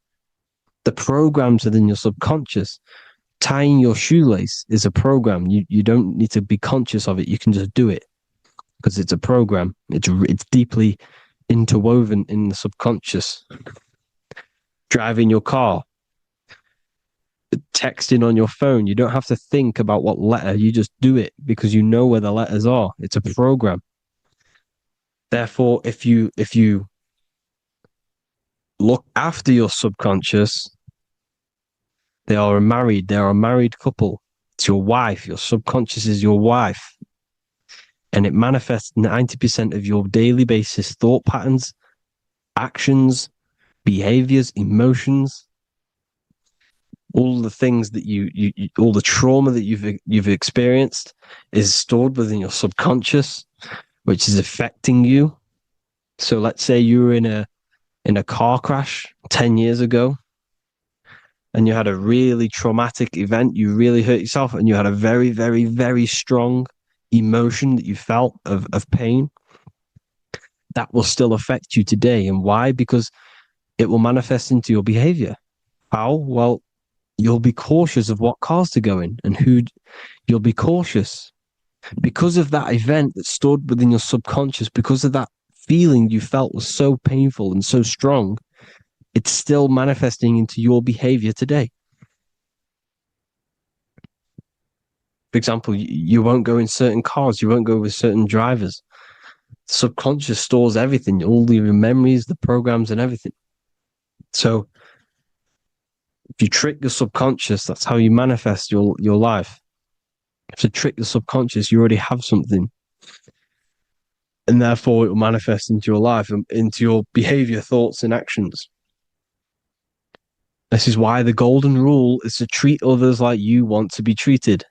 Speaker 5: The programs within your subconscious. Tying your shoelace is a program. You don't need to be conscious of it. You can just do it because it's a program. It's deeply interwoven in the subconscious. Driving your car, texting on your phone. You don't have to think about what letter. You just do it because you know where the letters are. It's a program. Therefore, if you look after your subconscious, they are a married couple. It's your wife. Your subconscious is your wife. And it manifests 90% of your daily basis thought patterns, actions, behaviors, emotions, all the things that you all the trauma that you've experienced is stored within your subconscious, which is affecting you. So let's say you were in a car crash 10 years ago and you had a really traumatic event, you really hurt yourself, and you had a very, very, very strong emotion that you felt of pain. That will still affect you today. And why? Because it will manifest into your behavior. How? Well, you'll be cautious of what cars to go in and who. You'll be cautious because of that event that stored within your subconscious, because of that feeling you felt was so painful and so strong. It's still manifesting into your behavior today. For example, you won't go in certain cars, you won't go with certain drivers. The subconscious stores everything, all your memories, the programs, and everything. So if you trick your subconscious, that's how you manifest your life. To trick the subconscious, you already have something. And therefore, it will manifest into your life, and into your behavior, thoughts, and actions. This is why the golden rule is to treat others like you want to be treated.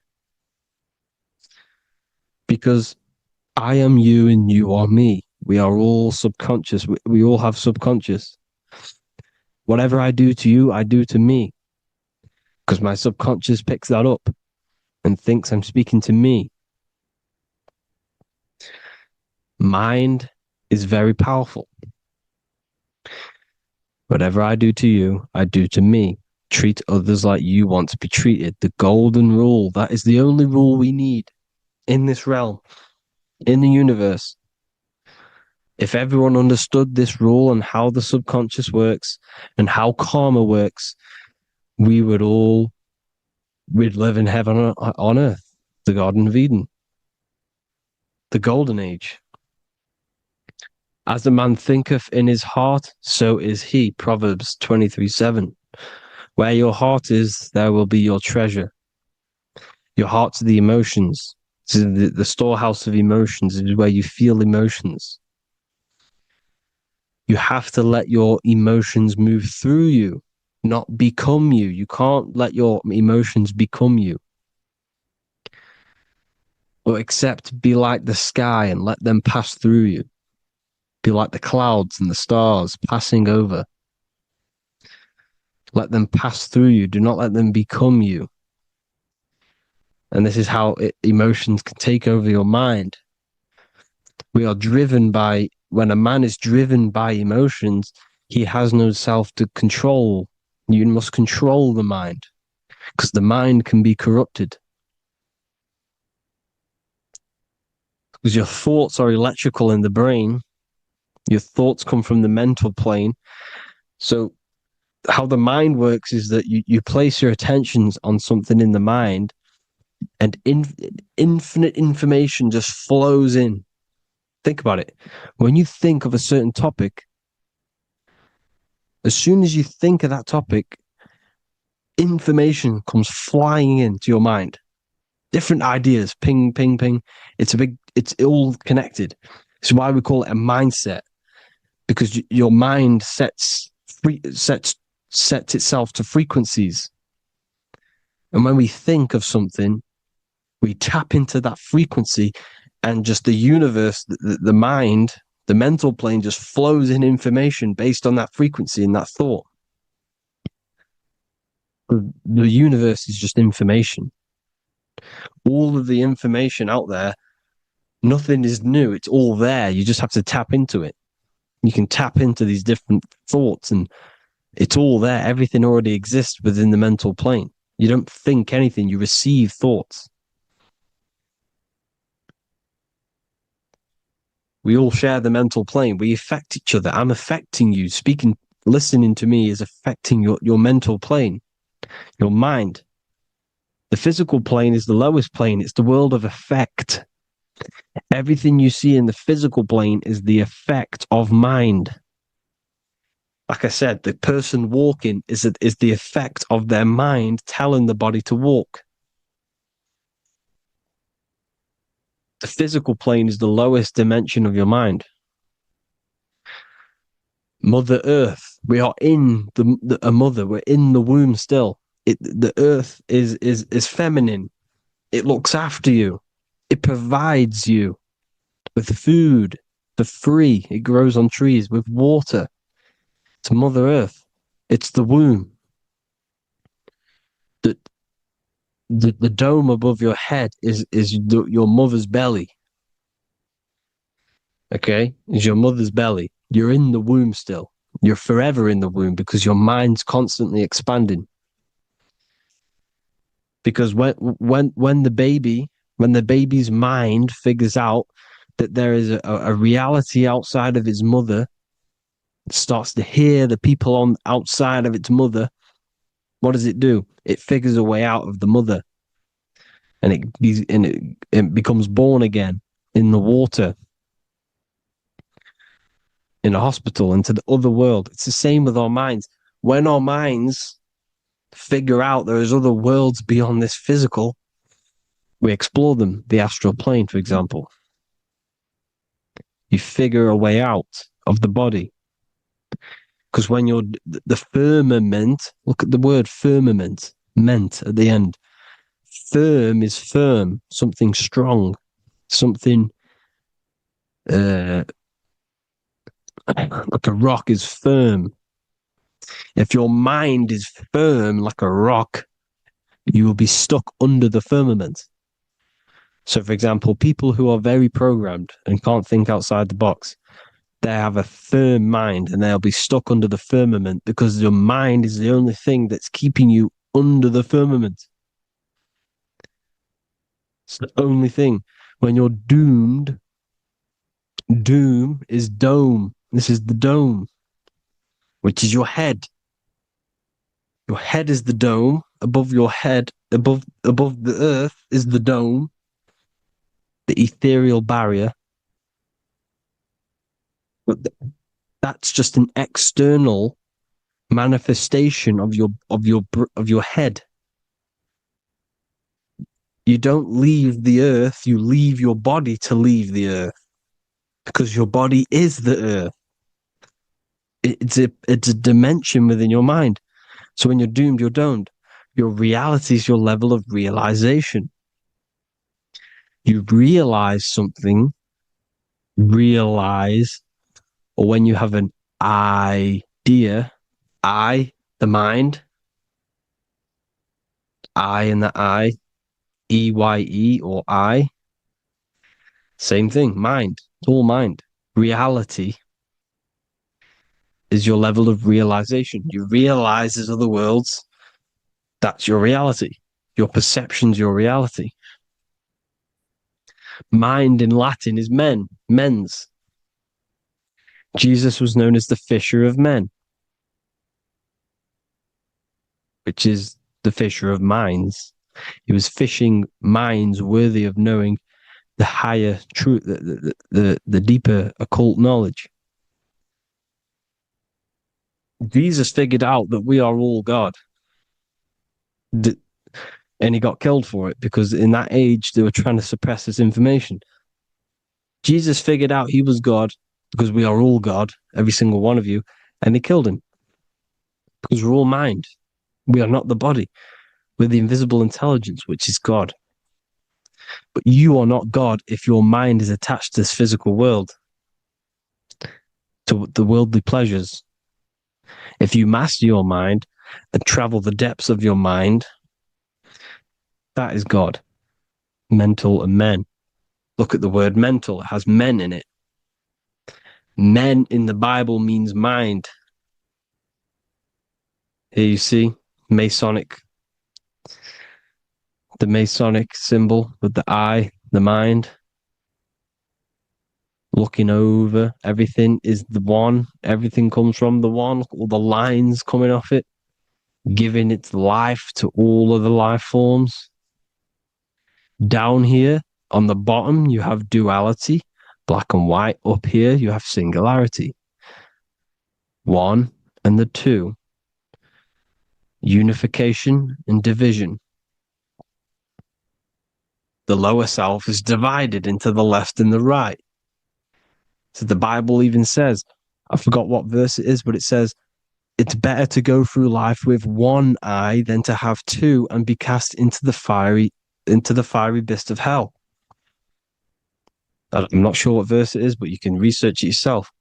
Speaker 5: Because I am you and you are me. We are all subconscious. We all have subconscious. Whatever I do to you, I do to me. Because my subconscious picks that up and thinks I'm speaking to me. Mind is very powerful. Whatever I do to you, I do to me. Treat others like you want to be treated. The golden rule. That is the only rule we need in this realm, in the universe. If everyone understood this rule and how the subconscious works and how karma works, we'd live in heaven on earth, the Garden of Eden, the golden age. As a man thinketh in his heart, so is he. Proverbs 23:7. Where your heart is, there will be your treasure. Your heart's the emotions. The storehouse of emotions is where you feel emotions. You have to let your emotions move through you, not become you. You can't let your emotions become you. Or except be like the sky and let them pass through you. Be like the clouds and the stars passing over. Let them pass through you. Do not let them become you. And this is how emotions can take over your mind. We are driven by, when a man is driven by emotions, he has no self to control. You must control the mind, because the mind can be corrupted. Because your thoughts are electrical in the brain. Your thoughts come from the mental plane. So how the mind works is that you place your attentions on something in the mind, and infinite information just flows in. Think about it. When you think of a certain topic, as soon as you think of that topic, information comes flying into your mind. Different ideas, ping, ping, ping. It's all connected. It's why we call it a mindset, because your mind sets itself to frequencies. And when we think of something, we tap into that frequency, and just the universe, the mind, the mental plane just flows in information based on that frequency and that thought. The universe is just information. All of the information out there, nothing is new. It's all there. You just have to tap into it. You can tap into these different thoughts, and it's all there. Everything already exists within the mental plane. You don't think anything. You receive thoughts. We all share the mental plane. We affect each other. I'm affecting you. Listening to me is affecting your mental plane, your mind. The physical plane is the lowest plane. It's the world of effect. Everything you see in the physical plane is the effect of mind. Like I said, the person walking is the effect of their mind telling the body to walk. The physical plane is the lowest dimension of your mind. Mother Earth, we are in a mother. We're in the womb still. The Earth is feminine. It looks after you. It provides you with food for free. It grows on trees with water. It's Mother Earth. It's the womb. The dome above your head is your mother's belly. Okay, is your mother's belly. You're in the womb still. You're forever in the womb because your mind's constantly expanding. Because when the baby's mind figures out that there is a reality outside of its mother, it starts to hear the people on outside of its mother. What does it do? It figures a way out of the mother, and it becomes born again in the water, in a hospital, into the other world. It's the same with our minds. When our minds figure out there is other worlds beyond this physical, we explore them. The astral plane, for example. You figure a way out of the body. Because when you're the firmament, look at the word firmament, meant at the end. Firm is firm, something strong, something like a rock is firm. If your mind is firm like a rock, you will be stuck under the firmament. So, for example, people who are very programmed and can't think outside the box, they have a firm mind and they'll be stuck under the firmament because your mind is the only thing that's keeping you under the firmament. It's the only thing. When you're doomed, doom is dome. This is the dome, which is your head. Your head is the dome. Above your head, above the earth is the dome, the ethereal barrier. But that's just an external manifestation of your head. You don't leave the earth, you leave your body to leave the earth. Because your body is the earth. It's a dimension within your mind. So when you're doomed, you're domed. Your reality is your level of realization. You realize something, or when you have an idea, the mind, in the EYE or I, same thing, mind, it's all mind. Reality is your level of realization. You realize there's other worlds. That's your reality. Your perception's your reality. Mind in Latin is mens. Jesus was known as the fisher of men, which is the fisher of minds. He was fishing minds worthy of knowing the higher truth, the deeper occult knowledge. Jesus figured out that we are all God. And he got killed for it because in that age they were trying to suppress this information. Jesus figured out he was God because we are all God, every single one of you, and they killed him because we're all mind. We are not the body. We're the invisible intelligence, which is God. But you are not God if your mind is attached to this physical world, to the worldly pleasures. If you master your mind and travel the depths of your mind, that is God. Mental and men. Look at the word mental. It has men in it. Men in the Bible means mind. Here you see the Masonic symbol with the eye, the mind. Looking over, everything is the one. Everything comes from the one. All the lines coming off it, giving its life to all of the life forms. Down here On the bottom, you have duality, black and white. Up here, you have singularity. One and the two. Unification and division. The lower self is divided into the left and the right. So the Bible even says, I forgot what verse it is, but it says, it's better to go through life with one eye than to have two and be cast into the fiery abyss of hell. I'm not sure what verse it is, but you can research it yourself.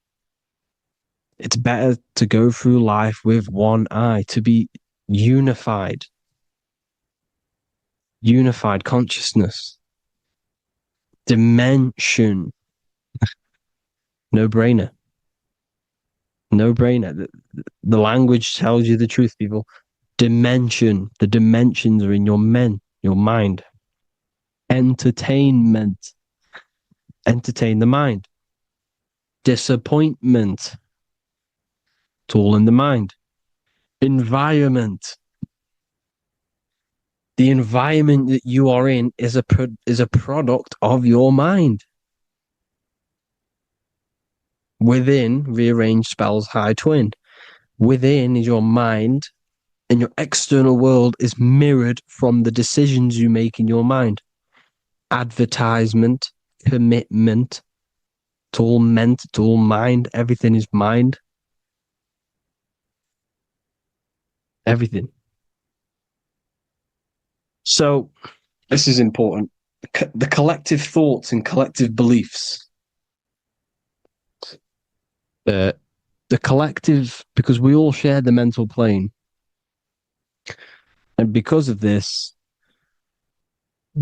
Speaker 5: It's better to go through life with one eye, to be unified. Unified consciousness. Dimension. No brainer. No brainer. The language tells you the truth, people. Dimension. The dimensions are in your mind. Entertainment. Entertain the mind. Disappointment. It's all in the mind. Environment. The environment that you are in is a product of your mind. Within, rearranged spells high twin. Within is your mind, and your external world is mirrored from the decisions you make in your mind. Advertisement, commitment, it's all meant, it's all mind, everything is mind. Everything. So, this is important. The collective thoughts and collective beliefs. The collective, because we all share the mental plane. And because of this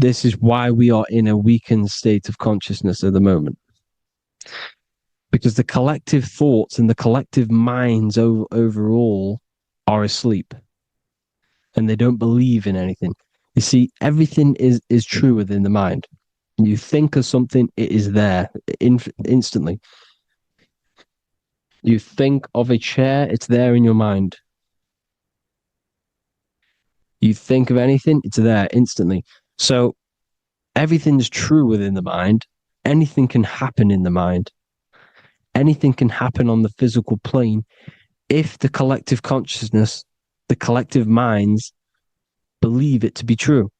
Speaker 5: is why we are in a weakened state of consciousness at the moment. Because the collective thoughts and the collective minds overall are asleep. And they don't believe in anything. You see, everything is true within the mind. You think of something, it is there instantly. You think of a chair, it's there in your mind. You think of anything, it's there instantly. So everything's true within the mind. Anything can happen in the mind. Anything can happen on the physical plane if the collective consciousness, the collective minds, believe it to be true.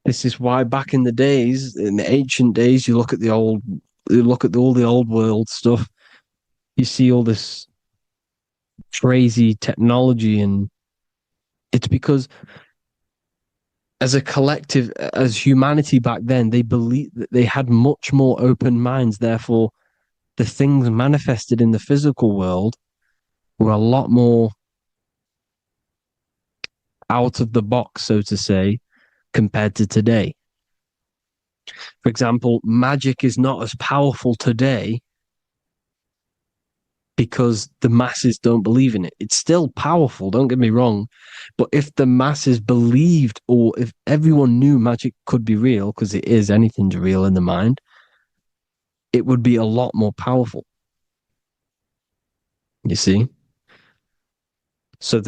Speaker 5: This is why back in the days, in the ancient days, you look at all the old world stuff, you see all this crazy technology, and it's because as a collective, as humanity back then, they believed that they had much more open minds. Therefore, the things manifested in the physical world were a lot more out of the box, so to say, compared to today. For example, magic is not as powerful today because the masses don't believe in it. It's still powerful, don't get me wrong, but if the masses believed, or if everyone knew magic could be real, because it is, anything's real in the mind, it would be a lot more powerful. You see? So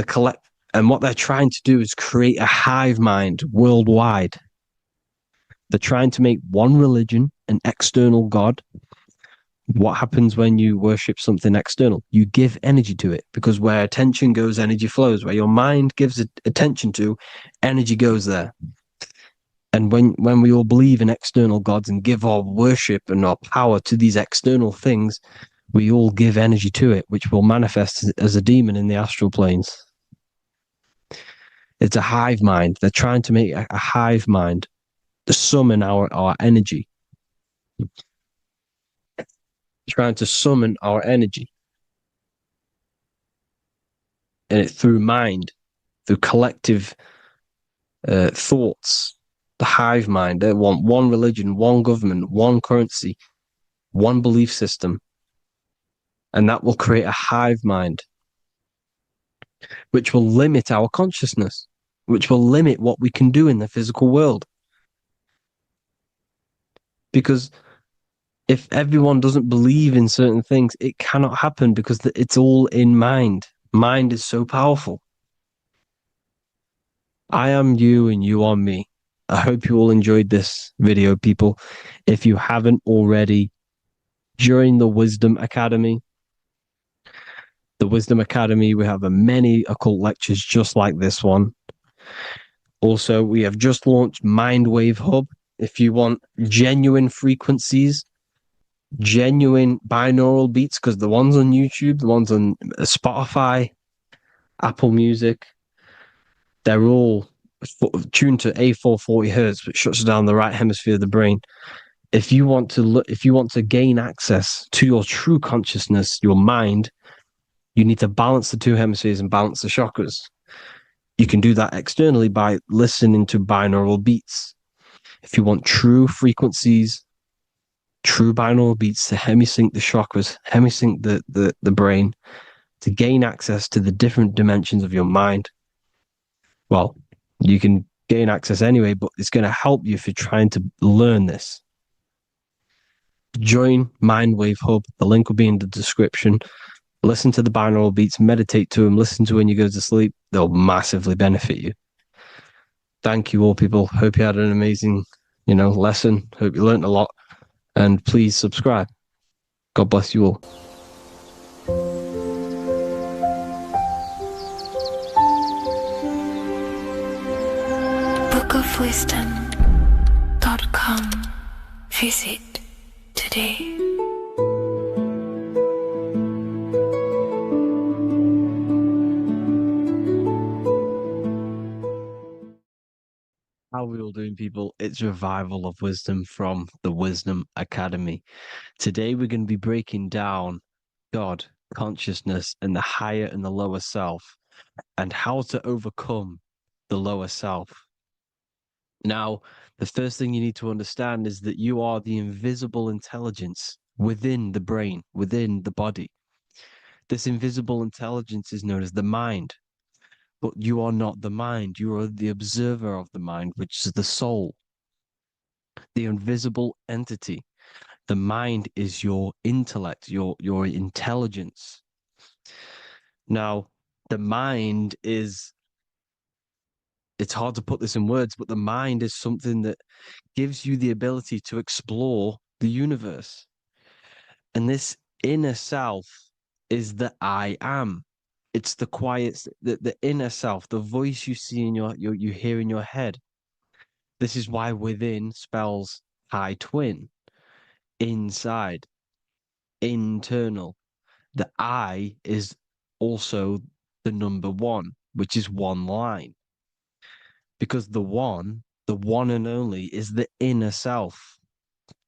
Speaker 5: and what they're trying to do is create a hive mind worldwide. They're trying to make one religion, an external God. What happens when you worship something external? You give energy to it, because where attention goes, energy flows. Where your mind gives attention to, energy goes there. And when we all believe in external gods and give our worship and our power to these external things, we all give energy to it, which will manifest as a demon in the astral planes. It's a hive mind. They're trying to make a hive mind to summon our energy. Trying to summon our energy. And it through mind, through collective thoughts. The hive mind. They want one religion, one government, one currency, one belief system. And that will create a hive mind, which will limit our consciousness, which will limit what we can do in the physical world. Because if everyone doesn't believe in certain things, it cannot happen, because it's all in mind. Mind is so powerful. I am you and you are me. I hope you all enjoyed this video, people. If you haven't already, join the Wisdom Academy. The Wisdom Academy, we have many occult lectures just like this one. Also, we have just launched Mindwave Hub. If you want genuine frequencies, genuine binaural beats, because the ones on YouTube, the ones on Spotify, Apple Music, they're all tuned to A440 hertz, which shuts down the right hemisphere of the brain. If you want to gain access to your true consciousness, your mind, you need to balance the two hemispheres and balance the chakras. You can do that externally by listening to binaural beats. If you want true frequencies, true binaural beats to hemisync the chakras, hemisync the brain, to gain access to the different dimensions of your mind, well, you can gain access anyway, but it's going to help you if you're trying to learn this. Join Mindwave Hub. The link will be in the description. Listen to the binaural beats, meditate to them, listen to when you go to sleep. They'll massively benefit you. Thank you all, people. Hope you had an amazing, lesson. Hope you learned a lot. And please subscribe. God bless you all.
Speaker 2: bookofwisdom.com. Visit today.
Speaker 5: How are we all doing, people? It's Revival of Wisdom from the Wisdom Academy. Today we're going to be breaking down God, consciousness, and the higher and the lower self, and how to overcome the lower self. Now, the first thing you need to understand is that you are the invisible intelligence within the brain, within the body. This invisible intelligence is known as the mind. But you are not the mind. You are the observer of the mind, which is the soul, the invisible entity. The mind is your intellect, your intelligence. Now, the mind is, it's hard to put this in words, but the mind is something that gives you the ability to explore the universe. And this inner self is the I am. It's the quiet, the inner self, the voice you see in you hear in your head. This is why within spells high twin, inside, internal. The I is also the number one, which is one line. Because the one and only, is the inner self,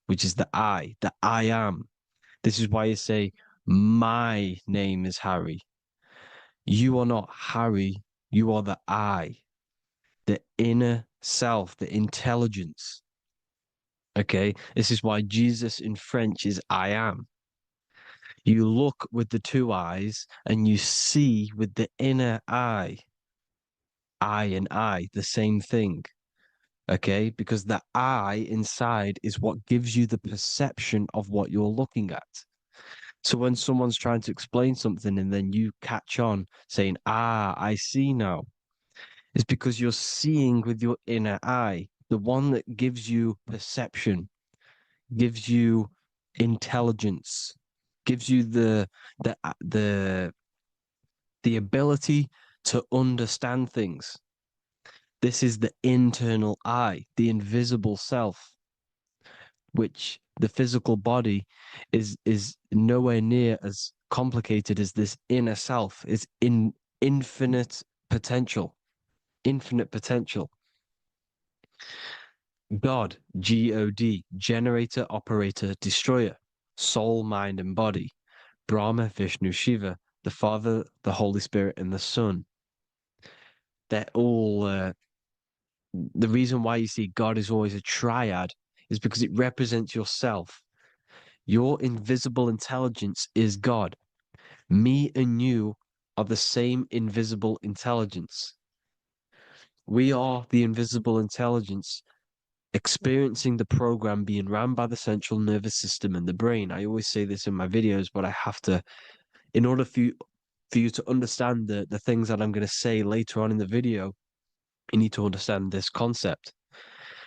Speaker 5: which is the I am. This is why you say, my name is Harry. You are not Harry, you are the I, the inner self, the intelligence. Okay, this is why Jesus in French is I am. You look with the two eyes and you see with the inner eye. I and I, the same thing. Okay, because the I inside is what gives you the perception of what you're looking at. So when someone's trying to explain something and then you catch on saying, I see now, it's because you're seeing with your inner eye, the one that gives you perception, gives you intelligence, gives you the ability to understand things. This is the internal I, the invisible self, which the physical body is nowhere near as complicated as this inner self. Is in infinite potential. God, G-O-D, generator, operator, destroyer, soul, mind, and body. Brahma, Vishnu, Shiva, the Father, the Holy Spirit, and the Son. They're all, the reason why you see God is always a triad is because it represents yourself. Your invisible intelligence is God. Me and you are the same invisible intelligence. We are the invisible intelligence experiencing the program being ran by the central nervous system and the brain. I always say this in my videos, but I have to, in order for you to understand the things that I'm going to say later on in the video, you need to understand this concept.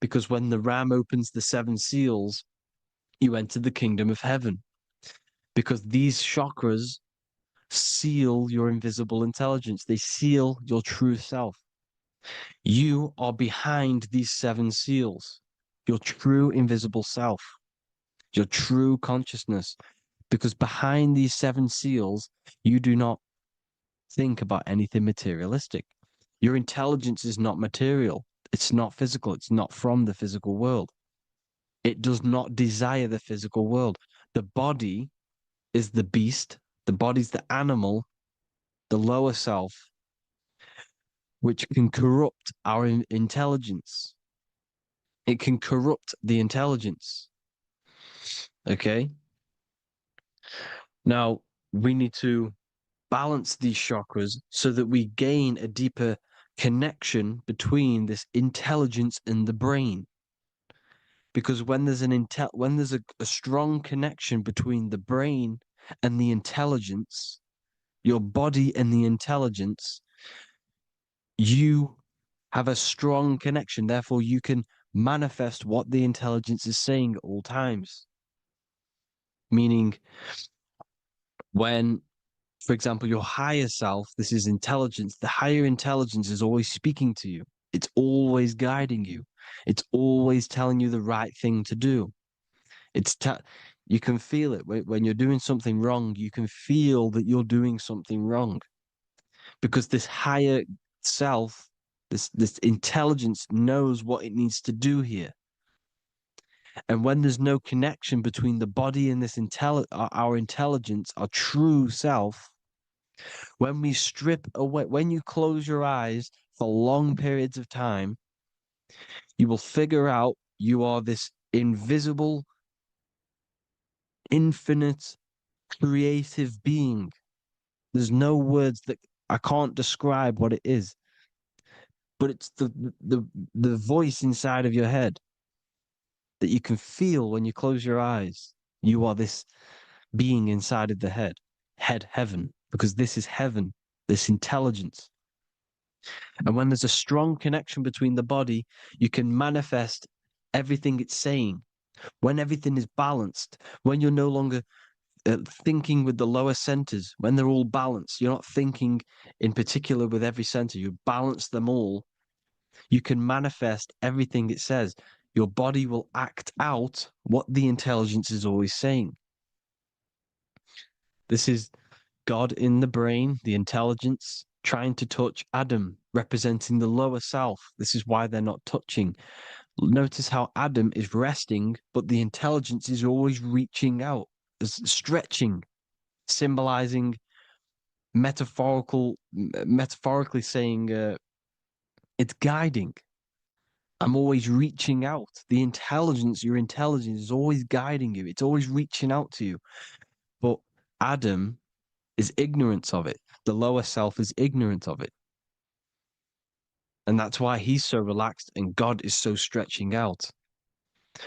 Speaker 6: Because when the ram opens the seven seals, you enter the kingdom of heaven. Because these chakras seal your invisible intelligence, they seal your true self. You are behind these seven seals, your true invisible self, your true consciousness. Because behind these seven seals, you do not think about anything materialistic. Your intelligence is not material. It's not physical. It's not from the physical world. It does not desire the physical world. The body is the beast. The body's the animal, the lower self, which can corrupt our intelligence. It can corrupt the intelligence. Okay? Now, we need to balance these chakras so that we gain a deeper connection between this intelligence and the brain. Because when there's a strong connection between the brain and the intelligence, your body and the intelligence, you have a strong connection. Therefore, you can manifest what the intelligence is saying at all times. Meaning, when, for example, your higher self, this is intelligence, the higher intelligence is always speaking to you. It's always guiding you. It's always telling you the right thing to do. You can feel it when you're doing something wrong. You can feel that you're doing something wrong because this higher self, this intelligence knows what it needs to do here. And when there's no connection between the body and our intelligence, our true self, when we strip away, when you close your eyes for long periods of time, you will figure out you are this invisible, infinite, creative being. There's no words that I can't describe what it is, but it's the voice inside of your head that you can feel when you close your eyes. You are this being inside of the heaven, because this is heaven, this intelligence. And when there's a strong connection between the body, you can manifest everything it's saying. When everything is balanced, when you're no longer thinking with the lower centers, when they're all balanced, you're not thinking in particular with every center, you balance them all, you can manifest everything it says. Your body will act out what the intelligence is always saying. This is God in the brain, the intelligence, trying to touch Adam, representing the lower self. This is why they're not touching. Notice how Adam is resting, but the intelligence is always reaching out, stretching, symbolizing metaphorically saying it's guiding. I'm always reaching out. The intelligence, your intelligence is always guiding you. It's always reaching out to you. But Adam is ignorant of it. The lower self is ignorant of it. And that's why he's so relaxed and God is so stretching out.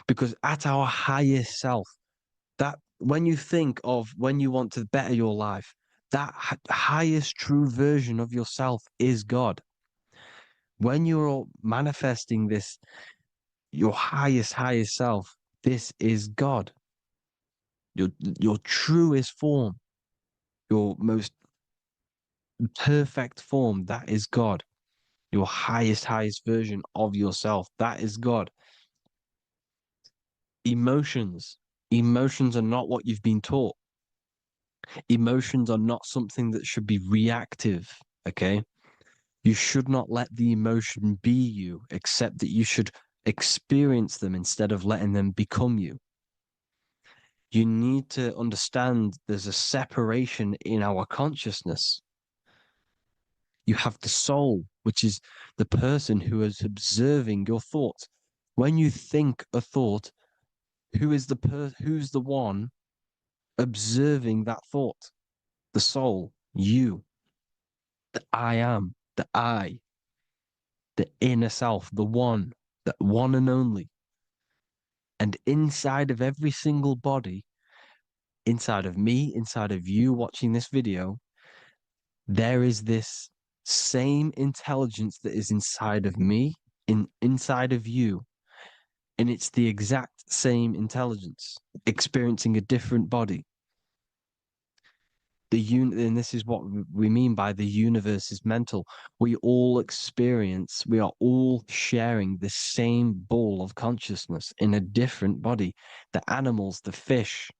Speaker 6: Because at our highest self, that when you think of when you want to better your life, that highest true version of yourself is God. When you're manifesting this, your highest self, this is God. Your truest form, your most perfect form, that is God. Your highest version of yourself, that is God. Emotions are not what you've been taught. Emotions are not something that should be reactive, okay? You should not let the emotion be you, except that you should experience them instead of letting them become you. You need to understand there's a separation in our consciousness. You have the soul, which is the person who is observing your thoughts. When you think a thought, who's the one observing that thought? The soul, you, the I am, the I, the inner self, the one and only. And inside of every single body, inside of me, inside of you watching this video, there is this same intelligence that is inside of me, inside of you.
Speaker 8: And it's the exact same intelligence experiencing a different body. And this is what we mean by the universe is mental. We all are all sharing the same ball of consciousness in a different body. The animals, the fish,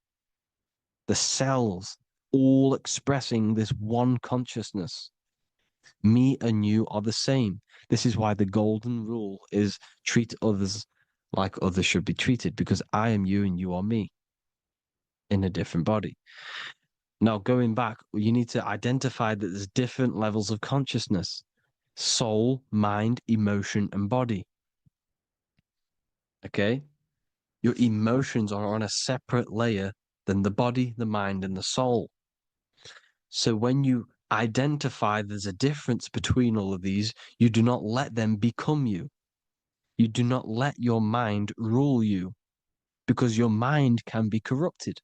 Speaker 8: the cells, all expressing this one consciousness. Me and you are the same. This is why the golden rule is treat others like others should be treated, because I am you and you are me in a different body. Now, going back, you need to identify that there's different levels of consciousness: soul, mind, emotion, and body. Okay? Your emotions are on a separate layer than the body, the mind, and the soul. So when you identify there's a difference between all of these, you do not let them become you. You do not let your mind rule you, because your mind can be corrupted.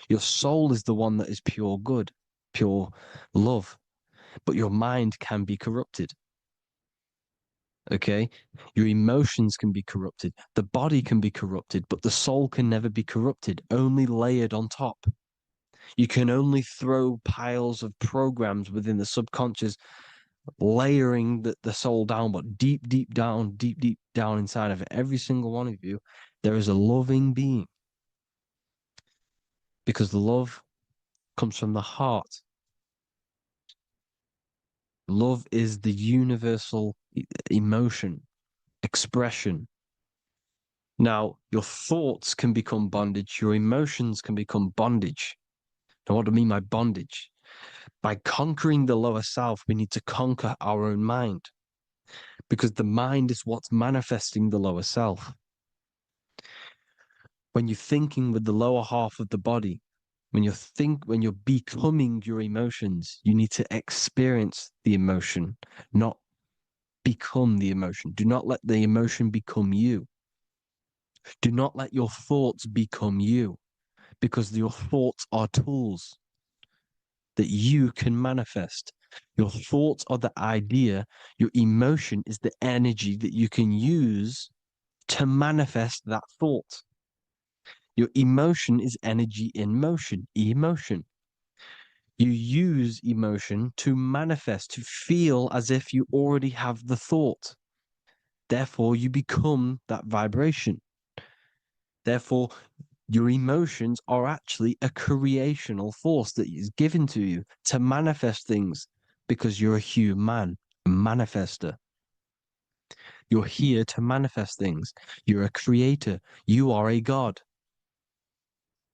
Speaker 8: Your soul is the one that is pure good, pure love, but your mind can be corrupted. Okay? Your emotions can be corrupted. The body can be corrupted, but the soul can never be corrupted, only layered on top. You can only throw piles of programs within the subconscious, layering the soul down, but deep, deep down inside of every single one of you, there is a loving being. Because love comes from the heart. Love is the universal emotion, expression. Now, your thoughts can become bondage, your emotions can become bondage. Now, what do I mean by bondage? By conquering the lower self, we need to conquer our own mind, because the mind is what's manifesting the lower self. When you're thinking with the lower half of the body, when you're becoming your emotions, you need to experience the emotion, not become the emotion. Do not let the emotion become you. Do not let your thoughts become you, because your thoughts are tools that you can manifest. Your thoughts are the idea. Your emotion is the energy that you can use to manifest that thought. Your emotion is energy in motion, emotion. You use emotion to manifest, to feel as if you already have the thought. Therefore, you become that vibration. Therefore, your emotions are actually a creational force that is given to you to manifest things, because you're a human, a manifester. You're here to manifest things. You're a creator. You are a god.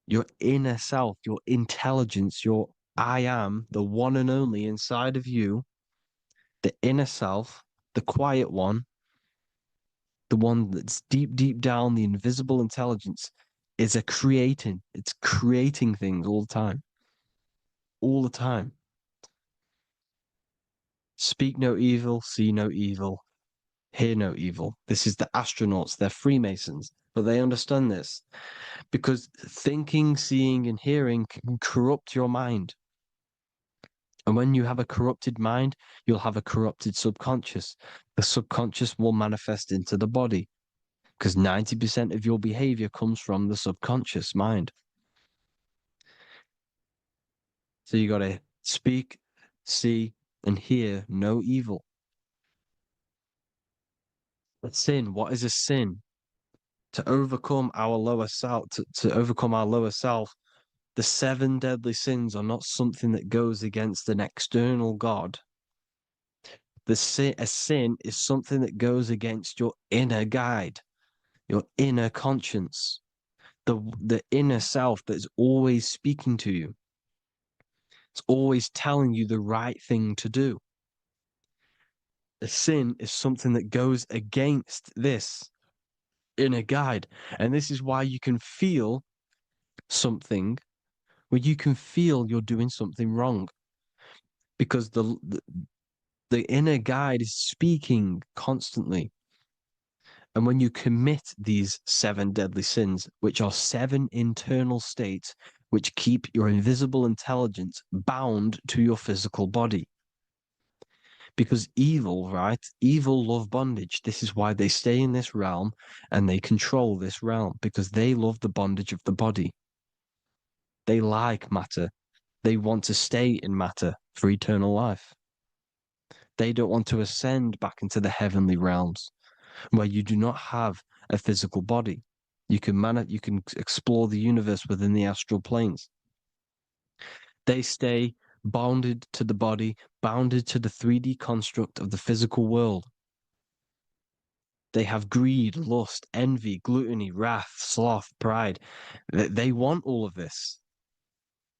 Speaker 8: Your inner self, your intelligence, your I am, the one and only inside of you, the inner self, the quiet one, the one that's deep, deep down, the invisible intelligence, is it's creating things all the time. All the time. Speak no evil, see no evil, hear no evil. This is the astronauts, they're Freemasons, but they understand this, because thinking, seeing, and hearing can corrupt your mind. And when you have a corrupted mind, you'll have a corrupted subconscious. The subconscious will manifest into the body, because 90% of your behavior comes from the subconscious mind. So you got to speak, see, and hear no evil. A sin, what is a sin? To overcome our lower self, to overcome our lower self, the 7 deadly sins are not something that goes against an external God. A sin is something that goes against your inner guide, your inner conscience, the inner self that is always speaking to you. It's always telling you the right thing to do. A sin is something that goes against this inner guide. And this is why you can feel something where you can feel you're doing something wrong, because the inner guide is speaking constantly. And when you commit these 7 deadly sins, which are 7 internal states which keep your invisible intelligence bound to your physical body, Because evil, right? Evil love bondage. This is why they stay in this realm and they control this realm, because they love the bondage of the body. They like matter. They want to stay in matter for eternal life. They don't want to ascend back into the heavenly realms where you do not have a physical body. You can explore the universe within the astral planes. They stay bounded to the body, bounded to the 3D construct of the physical world. They have greed, lust, envy, gluttony, wrath, sloth, pride. They want all of this.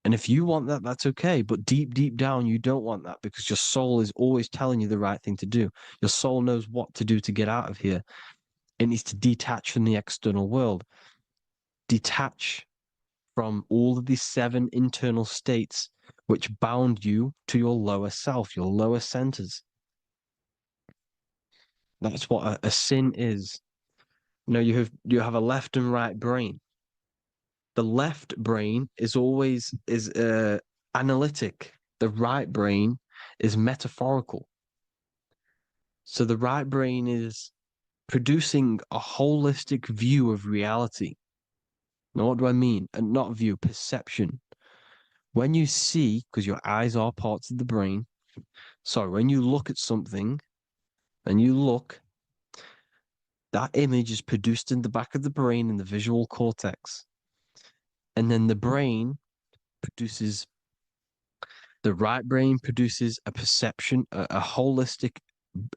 Speaker 8: And if you want that, that's okay. But deep, deep down, you don't want that, because your soul is always telling you the right thing to do. Your soul knows what to do to get out of here. It needs to detach from the external world, detach from all of these 7 internal states which bound you to your lower self, your lower centers. That's what a sin is. You have a left and right brain. The left brain is always analytic. The right brain is metaphorical. So the right brain is producing a holistic view of reality. Now, what do I mean? And not view, perception. When you see, because your eyes are parts of the brain, so when you look at something and you look, that image is produced in the back of the brain in the visual cortex. And then the right brain produces a perception, a holistic,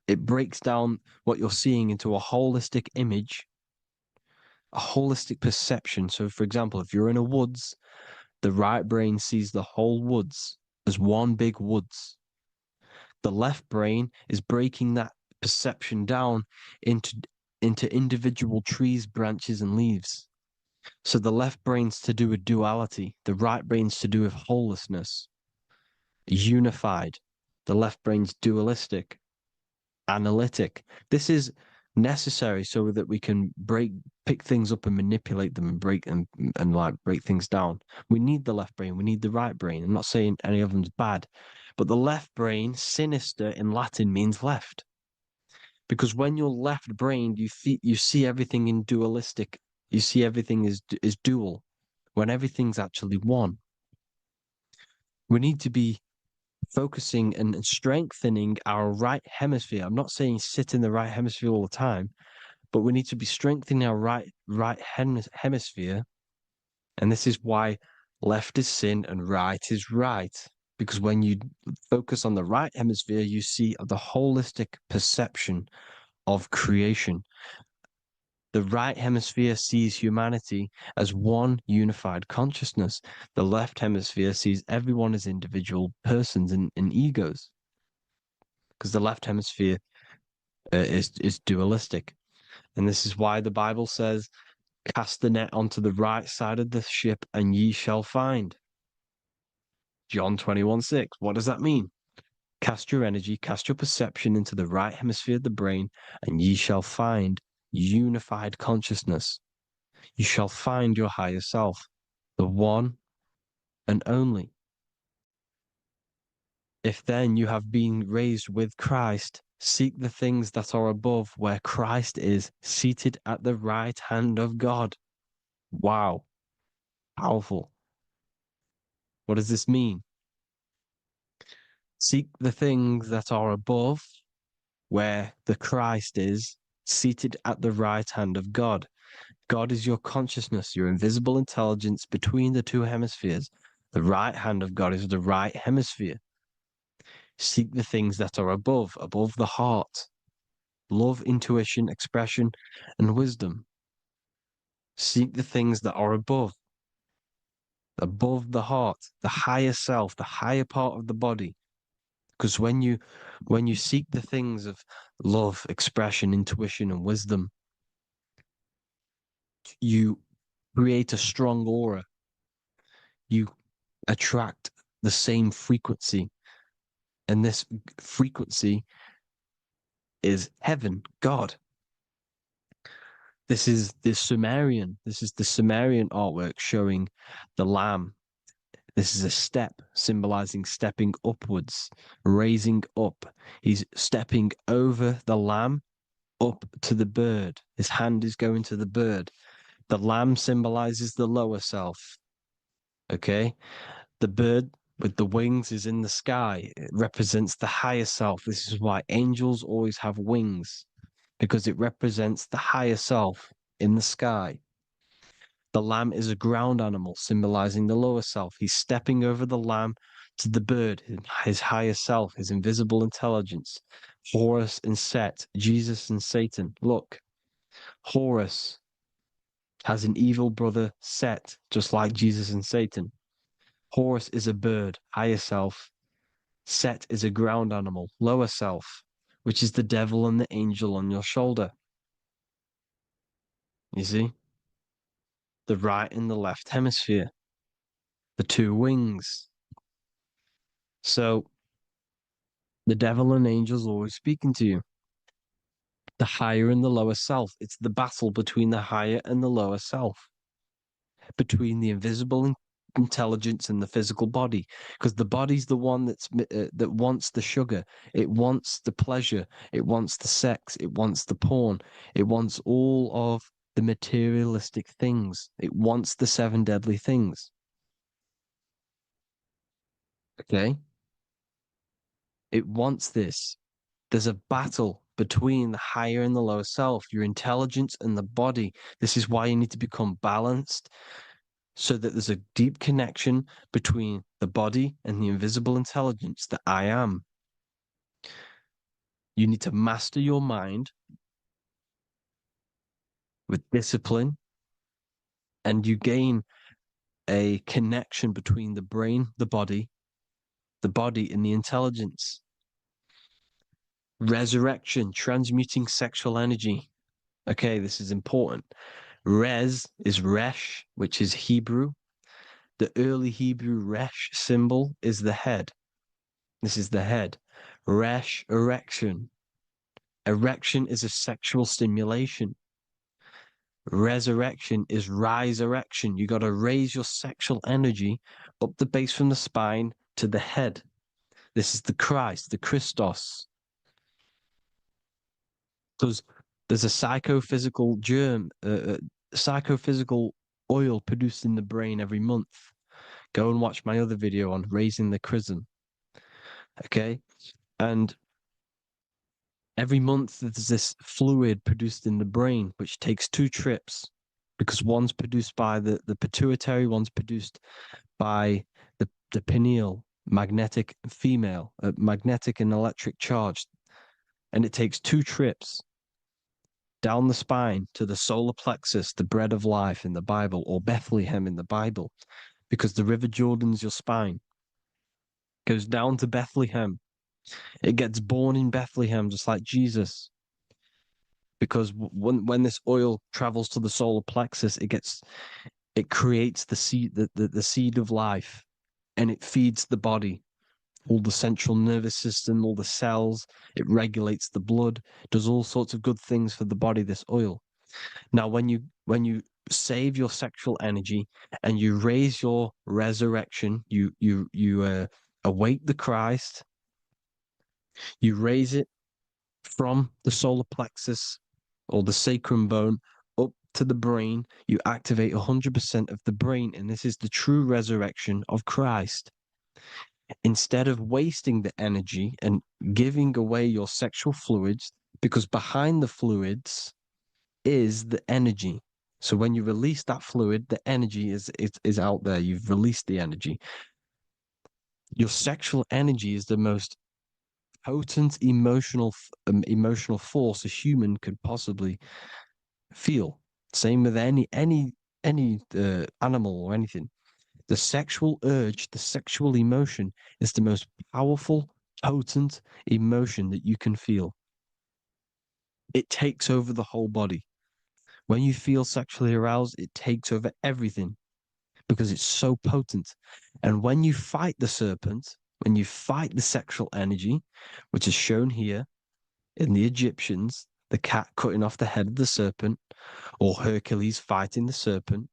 Speaker 8: it breaks down what you're seeing into a holistic image, a holistic perception. So, for example, if you're in a woods, the right brain sees the whole woods as one big woods. The left brain is breaking that perception down into individual trees, branches, and leaves. So the left brain's to do with duality, the right brain's to do with wholeness, unified. The left brain's dualistic, analytic. This is necessary so that we can pick things up and manipulate them and break things down. We need the left brain, we need the right brain. I'm not saying any of them's bad, but the left brain, sinister in Latin, means left. Because when you're left-brained, you see everything in dualistic. You see everything is dual, when everything's actually one. We need to be focusing and strengthening our right hemisphere. I'm not saying sit in the right hemisphere all the time, but we need to be strengthening our right hemisphere. And this is why left is sin and right is right. Because when you focus on the right hemisphere, you see the holistic perception of creation. The right hemisphere sees humanity as one unified consciousness. The left hemisphere sees everyone as individual persons and egos. Because the left hemisphere is dualistic. And this is why the Bible says, cast the net onto the right side of the ship and ye shall find. John 21:6. What does that mean? Cast your energy, cast your perception into the right hemisphere of the brain, and ye shall find unified consciousness. You shall find your higher self, the one and only. If then you have been raised with Christ, seek the things that are above, where Christ is seated at the right hand of God. Wow. Powerful. What does this mean? Seek the things that are above, where the Christ is seated at the right hand of God. God is your consciousness, your invisible intelligence between the 2 hemispheres. The right hand of God is the right hemisphere. Seek the things that are above the heart. Love, intuition, expression, and wisdom. Seek the things that are above the heart, the higher self, the higher part of the body. Because when you seek the things of love, expression, intuition, and wisdom, you create a strong aura. You attract the same frequency. And this frequency is heaven, God. This is the Sumerian artwork showing the lamb This is a step symbolizing stepping upwards, raising up. He's stepping over the lamb up to the bird. His hand is going to the bird. The lamb symbolizes the lower self. Okay? The bird with the wings is in the sky. It represents the higher self. This is why angels always have wings, because it represents the higher self in the sky. The lamb is a ground animal, symbolizing the lower self. He's stepping over the lamb to the bird, his higher self, his invisible intelligence. Horus and Set, Jesus and Satan. Look, Horus has an evil brother, Set, just like Jesus and Satan. Horus is a bird, higher self. Set is a ground animal, lower self, which is the devil and the angel on your shoulder. You see? The right and the left hemisphere, the two wings. So the devil and angels always speaking to you. The higher and the lower self. It's the battle between the higher and the lower self, between the invisible intelligence and the physical body, because the body's the one that wants the sugar, it wants the pleasure, it wants the sex, it wants the porn, it wants all of the materialistic things, it wants the seven deadly things. Okay, it wants this. There's a battle between the higher and the lower self, your intelligence and the body. This is why you need to become balanced, so that there's a deep connection between the body and the invisible intelligence, the I am. You need to master your mind with discipline, and you gain a connection between the brain, the body and the intelligence. Resurrection, transmuting sexual energy. Okay, this is important. Res is resh, which is Hebrew. The early Hebrew resh symbol is the head. This is the head. Resh, erection. Erection is a sexual stimulation. Resurrection is rise erection. You got to raise your sexual energy up the base from the spine to the head. This is the Christ, the Christos. Because there's a psychophysical germ, psychophysical oil produced in the brain every month. Go and watch my other video on raising the chrism. Okay? And every month there's this fluid produced in the brain, which takes 2 trips, because one's produced by the pituitary, one's produced by the pineal, magnetic female, magnetic and electric charge. And it takes 2 trips down the spine to the solar plexus, the bread of life in the Bible, or Bethlehem in the Bible, because the River Jordan's your spine. Goes down to Bethlehem. It gets born in Bethlehem, just like Jesus. Because when this oil travels to the solar plexus, it creates the seed, the seed of life, and it feeds the body, all the central nervous system, all the cells. It regulates the blood, does all sorts of good things for the body. This oil. Now, when you save your sexual energy and you raise your resurrection, you awake the Christ. You raise it from the solar plexus or the sacrum bone up to the brain. You activate 100% of the brain, and this is the true resurrection of Christ. Instead of wasting the energy and giving away your sexual fluids, because behind the fluids is the energy. So when you release that fluid, the energy is out there. You've released the energy. Your sexual energy is the most potent emotional force a human could possibly feel. Same with any animal or anything. The sexual urge, the sexual emotion is the most powerful, potent emotion that you can feel. It takes over the whole body. When you feel sexually aroused, it takes over everything because it's so potent. And when you fight the serpent, when you fight the sexual energy, which is shown here in the Egyptians, the cat cutting off the head of the serpent, or Hercules fighting the serpent,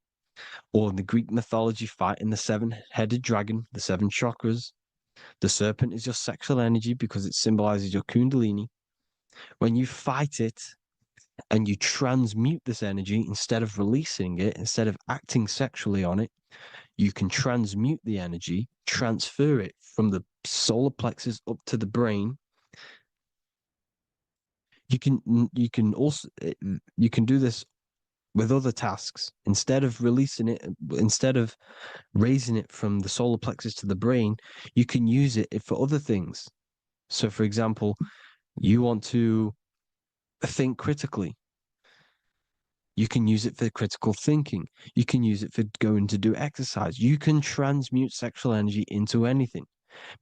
Speaker 8: Or in the Greek mythology, fighting the seven-headed dragon, the seven chakras. The serpent is your sexual energy because it symbolizes your kundalini. When you fight it and you transmute this energy instead of releasing it, instead of acting sexually on it, you can transmute the energy, transfer it from the solar plexus up to the brain. You can do this with other tasks. Instead of releasing it, instead of raising it from the solar plexus to the brain, you can use it for other things. So, for example, you want to think critically. You can use it for critical thinking. You can use it for going to do exercise. You can transmute sexual energy into anything,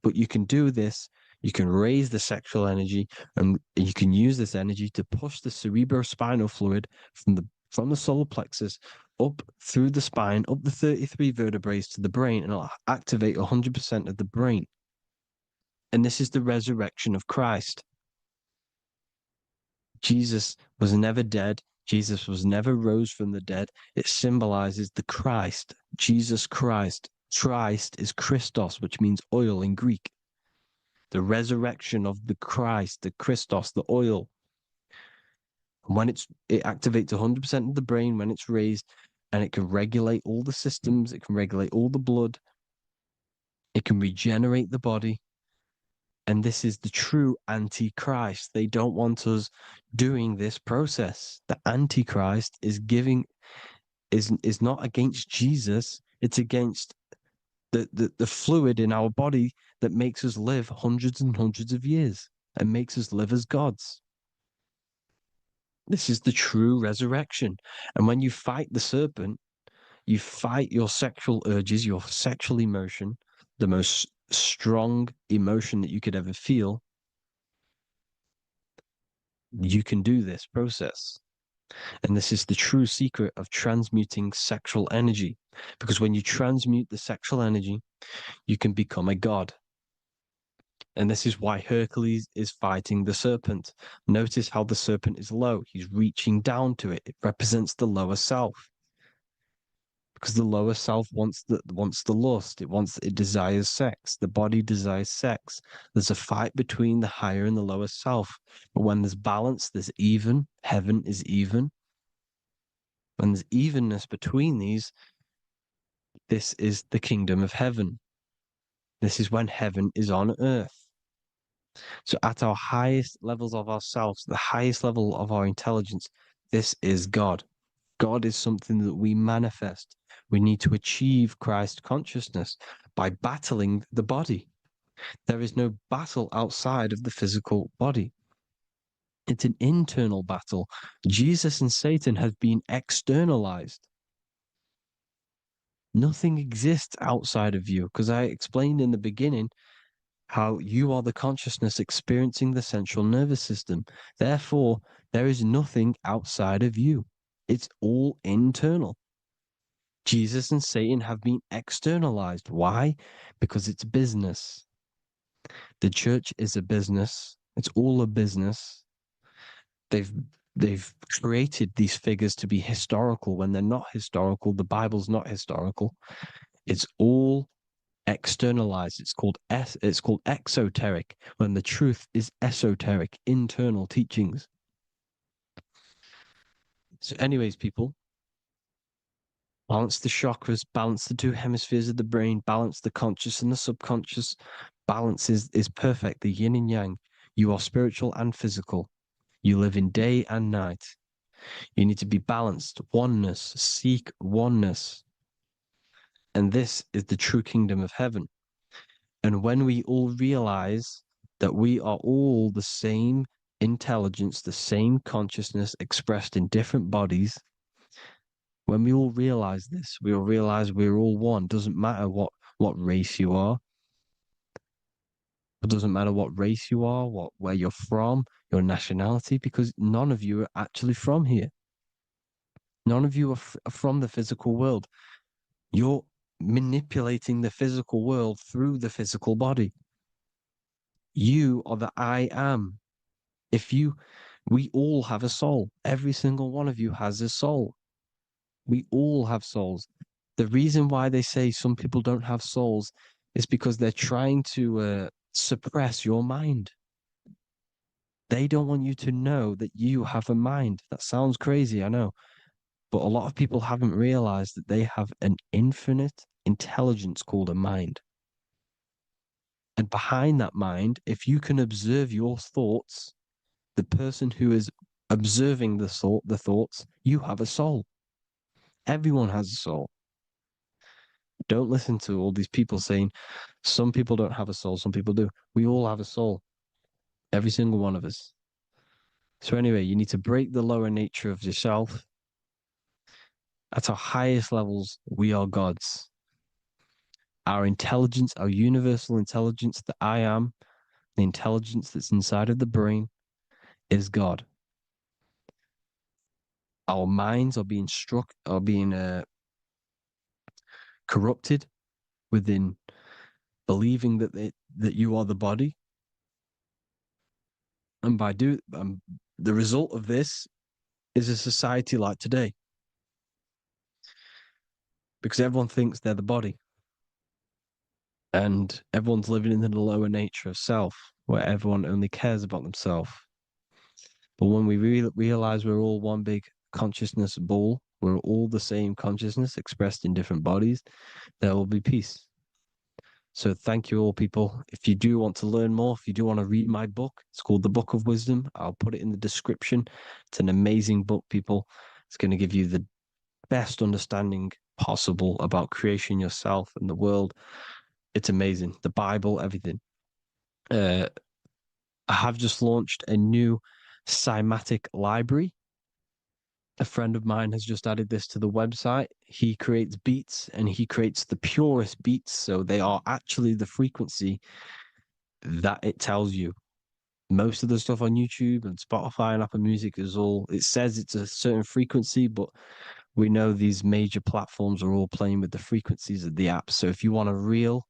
Speaker 8: but you can do this. You can raise the sexual energy, and you can use this energy to push the cerebrospinal fluid from the solar plexus up through the spine, up the 33 vertebrae to the brain, and it'll activate 100% of the brain. And this is the resurrection of Christ. Jesus was never dead. Jesus was never rose from the dead. It symbolizes the Christ, Jesus Christ. Christ is Christos, which means oil in Greek. The resurrection of the Christ, the Christos, the oil. When it activates 100% of the brain when it's raised, and it can regulate all the systems, it can regulate all the blood, it can regenerate the body. And this is the true antichrist. They don't want us doing this process. The antichrist is not against Jesus, it's against the fluid in our body that makes us live hundreds and hundreds of years and makes us live as gods. This is the true resurrection. And when you fight the serpent, you fight your sexual urges, your sexual emotion, the most strong emotion that you could ever feel. You can do this process. And this is the true secret of transmuting sexual energy. Because when you transmute the sexual energy, you can become a god. And this is why Hercules is fighting the serpent. Notice how the serpent is low. He's reaching down to it. It represents the lower self. Because the lower self wants the lust. It desires sex. The body desires sex. There's a fight between the higher and the lower self. But when there's balance, there's even. Heaven is even. When there's evenness between these, this is the kingdom of heaven. This is when heaven is on earth. So at our highest levels of ourselves, the highest level of our intelligence, this is God. God is something that we manifest. We need to achieve Christ consciousness by battling the body. There is no battle outside of the physical body. It's an internal battle. Jesus and Satan have been externalized. Nothing exists outside of you, because I explained in the beginning how you are the consciousness experiencing the central nervous system. Therefore, there is nothing outside of you. It's all internal. Jesus and Satan have been externalized. Why? Because it's business. The church is a business. It's all a business. They've created these figures to be historical when they're not historical. The Bible's not historical. It's all externalized. It's called exoteric, when the truth is esoteric, internal teachings. So, anyways, people, balance the chakras, balance the two hemispheres of the brain, balance the conscious and the subconscious. Balance is perfect, the yin and yang. You are spiritual and physical. You live in day and night. You need to be balanced. Oneness. Seek oneness. And this is the true kingdom of heaven. And when we all realize that we are all the same intelligence, the same consciousness expressed in different bodies, when we all realize this, we all realize we're all one. Doesn't matter what race you are. It doesn't matter what race you are, where you're from, your nationality, because none of you are actually from here. None of you are from the physical world. You're manipulating the physical world through the physical body. You are the I am. We all have a soul. Every single one of you has a soul. We all have souls. The reason why they say some people don't have souls is because they're trying to suppress your mind. They don't want you to know that you have a mind. That sounds crazy, I know. But a lot of people haven't realized that they have an infinite intelligence called a mind. And behind that mind, if you can observe your thoughts, the person who is observing the thoughts, you have a soul. Everyone has a soul. Don't listen to all these people saying some people don't have a soul, some people do. We all have a soul. Every single one of us. So anyway, you need to break the lower nature of yourself. At our highest levels, we are gods. Our intelligence, our universal intelligence, the I am, the intelligence that's inside of the brain, is God. Our minds are being corrupted within believing that you are the body, and the result of this is a society like today, because everyone thinks they're the body, and everyone's living in the lower nature of self, where everyone only cares about themselves. But when we realize we're all one big consciousness ball, we're all the same consciousness expressed in different bodies, there will be peace. So thank you all, people. If you do want to learn more, if you do want to read my book, it's called The Book of Wisdom. I'll put it in the description. It's an amazing book, people. It's going to give you the best understanding possible about creation, yourself, and the world. It's amazing. The Bible, everything. I have just launched a new cymatic library. A friend of mine has just added this to the website. He creates beats and he creates the purest beats. So they are actually the frequency that it tells you. Most of the stuff on YouTube and Spotify and Apple Music it says it's a certain frequency, but we know these major platforms are all playing with the frequencies of the apps. So if you want a real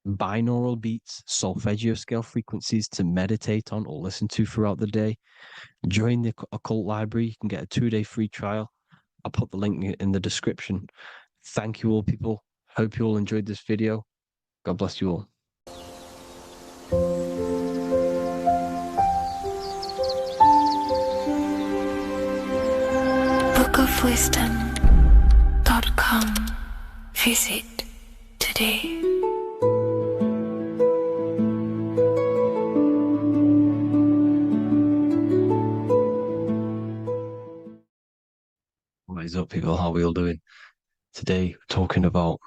Speaker 8: binaural beats, solfeggio scale frequencies to meditate on or listen to throughout the day, join the Occult Library. You can get a 2-day free trial. I'll put the link in the description. Thank you all, people. Hope you all enjoyed this video. God bless you all.
Speaker 2: bookofwisdom.com. Visit today.
Speaker 8: What is up, people? How are we all doing? Today, we're talking about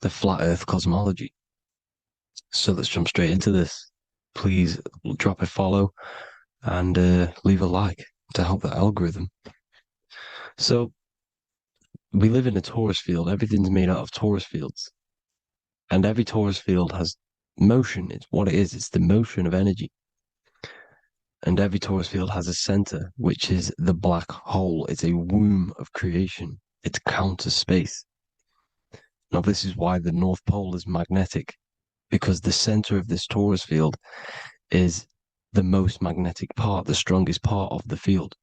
Speaker 8: the flat earth cosmology. So let's jump straight into this. Please drop a follow and leave a like to help the algorithm. So we live in a torus field. Everything's made out of torus fields. And every torus field has motion. It's what it is. It's the motion of energy. And every torus field has a center, which is the black hole. It's a womb of creation. It's counter space. Now, this is why the North Pole is magnetic, because the center of this torus field is the most magnetic part, the strongest part of the field.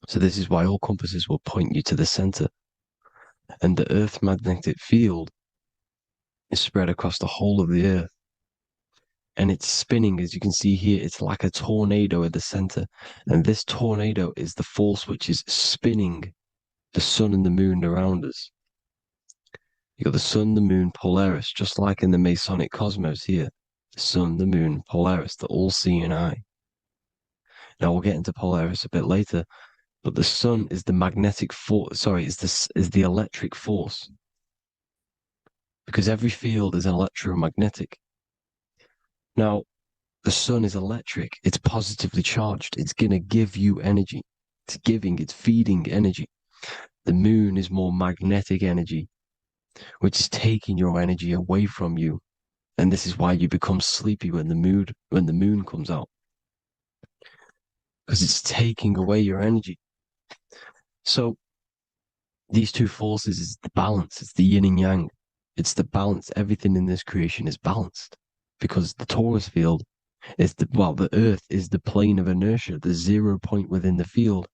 Speaker 8: So this is why all compasses will point you to the center. And the Earth's magnetic field is spread across the whole of the Earth. And it's spinning, as you can see here. It's like a tornado at the center. And this tornado is the force which is spinning the sun and the moon around us. You got the sun, the moon, Polaris, just like in the Masonic cosmos here. The sun, the moon, Polaris, the all-seeing eye. Now we'll get into Polaris a bit later, but the sun is the magnetic force. Sorry, is the electric force, because every field is electromagnetic. Now, the sun is electric. It's positively charged. It's going to give you energy. It's feeding energy. The moon is more magnetic energy, which is taking your energy away from you. And this is why you become sleepy when the moon comes out, because it's taking away your energy. So these two forces is the balance. It's the yin and yang. It's the balance. Everything in this creation is balanced, because the torus field is the Earth is the plane of inertia, the 0 point within the field.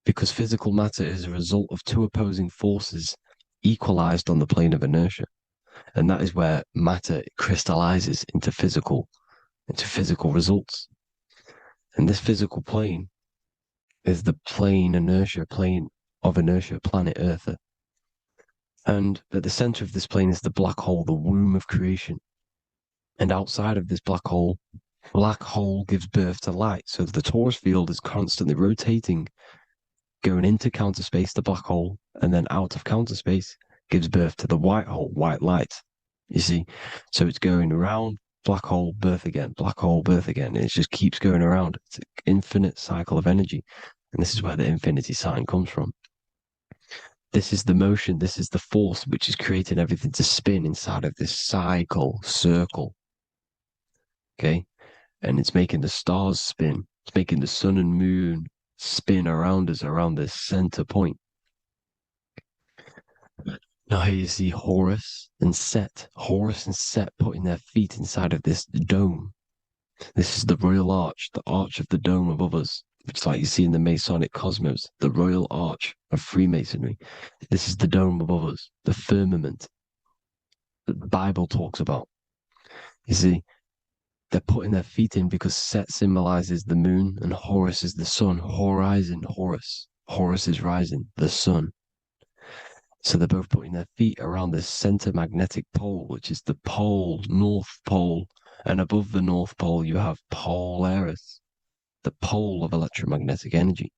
Speaker 8: because physical matter is a result of two opposing forces equalized on the plane of inertia. And that is where matter crystallizes into physical results. And this physical plane is the plane of inertia, planet Earth. And at the center of this plane is the black hole, the womb of creation. And outside of this black hole gives birth to light. So the torus field is constantly rotating, going into counter space, the black hole, and then out of counter space gives birth to the white hole, white light. You see? So it's going around, black hole, birth again, black hole, birth again. And it just keeps going around. It's an infinite cycle of energy. And this is where the infinity sign comes from. This is the motion, this is the force which is creating everything to spin inside of this circle. Okay? And it's making the stars spin. It's making the sun and moon spin around us, around this center point. Now here you see Horus and Set putting their feet inside of this dome. This is the royal arch, the arch of the dome above us, which is like you see in the Masonic cosmos, the royal arch of Freemasonry. This is the dome above us, the firmament that the Bible talks about. You see, they're putting their feet in because Set symbolizes the moon and Horus is the sun. Horizon, Horus. Horus is rising, the sun. So they're both putting their feet around the center magnetic pole, which is the pole, North Pole. And above the North Pole, you have Polaris, the pole of electromagnetic energy.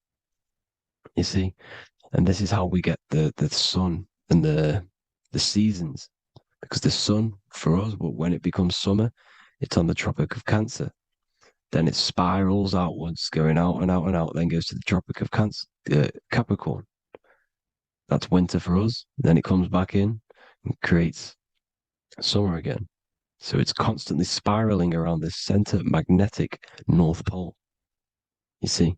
Speaker 8: You see? And this is how we get the sun and the seasons. Because the sun, for us, when it becomes summer, it's on the Tropic of Cancer. Then it spirals outwards, going out and out and out, then goes to the Tropic of Capricorn. That's winter for us. Then it comes back in and creates summer again. So it's constantly spiraling around this center magnetic North Pole. You see?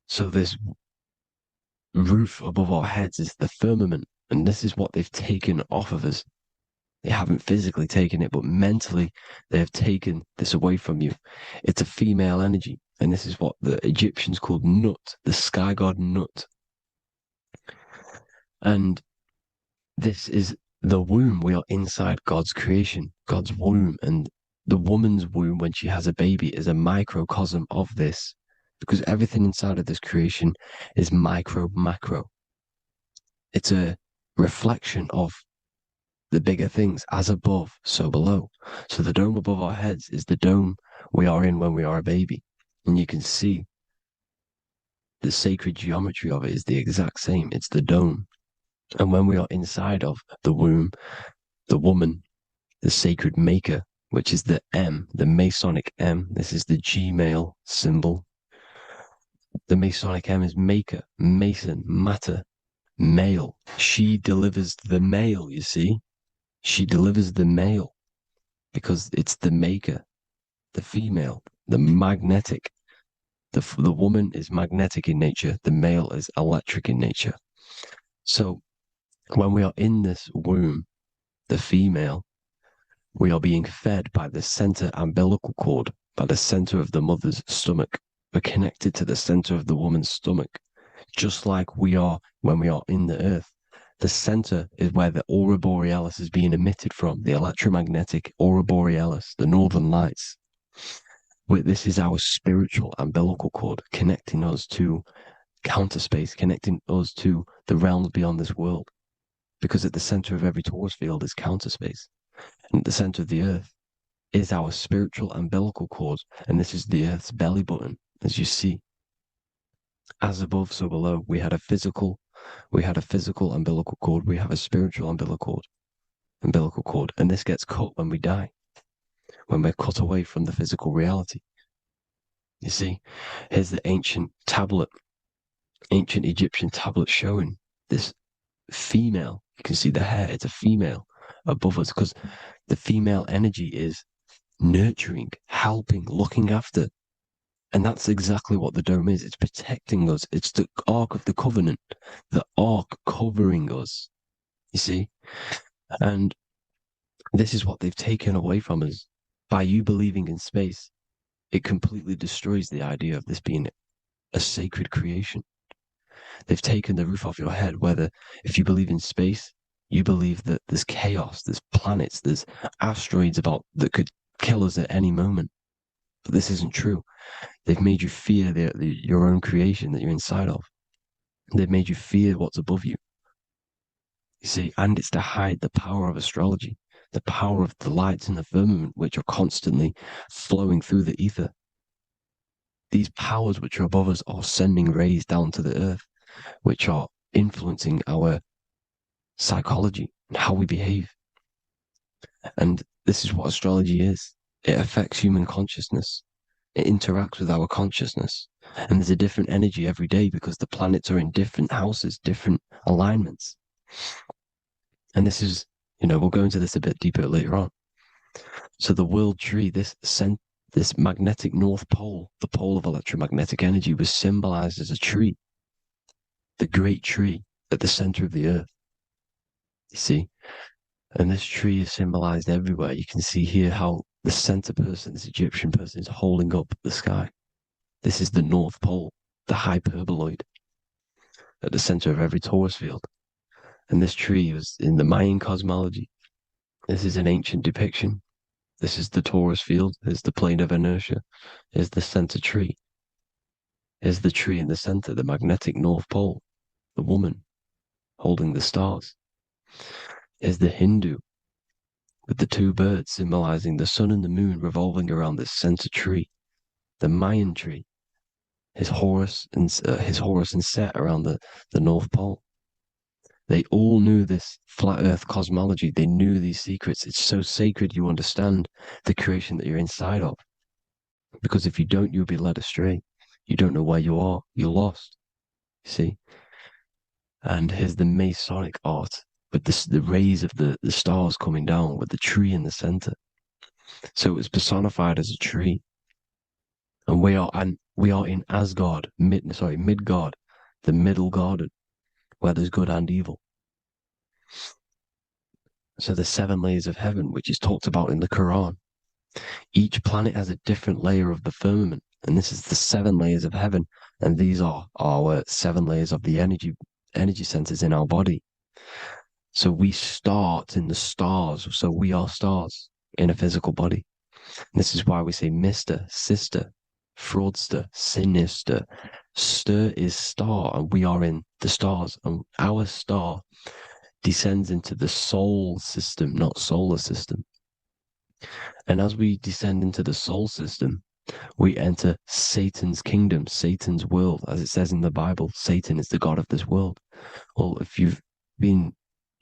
Speaker 8: So this roof above our heads is the firmament, and this is what they've taken off of us. They haven't physically taken it, but mentally they have taken this away from you. It's a female energy, and this is what the Egyptians called Nut, the sky god Nut. And this is the womb. We are inside God's creation, God's womb. And the woman's womb, when she has a baby, is a microcosm of this, because everything inside of this creation is macro. It's a reflection of the bigger things, as above, so below. So the dome above our heads is the dome we are in when we are a baby. And you can see the sacred geometry of it is the exact same. It's the dome. And when we are inside of the womb, the woman, the sacred maker, which is the M, the Masonic M, this is the G male symbol. The Masonic M is maker, mason, matter, male. She delivers the male, you see. She delivers the male because it's the maker, the female, the magnetic. The woman is magnetic in nature. The male is electric in nature. So when we are in this womb, the female, we are being fed by the center umbilical cord, by the center of the mother's stomach. We're connected to the center of the woman's stomach, just like we are when we are in the earth. The center is where the aurora borealis is being emitted from, the electromagnetic aurora borealis, the northern lights. This is our spiritual umbilical cord, connecting us to counter space, connecting us to the realms beyond this world. Because at the center of every torus field is counter space. And at the center of the earth is our spiritual umbilical cord. And this is the earth's belly button, as you see. As above, so below. We had a physical umbilical cord. We have a spiritual umbilical cord. And this gets cut when we die, when we're cut away from the physical reality. You see, here's the ancient Egyptian tablet showing this female. You can see the hair, it's a female above us, because the female energy is nurturing, helping, looking after. And that's exactly what the dome is. It's protecting us. It's the Ark of the Covenant, the Ark covering us. You see? And this is what they've taken away from us. By you believing in space, it completely destroys the idea of this being a sacred creation. They've taken the roof off your head, whether if you believe in space, you believe that there's chaos, there's planets, there's asteroids about that could kill us at any moment. But this isn't true. They've made you fear your own creation that you're inside of. They've made you fear what's above you. You see, and it's to hide the power of astrology, the power of the lights in the firmament, which are constantly flowing through the ether. These powers which are above us are sending rays down to the earth, which are influencing our psychology and how we behave. And this is what astrology is. It affects human consciousness. It interacts with our consciousness. And there's a different energy every day because the planets are in different houses, different alignments. And this is, we'll go into this a bit deeper later on. So the world tree, this magnetic north pole, the pole of electromagnetic energy, was symbolized as a tree, the great tree at the center of the earth. You see? And this tree is symbolized everywhere. You can see here how the center person, this Egyptian person, is holding up the sky. This is the North Pole, the hyperboloid, at the center of every torus field. And this tree was in the Mayan cosmology. This is an ancient depiction. This is the torus field. There's the plane of inertia. Here's the center tree. Here's the tree in the center, the magnetic North Pole, the woman holding the stars. Here's the Hindu with the two birds symbolizing the sun and the moon revolving around this center tree. The Mayan tree, his Horus and Set around the North Pole. They all knew this flat earth cosmology. They knew these secrets. It's so sacred you understand the creation that you're inside of. Because if you don't, you'll be led astray. You don't know where you are. You're lost. You see? And here's the Masonic art with the rays of the stars coming down with the tree in the center. So it was personified as a tree. And we are in Asgard, Midgard, the middle garden, where there's good and evil. So the 7 layers of heaven, which is talked about in the Quran. Each planet has a different layer of the firmament, and this is the 7 layers of heaven, and these are our 7 layers of the energy centers in our body. So we start in the stars, so we are stars in a physical body. And this is why we say Mr., sister, fraudster, sinister. Stir is star, and we are in the stars, and our star descends into the soul system, not solar system. And as we descend into the soul system, we enter Satan's kingdom, Satan's world. As it says in the Bible, Satan is the god of this world. Well, if you've been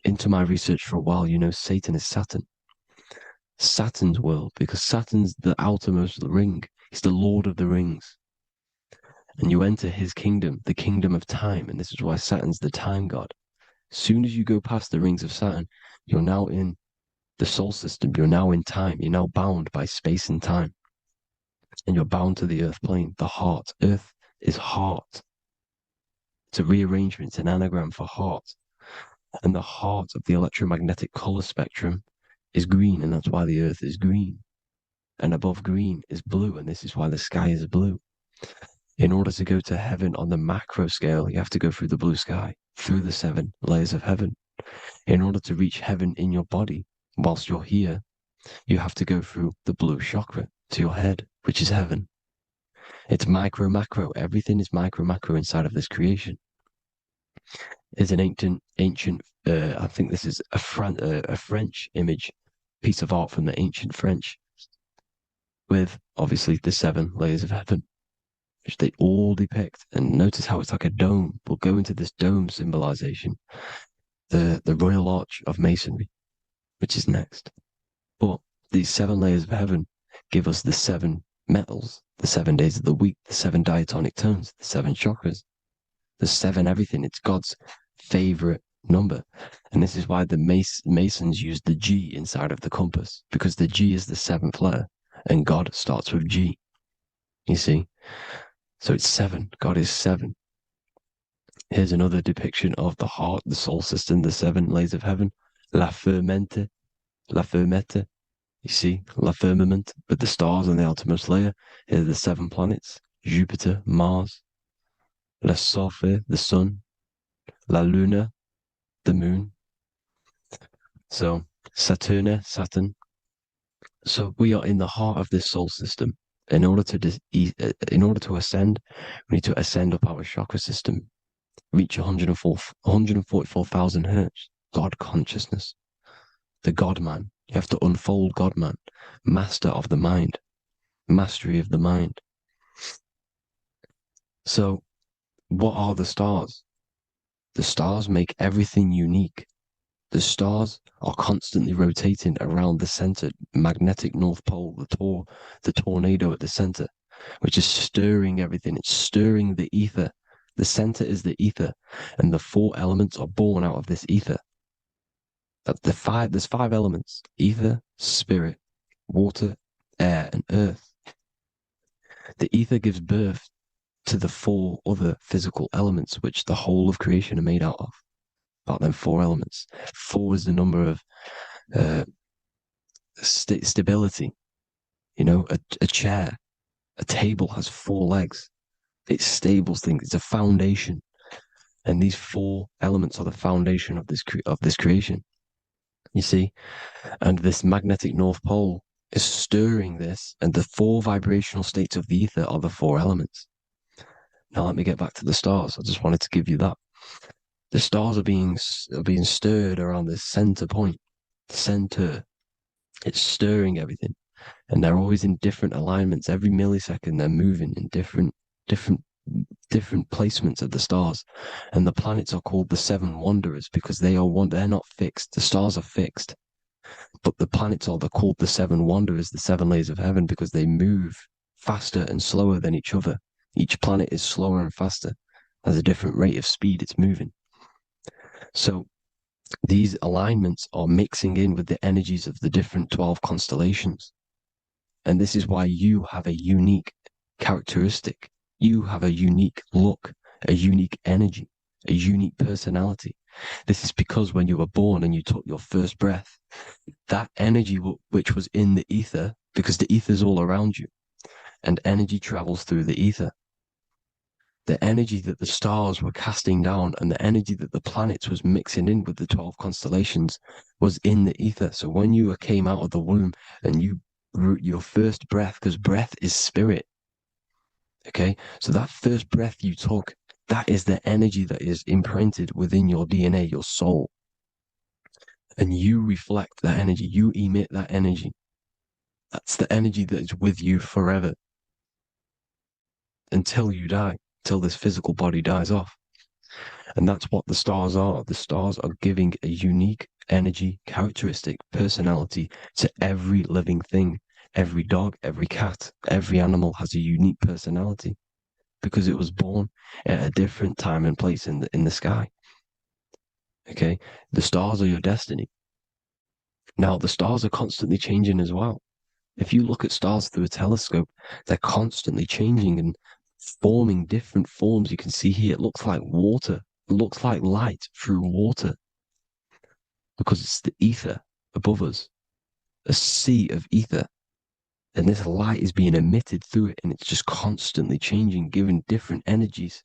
Speaker 8: into my research for a while, you know Satan is Saturn. Saturn's world, because Saturn's the outermost ring. He's the Lord of the Rings. And you enter his kingdom, the kingdom of time. And this is why Saturn's the time god. As soon as you go past the rings of Saturn, you're now in the soul system. You're now in time. You're now bound by space and time. And you're bound to the earth plane, the heart. Earth is heart. It's a rearrangement, it's an anagram for heart. And the heart of the electromagnetic color spectrum is green, and that's why the earth is green. And above green is blue, and this is why the sky is blue. In order to go to heaven on the macro scale, you have to go through the blue sky, through the 7 layers of heaven. In order to reach heaven in your body, whilst you're here, you have to go through the blue chakra to your head, which is heaven. It's micro, macro. Everything is micro, macro inside of this creation. Is an ancient. I think this is a French image, piece of art from the ancient French, with obviously the 7 layers of heaven, which they all depict. And notice how it's like a dome. We'll go into this dome symbolization, the Royal Arch of Masonry, which is next. But these 7 layers of heaven give us the 7 metals, the 7 days of the week, the 7 diatonic tones, the 7 chakras, the 7 everything. It's God's favorite number. And this is why the Masons use the G inside of the compass, because the G is the 7th letter and God starts with G. You see? So it's 7. God is 7. Here's another depiction of the heart, the soul system, the 7 layers of heaven. La Fermete. You see, La Firmament, with the stars on the outermost layer. Here are the 7 planets: Jupiter, Mars, Le Soleil, the sun, La Luna, the moon. So Saturn. So we are in the heart of this solar system. In order to ascend, we need to ascend up our chakra system, reach 144,000 hertz, God consciousness, the God man. You have to unfold God man, master of the mind, mastery of the mind. So what are the stars? The stars make everything unique. The stars are constantly rotating around the center, magnetic North Pole, the tornado at the center, which is stirring everything. It's stirring the ether. The center is the ether, and the four elements are born out of this ether. There's five elements: ether, spirit, water, air, and earth. The ether gives birth to the four other physical elements, which the whole of creation are made out of. About them four elements. Four is the number of stability. You know, a chair, a table has four legs. It stables things. It's a foundation, and these four elements are the foundation of this creation. You see, and this magnetic North Pole is stirring this, and the four vibrational states of the ether are the four elements. Now let me get back to the stars. I just wanted to give you that. The stars are being stirred around this center point. Center. It's stirring everything. And they're always in different alignments. Every millisecond they're moving in different placements of the stars. And the planets are called the seven wanderers because they're not fixed. The stars are fixed. But the planets are called the seven wanderers, the seven layers of heaven, because they move faster and slower than each other. Each planet is slower and faster. Has a different rate of speed it's moving. So these alignments are mixing in with the energies of the different 12 constellations. And this is why you have a unique characteristic. You have a unique look, a unique energy, a unique personality. This is because when you were born and you took your first breath, that energy which was in the ether, because the ether is all around you, and energy travels through the ether. The energy that the stars were casting down and the energy that the planets was mixing in with the 12 constellations was in the ether. So when you came out of the womb and your first breath, because breath is spirit. Okay, so that first breath you took, that is the energy that is imprinted within your DNA, your soul. And you reflect that energy, you emit that energy. That's the energy that is with you forever until you die, till this physical body dies off. And that's what the stars are. The stars are giving a unique energy, characteristic, personality to every living thing. Every dog, every cat, every animal has a unique personality because it was born at a different time and place in the sky. Okay, the stars are your destiny. Now, the stars are constantly changing as well. If you look at stars through a telescope, they're constantly changing and forming different forms. You can see here, it looks like water. It looks like light through water because it's the ether above us, a sea of ether. And this light is being emitted through it, and it's just constantly changing, giving different energies,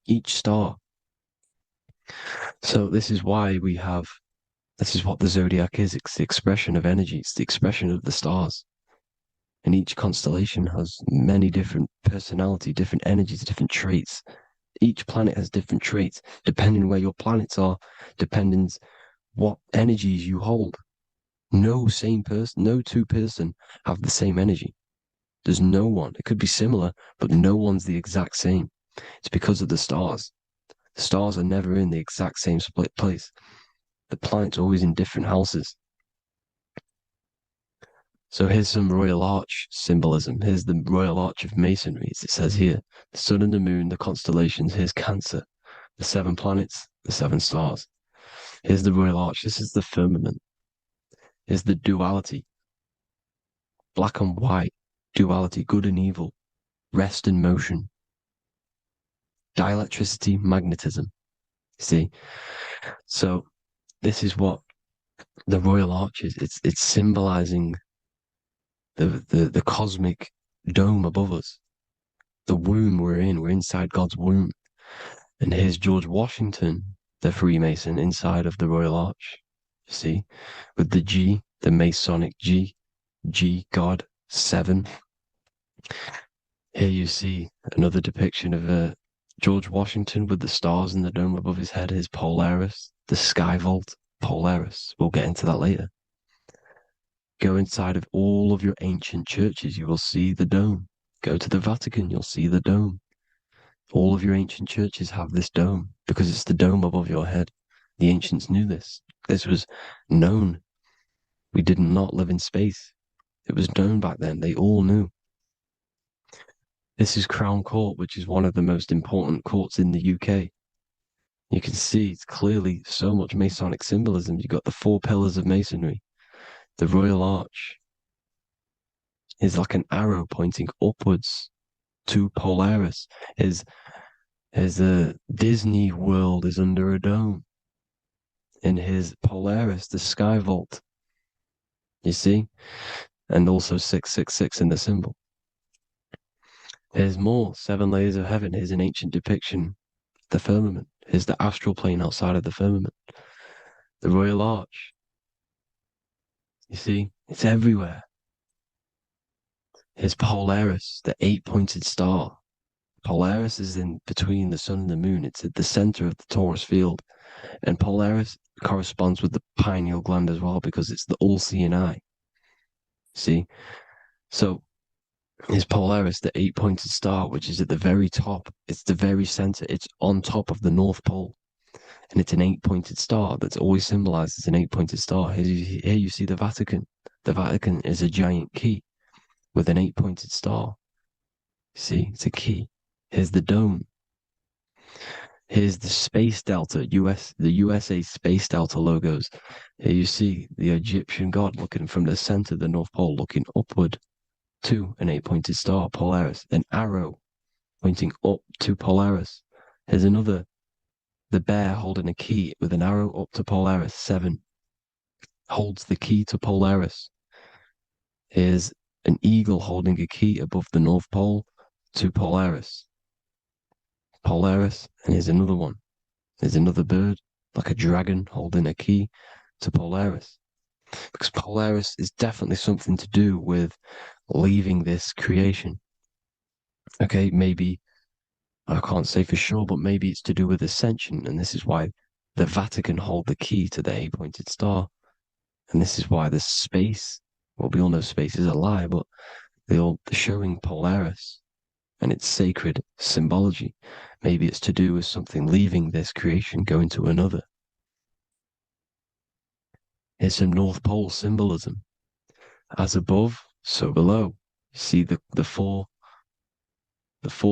Speaker 8: each star. So this is why this is what the zodiac is. It's the expression of energy. It's the expression of the stars. And each constellation has many different personality, different energies, different traits. Each planet has different traits, depending where your planets are, depending what energies you hold. No two person have the same energy. There's no one. It could be similar, but no one's the exact same. It's because of the stars. The stars are never in the exact same split place. The planets are always in different houses. So here's some Royal Arch symbolism. Here's the Royal Arch of Masonry, as it says here. The sun and the moon, the constellations. Here's Cancer, the seven planets, the seven stars. Here's the Royal Arch. This is the firmament. Here's the duality. Black and white, duality, good and evil, rest and motion, dielectricity, magnetism. See? So this is what the Royal Arch is. It's symbolizing the cosmic dome above us. The womb we're in, we're inside God's womb. And here's George Washington, the Freemason, inside of the Royal Arch. You see, with the G, the Masonic G, God, 7. Here you see another depiction of George Washington with the stars in the dome above his head, his Polaris, the sky vault, Polaris. We'll get into that later. Go inside of all of your ancient churches, you will see the dome. Go to the Vatican, you'll see the dome. All of your ancient churches have this dome because it's the dome above your head. The ancients knew this. This was known. We did not live in space. It was known back then. They all knew. This is Crown Court, which is one of the most important courts in the UK. You can see it's clearly so much Masonic symbolism. You've got the 4 pillars of Masonry. The Royal Arch is like an arrow pointing upwards to Polaris. His Disney World is under a dome. In his Polaris, the sky vault. You see? And also 666 in the symbol. Here's more 7 layers of heaven. Here's an ancient depiction. The firmament. Here's the astral plane outside of the firmament. The Royal Arch. You see? It's everywhere. Here's Polaris, the 8-pointed star. Polaris is in between the sun and the moon. It's at the center of the Taurus field. And Polaris corresponds with the pineal gland as well because it's the all-seeing eye. See? So, is Polaris, the 8-pointed star, which is at the very top. It's the very center. It's on top of the North Pole. And it's an 8-pointed star that's always symbolized as an 8-pointed star. Here you see the Vatican. The Vatican is a giant key with an 8-pointed star. See, it's a key. Here's the dome. Here's the Space Delta, the USA Space Delta logos. Here you see the Egyptian god looking from the center of the North Pole, looking upward to an 8-pointed star, Polaris, an arrow pointing up to Polaris. Here's another, the bear holding a key with an arrow up to Polaris, 7, holds the key to Polaris. Here's an eagle holding a key above the North Pole to Polaris. Polaris, and here's another one. There's another bird, like a dragon, holding a key to Polaris. Because Polaris is definitely something to do with leaving this creation. Okay, maybe, I can't say for sure, but maybe it's to do with ascension, and this is why the Vatican hold the key to the 8-pointed star. And this is why the space, well, we all know space is a lie, but they're showing Polaris and its sacred symbology. Maybe it's to do with something leaving this creation, going to another. Here's some North Pole symbolism. As above, so below. You see the four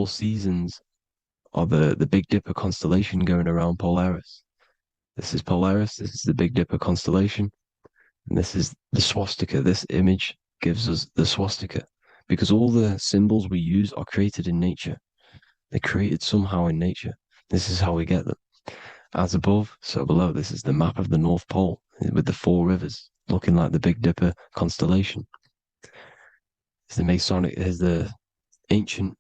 Speaker 8: seasons of the Big Dipper constellation going around Polaris. This is Polaris, this is the Big Dipper constellation, and this is the swastika. This image gives us the swastika because all the symbols we use are created in nature. They're created somehow in nature. This is how we get them. As above, so below. This is the map of the North Pole with the 4 rivers looking like the Big Dipper constellation. It's the Masonic, there's the ancient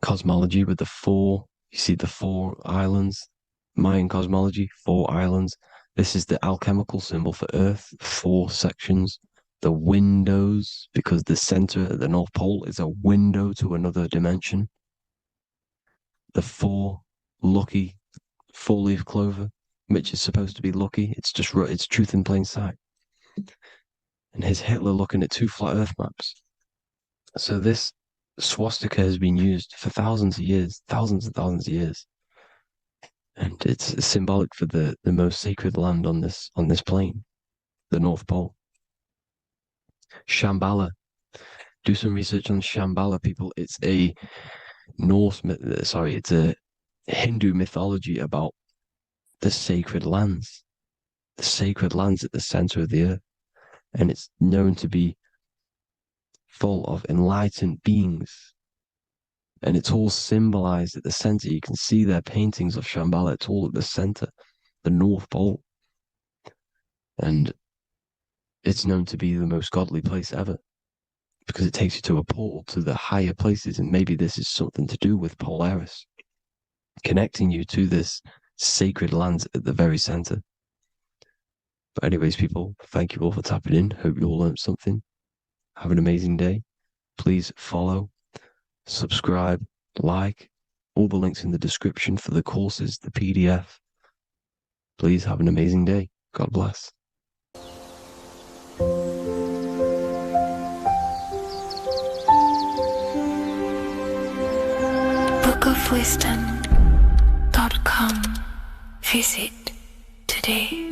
Speaker 8: cosmology with the 4, you see the 4 islands, Mayan cosmology, 4 islands. This is the alchemical symbol for Earth, 4 sections. The windows, because the center of the North Pole is a window to another dimension. The 4 lucky 4-leaf clover, which is supposed to be lucky. It's truth in plain sight. And here's Hitler looking at 2 flat Earth maps. So this swastika has been used for thousands of years, thousands and thousands of years. And it's symbolic for the most sacred land on this plane, the North Pole. Shambhala. Do some research on Shambhala, people. It's a it's a Hindu mythology about the sacred lands at the center of the earth. And it's known to be full of enlightened beings. And it's all symbolized at the center. You can see their paintings of Shambhala. It's all at the center, the North Pole. And it's known to be the most godly place ever because it takes you to a portal to the higher places. And maybe this is something to do with Polaris. connecting you to this sacred land at the very center. But anyways, people, thank you all for tapping in. Hope you all learned something. Have an amazing day. Please follow, subscribe, like, all the links in the description for the courses, the PDF. Please have an amazing day. God bless.
Speaker 2: bookofwisdom.com. Visit today.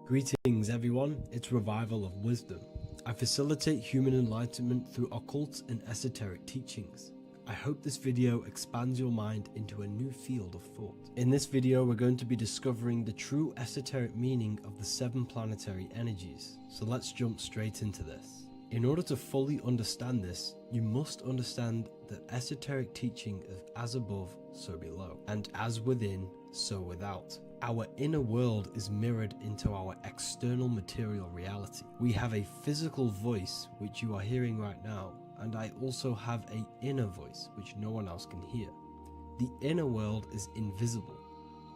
Speaker 9: Greetings everyone, it's Revival of Wisdom. I facilitate human enlightenment through occult and esoteric teachings. I hope this video expands your mind into a new field of thought. In this video, we're going to be discovering the true esoteric meaning of the 7 planetary energies. So let's jump straight into this. In order to fully understand this, you must understand the esoteric teaching of as above, so below, and as within, so without. Our inner world is mirrored into our external material reality. We have a physical voice, which you are hearing right now, and I also have an inner voice, which no one else can hear. The inner world is invisible,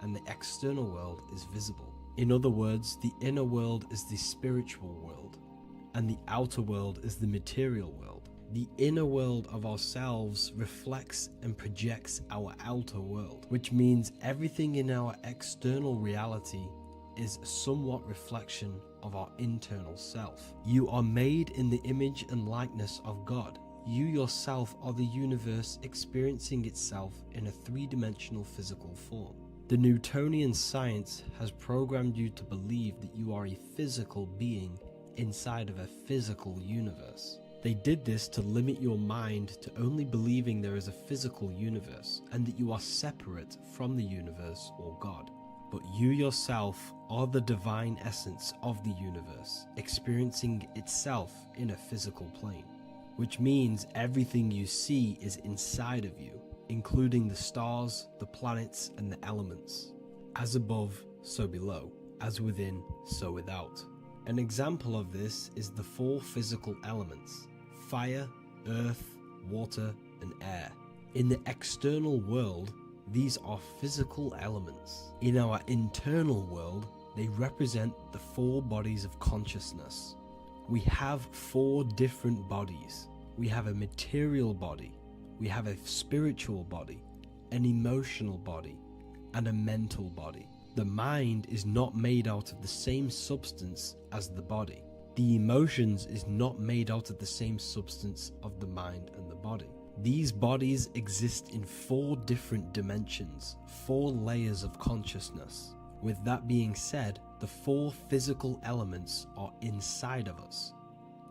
Speaker 9: and the external world is visible. In other words, the inner world is the spiritual world, and the outer world is the material world. The inner world of ourselves reflects and projects our outer world, which means everything in our external reality is somewhat reflection of our internal self. You are made in the image and likeness of God. You yourself are the universe experiencing itself in a 3-dimensional physical form. The Newtonian science has programmed you to believe that you are a physical being inside of a physical universe. They did this to limit your mind to only believing there is a physical universe and that you are separate from the universe or God. But you yourself are the divine essence of the universe, experiencing itself in a physical plane, which means everything you see is inside of you, including the stars, the planets, and the elements. As above, so below. As within, so without. An example of this is the 4 physical elements: fire, earth, water, and air. In the external world, these are physical elements. In our internal world, they represent the 4 bodies of consciousness. We have 4 different bodies. We have a material body, we have a spiritual body, an emotional body, and a mental body. The mind is not made out of the same substance as the body. The emotions is not made out of the same substance of the mind and the body. These bodies exist in 4 different dimensions, 4 layers of consciousness. With that being said, the 4 physical elements are inside of us.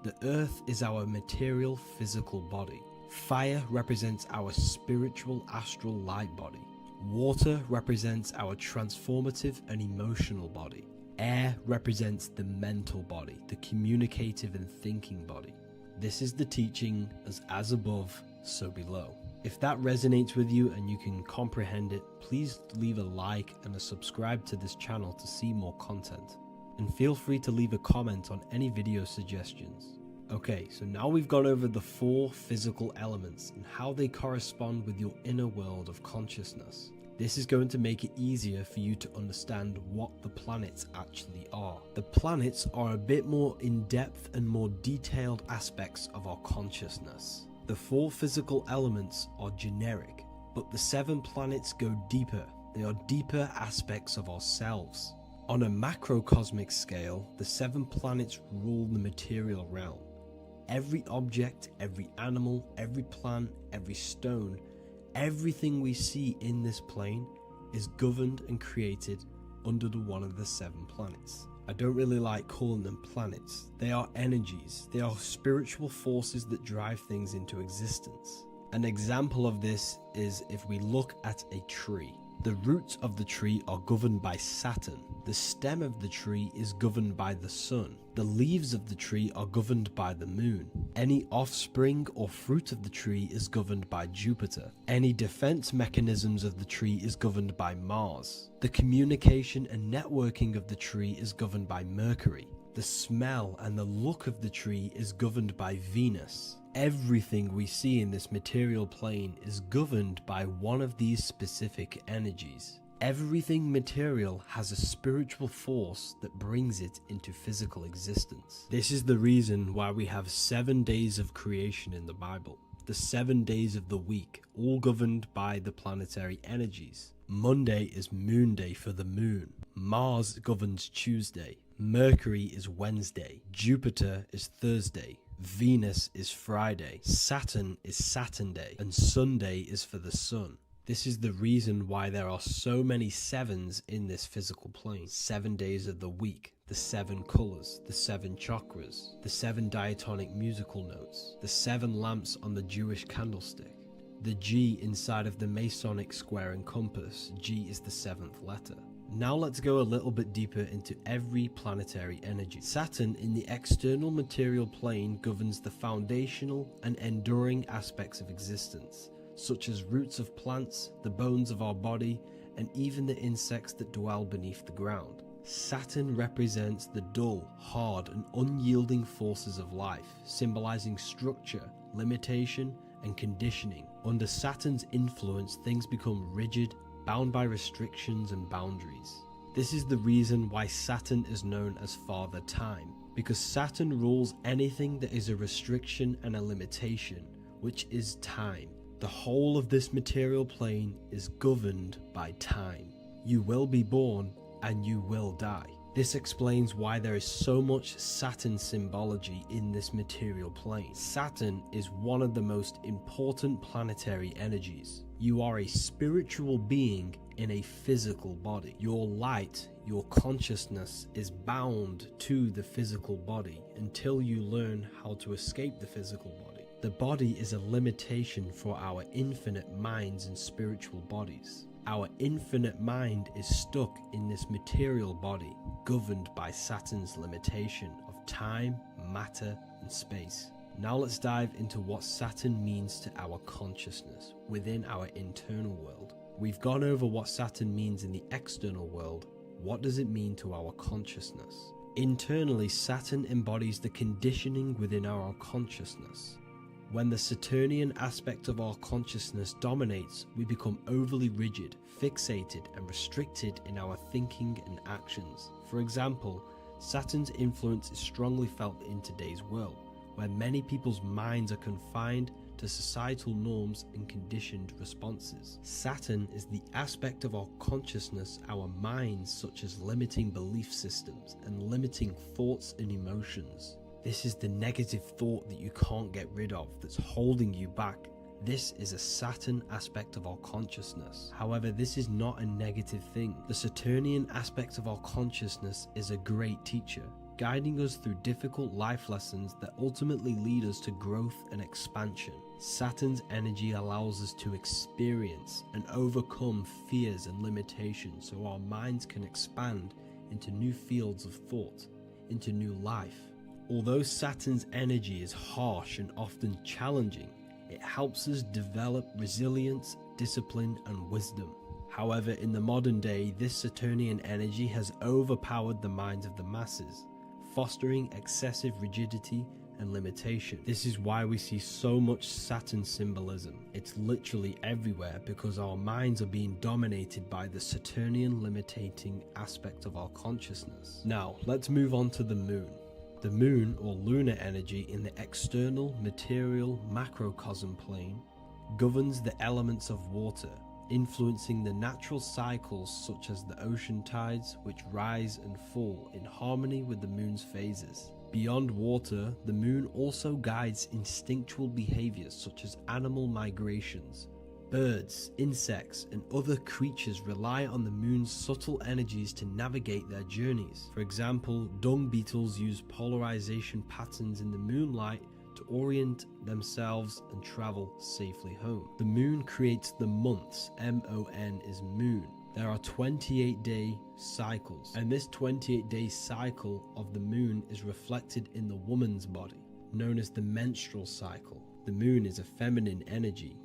Speaker 9: The earth is our material physical body. Fire represents our spiritual astral light body. Water represents our transformative and emotional body. Air represents the mental body, the communicative and thinking body. This is the teaching as above, so below. If that resonates with you and you can comprehend it, please leave a like and a subscribe to this channel to see more content. And feel free to leave a comment on any video suggestions. Okay, so now we've gone over the 4 physical elements and how they correspond with your inner world of consciousness. This is going to make it easier for you to understand what the planets actually are. The planets are a bit more in-depth and more detailed aspects of our consciousness. The 4 physical elements are generic, but the 7 planets go deeper. They are deeper aspects of ourselves. On a macrocosmic scale, the 7 planets rule the material realm. Every object, every animal, every plant, every stone, everything we see in this plane is governed and created under one of the 7 planets. I don't really like calling them planets. They are energies. They are spiritual forces that drive things into existence. An example of this is if we look at a tree. The roots of the tree are governed by Saturn. The stem of the tree is governed by the sun. The leaves of the tree are governed by the moon. Any offspring or fruit of the tree is governed by Jupiter. Any defense mechanisms of the tree is governed by Mars. The communication and networking of the tree is governed by Mercury. The smell and the look of the tree is governed by Venus. Everything we see in this material plane is governed by one of these specific energies. Everything material has a spiritual force that brings it into physical existence. This is the reason why we have 7 days of creation in the Bible. The 7 days of the week, all governed by the planetary energies. Monday is moon day for the moon. Mars governs Tuesday. Mercury is Wednesday. Jupiter is Thursday. Venus is Friday. Saturn is Saturn day. And Sunday is for the sun. This is the reason why there are so many sevens in this physical plane. 7 days of the week, the 7 colors, the 7 chakras, the 7 diatonic musical notes, the 7 lamps on the Jewish candlestick, the G inside of the Masonic square and compass. G is the 7th letter. Now let's go a little bit deeper into every planetary energy. Saturn in the external material plane governs the foundational and enduring aspects of existence, such as roots of plants, the bones of our body, and even the insects that dwell beneath the ground. Saturn represents the dull, hard, and unyielding forces of life, symbolizing structure, limitation, and conditioning. Under Saturn's influence, things become rigid, bound by restrictions and boundaries. This is the reason why Saturn is known as Father Time, because Saturn rules anything that is a restriction and a limitation, which is time. The whole of this material plane is governed by time. You will be born and you will die. This explains why there is so much Saturn symbology in this material plane. Saturn is one of the most important planetary energies. You are a spiritual being in a physical body. Your light, your consciousness is bound to the physical body until you learn how to escape the physical body. The body is a limitation for our infinite minds and spiritual bodies. Our infinite mind is stuck in this material body, governed by Saturn's limitation of time, matter, and space. Now let's dive into what Saturn means to our consciousness within our internal world. We've gone over what Saturn means in the external world. What does it mean to our consciousness? Internally, Saturn embodies the conditioning within our consciousness. When the Saturnian aspect of our consciousness dominates, we become overly rigid, fixated, and restricted in our thinking and actions. For example, Saturn's influence is strongly felt in today's world, where many people's minds are confined to societal norms and conditioned responses. Saturn is the aspect of our consciousness, our minds, such as limiting belief systems and limiting thoughts and emotions. This is the negative thought that you can't get rid of, that's holding you back. This is a Saturn aspect of our consciousness. However, this is not a negative thing. The Saturnian aspect of our consciousness is a great teacher, guiding us through difficult life lessons that ultimately lead us to growth and expansion. Saturn's energy allows us to experience and overcome fears and limitations so our minds can expand into new fields of thought, into new life. Although Saturn's energy is harsh and often challenging, it helps us develop resilience, discipline, and wisdom. However, in the modern day, this Saturnian energy has overpowered the minds of the masses, fostering excessive rigidity and limitation. This is why we see so much Saturn symbolism. It's literally everywhere because our minds are being dominated by the Saturnian limiting aspect of our consciousness. Now, let's move on to the moon. The moon, or lunar energy in the external material macrocosm plane, governs the elements of water, influencing the natural cycles such as the ocean tides, which rise and fall in harmony with the moon's phases. Beyond water, the moon also guides instinctual behaviors such as animal migrations. Birds, insects, and other creatures rely on the moon's subtle energies to navigate their journeys. For example, dung beetles use polarization patterns in the moonlight to orient themselves and travel safely home. The moon creates the months. M-O-N is moon. There are 28-day cycles, and this 28-day cycle of the moon is reflected in the woman's body, known as the menstrual cycle. The moon is a feminine energy.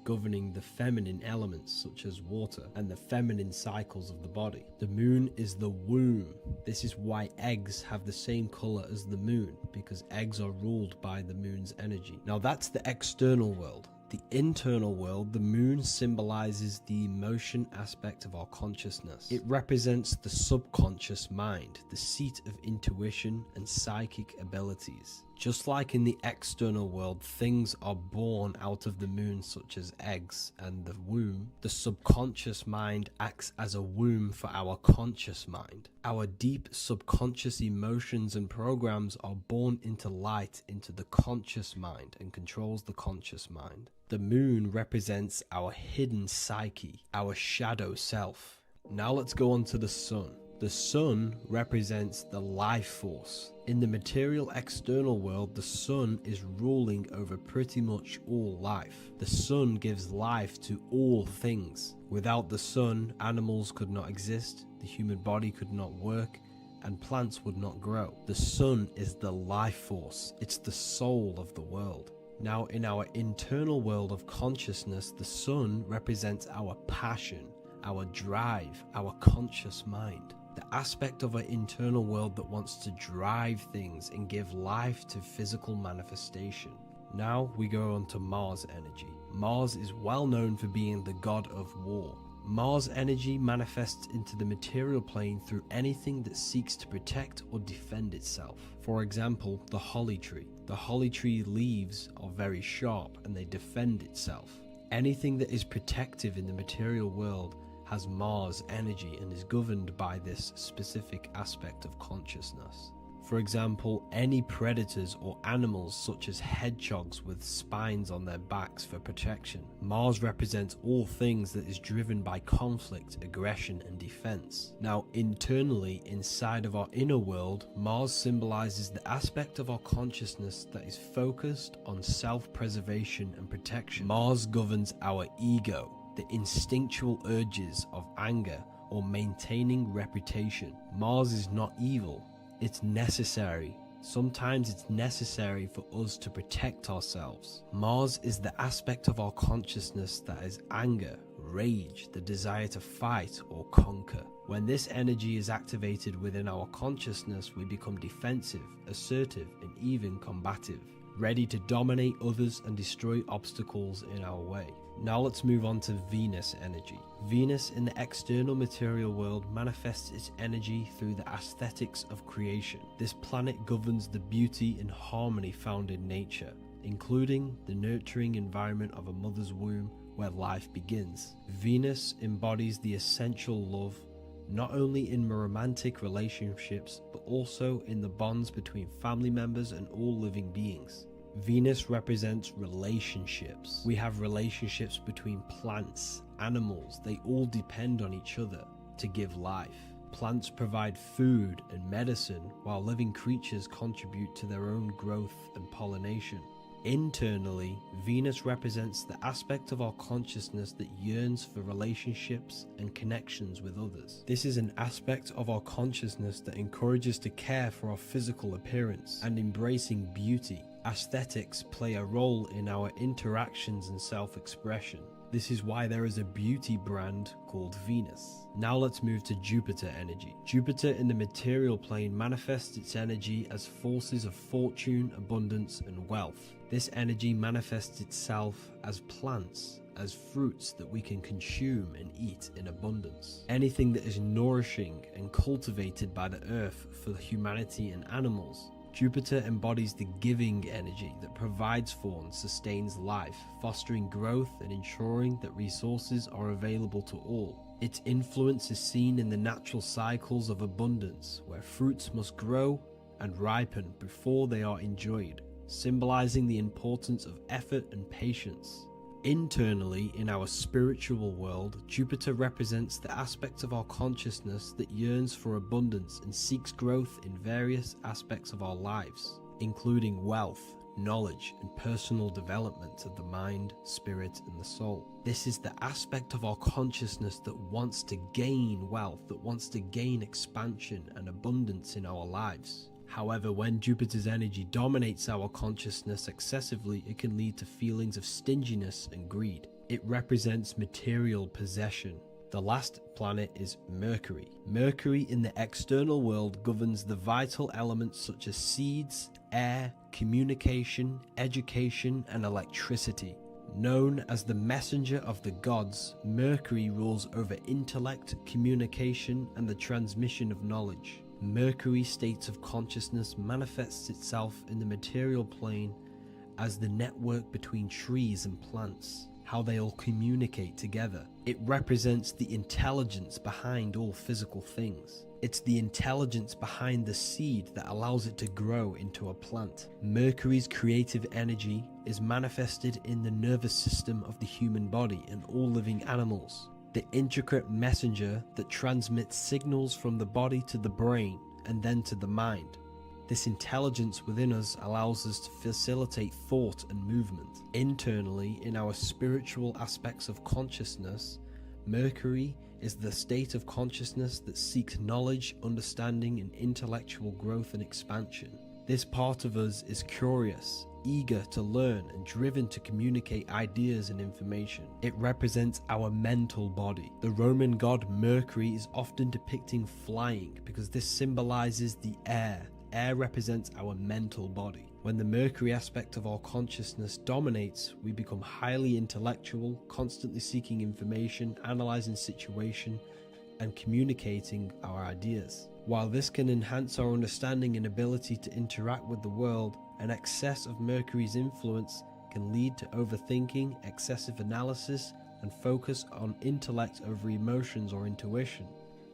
Speaker 9: governing the feminine elements such as water and the feminine cycles of the body. The moon is the womb. This is why eggs have the same color as the moon, because eggs are ruled by the moon's energy. Now that's the external world. The internal world, the moon symbolizes the emotion aspect of our consciousness. It represents the subconscious mind, the seat of intuition and psychic abilities. Just like in the external world, things are born out of the moon, such as eggs and the womb. The subconscious mind acts as a womb for our conscious mind. Our deep subconscious emotions and programs are born into light into the conscious mind and controls the conscious mind. The moon represents our hidden psyche, our shadow self. Now let's go on to the sun. The sun represents the life force. In the material external world, the sun is ruling over pretty much all life. The sun gives life to all things. Without the sun, animals could not exist, the human body could not work, and plants would not grow. The sun is the life force. It's the soul of the world. Now, in our internal world of consciousness, the sun represents our passion, our drive, our conscious mind. The aspect of our internal world that wants to drive things and give life to physical manifestation. Now we go on to Mars energy. Mars is well known for being the god of war. Mars energy manifests into the material plane through anything that seeks to protect or defend itself. For example, the holly tree. The holly tree leaves are very sharp and they defend itself. Anything that is protective in the material world has Mars energy and is governed by this specific aspect of consciousness. For example, any predators or animals such as hedgehogs with spines on their backs for protection. Mars represents all things that is driven by conflict, aggression and defense. Now internally, inside of our inner world, Mars symbolizes the aspect of our consciousness that is focused on self-preservation and protection. Mars governs our ego, the instinctual urges of anger or maintaining reputation. Mars is not evil, it's necessary. Sometimes it's necessary for us to protect ourselves. Mars is the aspect of our consciousness that is anger, rage, the desire to fight or conquer. When this energy is activated within our consciousness, we become defensive, assertive, and even combative, ready to dominate others and destroy obstacles in our way. Now let's move on to Venus energy. Venus in the external material world manifests its energy through the aesthetics of creation. This planet governs the beauty and harmony found in nature, including the nurturing environment of a mother's womb where life begins. Venus embodies the essential love, not only in romantic relationships, but also in the bonds between family members and all living beings. Venus represents relationships. We have relationships between plants, animals, they all depend on each other to give life. Plants provide food and medicine, while living creatures contribute to their own growth and pollination. Internally, Venus represents the aspect of our consciousness that yearns for relationships and connections with others. This is an aspect of our consciousness that encourages to care for our physical appearance and embracing beauty. Aesthetics play a role in our interactions and self-expression. This is why there is a beauty brand called Venus. Now let's move to Jupiter energy. Jupiter in the material plane manifests its energy as forces of fortune, abundance, and wealth. This energy manifests itself as plants, as fruits that we can consume and eat in abundance. Anything that is nourishing and cultivated by the earth for humanity and animals. Jupiter embodies the giving energy that provides for and sustains life, fostering growth and ensuring that resources are available to all. Its influence is seen in the natural cycles of abundance, where fruits must grow and ripen before they are enjoyed, symbolizing the importance of effort and patience. Internally, in our spiritual world, Jupiter represents the aspect of our consciousness that yearns for abundance and seeks growth in various aspects of our lives, including wealth, knowledge, and personal development of the mind, spirit, and the soul. This is the aspect of our consciousness that wants to gain wealth, that wants to gain expansion and abundance in our lives. However, when Jupiter's energy dominates our consciousness excessively, it can lead to feelings of stinginess and greed. It represents material possession. The last planet is Mercury. Mercury in the external world governs the vital elements such as seeds, air, communication, education, and electricity. Known as the messenger of the gods, Mercury rules over intellect, communication, and the transmission of knowledge. Mercury's state of consciousness manifests itself in the material plane as the network between trees and plants, how they all communicate together. It represents the intelligence behind all physical things. It's the intelligence behind the seed that allows it to grow into a plant. Mercury's creative energy is manifested in the nervous system of the human body and all living animals. The intricate messenger that transmits signals from the body to the brain and then to the mind. This intelligence within us allows us to facilitate thought and movement. Internally, in our spiritual aspects of consciousness, Mercury is the state of consciousness that seeks knowledge, understanding, and intellectual growth and expansion. This part of us is curious, eager to learn, and driven to communicate ideas and information. It represents our mental body. The Roman god Mercury is often depicting flying because this symbolizes the air. Air represents our mental body. When the Mercury aspect of our consciousness dominates, we become highly intellectual, constantly seeking information, analyzing situation, and communicating our ideas. While this can enhance our understanding and ability to interact with the world, an excess of Mercury's influence can lead to overthinking, excessive analysis, and focus on intellect over emotions or intuition.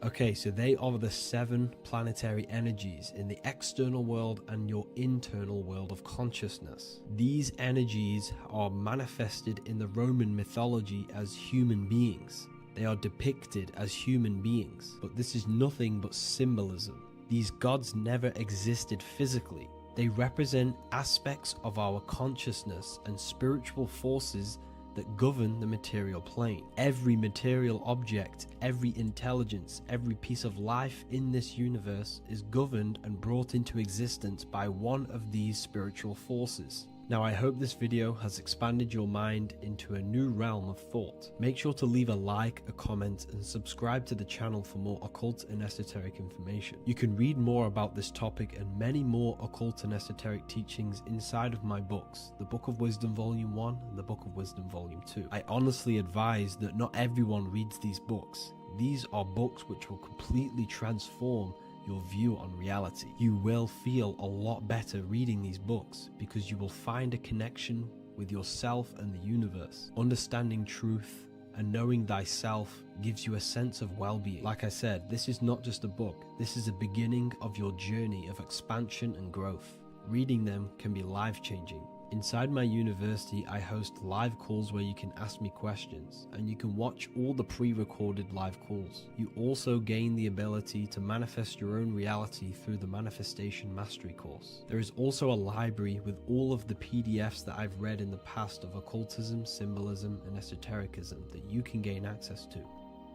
Speaker 9: Okay, so they are the 7 planetary energies in the external world and your internal world of consciousness. These energies are manifested in the Roman mythology as human beings. They are depicted as human beings, but this is nothing but symbolism. These gods never existed physically. They represent aspects of our consciousness and spiritual forces that govern the material plane. Every material object, every intelligence, every piece of life in this universe is governed and brought into existence by one of these spiritual forces. Now, I hope this video has expanded your mind into a new realm of thought. Make sure to leave a like, a comment, and subscribe to the channel for more occult and esoteric information. You can read more about this topic and many more occult and esoteric teachings inside of my books, the Book of Wisdom Volume 1 and the Book of Wisdom Volume 2. I honestly advise that not everyone reads these books. These are books which will completely transform your view on reality. You will feel a lot better reading these books because you will find a connection with yourself and the universe. Understanding truth and knowing thyself gives you a sense of well-being. Like I said, this is not just a book. This is a beginning of your journey of expansion and growth. Reading them can be life-changing. Inside my university, I host live calls where you can ask me questions, and you can watch all the pre-recorded live calls. You also gain the ability to manifest your own reality through the Manifestation Mastery course. There is also a library with all of the PDFs that I've read in the past of occultism, symbolism, and esotericism that you can gain access to.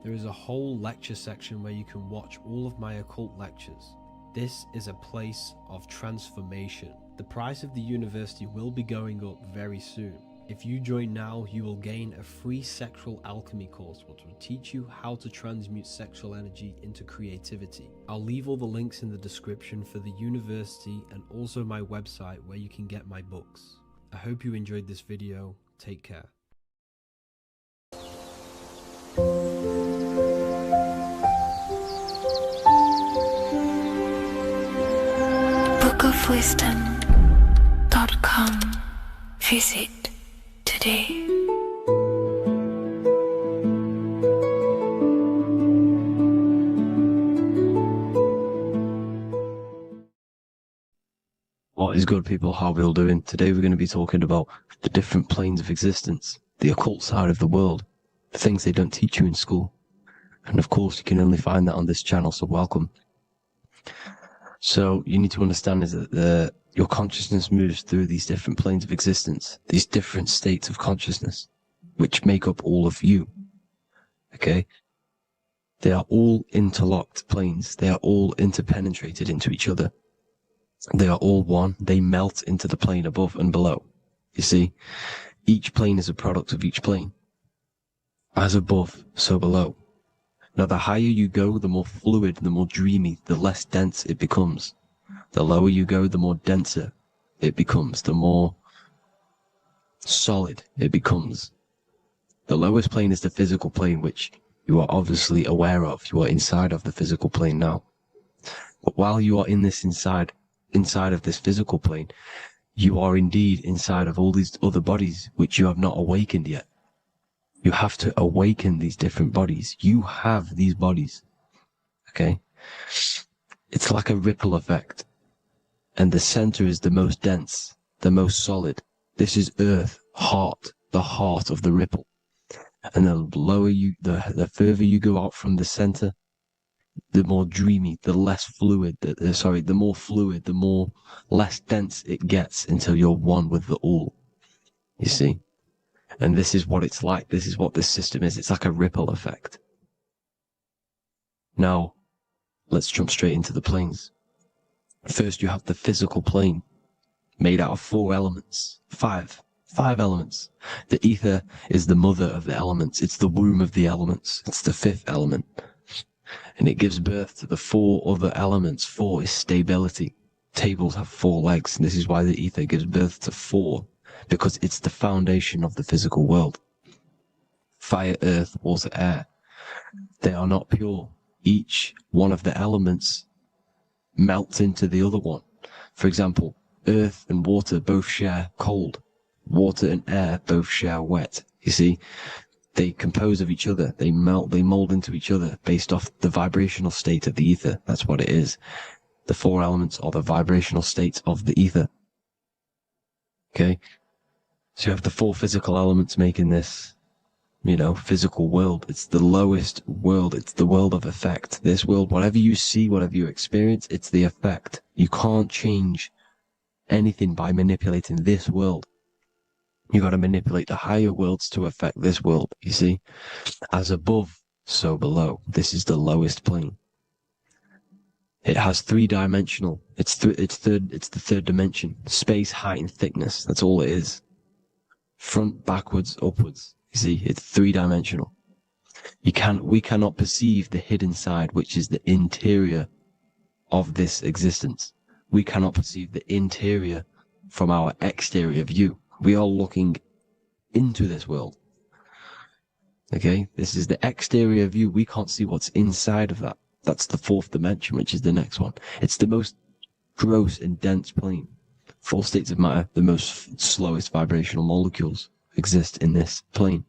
Speaker 9: There is a whole lecture section where you can watch all of my occult lectures. This is a place of transformation. The price of the university will be going up very soon. If you join now, you will gain a free sexual alchemy course which will teach you how to transmute sexual energy into creativity. I'll leave all the links in the description for the university and also my website where you can get my books. I hope you enjoyed this video. Take care.
Speaker 2: bookofwisdom.com. Visit today.
Speaker 6: What is good, people? How are we all doing? Today we're going to be talking about the different planes of existence, the occult side of the world, the things they don't teach you in school. And of course, you can only find that on this channel, so welcome. So you need to understand is that your consciousness moves through these different planes of existence, these different states of consciousness, which make up all of you. Okay? They are all interlocked planes. They are all interpenetrated into each other. They are all one. They melt into the plane above and below. You see, each plane is a product of each plane.
Speaker 8: As above, so below. Now, the higher you go, the more fluid, the more dreamy, the less dense it becomes. The lower you go, the more denser it becomes, the more solid it becomes. The lowest plane is the physical plane, which you are obviously aware of. You are inside of the physical plane now. But while you are in this inside of this physical plane, you are indeed inside of all these other bodies which you have not awakened yet. You have to awaken these different bodies. You have these bodies. Okay? It's like a ripple effect. And the center is the most dense, the most solid. This is earth, heart, the heart of the ripple. And the further you go out from the center, the more dreamy, the less fluid, the more fluid, the more less dense it gets until you're one with the all. You see? And this is what it's like. This is what this system is. It's like a ripple effect. Now, let's jump straight into the planes. First, you have the physical plane, made out of 4 elements. 5 elements. The ether is the mother of the elements. It's the womb of the elements. It's the 5th element. And it gives birth to the 4 other elements. 4 is stability. Tables have 4 legs, and this is why the ether gives birth to 4, because it's the foundation of the physical world. Fire, earth, water, air. They are not pure. Each one of the elements melts into the other one. For example, earth and water both share cold. Water and air both share wet. You see, they compose of each other. They melt, they mold into each other based off the vibrational state of the ether. That's what it is. The 4 elements are the vibrational states of the ether. Okay? So you have the 4 physical elements making this, physical world. It's the lowest world. It's the world of effect. This world, whatever you see, whatever you experience, it's the effect. You can't change anything by manipulating this world. You got to manipulate the higher worlds to affect this world, you see? As above, so below. This is the lowest plane. It has 3-dimensional. It's the 3rd dimension. Space, height, and thickness. That's all it is. Front, backwards, upwards. You see, it's 3-dimensional. We cannot perceive the hidden side, which is the interior of this existence. We cannot perceive the interior from our exterior view. We are looking into this world. Okay, this is the exterior view. We can't see what's inside of that. That's the 4th dimension, which is the next one. It's the most gross and dense plane. 4 states of matter, the most slowest vibrational molecules exist in this plane.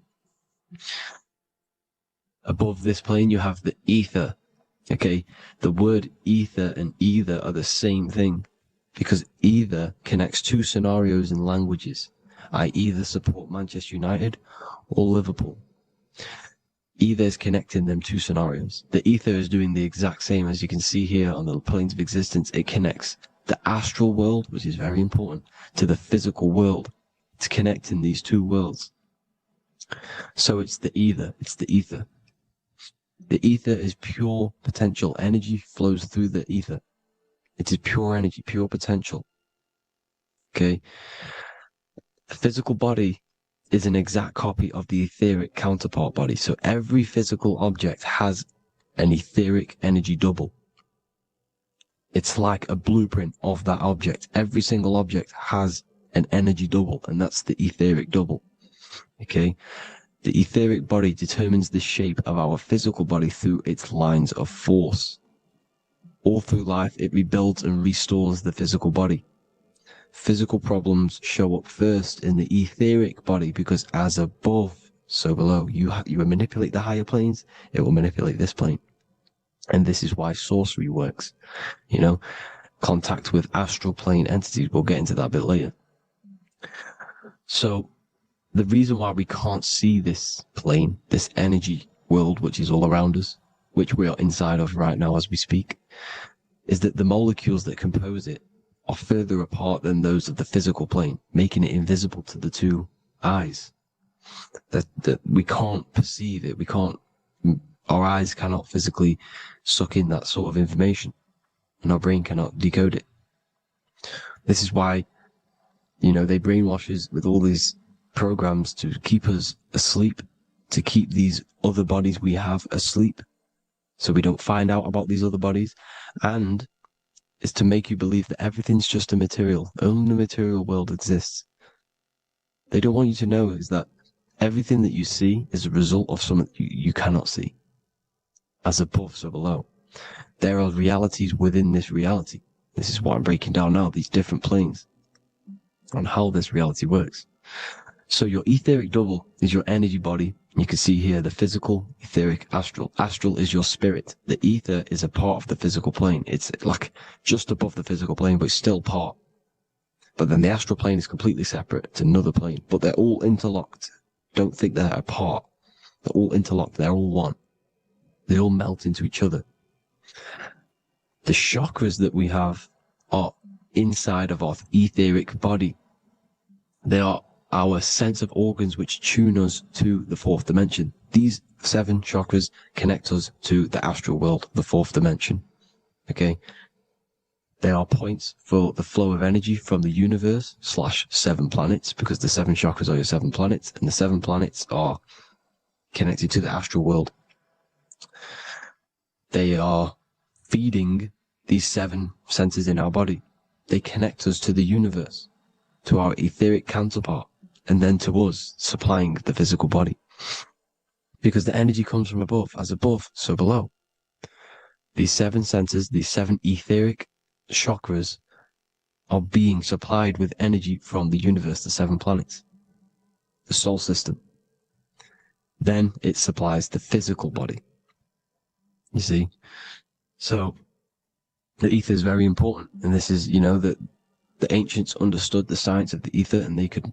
Speaker 8: Above this plane, you have the ether. Okay, the word ether and either are the same thing, because either connects 2 scenarios in languages. I either support Manchester United or Liverpool. Either is connecting them 2 scenarios. The ether is doing the exact same, as you can see here on the planes of existence. It connects the astral world, which is very important, to the physical world. It's connecting these 2 worlds. So it's the ether. It's the ether. The ether is pure potential. Energy flows through the ether. It is pure energy, pure potential. Okay? The physical body is an exact copy of the etheric counterpart body. So every physical object has an etheric energy double. It's like a blueprint of that object. Every single object has an energy double, and that's the etheric double. Okay? The etheric body determines the shape of our physical body through its lines of force. All through life, it rebuilds and restores the physical body. Physical problems show up first in the etheric body, because as above, so below. You manipulate the higher planes, it will manipulate this plane. And this is why sorcery works. Contact with astral plane entities. We'll get into that a bit later. So the reason why we can't see this plane, this energy world, which is all around us, which we are inside of right now as we speak, is that the molecules that compose it are further apart than those of the physical plane, making it invisible to the 2 eyes. That we can't perceive it. Our eyes cannot physically suck in that sort of information, and our brain cannot decode it. This is why, they brainwash us with all these programs to keep us asleep, to keep these other bodies we have asleep, so we don't find out about these other bodies, and is to make you believe that everything's just a material. Only the material world exists. They don't want you to know is that everything that you see is a result of something you cannot see. As above, so below. There are realities within this reality. This is what I'm breaking down now, these different planes, on how this reality works. So your etheric double is your energy body. You can see here the physical, etheric, astral. Astral is your spirit. The ether is a part of the physical plane. It's like just above the physical plane, but it's still part. But then the astral plane is completely separate. It's another plane, but they're all interlocked. Don't think they're apart. They're all interlocked. They're all one. They all melt into each other. The chakras that we have are inside of our etheric body. They are our sense of organs which tune us to the fourth dimension. These 7 chakras connect us to the astral world, the fourth dimension. Okay? They are points for the flow of energy from the universe / 7 planets, because the 7 chakras are your 7 planets, and the 7 planets are connected to the astral world. They are feeding these 7 senses in our body. They connect us to the universe, to our etheric counterpart, and then to us, supplying the physical body. Because the energy comes from above. As above, so below. These 7 senses, these 7 etheric chakras, are being supplied with energy from the universe, the 7 planets, the solar system. Then it supplies the physical body. You see? So, the ether is very important. And this is, that the ancients understood the science of the ether, and they could,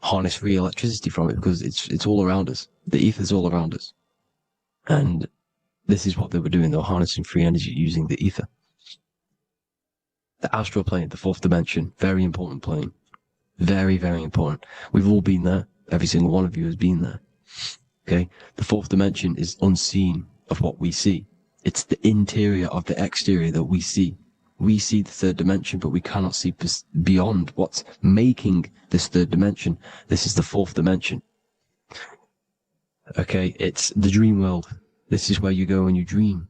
Speaker 8: harness free electricity from it, because it's all around us. The ether is all around us. And this is what they were doing. They were harnessing free energy using the ether. The astral plane, the fourth dimension, very important plane. Very, very important. We've all been there. Every single one of you has been there. Okay? The fourth dimension is unseen of what we see. It's the interior of the exterior that we see. We see the third dimension, but we cannot see beyond what's making this third dimension. This is the fourth dimension. Okay? It's the dream world. This is where you go when you dream.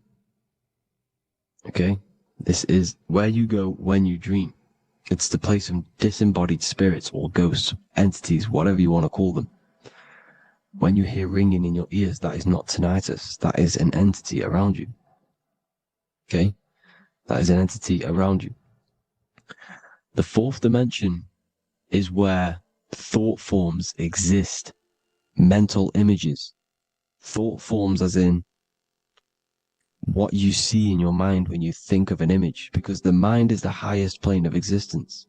Speaker 8: Okay? This is where you go when you dream. It's the place of disembodied spirits or ghosts, entities, whatever you want to call them. When you hear ringing in your ears, that is not tinnitus. That is an entity around you. Okay? That is an entity around you. The fourth dimension is where thought forms exist. Mental images. Thought forms as in what you see in your mind when you think of an image, because the mind is the highest plane of existence.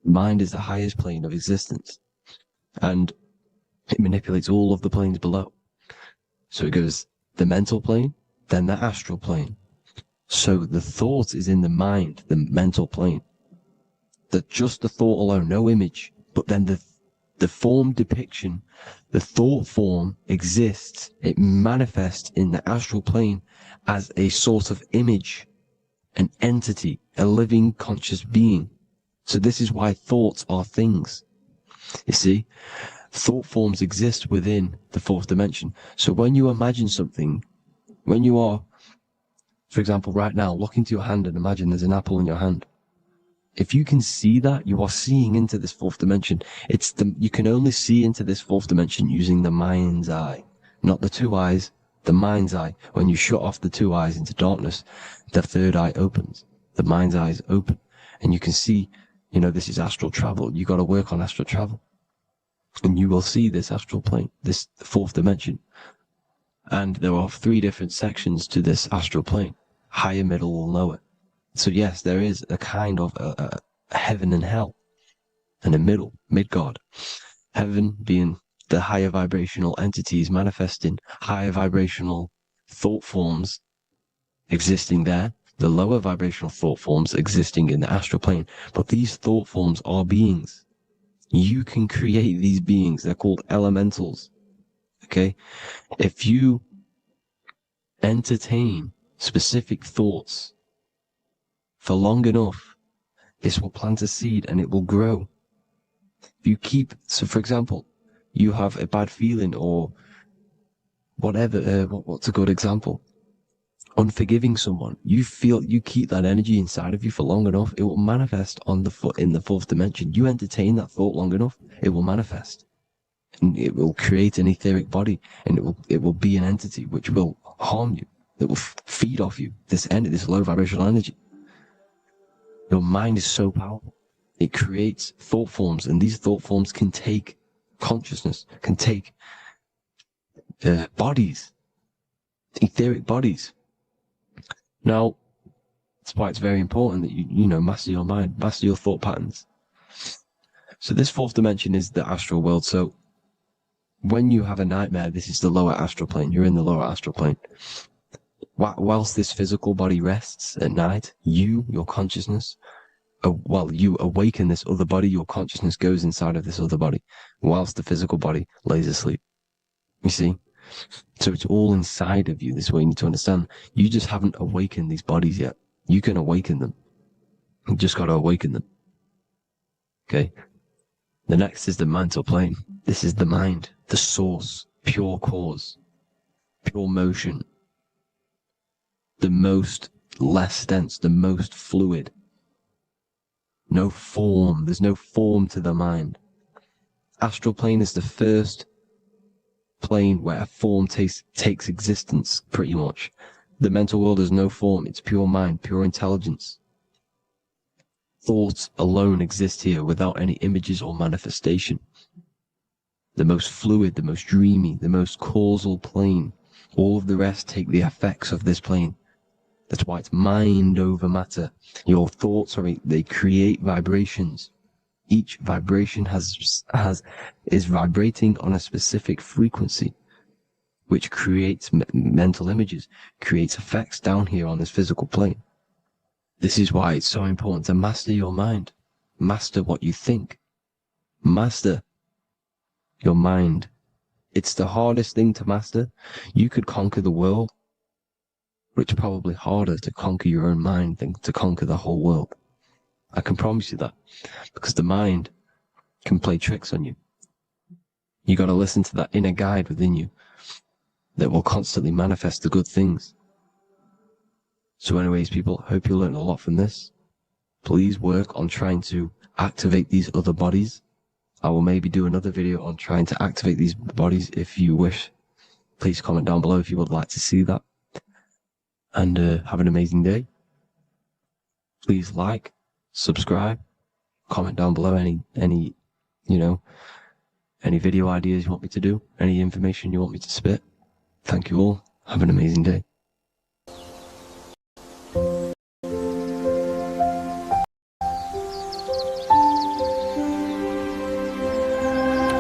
Speaker 8: Mind is the highest plane of existence. And it manipulates all of the planes below. So it goes the mental plane, then the astral plane. So the thought is in the mind, the mental plane. That just the thought alone, no image, but then the form depiction, the thought form exists. It manifests in the astral plane as a sort of image, an entity, a living conscious being. So this is why thoughts are things. You see, thought forms exist within the fourth dimension. So when you imagine something, when you are, for example, right now, look into your hand and imagine there's an apple in your hand. If you can see that, you are seeing into this fourth dimension. You can only see into this fourth dimension using the mind's eye, not the 2 eyes, the mind's eye. When you shut off the 2 eyes into darkness, the third eye opens. The mind's eye is open, and you can see, this is astral travel. You got to work on astral travel, and you will see this astral plane, this fourth dimension. And there are 3 different sections to this astral plane: higher, middle, and lower. So yes, there is a kind of a heaven and hell, and a mid-God. Heaven being the higher vibrational entities manifesting higher vibrational thought forms existing there, the lower vibrational thought forms existing in the astral plane. But these thought forms are beings. You can create these beings. They're called elementals. Okay? If you entertain specific thoughts for long enough, this will plant a seed and it will grow. If you keep, so for example, You have a bad feeling or whatever. What's a good example? Unforgiving someone. You keep that energy inside of you for long enough, it will manifest on the foot in the fourth dimension. You entertain that thought long enough, it will manifest. And it will create an etheric body, and it will be an entity which will harm you. It will feed off you. This low vibrational energy. Your mind is so powerful. It creates thought forms, and these thought forms can take consciousness, can take bodies, etheric bodies. Now, that's why it's very important that you master your mind, master your thought patterns. So this fourth dimension is the astral world. So when you have a nightmare, this is the lower astral plane. You're in the lower astral plane. Whilst this physical body rests at night, your consciousness, you awaken this other body, your consciousness goes inside of this other body, whilst the physical body lays asleep. You see? So it's all inside of you. This is what you need to understand. You just haven't awakened these bodies yet. You can awaken them. You just got to awaken them. Okay? The next is the mental plane. This is the mind, the source, pure cause, pure motion, the most less dense, the most fluid. No form. There's no form to the mind. Astral plane is the first plane where a form takes existence, pretty much. The mental world has no form. It's pure mind, pure intelligence. Thoughts alone exist here without any images or manifestation. The most fluid, the most dreamy, the most causal plane. All of the rest take the effects of this plane. That's why it's mind over matter. Your thoughts they create vibrations. Each vibration is vibrating on a specific frequency, which creates mental images, creates effects down here on this physical plane. This is why it's so important to master your mind. Master what you think. Master your mind. It's the hardest thing to master. You could conquer the world, but it's probably harder to conquer your own mind than to conquer the whole world. I can promise you that, because the mind can play tricks on you. You got to listen to that inner guide within you that will constantly manifest the good things. So anyways, people, hope you learned a lot from this. Please work on trying to activate these other bodies. I will maybe do another video on trying to activate these bodies if you wish. Please comment down below if you would like to see that. And have an amazing day. Please like, subscribe, comment down below any video ideas you want me to do, any information you want me to spit. Thank you all. Have an amazing day.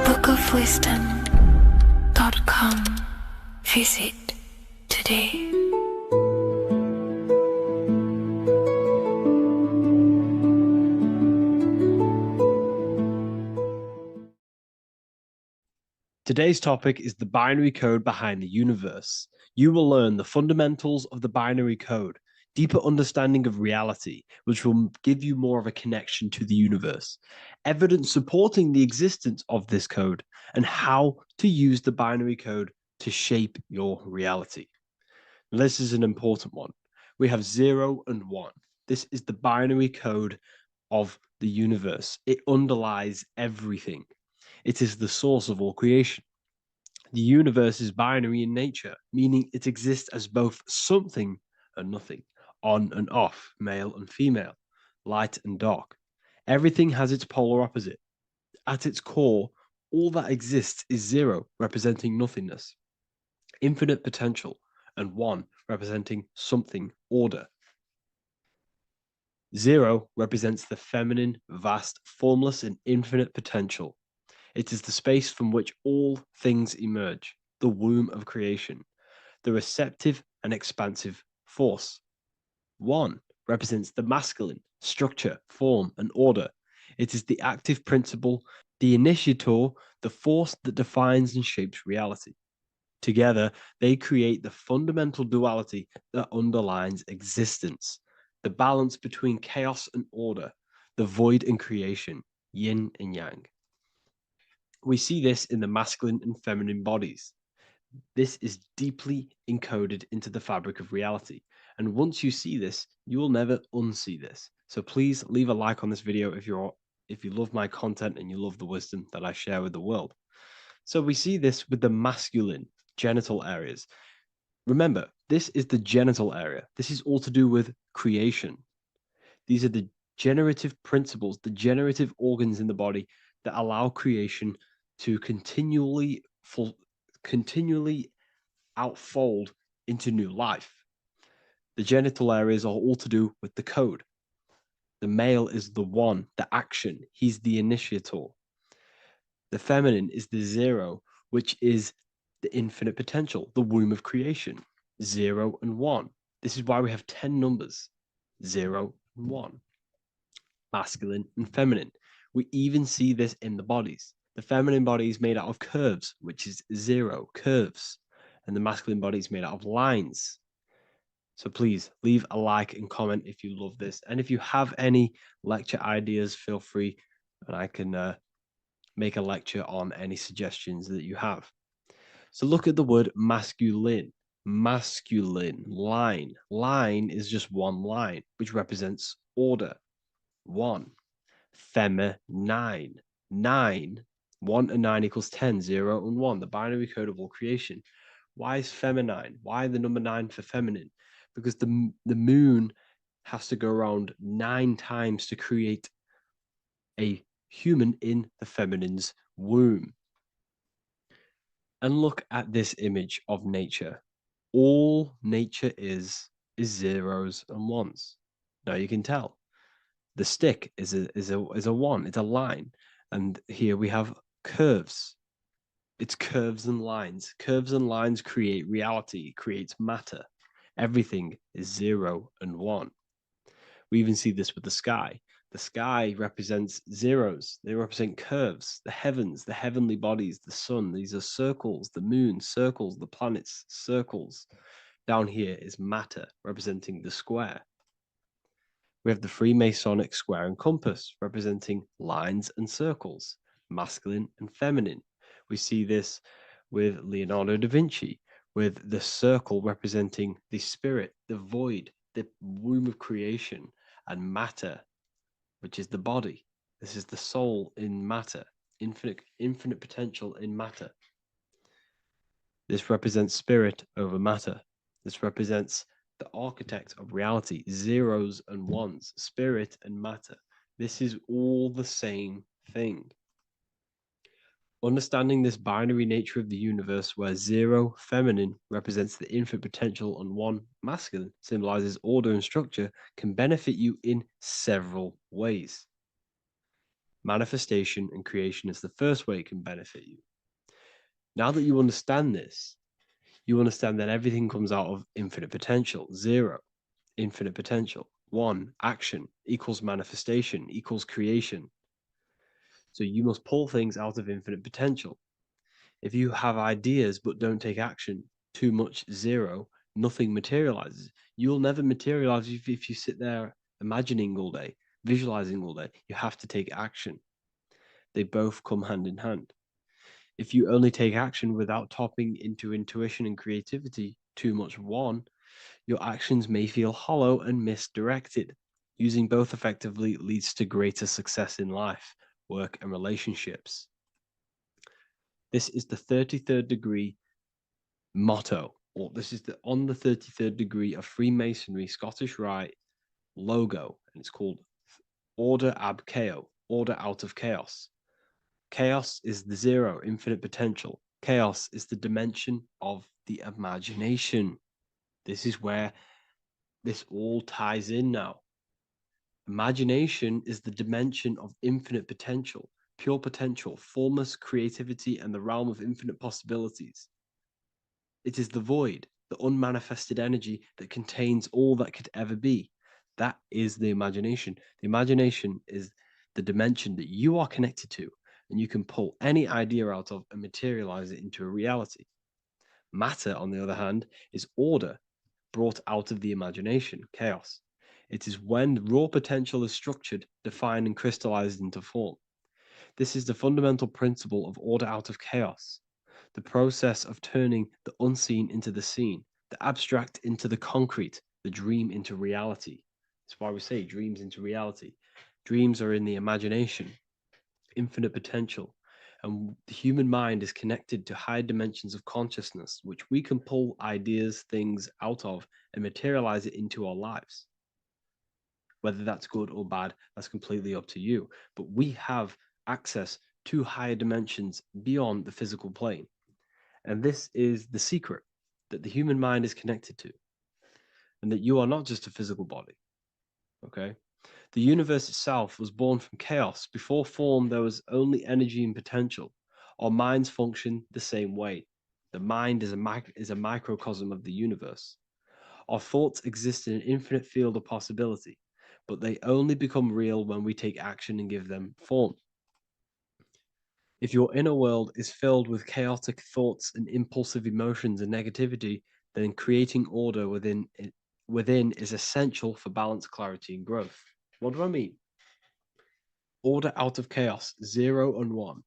Speaker 2: bookofwisdom.com. Visit today.
Speaker 5: Today's topic is the binary code behind the universe. You will learn the fundamentals of the binary code, deeper understanding of reality, which will give you more of a connection to the universe, evidence supporting the existence of this code, and how to use the binary code to shape your reality. Now, this is an important one. We have 0 and 1. This is the binary code of the universe. It underlies everything. It is the source of all creation. The universe is binary in nature, meaning it exists as both something and nothing, on and off, male and female, light and dark. Everything has its polar opposite. At its core, all that exists is 0, representing nothingness, infinite potential, and 1, representing something, order. 0 represents the feminine, vast, formless, and infinite potential. It is the space from which all things emerge, the womb of creation, the receptive and expansive force. 1 represents the masculine, structure, form, and order. It is the active principle, the initiator, the force that defines and shapes reality. Together, they create the fundamental duality that underlines existence, the balance between chaos and order, the void and creation, yin and yang. We see this in the masculine and feminine bodies. This is deeply encoded into the fabric of reality. And once you see this, you will never unsee this. So please leave a like on this video if you love my content and you love the wisdom that I share with the world. So we see this with the masculine genital areas. Remember, this is the genital area. This is all to do with creation. These are the generative principles, the generative organs in the body that allow creation to continually outfold into new life. The genital areas are all to do with the code. The male is the one, the action. He's the initiator. The feminine is the zero, which is the infinite potential, the womb of creation. 0 and 1. This is why we have 10 numbers. 0 and 1. Masculine and feminine. We even see this in the bodies. The feminine body is made out of curves, which is 0, curves. And the masculine body is made out of lines. So please leave a like and comment if you love this. And if you have any lecture ideas, feel free and I can make a lecture on any suggestions that you have. So look at the word masculine. Masculine, line. Line is just one line, which represents order. 1. Feminine. 9. 1 and 9 equals 10. 0 and 1. The binary code of all creation. Why is feminine? Why the number 9 for feminine? Because the moon has to go around 9 times to create a human in the feminine's womb. And look at this image of nature. All nature is zeros and ones. Now you can tell. The stick is a one. It's a line, and here we have curves. It's curves and lines. Curves and lines create reality, creates matter. Everything is 0 and 1. We even see this with the sky. The sky represents zeros. They represent curves. The heavens, the heavenly bodies, the sun. These are circles. The moon, circles. The planets, circles. Down here is matter, representing the square. We have the Freemasonic square and compass, representing lines and circles, masculine and feminine. We see this with Leonardo da Vinci, with the circle representing the spirit, the void, the womb of creation, and matter, which is the body. This is the soul in matter, infinite potential in matter. This represents spirit over matter. This represents the architect of reality, zeros and ones, spirit and matter. This is all the same thing. Understanding this binary nature of the universe, where 0 feminine represents the infinite potential and 1 masculine symbolizes order and structure, can benefit you in several ways. Manifestation and creation is the first way it can benefit you. Now that you understand this, you understand that everything comes out of infinite potential. 0, infinite potential. 1, action equals manifestation equals creation. So you must pull things out of infinite potential. If you have ideas but don't take action, too much 0, nothing materializes. You'll never materialize if you sit there imagining all day, visualizing all day. You have to take action. They both come hand in hand. If you only take action without tapping into intuition and creativity, too much 1, your actions may feel hollow and misdirected. Using both effectively leads to greater success in life, work, and relationships. This is the 33rd degree motto, or this is on the 33rd degree of Freemasonry Scottish Rite logo, and it's called Order ab Chaos, order out of chaos. Chaos is the 0, infinite potential. Chaos is the dimension of the imagination. This is where this all ties in now. Imagination is the dimension of infinite potential, pure potential, formless creativity, and the realm of infinite possibilities. It is the void, the unmanifested energy that contains all that could ever be. That is the imagination. The imagination is the dimension that you are connected to, and you can pull any idea out of and materialize it into a reality. Matter, on the other hand, is order brought out of the imagination, chaos. It is when raw potential is structured, defined, and crystallized into form. This is the fundamental principle of order out of chaos, the process of turning the unseen into the seen, the abstract into the concrete, the dream into reality. That's why we say dreams into reality. Dreams are in the imagination, infinite potential, and the human mind is connected to higher dimensions of consciousness, which we can pull ideas, things out of, and materialize it into our lives. Whether that's good or bad, that's completely up to you. But we have access to higher dimensions beyond the physical plane. And this is the secret that the human mind is connected to, and that you are not just a physical body. Okay? The universe itself was born from chaos. Before form, there was only energy and potential. Our minds function the same way. The mind is a microcosm of the universe. Our thoughts exist in an infinite field of possibility, but they only become real when we take action and give them form. If your inner world is filled with chaotic thoughts and impulsive emotions and negativity, then creating order within is essential for balance, clarity, and growth. What do I mean? Order out of chaos, 0 and 1.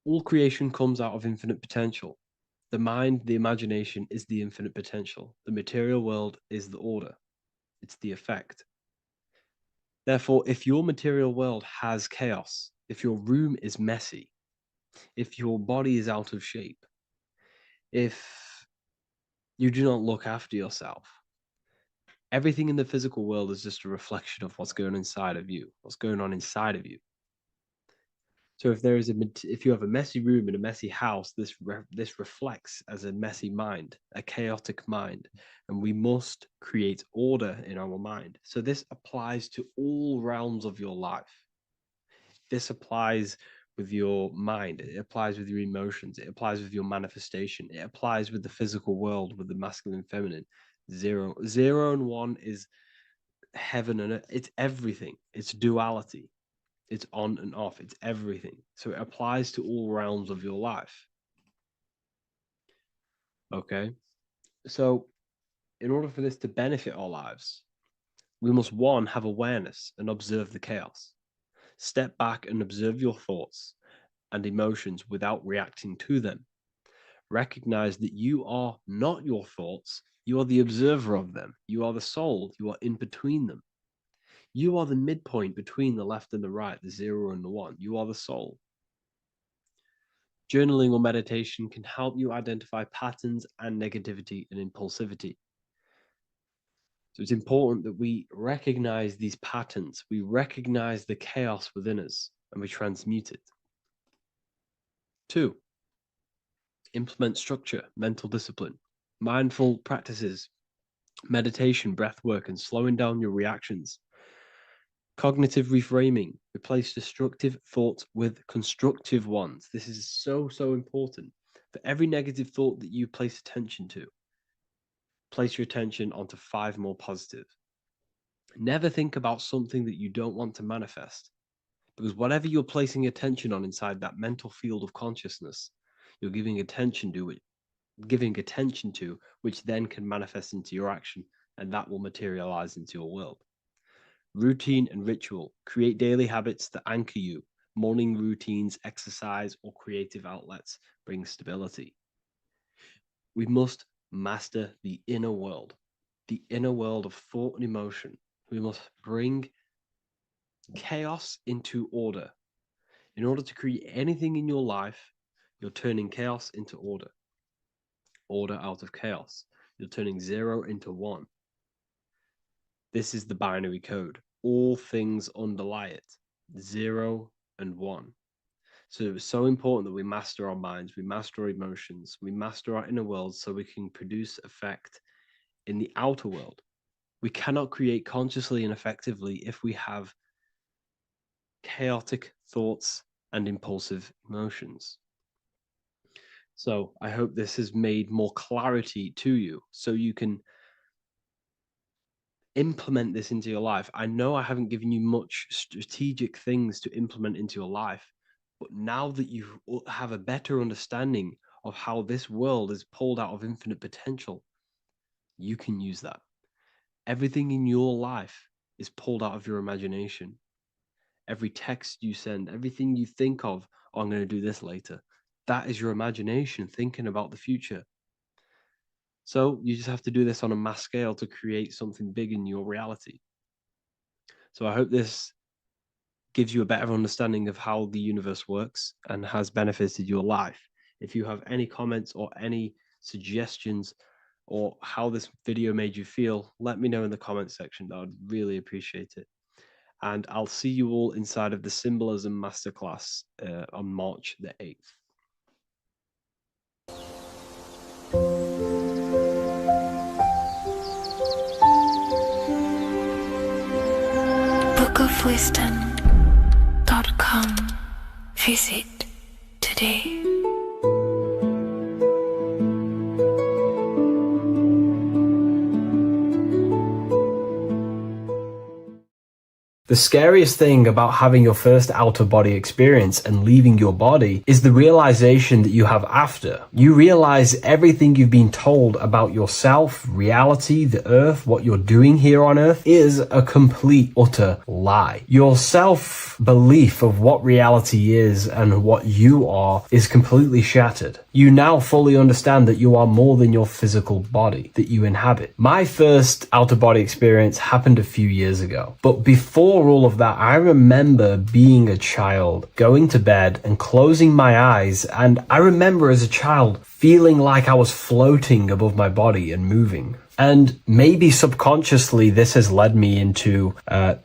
Speaker 5: All creation comes out of infinite potential. The mind, the imagination, is the infinite potential. The material world is the order. It's the effect. Therefore, if your material world has chaos, if your room is messy, if your body is out of shape, if you do not look after yourself, everything in the physical world is just a reflection of what's going on inside of you, what's going on inside of you. So if you have a messy room in a messy house, this reflects as a messy mind, a chaotic mind, and we must create order in our mind. So this applies to all realms of your life. This applies with your mind, it applies with your emotions, it applies with your manifestation, it applies with the physical world, with the masculine and feminine. 0 and 1 is heaven and earth. It's everything. It's duality. It's on and off. It's everything. So it applies to all realms of your life. Okay. So in order for this to benefit our lives, we must, one, have awareness and observe the chaos. Step back and observe your thoughts and emotions without reacting to them. Recognize that you are not your thoughts. You are the observer of them. You are the soul. You are in between them. You are the midpoint between the left and the right, the 0 and the 1. You are the soul. Journaling or meditation can help you identify patterns and negativity and impulsivity. So it's important that we recognize these patterns, we recognize the chaos within us, and we transmute it. 2, implement structure, mental discipline, mindful practices, meditation, breath work, and slowing down your reactions. Cognitive reframing, replace destructive thoughts with constructive ones. This is so important. For every negative thought that you place attention to, place your attention onto 5 more positive. Never think about something that you don't want to manifest, because whatever you're placing attention on inside that mental field of consciousness, you're giving attention to, which then can manifest into your action, and that will materialize into your world. Routine and ritual. Create daily habits that anchor you. Morning routines, exercise, or creative outlets bring stability. We must master the inner world of thought and emotion. We must bring chaos into order. In order to create anything in your life, you're turning chaos into order. Order out of chaos. You're turning 0 into 1. This is the binary code. All things underlie it. 0 and 1. So it's so important that we master our minds, we master our emotions, we master our inner world so we can produce effect in the outer world. We cannot create consciously and effectively if we have chaotic thoughts and impulsive emotions. So I hope this has made more clarity to you so you can implement this into your life. I know I haven't given you much strategic things to implement into your life, but now that you have a better understanding of how this world is pulled out of infinite potential, you can use that. Everything in your life is pulled out of your imagination. every text you send, everything you think of, oh, I'm going to do this later. That is your imagination thinking about the future. So you just have to do this on a mass scale to create something big in your reality. So I hope this gives you a better understanding of how the universe works and has benefited your life. If you have any comments or any suggestions or how this video made you feel, let me know in the comment section. I would really appreciate it. And I'll see you all inside of the Symbolism Masterclass on March the 8th.
Speaker 2: bookofwisdom.com. Visit today.
Speaker 3: The scariest thing about having your first out-of-body experience and leaving your body is the realization that you have after. You realize everything you've been told about yourself, reality, the earth, what you're doing here on earth is a complete, utter lie. Your self-belief of what reality is and what you are is completely shattered. You now fully understand that you are more than your physical body that you inhabit. My first out-of-body experience happened a few years ago, but before all of that, I remember being a child, going to bed and closing my eyes, and I remember as a child feeling like I was floating above my body and moving. And maybe subconsciously this has led me into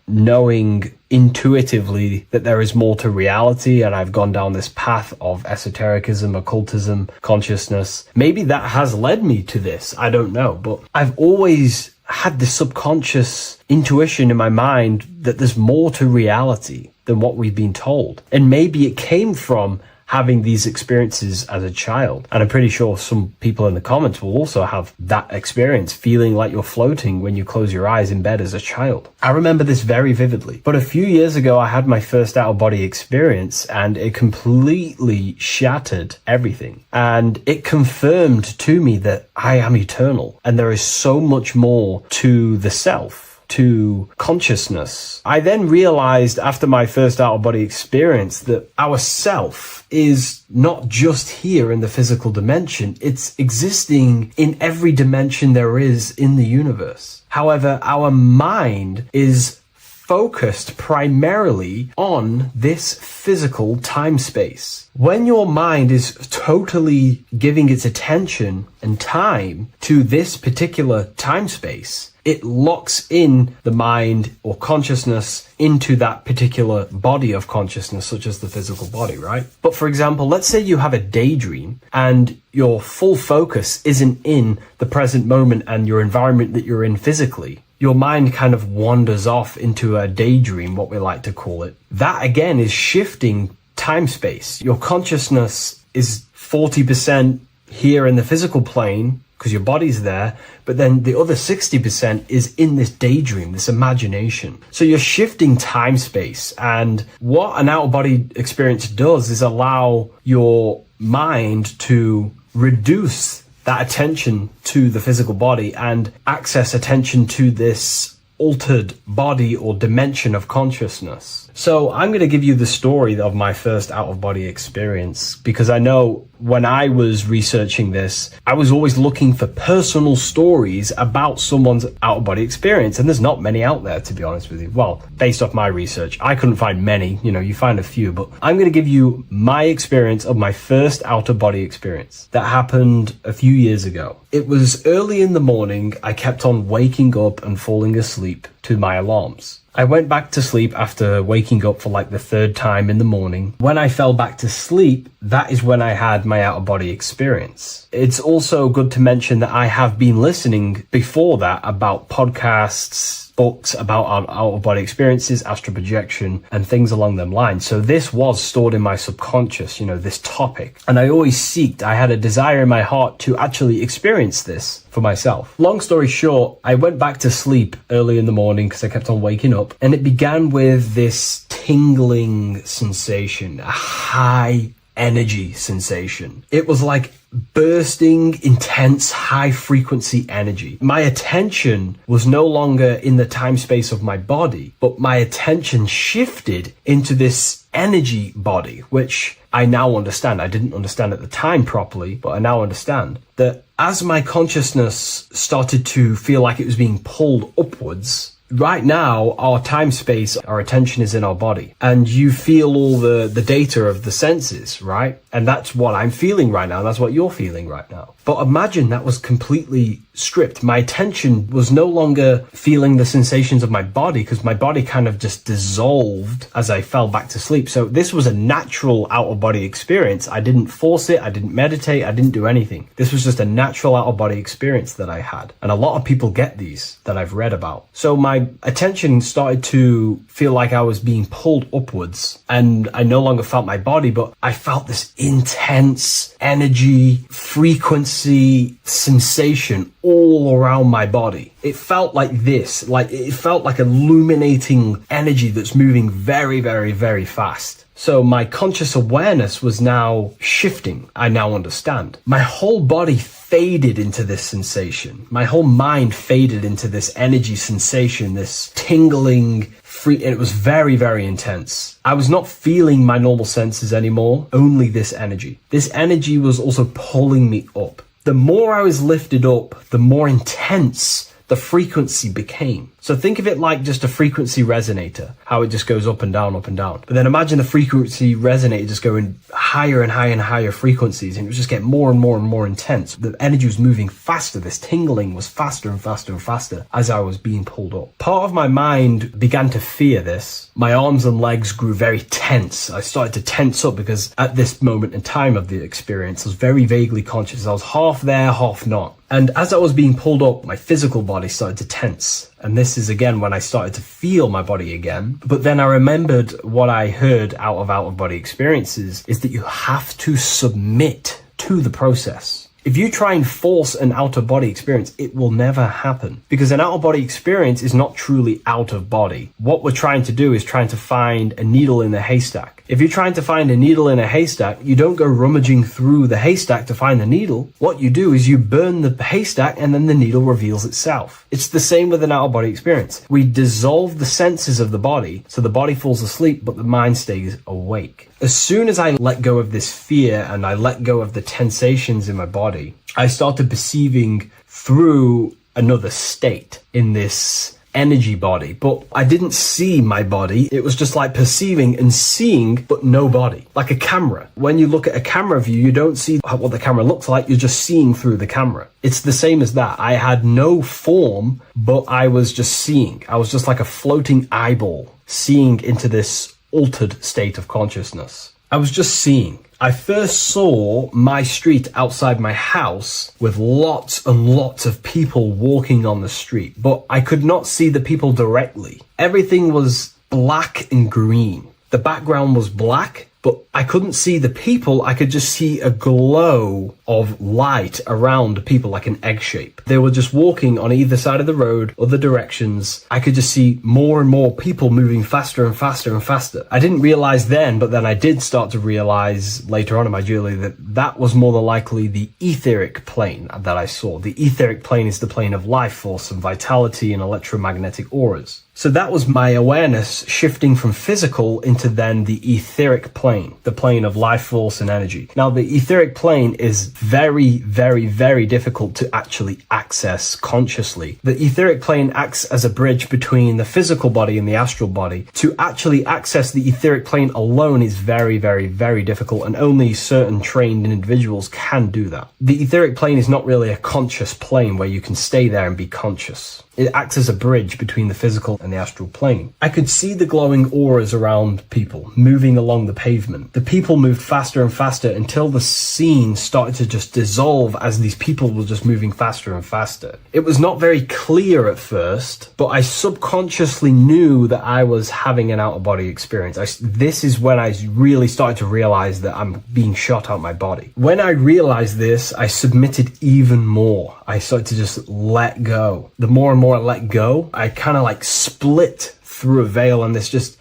Speaker 3: knowing intuitively that there is more to reality, and I've gone down this path of esotericism, occultism, consciousness. Maybe that has led me to this, I don't know, but I've always had this subconscious intuition in my mind that there's more to reality than what we've been told. And maybe it came from having these experiences as a child. And I'm pretty sure some people in the comments will also have that experience, feeling like you're floating when you close your eyes in bed as a child. I remember this very vividly. But a few years ago, I had my first out-of-body experience, and it completely shattered everything. And it confirmed to me that I am eternal, and there is so much more to the self, to consciousness. I then realized after my first out-of-body experience that our self is not just here in the physical dimension, it's existing in every dimension there is in the universe. However, our mind is focused primarily on this physical time space. When your mind is totally giving its attention and time to this particular time space, it locks in the mind or consciousness into that particular body of consciousness, such as the physical body, right? But for example, let's say you have a daydream and your full focus isn't in the present moment and your environment that you're in physically. Your mind kind of wanders off into a daydream, what we like to call it. That again is shifting time space. Your consciousness is 40% here in the physical plane because your body's there, but then the other 60% is in this daydream, this imagination. So you're shifting time space, and what an out-of-body experience does is allow your mind to reduce that attention to the physical body and access attention to this altered body or dimension of consciousness. So I'm going to give you the story of my first out-of-body experience, because I know when I was researching this, I was always looking for personal stories about someone's out-of-body experience, and there's not many out there, to be honest with you. Well, based off my research, I couldn't find many. You find a few, but I'm going to give you my experience of my first out-of-body experience that happened a few years ago. It was early in the morning. I kept on waking up and falling asleep to my alarms. I went back to sleep after waking up for like the third time in the morning. When I fell back to sleep, that is when I had my out-of-body experience. It's also good to mention that I have been listening before that about podcasts, books about our out-of-body experiences, astral projection, and things along them lines. So this was stored in my subconscious, this topic. And I had a desire in my heart to actually experience this for myself. Long story short, I went back to sleep early in the morning because I kept on waking up, and it began with this tingling sensation, a high energy sensation. It was like bursting, intense, high frequency energy. My attention was no longer in the time space of my body, but my attention shifted into this energy body, which I now understand. I didn't understand at the time properly, but I now understand that as my consciousness started to feel like it was being pulled upwards, right now, our time space, our attention is in our body, and you feel all the data of the senses, right? And that's what I'm feeling right now. That's what you're feeling right now. But imagine that was completely stripped. My attention was no longer feeling the sensations of my body, because my body kind of just dissolved as I fell back to sleep. So this was a natural out-of-body experience. I didn't force it. I didn't meditate. I didn't do anything. This was just a natural out-of-body experience that I had. And a lot of people get these that I've read about. So my attention started to feel like I was being pulled upwards, and I no longer felt my body, but I felt this intense energy, frequency, sensation all around my body. It felt like this, like it felt like illuminating energy that's moving very, very, very fast. So my conscious awareness was now shifting. I now understand. My whole body faded into this sensation. My whole mind faded into this energy sensation, this tingling free, and it was very, very intense. I was not feeling my normal senses anymore, only this energy. This energy was also pulling me up. The more I was lifted up, the more intense the frequency became. So think of it like just a frequency resonator, how it just goes up and down, up and down. But then imagine the frequency resonator just going higher and higher and higher frequencies, and it was just getting more and more and more intense. The energy was moving faster. This tingling was faster and faster and faster as I was being pulled up. Part of my mind began to fear this. My arms and legs grew very tense. I started to tense up because at this moment in time of the experience, I was very vaguely conscious. I was half there, half not. And as I was being pulled up, my physical body started to tense. And this is again when I started to feel my body again. But then I remembered what I heard out of body experiences is that you have to submit to the process. If you try and force an out-of-body experience, it will never happen, because an out-of-body experience is not truly out of body. What we're trying to do is trying to find a needle in a haystack. If you're trying to find a needle in a haystack, you don't go rummaging through the haystack to find the needle. What you do is you burn the haystack and then the needle reveals itself. It's the same with an out-of-body experience. We dissolve the senses of the body, so the body falls asleep, but the mind stays awake. As soon as I let go of this fear and I let go of the tensations in my body, I started perceiving through another state in this energy body, but I didn't see my body. It was just like perceiving and seeing, but no body, like a camera. When you look at a camera view, you don't see what the camera looks like. You're just seeing through the camera. It's the same as that. I had no form, but I was just seeing. I was just like a floating eyeball, seeing into this altered state of consciousness. I was just seeing. I first saw my street outside my house with lots and lots of people walking on the street, but I could not see the people directly. Everything was black and green. The background was black, but I couldn't see the people. I could just see a glow of light around people, like an egg shape. They were just walking on either side of the road, other directions. I could just see more and more people moving faster and faster and faster. I didn't realize then, but then I did start to realize later on in my journey that that was more than likely the etheric plane that I saw. The etheric plane is the plane of life force and vitality and electromagnetic auras. So that was my awareness shifting from physical into then the etheric plane, the plane of life force and energy. Now, the etheric plane is very, very, very difficult to actually access consciously. The etheric plane acts as a bridge between the physical body and the astral body. To actually access the etheric plane alone is very, very, very difficult, and only certain trained individuals can do that. The etheric plane is not really a conscious plane where you can stay there and be conscious. It acts as a bridge between the physical and the astral plane. I could see the glowing auras around people moving along the pavement. The people moved faster and faster until the scene started to just dissolve as these people were just moving faster and faster. It was not very clear at first, but I subconsciously knew that I was having an out-of-body experience. This is when I really started to realize that I'm being shot out my body. When I realized this, I submitted even more. I started to just let go. The more and more I let go, I kind of like split through a veil, and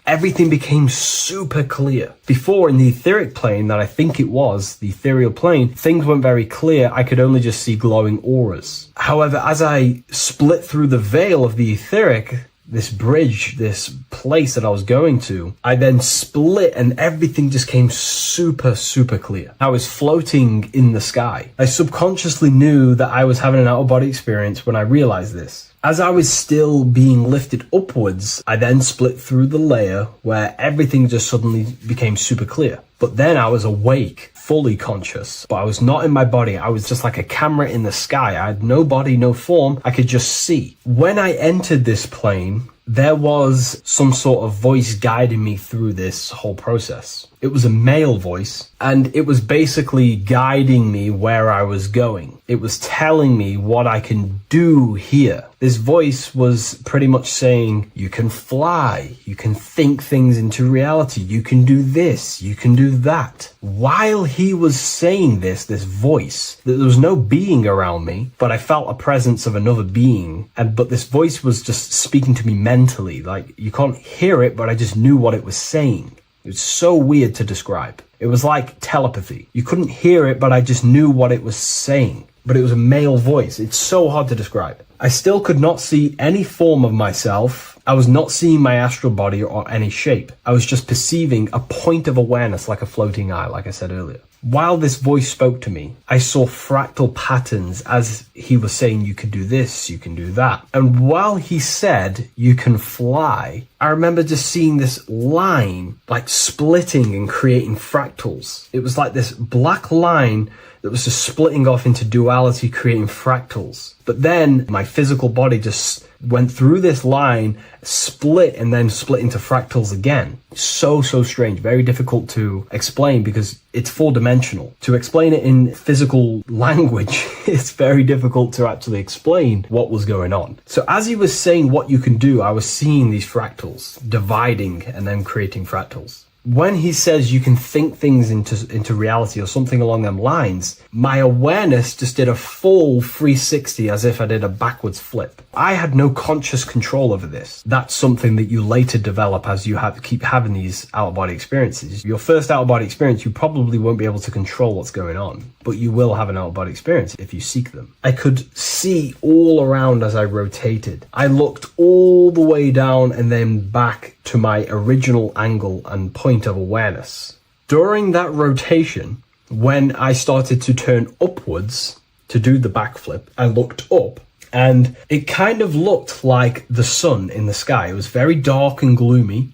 Speaker 3: everything became super clear. Before, in the etheric plane that I think it was, the ethereal plane, things weren't very clear. I could only just see glowing auras. However, as I split through the veil of the etheric, this bridge, this place that I was going to, I then split and everything just came super, super clear. I was floating in the sky. I subconsciously knew that I was having an out-of-body experience when I realized this. As I was still being lifted upwards, I then split through the layer where everything just suddenly became super clear. But then I was awake, fully conscious, but I was not in my body. I was just like a camera in the sky. I had no body, no form. I could just see. When I entered this plane, there was some sort of voice guiding me through this whole process. It was a male voice, and it was basically guiding me where I was going. It was telling me what I can do here. This voice was pretty much saying, you can fly, you can think things into reality, you can do this, you can do that. While he was saying this voice, there was no being around me, but I felt a presence of another being. But this voice was just speaking to me mentally. Like, you can't hear it, but I just knew what it was saying. It was so weird to describe. It was like telepathy. You couldn't hear it, but I just knew what it was saying. But it was a male voice. It's so hard to describe. I still could not see any form of myself. I was not seeing my astral body or any shape. I was just perceiving a point of awareness like a floating eye, like I said earlier. While this voice spoke to me, I saw fractal patterns as he was saying, you can do this, you can do that. And while he said, you can fly, I remember just seeing this line like splitting and creating fractals. It was like this black line that was just splitting off into duality, creating fractals. But then my physical body just went through this line, split, and then split into fractals again. So strange, very difficult to explain because it's four-dimensional. To explain it in physical language, it's very difficult to actually explain what was going on. So as he was saying what you can do, I was seeing these fractals dividing and then creating fractals. When he says you can think things into reality or something along them lines, my awareness just did a full 360 as if I did a backwards flip. I had no conscious control over this. That's something that you later develop as you keep having these out-of-body experiences. Your first out-of-body experience, you probably won't be able to control what's going on, but you will have an out-of-body experience if you seek them. I could see all around as I rotated. I looked all the way down and then back to my original angle and point of awareness. During that rotation, when I started to turn upwards to do the backflip, I looked up and it kind of looked like the sun in the sky. It was very dark and gloomy.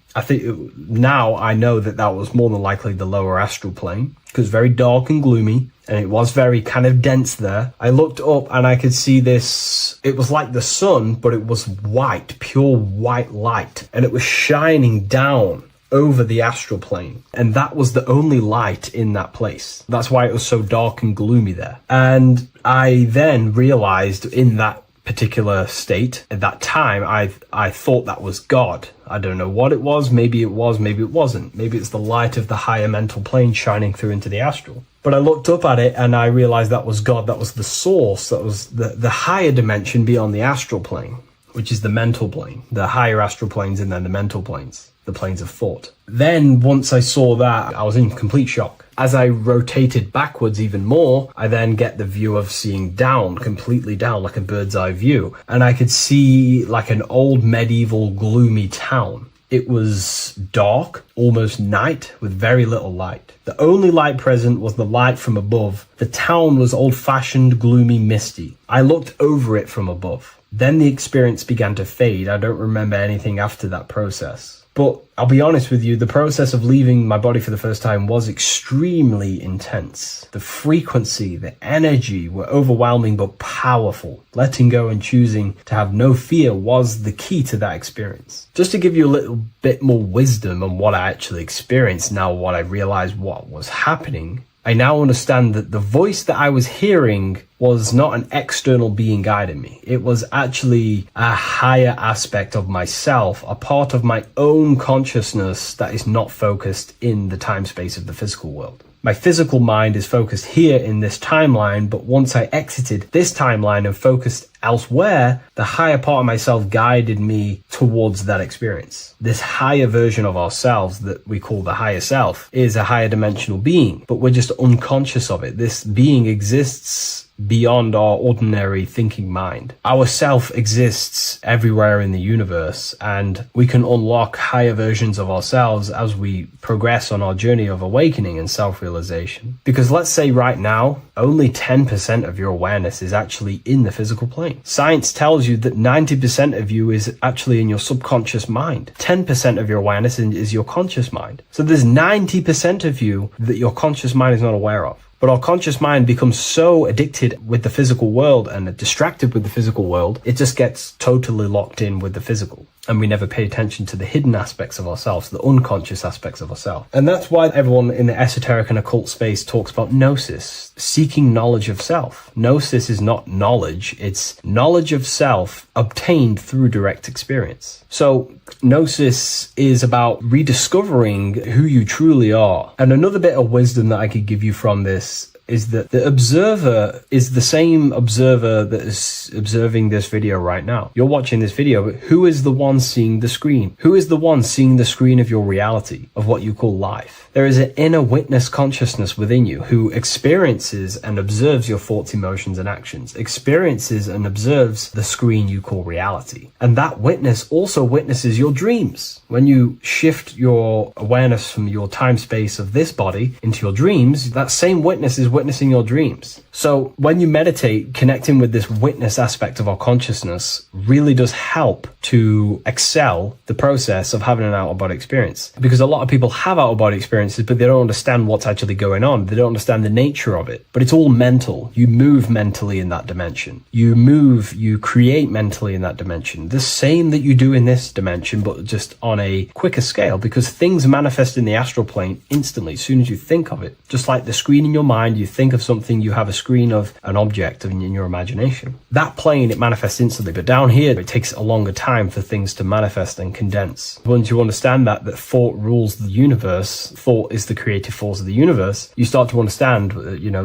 Speaker 3: Now I know that was more than likely the lower astral plane because very dark and gloomy. And it was very kind of dense there. I looked up and I could see this. It was like the sun, but it was white, pure white light. And it was shining down over the astral plane. And that was the only light in that place. That's why it was so dark and gloomy there. And I then realized in that particular state, at that time, I thought that was God. I don't know what it was. Maybe it was, maybe it wasn't. Maybe it's the light of the higher mental plane shining through into the astral. But I looked up at it and I realized that was God. That was the source. That was the higher dimension beyond the astral plane, which is the mental plane, the higher astral planes and then the mental planes, the planes of thought. Then once I saw that, I was in complete shock. As I rotated backwards even more, I then get the view of seeing down, completely down, like a bird's eye view. And I could see like an old medieval gloomy town. It was dark, almost night, with very little light. The only light present was the light from above. The town was old-fashioned, gloomy, misty. I looked over it from above. Then the experience began to fade. I don't remember anything after that process. But I'll be honest with you, the process of leaving my body for the first time was extremely intense. The frequency, the energy were overwhelming but powerful. Letting go and choosing to have no fear was the key to that experience. Just to give you a little bit more wisdom on what I actually experienced now, what I realized what was happening, I now understand that the voice that I was hearing was not an external being guiding me. It was actually a higher aspect of myself, a part of my own consciousness that is not focused in the time space of the physical world. My physical mind is focused here in this timeline, but once I exited this timeline and focused elsewhere, the higher part of myself guided me towards that experience. This higher version of ourselves that we call the higher self is a higher dimensional being, but we're just unconscious of it. This being exists beyond our ordinary thinking mind. Our self exists everywhere in the universe, and we can unlock higher versions of ourselves as we progress on our journey of awakening and self-realization. Because let's say right now, only 10% of your awareness is actually in the physical plane. Science tells you that 90% of you is actually in your subconscious mind. 10% of your awareness is your conscious mind. So there's 90% of you that your conscious mind is not aware of. But our conscious mind becomes so addicted with the physical world and distracted with the physical world, it just gets totally locked in with the physical. And we never pay attention to the hidden aspects of ourselves, the unconscious aspects of ourselves. And that's why everyone in the esoteric and occult space talks about gnosis, seeking knowledge of self. Gnosis is not knowledge, it's knowledge of self obtained through direct experience. So gnosis is about rediscovering who you truly are. And another bit of wisdom that I could give you from this is that the observer is the same observer that is observing this video right now. You're watching this video, but who is the one seeing the screen? Who is the one seeing the screen of your reality, of what you call life? There is an inner witness consciousness within you who experiences and observes your thoughts, emotions, and actions, experiences and observes the screen you call reality. And that witness also witnesses your dreams. When you shift your awareness from your time space of this body into your dreams, that same witness is witnessing your dreams. So when you meditate, connecting with this witness aspect of our consciousness really does help to excel the process of having an out-of-body experience. Because a lot of people have out-of-body experiences, but they don't understand what's actually going on. They don't understand the nature of it. But it's all mental. You move mentally in that dimension. You create mentally in that dimension. The same that you do in this dimension, but just on a quicker scale, because things manifest in the astral plane instantly as soon as you think of it. Just like the screen in your mind, you think of something, you have a screen of an object in your imagination. That plane, it manifests instantly, but down here, it takes a longer time for things to manifest and condense. Once you understand that thought rules the universe, thought is the creative force of the universe, you start to understand,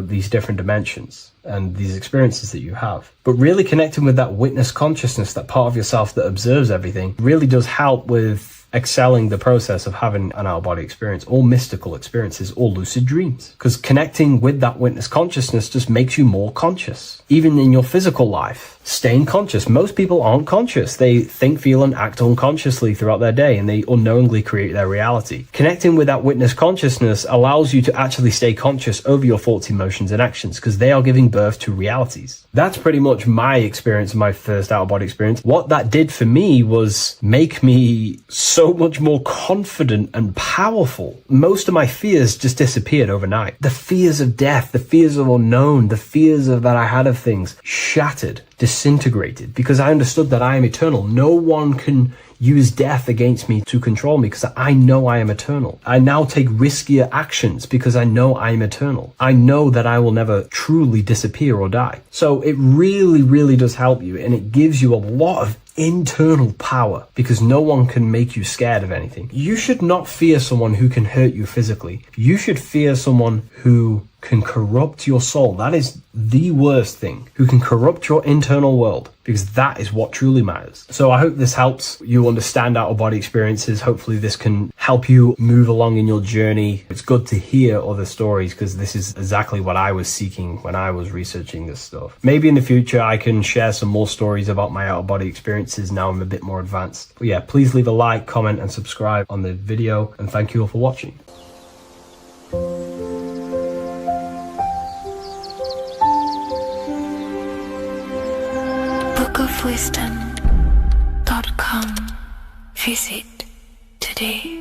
Speaker 3: these different dimensions and these experiences that you have. But really connecting with that witness consciousness, that part of yourself that observes everything, really does help with excelling the process of having an out-of-body experience, or mystical experiences, or lucid dreams. Because connecting with that witness consciousness just makes you more conscious. Even in your physical life, staying conscious. Most people aren't conscious. They think, feel, and act unconsciously throughout their day, and they unknowingly create their reality. Connecting with that witness consciousness allows you to actually stay conscious over your thoughts, emotions, and actions, because they are giving birth to realities. That's pretty much my experience, my first out-of-body experience. What that did for me was make me so much more confident and powerful. Most of my fears just disappeared overnight. The fears of death, the fears of unknown, the fears of that I had of things shattered, disintegrated, because I understood that I am eternal. No one can use death against me to control me, because I know I am eternal. I now take riskier actions because I know I am eternal. I know that I will never truly disappear or die. So it really, really does help you, and it gives you a lot of internal power, because no one can make you scared of anything. You should not fear someone who can hurt you physically. You should fear someone who can corrupt your soul. That is the worst thing, who can corrupt your internal world, because that is what truly matters. So I hope this helps you understand out-of-body experiences. Hopefully this can help you move along in your journey. It's good to hear other stories, because this is exactly what I was seeking when I was researching this stuff. Maybe in the future I can share some more stories about my out-of-body experiences now I'm a bit more advanced. But yeah, please leave a like, comment, and subscribe on the video, and thank you all for watching.
Speaker 2: bookofwisdom.com. Visit today.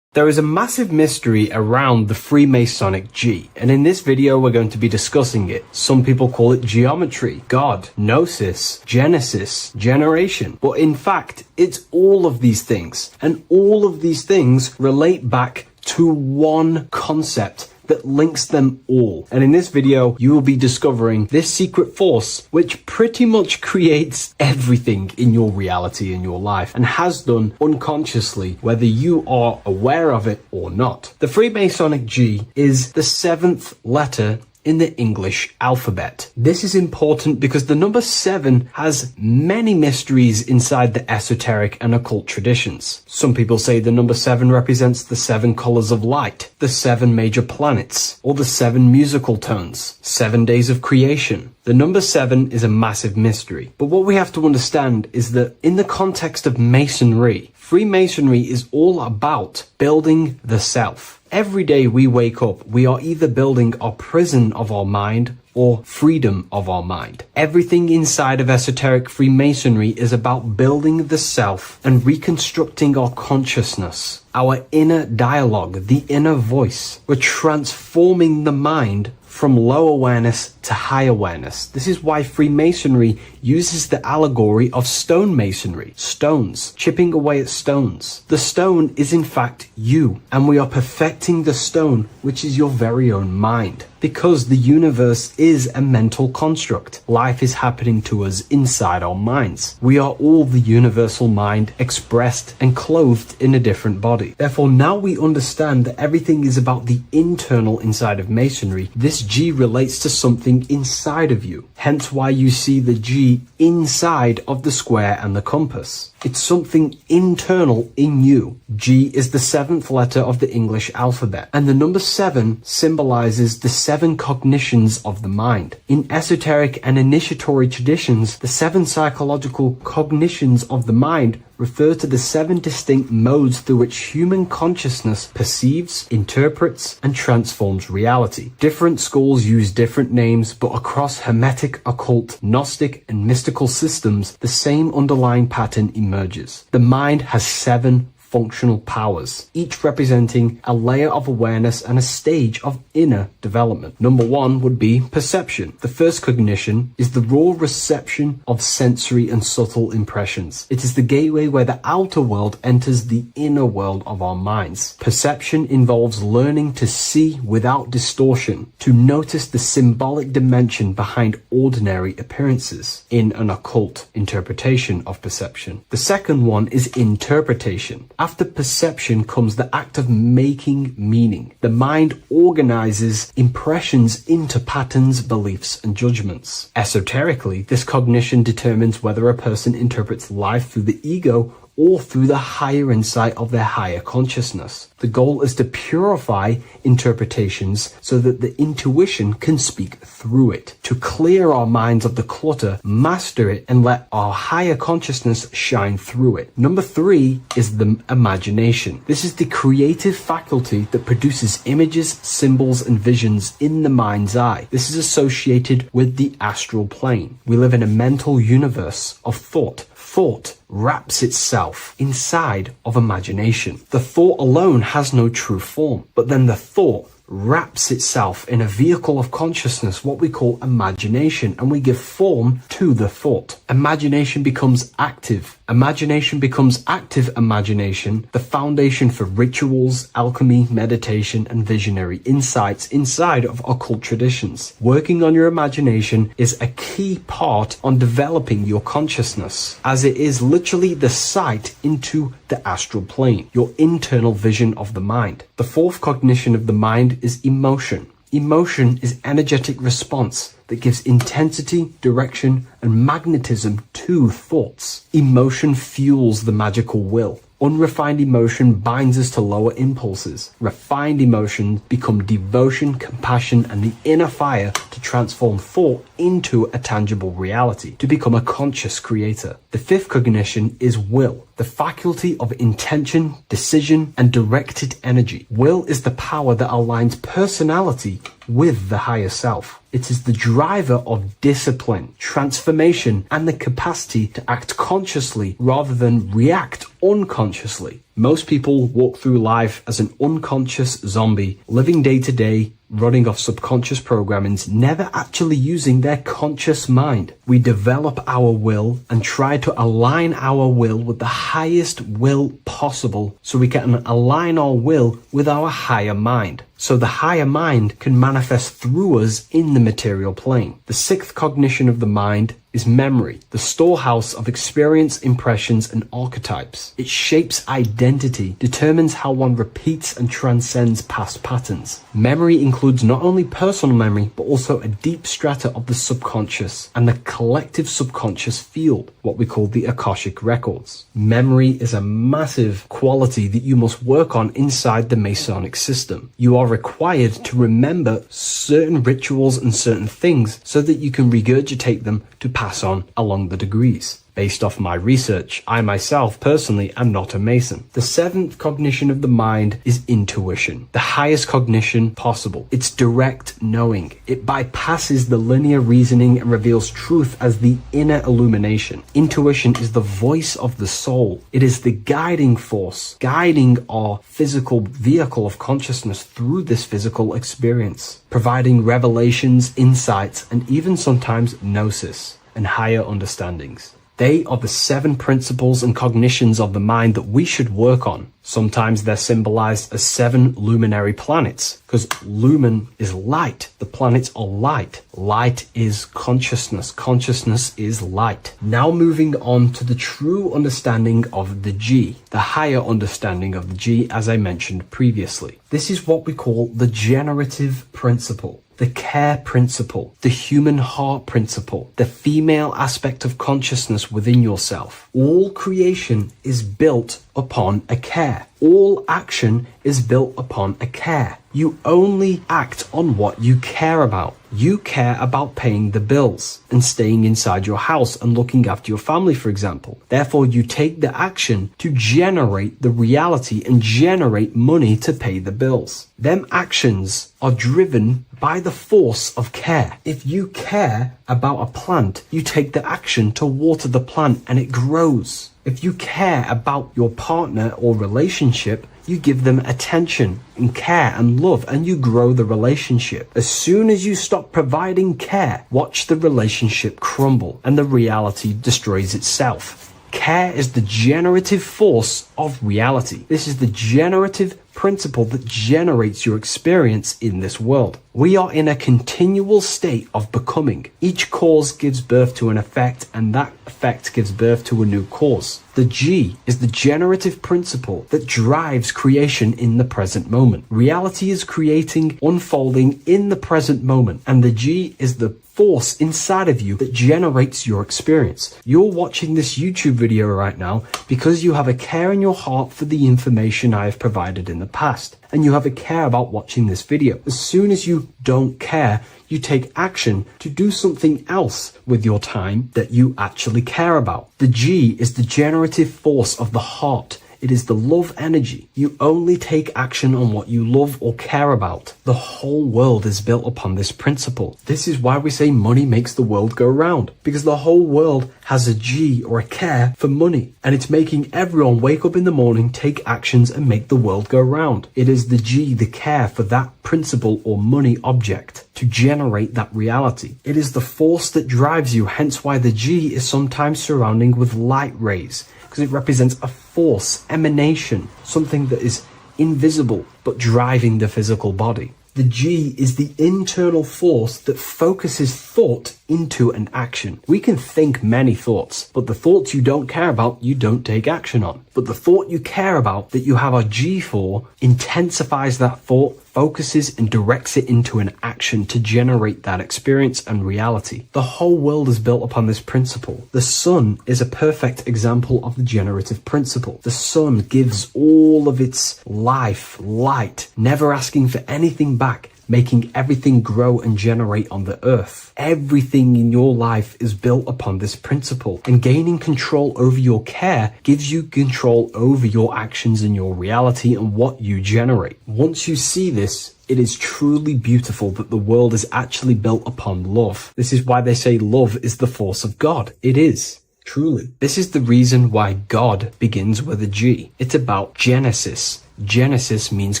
Speaker 3: There is a massive mystery around the Freemasonic G, and in this video we're going to be discussing it. Some people call it geometry, God, gnosis, genesis, generation, but in fact it's all of these things, and all of these things relate back to one concept that links them all. And in this video, you will be discovering this secret force, which pretty much creates everything in your reality in your life and has done unconsciously, whether you are aware of it or not. The Freemasonic G is the 7th letter in the English alphabet. This is important because the number 7 has many mysteries inside the esoteric and occult traditions. Some people say the number 7 represents the 7 colors of light, the 7 major planets, or the 7 musical tones, 7 days of creation. The number 7 is a massive mystery. But what we have to understand is that in the context of Masonry, Freemasonry is all about building the self. Every day we wake up, we are either building our prison of our mind or freedom of our mind. Everything inside of esoteric Freemasonry is about building the self and reconstructing our consciousness, our inner dialogue, the inner voice. We're transforming the mind from low awareness to high awareness. This is why Freemasonry uses the allegory of stonemasonry, stones, chipping away at stones. The stone is in fact you, and we are perfecting the stone, which is your very own mind. Because the universe is a mental construct. Life is happening to us inside our minds. We are all the universal mind expressed and clothed in a different body. Therefore, now we understand that everything is about the internal inside of Masonry. This G relates to something inside of you. Hence why you see the G inside of the square and the compass. It's something internal in you. G is the 7th letter of the English alphabet, and the number 7 symbolizes the 7 cognitions of the mind. In esoteric and initiatory traditions, the 7 psychological cognitions of the mind refer to the 7 distinct modes through which human consciousness perceives, interprets, and transforms reality. Different schools use different names, but across Hermetic, occult, Gnostic, and mystical systems, the same underlying pattern emerges. The mind has 7 functional powers, each representing a layer of awareness and a stage of inner development. Number 1 would be perception. The first cognition is the raw reception of sensory and subtle impressions. It is the gateway where the outer world enters the inner world of our minds. Perception involves learning to see without distortion, to notice the symbolic dimension behind ordinary appearances in an occult interpretation of perception. The second one is interpretation. After perception comes the act of making meaning. The mind organizes impressions into patterns, beliefs, and judgments. Esoterically, this cognition determines whether a person interprets life through the ego or through the higher insight of their higher consciousness. The goal is to purify interpretations so that the intuition can speak through it, to clear our minds of the clutter, master it, and let our higher consciousness shine through it. Number 3 is the imagination. This is the creative faculty that produces images, symbols, and visions in the mind's eye. This is associated with the astral plane. We live in a mental universe of thought. Thought wraps itself inside of imagination. The thought alone has no true form, but then the thought wraps itself in a vehicle of consciousness, what we call imagination, and we give form to the thought. Imagination becomes active. Imagination becomes active imagination, the foundation for rituals, alchemy, meditation, and visionary insights inside of occult traditions. Working on your imagination is a key part on developing your consciousness, as it is literally the sight into the astral plane, your internal vision of the mind. The fourth cognition of the mind is emotion. Emotion is energetic response that gives intensity, direction, and magnetism to thoughts. Emotion fuels the magical will. Unrefined emotion binds us to lower impulses. Refined emotions become devotion, compassion, and the inner fire to transform thought into a tangible reality, to become a conscious creator. The fifth cognition is will, the faculty of intention, decision, and directed energy. Will is the power that aligns personality with the higher self. It is the driver of discipline, transformation, and the capacity to act consciously rather than react unconsciously. Most people walk through life as an unconscious zombie, living day to day, running off subconscious programmings, never actually using their conscious mind. We develop our will and try to align our will with the highest will possible so we can align our will with our higher mind. so the higher mind can manifest through us in the material plane. The sixth cognition of the mind is memory, the storehouse of experience, impressions, and archetypes. It shapes identity, determines how one repeats and transcends past patterns. Memory includes not only personal memory, but also a deep strata of the subconscious and the collective subconscious field, what we call the Akashic records. Memory is a massive quality that you must work on inside the Masonic system. You are required to remember certain rituals and certain things so that you can regurgitate them to pass on along the degrees. Based off my research, I myself personally am not a Mason. The seventh cognition of the mind is intuition, the highest cognition possible. It's direct knowing. It bypasses the linear reasoning and reveals truth as the inner illumination. Intuition is the voice of the soul. It is the guiding force, guiding our physical vehicle of consciousness through this physical experience, providing revelations, insights, and even sometimes gnosis and higher understandings. They are the seven principles and cognitions of the mind that we should work on. Sometimes they're symbolized as seven luminary planets, because lumen is light. The planets are light. Light is consciousness. Consciousness is light. Now moving on to the true understanding of the G, the higher understanding of the G, as I mentioned previously. This is what we call the generative principle, the care principle, the human heart principle, the female aspect of consciousness within yourself. All creation is built upon a care. All action is built upon a care. You only act on what you care about. You care about paying the bills and staying inside your house and looking after your family, for example. Therefore, you take the action to generate the reality and generate money to pay the bills. Them actions are driven by the force of care. If you care about a plant, you take the action to water the plant and it grows. If you care about your partner or relationship, you give them attention and care and love, and you grow the relationship. As soon as you stop providing care, watch the relationship crumble and the reality destroys itself. Care is the generative force of reality. This is the generative principle that generates your experience in this world. We are in a continual state of becoming. Each cause gives birth to an effect, and that effect gives birth to a new cause. The G is the generative principle that drives creation in the present moment. Reality is creating, unfolding in the present moment, and the G is the force inside of you that generates your experience. You're watching this YouTube video right now because you have a care in your heart for the information I have provided in the past, and you have a care about watching this video. As soon as you don't care, you take action to do something else with your time that you actually care about. The G is the generative force of the heart. It is the love energy. You only take action on what you love or care about. The whole world is built upon this principle. This is why we say money makes the world go round, because the whole world has a G or a care for money, and it's making everyone wake up in the morning, take actions, and make the world go round. It is the G, the care for that principle or money object to generate that reality. It is the force that drives you, hence why the G is sometimes surrounding with light rays, because it represents a force, emanation, something that is invisible but driving the physical body. The G is the internal force that focuses thought into an action. We can think many thoughts, but the thoughts you don't care about, you don't take action on. But the thought you care about, that you have a G for, intensifies that thought, focuses and directs it into an action to generate that experience and reality. The whole world is built upon this principle. The sun is a perfect example of the generative principle. The sun gives all of its life, light, never asking for anything back, making everything grow and generate on the earth. Everything in your life is built upon this principle, and gaining control over your care gives you control over your actions and your reality and what you generate. Once you see this, it is truly beautiful that the world is actually built upon love. This is why they say love is the force of God. It is. Truly. This is the reason why God begins with a G. It's about Genesis. Genesis means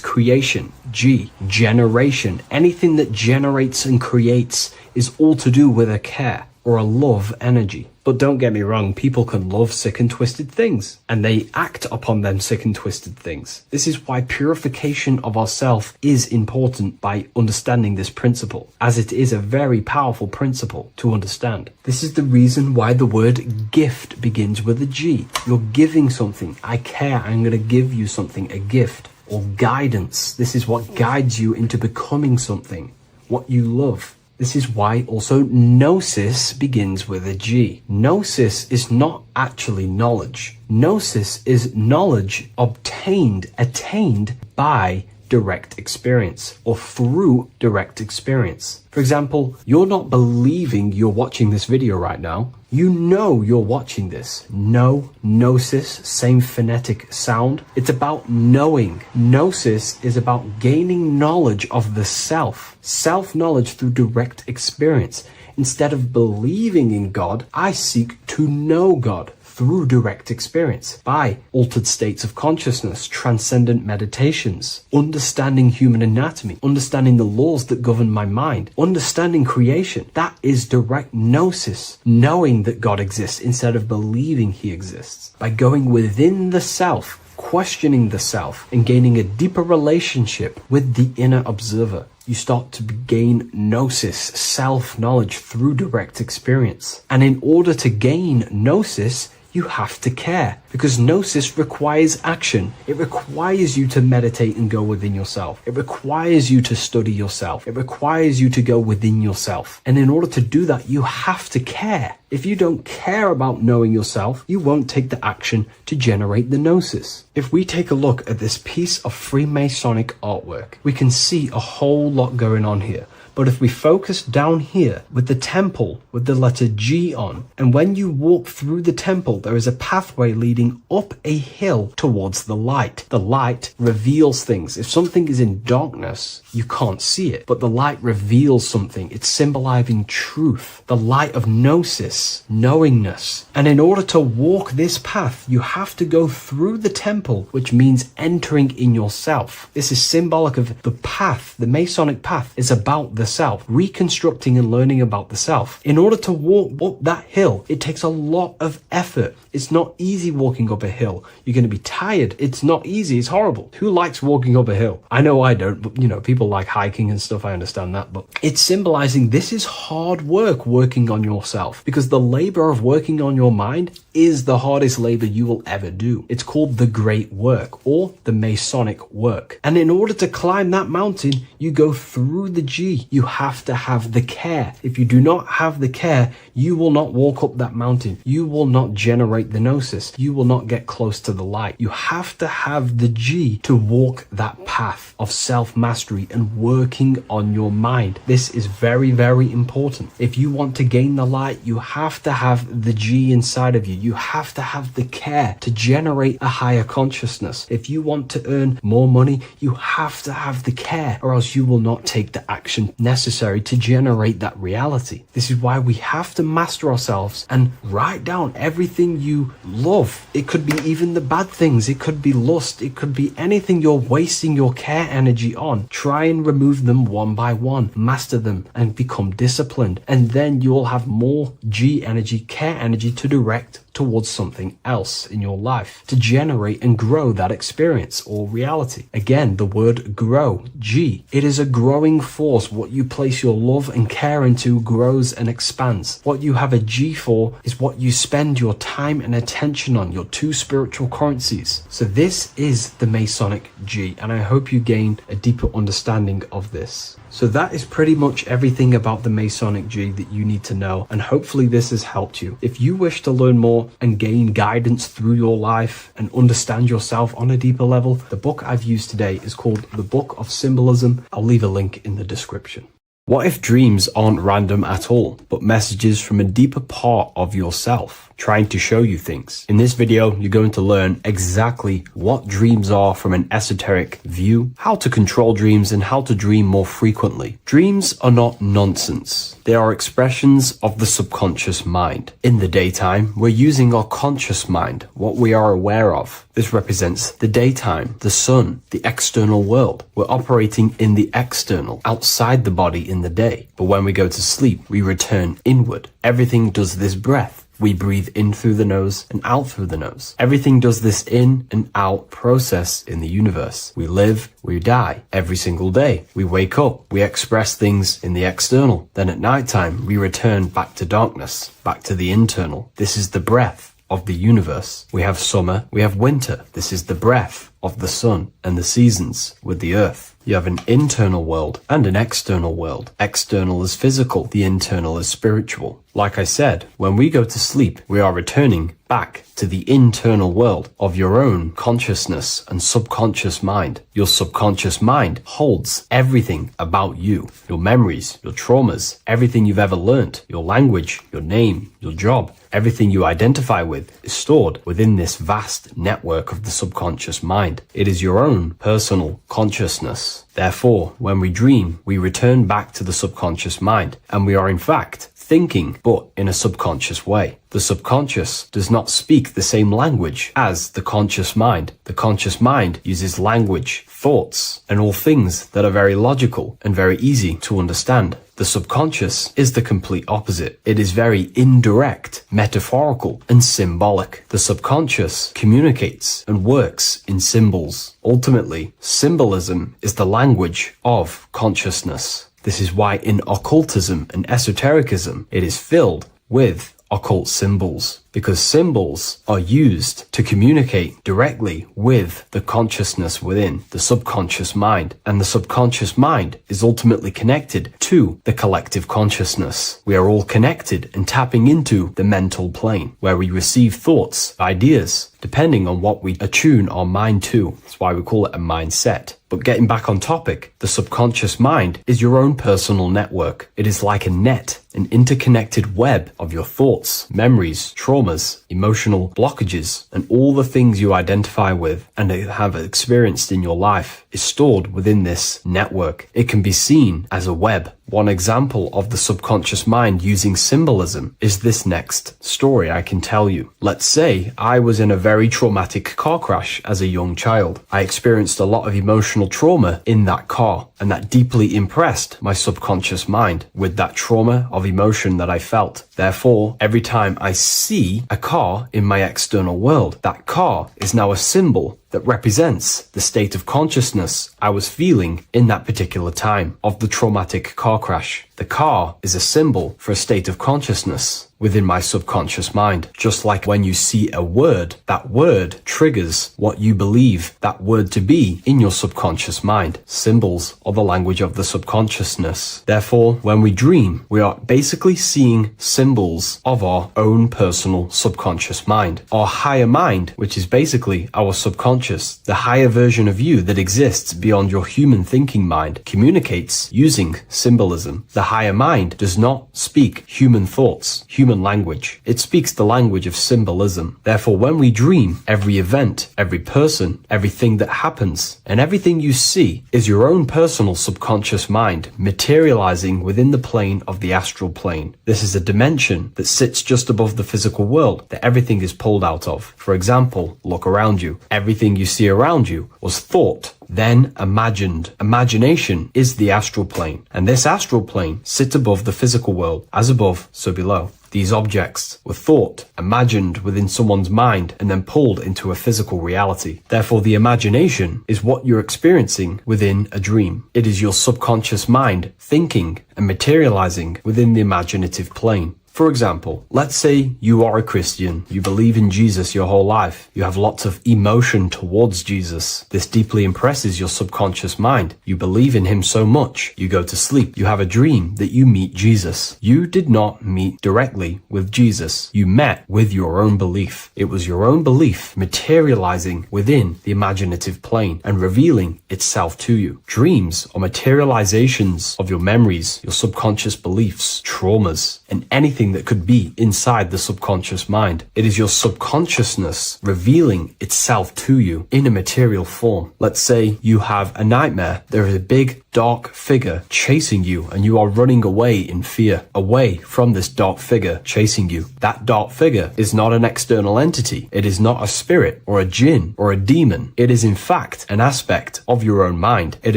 Speaker 3: creation. G, generation. Anything that generates and creates is all to do with a care. or a love energy. But don't get me wrong, people can love sick and twisted things, and they act upon them sick and twisted things. This is why purification of ourself is important by understanding this principle, as it is a very powerful principle to understand. This is the reason why the word gift begins with a G. You're giving something. I care, I'm going to give you something, a gift. Or guidance. This is what guides you into becoming something, what you love. This is why also gnosis begins with a G. Gnosis is not actually knowledge. Gnosis is knowledge obtained, attained by direct experience or through direct experience. For example, you're not believing you're watching this video right now. You know you're watching this. Know, gnosis, same phonetic sound. It's about knowing. Gnosis is about gaining knowledge of the self. Self-knowledge through direct experience. Instead of believing in God, I seek to know God through direct experience by altered states of consciousness, transcendent meditations, understanding human anatomy, understanding the laws that govern my mind, understanding creation. That is direct gnosis, knowing that God exists instead of believing he exists. By going within the self, questioning the self, and gaining a deeper relationship with the inner observer, you start to gain gnosis, self-knowledge through direct experience. And in order to gain gnosis, you have to care, because gnosis requires action. It requires you to meditate and go within yourself. It requires you to study yourself. It requires you to go within yourself. And in order to do that, you have to care. If you don't care about knowing yourself, you won't take the action to generate the gnosis. If we take a look at this piece of Freemasonic artwork, we can see a whole lot going on here. But if we focus down here with the temple with the letter G on, and when you walk through the temple, there is a pathway leading up a hill towards the light. The light reveals things. If something is in darkness, you can't see it, but the light reveals something. It's symbolizing truth, the light of gnosis, knowingness. And in order to walk this path, you have to go through the temple, which means entering in yourself. This is symbolic of the path. The Masonic path is about the self, reconstructing and learning about the self. In order to walk up that hill, it takes a lot of effort. It's not easy walking up a hill. You're going to be tired. It's not easy. It's horrible. Who likes walking up a hill? I know I don't, but people like hiking and stuff. I understand that, but it's symbolizing this is hard work working on yourself, because the labor of working on your mind is the hardest labor you will ever do. It's called the great work or the Masonic work. And in order to climb that mountain, you go through the G. You have to have the care. If you do not have the care, you will not walk up that mountain. You will not generate the gnosis. You will not get close to the light. You have to have the G to walk that path of self-mastery and working on your mind. This is very, very important. If you want to gain the light, you have to have the G inside of you. You have to have the care to generate a higher consciousness. If you want to earn more money, you have to have the care, or else you will not take the action necessary to generate that reality. This is why we have to master ourselves and write down everything you love. It could be even the bad things. It could be lust. It could be anything you're wasting your care energy on. Try and remove them one by one. Master them and become disciplined. And then you will have more G energy, care energy to direct towards something else in your life to generate and grow that experience or reality. Again, the word grow, G. It is a growing force. What you place your love and care into grows and expands. What you have a G for is what you spend your time and attention on, your two spiritual currencies. So this is the Masonic G, and I hope you gain a deeper understanding of this. So that is pretty much everything about the Masonic G that you need to know, and hopefully this has helped you. If you wish to learn more and gain guidance through your life and understand yourself on a deeper level, the book I've used today is called The Book of Symbolism. I'll leave a link in the description. What if dreams aren't random at all, but messages from a deeper part of yourself, trying to show you things? In this video, you're going to learn exactly what dreams are from an esoteric view, how to control dreams, and how to dream more frequently. Dreams are not nonsense. They are expressions of the subconscious mind. In the daytime, we're using our conscious mind, what we are aware of. This represents the daytime, the sun, the external world. We're operating in the external, outside the body, in the day. But when we go to sleep, we return inward. Everything does this breath. We breathe in through the nose and out through the nose. Everything does this in and out process in the universe. We live, we die every single day. We wake up, we express things in the external. Then at nighttime, we return back to darkness, back to the internal. This is the breath of the universe. We have summer, we have winter. This is the breath of the sun and the seasons with the earth. You have an internal world and an external world. External is physical, the internal is spiritual. Like I said, when we go to sleep, we are returning back to the internal world of your own consciousness and subconscious mind. Your subconscious mind holds everything about you, your memories, your traumas, everything you've ever learnt, your language, your name, your job, everything you identify with is stored within this vast network of the subconscious mind. It is your own personal consciousness. Therefore, when we dream, we return back to the subconscious mind, and we are in fact thinking, but in a subconscious way. The subconscious does not speak the same language as the conscious mind. The conscious mind uses language, thoughts, and all things that are very logical and very easy to understand. The subconscious is the complete opposite. It is very indirect, metaphorical, and symbolic. The subconscious communicates and works in symbols. Ultimately, symbolism is the language of consciousness. This is why in occultism and esotericism, it is filled with occult symbols, because symbols are used to communicate directly with the consciousness within the subconscious mind, and the subconscious mind is ultimately connected to the collective consciousness. We are all connected and tapping into the mental plane, where we receive thoughts, ideas, depending on what we attune our mind to. That's why we call it a mindset. But getting back on topic, the subconscious mind is your own personal network. It is like a net, an interconnected web of your thoughts, memories, traumas, emotional blockages, and all the things you identify with and have experienced in your life is stored within this network. It can be seen as a web. One example of the subconscious mind using symbolism is this next story I can tell you. Let's say I was in a very traumatic car crash as a young child. I experienced a lot of emotional trauma in that car, and that deeply impressed my subconscious mind with that trauma of emotion that I felt. Therefore, every time I see a car in my external world, that car is now a symbol that represents the state of consciousness I was feeling in that particular time of the traumatic car crash. The car is a symbol for a state of consciousness within my subconscious mind. Just like when you see a word, that word triggers what you believe that word to be in your subconscious mind. Symbols are the language of the subconsciousness. Therefore, when we dream, we are basically seeing symbols of our own personal subconscious mind. Our higher mind, which is basically our subconscious, the higher version of you that exists beyond your human thinking mind, communicates using symbolism. The higher mind does not speak human thoughts, human language. It speaks the language of symbolism. Therefore, when we dream, every event, every person, everything that happens, and everything you see is your own personal subconscious mind materializing within the plane of the astral plane. This is a dimension that sits just above the physical world that everything is pulled out of. For example, look around you. Everything you see around you was thought, then imagined. Imagination is the astral plane, and this astral plane sits above the physical world. As above, so below. These objects were thought, imagined within someone's mind, and then pulled into a physical reality. Therefore, the imagination is what you're experiencing within a dream. It is your subconscious mind thinking and materializing within the imaginative plane. For example, let's say you are a Christian, you believe in Jesus your whole life, you have lots of emotion towards Jesus. This deeply impresses your subconscious mind. You believe in him so much, you go to sleep, you have a dream that you meet Jesus. You did not meet directly with Jesus. You met with your own belief. It was your own belief materializing within the imaginative plane and revealing itself to you. Dreams are materializations of your memories, your subconscious beliefs, traumas, and anything that could be inside the subconscious mind. It is your subconsciousness revealing itself to you in a material form. Let's say you have a nightmare. There is a big dark figure chasing you and you are running away in fear, away from this dark figure chasing you. That dark figure is not an external entity. It is not a spirit or a jinn or a demon. It is in fact an aspect of your own mind. It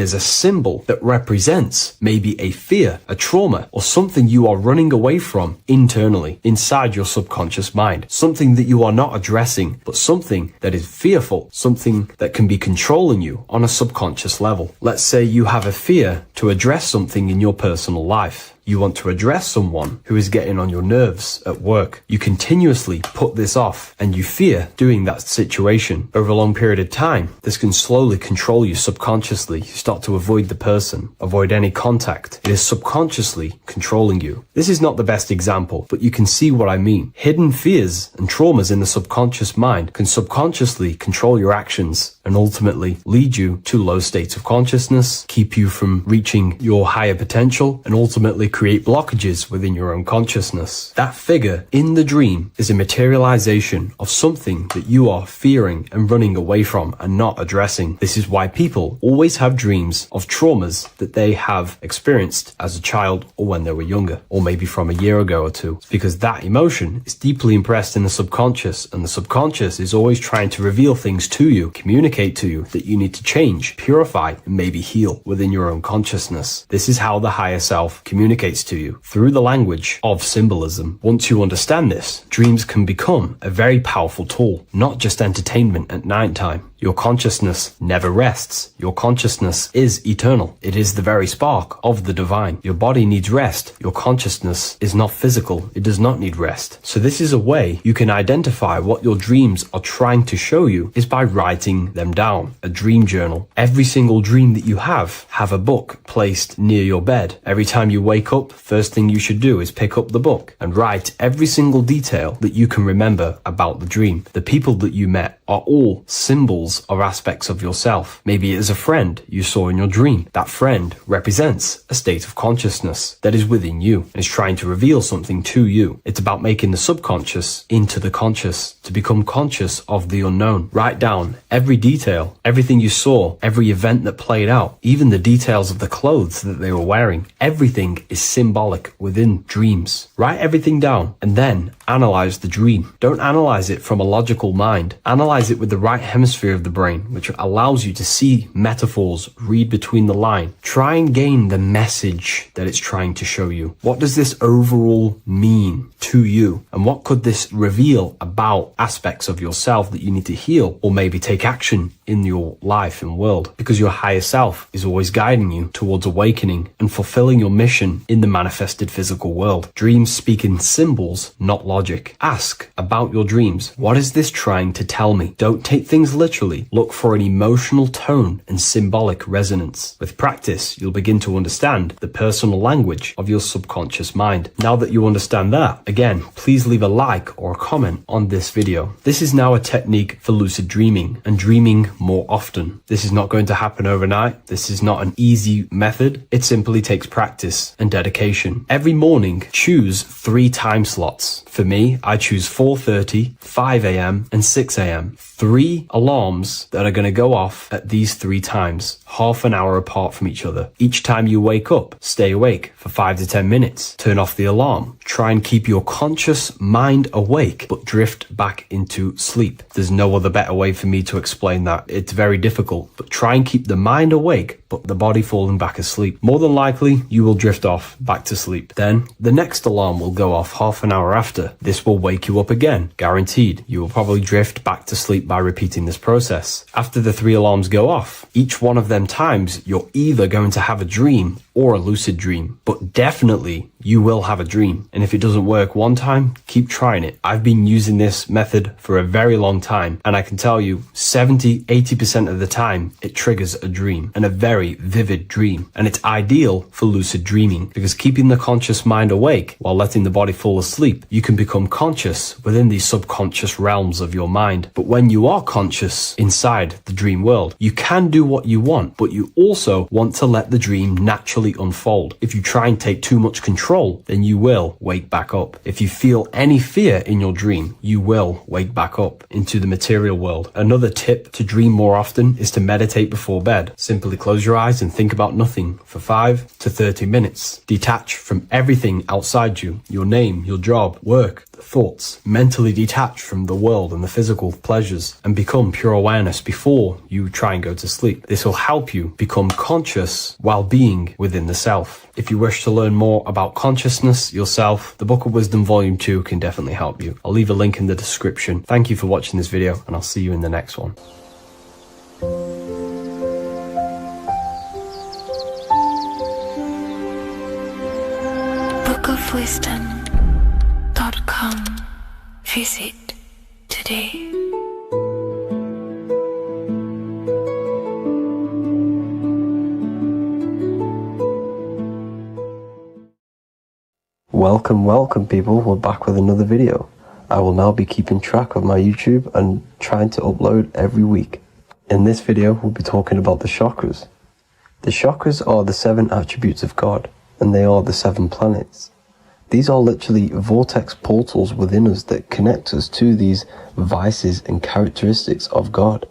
Speaker 3: is a symbol that represents maybe a fear, a trauma, or something you are running away from internally, inside your subconscious mind. Something that you are not addressing, but something that is fearful, something that can be controlling you on a subconscious level. Let's say you have a fear to address something in your personal life. You want to address someone who is getting on your nerves at work. You continuously put this off and you fear doing that situation. Over a long period of time, this can slowly control you subconsciously. You start to avoid the person, avoid any contact. It is subconsciously controlling you. This is not the best example, but you can see what I mean. Hidden fears and traumas in the subconscious mind can subconsciously control your actions and ultimately lead you to low states of consciousness, keep you from reaching your higher potential, and ultimately create blockages within your own consciousness. That figure in the dream is a materialization of something that you are fearing and running away from and not addressing. This is why people always have dreams of traumas that they have experienced as a child or when they were younger, or maybe from a year ago or two. It's because that emotion is deeply impressed in the subconscious, and the subconscious is always trying to reveal things to you, communicate to you that you need to change, purify, and maybe heal within your own consciousness. This is how the higher self communicates to you, through the language of symbolism. Once you understand this, dreams can become a very powerful tool, not just entertainment at night time. Your consciousness never rests. Your consciousness is eternal. It is the very spark of the divine. Your body needs rest. Your consciousness is not physical. It does not need rest. So this is a way you can identify what your dreams are trying to show you, is by writing them down. A dream journal. Every single dream that you have a book placed near your bed. Every time you wake up, first thing you should do is pick up the book and write every single detail that you can remember about the dream. The people that you met are all symbols or aspects of yourself. Maybe it is a friend you saw in your dream. That friend represents a state of consciousness that is within you and is trying to reveal something to you. It's about making the subconscious into the conscious, to become conscious of the unknown. Write down every detail, everything you saw, every event that played out, even the details of the clothes that they were wearing. Everything is symbolic within dreams. Write everything down and then analyze the dream. Don't analyze it from a logical mind. Analyze it with the right hemisphere of the brain, which allows you to see metaphors, read between the line. Try and gain the message that it's trying to show you. What does this overall mean to you? And what could this reveal about aspects of yourself that you need to heal or maybe take action in your life and world? Because your higher self is always guiding you towards awakening and fulfilling your mission in the manifested physical world. Dreams speak in symbols, not logic. Ask about your dreams. What is this trying to tell me? Don't take things literally. Look for an emotional tone and symbolic resonance. With practice, you'll begin to understand the personal language of your subconscious mind. Now that you understand that, again, please leave a like or a comment on this video. This is now a technique for lucid dreaming and dreaming more often. This is not going to happen overnight. This is not an easy method. It simply takes practice and dedication. Every morning, choose 3 time slots. For me, I choose 4:30, 5 a.m. and 6 a.m. 3 alarms that are going to go off at these 3 times, half an hour apart from each other. Each time you wake up, stay awake for 5 to 10 minutes. Turn off the alarm. Try and keep your conscious mind awake, but drift back into sleep. There's no other better way for me to explain that. It's very difficult, but try and keep the mind awake, but the body falling back asleep. More than likely, you will drift off back to sleep. Then the next alarm will go off half an hour after. This will wake you up again, guaranteed. You will probably drift back to sleep by repeating this process. After the 3 alarms go off, each one of them times, you're either going to have a dream or a lucid dream, but definitely you will have a dream. And if it doesn't work one time, keep trying it. I've been using this method for a very long time, and I can tell you 70-80% of the time it triggers a dream, and a very vivid dream. And it's ideal for lucid dreaming because keeping the conscious mind awake while letting the body fall asleep, you can become conscious within these subconscious realms of your mind. But when you are conscious inside the dream world, you can do what you want, but you also want to let the dream naturally naturally unfold. If you try and take too much control, then you will wake back up. If you feel any fear in your dream, you will wake back up into the material world. Another tip to dream more often is to meditate before bed. Simply close your eyes and think about nothing for 5 to 30 minutes. Detach from everything outside you, your name, your job, work, thoughts. Mentally detach from the world and the physical pleasures and become pure awareness before you try and go to sleep. This will help you become conscious while being within the self. If you wish to learn more about consciousness, yourself, the Book of Wisdom Volume 2 can definitely help you. I'll leave a link in the description. Thank you for watching this video, and I'll see you in the next one.
Speaker 2: bookofwisdom.com. Visit today.
Speaker 1: Welcome people, we're back with another video. I will now be keeping track of my YouTube and trying to upload every week. In this video, we'll be talking about the chakras. The chakras are the 7 attributes of God, and they are the 7 planets. These are literally vortex portals within us that connect us to these vices and characteristics of God.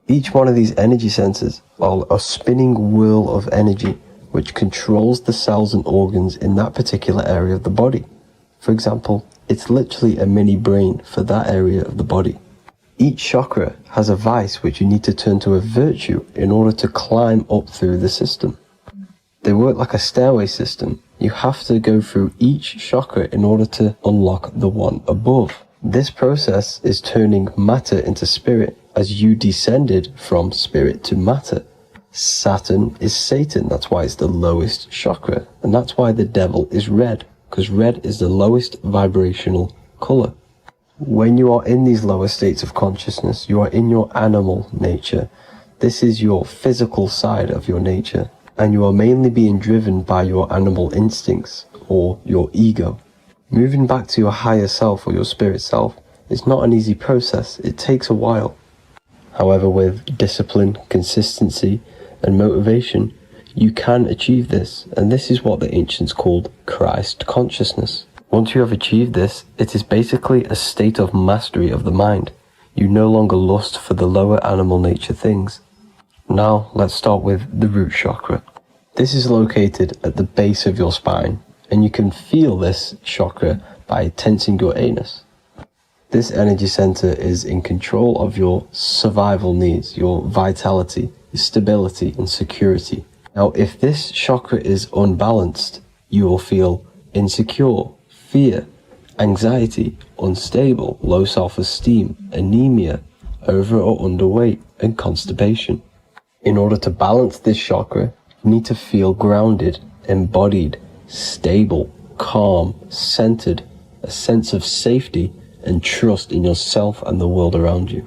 Speaker 1: Each one of these energy centers are a spinning wheel of energy which controls the cells and organs in that particular area of the body. For example, it's literally a mini brain for that area of the body. Each chakra has a vice which you need to turn to a virtue in order to climb up through the system. They work like a stairway system. You have to go through each chakra in order to unlock the one above. This process is turning matter into spirit as you descended from spirit to matter. Saturn is Satan, that's why it's the lowest chakra, and that's why the devil is red, because red is the lowest vibrational color. When you are in these lower states of consciousness, you are in your animal nature. This is your physical side of your nature, and you are mainly being driven by your animal instincts, or your ego. Moving back to your higher self or your spirit self is not an easy process, it takes a while. However, with discipline, consistency, and motivation, you can achieve this, and this is what the ancients called Christ consciousness. Once you have achieved this, it is basically a state of mastery of the mind. You no longer lust for the lower animal nature things. Now, let's start with the root chakra. This is located at the base of your spine, and you can feel this chakra by tensing your anus. This energy center is in control of your survival needs, your vitality, stability and security. Now, if this chakra is unbalanced, you will feel insecure, fear, anxiety, unstable, low self-esteem, anemia, over or underweight, and constipation. In order to balance this chakra, you need to feel grounded, embodied, stable, calm, centered, a sense of safety and trust in yourself and the world around you.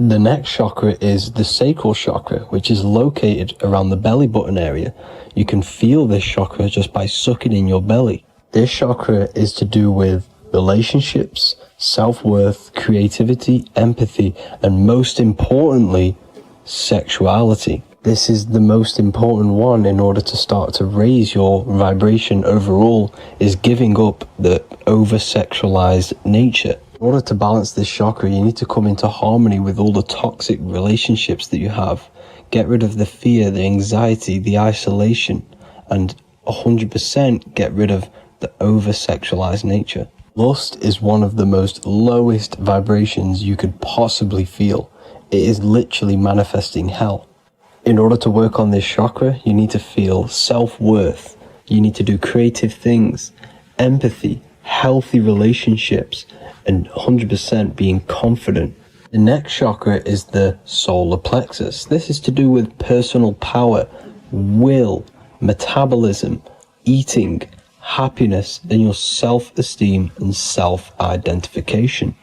Speaker 1: The next chakra is the sacral chakra, which is located around the belly button area. You can feel this chakra just by sucking in your belly. This chakra is to do with relationships, self-worth, creativity, empathy, and most importantly, sexuality. This is the most important one in order to start to raise your vibration overall, is giving up the over-sexualized nature. In order to balance this chakra, you need to come into harmony with all the toxic relationships that you have. Get rid of the fear, the anxiety, the isolation, and 100% get rid of the over-sexualized nature. Lust is one of the most lowest vibrations you could possibly feel. It is literally manifesting hell. In order to work on this chakra, you need to feel self-worth. You need to do creative things, empathy, healthy relationships, and 100% being confident. The next chakra is the solar plexus. This is to do with personal power, will, metabolism, eating, happiness, and your self-esteem and self-identification.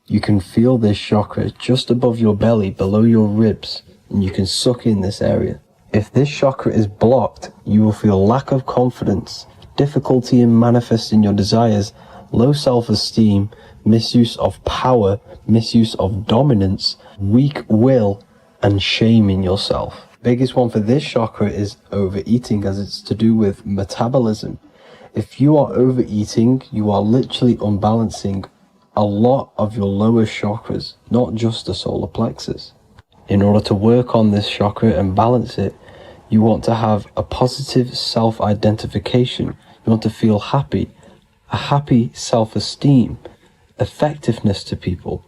Speaker 1: You can feel this chakra just above your belly, below your ribs, and you can suck in this area. If this chakra is blocked, you will feel lack of confidence, difficulty in manifesting your desires, low self-esteem, misuse of power, misuse of dominance, weak will, and shame in yourself.
Speaker 5: Biggest one for this chakra is overeating, as it's to do with metabolism. If you are overeating, you are literally unbalancing a lot of your lower chakras, not just the solar plexus. In order to work on this chakra and balance it, you want to have a positive self-identification. You want to feel happy, a happy self-esteem, effectiveness to people,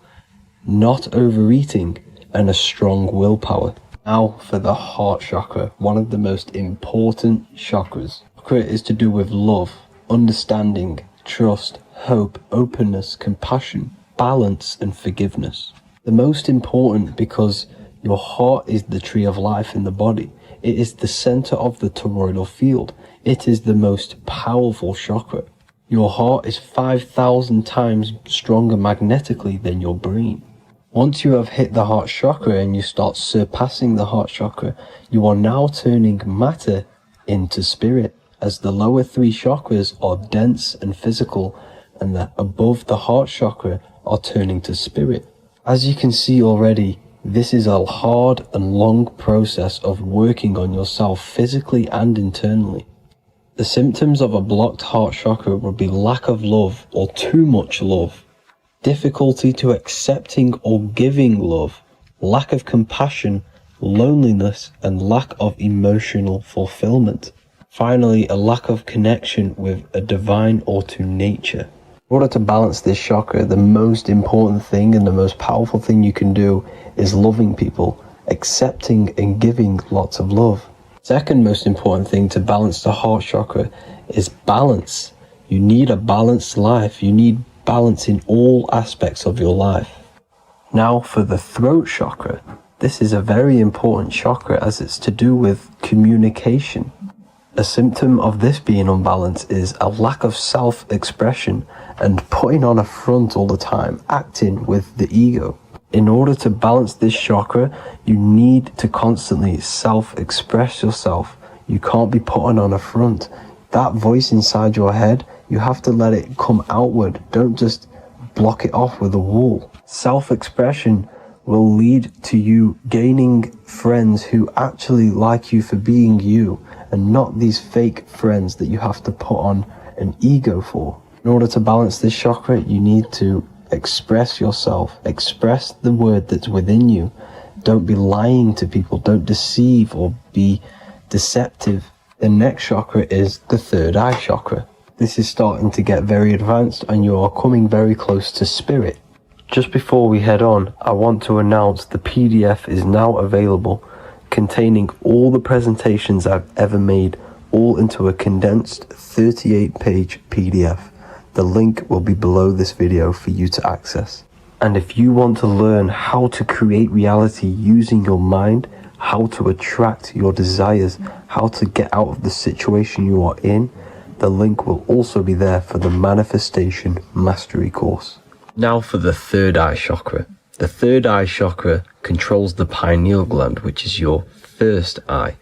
Speaker 5: not overeating, and a strong willpower. Now for the heart chakra, one of the most important chakras. Chakra is to do with love, understanding, trust, hope, openness, compassion, balance, and forgiveness. The most important because your heart is the tree of life in the body. It is the center of the toroidal field. It is the most powerful chakra. Your heart is 5,000 times stronger magnetically than your brain. Once you have hit the heart chakra and you start surpassing the heart chakra, you are now turning matter into spirit, as the lower three chakras are dense and physical, and the above the heart chakra are turning to spirit. As you can see already, this is a hard and long process of working on yourself physically and internally. The symptoms of a blocked heart chakra would be lack of love or too much love, difficulty to accepting or giving love, lack of compassion, loneliness, and lack of emotional fulfillment. Finally, a lack of connection with a divine or to nature. In order to balance this chakra, the most important thing and the most powerful thing you can do is loving people, accepting and giving lots of love. Second most important thing to balance the heart chakra is balance. You need a balanced life. You need balance in all aspects of your life. Now for the throat chakra. This is a very important chakra as it's to do with communication. A symptom of this being unbalanced is a lack of self-expression and putting on a front all the time, acting with the ego. In order to balance this chakra, you need to constantly self-express yourself. You can't be putting on a front. That voice inside your head, you have to let it come outward. Don't just block it off with a wall. Self-expression will lead to you gaining friends who actually like you for being you, and not these fake friends that you have to put on an ego for. In order to balance this chakra, you need to express yourself, express the word that's within you. Don't be lying to people, don't deceive or be deceptive. The next chakra is the third eye chakra. This is starting to get very advanced and you are coming very close to spirit. Just before we head on, I want to announce the PDF is now available, containing all the presentations I've ever made, all into a condensed 38-page PDF. The link will be below this video for you to access. And if you want to learn how to create reality using your mind, how to attract your desires, how to get out of the situation you are in, the link will also be there for the Manifestation Mastery course. Now for the third eye chakra. The third eye chakra controls the pineal gland, which is your first eye.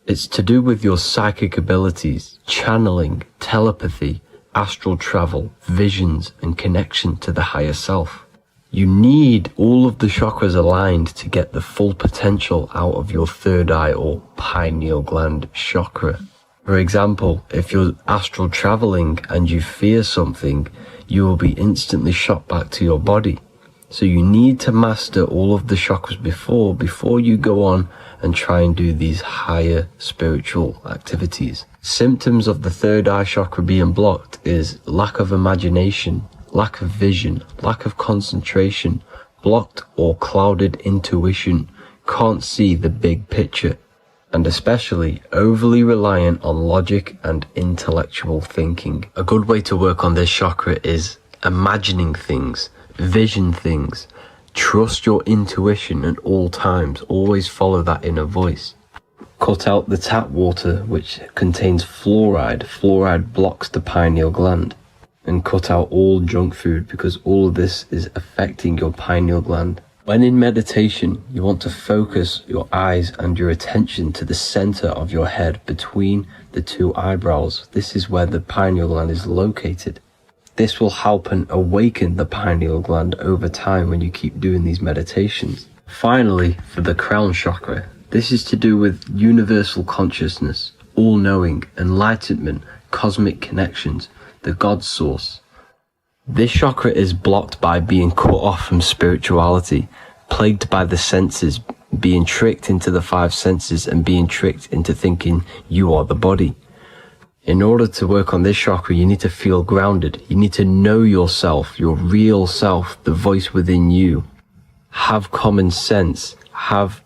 Speaker 5: It's to do with your psychic abilities, channeling, telepathy, astral travel, visions, and connection to the higher self. You need all of the chakras aligned to get the full potential out of your third eye or pineal gland chakra. For example, if you're astral traveling and you fear something, you will be instantly shot back to your body. So you need to master all of the chakras before you go on and try and do these higher spiritual activities. Symptoms of the third eye chakra being blocked is lack of imagination, lack of vision, lack of concentration, blocked or clouded intuition, can't see the big picture, and especially overly reliant on logic and intellectual thinking. A good way to work on this chakra is imagining things, vision things, trust your intuition at all times, always follow that inner voice. Cut out the tap water which contains fluoride. Fluoride blocks the pineal gland. And cut out all junk food because all of this is affecting your pineal gland. When in meditation, you want to focus your eyes and your attention to the center of your head between the two eyebrows. This is where the pineal gland is located. This will help and awaken the pineal gland over time when you keep doing these meditations. Finally, for the crown chakra,
Speaker 6: This is to do with universal consciousness, all-knowing, enlightenment, cosmic connections, the God source. This chakra is blocked by being cut off from spirituality, plagued by the senses, being tricked into the five senses and being tricked into thinking you are the body. In order to work on this chakra, you need to feel grounded. You need to know yourself, your real self, the voice within you. Have common sense, have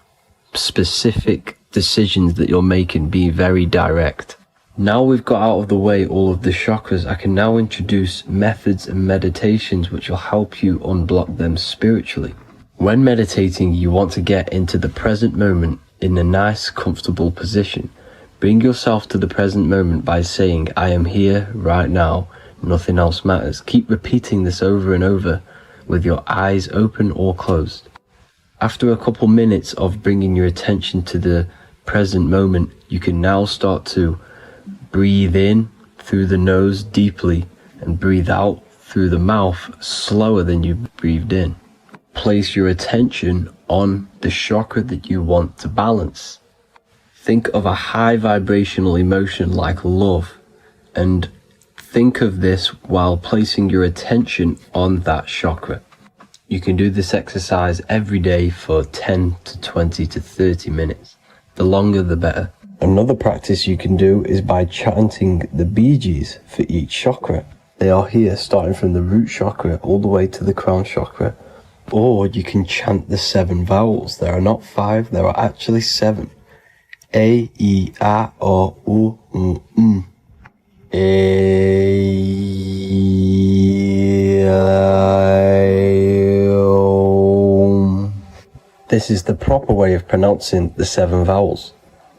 Speaker 6: specific decisions that you're making, be very direct. Now we've got out of the way all of the chakras, I can now introduce methods and meditations which will help you unblock them spiritually. When meditating, you want to get into the present moment in a nice, comfortable position. Bring yourself to the present moment by saying, I am here right now, nothing else matters. Keep repeating this over and over with your eyes open or closed. After a couple minutes of bringing your attention to the present moment, you can now start to breathe in through the nose deeply and breathe out through the mouth slower than you breathed in. Place your attention on the chakra that you want to balance. Think of a high vibrational emotion like love, and think of this while placing your attention on that chakra. You can do this exercise every day for 10 to 20 to 30 minutes. The longer the better. Another practice you can do is by chanting the Bijis for each chakra. They are here starting from the root chakra all the way to the crown chakra. Or you can chant the 7 vowels. There are not 5, there are actually 7. A, I, A, O, U, M. This is the proper way of pronouncing the 7 vowels.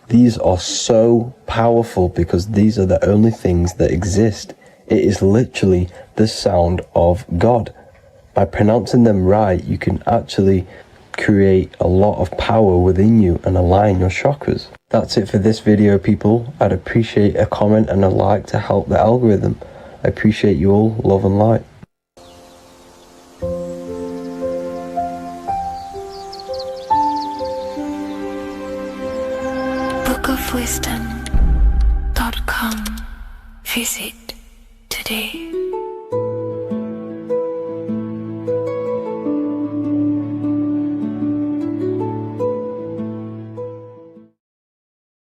Speaker 6: These are so powerful because these are the only things that exist. It is literally the sound of God. By pronouncing them right, you can actually create a lot of power within you and align your chakras. That's it for this video, people. I'd appreciate a comment and a like to help the algorithm. I appreciate you all. Love and light.
Speaker 2: bookofwisdom.com. Visit today.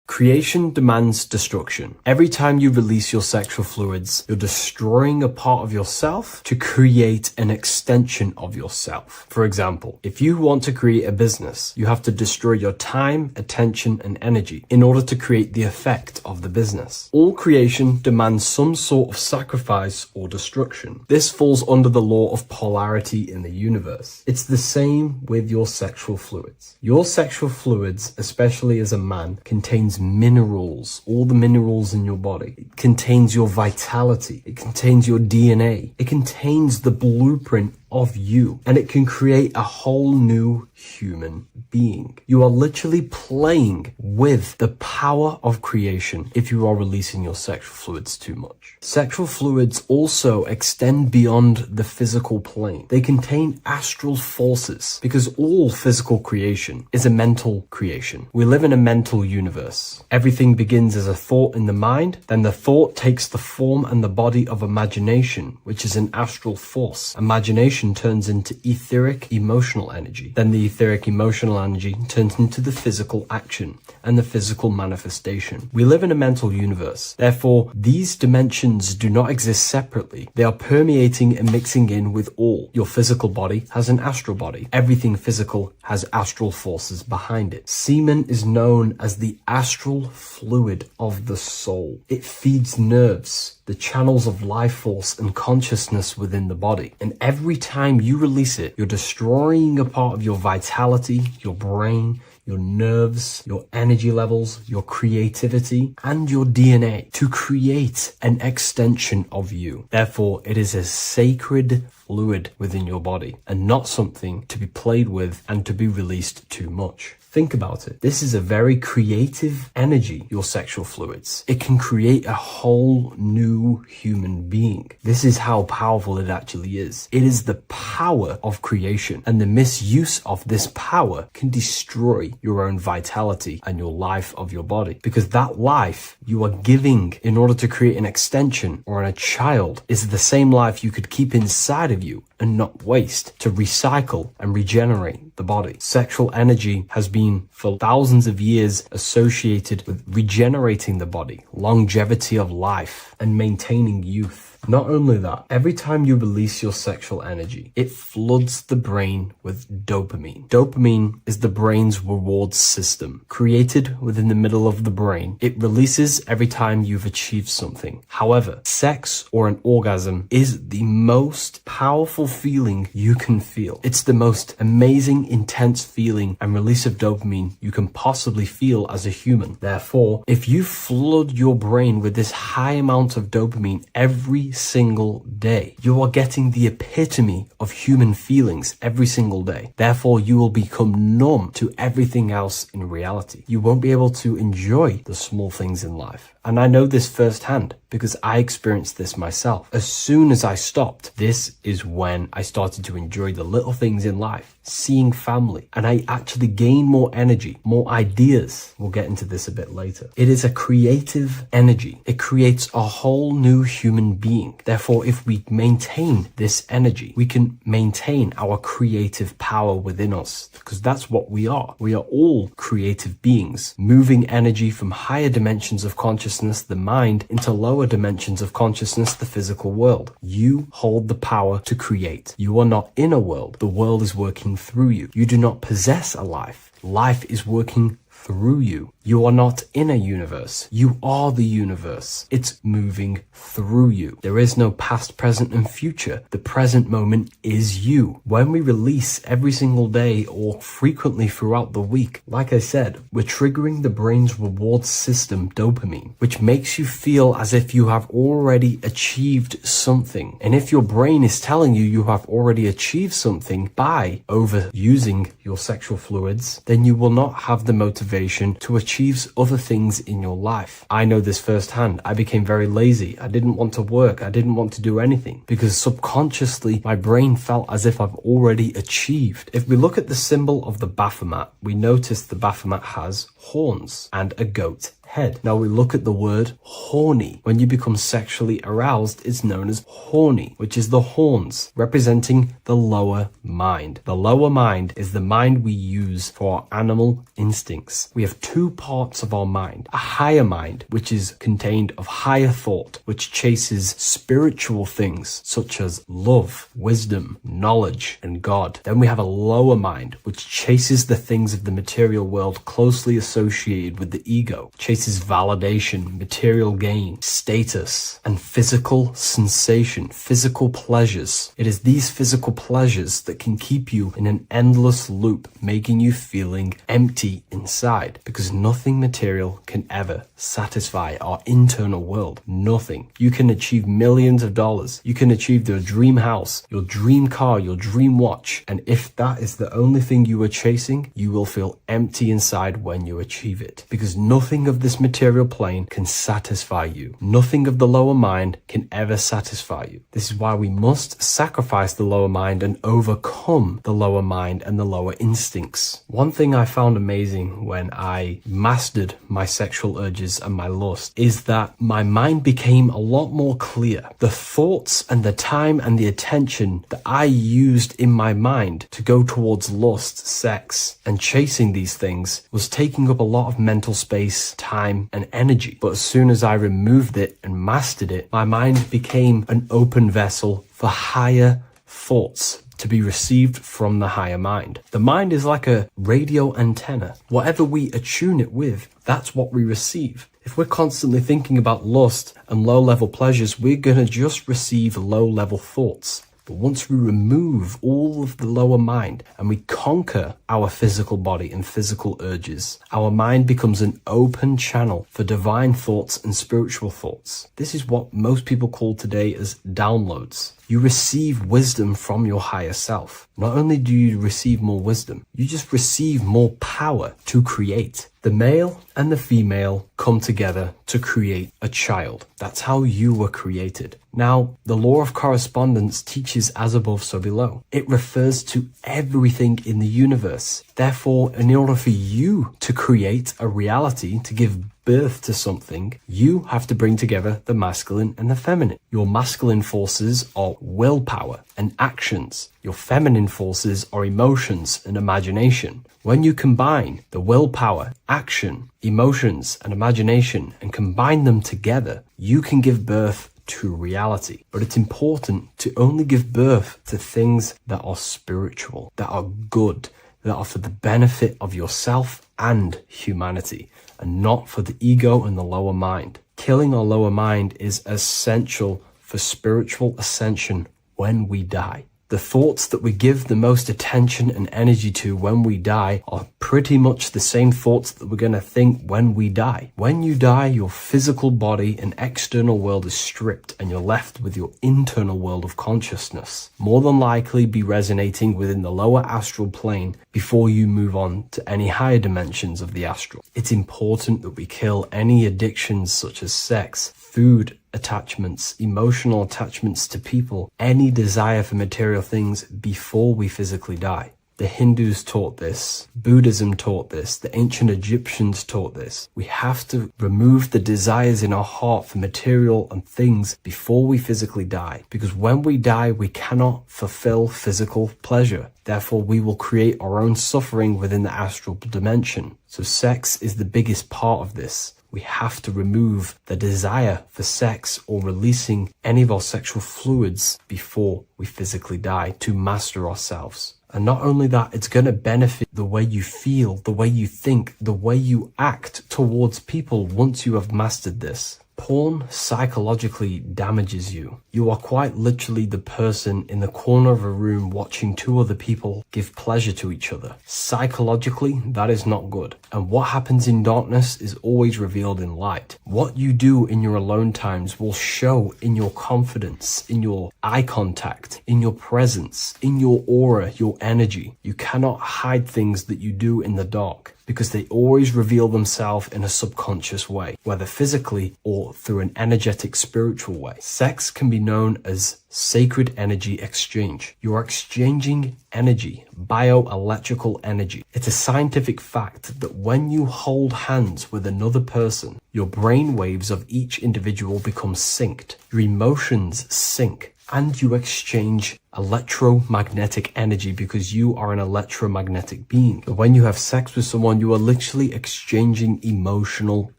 Speaker 3: Creation demands destruction. Every time you release your sexual fluids, you're destroying a part of yourself to create an extension of yourself. For example, if you want to create a business, you have to destroy your time, attention, and energy in order to create the effect of the business. All creation demands some sort of sacrifice or destruction. This falls under the law of polarity in the universe. It's the same with your sexual fluids. Your sexual fluids, especially as a man, contains minerals, all the minerals in your body. It contains your vitality. It contains your DNA. It contains the blueprint of you, and it can create a whole new human being. You are literally playing with the power of creation if you are releasing your sexual fluids too much. Sexual fluids also extend beyond the physical plane. They contain astral forces because all physical creation is a mental creation. We live in a mental universe. Everything begins as a thought in the mind, then the thought takes the form and the body of imagination, which is an astral force. Imagination turns into etheric emotional energy. Then the etheric emotional energy turns into the physical action and the physical manifestation. We live in a mental universe. Therefore, these dimensions do not exist separately. They are permeating and mixing in with all. Your physical body has an astral body. Everything physical has astral forces behind it. Semen is known as the astral fluid of the soul. It feeds nerves, the channels of life force and consciousness within the body. And every time you release it, you're destroying a part of your vitality, your brain, your nerves, your energy levels, your creativity, and your DNA to create an extension of you. Therefore, it is a sacred fluid within your body and not something to be played with and to be released too much. Think about it. This is a very creative energy, your sexual fluids. It can create a whole new human being. This is how powerful it actually is. It is the power of creation, and the misuse of this power can destroy your own vitality and your life of your body, because that life you are giving in order to create an extension or a child is the same life you could keep inside of you and not waste to recycle and regenerate the body. Sexual energy has been for thousands of years associated with regenerating the body, longevity of life, and maintaining youth. Not only that, every time you release your sexual energy, it floods the brain with dopamine. Dopamine is the brain's reward system, created within the middle of the brain. It releases every time you've achieved something. However, sex or an orgasm is the most powerful feeling you can feel. It's the most amazing, intense feeling and release of dopamine you can possibly feel as a human. Therefore, if you flood your brain with this high amount of dopamine every single day, you are getting the epitome of human feelings every single day. Therefore, you will become numb to everything else in reality. You won't be able to enjoy the small things in life. And I know this firsthand because I experienced this myself. As soon as I stopped, this is when I started to enjoy the little things in life, seeing family, and I actually gained more energy, more ideas. We'll get into this a bit later. It is a creative energy. It creates a whole new human being. Therefore, if we maintain this energy, we can maintain our creative power within us, because that's what we are. We are all creative beings, moving energy from higher dimensions of consciousness, the mind, into lower dimensions of consciousness, the physical world. You hold the power to create. You are not in a world. The world is working through you. You do not possess a life. Life is working through you. You are not in a universe. You are the universe. It's moving through you. There is no past, present, and future. The present moment is you. When we release every single day or frequently throughout the week, like I said, we're triggering the brain's reward system, dopamine, which makes you feel as if you have already achieved something. And if your brain is telling you you have already achieved something by overusing your sexual fluids, then you will not have the motivation to achieve other things in your life. I know this firsthand. I became very lazy. I didn't want to work. I didn't want to do anything because subconsciously my brain felt as if I've already achieved. If we look at the symbol of the Baphomet, we notice the Baphomet has horns and a goat head. Now we look at the word horny. When you become sexually aroused, it's known as horny, which is the horns, representing the lower mind. The lower mind is the mind we use for our animal instincts. We have two parts of our mind. A higher mind, which is contained of higher thought, which chases spiritual things such as love, wisdom, knowledge, and God. Then we have a lower mind, which chases the things of the material world closely associated with the ego, chases validation, material gain, status, and physical sensation, physical pleasures. It is these physical pleasures that can keep you in an endless loop, making you feeling empty inside, because nothing material can ever satisfy our internal world. Nothing. You can achieve millions of dollars. You can achieve your dream house, your dream car, your dream watch. And if that is the only thing you are chasing, you will feel empty inside when you achieve it, because nothing of this material plane can satisfy you. Nothing of the lower mind can ever satisfy you. This is why we must sacrifice the lower mind and overcome the lower mind and the lower instincts. One thing I found amazing when I mastered my sexual urges and my lust is that my mind became a lot more clear. The thoughts and the time and the attention that I used in my mind to go towards lust, sex, and chasing these things was taking up a lot of mental space, time, and energy. But as soon as I removed it and mastered it, my mind became an open vessel for higher thoughts to be received from the higher mind. The mind is like a radio antenna. Whatever we attune it with, that's what we receive. If we're constantly thinking about lust and low-level pleasures, we're going to just receive low-level thoughts. But once we remove all of the lower mind and we conquer our physical body and physical urges, our mind becomes an open channel for divine thoughts and spiritual thoughts. This is what most people call today as downloads. You receive wisdom from your higher self. Not only do you receive more wisdom, you just receive more power to create. The male and the female come together to create a child. That's how you were created. Now, the law of correspondence teaches as above, so below. It refers to everything in the universe. Therefore, in order for you to create a reality, to give birth to something, you have to bring together the masculine and the feminine. Your masculine forces are willpower and actions. Your feminine forces are emotions and imagination. When you combine the willpower, action, emotions, and imagination and combine them together, you can give birth to reality. But it's important to only give birth to things that are spiritual, that are good, that are for the benefit of yourself and humanity, and not for the ego and the lower mind. Killing our lower mind is essential for spiritual ascension when we die. The thoughts that we give the most attention and energy to when we die are pretty much the same thoughts that we're going to think when we die. When you die, your physical body and external world is stripped and you're left with your internal world of consciousness. More than likely be resonating within the lower astral plane before you move on to any higher dimensions of the astral. It's important that we kill any addictions such as sex, food, attachments, emotional attachments to people, any desire for material things before we physically die. The Hindus taught this, Buddhism taught this, the ancient Egyptians taught this. We have to remove the desires in our heart for material and things before we physically die, because when we die, we cannot fulfill physical pleasure. Therefore, we will create our own suffering within the astral dimension. So sex is the biggest part of this. We have to remove the desire for sex or releasing any of our sexual fluids before we physically die to master ourselves. And not only that, it's going to benefit the way you feel, the way you think, the way you act towards people once you have mastered this. Porn psychologically damages you. You are quite literally the person in the corner of a room watching two other people give pleasure to each other. Psychologically, that is not good. And what happens in darkness is always revealed in light. What you do in your alone times will show in your confidence, in your eye contact, in your presence, in your aura, your energy. You cannot hide things that you do in the dark, because they always reveal themselves in a subconscious way, whether physically or through an energetic spiritual way. Sex can be known as sacred energy exchange. You are exchanging energy, bioelectrical energy. It's a scientific fact that when you hold hands with another person, your brain waves of each individual become synced. Your emotions sync. And you exchange electromagnetic energy because you are an electromagnetic being. When you have sex with someone, you are literally exchanging emotional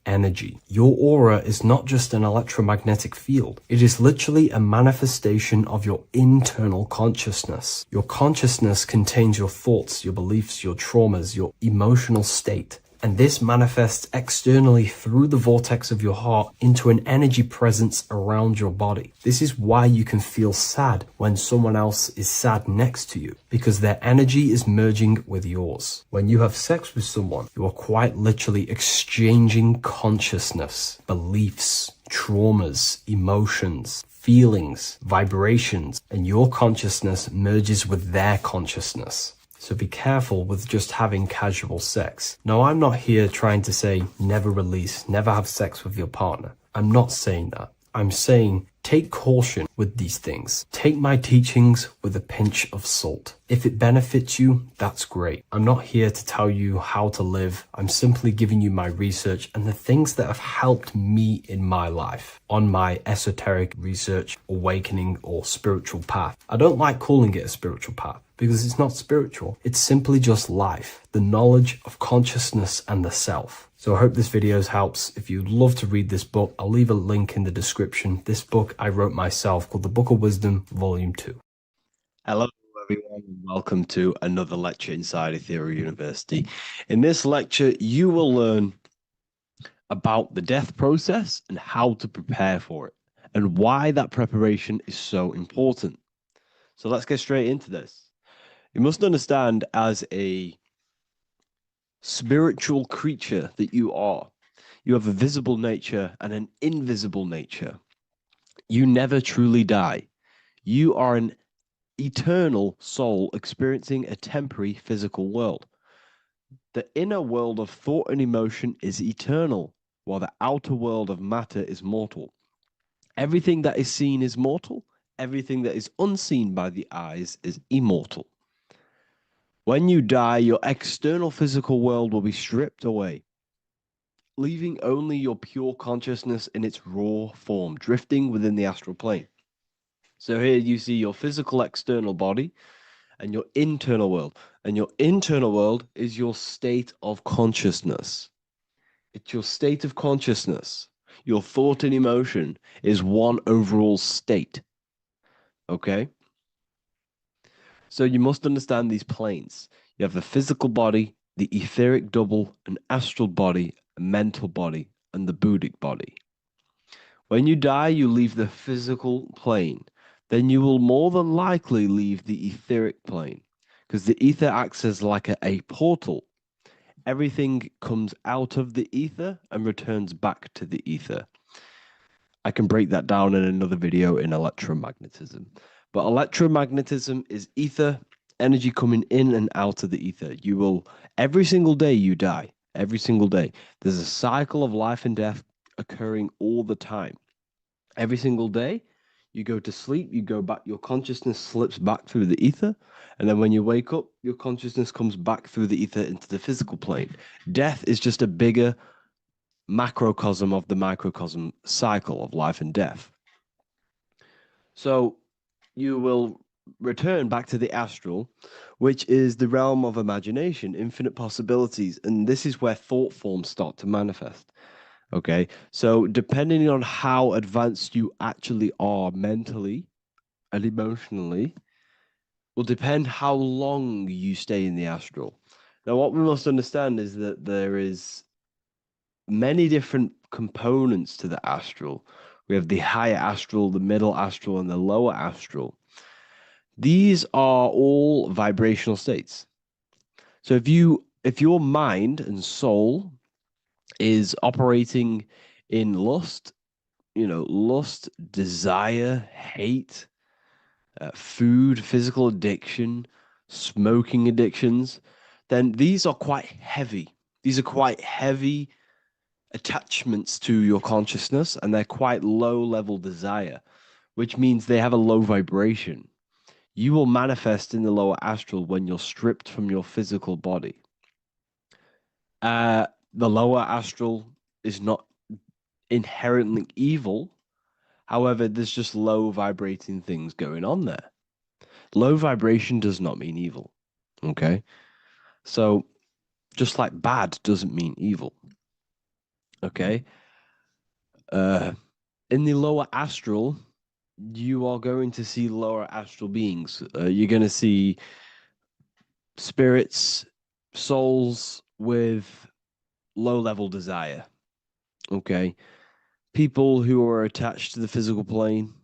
Speaker 3: energy. Your aura is not just an electromagnetic field. It is literally a manifestation of your internal consciousness. Your consciousness contains your thoughts, your beliefs, your traumas, your emotional state. And this manifests externally through the vortex of your heart into an energy presence around your body. This is why you can feel sad when someone else is sad next to you, because their energy is merging with yours. When you have sex with someone, you are quite literally exchanging consciousness, beliefs, traumas, emotions, feelings, vibrations, and your consciousness merges with their consciousness. So be careful with just having casual sex. Now, I'm not here trying to say never release, never have sex with your partner. I'm not saying that. I'm saying take caution with these things. Take my teachings with a pinch of salt. If it benefits you, that's great. I'm not here to tell you how to live. I'm simply giving you my research and the things that have helped me in my life on my esoteric research, awakening, or spiritual path. I don't like calling it a spiritual path, because it's not spiritual. It's simply just life, the knowledge of consciousness and the self. So I hope this video helps. If you'd love to read this book, I'll leave a link in the description. This book I wrote myself called The Book of Wisdom, Volume 2.
Speaker 5: Hello, everyone, and welcome to another lecture inside Ethereal University. In this lecture, you will learn about the death process and how to prepare for it, and why that preparation is so important. So let's get straight into this. You must understand, as a spiritual creature that you are, you have a visible nature and an invisible nature. You never truly die. You are an eternal soul experiencing a temporary physical world. The inner world of thought and emotion is eternal, while the outer world of matter is mortal. Everything that is seen is mortal, everything that is unseen by the eyes is immortal. When you die, your external physical world will be stripped away, leaving only your pure consciousness in its raw form, drifting within the astral plane. So here you see your physical external body and your internal world. And your internal world is your state of consciousness. It's your state of consciousness. Your thought and emotion is one overall state. Okay? So you must understand these planes. You have the physical body, the etheric double, an astral body, a mental body, and the Buddhic body. When you die, you leave the physical plane. Then you will more than likely leave the etheric plane because the ether acts as like a portal. Everything comes out of the ether and returns back to the ether. I can break that down in another video in electromagnetism. But electromagnetism is ether, energy coming in and out of the ether. You will, every single day you die, every single day. There's a cycle of life and death occurring all the time. Every single day, you go to sleep, you go back, your consciousness slips back through the ether. And then when you wake up, your consciousness comes back through the ether into the physical plane. Death is just a bigger macrocosm of the microcosm cycle of life and death. So you will return back to the astral, which is the realm of imagination, infinite possibilities. And this is where thought forms start to manifest. Okay. So depending on how advanced you actually are mentally and emotionally, will depend how long you stay in the astral. Now, what we must understand is that there is many different components to the astral. We have the higher astral, the middle astral, and the lower astral. These are all vibrational states. So if your mind and soul is operating in lust, lust, desire, hate, food, physical addiction, smoking addictions, then these are quite heavy. These are quite heavy attachments to your consciousness, and they're quite low level desire, which means they have a low vibration. You will manifest in the lower astral when you're stripped from your physical body. The lower astral is not inherently evil. However, there's just low vibrating things going on there. Low vibration does not mean evil. Okay. So just like bad doesn't mean evil. Okay. In the lower astral, you are going to see lower astral beings. You're going to see spirits, souls with low level desire. Okay. People who are attached to the physical plane,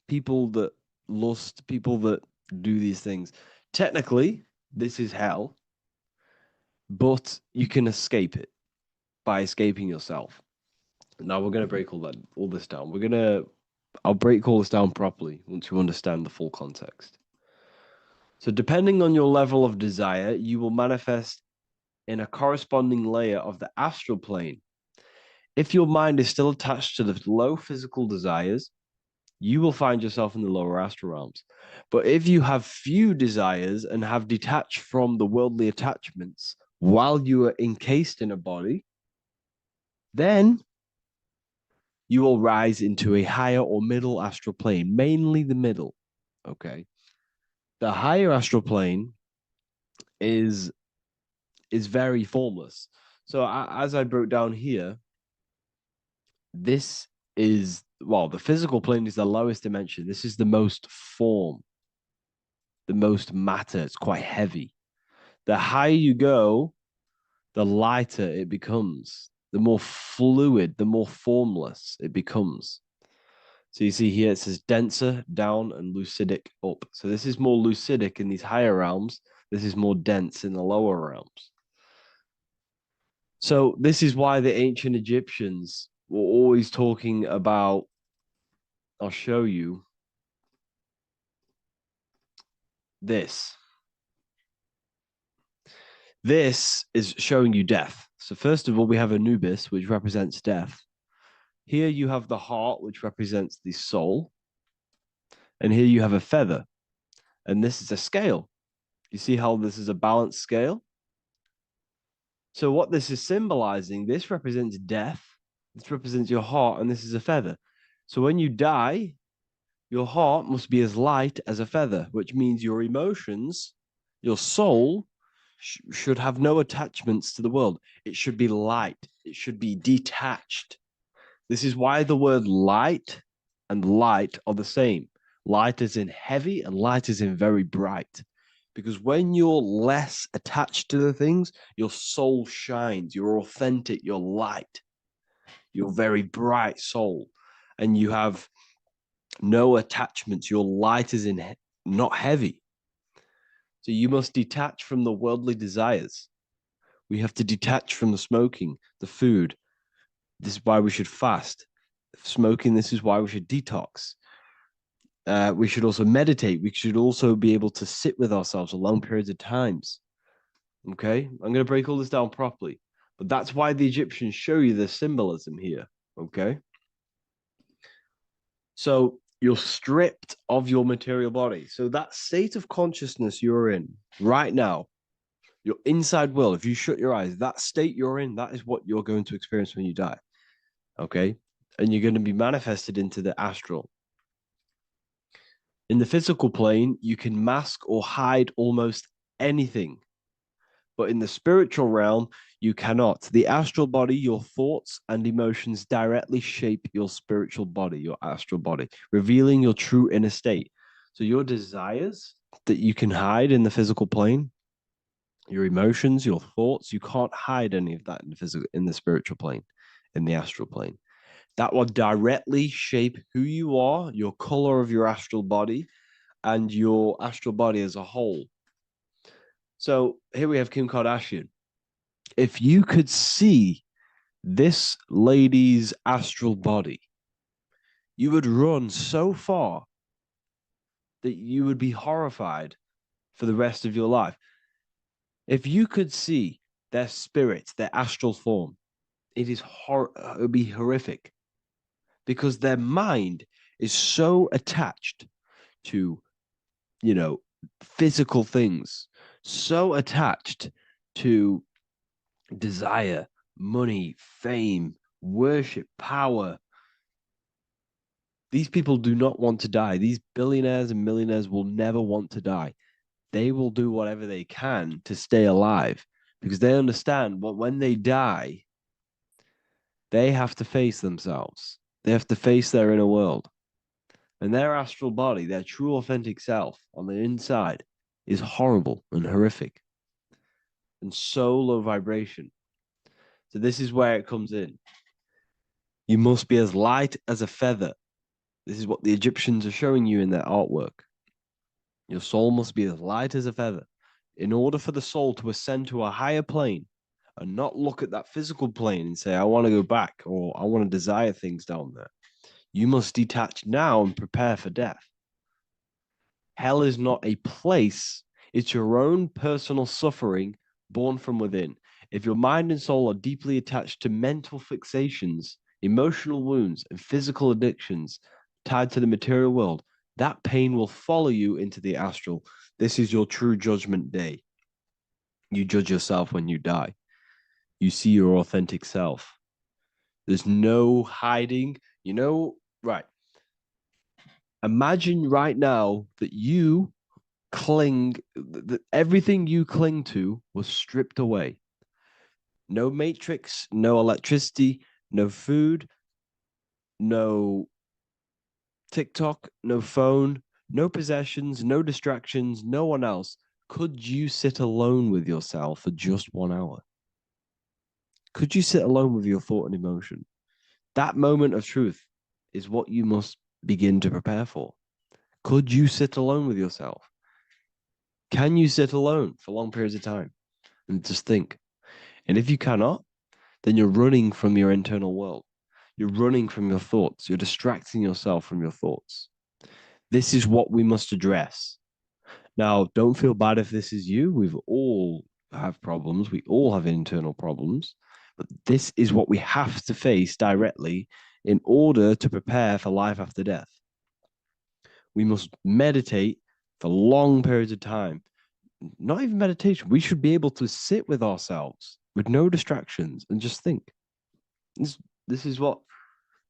Speaker 5: people that lust, people that do these things. Technically, this is hell, but you can escape it by escaping yourself. Now we're going to break all this down. I'll break all this down properly once you understand the full context. So depending on your level of desire, you will manifest in a corresponding layer of the astral plane. If your mind is still attached to the low physical desires, you will find yourself in the lower astral realms. But if you have few desires and have detached from the worldly attachments while you are encased in a body, then you will rise into a higher or middle astral plane, mainly the middle. Okay. The higher astral plane is very formless. So as I broke down here, this is, well, the physical plane is the lowest dimension. This is the most form, the most matter. It's quite heavy. The higher you go, the lighter it becomes, the more fluid, the more formless it becomes. So you see here it says denser down and lucidic up. So this is more lucidic in these higher realms. This is more dense in the lower realms. So this is why the ancient Egyptians were always talking about, I'll show you. this. This is showing you death. So first of all, we have Anubis, which represents death. Here you have the heart, which represents the soul. And here you have a feather. And this is a scale. You see how this is a balanced scale? So what this is symbolizing, this represents death. This represents your heart, and this is a feather. So when you die, your heart must be as light as a feather, which means your emotions, your soul, should have no attachments to the world. It should be light. It should be detached. This is why the word light and light are the same. Light is in heavy and light is in very bright. Because when you're less attached to the things, your soul shines. You're authentic. You're light. You're very bright soul. And you have no attachments. Your light is in not heavy. So you must detach from the worldly desires. We have to detach from the smoking, the food. This is why we should fast. Smoking, this is why we should detox. We should also meditate. We should also be able to sit with ourselves for long periods of times. Okay, I'm going to break all this down properly. But that's why the Egyptians show you the symbolism here. Okay. So you're stripped of your material body. So that state of consciousness you're in right now, your inside world, if you shut your eyes, that state you're in, that is what you're going to experience when you die. Okay. And you're going to be manifested into the astral. In the physical plane, you can mask or hide almost anything. But in the spiritual realm, you cannot. The astral body, your thoughts and emotions directly shape your spiritual body, your astral body, revealing your true inner state. So your desires that you can hide in the physical plane, your emotions, your thoughts, you can't hide any of that in the spiritual plane, in the astral plane. That will directly shape who you are, your color of your astral body, and your astral body as a whole. So here we have Kim Kardashian. If you could see this lady's astral body, you would run so far that you would be horrified for the rest of your life. If you could see their spirit, their astral form, it would be horrific because their mind is so attached to, physical things, so attached to desire, money, fame, worship, power. These people do not want to die. These billionaires and millionaires will never want to die. They will do whatever they can to stay alive because they understand what when they die, they have to face themselves. They have to face their inner world. And their astral body, their true authentic self on the inside is horrible and horrific and so low vibration. So this is where it comes in. You must be as light as a feather. This is what the Egyptians are showing you in their artwork. Your soul must be as light as a feather. In order for the soul to ascend to a higher plane and not look at that physical plane and say, I want to go back or I want to desire things down there, you must detach now and prepare for death. Hell is not a place. It's your own personal suffering born from within. If your mind and soul are deeply attached to mental fixations, emotional wounds, and physical addictions tied to the material world, that pain will follow you into the astral. This is your true judgment day. You judge yourself when you die. You see your authentic self. There's no hiding. Right. Imagine right now that you that everything you cling to was stripped away. No matrix, no electricity, no food, no TikTok, no phone, no possessions, no distractions, no one else. Could you sit alone with yourself for just 1 hour? Could you sit alone with your thought and emotion? That moment of truth is what you must begin to prepare for. Could you sit alone with yourself? Can you sit alone for long periods of time and just think? And if you cannot, then you're running from your internal world. You're running from your thoughts. You're distracting yourself from your thoughts. This is what we must address. Now, don't feel bad if this is you. We've all have problems. We all have internal problems. But this is what we have to face directly in order to prepare for life after death. We must meditate for long periods of time. Not even meditation. We should be able to sit with ourselves with no distractions and just think. This is what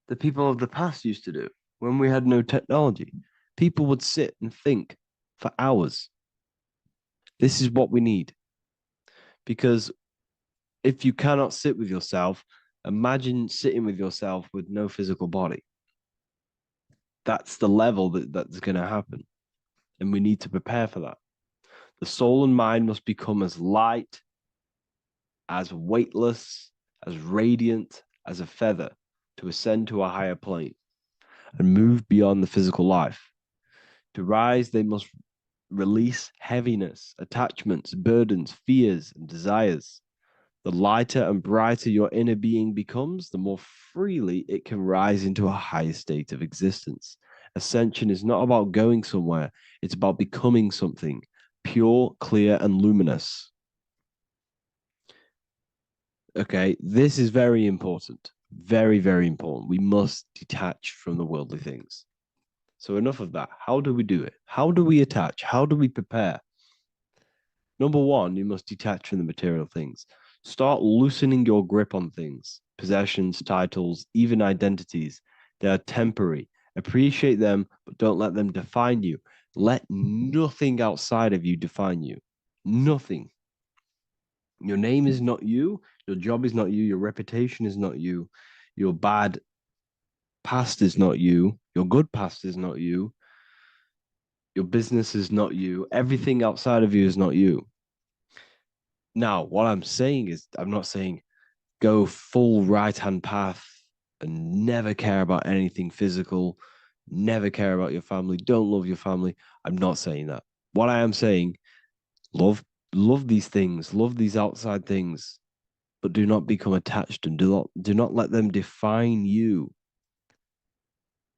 Speaker 5: the people of the past used to do when we had no technology. People would sit and think for hours. This is what we need. Because if you cannot sit with yourself, imagine sitting with yourself with no physical body. That's the level that's going to happen. And we need to prepare for that. The soul and mind must become as light, as weightless, as radiant as a feather to ascend to a higher plane and move beyond the physical life. To rise, they must release heaviness, attachments, burdens, fears, and desires. The lighter and brighter your inner being becomes, the more freely it can rise into a higher state of existence. Ascension is not about going somewhere, it's about becoming something pure, clear, and luminous. Okay, this is very important. Very, very important. We must detach from the worldly things. So, enough of that. How do we do it? How do we attach? How do we prepare? Number one, you must detach from the material things. Start loosening your grip on things, possessions, titles, even identities. They are temporary. Appreciate them, but don't let them define you. Let nothing outside of you define you. Nothing. Your name is not you. Your job is not you. Your reputation is not you. Your bad past is not you. Your good past is not you. Your business is not you. Everything outside of you is not you. Now, what I'm saying is, I'm not saying go full right hand path and never care about anything physical, never care about your family, don't love your family. I'm not saying that. What I am saying, love these things, love these outside things, but do not become attached and do not let them define you.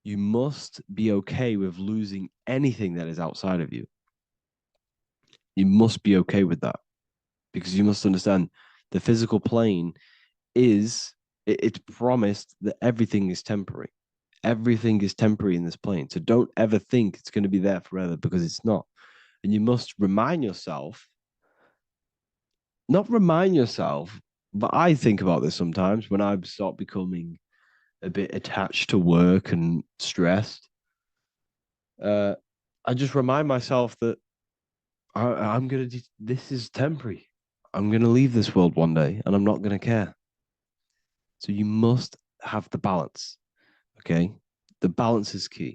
Speaker 5: You must be okay with losing anything that is outside of you. You must be okay with that, because you must understand the physical plane it's promised that everything is temporary. Everything is temporary in this plane. So don't ever think it's going to be there forever, because it's not. And you must remind yourself, not remind yourself, but I think about this sometimes when I start becoming a bit attached to work and stressed. I just remind myself that I'm going to, this is temporary. I'm going to leave this world one day and I'm not going to care. So you must have the balance. Okay. The balance is key.